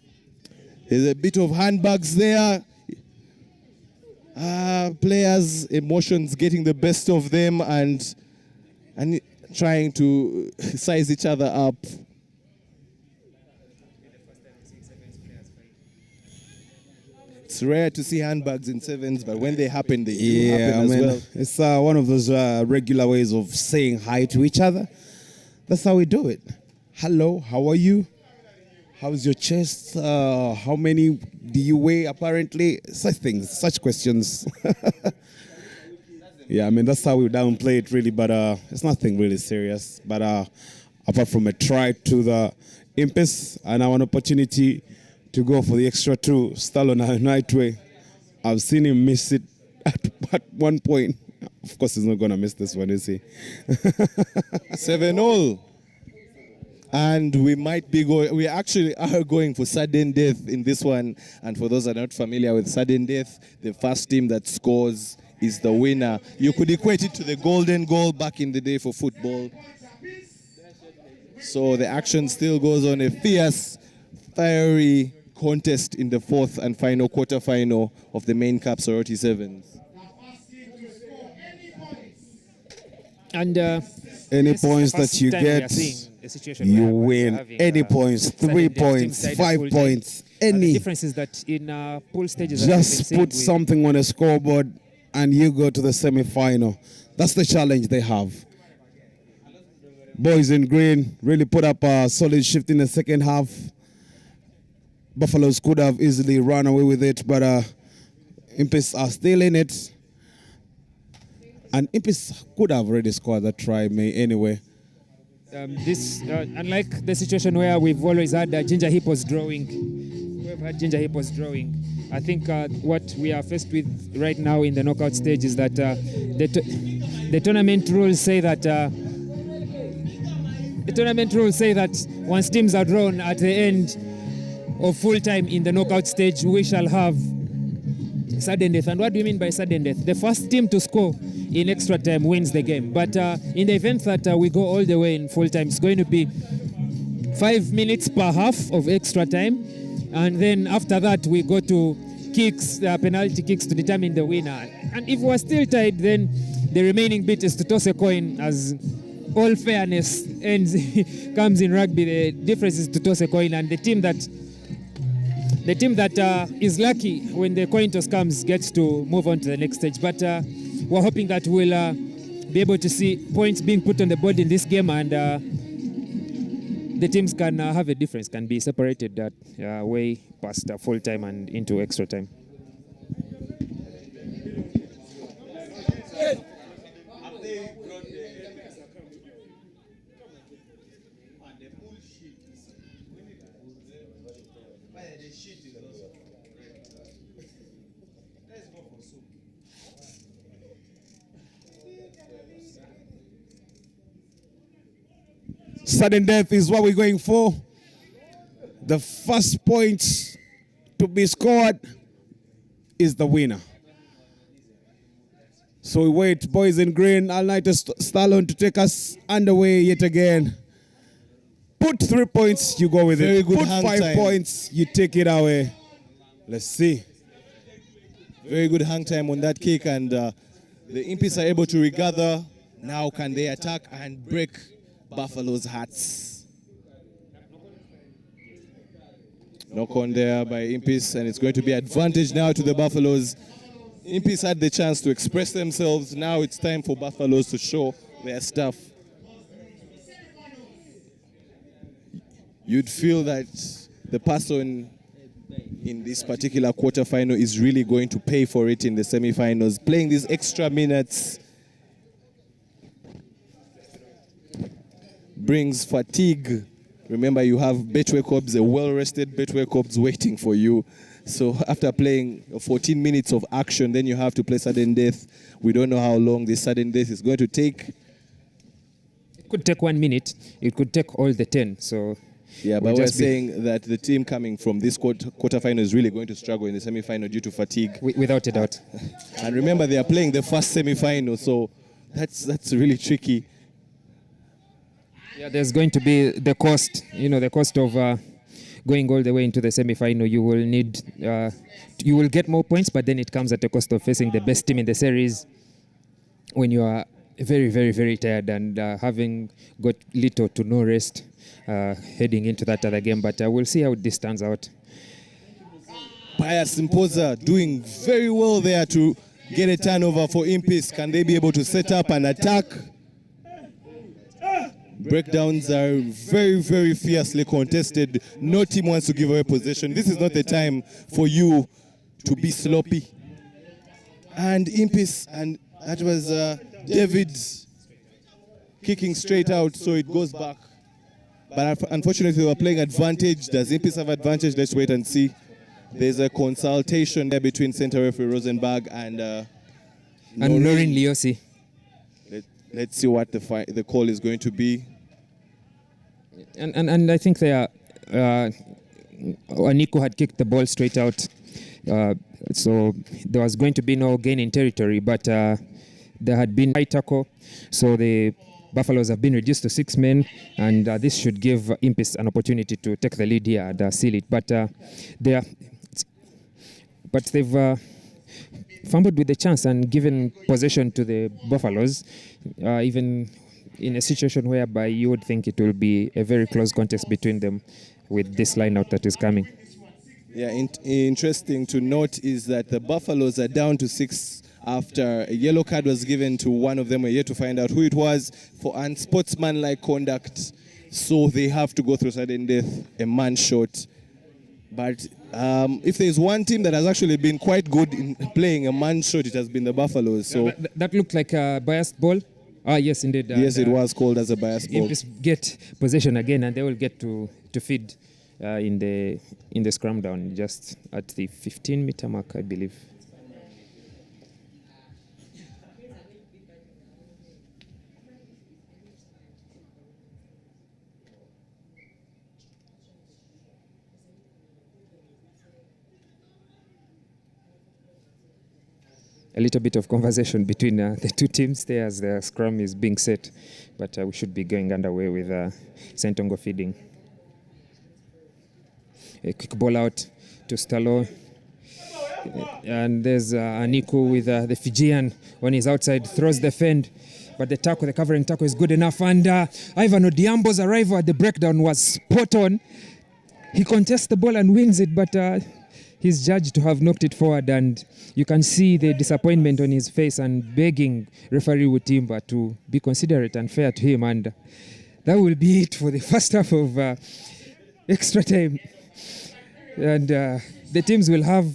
there's a bit of handbags there. Players' emotions getting the best of them and trying to size each other up. It's rare to see handbags in sevens, but when they happen, they do happen as well. It's one of those regular ways of saying hi to each other. That's how we do it. Hello, how are you? How's your chest? How many do you weigh, apparently? Such things, such questions. Yeah, I mean, that's how we downplay it, really, but it's nothing really serious. But apart from a try to the Impis and now an opportunity to go for the extra 2, Stallone Nightway. I've seen him miss it at one point. Of course, he's not going to miss this one, is he? 7-0. And we actually are going for sudden death in this one. And for those that are not familiar with sudden death, the first team that scores is the winner. You could equate it to the golden goal back in the day for football. So the action still goes on, a fierce, fiery contest in the 4th and final quarterfinal of the main cup, Soroti Sevens. And any points that you get, you win. Any points, 3 points, 5 points, any. The difference is that in pool stages, just put something on a scoreboard and you go to the semi-final. That's the challenge they have. Boys in green really put up a solid shift in the second half. Buffaloes could have easily run away with it, but Impis are still in it. And Impis could have already scored that try anyway. Unlike the situation where we've always had Ginger Hippos drawing, I think what we are faced with right now in the knockout stage is that the tournament rules say that once teams are drawn at the end of full time in the knockout stage, we shall have sudden death. And what do you mean by sudden death? The first team to score in extra time wins the game. But in the event that we go all the way in full time, it's going to be 5 minutes per half of extra time. And then after that, we go to kicks, penalty kicks to determine the winner. And if we're still tied, then the remaining bit is to toss a coin, as all fairness ends comes in rugby. The difference is to toss a coin, and the team that is lucky when the coin toss comes gets to move on to the next stage. But we're hoping that we'll be able to see points being put on the board in this game, and the teams can have a difference, can be separated way past full time and into extra time. Sudden death is what we're going for. The first point to be scored is the winner. So we wait, boys in green, All-Nighter Stallone to take us underway yet again. Put 3 points, you go with Very it. good Put hang 5 time. points, you take it away. Let's see. Very good hang time on that kick, and the Impies are able to regather. Now can they attack and break Buffalo's hearts? Knock on there by Impies, and it's going to be advantage now to the Buffaloes. Impies had the chance to express themselves. Now it's time for Buffaloes to show their stuff. You'd feel that the person in this particular quarterfinal is really going to pay for it in the semifinals, playing these extra minutes brings fatigue. Remember, you have Betway Cobbs, a well-rested Betway Cobbs waiting for you. So after playing 14 minutes of action, then you have to play sudden death. We don't know how long this sudden death is going to take. It could take 1 minute. It could take all the 10. So yeah, but we're saying that the team coming from this quarterfinal is really going to struggle in the semifinal due to fatigue. Without a doubt. And remember, they are playing the first semifinal, so that's really tricky. Yeah, there's going to be the cost, the cost of going all the way into the semi-final. You will need, you will get more points, but then it comes at the cost of facing the best team in the series when you are very, very, very tired and having got little to no rest heading into that other game. But we'll see how this turns out. Pius Mpoza doing very well there to get a turnover for Impies. Can they be able to set up an attack? Breakdowns are very, very fiercely contested. No team wants to give away possession. This is not the time for you to be sloppy. And Impies, and that was David kicking straight out, so it goes back. But unfortunately, they were playing advantage. Does Impies have advantage? Let's wait and see. There's a consultation there between center referee Rosenberg and Noreen Liosi. Let's see what the call is going to be. And I think they are. Aniko had kicked the ball straight out, so there was going to be no gain in territory. But there had been high tackle, so the Buffaloes have been reduced to 6 men, and this should give Impies an opportunity to take the lead here and seal it. But they've fumbled with the chance and given possession to the Buffaloes, even in a situation whereby you would think it will be a very close contest between them with this line-out that is coming. Yeah, interesting to note is that the Buffaloes are down to 6 after a yellow card was given to one of them. We're yet to find out who it was for unsportsmanlike conduct. So they have to go through sudden death, a man shot. But if there's one team that has actually been quite good in playing a man shot, it has been the Buffaloes. So that looked like a biased ball. Yes, indeed. Yes, it was called as a biased ball. Impies get possession again, and they will get to feed in the scrum down just at the 15-meter mark, I believe. A little bit of conversation between the two teams there as the scrum is being set, but we should be going underway with Sentongo feeding. A quick ball out to Stallone, and there's Aniko with the Fijian on his outside, throws the fend, but the tackle, the covering tackle is good enough, and Ivan Odiambo's arrival at the breakdown was spot on. He contests the ball and wins it, but he's judged to have knocked it forward, and you can see the disappointment on his face and begging referee Wutimba to be considerate and fair to him. And that will be it for the first half of extra time. And the teams will have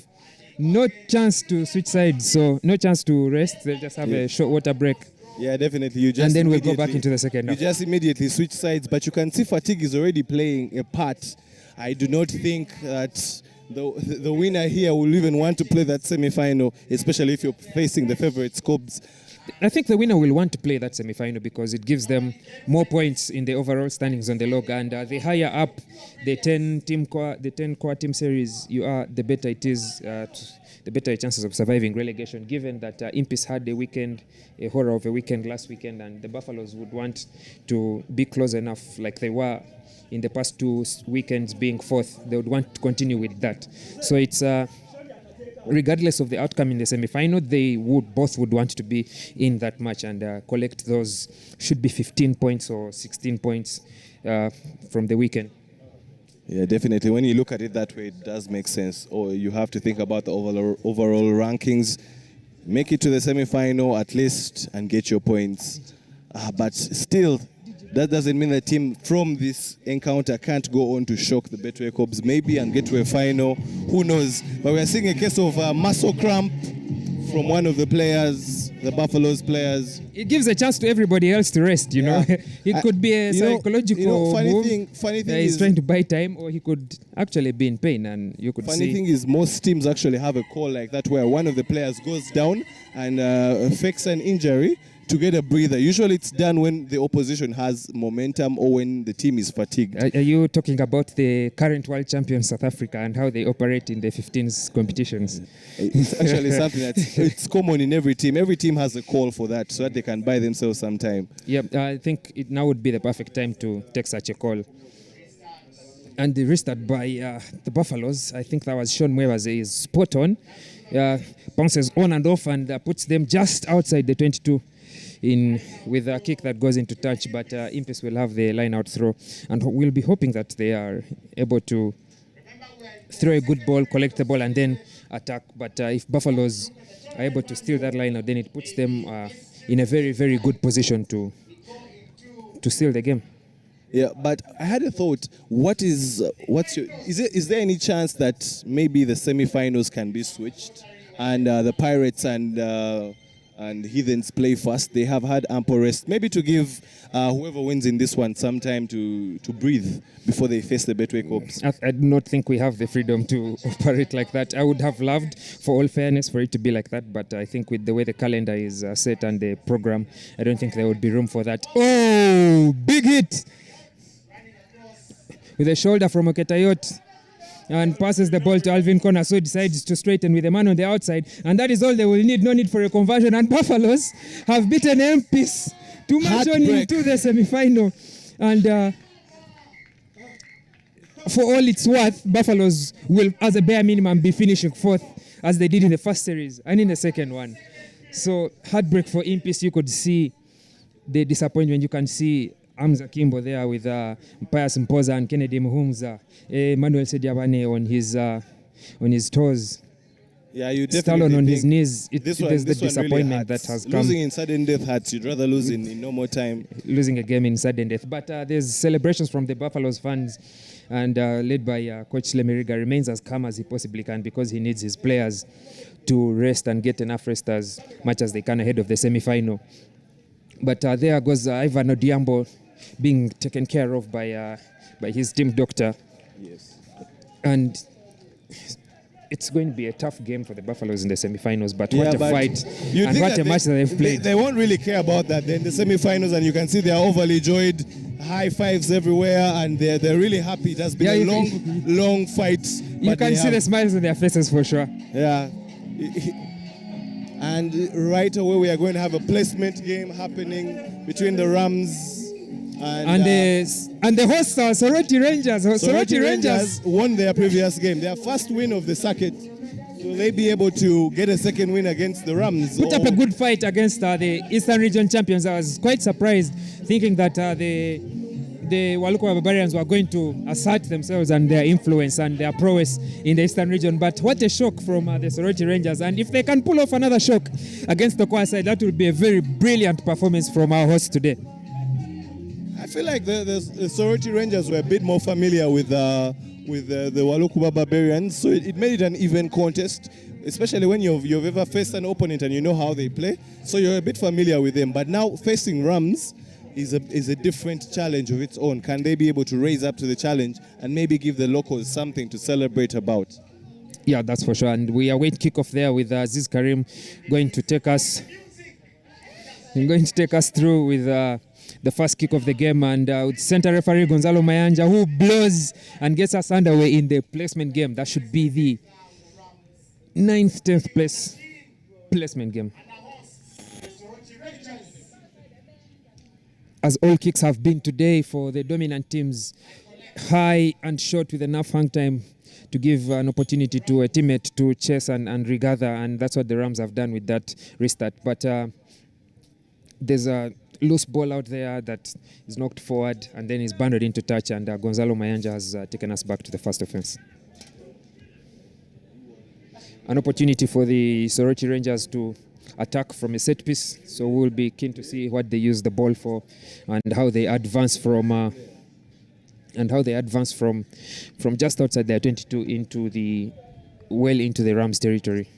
no chance to switch sides, so no chance to rest. They'll just have a short water break. Yeah, definitely. And then we'll go back into the second half. You just immediately switch sides, but you can see fatigue is already playing a part. I do not think that the winner here will even want to play that semi-final, especially if you're facing the favourites, Cobbs. I think the winner will want to play that semi-final because it gives them more points in the overall standings on the log, and the higher up the 10 core team series you are, the better it is, the better chances of surviving relegation. Given that Impis had a horror of a weekend last weekend, and the Buffaloes would want to be close enough, like they were in the past 2 weekends, being fourth. They would want to continue with that. So it's regardless of the outcome in the semi-final, they both would want to be in that match and collect those, should be 15 points or 16 points from the weekend. Yeah, definitely. When you look at it that way, it does make sense. Or you have to think about the overall rankings. Make it to the semi-final at least and get your points. But still, that doesn't mean the team from this encounter can't go on to shock the Betway Cubs maybe and get to a final. Who knows? But we are seeing a case of muscle cramp from one of the players, the Buffaloes players. It gives a chance to everybody else to rest, you know. It could be a psychological move. Funny thing he's is trying to buy time, or he could actually be in pain, and you could see. Funny thing is, most teams actually have a call like that where one of the players goes down and fakes an injury to get a breather. Usually it's done when the opposition has momentum or when the team is fatigued. Are you talking about the current world champion South Africa and how they operate in the 15s competitions? It's actually something it's common in every team. Every team has a call for that so that they can buy themselves some time. Yeah, I think it now would be the perfect time to take such a call. And the restart by the Buffaloes, I think that was Sean Webers, is spot on. Bounces on and off and puts them just outside the 22. With a kick that goes into touch, but Impis will have the line out throw, and we'll be hoping that they are able to throw a good ball, collect the ball, and then attack. But if Buffaloes are able to steal that line out, then it puts them in a very, very good position to steal the game. Yeah, but I had a thought. Is there any chance that maybe the semi-finals can be switched, and the Pirates and Heathens play first? They have had ample rest, maybe to give whoever wins in this one some time to breathe before they face the Betway Cubs. I do not think we have the freedom to operate like that. I would have loved, for all fairness, for it to be like that, but I think with the way the calendar is set and the program, I don't think there would be room for that. Oh, big hit! With a shoulder from Oketayot. And passes the ball to Alvin Connor, so decides to straighten with the man on the outside. And that is all they will need. No need for a conversion. And Buffaloes have beaten Impis to march on into the semi-final. And for all it's worth, Buffaloes will, as a bare minimum, be finishing fourth, as they did in the first series and in the second one. So heartbreak for Impis. You could see the disappointment. You can see Amza Kimbo there with Pius Mpoza and Kennedy Muhumza, Manuel Sediabane on his toes. Yeah, you definitely Stallone on his knees. This is the disappointment really that has come. Losing in sudden death hurts. You'd rather lose in no more time. Losing a game in sudden death. But there's celebrations from the Buffaloes fans, and led by Coach Lemiriga, remains as calm as he possibly can because he needs his players to rest and get enough rest as much as they can ahead of the semi-final. But there goes Ivan Odiambo, being taken care of by his team doctor. Yes. And it's going to be a tough game for the Buffaloes in the semi-finals, but what a fight and what a match that they've played. They won't really care about that. They're in the semi-finals and you can see they're overly joyed, high fives everywhere, and they're really happy. It has been a long fight. You can see the smiles on their faces for sure. Yeah. And right away we are going to have a placement game happening between the Rams and the hosts are Soroti Rangers. Soroti Rangers won their previous game, their first win of the circuit. Will they be able to get a second win against the Rams? Put up a good fight against the Eastern Region champions. I was quite surprised, thinking that the Waluku Barbarians were going to assert themselves and their influence and their prowess in the Eastern region. But what a shock from the Soroti Rangers. And if they can pull off another shock against the Kwa side, that would be a very brilliant performance from our hosts today. I feel like the Soroti Rangers were a bit more familiar with the Waluku Barbarians, so it made it an even contest, especially when you've ever faced an opponent and you know how they play. So you're a bit familiar with them. But now facing Rams is a different challenge of its own. Can they be able to raise up to the challenge and maybe give the locals something to celebrate about? Yeah, that's for sure. And we await kickoff there with Aziz Karim going to take us going to take us through with the first kick of the game, and with center referee Gonzalo Mayanja, who blows and gets us underway in the placement game. That should be the 9th, 10th place placement game. As all kicks have been today for the dominant teams, high and short with enough hang time to give an opportunity to a teammate to chase and regather, and that's what the Rams have done with that restart. But there's a loose ball out there that is knocked forward and then is banded into touch, and Gonzalo Mayanja has taken us back to the first offense. An opportunity for the Soroti Rangers to attack from a set piece, so we'll be keen to see what they use the ball for and how they advance from just outside their 22 into the Rams territory.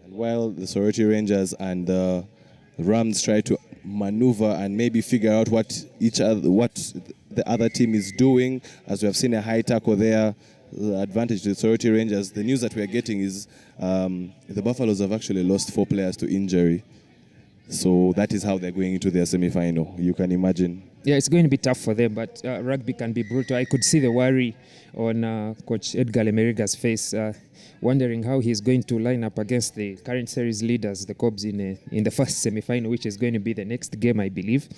And while the Soroti Rangers and the Rams try to maneuver and maybe figure out what the other team is doing, as we have seen a high tackle there, the advantage to the Soroti Rangers. The news that we are getting is the Buffaloes have actually lost 4 players to injury. So that is how they're going into their semi-final. You can imagine. Yeah, it's going to be tough for them, but rugby can be brutal. I could see the worry on Coach Edgar Lemeriga's face, wondering how he's going to line up against the current series leaders, the Cobs, in the first semi-final, which is going to be the next game, I believe.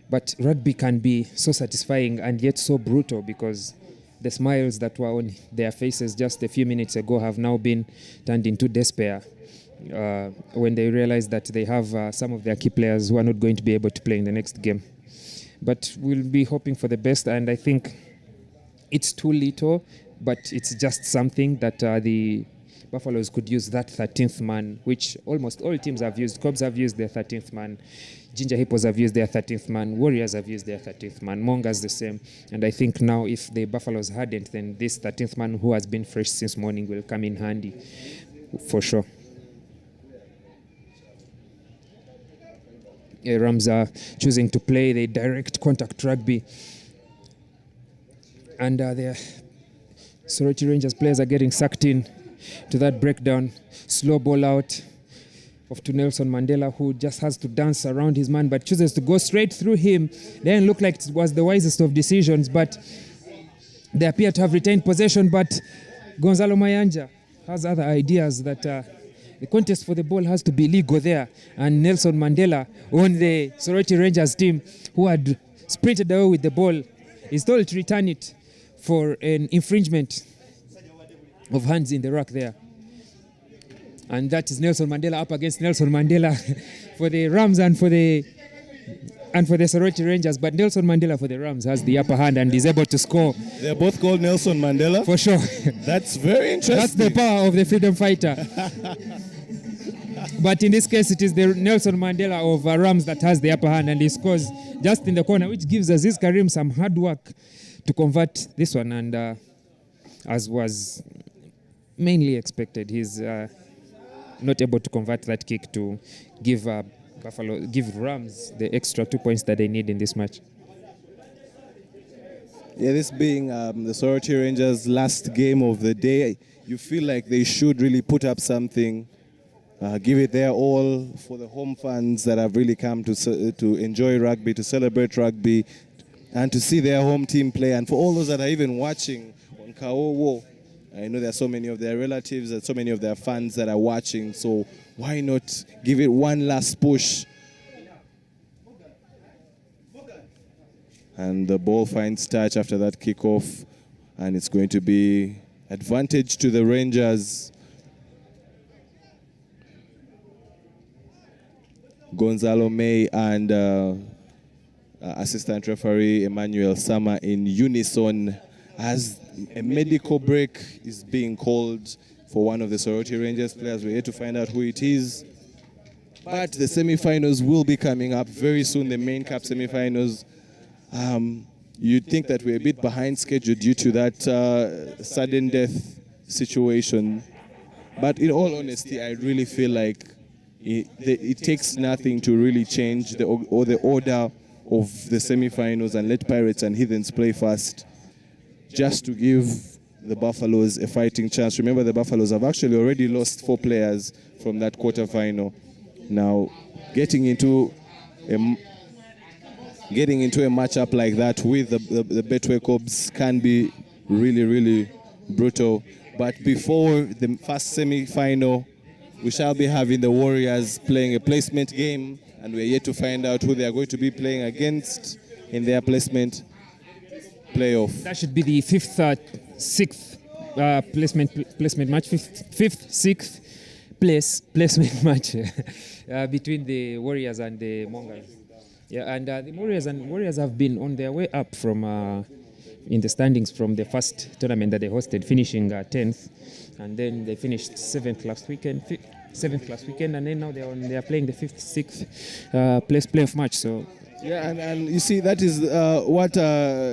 But rugby can be so satisfying and yet so brutal, because the smiles that were on their faces just a few minutes ago have now been turned into despair when they realize that they have some of their key players who are not going to be able to play in the next game. But we'll be hoping for the best, and I think it's too little, but it's just something that the Buffaloes could use, that 13th man, which almost all teams have used. Cobs have used their 13th man. Ginger Hippos have used their 13th man. Warriors have used their 13th man. Mongas the same. And I think now if the Buffaloes hadn't, then this 13th man, who has been fresh since morning, will come in handy for sure. Rams are choosing to play the direct contact rugby, and the Soroti Rangers players are getting sucked in to that breakdown. Slow ball out off to Nelson Mandela, who just has to dance around his man but chooses to go straight through him. Didn't look like it was the wisest of decisions, but they appear to have retained possession. But Gonzalo Mayanja has other ideas that the contest for the ball has to be legal there. And Nelson Mandela on the Soroti Rangers team, who had sprinted away with the ball, is told to return it for an infringement of hands in the ruck there. And that is Nelson Mandela up against Nelson Mandela for the Rams and for the Soroti Rangers. But Nelson Mandela for the Rams has the upper hand and is able to score. They're both called Nelson Mandela? For sure. That's very interesting. That's the power of the freedom fighter. But in this case, it is the Nelson Mandela of Rams that has the upper hand, and he scores just in the corner, which gives Aziz Karim some hard work to convert this one. And as was mainly expected, he's not able to convert that kick to give Rams the extra 2 points that they need in this match. Yeah, this being the Soroti Rangers' last game of the day, you feel like they should really put up something, give it their all for the home fans that have really come to enjoy rugby, to celebrate rugby, and to see their home team play. And for all those that are even watching on Kawowo, I know there are so many of their relatives and so many of their fans that are watching, so why not give it one last push? And the ball finds touch after that kickoff, and it's going to be advantage to the Rangers. Gonzalo May and assistant referee Emmanuel Sama in unison as a medical break is being called for one of the Soroti Rangers players. We're here to find out who it is. But the semi-finals will be coming up very soon, the main cup semi-finals. You'd think that we're a bit behind schedule due to that sudden death situation. But in all honesty, I really feel like it takes nothing to really change the order of the semi-finals and let Pirates and Heathens play first, just to give the Buffaloes a fighting chance. Remember, the Buffaloes have actually already lost 4 players from that quarterfinal. Now, getting into a matchup like that with the Betway Cobs can be really, really brutal. But before the first semi-final, we shall be having the Warriors playing a placement game, and we're yet to find out who they are going to be playing against in their placement playoff. That should be the sixth placement match, sixth placement match between the Warriors and the Mongols. Yeah, and the Warriors have been on their way up from in the standings from the first tournament that they hosted, finishing 10th, and then they finished 7th last weekend, and then now they are playing the 5th, 6th place playoff match. So. Yeah, and you see, that is what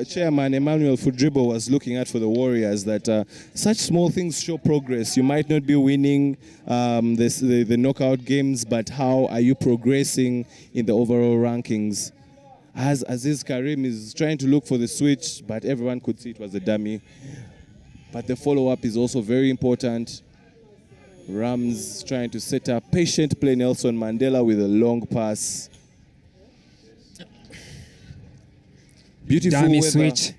Chairman Emmanuel Fudribo was looking at for the Warriors, that such small things show progress. You might not be winning the knockout games, but how are you progressing in the overall rankings? As Aziz Karim is trying to look for the switch, but everyone could see it was a dummy. But the follow-up is also very important. Rams trying to set up patient play Nelson Mandela with a long pass. Beautiful dummy weather. Switch.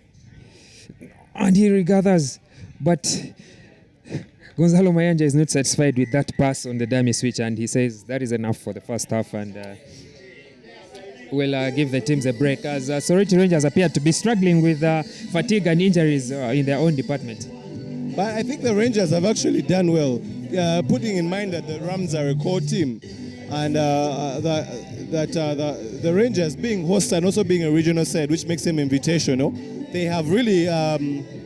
And he regathers, but Gonzalo Mayanja is not satisfied with that pass on the dummy switch, and he says that is enough for the first half, and will give the teams a break, as Soroti Rangers appear to be struggling with fatigue and injuries in their own department. But I think the Rangers have actually done well, putting in mind that the Rams are a core team, and the Rangers being hosts and also being a regional side, which makes them invitational. They have really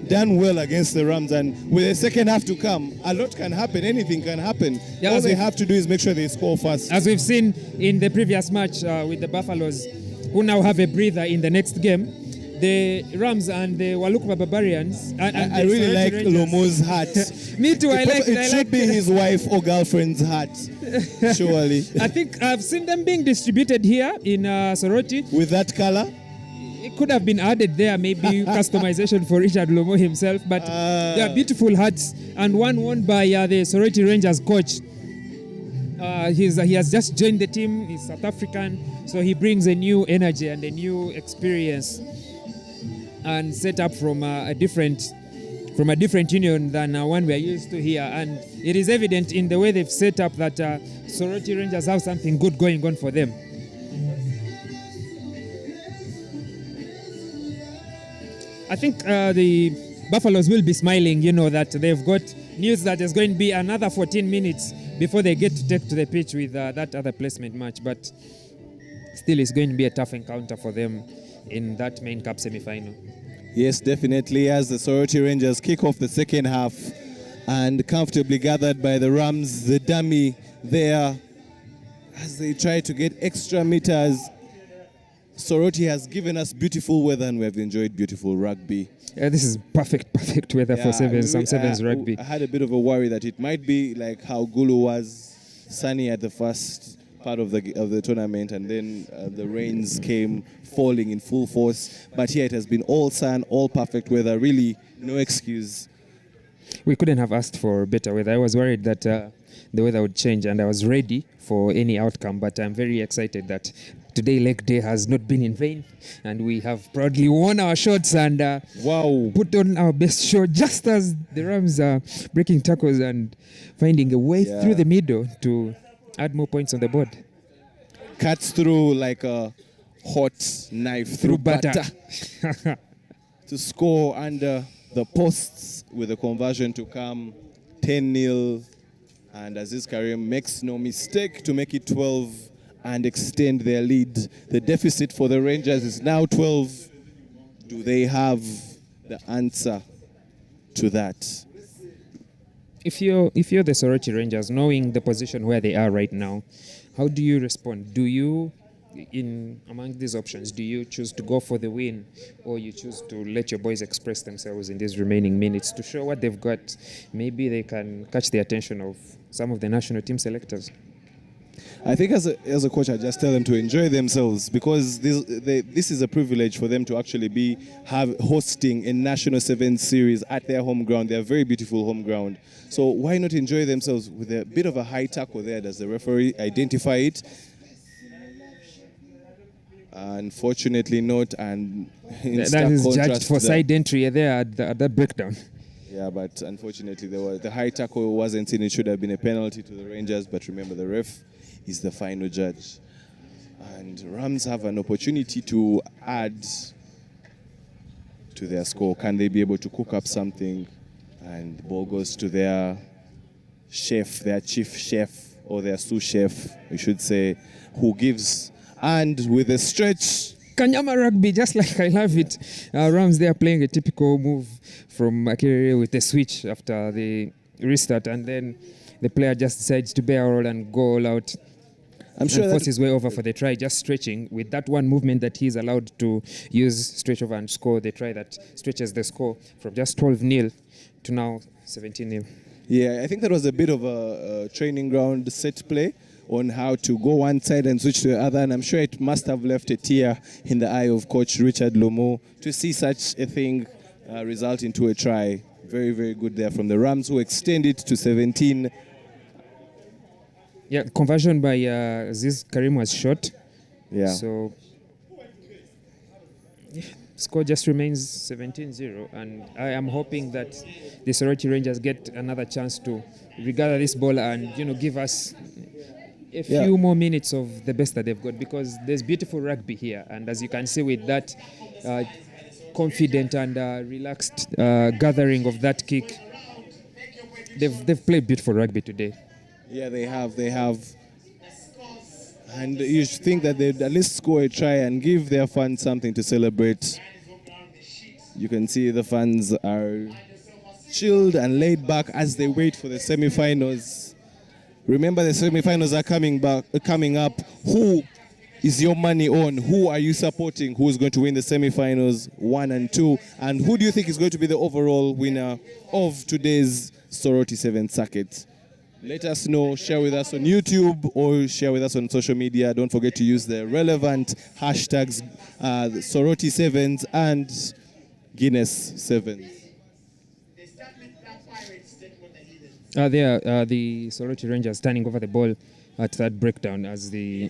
done well against the Rams, and with the second half to come, a lot can happen, anything can happen. Yeah, all they have to do is make sure they score first. As we've seen in the previous match with the Buffaloes, who now have a breather in the next game, the Rams and the Walukwa Barbarians. I really like Lomo's hat. Me too, I like it. It should be his wife or girlfriend's hat, surely. I think I've seen them being distributed here in Soroti. With that color? It could have been added there, maybe customization for Richard Lomo himself, but they are beautiful hats, and one worn by the Soroti Rangers coach. He has just joined the team. He's South African, so he brings a new energy and a new experience, and set up from a different union than one we are used to here. And it is evident in the way they've set up that Soroti Rangers have something good going on for them. I think the Buffaloes will be smiling, that they've got news that there's going to be another 14 minutes before they get to take to the pitch with that other placement match. But still, it's going to be a tough encounter for them in that main cup semi-final. Yes, definitely, as the Soroti Rangers kick off the second half and comfortably gathered by the Rams, the dummy there, as they try to get extra meters. Soroti has given us beautiful weather, and we have enjoyed beautiful rugby. This is perfect weather for sevens rugby. I had a bit of a worry that it might be like how Gulu was, sunny at the first part of the tournament, and then the rains came falling in full force. But here it has been all sun, all perfect weather, really no excuse. We couldn't have asked for better weather. I was worried that the weather would change, and I was ready for any outcome, but I'm very excited that today leg day has not been in vain, and we have proudly won our shots and put on our best show, just as the Rams are breaking tackles and finding a way through the middle to add more points on the board. Cuts through like a hot knife through butter to score under the posts, with a conversion to come 10-0, and Aziz Karim makes no mistake to make it 12 and extend their lead. The deficit for the Rangers is now 12. Do they have the answer to that? If you're the Soroti Rangers, knowing the position where they are right now, how do you respond? Do you, among these options, do you choose to go for the win, or you choose to let your boys express themselves in these remaining minutes to show what they've got? Maybe they can catch the attention of some of the national team selectors. I think as a coach, I just tell them to enjoy themselves, because this is a privilege for them to actually be hosting a National Sevens Series at their home ground, their very beautiful home ground. So why not enjoy themselves with a bit of a high tackle there? Does the referee identify it? Unfortunately not, and in That stark is contrast judged for to side entry there at that breakdown. Yeah, but unfortunately the high tackle wasn't seen. It should have been a penalty to the Rangers, but remember the ref is the final judge. And Rams have an opportunity to add to their score. Can they be able to cook up something? And the ball goes to their chef, their chief chef, or their sous chef, we should say, who gives. And with a stretch, Kanyama rugby, just like I love it. Rams, they are playing a typical move from Akere with a switch after the restart, and then the player just decides to bear all and go all out. I'm sure and force his way over for the try, just stretching with that one movement that he's allowed to use, stretch over and score the try that stretches the score from just 12-0 to now 17-0. Yeah, I think that was a bit of a training ground set play on how to go one side and switch to the other, and I'm sure it must have left a tear in the eye of Coach Richard Lomo to see such a thing result into a try. Very, very good there from the Rams, who extend it to 17. Yeah, conversion by Aziz Karim was short. Yeah. So, score just remains 17-0, and I am hoping that the Soroti Rangers get another chance to regather this ball and, give us a few more minutes of the best that they've got, because there's beautiful rugby here, and as you can see with that confident and relaxed gathering of that kick, they've played beautiful rugby today. Yeah, they have. And you should think that they'd at least score a try and give their fans something to celebrate. You can see the fans are chilled and laid back as they wait for the semi-finals. Remember, the semi-finals are coming up. Who is your money on? Who are you supporting? Who is going to win the semi-finals 1 and 2? And who do you think is going to be the overall winner of today's Soroti Sevens Circuit? Let us know, share with us on YouTube or share with us on social media. Don't forget to use the relevant hashtags Soroti Sevens and Guinness Sevens. The Soroti Rangers turning over the ball at that breakdown as the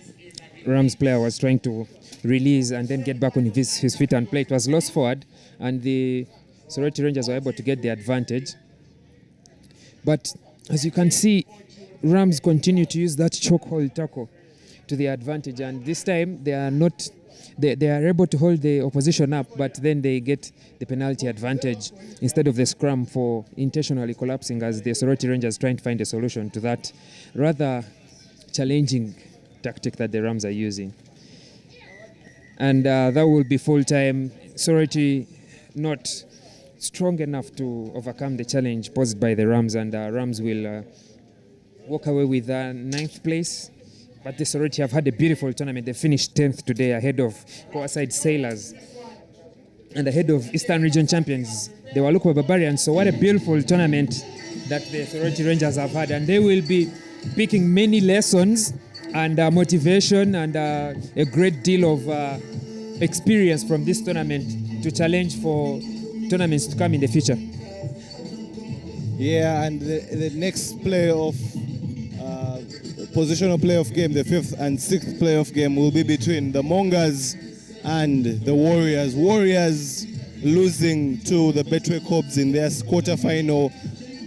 Rams player was trying to release and then get back on his feet and play. It was lost forward, and the Soroti Rangers were able to get the advantage. But as you can see, Rams continue to use that chokehold tackle to their advantage, and this time they are able to hold the opposition up, but then they get the penalty advantage instead of the scrum for intentionally collapsing, as the Soroti Rangers trying to find a solution to that rather challenging tactic that the Rams are using. And that will be full time. Soroti not strong enough to overcome the challenge posed by the Rams, and Rams will walk away with 9th place. But the Soroti have had a beautiful tournament. They finished 10th today ahead of Coaside Sailors and ahead of Eastern Region champions, the Waluku Barbarians. So what a beautiful tournament that the Soroti Rangers have had, and they will be picking many lessons and motivation and a great deal of experience from this tournament to challenge for tournaments to come in the future. Yeah, and the next playoff, positional playoff game, the 5th and 6th playoff game, will be between the Mongas and the Warriors. Warriors losing to the Betway Cobs in their quarterfinal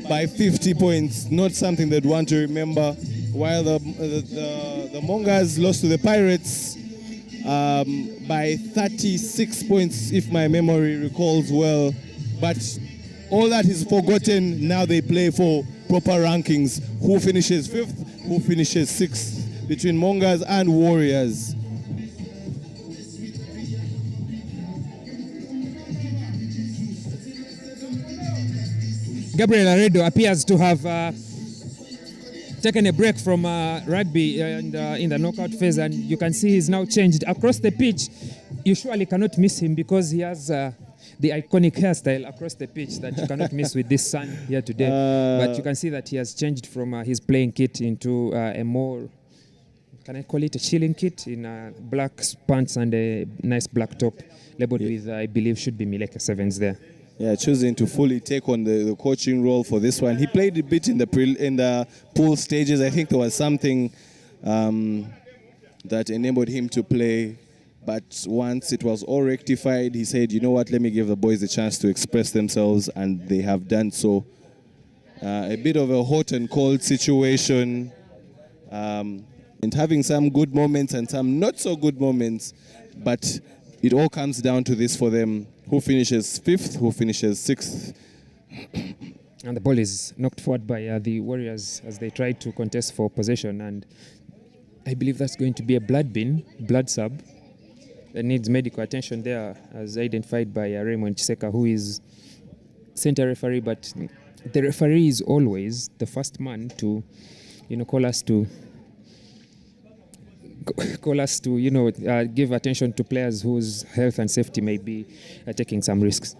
by 50 points. Not something they'd want to remember. While the Mongas lost to the Pirates by 36 points, if my memory recalls well. But all that is forgotten. Now they play for proper rankings. Who finishes 5th, who finishes 6th, between Mongas and Warriors. Gabriel Aredo appears to have taken a break from rugby and in the knockout phase, and you can see he's now changed across the pitch. You surely cannot miss him because he has the iconic hairstyle across the pitch that you cannot miss with this sun here today. But you can see that he has changed from his playing kit into a more, can I call it a chilling kit, in black pants and a nice black top labeled with, I believe, should be Mileke Sevens there. Yeah, choosing to fully take on the coaching role for this one. He played a bit in the pool stages. I think there was something that enabled him to play But once it was all rectified, he said, you know what, let me give the boys a chance to express themselves, and they have done so. A bit of a hot and cold situation, and having some good moments and some not so good moments, but it all comes down to this for them. Who finishes 5th, who finishes 6th. And the ball is knocked forward by the Warriors as they try to contest for possession, and I believe that's going to be a blood sub. That needs medical attention there, as identified by Raymond Chiseka, who is center referee. But the referee is always the first man to, call us to give attention to players whose health and safety may be taking some risks.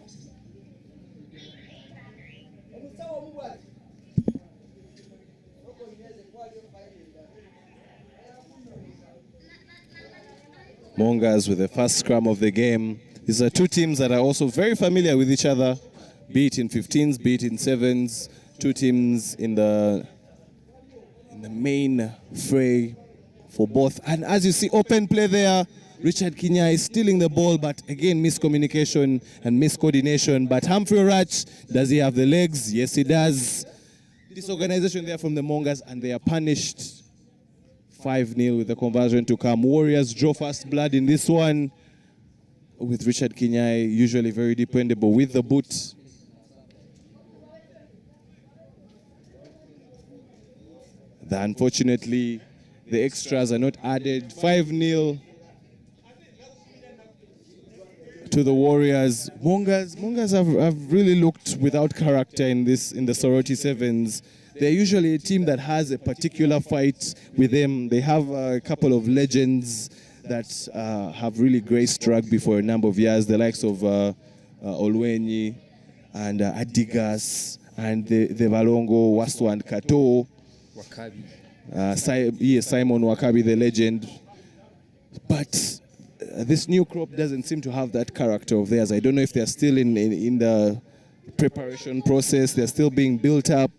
Mongas with the first scrum of the game. These are two teams that are also very familiar with each other, be it in 15s, be it in 7s. Two teams in the main fray for both. And as you see, open play there. Richard Kinya is stealing the ball, but again, miscommunication and miscoordination. But Humphrey Ratch, does he have the legs? Yes, he does. Disorganization there from the Mongas, and they are punished 5-0 with the conversion to come. Warriors draw first blood in this one, with Richard Kinyai usually very dependable with the boot. Unfortunately, the extras are not added. 5-0 to the Warriors. Mongas have really looked without character in the Soroti Sevens. They're usually a team that has a particular fight with them. They have a couple of legends that have really graced rugby for a number of years, the likes of Olwenyi and Adigas and the Valongo, Wasto and Kato. Wakabi. Simon Wakabi, the legend. But this new crop doesn't seem to have that character of theirs. I don't know if they're still in the preparation process. They're still being built up.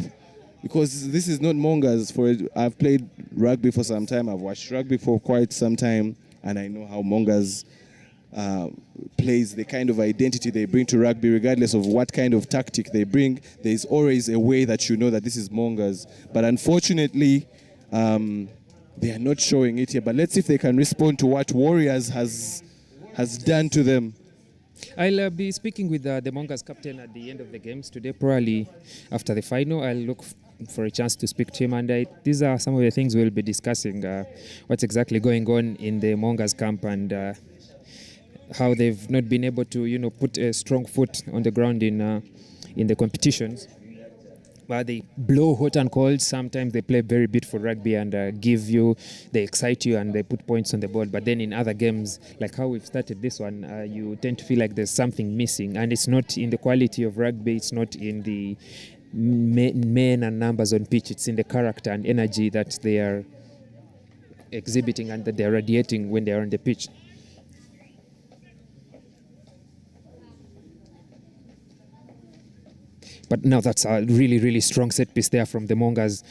Because this is not Mongas. I've played rugby for some time. I've watched rugby for quite some time. And I know how Mongas plays, the kind of identity they bring to rugby, regardless of what kind of tactic they bring. There's always a way that you know that this is Mongas. But unfortunately, they are not showing it here. But let's see if they can respond to what Warriors has done to them. I'll be speaking with the Mongas captain at the end of the games today, probably after the final. I'll look for a chance to speak to him, and these are some of the things we'll be discussing, what's exactly going on in the Mongas camp and how they've not been able to, put a strong foot on the ground in the competitions. But they blow hot and cold. Sometimes they play very beautiful rugby and they excite you and they put points on the board. But then in other games, like how we've started this one, you tend to feel like there's something missing. And it's not in the quality of rugby, it's not in the men and numbers on pitch, it's in the character and energy that they are exhibiting and that they're radiating when they're on the pitch. But now that's a really, really strong set piece there from the Mongas,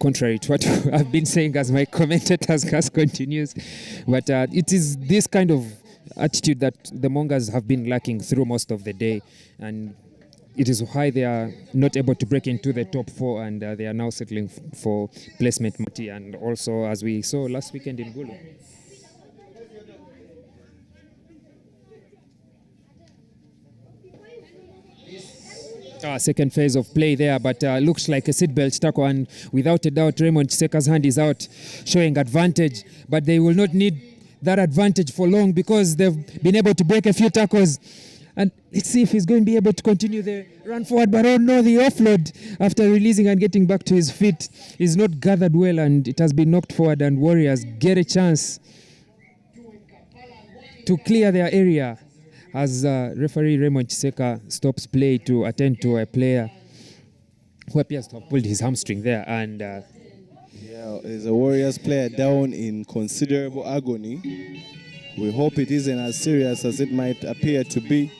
contrary to what I've been saying as my commentator's cast continues. But it is this kind of attitude that the Mongas have been lacking through most of the day. And it is why they are not able to break into the top 4, and they are now settling for placement. And also, as we saw last weekend in Gulu. Second phase of play there, but looks like a seatbelt tackle, and without a doubt Raymond Chiseka's hand is out, showing advantage, but they will not need that advantage for long because they've been able to break a few tackles. And let's see if he's going to be able to continue the run forward, but oh no, the offload after releasing and getting back to his feet is not gathered well, and it has been knocked forward, and Warriors get a chance to clear their area as referee Raymond Chiseka stops play to attend to a player who appears to have pulled his hamstring there. And there's a Warriors player down in considerable agony. We hope it isn't as serious as it might appear to be.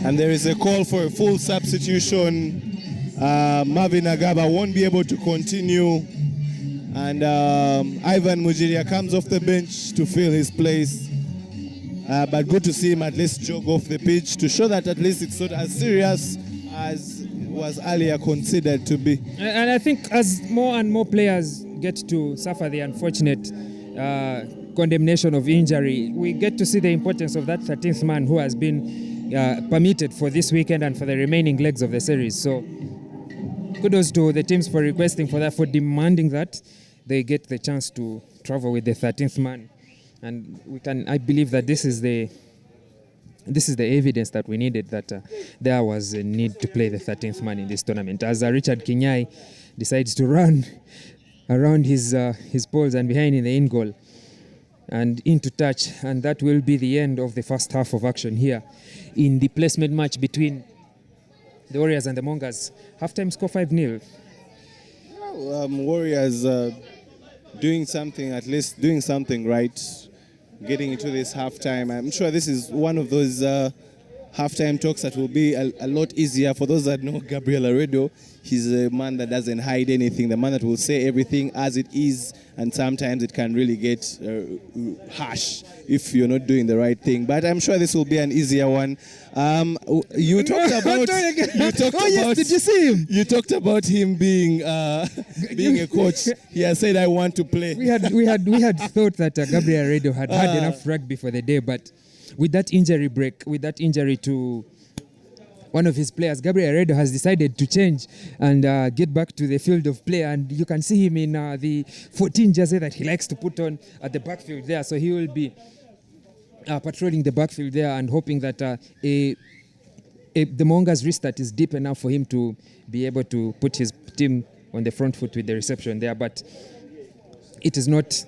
And there is a call for a full substitution. Marvin Agaba won't be able to continue. And Ivan Mujiria comes off the bench to fill his place. But good to see him at least jog off the pitch to show that at least it's not as serious as was earlier considered to be. And I think as more and more players get to suffer the unfortunate condemnation of injury, we get to see the importance of that 13th man who has been permitted for this weekend and for the remaining legs of the series. So kudos to the teams for requesting for that, for demanding that they get the chance to travel with the 13th man. And I believe that this is the evidence that we needed, that there was a need to play the 13th man in this tournament. As Richard Kinyai decides to run around his poles and behind in the in goal and into touch, and that will be the end of the first half of action here in the placement match between the Warriors and the Mongas. Halftime score 5-0. Warriors doing something right, getting into this halftime. I'm sure this is one of those halftime talks that will be a lot easier for those that know Gabriel Aredo. He's a man that doesn't hide anything, the man that will say everything as it is, and sometimes it can really get harsh if you're not doing the right thing. But I'm sure this will be an easier one. You talked about. Did you see him? You talked about him being a coach. He has said, "I want to play." We had thought that Gabriel Aredo had enough rugby for the day, but with that injury break, with that injury to one of his players, Gabriel Aredo has decided to change and get back to the field of play. And you can see him in the 14 jersey that he likes to put on at the backfield there. So he will be patrolling the backfield there and hoping that the Monga's restart is deep enough for him to be able to put his team on the front foot with the reception there. But it is not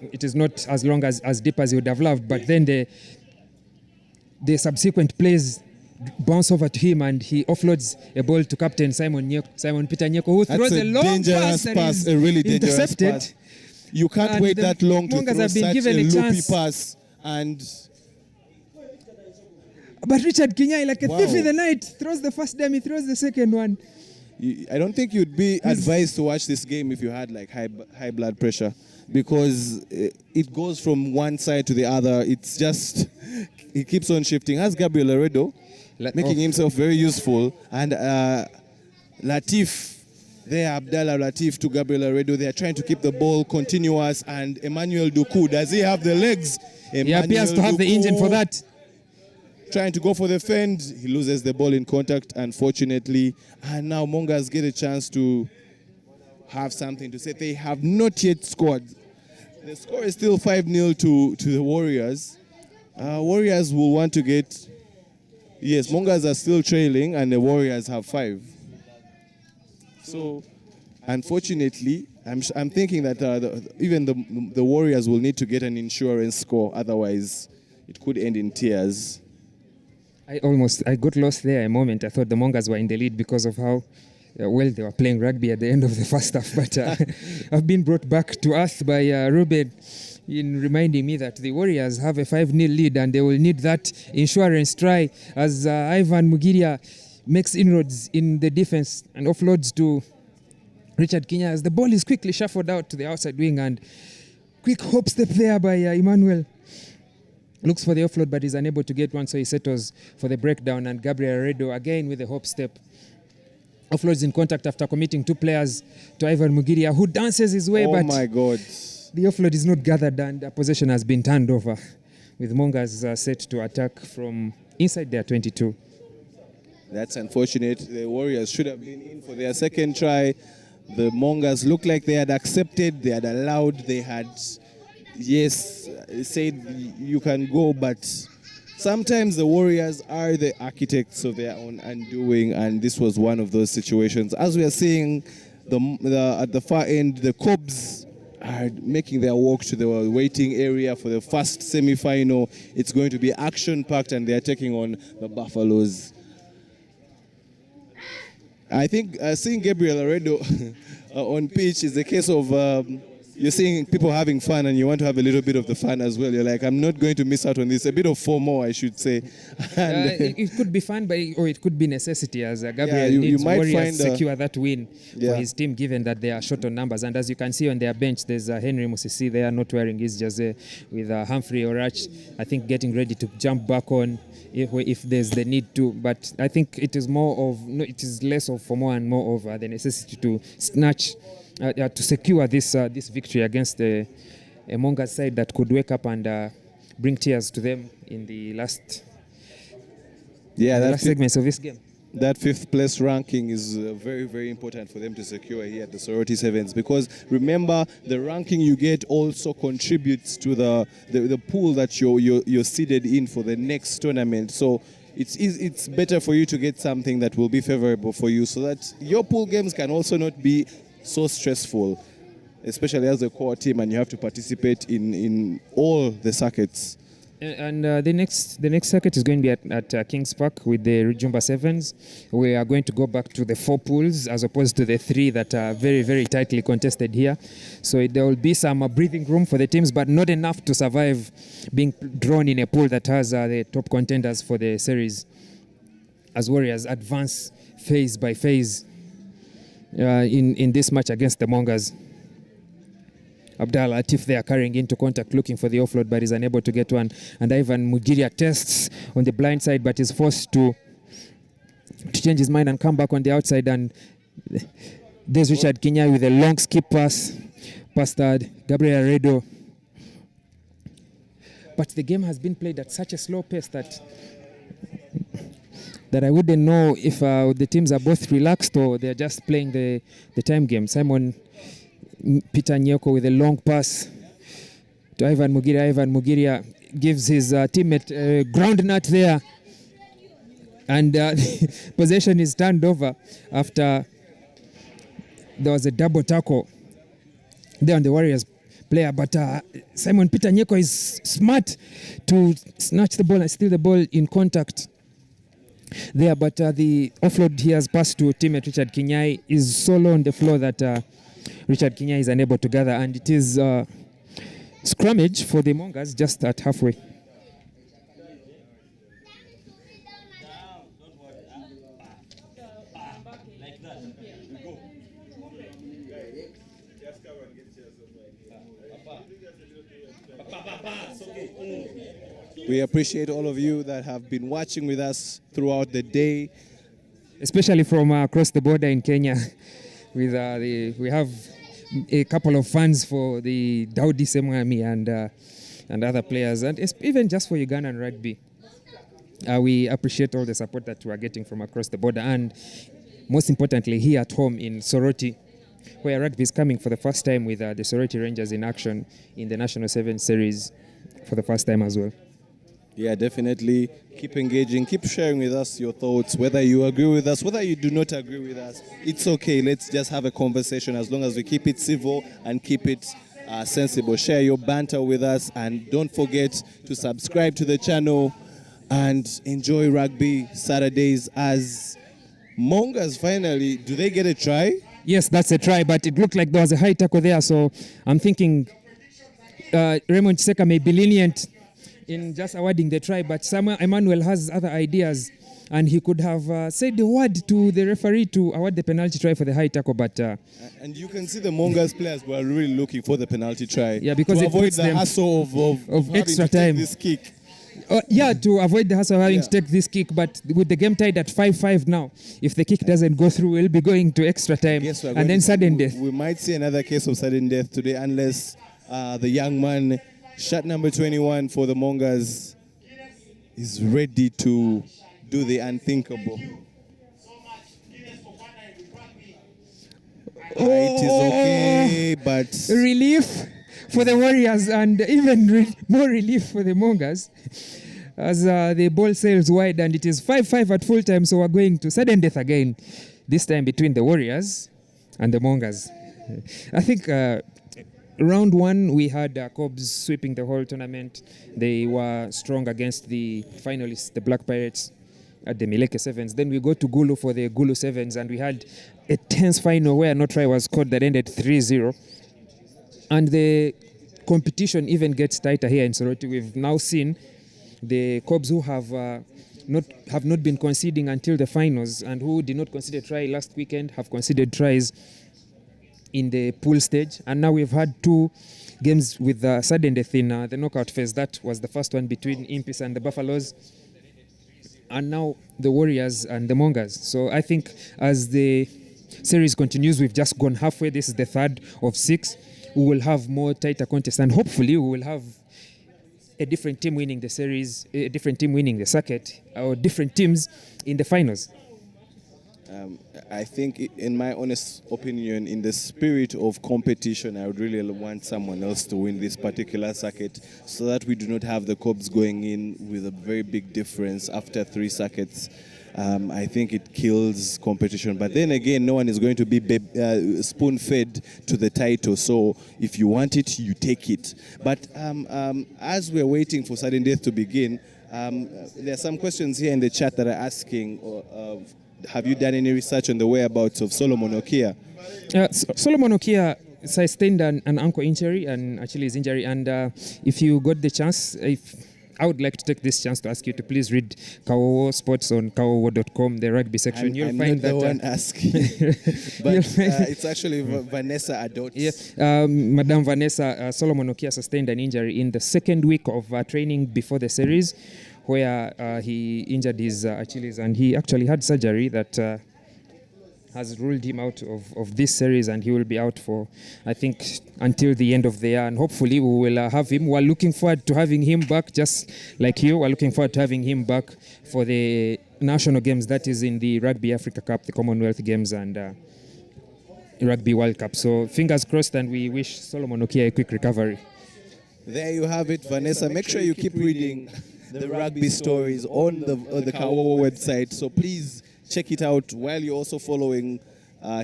as long as deep as he would have loved. But then the subsequent plays bounce over to him and he offloads a ball to captain Simon Peter Nyeko, who throws a long pass, a really dangerous pass. You can't wait that long to throw such a loopy pass. But Richard Kinyai, like a thief in the night, throws the first dummy, throws the second one. I don't think you'd be advised to watch this game if you had like high blood pressure, because it goes from one side to the other. It's just, he keeps on shifting. As Gabriel Aredo, making himself very useful, and Latif, Abdallah Latif to Gabriel Aredo, they are trying to keep the ball continuous, and Emmanuel Duku, does he have the legs? He appears to have the engine for that. Trying to go for the fend, he loses the ball in contact, unfortunately, and now Mongas get a chance to have something to say. They have not yet scored. The score is still 5-0 to the Warriors. Warriors will want to get... Yes, Mongas are still trailing and the Warriors have 5. So, unfortunately, I'm thinking that even the Warriors will need to get an insurance score, otherwise it could end in tears. I got lost there a moment. I thought the Mongas were in the lead because of how well they were playing rugby at the end of the first half. But I've been brought back to earth by Ruben in reminding me that the Warriors have a 5-0 lead and they will need that insurance try as Ivan Mugiria makes inroads in the defense and offloads to Richard Kinya as the ball is quickly shuffled out to the outside wing, and quick hop step there by Emmanuel. Looks for the offload but is unable to get one, so he settles for the breakdown, and Gabriel Aredo again with the hop step. Offloads in contact after committing 2 players to Ivan Mugiria, who dances his way, but my God, the offload is not gathered and the possession has been turned over, with Mongas set to attack from inside their 22. That's unfortunate. The Warriors should have been in for their second try. The Mongas looked like they had accepted, they had allowed, they had, yes, said you can go, but sometimes the Warriors are the architects of their own undoing, and this was one of those situations. As we are seeing at the far end, the Cobs are making their walk to the waiting area for the first semi-final. It's going to be action-packed, and they're taking on the Buffaloes. I think seeing Gabriel Aredo on pitch is a case of you're seeing people having fun and you want to have a little bit of the fun as well. You're like, I'm not going to miss out on this. A bit of FOMO, I should say. It could be fun, or it could be necessity, as Gabriel needs Warriors secure that win for his team, given that they are short on numbers. And as you can see on their bench, there's Henry Musisi there not wearing his jersey, with Humphrey Orach, I think, getting ready to jump back on if there's the need to. But I think it is it is less of FOMO and more of the necessity to snatch, to secure this victory against a Mongas side that could wake up and bring tears to them in the last segments of this game. That 5th place ranking is very, very important for them to secure here at the Soroti Sevens, because remember, the ranking you get also contributes to the pool that you're seeded in for the next tournament. So it's better for you to get something that will be favorable for you, so that your pool games can also not be so stressful, especially as a core team and you have to participate in all the circuits. And the next circuit is going to be at Kings Park with the Jumba Sevens. We are going to go back to the 4 pools as opposed to the 3 that are very, very tightly contested here. So there will be some breathing room for the teams, but not enough to survive being drawn in a pool that has the top contenders for the series, as Warriors advance phase by phase in this match against the Mongas. Abdallah Atif there carrying into contact, looking for the offload, but is unable to get one. And Ivan Mugiria tests on the blind side, but is forced to change his mind and come back on the outside. And there's Richard Kinyai with a long skip pass past Gabriel Redo. But the game has been played at such a slow pace that I wouldn't know if the teams are both relaxed or they're just playing the time game. Simon Peter Nyoko with a long pass to Ivan Mugiria. Ivan Mugiria gives his teammate a ground nut there. And possession is turned over after there was a double tackle there on the Warriors player. But Simon Peter Nyeko is smart to snatch the ball and steal the ball in contact there. But the offload he has passed to teammate Richard Kinyai is so low on the floor that Richard Kinyai is unable to gather, and it is scrummage for the Mongas just at halfway. We appreciate all of you that have been watching with us throughout the day, especially from across the border in Kenya. We have a couple of fans for the Daudi Semwami and other players, and even just for Ugandan rugby. We appreciate all the support that we are getting from across the border, and most importantly here at home in Soroti, where rugby is coming for the first time with the Soroti Rangers in action in the National Sevens Series for the first time as well. Yeah, definitely. Keep engaging, keep sharing with us your thoughts, whether you agree with us, whether you do not agree with us. It's okay. Let's just have a conversation as long as we keep it civil and keep it sensible. Share your banter with us, and don't forget to subscribe to the channel and enjoy rugby Saturdays as Mongas finally, do they get a try? Yes, that's a try, but it looked like there was a high tackle there, so I'm thinking Raymond Chiseka may be lenient in just awarding the try, but Samuel Emmanuel has other ideas, and he could have said the word to the referee to award the penalty try for the high tackle, but... and you can see the Mongas players were really looking for the penalty try. Yeah, because to it avoid the hassle of extra having to time. take this kick. To avoid the hassle of having to take this kick, but with the game tied at 5-5 now, if the kick doesn't go through, we'll be going to extra time, and then sudden death. We might see another case of sudden death today, unless the young man, shot number 21 for the Mongas, is ready to do the unthinkable. It is okay, but... Relief for the Warriors, and even more relief for the Mongas, as the ball sails wide, and it is 5-5 at full time, so we're going to sudden death again, this time between the Warriors and the Mongas. I think round one, we had Cobs sweeping the whole tournament. They were strong against the finalists, the Black Pirates, at the Mileke Sevens. Then we go to Gulu for the Gulu Sevens, and we had a tense final where no try was scored that ended 3-0. And the competition even gets tighter here in Soroti. We've now seen the Cobs who have not been conceding until the finals, and who did not concede a try last weekend have conceded tries in the pool stage. And now we've had 2 games with sudden death in the knockout phase. That was the first one between Impis and the Buffaloes, and now the Warriors and the Mongers. So I think as the series continues, we've just gone halfway. This is the 3rd of 6. We will have more tighter contests, and hopefully we will have a different team winning the series, a different team winning the circuit, or different teams in the finals. I think, in my honest opinion, in the spirit of competition, I would really want someone else to win this particular circuit, so that we do not have the Cobs going in with a very big difference after 3 circuits. I think it kills competition. But then again, no one is going to be spoon-fed to the title. So if you want it, you take it. But as we're waiting for sudden death to begin, there are some questions here in the chat that are asking, have you done any research on the whereabouts of Solomon Okia? Solomon Okia sustained an ankle injury, and Achilles injury. And if you got the chance, I would like to take this chance to ask you to please read Kawowo Sports on kawowo.com, the rugby section. You'll find that the one asking, but it's actually Vanessa Adot. Yes, Madame Vanessa. Solomon Okia sustained an injury in the 2nd week of training before the series, where he injured his Achilles, and he actually had surgery that has ruled him out of this series, and he will be out for, I think, until the end of the year. And hopefully we will have him. We're looking forward to having him back, just like you. We're looking forward to having him back for the national games, that is in the Rugby Africa Cup, the Commonwealth Games, and Rugby World Cup. So fingers crossed, and we wish Solomon Okia a quick recovery. There you have it, Vanessa. Make sure you keep reading the rugby stories on the Kawowo website. So please check it out. While you're also following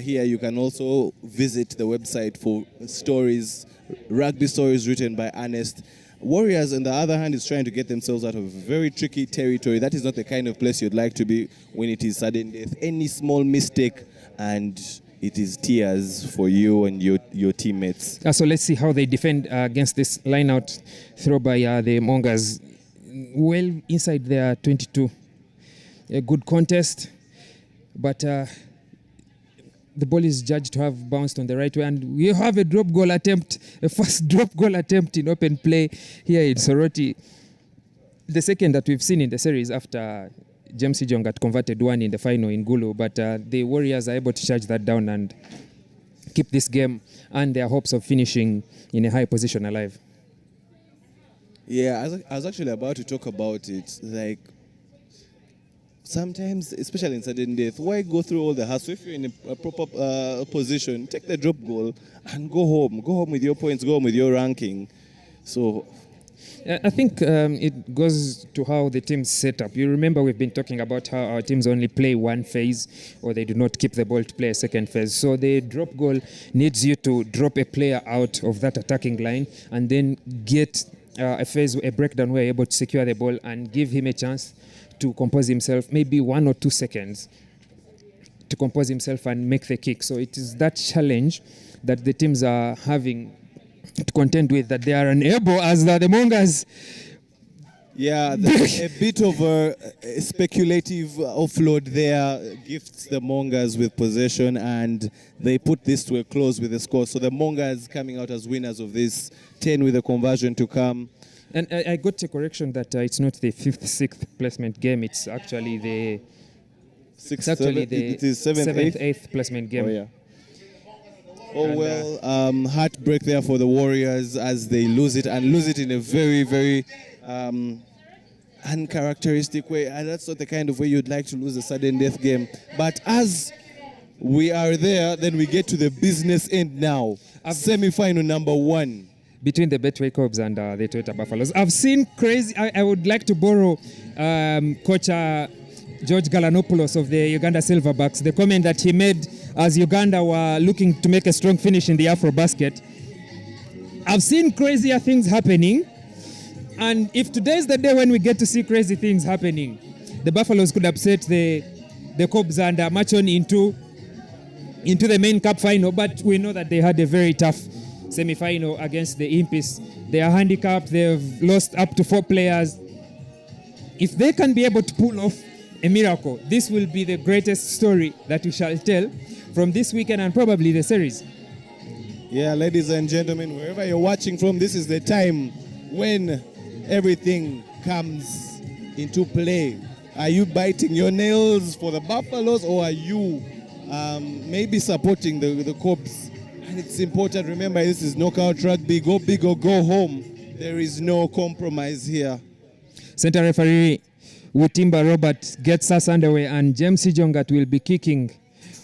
here, you can also visit the website for stories, rugby stories written by Ernest. Warriors, on the other hand, is trying to get themselves out of very tricky territory. That is not the kind of place you'd like to be when it is sudden death. Any small mistake and it is tears for you and your teammates. So let's see how they defend against this line-out throw by the Mongers. Well inside their 22. A good contest, but the ball is judged to have bounced on the right way, and we have a drop goal attempt, a first drop goal attempt in open play here in Soroti. The second that we've seen in the series after James Ijong had converted one in the final in Gulu, but the Warriors are able to charge that down and keep this game and their hopes of finishing in a high position alive. Yeah, I was actually about to talk about it. Like, sometimes, especially in sudden death, why go through all the hassle? If you're in a proper position, take the drop goal and go home. Go home with your points, go home with your ranking. So I think it goes to how the team's set up. You remember we've been talking about how our teams only play one phase, or they do not keep the ball to play a second phase. So the drop goal needs you to drop a player out of that attacking line and then get a phase, a breakdown where you're able to secure the ball and give him a chance to compose himself, maybe 1 or 2 seconds to compose himself and make the kick. So it is that challenge that the teams are having to contend with, that they are unable, as the Mongers. Yeah, a bit of a speculative offload there gifts the Mongers with possession, and they put this to a close with a score. So the Mongers coming out as winners of this, 10 with a conversion to come. And I got a correction that it's not the 5th, 6th placement game. It's actually the 6th, 7th, it is 7th, 8th placement game. Oh, yeah. Oh, well, heartbreak there for the Warriors as they lose it, and lose it in a very, very uncharacteristic way. And that's not the kind of way you'd like to lose a sudden death game. But as we are there, then we get to the business end now. Semi-final number 1. Between the Betway Cobs and the Toyota Buffaloes. I've seen crazy. I would like to borrow Coach George Galanopoulos of the Uganda Silverbacks, the comment that he made as Uganda were looking to make a strong finish in the Afro basket. I've seen crazier things happening, and if today's the day when we get to see crazy things happening, the Buffaloes could upset the Cobs and march on into the main cup final, but we know that they had a very tough semi-final against the Impis. They are handicapped. They've lost up to 4 players. If they can be able to pull off a miracle, this will be the greatest story that we shall tell from this weekend and probably the series. Yeah, ladies and gentlemen, wherever you're watching from, this is the time when everything comes into play. Are you biting your nails for the Buffaloes, or are you maybe supporting the Cobs? And it's important, remember, this is knockout rugby. Go big or go home. There is no compromise here. Center referee Wutimba Robert gets us underway, and James Ijongat will be kicking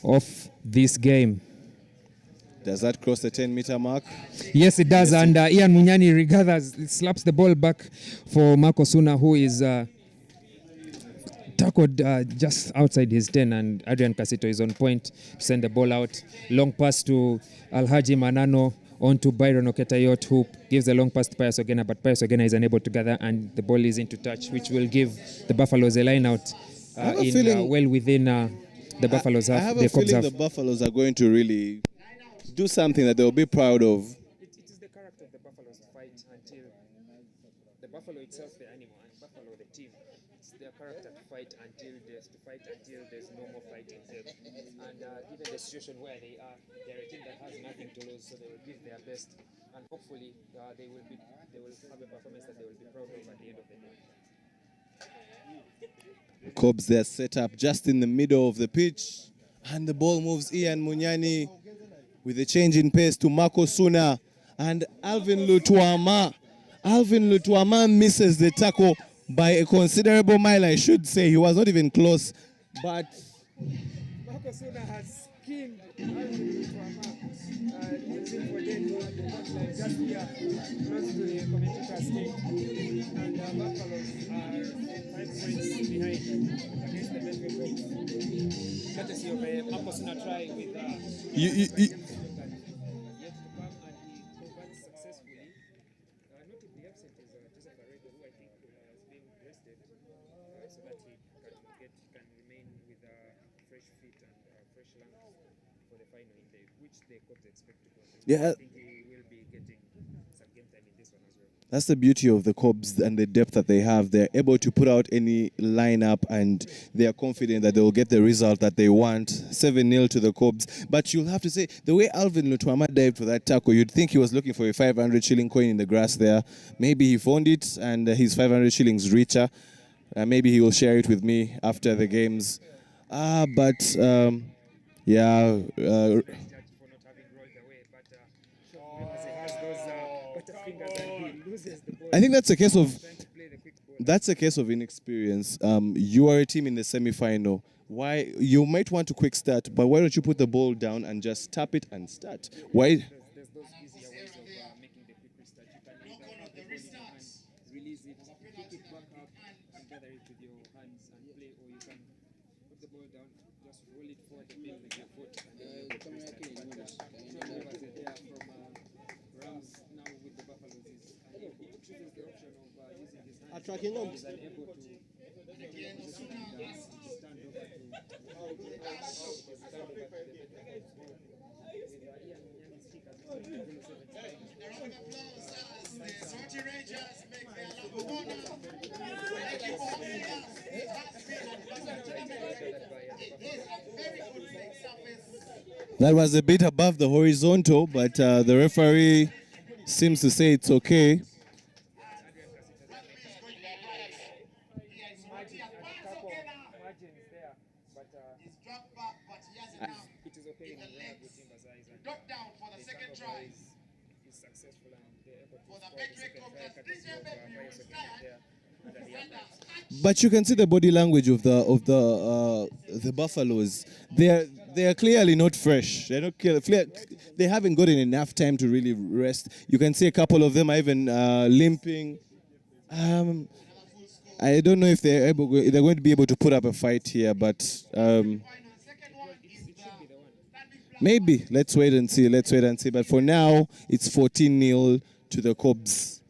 off this game. Does that cross the 10-meter mark? Yes, it does. Yes, and Ian Munyani regathers, slaps the ball back for Marco Suna, who is tackled just outside his 10, and Adrian Casito is on point to send the ball out. Long pass to Alhaji Manano onto Byron Oketayot, who gives a long pass to Pius Ogena, but Pius Ogena is unable to gather, and the ball is into touch, which will give the Buffaloes a line out well within the Buffaloes half. I have a feeling the Buffaloes are going to really do something that they'll be proud of. It is the character of the Buffaloes to fight until the Buffalo itself, the animal, and Buffalo, the team. It's their character to fight until there's no more fighting there. And given the situation where they are, they're a team that has nothing to lose, so they will give their best, and hopefully they will have a performance that they will be proud of at the end of the day. Cobs, they're set up just in the middle of the pitch, and the ball moves. Ian Munyani with a change in pace to Marco Suna, and Alvin Lutuama. Alvin Lutuama misses the tackle by a considerable mile, I should say. He was not even close, but Marco Suna has skinned Alvin Lutuama, leaves him for dead on the touchline just here, close to the commentator's stage. And Buffaloes are 5 points behind against the Medway Cobs. Courtesy of Marco Suna try with yet to come, and he converts successfully. Notably absent is Joseph Arredo, who I think has been rested so that he can remain with fresh feet and fresh lungs for the final, which the Cobs expect to go. Yeah. I think he will be getting some game time in this one as well. That's the beauty of the Cobs and the depth that they have. They're able to put out any lineup, and they are confident that they will get the result that they want. 7-0 to the Cobs. But you'll have to say, the way Alvin Lutuama dived for that tackle, you'd think he was looking for a 500 shilling coin in the grass there. Maybe he found it, and his 500 shillings richer. Maybe he will share it with me after the games. I think that's a case of inexperience. You are a team in the semi-final. Why you might want to quick start, but why don't you put the ball down and just tap it and start? Why? There's those easier ways of making the quick restart. You can either have the ball in your hand, release it, pick it back up, and gather it with your hands and play, or you can put the ball down, just roll it forward a bit with your foot, and then quick restart. But there from Rams now with the Buffaloes is he chooses the option of using his hands. Attracting them. He's unable to maintain the position and stand over to That was a bit above the horizontal, but the referee seems to say it's okay. But you can see the body language of the Buffaloes. They are clearly not fresh. They're not clear. They haven't gotten enough time to really rest. You can see a couple of them are even limping. I don't know if they're going to be able to put up a fight here, but maybe. Let's wait and see. But for now, it's 14-0 to the Cobs.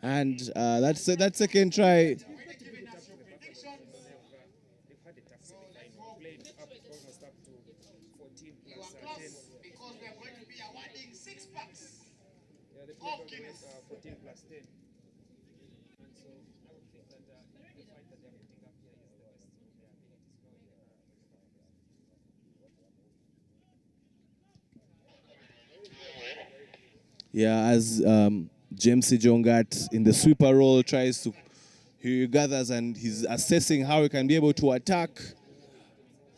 And that second try. 14 plus 10. And so I would think that the fight that they're putting up here is the best of their abilities knowing Yeah, as James Jongat in the sweeper role tries to, he gathers and he's assessing how he can be able to attack.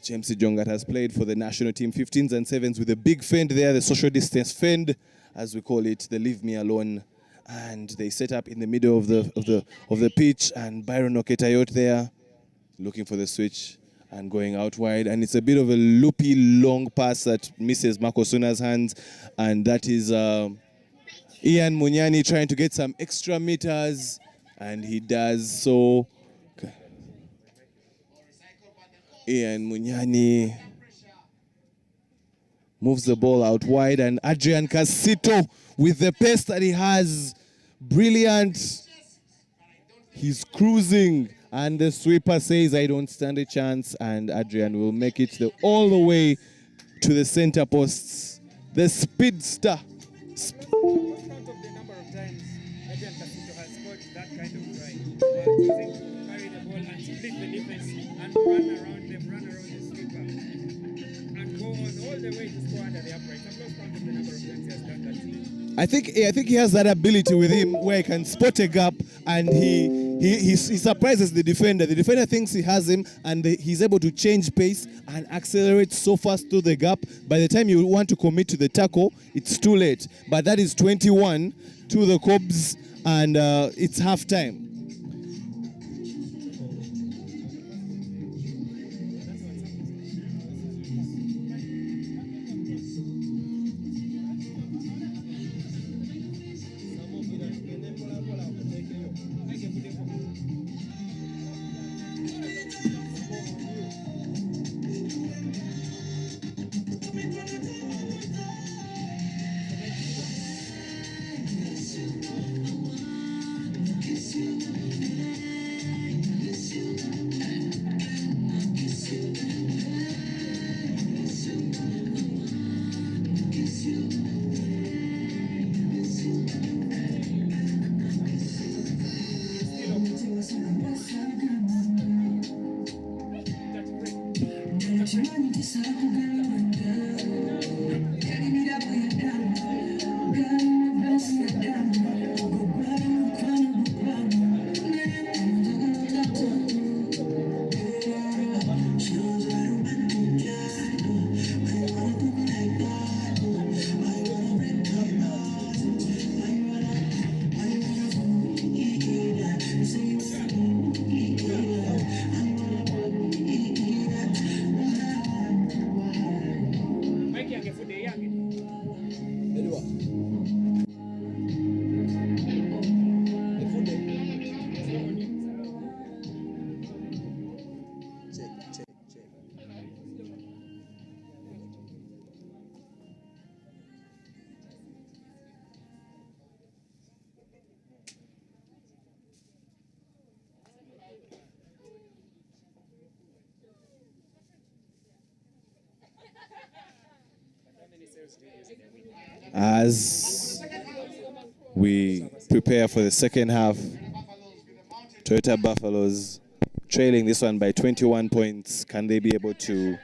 James Jongat has played for the national team 15s and 7s with a big fend there, the social distance fend, as we call it, the leave me alone. And they set up in the middle of the pitch, and Byron Oketayot there looking for the switch and going out wide. And it's a bit of a loopy long pass that misses Marco Suna's hands, and that is Ian Munyani trying to get some extra meters, and he does so. Ian Munyani moves the ball out wide, and Adrian Casito with the pace that he has, brilliant. He's cruising, and the sweeper says, I don't stand a chance, and Adrian will make it all the way to the center posts. The speedster. Count of the number of times Adrian Casito has scored that kind of try. Choosing to carry the ball and split the defense and run around the sweeper, and go on all the way to score under the upright. I've lost count of the number of times he has done that. I think he has that ability with him where he can spot a gap and he surprises the defender. The defender thinks he has him, and he's able to change pace and accelerate so fast through the gap. By the time you want to commit to the tackle, it's too late. But that is 21 to the Cobs, and it's half time. As we prepare for the second half, Toyota Buffaloes trailing this one by 21 points. Can they be able to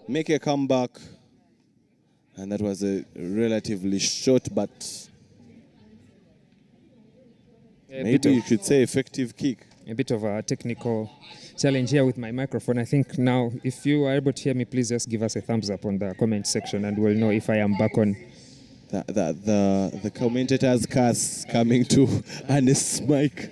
make a comeback? And that was a relatively short, but maybe you should say effective kick. A bit of a technical challenge here with my microphone. I think now, if you are able to hear me, please just give us a thumbs up on the comment section, and we'll know if I am back on. The commentator's curse coming to Ernest's mic.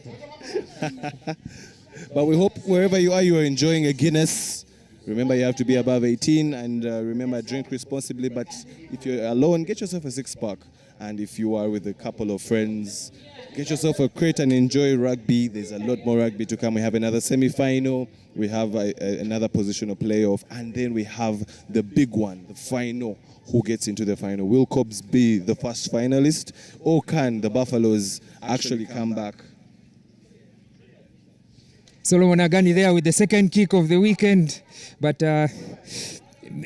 But we hope wherever you are enjoying a Guinness. Remember, you have to be above 18, and remember, drink responsibly. But if you're alone, get yourself a 6-pack. And if you are with a couple of friends, get yourself a crate and enjoy rugby. There's a lot more rugby to come. We have another semi-final. We have another positional playoff. And then we have the big one, the final. Who gets into the final? Will Cobs be the first finalist? Or can the Buffaloes actually come back? Solomon Agani there with the second kick of the weekend. But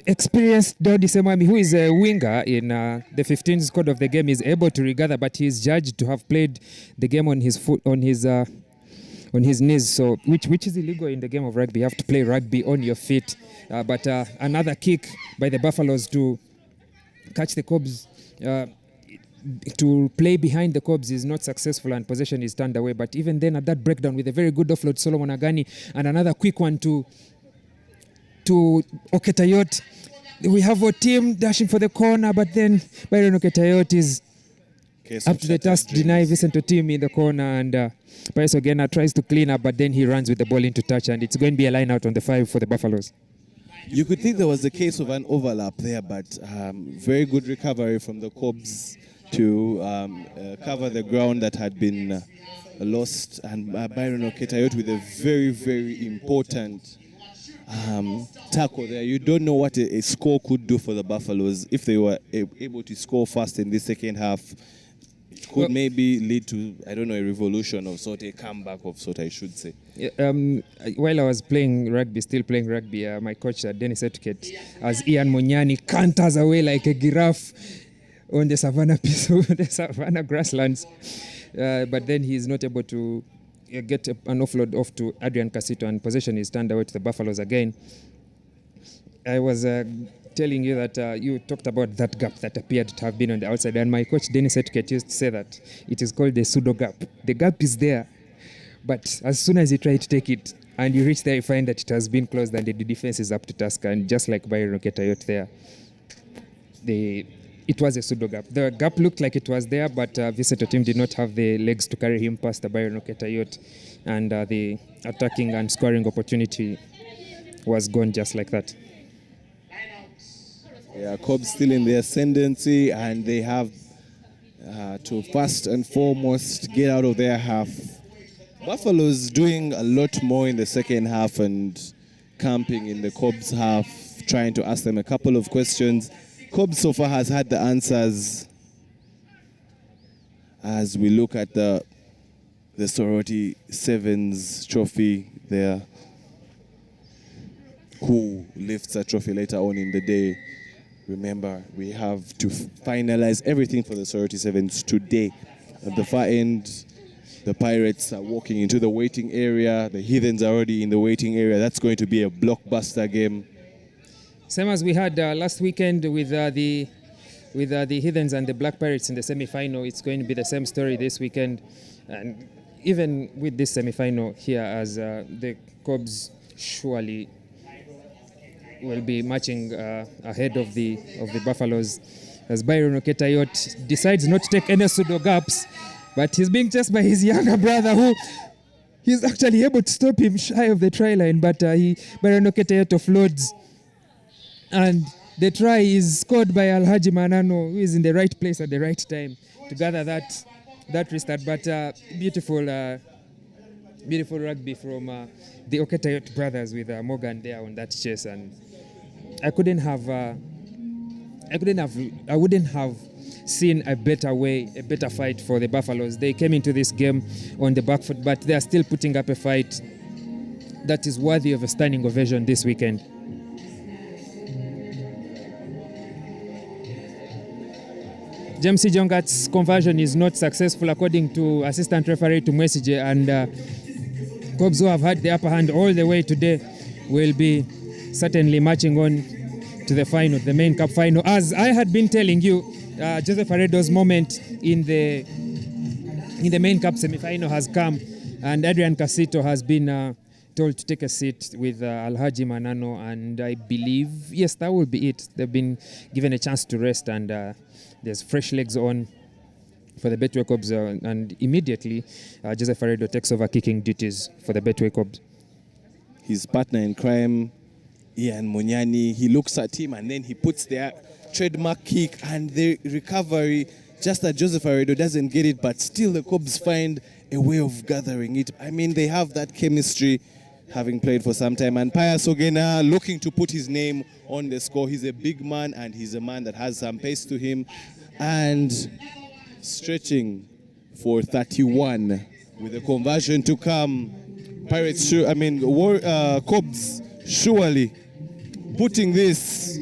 experienced Dodi Semwami, who is a winger in the 15 squad of the game, is able to regather, but he is judged to have played the game on his foot, on his knees. So which is illegal in the game of rugby. You have to play rugby on your feet. But another kick by the Buffaloes to catch the Cobs. To play behind the Cobs is not successful and possession is turned away. But even then, at that breakdown with a very good offload, Solomon Agani, and another quick one to Oketayot. We have a team dashing for the corner, but then Byron Oketayot is up to the task to deny Vincent Otim in the corner, and Pius Ogena tries to clean up, but then he runs with the ball into touch, and it's going to be a line out on the 5 for the Buffaloes. You could think there was a case of an overlap there, but very good recovery from the Cobs to cover the ground that had been lost, and Byron Oketayot with a very, very important tackle there. You don't know what a score could do for the Buffaloes if they were able to score fast in the second half. It could maybe lead to, I don't know, a revolution of sort, a comeback of sort, I should say. While I was playing rugby, still playing rugby, my coach, Dennis Etiquette, as Ian Munyani canters away like a giraffe on the savannah piece of the savannah grasslands. But then he is not able to get an offload off to Adrian Casito, and possession is turned away to the Buffaloes again. I was telling you that you talked about that gap that appeared to have been on the outside, and my coach Dennis Etiquette used to say that it is called the pseudo gap. The gap is there, but as soon as you try to take it and you reach there, you find that it has been closed and the defense is up to task. And just like Byron Oketayot there, it was a pseudo gap. The gap looked like it was there, but Vincent Otim did not have the legs to carry him past the Byron Oketayot, and the attacking and scoring opportunity was gone just like that. Yeah, Cobs still in the ascendancy, and they have to first and foremost get out of their half. Buffalo's doing a lot more in the second half and camping in the Cobs half, trying to ask them a couple of questions. Cobs so far has had the answers as we look at the Soroti Sevens trophy there. Who lifts a trophy later on in the day? Remember, we have to finalize everything for the Soroti Sevens today. At the far end, the Pirates are walking into the waiting area. The Heathens are already in the waiting area. That's going to be a blockbuster game. Same as we had last weekend with the Heathens and the Black Pirates in the semi-final. It's going to be the same story this weekend, and even with this semi-final here, as the Cobs surely will be matching ahead of the Buffaloes, as Byron Oketayot decides not to take any pseudo gaps, but he's being chased by his younger brother, who he's actually able to stop him shy of the try line, but Byron Oketayot offloads. And the try is scored by Alhaji Manano, who is in the right place at the right time to gather that restart. But beautiful rugby from the Oketayot brothers with Morgan there on that chase. And I wouldn't have seen a better fight for the Buffaloes. They came into this game on the back foot, but they are still putting up a fight that is worthy of a standing ovation this weekend. James Jongat's conversion is not successful, according to assistant referee to Mwesije, and Cobs, who have had the upper hand all the way today, will be certainly marching on to the final, the main cup final. As I had been telling you, Joseph Aredo's moment in the main cup semi-final has come, and Adrian Casito has been told to take a seat with Alhaji Manano, and I believe, yes, that will be it. They've been given a chance to rest, and there's fresh legs on for the Betway Cobs, and immediately Joseph Aredo takes over kicking duties for the Betway Cobs. His partner in crime, Ian Munyani, he looks at him and then he puts their trademark kick, and the recovery, just that Joseph Aredo doesn't get it, but still the Cobs find a way of gathering it. I mean, they have that chemistry, having played for some time, and Pius Ogena looking to put his name on the score. He's a big man, and he's a man that has some pace to him, and stretching for 31 with a conversion to come. Cobs surely putting this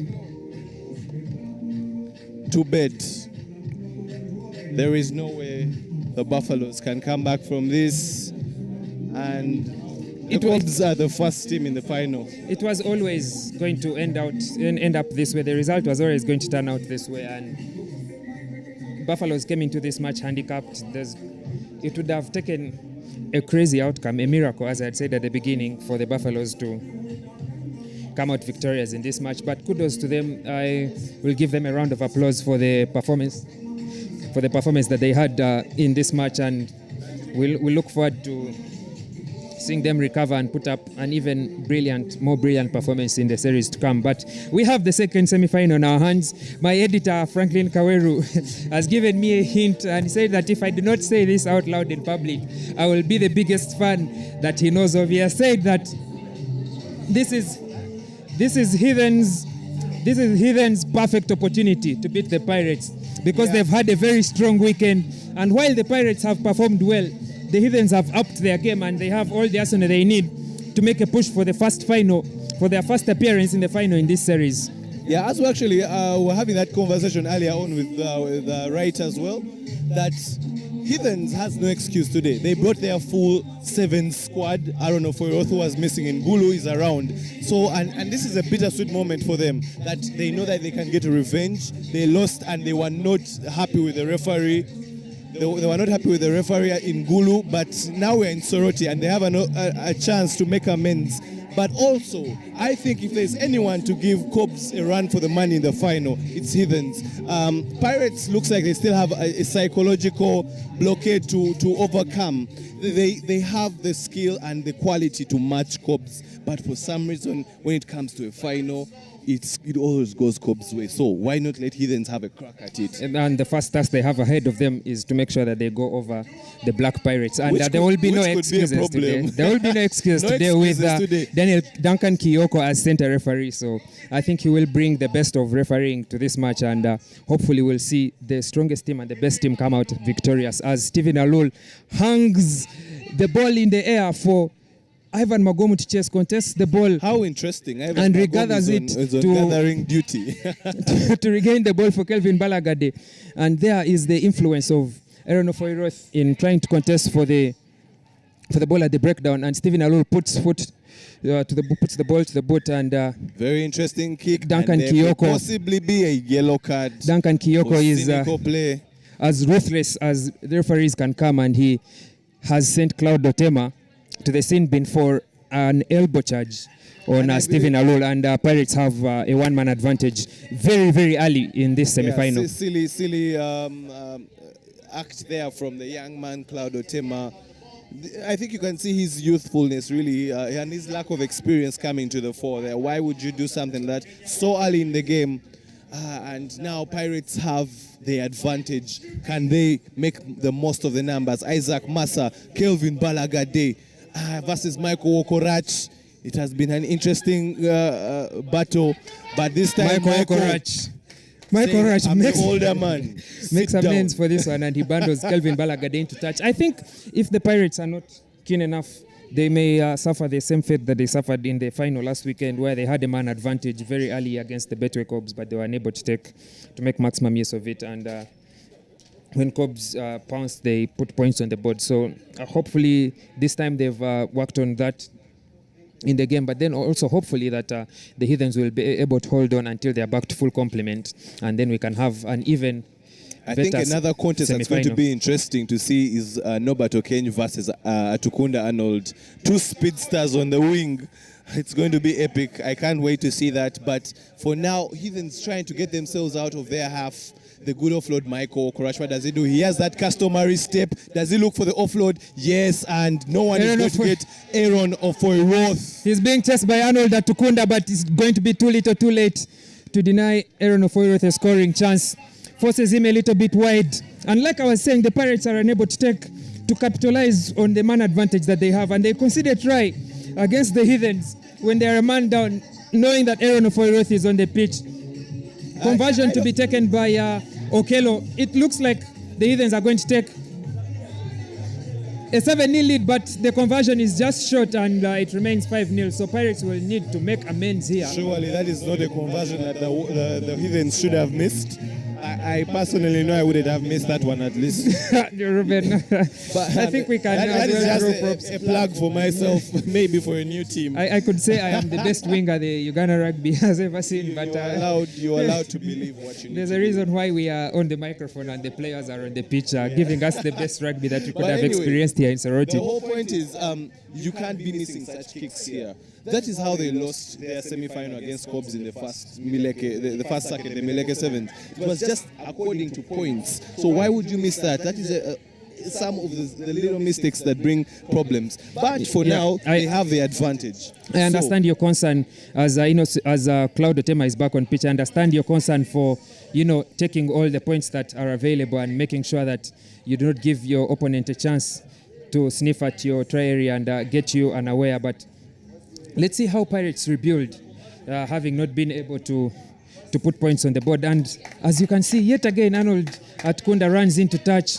to bed. There is no way the Buffaloes can come back from this, and the Cubs are the first team in the final. It was always going to end up this way. The result was always going to turn out this way, and Buffaloes came into this match handicapped. It would have taken a crazy outcome, a miracle, as I had said at the beginning, for the Buffaloes to come out victorious in this match. But kudos to them. I will give them a round of applause for the performance that they had in this match, and we'll look forward to seeing them recover and put up an even more brilliant performance in the series to come. But we have the second semi-final in our hands. My editor, Franklin Kawowo, has given me a hint and said that if I do not say this out loud in public, I will be the biggest fan that he knows of. He has said that this is Heathen's perfect opportunity to beat the Pirates, because they've had a very strong weekend, and while the Pirates have performed well, the Heathens have upped their game and they have all the arsenal they need to make a push for their first appearance in the final in this series. Yeah, as we actually were having that conversation earlier on with Wright as well, that Heathens has no excuse today. They brought their full 7 squad. Aaron Ofoiroth, who was missing in Gulu, is around. So, and this is a bittersweet moment for them, that they know that they can get revenge. They lost and they were not happy with the referee. They were not happy with the referee in Gulu, but now we're in Soroti and they have a chance to make amends. But also, I think if there's anyone to give Cubs a run for the money in the final, it's Heathens. Pirates looks like they still have a psychological blockade to overcome. They have the skill and the quality to match Cubs, but for some reason, when it comes to a final, it always goes Cubs' way. So why not let Heathens have a crack at it? And the first task they have ahead of them is to make sure that they go over the Black Pirates. And there will be no excuses today. There will be no excuse today with Duncan Kiyoko as center referee. So I think he will bring the best of refereeing to this match, and hopefully we'll see the strongest team and the best team come out victorious, as Stephen Alul hangs the ball in the air for Ivan Magomu to chase, contests the ball. How interesting. Ivan and regathers it to gathering duty. to regain the ball for Kelvin Balagade. And there is the influence of Aaron Ofoiroth in trying to contest for the ball at the breakdown. And Stephen Alul puts the ball to the boot, and very interesting kick. Duncan Kiyoko possibly be a yellow card. Duncan Kiyoko is as ruthless as the referees can come, and he has sent Cloud Dotema to the sin bin for an elbow charge on Stephen Alul, and Pirates have a one-man advantage very, very early in this semi-final. Yeah, silly act there from the young man Cloud Dotema. I think you can see his youthfulness really and his lack of experience coming to the fore there. Why would you do something like that so early in the game? And now Pirates have the advantage. Can they make the most of the numbers? Isaac Massa, Kelvin Balagade versus Michael Okorach. It has been an interesting battle, but this time Michael Okorach makes older man makes amends for this one, and he bundles Kelvin Balagade into touch. I think if the Pirates are not keen enough, they may suffer the same fate that they suffered in the final last weekend, where they had a man advantage very early against the Betway Cubs, but they were unable to make maximum use of it. And when Cubs pounced, they put points on the board. So hopefully this time they've worked on that in the game, but then also hopefully that the Heathens will be able to hold on until they're back to full complement, and then we can have an even. I think another contest that's going to be interesting to see is Norbert Okeny versus Atukunda Arnold. 2 speedsters on the wing. It's going to be epic. I can't wait to see that. But for now, Heathens trying to get themselves out of their half. The good offload, Michael Okorach, what does he do? He has that customary step. Does he look for the offload? Yes, and no one is going to get Aaron Ofoiroth. He's being chased by Arnold Atukunda, but it's going to be too little, too late to deny Aaron Ofoiroth a scoring chance. Forces him a little bit wide. And like I was saying, the Pirates are unable to capitalize on the man advantage that they have. And they concede a try against the Heathens when they are a man down, knowing that Aaron Ofoiroth is on the pitch. Conversion to be taken by Okello. It looks like the Heathens are going to take a 7-0 lead, but the conversion is just short and it remains 5-0. So Pirates will need to make amends here. Surely that is not a conversion that the Heathens should have missed. I personally know I wouldn't have missed that one at least. Ruben, but I think we can. That is just a plug for myself, maybe for a new team. I could say I am the best winger the Uganda rugby has ever seen. But you're allowed to believe what you need. There's a reason why we are on the microphone and the players are on the pitch, giving us the best rugby that we could have experienced here in Soroti. The whole point is you can't be missing such kicks here. That is how they lost their semi-final against Cobs in the first the first circuit, the Mileke Sevens. It was just according to points. So why would you miss that? That is some of the little mistakes that bring problems. But for now, they have the advantage. I understand your concern as Cloud Otema is back on pitch. I understand your concern for taking all the points that are available and making sure that you do not give your opponent a chance to sniff at your try area and get you unaware. But let's see how Pirates rebuild, having not been able to put points on the board. And as you can see, yet again, Arnold Atkunda runs into touch.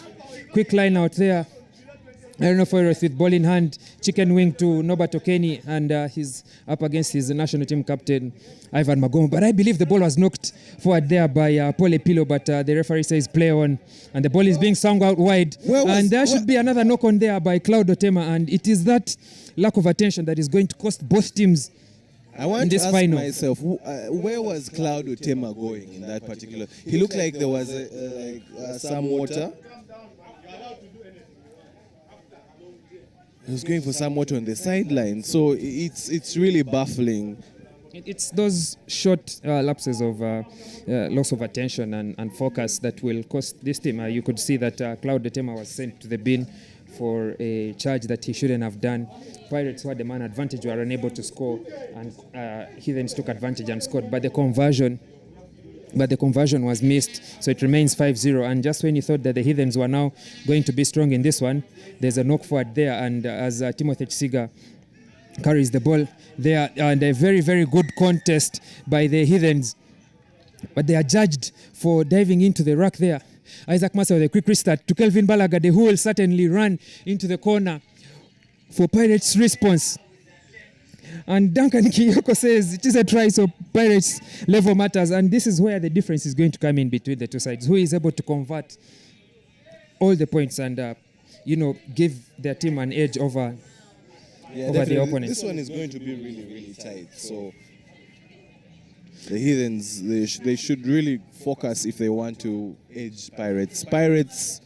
Quick line out there. I don't know if Foyroth with ball in hand, chicken wing to Norbert Okeni, and he's up against his national team captain, Ivan Magomo. But I believe the ball was knocked forward there by Paul Epilo, but the referee says play on, and the ball is being sung out wide. And there should be another knock on there by Cloud Otema, and it is that lack of attention that is going to cost both teams. I want to ask myself, where was Cloud Otema going in that particular? He looked like there was some water. He was going for some water on the sideline, so it's really baffling. It's those short lapses of loss of attention and focus that will cost this team. You could see that Cloud Otema was sent to the bin for a charge that he shouldn't have done. Pirates, who had the man advantage, were unable to score, and Heathens took advantage and scored. But the conversion was missed, so it remains 5-0. And just when you thought that the Heathens were now going to be strong in this one, there's a knock forward there, and as Timothy Chisiga carries the ball there, and a very, very good contest by the Heathens, but they are judged for diving into the ruck there. Isaac Massa with a quick restart to Kelvin Balagade, who will certainly run into the corner for Pirates' response. And Duncan Kiyoko says it is a try, so Pirates level matters. And this is where the difference is going to come in between the two sides. Who is able to convert all the points and, give their team an edge over the opponent. This one is going to be really, really tight. So the Heathens, they should really focus if they want to edge Pirates. Pirates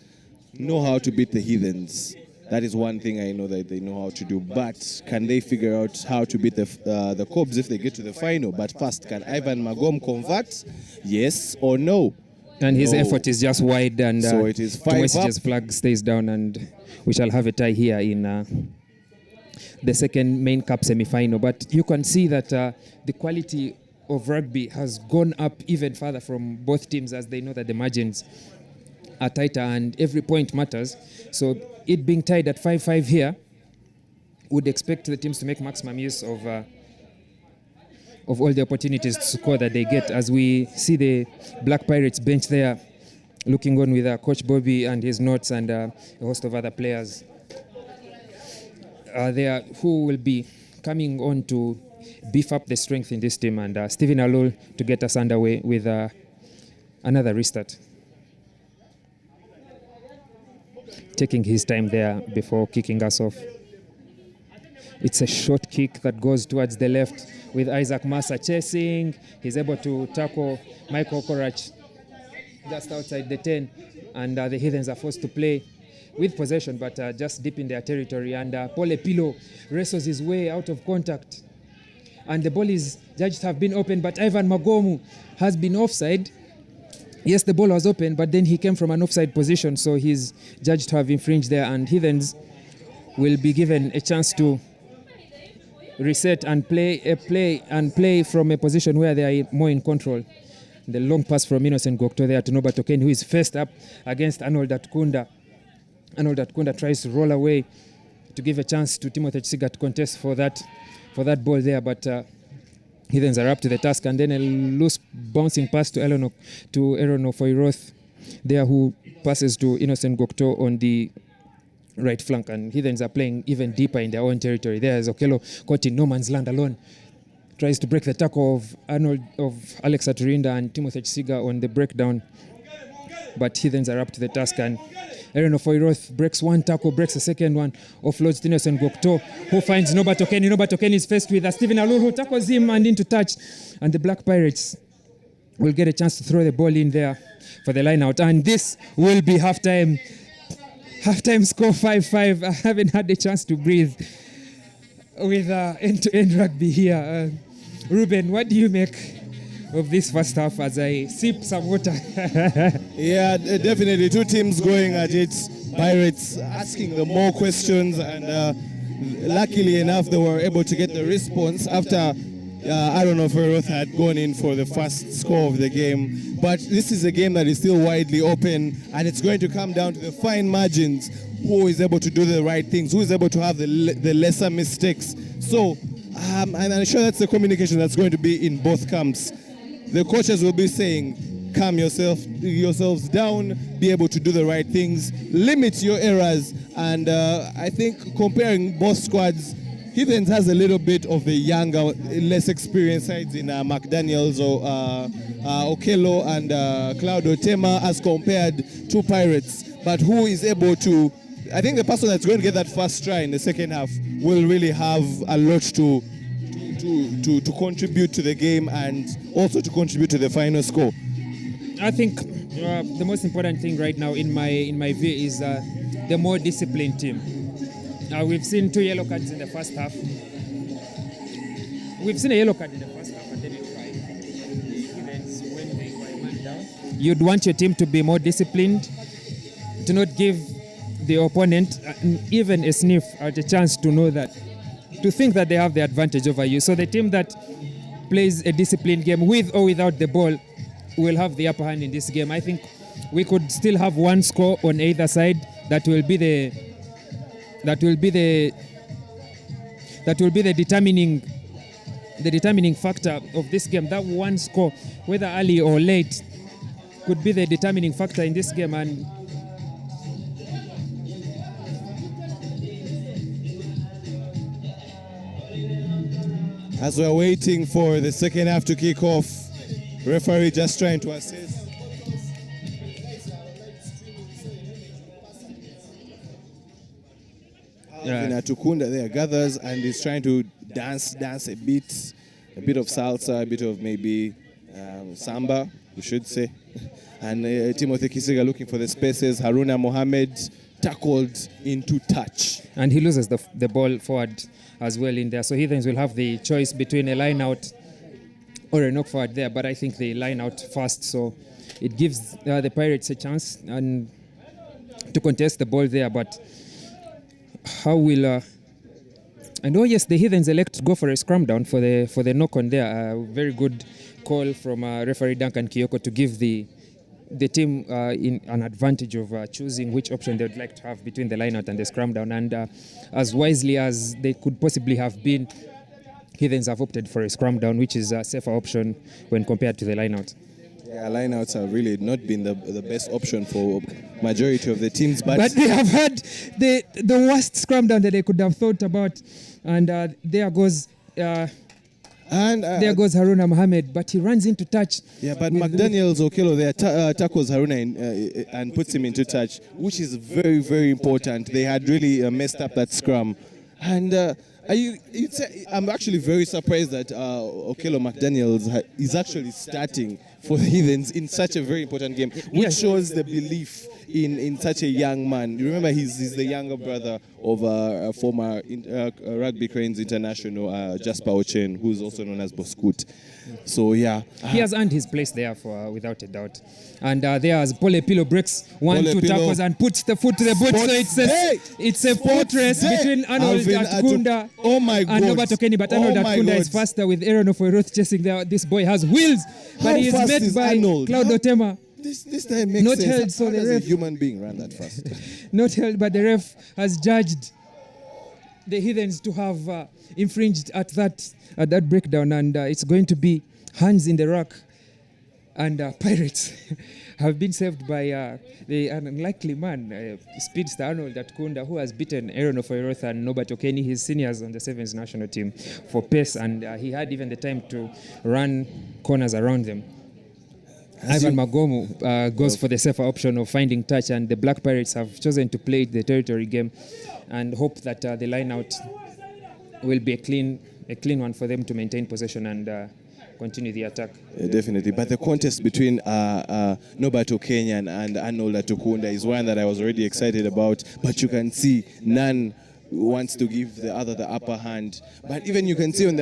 know how to beat the Heathens. That is one thing I know that they know how to do. But can they figure out how to beat the Cobs if they get to the final? But first, can Ivan Magom convert? Yes or no? And his effort is just wide, and so it is 5-up. Flag stays down, and we shall have a tie here in the second main cup semi-final. But you can see that the quality of rugby has gone up even further from both teams, as they know that the margins are tighter and every point matters. So it being tied at 5-5 here, would expect the teams to make maximum use of all the opportunities to score that they get, as we see the Black Pirates bench there looking on with Coach Bobby and his notes and a host of other players there who will be coming on to beef up the strength in this team, and Stephen Alul to get us underway with another restart. Taking his time there before kicking us off. It's a short kick that goes towards the left with Isaac Massa chasing. He's able to tackle Michael Korach just outside the 10, and the Heathens are forced to play with possession, but just deep in their territory. And Paul Epilo wrestles his way out of contact, and the ball is judged to have been open, but Ivan Magomu has been offside. Yes, the ball was open, but then he came from an offside position, so he's judged to have infringed there, and Heathens will be given a chance to reset and play from a position where they are more in control. The long pass from Innocent Gokto there to Norbert Okeni, who is faced up against Arnold Atkunda. Arnold Atkunda tries to roll away to give a chance to Timothy Chisiga to contest for that ball there, but Heathens are up to the task, and then a loose bouncing pass to Erono Foyroth there, who passes to Innocent Gokto on the right flank, and Heathens are playing even deeper in their own territory. There is Okello caught in no man's land alone. Tries to break the tackle of Alex Aturinda and Timothy Chisiga on the breakdown. But Heathens are up to the task, and Aaron Ofoiroth breaks one tackle, breaks the second one, offloads to Innocent Gokto, who finds Noba Tokeni. Noba Tokeni is faced with Stephen Alul, who tackles him and into touch. And the Black Pirates will get a chance to throw the ball in there for the line out. And this will be halftime. Halftime score 5-5. I haven't had the chance to breathe with end-to-end rugby here. Ruben, what do you make of this first half as I sip some water? Yeah, definitely. Two teams going at it. Pirates asking the more questions, and luckily enough, they were able to get the response after Aaron Ofoiroth had gone in for the first score of the game. But this is a game that is still widely open, and it's going to come down to the fine margins. Who is able to do the right things? Who is able to have the lesser mistakes? So, and I'm sure that's the communication that's going to be in both camps. The coaches will be saying, calm yourselves down, be able to do the right things, limit your errors. And I think comparing both squads, Heathens has a little bit of the younger, less experienced sides in McDaniels or Okello and Cloud Otema as compared to Pirates. But who is able to, I think the person that's going to get that first try in the second half will really have a lot to contribute to the game and also to contribute to the final score. I think the most important thing right now in my view is the more disciplined team. We've seen 2 yellow cards in the first half. We've seen a yellow card in the first half, and then it when they were man down. You'd want your team to be more disciplined, to not give the opponent even a sniff at a chance to know that, to think that they have the advantage over you. So the team that plays a disciplined game with or without the ball will have the upper hand in this game. I think we could still have one score on either side that will be the determining factor of this game. That one score, whether early or late, could be the determining factor in this game. And as we're waiting for the second half to kick off, referee just trying to assess. Tukunda there gathers and is trying to dance a bit of salsa, a bit of maybe samba, we should say. And Timothy Kisiga looking for the spaces. Haruna Mohammed tackled into touch. And he loses the ball forward as well in there. So Heathens will have the choice between a line out or a knock forward there. But I think the line out first. So it gives the Pirates a chance and to contest the ball there. But how will... I know, yes, the Heathens elect to go for a scrum down for the knock on there. Very good call from referee Duncan Kiyoko to give the team in an advantage of choosing which option they would like to have between the line out and the scrum down. And as wisely as they could possibly have been, Heathens have opted for a scrum down, which is a safer option when compared to the line out. Yeah, lineouts have really not been the best option for majority of the teams, but they have had the worst scrum down that they could have thought about, and there goes Haruna Mohammed, but he runs into touch. Yeah, but McDaniels Okello there tackles Haruna and puts him into touch, which is very, very important. They had really messed up that scrum, and. I'm actually very surprised that Okello McDaniels is actually starting for the Heathens in such a very important game, which shows the belief in such a young man. You remember he's the younger brother of former Rugby Cranes International Jasper Ochen, who's also known as Boskut. So yeah, he has earned his place there for without a doubt. And there's Pole Pilo breaks 1-2 tackles and puts the foot to the boot. So it's a fortress between Arnold Atkunda and Robert Okeni. But Arnold Atkunda is faster with Aaron Ofoiroth chasing there. This boy has wheels, but he is met by Cloud Otema. This time makes not sense. held, so the ref, a human being ran that fast. Not held, but the ref has judged the Heathens to have infringed at that breakdown, and it's going to be hands in the rack And Pirates have been saved by the unlikely man, speedster Arnold Atkunda, who has beaten Aaron Ofoiroth and Norbert Okeni, his seniors on the Sevens national team, for pace, and he had even the time to run corners around them. Ivan Magomu goes for the safer option of finding touch, and the Black Pirates have chosen to play the territory game and hope that the line-out will be a clean one for them to maintain possession and continue the attack. Definitely, but the contest between Norbert Okenya and Arnold Atukunda is one that I was already excited about, but you can see none wants to give the other the upper hand. But even you can see on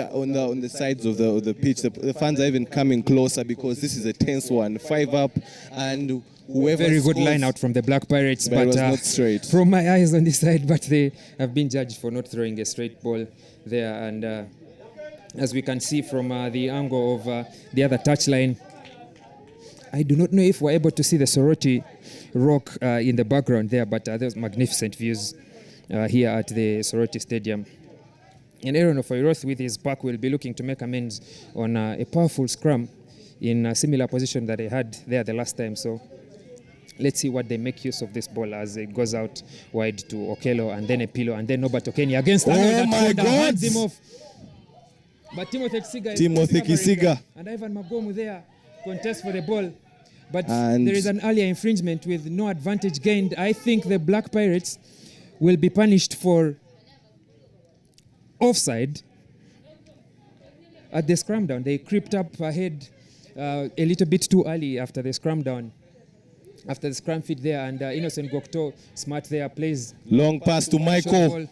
the sides of the pitch, the fans are even coming closer because this is a tense one, 5 up, and whoever very scores, good line out from the Black Pirates, but it was not straight. From my eyes on this side, but they have been judged for not throwing a straight ball there, and as we can see from the angle of the other touchline, I do not know if we're able to see the Soroti rock in the background there, but there's magnificent views here at the Soroti Stadium. And Aaron Ofoiroth with his pack will be looking to make amends on a powerful scrum in a similar position that they had there the last time. So let's see what they make use of this ball as it goes out wide to Okello and then Epilo and then Norbert Okeni against Oh my God! Hands him off. But Timothy Kisiga and Ivan Magomu there contest for the ball. But and there is an earlier infringement with no advantage gained. I think the Black Pirates will be punished for offside at the scrum down. They crept up ahead a little bit too early after the scrum down. After the scrum feed there, and Innocent Gokto, smart there, plays. Long pass to Michael.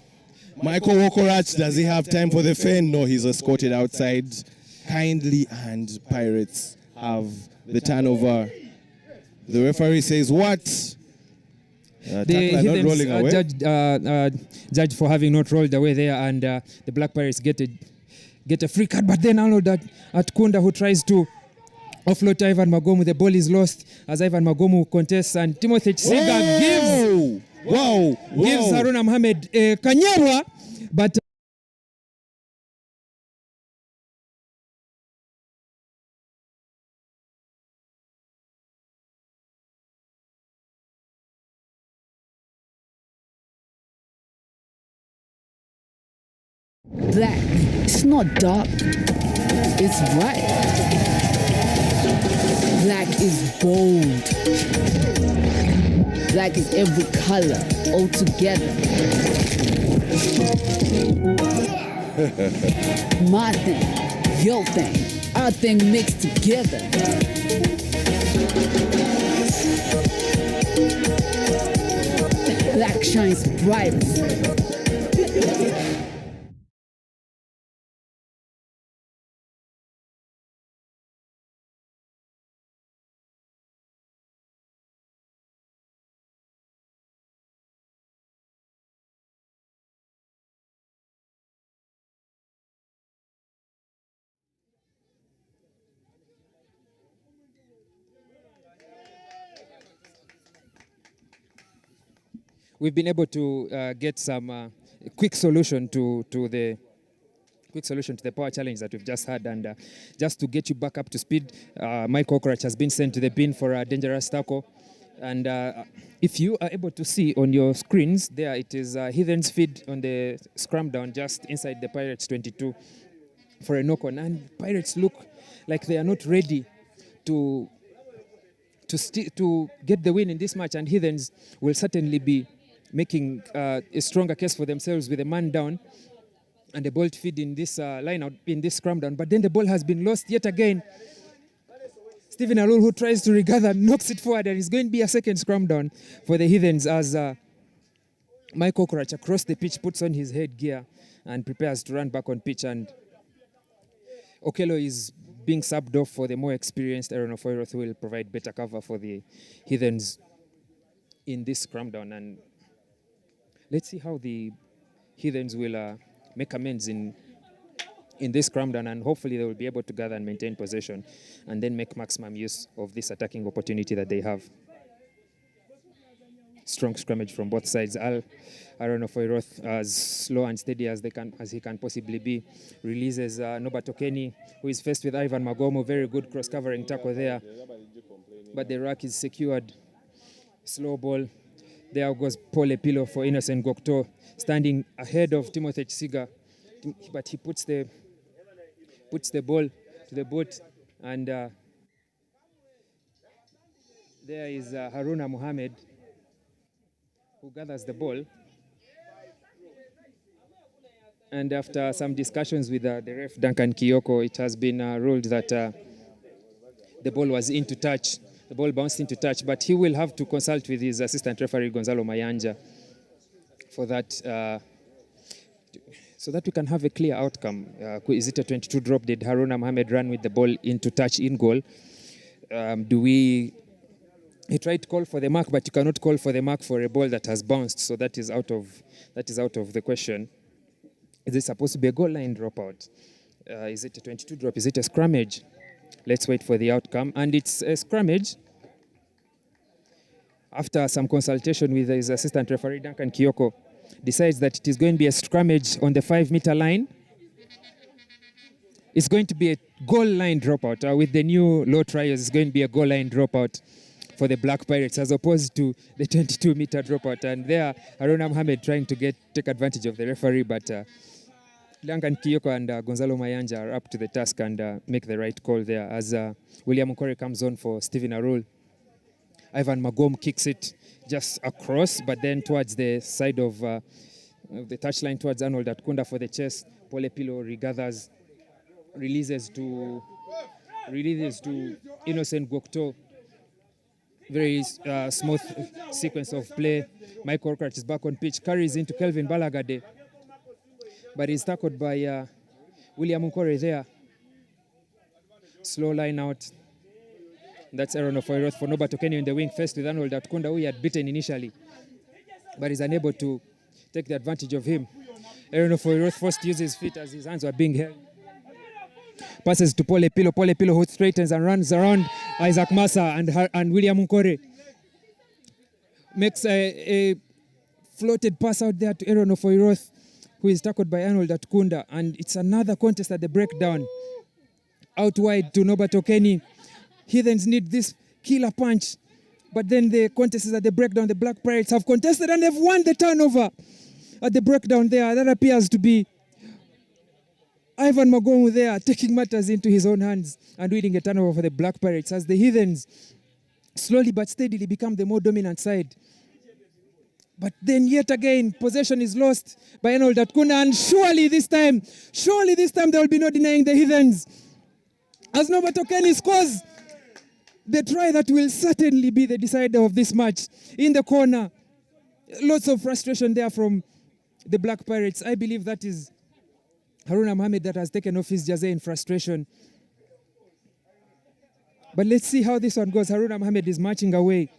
Michael Wokorach, does he have time for the fan? No, he's escorted outside kindly, and Pirates have the turnover. The referee says what? The Heathens judged for having not rolled away there, and the Black Pirates get a free card. But then Arnold Atkunda, who tries to offload to Ivan Magomu, the ball is lost as Ivan Magomu contests, and Timothy Chisiga gives Haruna Mohamed Kanyerwa, but Black, it's not dark, it's bright. Black is bold. Black is every color all together. My thing, your thing, our thing mixed together. Black shines bright. we've been able to get some quick solution to the power challenge that we've just had, and just to get you back up to speed, Mike Okrach has been sent to the bin for a dangerous tackle, and if you are able to see on your screens there, it is Heathen's feed on the scrum down just inside the Pirates 22 for a knock on, and Pirates look like they are not ready to get the win in this match, and Heathens will certainly be making a stronger case for themselves with a man down and a ball feed in this line out, in this scrum down. But then the ball has been lost yet again. Stephen Alul, who tries to regather, knocks it forward, and it's going to be a second scrum down for the Heathens as Mike Okorach across the pitch puts on his headgear and prepares to run back on pitch, and Okello is being subbed off for the more experienced Aaron Ofoiroth, who will provide better cover for the Heathens in this scrum down. And let's see how the Heathens will make amends in this scrum down, and hopefully they will be able to gather and maintain possession and then make maximum use of this attacking opportunity that they have. strong scrummage from both sides. Aaron Ofoiroth, as slow and steady as he can possibly be, releases Norbert Okeni, who is faced with Ivan Magomo. Very good cross-covering tackle there, but the ruck is secured. Slow ball. There goes Paul Epilo for Innocent Gokto, standing ahead of Timothy Chisiga, but he puts the ball to the boot, and there is Haruna Mohammed, who gathers the ball. And after some discussions with the ref, Duncan Kiyoko, it has been ruled that the ball was into touch. The ball bounced into touch, but he will have to consult with his assistant referee, Gonzalo Mayanja, for that, so that we can have a clear outcome. Is it a 22 drop? Did Haruna Mohammed run with the ball into touch in goal? He tried to call for the mark, but you cannot call for the mark for a ball that has bounced, so that is out of the question. Is it supposed to be a goal line dropout? Is it a 22 drop? Is it a scrummage? Let's wait for the outcome. And it's a scrummage. After some consultation with his assistant referee, Duncan Kiyoko decides that it is going to be a scrummage on the 5-meter line. It's going to be a goal line dropout. With the new law trials, it's going to be a goal line dropout for the Black Pirates as opposed to the 22-meter dropout. And there, Haruna Mohammed trying to take advantage of the referee, but Duncan Kiyoko and Gonzalo Mayanja are up to the task and make the right call there as William Nkore comes on for Stephen Arul. Ivan Magom kicks it just across, but then towards the side of the touchline towards Arnold Atkunda for the chase. Paul Epilo regathers, releases to Innocent Gokto. Very smooth sequence of play. Mike Orkrat is back on pitch, carries into Kelvin Balagade, but he's tackled by William Nkore there. Slow line out. That's Aaron Ofoiroth for Norbert Okeni in the wing, faced with Arnold Atkunda, who he had beaten initially, but is unable to take the advantage of him. Aaron Ofoiroth forced to use his feet as his hands were being held. Passes to Paul Epilo. Paul Epilo, who straightens and runs around Isaac Massa and William Nkore. Makes a floated pass out there to Aaron Ofoiroth, who is tackled by Arnold Atkunda. And it's another contest at the breakdown. Out wide to Norbert Okeni. Heathens need this killer punch. But then the contest is at the breakdown. The Black Pirates have contested and they've won the turnover at the breakdown there. That appears to be Ivan Magomu there, taking matters into his own hands and winning a turnover for the Black Pirates as the Heathens slowly but steadily become the more dominant side. But then yet again, possession is lost by Arnold Atkunda, and surely this time there will be no denying the Heathens. As Norbert Okeni scores the try that will certainly be the decider of this match. In the corner, lots of frustration there from the Black Pirates. I believe that is Haruna Mohammed that has taken off his jersey in frustration. But let's see how this one goes. Haruna Mohammed is marching away.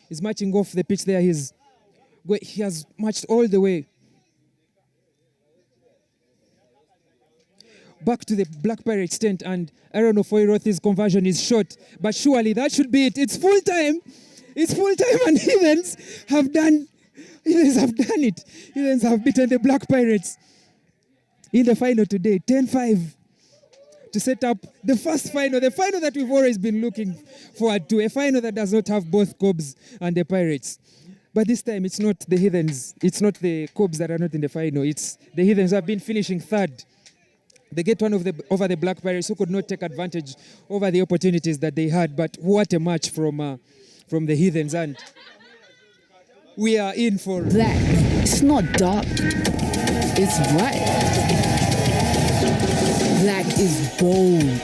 He's marching off the pitch there. He has marched all the way back to the Black Pirates tent, and Aaron Ofoiroth's conversion is short. But surely that should be it. It's full time. It's full time, and Heathens have done it. Heathens have beaten the Black Pirates in the final today, 10-5, to set up the first final, the final that we've always been looking forward to, a final that does not have both Cobs and the Pirates. But this time, it's not the Heathens, it's not the Cobs that are not in the final, it's the Heathens who have been finishing third. They get one over the Black Pirates, who could not take advantage over the opportunities that they had. But what a match from the Heathens, and we are in for black. It's not dark, it's bright. Black is bold.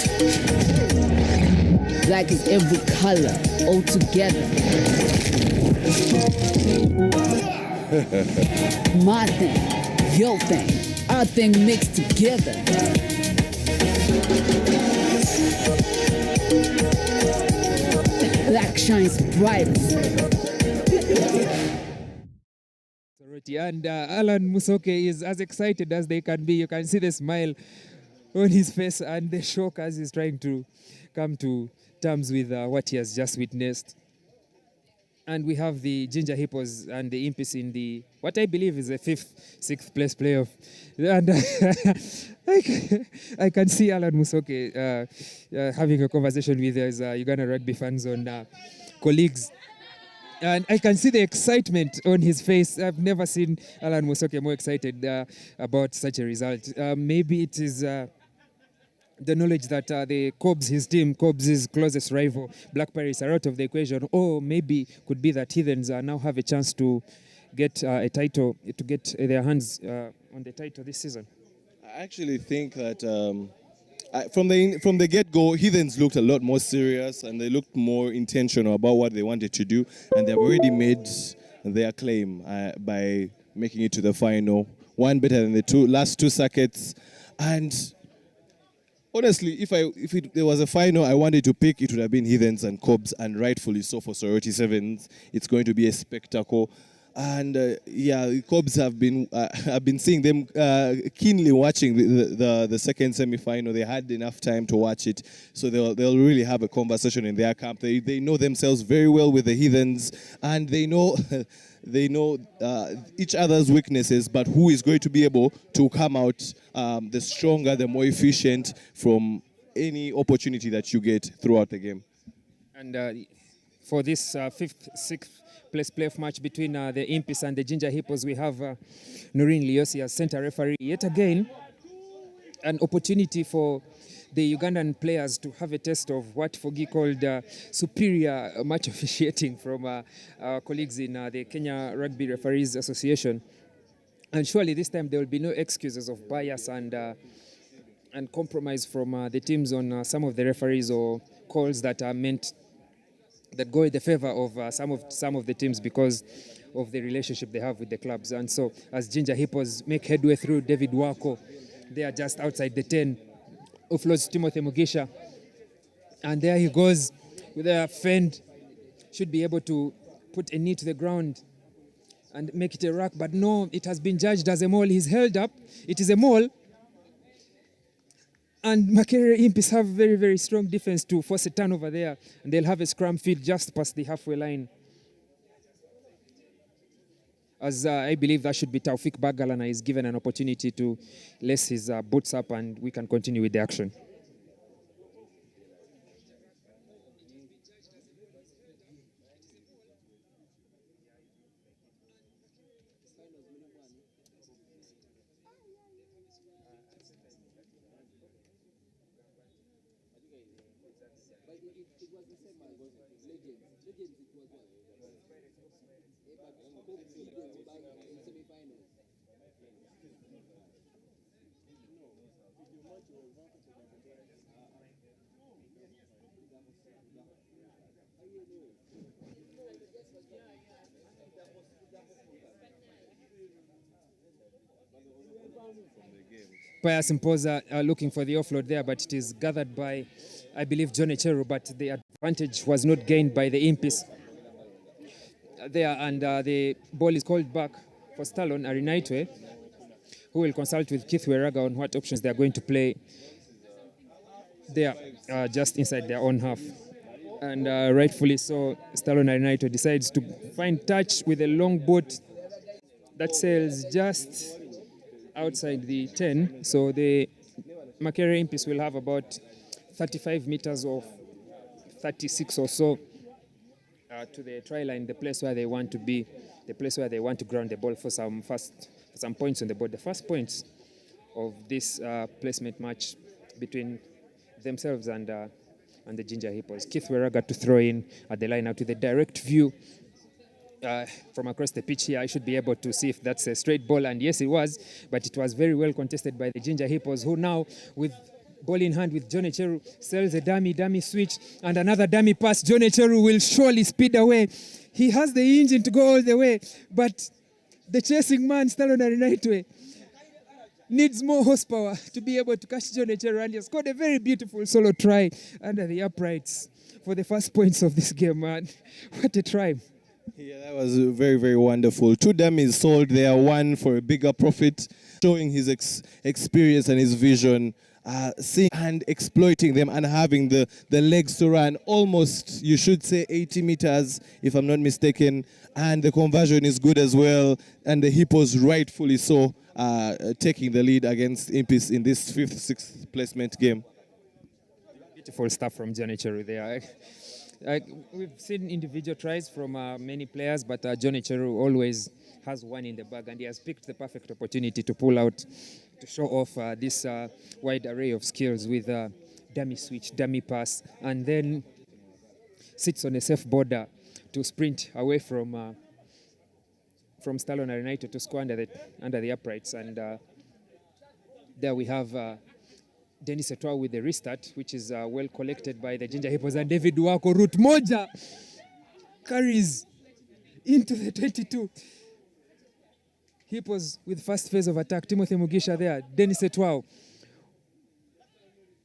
Black is every color all together. My thing, your thing, our thing mixed together. Black shines brightest. Soroti, and Alan Musoke is as excited as they can be. You can see the smile on his face and the shock as he's trying to come to terms with what he has just witnessed. And we have the Ginger Hippos and the Impis in the, what I believe is the 5th, 6th place playoff. And I can see Alan Musoke having a conversation with his Uganda rugby fans on colleagues. And I can see the excitement on his face. I've never seen Alan Musoke more excited about such a result. Maybe it is the knowledge that the Cobs, his team, Cobs' his closest rival, Black Pirates, are out of the equation. Or maybe could be that Heathens now have a chance to get a title, to get their hands on the title this season. I actually think that from the get-go, Heathens looked a lot more serious and they looked more intentional about what they wanted to do, and they've already made their claim by making it to the final. One better than the last two circuits. And honestly, if there was a final I wanted to pick, it would have been Heathens and Cobs, and rightfully so for Soroti Sevens. It's going to be a spectacle. And the Cobs have been, I've been seeing them keenly watching the second semi-final. They had enough time to watch it, so they'll really have a conversation in their camp. They know themselves very well with the Heathens, and they know each other's weaknesses, but who is going to be able to come out the stronger, the more efficient from any opportunity that you get throughout the game. And for this 5th, 6th place playoff match between the Impis and the Ginger Hippos, we have Noreen Liosi as center referee. Yet again, an opportunity for the Ugandan players to have a taste of what Fogi called superior match officiating from our colleagues in the Kenya Rugby Referees Association. And surely this time there will be no excuses of bias and compromise from the teams on some of the referees or calls that are meant that go in the favor of some of the teams because of the relationship they have with the clubs. And so as Ginger Hippos make headway through David Wako, they are just outside the 10, offloads Timothy Mugisha, and there he goes with a fend, should be able to put a knee to the ground and make it a ruck, but no, it has been judged as a maul. He's held up, it is a maul. And Makerere Impis have very, very strong defense to force a turnover there. And they'll have a scrum field just past the halfway line. As I believe that should be Taufik Bagalana is given an opportunity to lace his boots up and we can continue with the action. Pius Mpoza looking for the offload there, but it is gathered by, I believe, John Echeru, but the advantage was not gained by the Impis there, and the ball is called back for Stallone Arinaitwe, who will consult with Keith Weraga on what options they are going to play there, just inside their own half. And rightfully so, Stallone Arinaitwe decides to find touch with a long boot that sails just outside the 10, so the Makerere Impis will have about 35 meters or 36 or so to the try line, the place where they want to be, the place where they want to ground the ball for some points on the board. The first points of this placement match between themselves and the Ginger Hippos. Keith Weraga to throw in at the line out with a direct view from across the pitch here. I should be able to see if that's a straight ball, and yes it was, but it was very well contested by the Ginger Hippos, who now with ball in hand with John Echeru sells a dummy switch and another dummy pass. John Echeru will surely speed away. He has the engine to go all the way, but the chasing man, Stallone Arinaitwe, needs more horsepower to be able to catch John Echeru, and he has scored a very beautiful solo try under the uprights for the first points of this game, man. What a try. Yeah, that was very, very wonderful. 2 dummies sold there, one for a bigger profit, showing his experience and his vision. seeing and exploiting them and having the legs to run almost, you should say, 80 meters, if I'm not mistaken. And the conversion is good as well. And the Hippos, rightfully so, taking the lead against Impis in this 5th, 6th placement game. Beautiful stuff from Johnny Cheru there. We've seen individual tries from many players, but Johnny Cheru always has one in the bag, and he has picked the perfect opportunity to pull out, to show off this wide array of skills with dummy switch, dummy pass, and then sits on a safe border to sprint away from Stallone United to score under the uprights. And there we have Dennis Etwa with the restart, which is well collected by the Ginger Hippos, and David Wako route moja carries into the 22. Hippos with first phase of attack. Timothy Mugisha there. Dennis Etwa.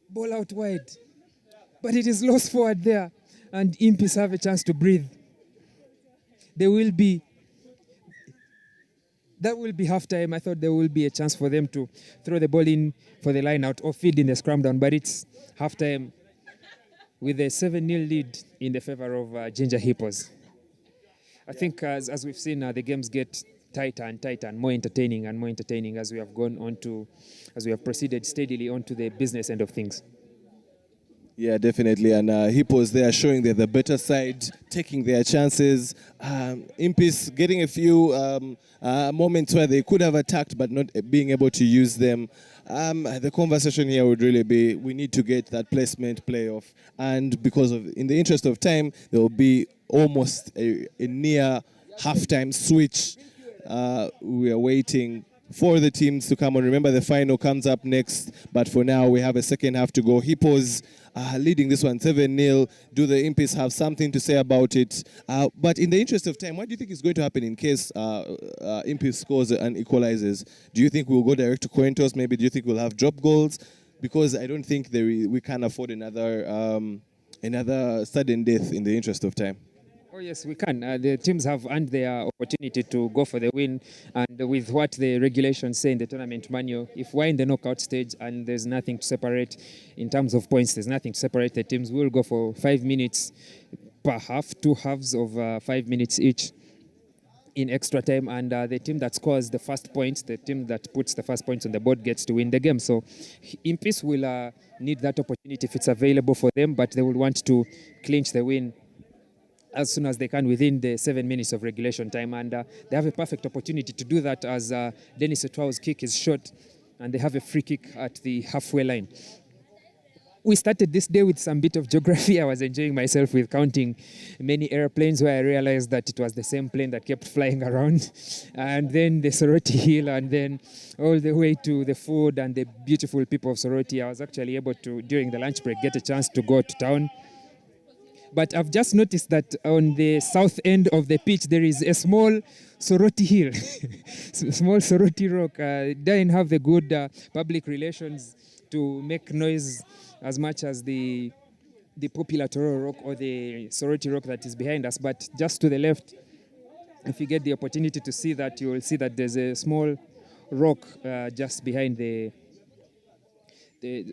Ball out wide. But it is lost forward there. And Impis have a chance to breathe. That will be halftime. I thought there will be a chance for them to throw the ball in for the line out or feed in the scrum down. But it's halftime with a 7-0 lead in the favor of Ginger Hippos. I think as we've seen, the games get tighter and tighter and more entertaining as we have proceeded steadily onto the business end of things. Yeah, definitely. And Hippos, they are showing they're the better side, taking their chances. Impis getting a few moments where they could have attacked but not being able to use them. The conversation here would really be, we need to get that placement playoff. And in the interest of time, there will be almost a near halftime switch. We are waiting for the teams to come on. Remember, the final comes up next, but for now we have a second half to go. Hippos leading this one 7-0. Do the Impis have something to say about it? But in the interest of time, what do you think is going to happen in case Impis scores and equalizes? Do you think we'll go direct to coin toss? Maybe do you think we'll have drop goals? Because I don't think we can afford another sudden death in the interest of time. Oh yes, we can. The teams have earned their opportunity to go for the win, and with what the regulations say in the tournament manual, if we're in the knockout stage and there's nothing to separate in terms of points, there's nothing to separate the teams, we'll go for 5 minutes per half, 2 halves of 5 minutes each in extra time, and the team that scores the first points, the team that puts the first points on the board gets to win the game. So Impis will need that opportunity if it's available for them, but they will want to clinch the win as soon as they can within the 7 minutes of regulation time. And they have a perfect opportunity to do that as Dennis Etwao's kick is short and they have a free kick at the halfway line. We started this day with some bit of geography. I was enjoying myself with counting many airplanes where I realized that it was the same plane that kept flying around. And then the Soroti Hill, and then all the way to the food and the beautiful people of Soroti. I was actually able to, during the lunch break, get a chance to go to town. But I've just noticed that on the south end of the pitch, there is a small Soroti Hill, small Soroti Rock. Didn't have the good public relations to make noise as much as the popular Tororo Rock or the Soroti Rock that is behind us. But just to the left, if you get the opportunity to see that, you will see that there's a small rock just behind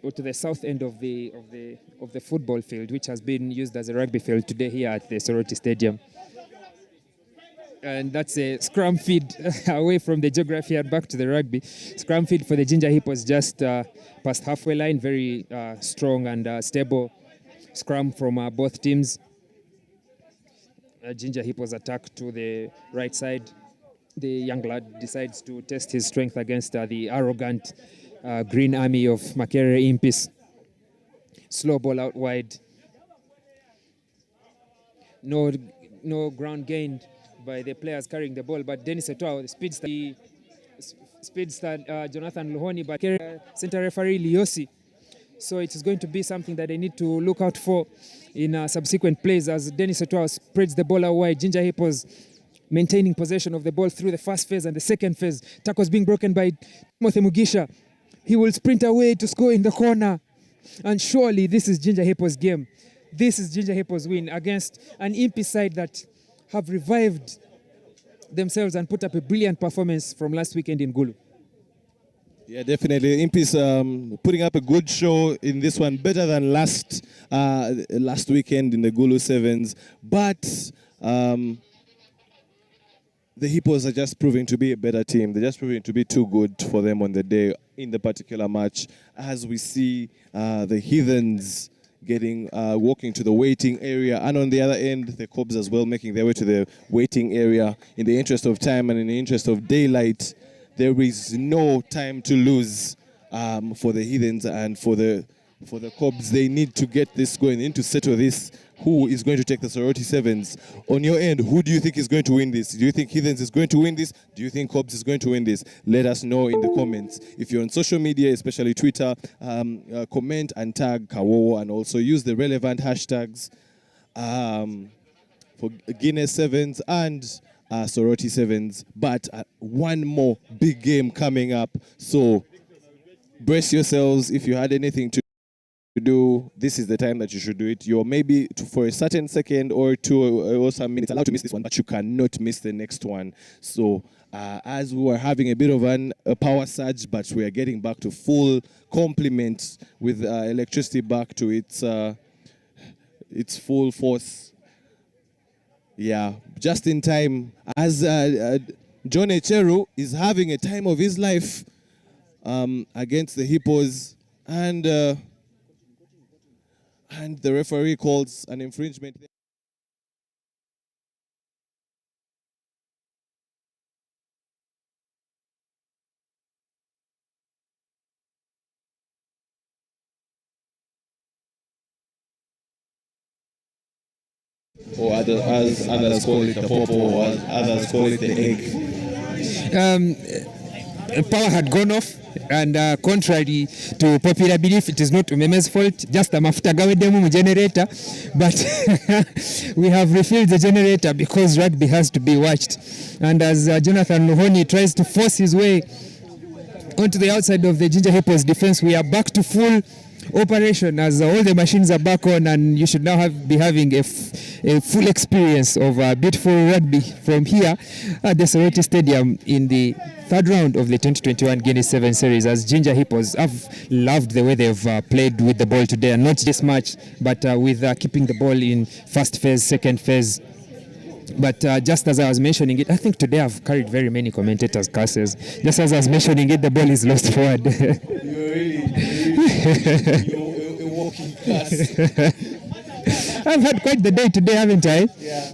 or to the south end of the football field, which has been used as a rugby field today here at the Soroti Stadium. And that's a scrum feed away from the geography and back to the rugby. Scrum feed for the Ginger Hippos just past halfway line. Very strong and stable scrum from both teams. Ginger Hippos attack to the right side. The young lad decides to test his strength against the arrogant Green Army of Makerere Impis. Slow ball out wide. No ground gained by the players carrying the ball, but Dennis Etwa, the speedster Jonathan Luhoni, but center referee Liosi. So it is going to be something that they need to look out for in subsequent plays as Dennis Etwa spreads the ball out wide. Ginger Hippos maintaining possession of the ball through the first phase and the second phase. Tackles being broken by Timothy Mugisha. He will sprint away to score in the corner. And surely this is Ginger Hippos' game. This is Ginger Hippos' win against an Impi side that have revived themselves and put up a brilliant performance from last weekend in Gulu. Yeah, definitely. Impis putting up a good show in this one, better than last weekend in the Gulu Sevens. But the Hippos are just proving to be a better team. They're just proving to be too good for them on the day in the particular match. As we see the Heathens getting walking to the waiting area, and on the other end, the Cobs as well making their way to the waiting area. In the interest of time and in the interest of daylight, there is no time to lose for the Heathens and for the Cobs. They need to get this going. They need to settle this. Who is going to take the Soroti Sevens? On your end, who do you think is going to win this? Do you think Heathens is going to win this? Do you think Cobs is going to win this? Let us know in the comments. If you're on social media, especially Twitter, comment and tag Kawowo, and also use the relevant hashtags for Guinness Sevens and Soroti Sevens. But one more big game coming up. So brace yourselves. If you had anything to do, this is the time that you should do it. You're maybe for a certain second or two or some minutes allowed to miss this one, but you cannot miss the next one. So as we were having a bit of a power surge, but we are getting back to full complement with electricity back to its full force. Yeah, just in time, as John Echeru is having a time of his life against the Hippos, and the referee calls an infringement. Or as others call it the popo, or as others call it the egg. Power had gone off, and contrary to popular belief, it is not Umeme's fault, just the mafuta gawedemu generator. But we have refilled the generator because rugby has to be watched. And as Jonathan Luhoni tries to force his way onto the outside of the Ginger Hippos defense, we are back to full operation as all the machines are back on, and you should now be having a full experience of beautiful rugby from here at the Soroti Stadium in the third round of the 2021 Guinness Sevens Series. As Ginger Hippos, I've loved the way they've played with the ball today, and not this much, but with keeping the ball in first phase, second phase. But just as I was mentioning it, I think today I've carried very many commentators' curses. Just as I was mentioning it, the ball is lost forward. You're a walking curse. I've had quite the day today, haven't I? Yeah.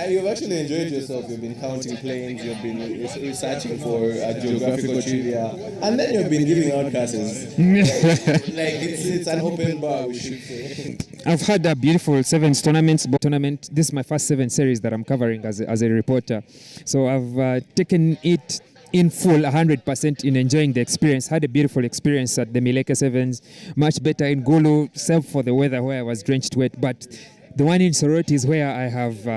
You've actually enjoyed yourself. You've been counting planes, you've been researching for geographical trivia, and then you've been giving out curses. It's an open bar, we should say. I've had a beautiful sevens tournament. This is my first Sevens series that I'm covering as a reporter. So I've taken it in full, 100% in enjoying the experience. Had a beautiful experience at the Mileke Sevens, much better in Gulu, except for the weather where I was drenched wet. But the one in Soroti is where I have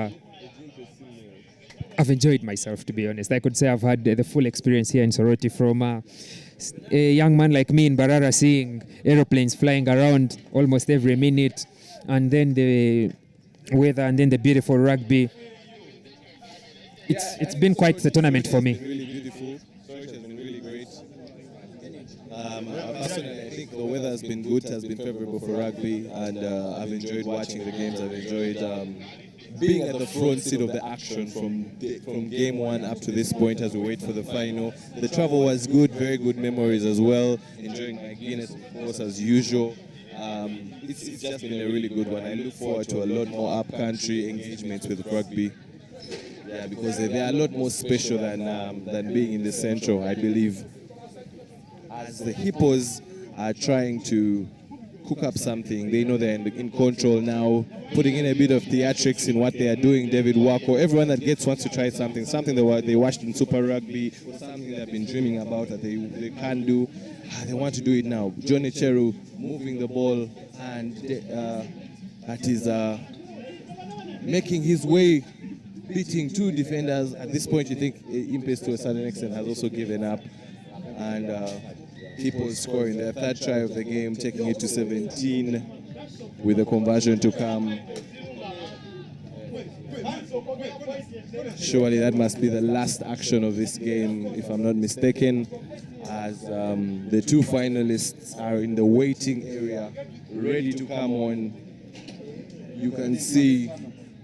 I've enjoyed myself, to be honest. I could say I've had the full experience here in Soroti, from a young man like me in Barara seeing aeroplanes flying around almost every minute, and then the weather, and then the beautiful rugby. It's been quite the tournament for me. Really beautiful. Sorry, it has been really great. Personally, I think the weather has been good, has been favorable for rugby, and I've enjoyed watching the games. I've enjoyed being at the front seat of the action from game one up to this point as we wait for the final. The travel was good, very good memories as well. Enjoying my Guinness, of course, as usual. It's just been a really good one. I look forward to a lot more up-country engagements with rugby. Yeah, because they are a lot more special than being in the central, I believe. As the Hippos are trying to cook up something, they know they're in control now, putting in a bit of theatrics in what they are doing. David Wako, everyone that wants to try something they watched in Super Rugby, or something they've been dreaming about that they can't do, they want to do it now. John Echeru moving the ball, and that is making his way, beating two defenders. At this point, you think Impes to a certain extent has also given up, and Hippos scoring their third try of the game, taking it to 17 with a conversion to come. Surely that must be the last action of this game, if I'm not mistaken, as the two finalists are in the waiting area, ready to come on. You can see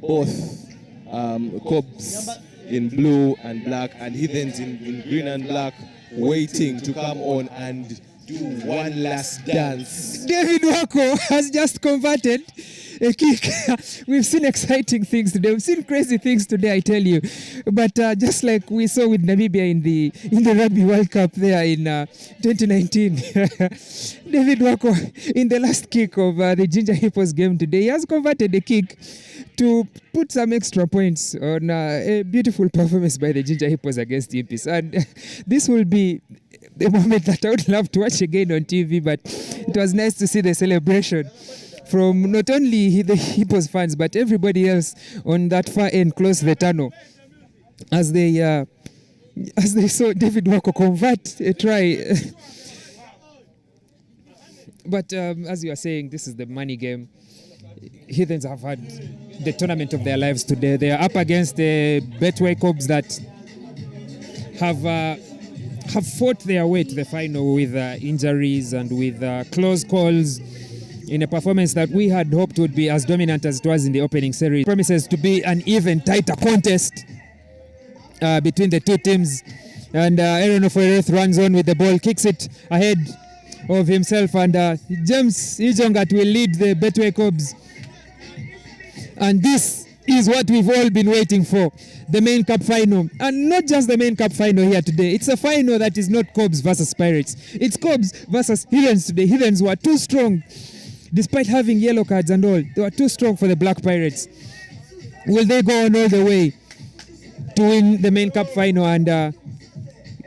both Cobs in blue and black and Heathens in green and black, waiting to come on and do one last dance. David Wako has just converted a kick. We've seen exciting things today. We've seen crazy things today, I tell you. But just like we saw with Namibia in the Rugby World Cup there in 2019, David Wako, in the last kick of the Ginger Hippos game today, he has converted a kick to put some extra points on a beautiful performance by the Ginger Hippos against Impis. And this will be the moment that I would love to watch again on TV, but it was nice to see the celebration from not only the Hippos fans, but everybody else on that far end close to the tunnel as they saw David Wako convert a try. But as you are saying, this is the money game. Heathens have had the tournament of their lives today. They are up against the Betway Cobs that have fought their way to the final with injuries and with close calls in a performance that we had hoped would be as dominant as it was in the opening series. Promises to be an even tighter contest between the two teams. And Aaron Ofoireth runs on with the ball, kicks it ahead of himself, and James Ijongat will lead the Betway Cobs. And this is what we've all been waiting for, the main cup final. And not just the main cup final here today. It's a final that is not Cobs versus Pirates. It's Cobs versus Heathens today. Heathens were too strong, despite having yellow cards and all. They were too strong for the Black Pirates. Will they go on all the way to win the main cup final and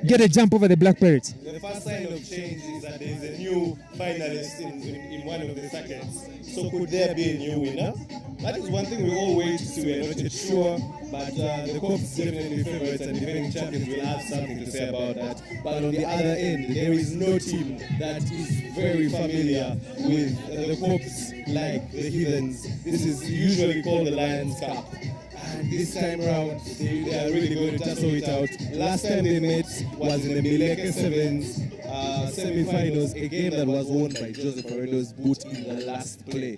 get a jump over the Black Pirates? The first sign of change is that there is a new finalist in one of the circuits. So could there be a new winner? That is one thing we all wait to see. We're not yet sure, but the Cobs definitely favorites and defending champions will have something to say about that. But on the other end, there is no team that is very familiar with the Cobs like the Heathens. This is usually called the Lions Cup. And this time round, they are really going to tussle it out. Last time they met was in the Guinness Sevens semi-finals, a game that was won by Joseph Aredo's boot in the last play.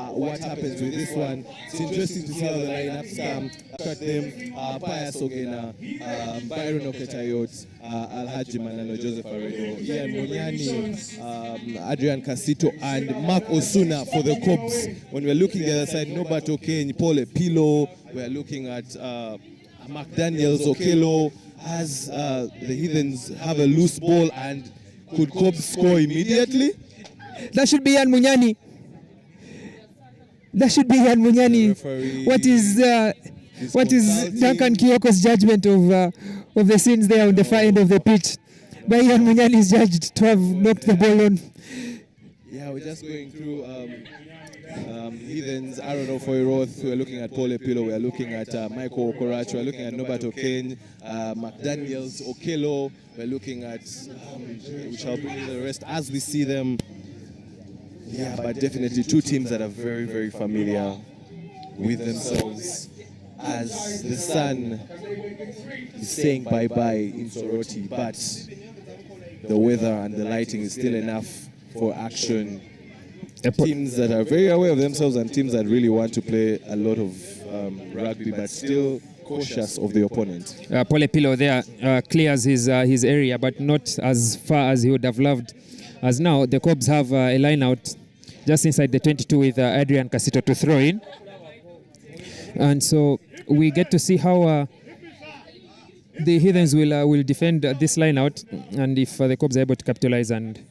What happens with this one? It's interesting to see how the lineups come. Look at them: Pius Ogena, Byron Oketayot, Alhaji Manano, Joseph Aredo, Ian Monyani, Adrian Casito, and Mark Osuna for the Cobs. When we're looking the other side, Norbert Okeny, Paul Epilo. We're looking at Mark Daniels, Okelo. As the Heathens have a loose ball, and could Cobs score immediately? That should be Ian Munyani. That should be Ian Munyani. What is Duncan Kyoko's judgment of the scenes there on the far end of the pitch? But Ian Munyani is judged to have knocked the ball on. Yeah, we're just going through Heathens, Aaron Ofoireth. We're looking at Paul Epilo. We're looking at Michael Okorach. We're looking at Norbert Okeny, McDaniels, Okelo. We're looking at, we shall bring the rest as we see them. Yeah, but definitely two teams that are very, very familiar with themselves as the sun is saying bye-bye in Soroti, but the weather and the lighting is still enough for action. Teams that are very aware of themselves and teams that really want to play a lot of rugby, but still cautious of the opponent. Paul Epilo there clears his area, but not as far as he would have loved. As now, the Cobs have a line out just inside the 22 with Adrian Casito to throw in. And so we get to see how the Heathens will defend this line out, and if the Cobs are able to capitalize and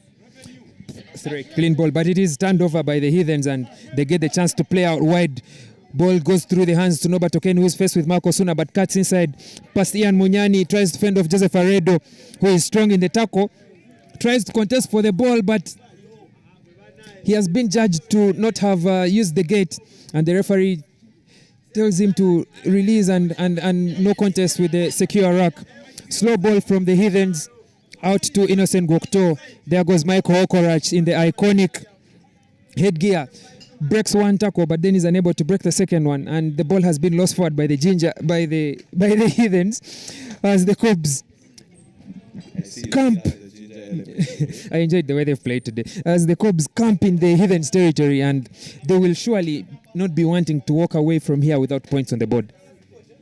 throw a clean ball. But it is turned over by the Heathens, and they get the chance to play out wide. Ball goes through the hands to Norbert Okeny, who is faced with Marco Suna, but cuts inside past Ian Munyani, tries to fend off Joseph Aredo, who is strong in the tackle. Tries to contest for the ball, but he has been judged to not have used the gate, and the referee tells him to release and no contest with the secure rack. Slow ball from the Heathens out to Innocent Gokto. There goes Michael Okorach in the iconic headgear. breaks one tackle, but then is unable to break the second one, and the ball has been lost forward by the Heathens as the Cobs camp. I enjoyed the way they've played today. As the Cobs camp in the Heathens territory, and they will surely not be wanting to walk away from here without points on the board.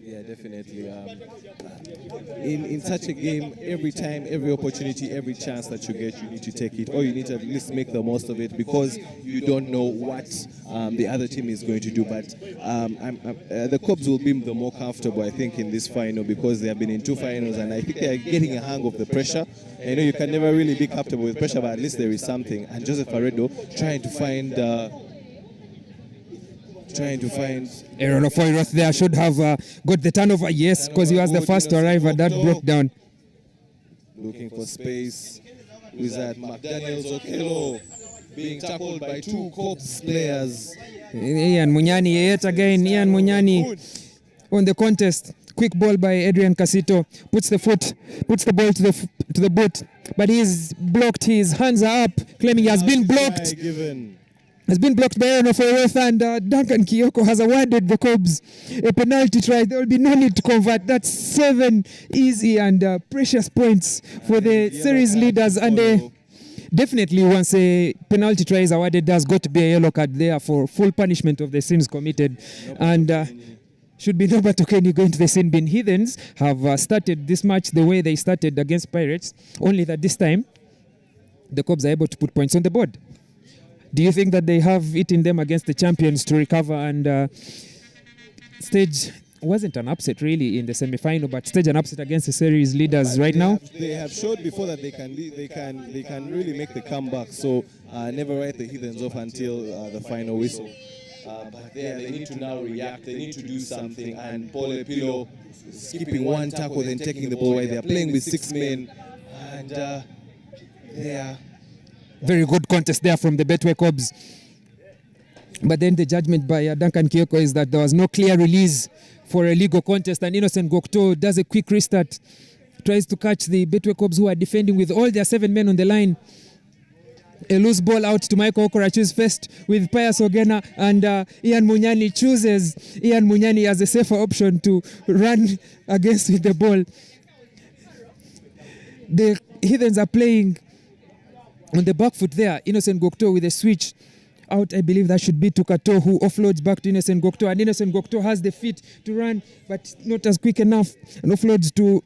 Yeah, definitely. In such a game, every time, every opportunity, every chance that you get, you need to take it, or you need to at least make the most of it, because you don't know what the other team is going to do. But the Cobs will be the more comfortable, I think, in this final, because they have been in 2 finals, and I think they are getting a hang of the pressure. I know you can never really be comfortable with pressure, but at least there is something. And Joseph Aredo trying to find Aaron Ofoyroth there should have got the turnover, yes, because he was the first to arrive at that broke down. Looking for space. Who's that? McDaniels Okello being tackled by 2 Cobs players. Ian Munyani yet again. Ian Munyani on the contest. Quick ball by Adrian Casito. Puts the ball to the boot, but he's blocked. His hands are up, claiming he has been blocked. Has been blocked by Aaron Ofoyroth, and Duncan Kioko has awarded the Cobs a penalty try. There will be no need to convert. That's 7 easy and precious points for the series leaders. And definitely, once a penalty try is awarded, there's got to be a yellow card there for full punishment of the sins committed. And should be Norbert Okeni going to the sin bin. Heathens have started this match the way they started against Pirates, only that this time the Cobs are able to put points on the board. Do you think that they have it in them against the champions to recover and stage wasn't an upset really in the semi-final, but stage an upset against the series leaders right now? They have showed before that they can really make the comeback. So never write the Heathens off until the final whistle. But they need to now react. They need to do something. And Paul Epilo skipping one tackle, then taking the ball away. They are playing with 6 men, and they are. Very good contest there from the Betway Cobs. But then the judgment by Duncan Kioko is that there was no clear release for a legal contest, and Innocent Gokto does a quick restart, tries to catch the Betway Cobs who are defending with all their 7 men on the line. A loose ball out to Michael Okora, chooses first with Pius Ogena, and Ian Munyani chooses Ian Munyani as a safer option to run against with the ball. The Heathens are playing on the back foot there. Innocent Gokto with a switch out. I believe that should be Tukato, who offloads back to Innocent Gokto, and Innocent Gokto has the feet to run, but not as quick enough, and offloads to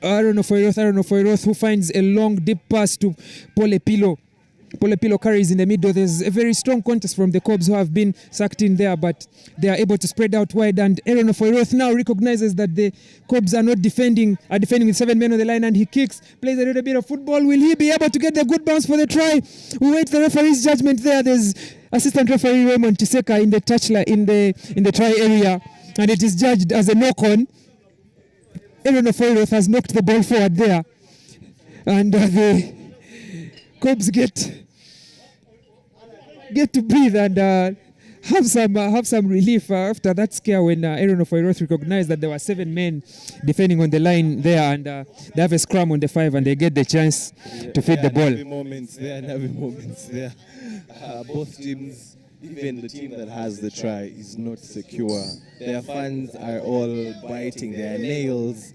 Aaron Ofoyroth, who finds a long deep pass to Paul Epilo. Paul Epilo carries in the middle. There's a very strong contest from the Cobs, who have been sucked in there, but they are able to spread out wide, and Aaron Ofoyroth now recognizes that the Cobs are defending with 7 men on the line, and he kicks, plays a little bit of football. Will he be able to get the good bounce for the try? We wait the referee's judgment there. There's assistant referee Raymond Chiseka in the touchline in the try area, and it is judged as a knock-on. Aaron Ofoyroth has knocked the ball forward there, and the Cobs get to breathe and have some relief after that scare when Aaron Ofoyroth recognized that there were 7 men defending on the line there, and they have a scrum on the 5 and they get the chance to feed the ball. There are moments there. Both teams, even the team that has the try, is not secure. Their fans are all biting their nails.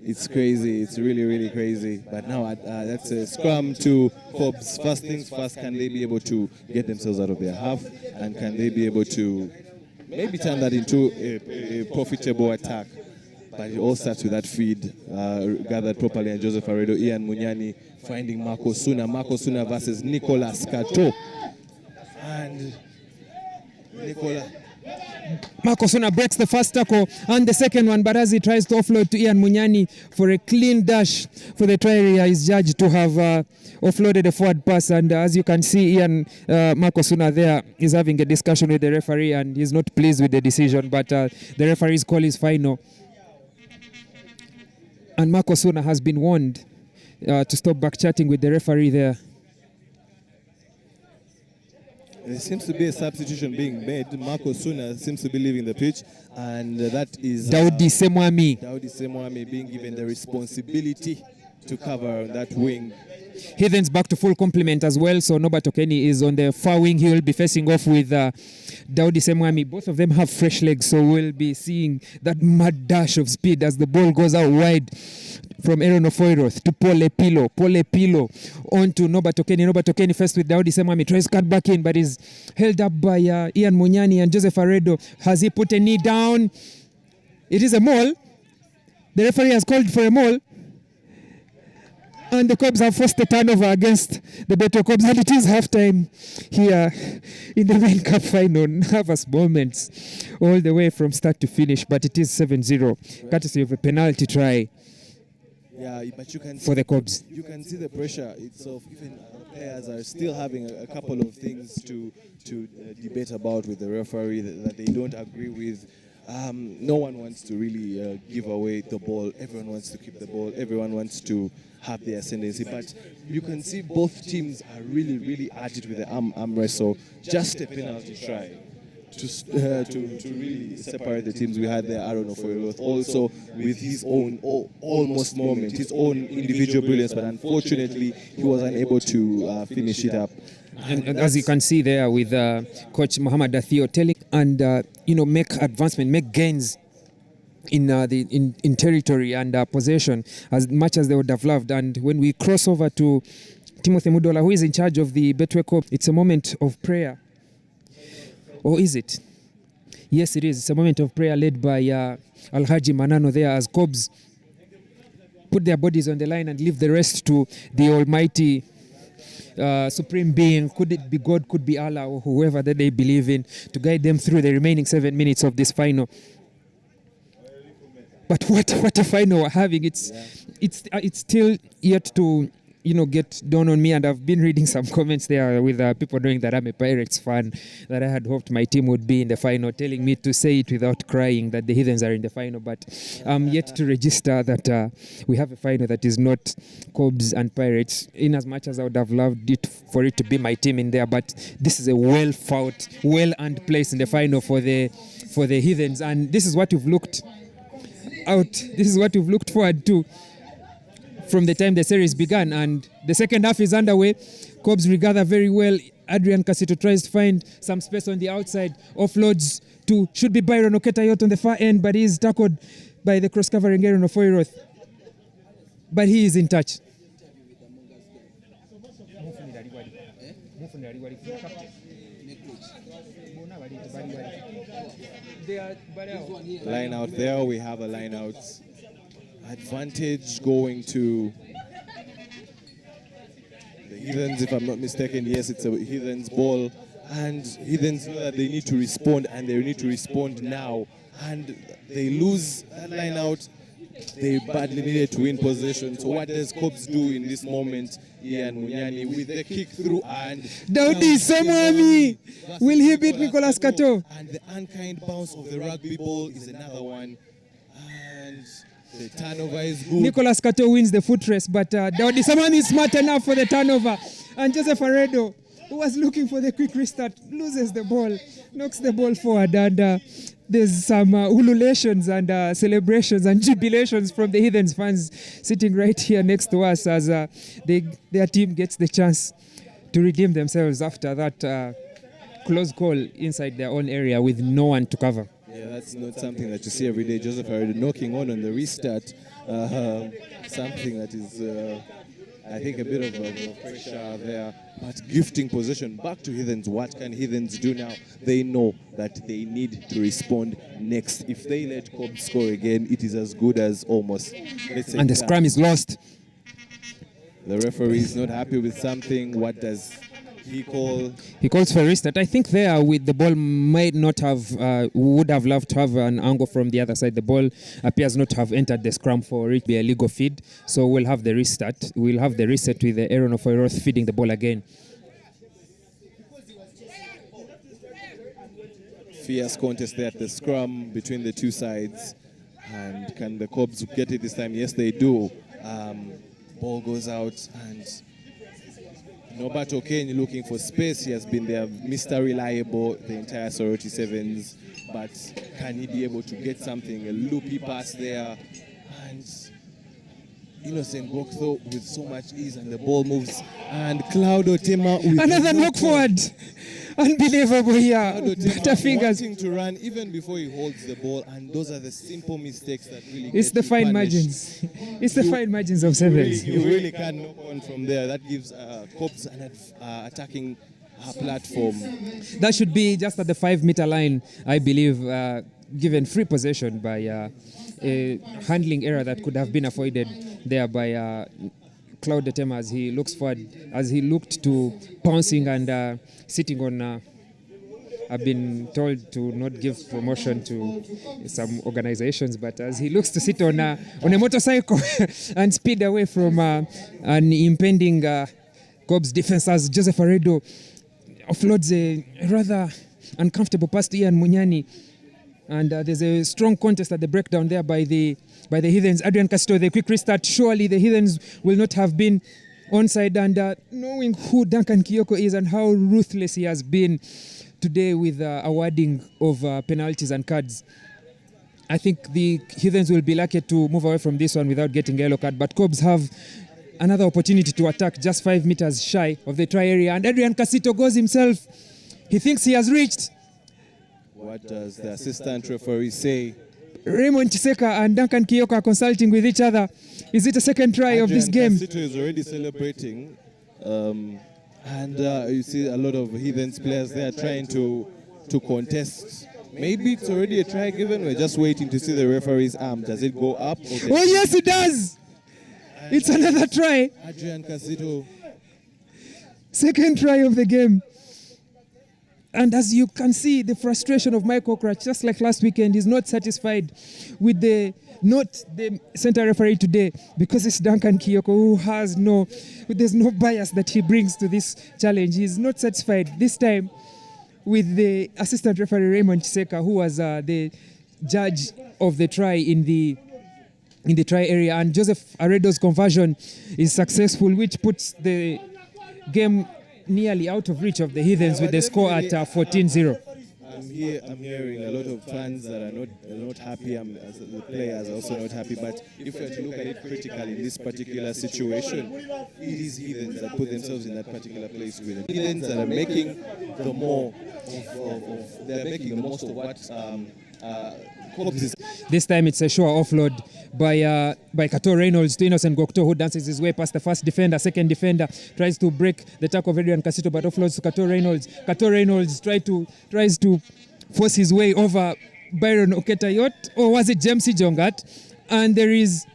It's crazy. It's really, really crazy. But now that's a scrum to Cobs. First things first, can they be able to get themselves out of their half? And can they be able to maybe turn that into a profitable attack? But it all starts with that feed gathered properly, and Joseph Aredo, Ian Munyani finding Marco Suna. Marco Suna versus Nicolas Kato. And Marco Suna breaks the first tackle and the second one, but as he tries to offload to Ian Munyani for a clean dash for the try area, is judged to have offloaded a forward pass. And as you can see, Marco Suna there is having a discussion with the referee, and he's not pleased with the decision, but the referee's call is final. And Marco Suna has been warned to stop back chatting with the referee there. There seems to be a substitution being made. Marco Suna seems to be leaving the pitch, and that is Daudi Semwami being given the responsibility cover that wing. Heathens back to full complement as well. So Norbert Okeni is on the far wing. He will be facing off with Daudi Semwami. Both of them have fresh legs, so we'll be seeing that mad dash of speed as the ball goes out wide from Aaron Ofoiroth to Paul Epilo. Paul Epilo on to Norbert Okeni. Norbert Okeni first with Daudi Semwami. Tries to cut back in, but is held up by Ian Munyani and Joseph Aredo. Has he put a knee down? It is a maul. The referee has called for a maul. And the Cubs have forced the turnover against the Betway Cubs. And it is halftime here in the main cup final. Nervous moments all the way from start to finish. But it is 7-0, courtesy of a penalty try. Yeah, but you can for the Cubs. You can see the pressure itself. Even players are still having a couple of things to debate about with the referee that they don't agree with. No one wants to really give away the ball. Everyone wants to keep the ball. Everyone wants to have the ascendancy. But you can see both teams are really, really at it with the arm wrestle. Just a penalty try to really separate the teams. We had there Aaron Ofoiroth also with his own almost moment, his own individual brilliance, but unfortunately he was unable to finish it up. And as you can see there with Coach Muhammad Dathio telling and make advancement, make gains in in territory and possession as much as they would have loved. And when we cross over to Timothy Mudola, who is in charge of the Betway Cup, it's a moment of prayer. Or is it? Yes, it is. It's a moment of prayer led by Alhaji Manano there as Cubs put their bodies on the line and leave the rest to the Almighty Supreme Being. Could it be God, could be Allah, or whoever that they believe in, to guide them through the remaining 7 minutes of this final. But what a final we're having. It's still yet to get down on me, and I've been reading some comments there with people knowing that I'm a Pirates fan, that I had hoped my team would be in the final, telling me to say it without crying that the Heathens are in the final. But I'm yet to register that we have a final that is not Cubs and Pirates, in as much as I would have loved it for it to be my team in there. But this is a well-fought, well-earned place in the final for the Heathens, and this is what we've looked out. This is what we've looked forward to from the time the series began, and the second half is underway. Cubs regather very well. Adrian Casito tries to find some space on the outside, offloads to, should be Byron Oketayot on the far end, but he is tackled by the cross-covering Aaron Ofoiroth. But he is in touch. Line out there, we have a line out. Advantage going to the Heathens, if I'm not mistaken. Yes, it's a Heathens ball, and Heathens know that they need to respond, and they need to respond now. And they lose that line out. They badly needed to win possession. So what does Cubs do in this moment? Ian Munyani with the kick through, and Daudi Semwami, will he beat Nicolas Kato? And the unkind bounce of the rugby ball is another one. And the turnover is good. Nicolas Kato wins the foot race, but Daudi Semwami is smart enough for the turnover. And Joseph Aredo, who was looking for the quick restart, loses the ball, knocks the ball forward, and there's some ululations and celebrations and jubilations from the Heathens fans sitting right here next to us as their team gets the chance to redeem themselves after that close call inside their own area with no one to cover. Yeah, that's not something that you see every day. Joseph Aredo knocking on the restart, something that is, I think, a bit of pressure there. But gifting possession back to Heathens. What can Heathens do now? They know that they need to respond next. If they let Cubs score again, it is as good as almost. Let's say, and the scrum is lost. The referee is not happy with something. What does he call? He calls for a restart. I think there with the ball might not have, would have loved to have an angle from the other side. The ball appears not to have entered the scrum for it to be a legal feed. So we'll have the restart. We'll have the reset with the Aaron Ofoiroth feeding the ball again. Fierce contest there at the scrum between the two sides. And can the Cubs get it this time? Yes, they do. Ball goes out, and Norbert Okeni looking for space. He has been there, Mr. Reliable, the entire Soroti Sevens. But can he be able to get something? A loopy pass there. And Innocent Gokso with so much ease, and the ball moves. And Claudio Tema with another knock forward. Unbelievable here. Better fingers. Wanting to run even before he holds the ball, and those are the simple mistakes that really It's the fine margins. It's the fine margins of sevens. You really can't knock on from there. That gives Cobbs an attacking platform. That should be just at the 5-meter line, I believe, given free possession by a handling error that could have been avoided there by Claude Tema as he looks forward, as he looked to pouncing and sitting on. I've been told to not give promotion to some organizations, but as he looks to sit on a motorcycle and speed away from an impending Cobbs defense, as Joseph Aredo offloads a rather uncomfortable pass to Ian Munyani. And there's a strong contest at the breakdown there by the Heathens. Adrian Casito, the quick restart. Surely the Heathens will not have been onside. And knowing who Duncan Kiyoko is and how ruthless he has been today with awarding of penalties and cards, I think the Heathens will be lucky to move away from this one without getting a yellow card. But Cobbs have another opportunity to attack just 5 meters shy of the try area. And Adrian Casito goes himself. He thinks he has reached. What does the assistant referee say? Raymond Chiseka and Duncan Kiyoko are consulting with each other. Is it a second try of this game? Casito is already celebrating. And you see a lot of Heathens players there trying to contest. Maybe it's already a try given. We're just waiting to see the referee's arm. Does it go up? Oh, yes, it does. It's another try. Adrian Casito. Second try of the game. And as you can see, the frustration of Michael Crouch, just like last weekend, he's not satisfied with not the center referee today, because it's Duncan Kiyoko who has there's no bias that he brings to this challenge. He's not satisfied this time with the assistant referee Raymond Chiseka, who was the judge of the try in the try area. And Joseph Aredo's conversion is successful, which puts the game nearly out of reach of the Heathens with the score at 14-0. I'm hearing a lot of fans that are not happy. The players are also not happy. But if we are to look at it critically in this particular situation, it is Heathens that put themselves in that particular place with it. Heathens that are making the most of what Cobbs is. This time it's a sure offload by Kato Reynolds to Innocent Gokto, who dances his way past the first defender. Second defender tries to break the tackle of Adrian Casito, but offloads to Kato Reynolds. Kato Reynolds tries to force his way over Byron Oketayot, or was it James Jongat? And there is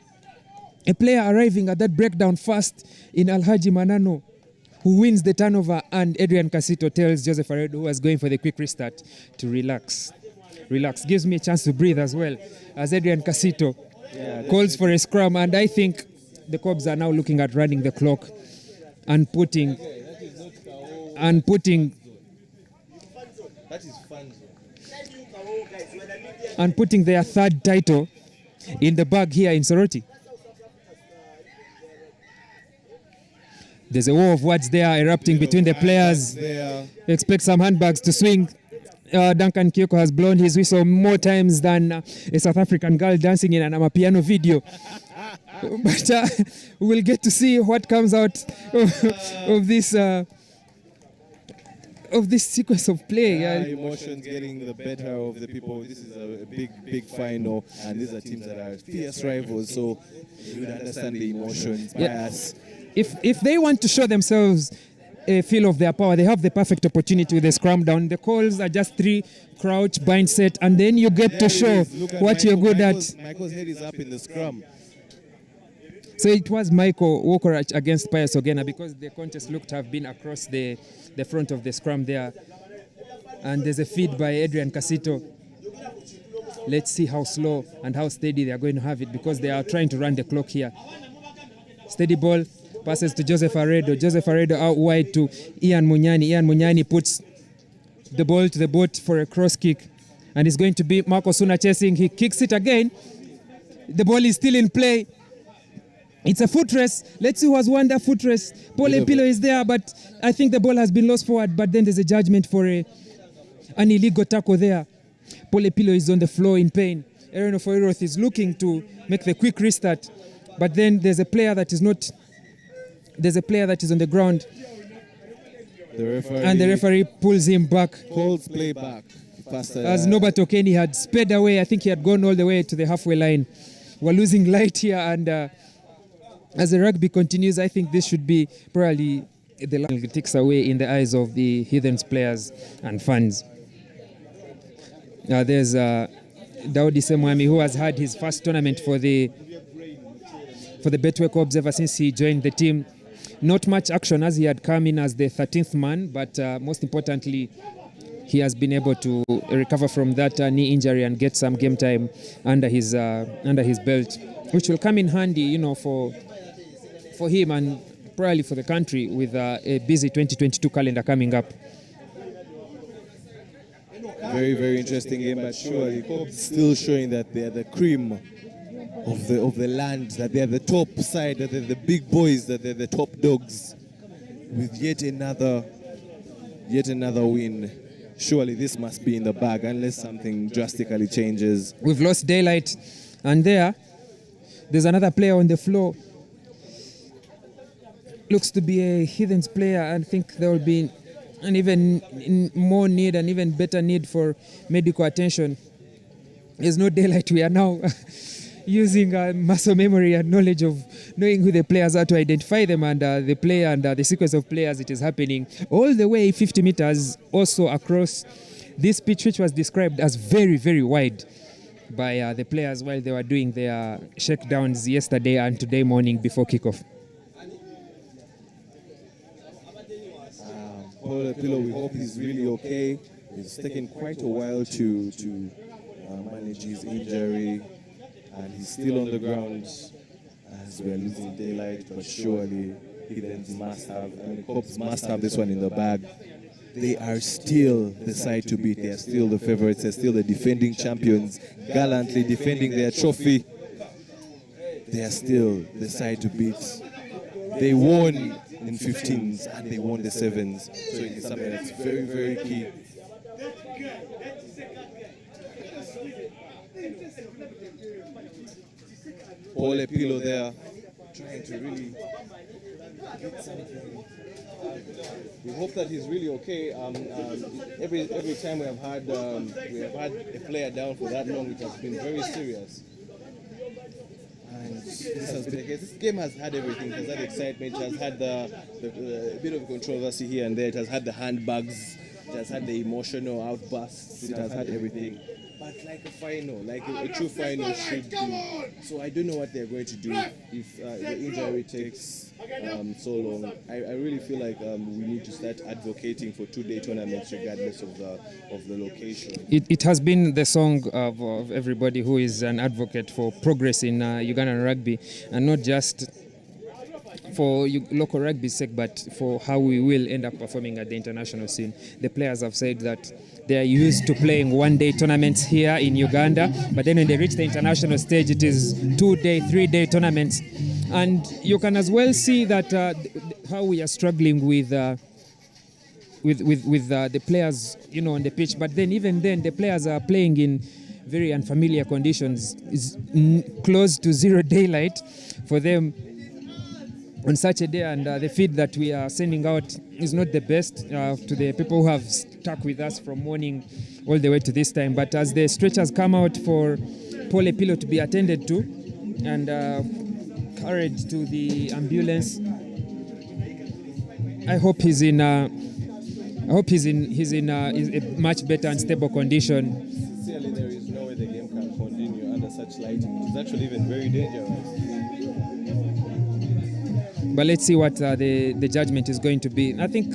a player arriving at that breakdown fast in Alhaji Manano, who wins the turnover, and Adrian Casito tells Joseph Aredo, who was going for the quick restart, to relax. Relax. Gives me a chance to breathe as well, as Adrian Casito calls for a scrum. And I think the Cobbs are now looking at running the clock and putting their third title in the bag here in Soroti. There's a war of words there erupting between the players. Expect some handbags to swing. Duncan Kiyoko has blown his whistle more times than a South African girl dancing in an Amapiano video. But we'll get to see what comes out of this sequence of play. Emotions getting the better of the people. This is a big final, and these are teams that are fierce rivals, so you would understand the emotions, bias. If they want to show themselves a feel of their power, they have the perfect opportunity with the scrum down. The calls are just 3 crouch, bind, set, and then you get to show what you're good at. Michael's head is up in the scrum. So it was Michael Wokorach against Pius Ogena, because the contest looked to have been across the front of the scrum there. And there's a feed by Adrian Casito. Let's see how slow and how steady they are going to have it, because they are trying to run the clock here. Steady ball. Passes to Joseph Aredo. Joseph Aredo out wide to Ian Munyani. Ian Munyani puts the ball to the boat for a cross kick. And it's going to be Marco Suna chasing. He kicks it again. The ball is still in play. It's a foot race. Let's see who has won that foot race. Paul Epilo is there, but I think the ball has been lost forward. But then there's a judgment for an illegal tackle there. Paul Epilo is on the floor in pain. Aaron Ofoiroth is looking to make the quick restart. but then there's a player that is on the ground, and the referee pulls him back. Calls play back. As Norbert Okeni had sped away, I think he had gone all the way to the halfway line. We're losing light here, and as the rugby continues, I think this should be probably the last it takes away in the eyes of the Heathens players and fans. There's Daudi Semwami, who has had his first tournament for the Betway Corps ever since he joined the team. Not much action as he had come in as the 13th man, but most importantly, he has been able to recover from that knee injury and get some game time under his belt, which will come in handy, for him and probably for the country with a busy 2022 calendar coming up. Very, very interesting game, but surely still showing that they're the cream of the land, that they're the top side, that they're the big boys, that they're the top dogs, with yet another win. Surely this must be in the bag unless something drastically changes. We've lost daylight, and there's another player on the floor. Looks to be a Heathens player. I think there will be an even more need, an even better need for medical attention. There's no daylight. We are now using muscle memory and knowledge of knowing who the players are to identify them, and the player and the sequence of players. It is happening all the way 50 meters also across this pitch, which was described as very, very wide by the players while they were doing their shakedowns yesterday and today morning before kickoff. Paul Pillow, we hope he's really okay. It's taken quite a while to manage his injury, and he's still on the ground as we're losing daylight, but surely Heathens Corps must have this one in the bag. They are still the side to beat. They are still the favorites. They're still the defending champions, gallantly defending their trophy. They are still the side to beat. They won in 15s and they won the 7s, so it's something that's very, very key. Paul Epilo there, trying to really get something. We hope that he's really okay. Every time we have had a player down for that long, it has been very serious. And this has been the case. This game has had everything. It has had excitement. It has had a bit of controversy here and there. It has had the handbags. It has had the emotional outbursts. It has had everything. But like a final, like a true final should be. So I don't know what they're going to do if the injury takes so long. I really feel like we need to start advocating for two-day tournaments regardless of the location. It has been the song of everybody who is an advocate for progress in Ugandan rugby, and not just for local rugby's sake, but for how we will end up performing at the international scene. The players have said that they are used to playing one-day tournaments here in Uganda, but then when they reach the international stage, it is 2-day, 3-day tournaments. And you can as well see that how we are struggling with the players, on the pitch. But then even then, the players are playing in very unfamiliar conditions. It's close to zero daylight for them on such a day, and the feed that we are sending out is not the best to the people who have stuck with us from morning all the way to this time. But as the stretchers come out for Paul Epilo to be attended to and carried to the ambulance, I hope he's in a much better and stable condition. Sincerely, there is no way the game can continue under such lighting. It's actually even very dangerous. But let's see what the judgment is going to be. I think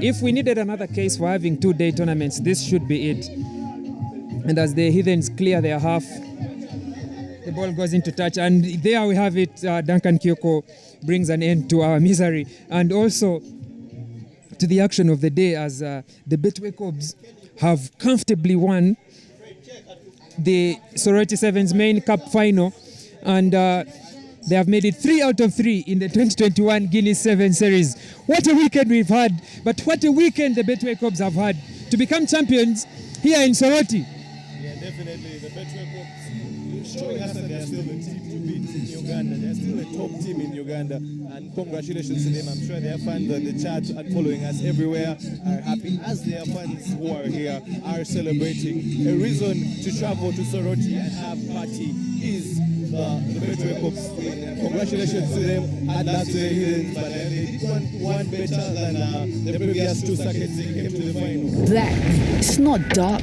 if we needed another case for having 2-day tournaments, this should be it. And as the Heathens clear their half, the ball goes into touch. And there we have it. Duncan Kyoko brings an end to our misery and also to the action of the day, as the Betway Corps have comfortably won the Soroti Sevens main cup final. And they have made it 3 out of 3 in the 2021 Guinness Sevens Series. What a weekend we've had, but what a weekend the Betway Corps have had to become champions here in Soroti. Yeah, definitely. The Betway Corps showing us that they're still the team to beat in Uganda. They're still a top team in Uganda. And congratulations to them. I'm sure their fans on the chat and following us everywhere are happy, as their fans who are here are celebrating. A reason to travel to Soroti and have party is the Betway Cups win. Congratulations to them, and luck to the Heathens, but they did one better than the previous two circuits they came to the final. Black, it's not dark,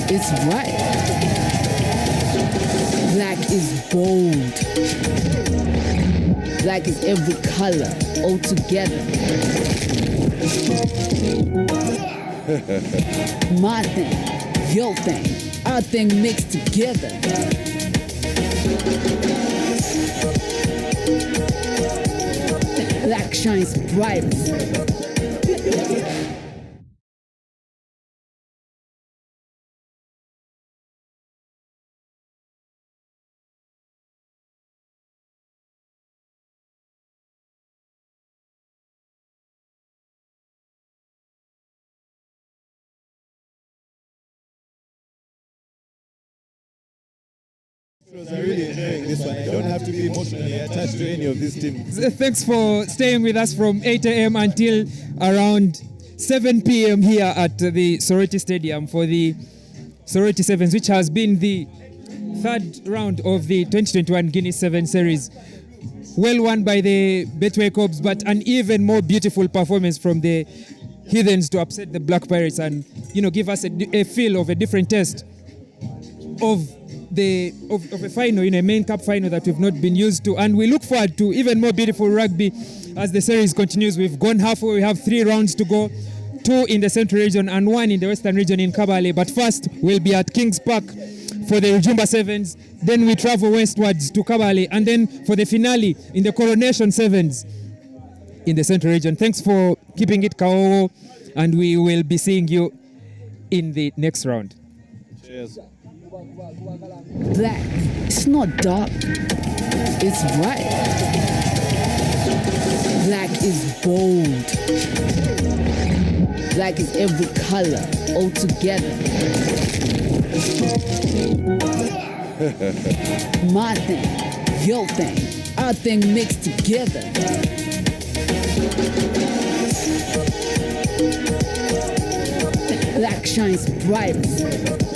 it's white. Black is bold. Black is every color all together. My thing, your thing, our thing mixed together. Black shines brightest. I really enjoying this one. I don't have to be emotionally attached to any of these teams. Thanks for staying with us from 8 a.m. until around 7 p.m. here at the Soroti Stadium for the Soroti Sevens, which has been the third round of the 2021 Guinness Sevens Series. Well won by the Betway Cubs, but an even more beautiful performance from the Heathens to upset the Black Pirates and, give us a feel of a different taste of a final, a main cup final that we've not been used to. And we look forward to even more beautiful rugby as the series continues. We've gone halfway. We have 3 rounds to go, 2 in the Central region and 1 in the Western region in Kabale. But first, we'll be at Kings Park for the Ujumba Sevens. Then we travel westwards to Kabale. And then for the finale in the Coronation Sevens in the Central region. Thanks for keeping it Kawowo. And we will be seeing you in the next round. Cheers. Black, it's not dark, it's white. Black is bold. Black is every color all together. My thing, your thing, our thing mixed together. Black shines brightest.